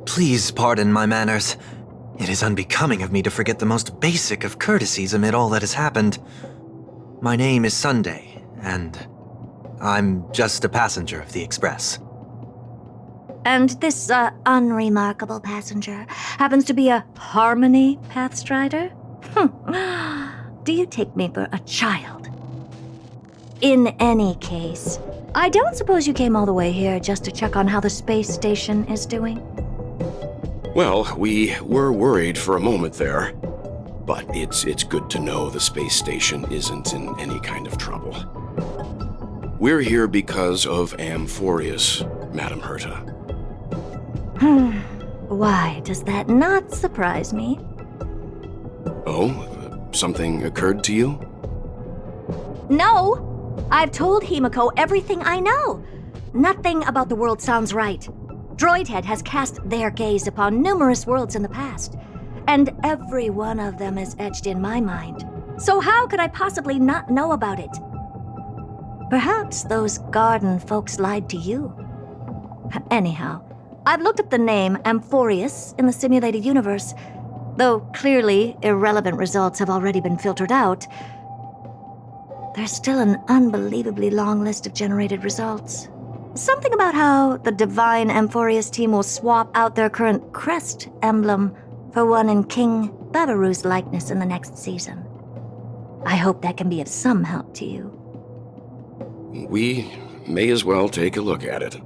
Please pardon my manners. It is unbecoming of me to forget the most basic of courtesies amid all that has happened. My name is Sunday, and I'm just a passenger of the Express. And this, unremarkable passenger happens to be a Harmony Pathstrider? Do you take me for a child? In any case, I don't suppose you came all the way here just to check on how the space station is doing? Well, we were worried for a moment there, but it's good to know the space station isn't in any kind of trouble. We're here because of Amphorius, Madam Herta. Why does that not surprise me? Oh, something occurred to you? No! I've told Himiko everything I know. Nothing about the world sounds right. Droidhead has cast their gaze upon numerous worlds in the past, and every one of them is etched in my mind. So how could I possibly not know about it? Perhaps those garden folks lied to you. Anyhow, I've looked up the name Amphorius in the simulated universe. Though clearly irrelevant results have already been filtered out, there's still an unbelievably long list of generated results. Something about how the Divine Amphorius team will swap out their current crest emblem for one in King Babaru's likeness in the next season. I hope that can be of some help to you. We may as well take a look at it.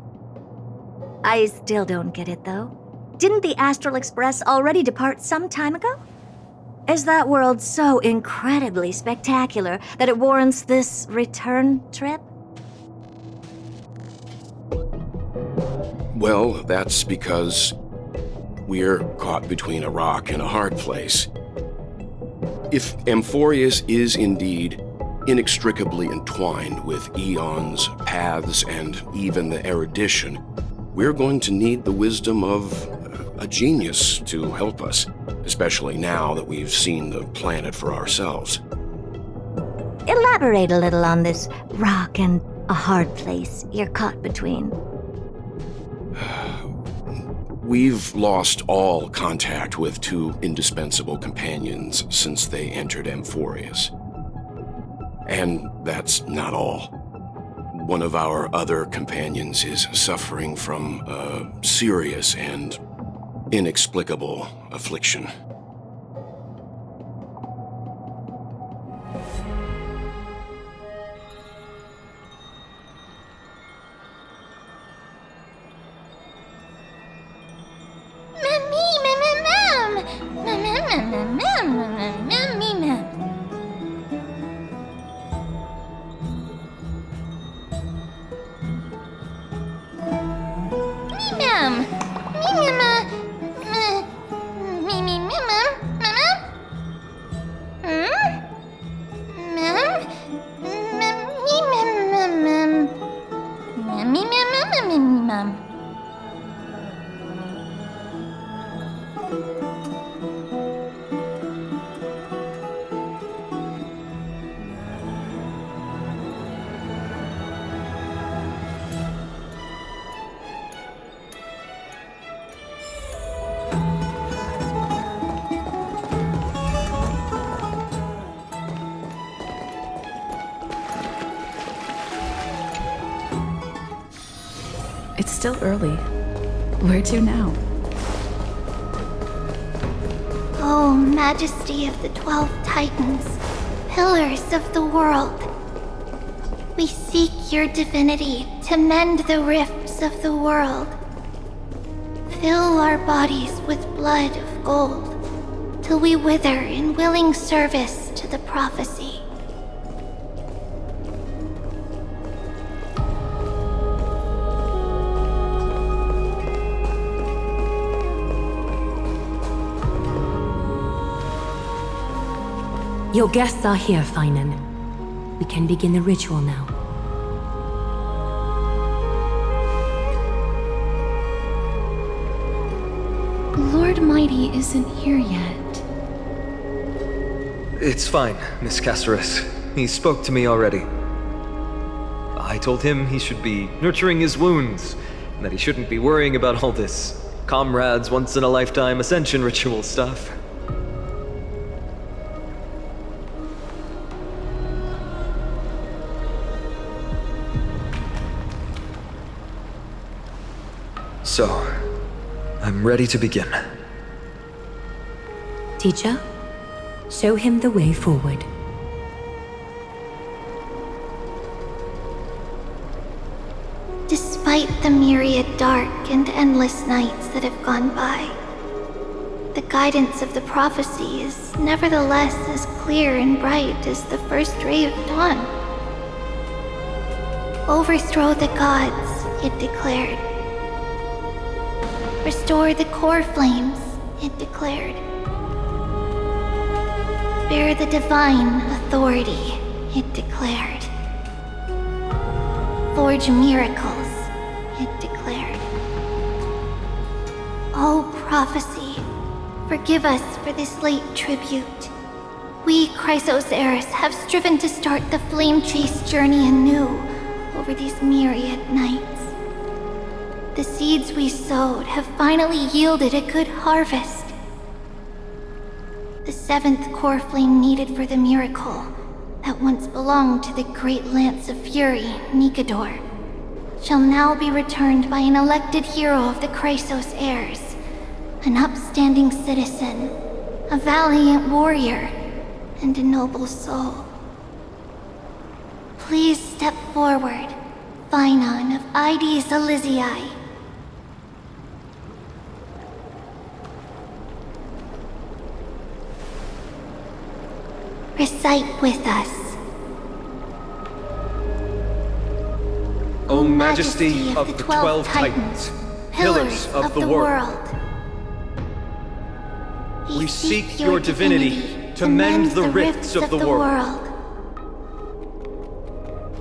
I still don't get it, though. Didn't the Astral Express already depart some time ago? Is that world so incredibly spectacular that it warrants this return trip? Well, that's because we're caught between a rock and a hard place. If Amphorius is indeed inextricably entwined with eons, paths, and even the erudition, we're going to need the wisdom of a genius to help us, especially now that we've seen the planet for ourselves. Elaborate a little on this rock and a hard place you're caught between. We've lost all contact with two indispensable companions since they entered Amphorius. And that's not all. One of our other companions is suffering from a serious and inexplicable affliction. It's still early. Where to now? Oh, Majesty of the 12 Titans, pillars of the world. We seek your divinity to mend the rifts of the world. Fill our bodies with blood of gold, till we wither in willing service to the prophecy. Your guests are here, Finan. We can begin the ritual now. Lord Mighty isn't here yet. It's fine, Miss Caceres. He spoke to me already. I told him he should be nurturing his wounds, and that he shouldn't be worrying about all this comrades once-in-a-lifetime ascension ritual stuff. So, I'm ready to begin. Teacher, show him the way forward. Despite the myriad dark and endless nights that have gone by, the guidance of the prophecy is nevertheless as clear and bright as the first ray of dawn. Overthrow the gods, it declared. Restore the core flames, it declared. Bear the divine authority, it declared. Forge miracles, it declared. Oh, prophecy, forgive us for this late tribute. We, Chrysos Eris, have striven to start the flame chase journey anew over these myriad nights. The seeds we sowed have finally yielded a good harvest. The 7th core flame needed for the miracle that once belonged to the great Lance of Fury, Nikador, shall now be returned by an elected hero of the Chrysos heirs, an upstanding citizen, a valiant warrior, and a noble soul. Please step forward, Finan of Ides Elysiae. Recite with us. O Majesty of the 12 Titans, pillars of the world, we seek your divinity to mend the rifts of the world.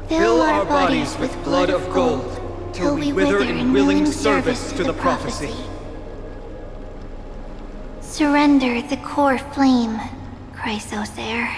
Fill our bodies with blood of gold, till we wither in willing service to the prophecy. Surrender the core flame, Chrysos heir.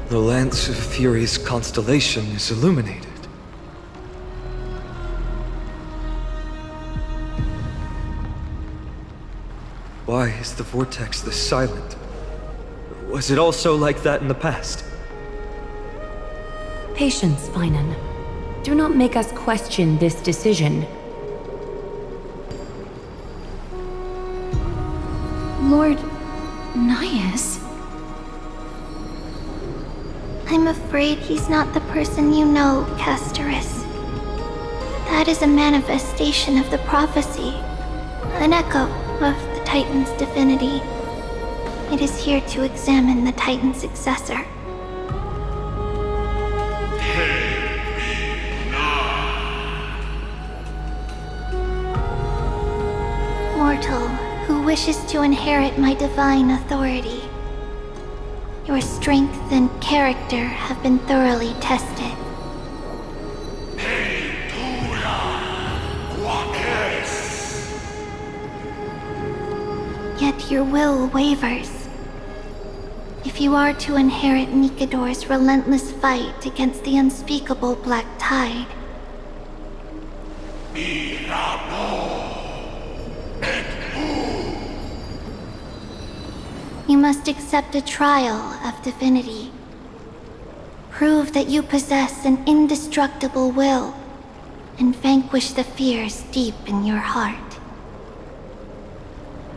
The Lance of Fury's constellation is illuminated. Why is the vortex this silent? Was it also like that in the past? Patience, Finan. Do not make us question this decision. Lord Nias? I'm afraid he's not the person you know, Castorus. That is a manifestation of the prophecy, an echo of the Titan's divinity. It is here to examine the Titan's successor. Mortal who wishes to inherit my divine authority. Your strength and character have been thoroughly tested. Yet your will wavers. If you are to inherit Nikador's relentless fight against the unspeakable Black Tide, you must accept a trial of divinity. Prove that you possess an indestructible will, and vanquish the fears deep in your heart.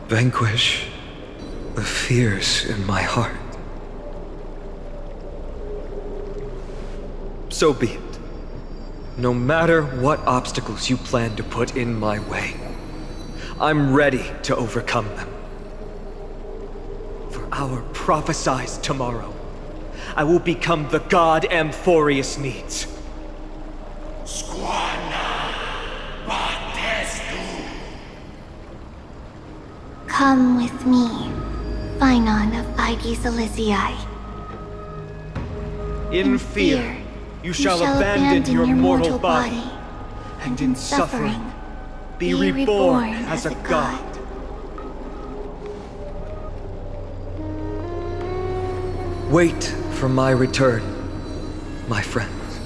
Vanquish the fears in my heart. So be it. No matter what obstacles you plan to put in my way, I'm ready to overcome them. For our prophesied tomorrow, I will become the god Amphorius needs. Come with me, Finan of Aegis Elysiae. In fear, you shall abandon your mortal body, and in suffering, be reborn as a god. Wait for my return, my friends.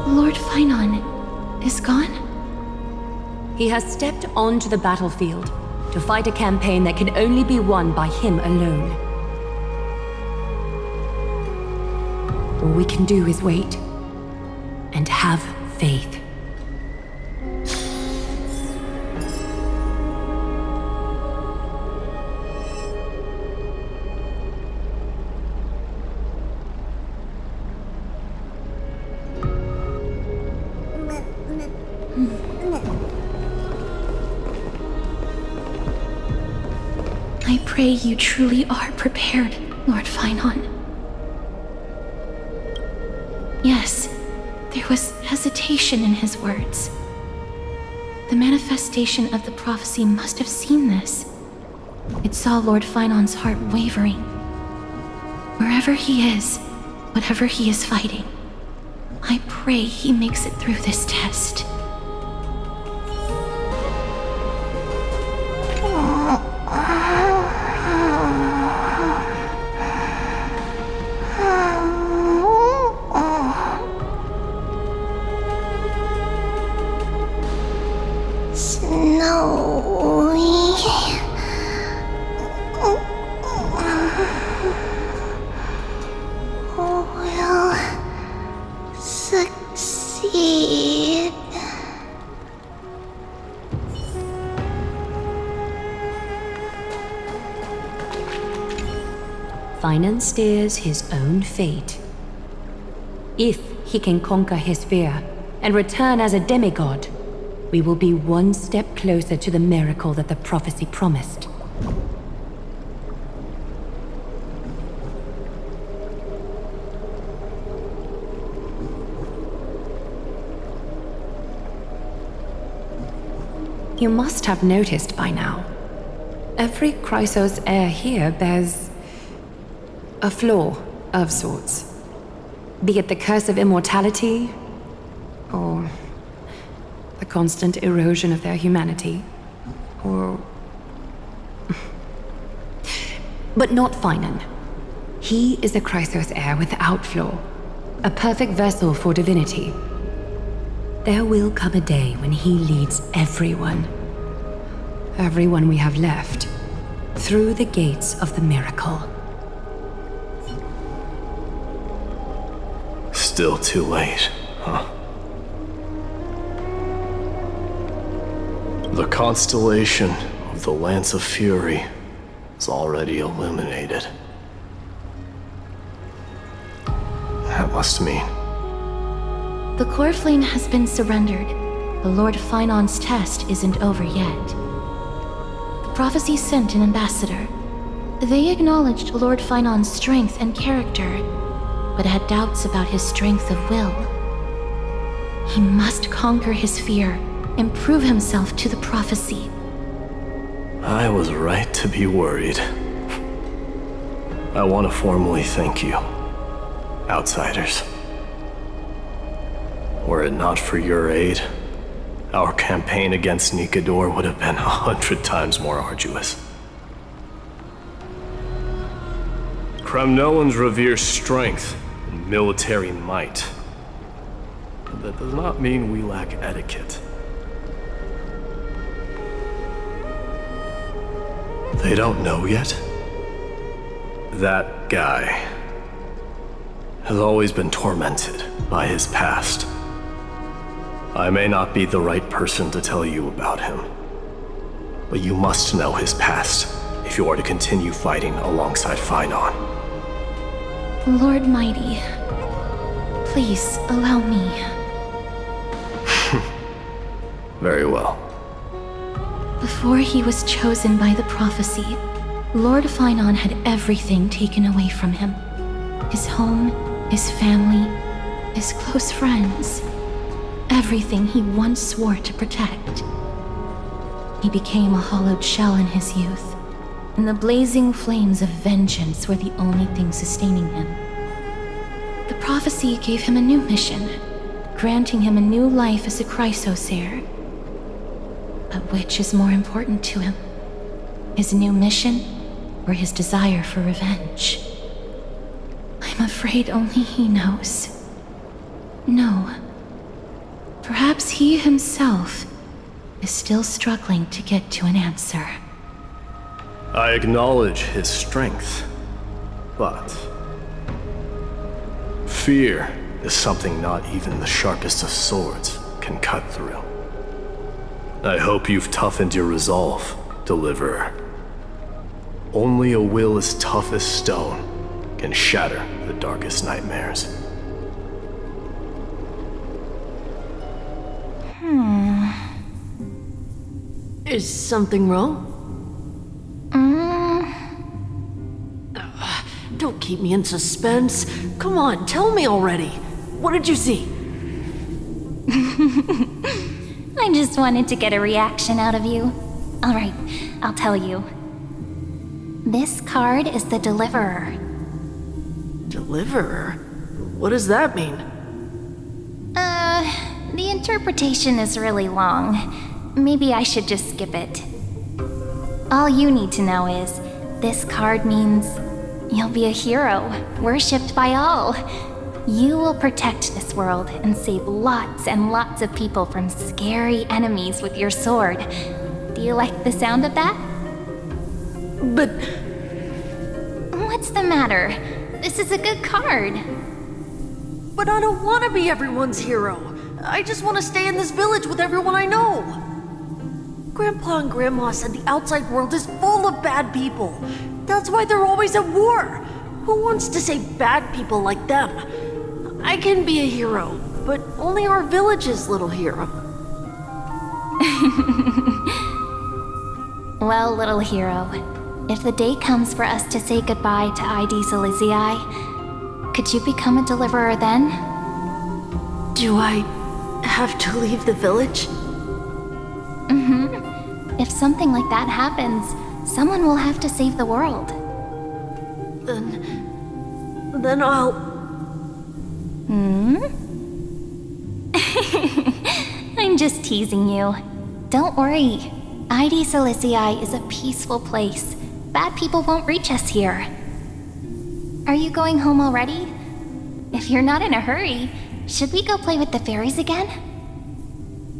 Lord Finan is gone? He has stepped onto the battlefield to fight a campaign that can only be won by him alone. All we can do is wait and have faith. I pray you truly are prepared, Lord Finan. Yes, there was hesitation in his words. The manifestation of the prophecy must have seen this. It saw Lord Finan's heart wavering. Wherever he is, whatever he is fighting, I pray he makes it through this test. Snowy. financiers his own fate. If he can conquer his fear and return as a demigod, we will be one step closer to the miracle that the prophecy promised. You must have noticed by now. Every Chrysos heir here bears a flaw of sorts. Be it the curse of immortality, or the constant erosion of their humanity, or... But not Finan. He is a Chrysos heir without flaw, a perfect vessel for divinity. There will come a day when he leads everyone we have left, through the gates of the miracle. Still too late, huh? The constellation of the Lance of Fury is already illuminated. That must mean... The core flame has been surrendered. The Lord Finan's test isn't over yet. The prophecy sent an ambassador. They acknowledged Lord Finan's strength and character, but had doubts about his strength of will. He must conquer his fear and prove himself to the prophecy. I was right to be worried. I want to formally thank you, outsiders. Were it not for your aid, our campaign against Nikador would have been 100 times more arduous. Kremnoans revere strength and military might. But that does not mean we lack etiquette. They don't know yet? That guy has always been tormented by his past. I may not be the right person to tell you about him, but you must know his past if you are to continue fighting alongside Finan. Lord Mighty, please allow me. Very well. Before he was chosen by the prophecy, Lord Finan had everything taken away from him. His home, his family, his close friends. Everything he once swore to protect. He became a hollowed shell in his youth, and the blazing flames of vengeance were the only thing sustaining him. The prophecy gave him a new mission, granting him a new life as a Chrysos heir. But which is more important to him? His new mission, or his desire for revenge? I'm afraid only he knows. No. Perhaps he himself is still struggling to get to an answer. I acknowledge his strength, but fear is something not even the sharpest of swords can cut through. I hope you've toughened your resolve, Deliverer. Only a will as tough as stone can shatter the darkest nightmares. Is something wrong? Don't keep me in suspense. Come on, tell me already. What did you see? I just wanted to get a reaction out of you. Alright, I'll tell you. This card is the Deliverer. Deliverer? What does that mean? The interpretation is really long. Maybe I should just skip it. All you need to know is, this card means you'll be a hero, worshipped by all. You will protect this world and save lots and lots of people from scary enemies with your sword. Do you like the sound of that? But... What's the matter? This is a good card. But I don't want to be everyone's hero. I just want to stay in this village with everyone I know. Grandpa and Grandma said the outside world is full of bad people. That's why they're always at war. Who wants to save bad people like them? I can be a hero, but only our village's little hero. Well, little hero, if the day comes for us to say goodbye to ID Silicii, could you become a deliverer then? Do I have to leave the village? Mm-hmm. If something like that happens, someone will have to save the world. Then I'll... I'm just teasing you. Don't worry. ID Silicii is a peaceful place. Bad people won't reach us here. Are you going home already? If you're not in a hurry, should we go play with the fairies again?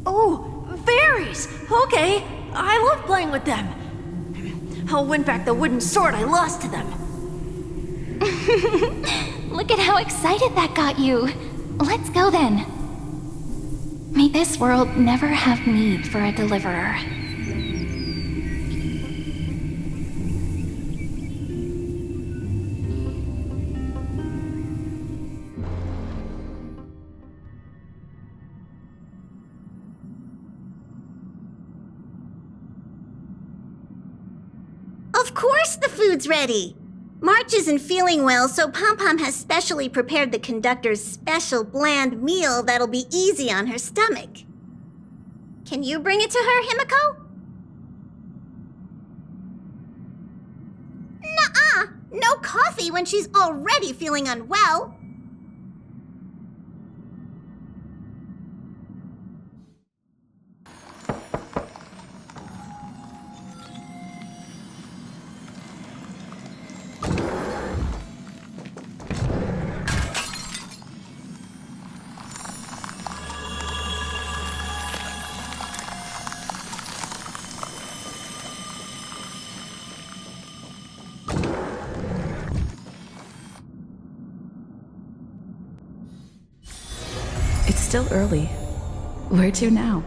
Oh, fairies! Okay, I love playing with them. I'll win back the wooden sword I lost to them. Look at how excited that got you. Let's go then. May this world never have need for a deliverer. Of course the food's ready! March isn't feeling well, so Pom-Pom has specially prepared the conductor's special bland meal that'll be easy on her stomach. Can you bring it to her, Himiko? Nuh-uh! No coffee when she's already feeling unwell! It's still early. Where to now?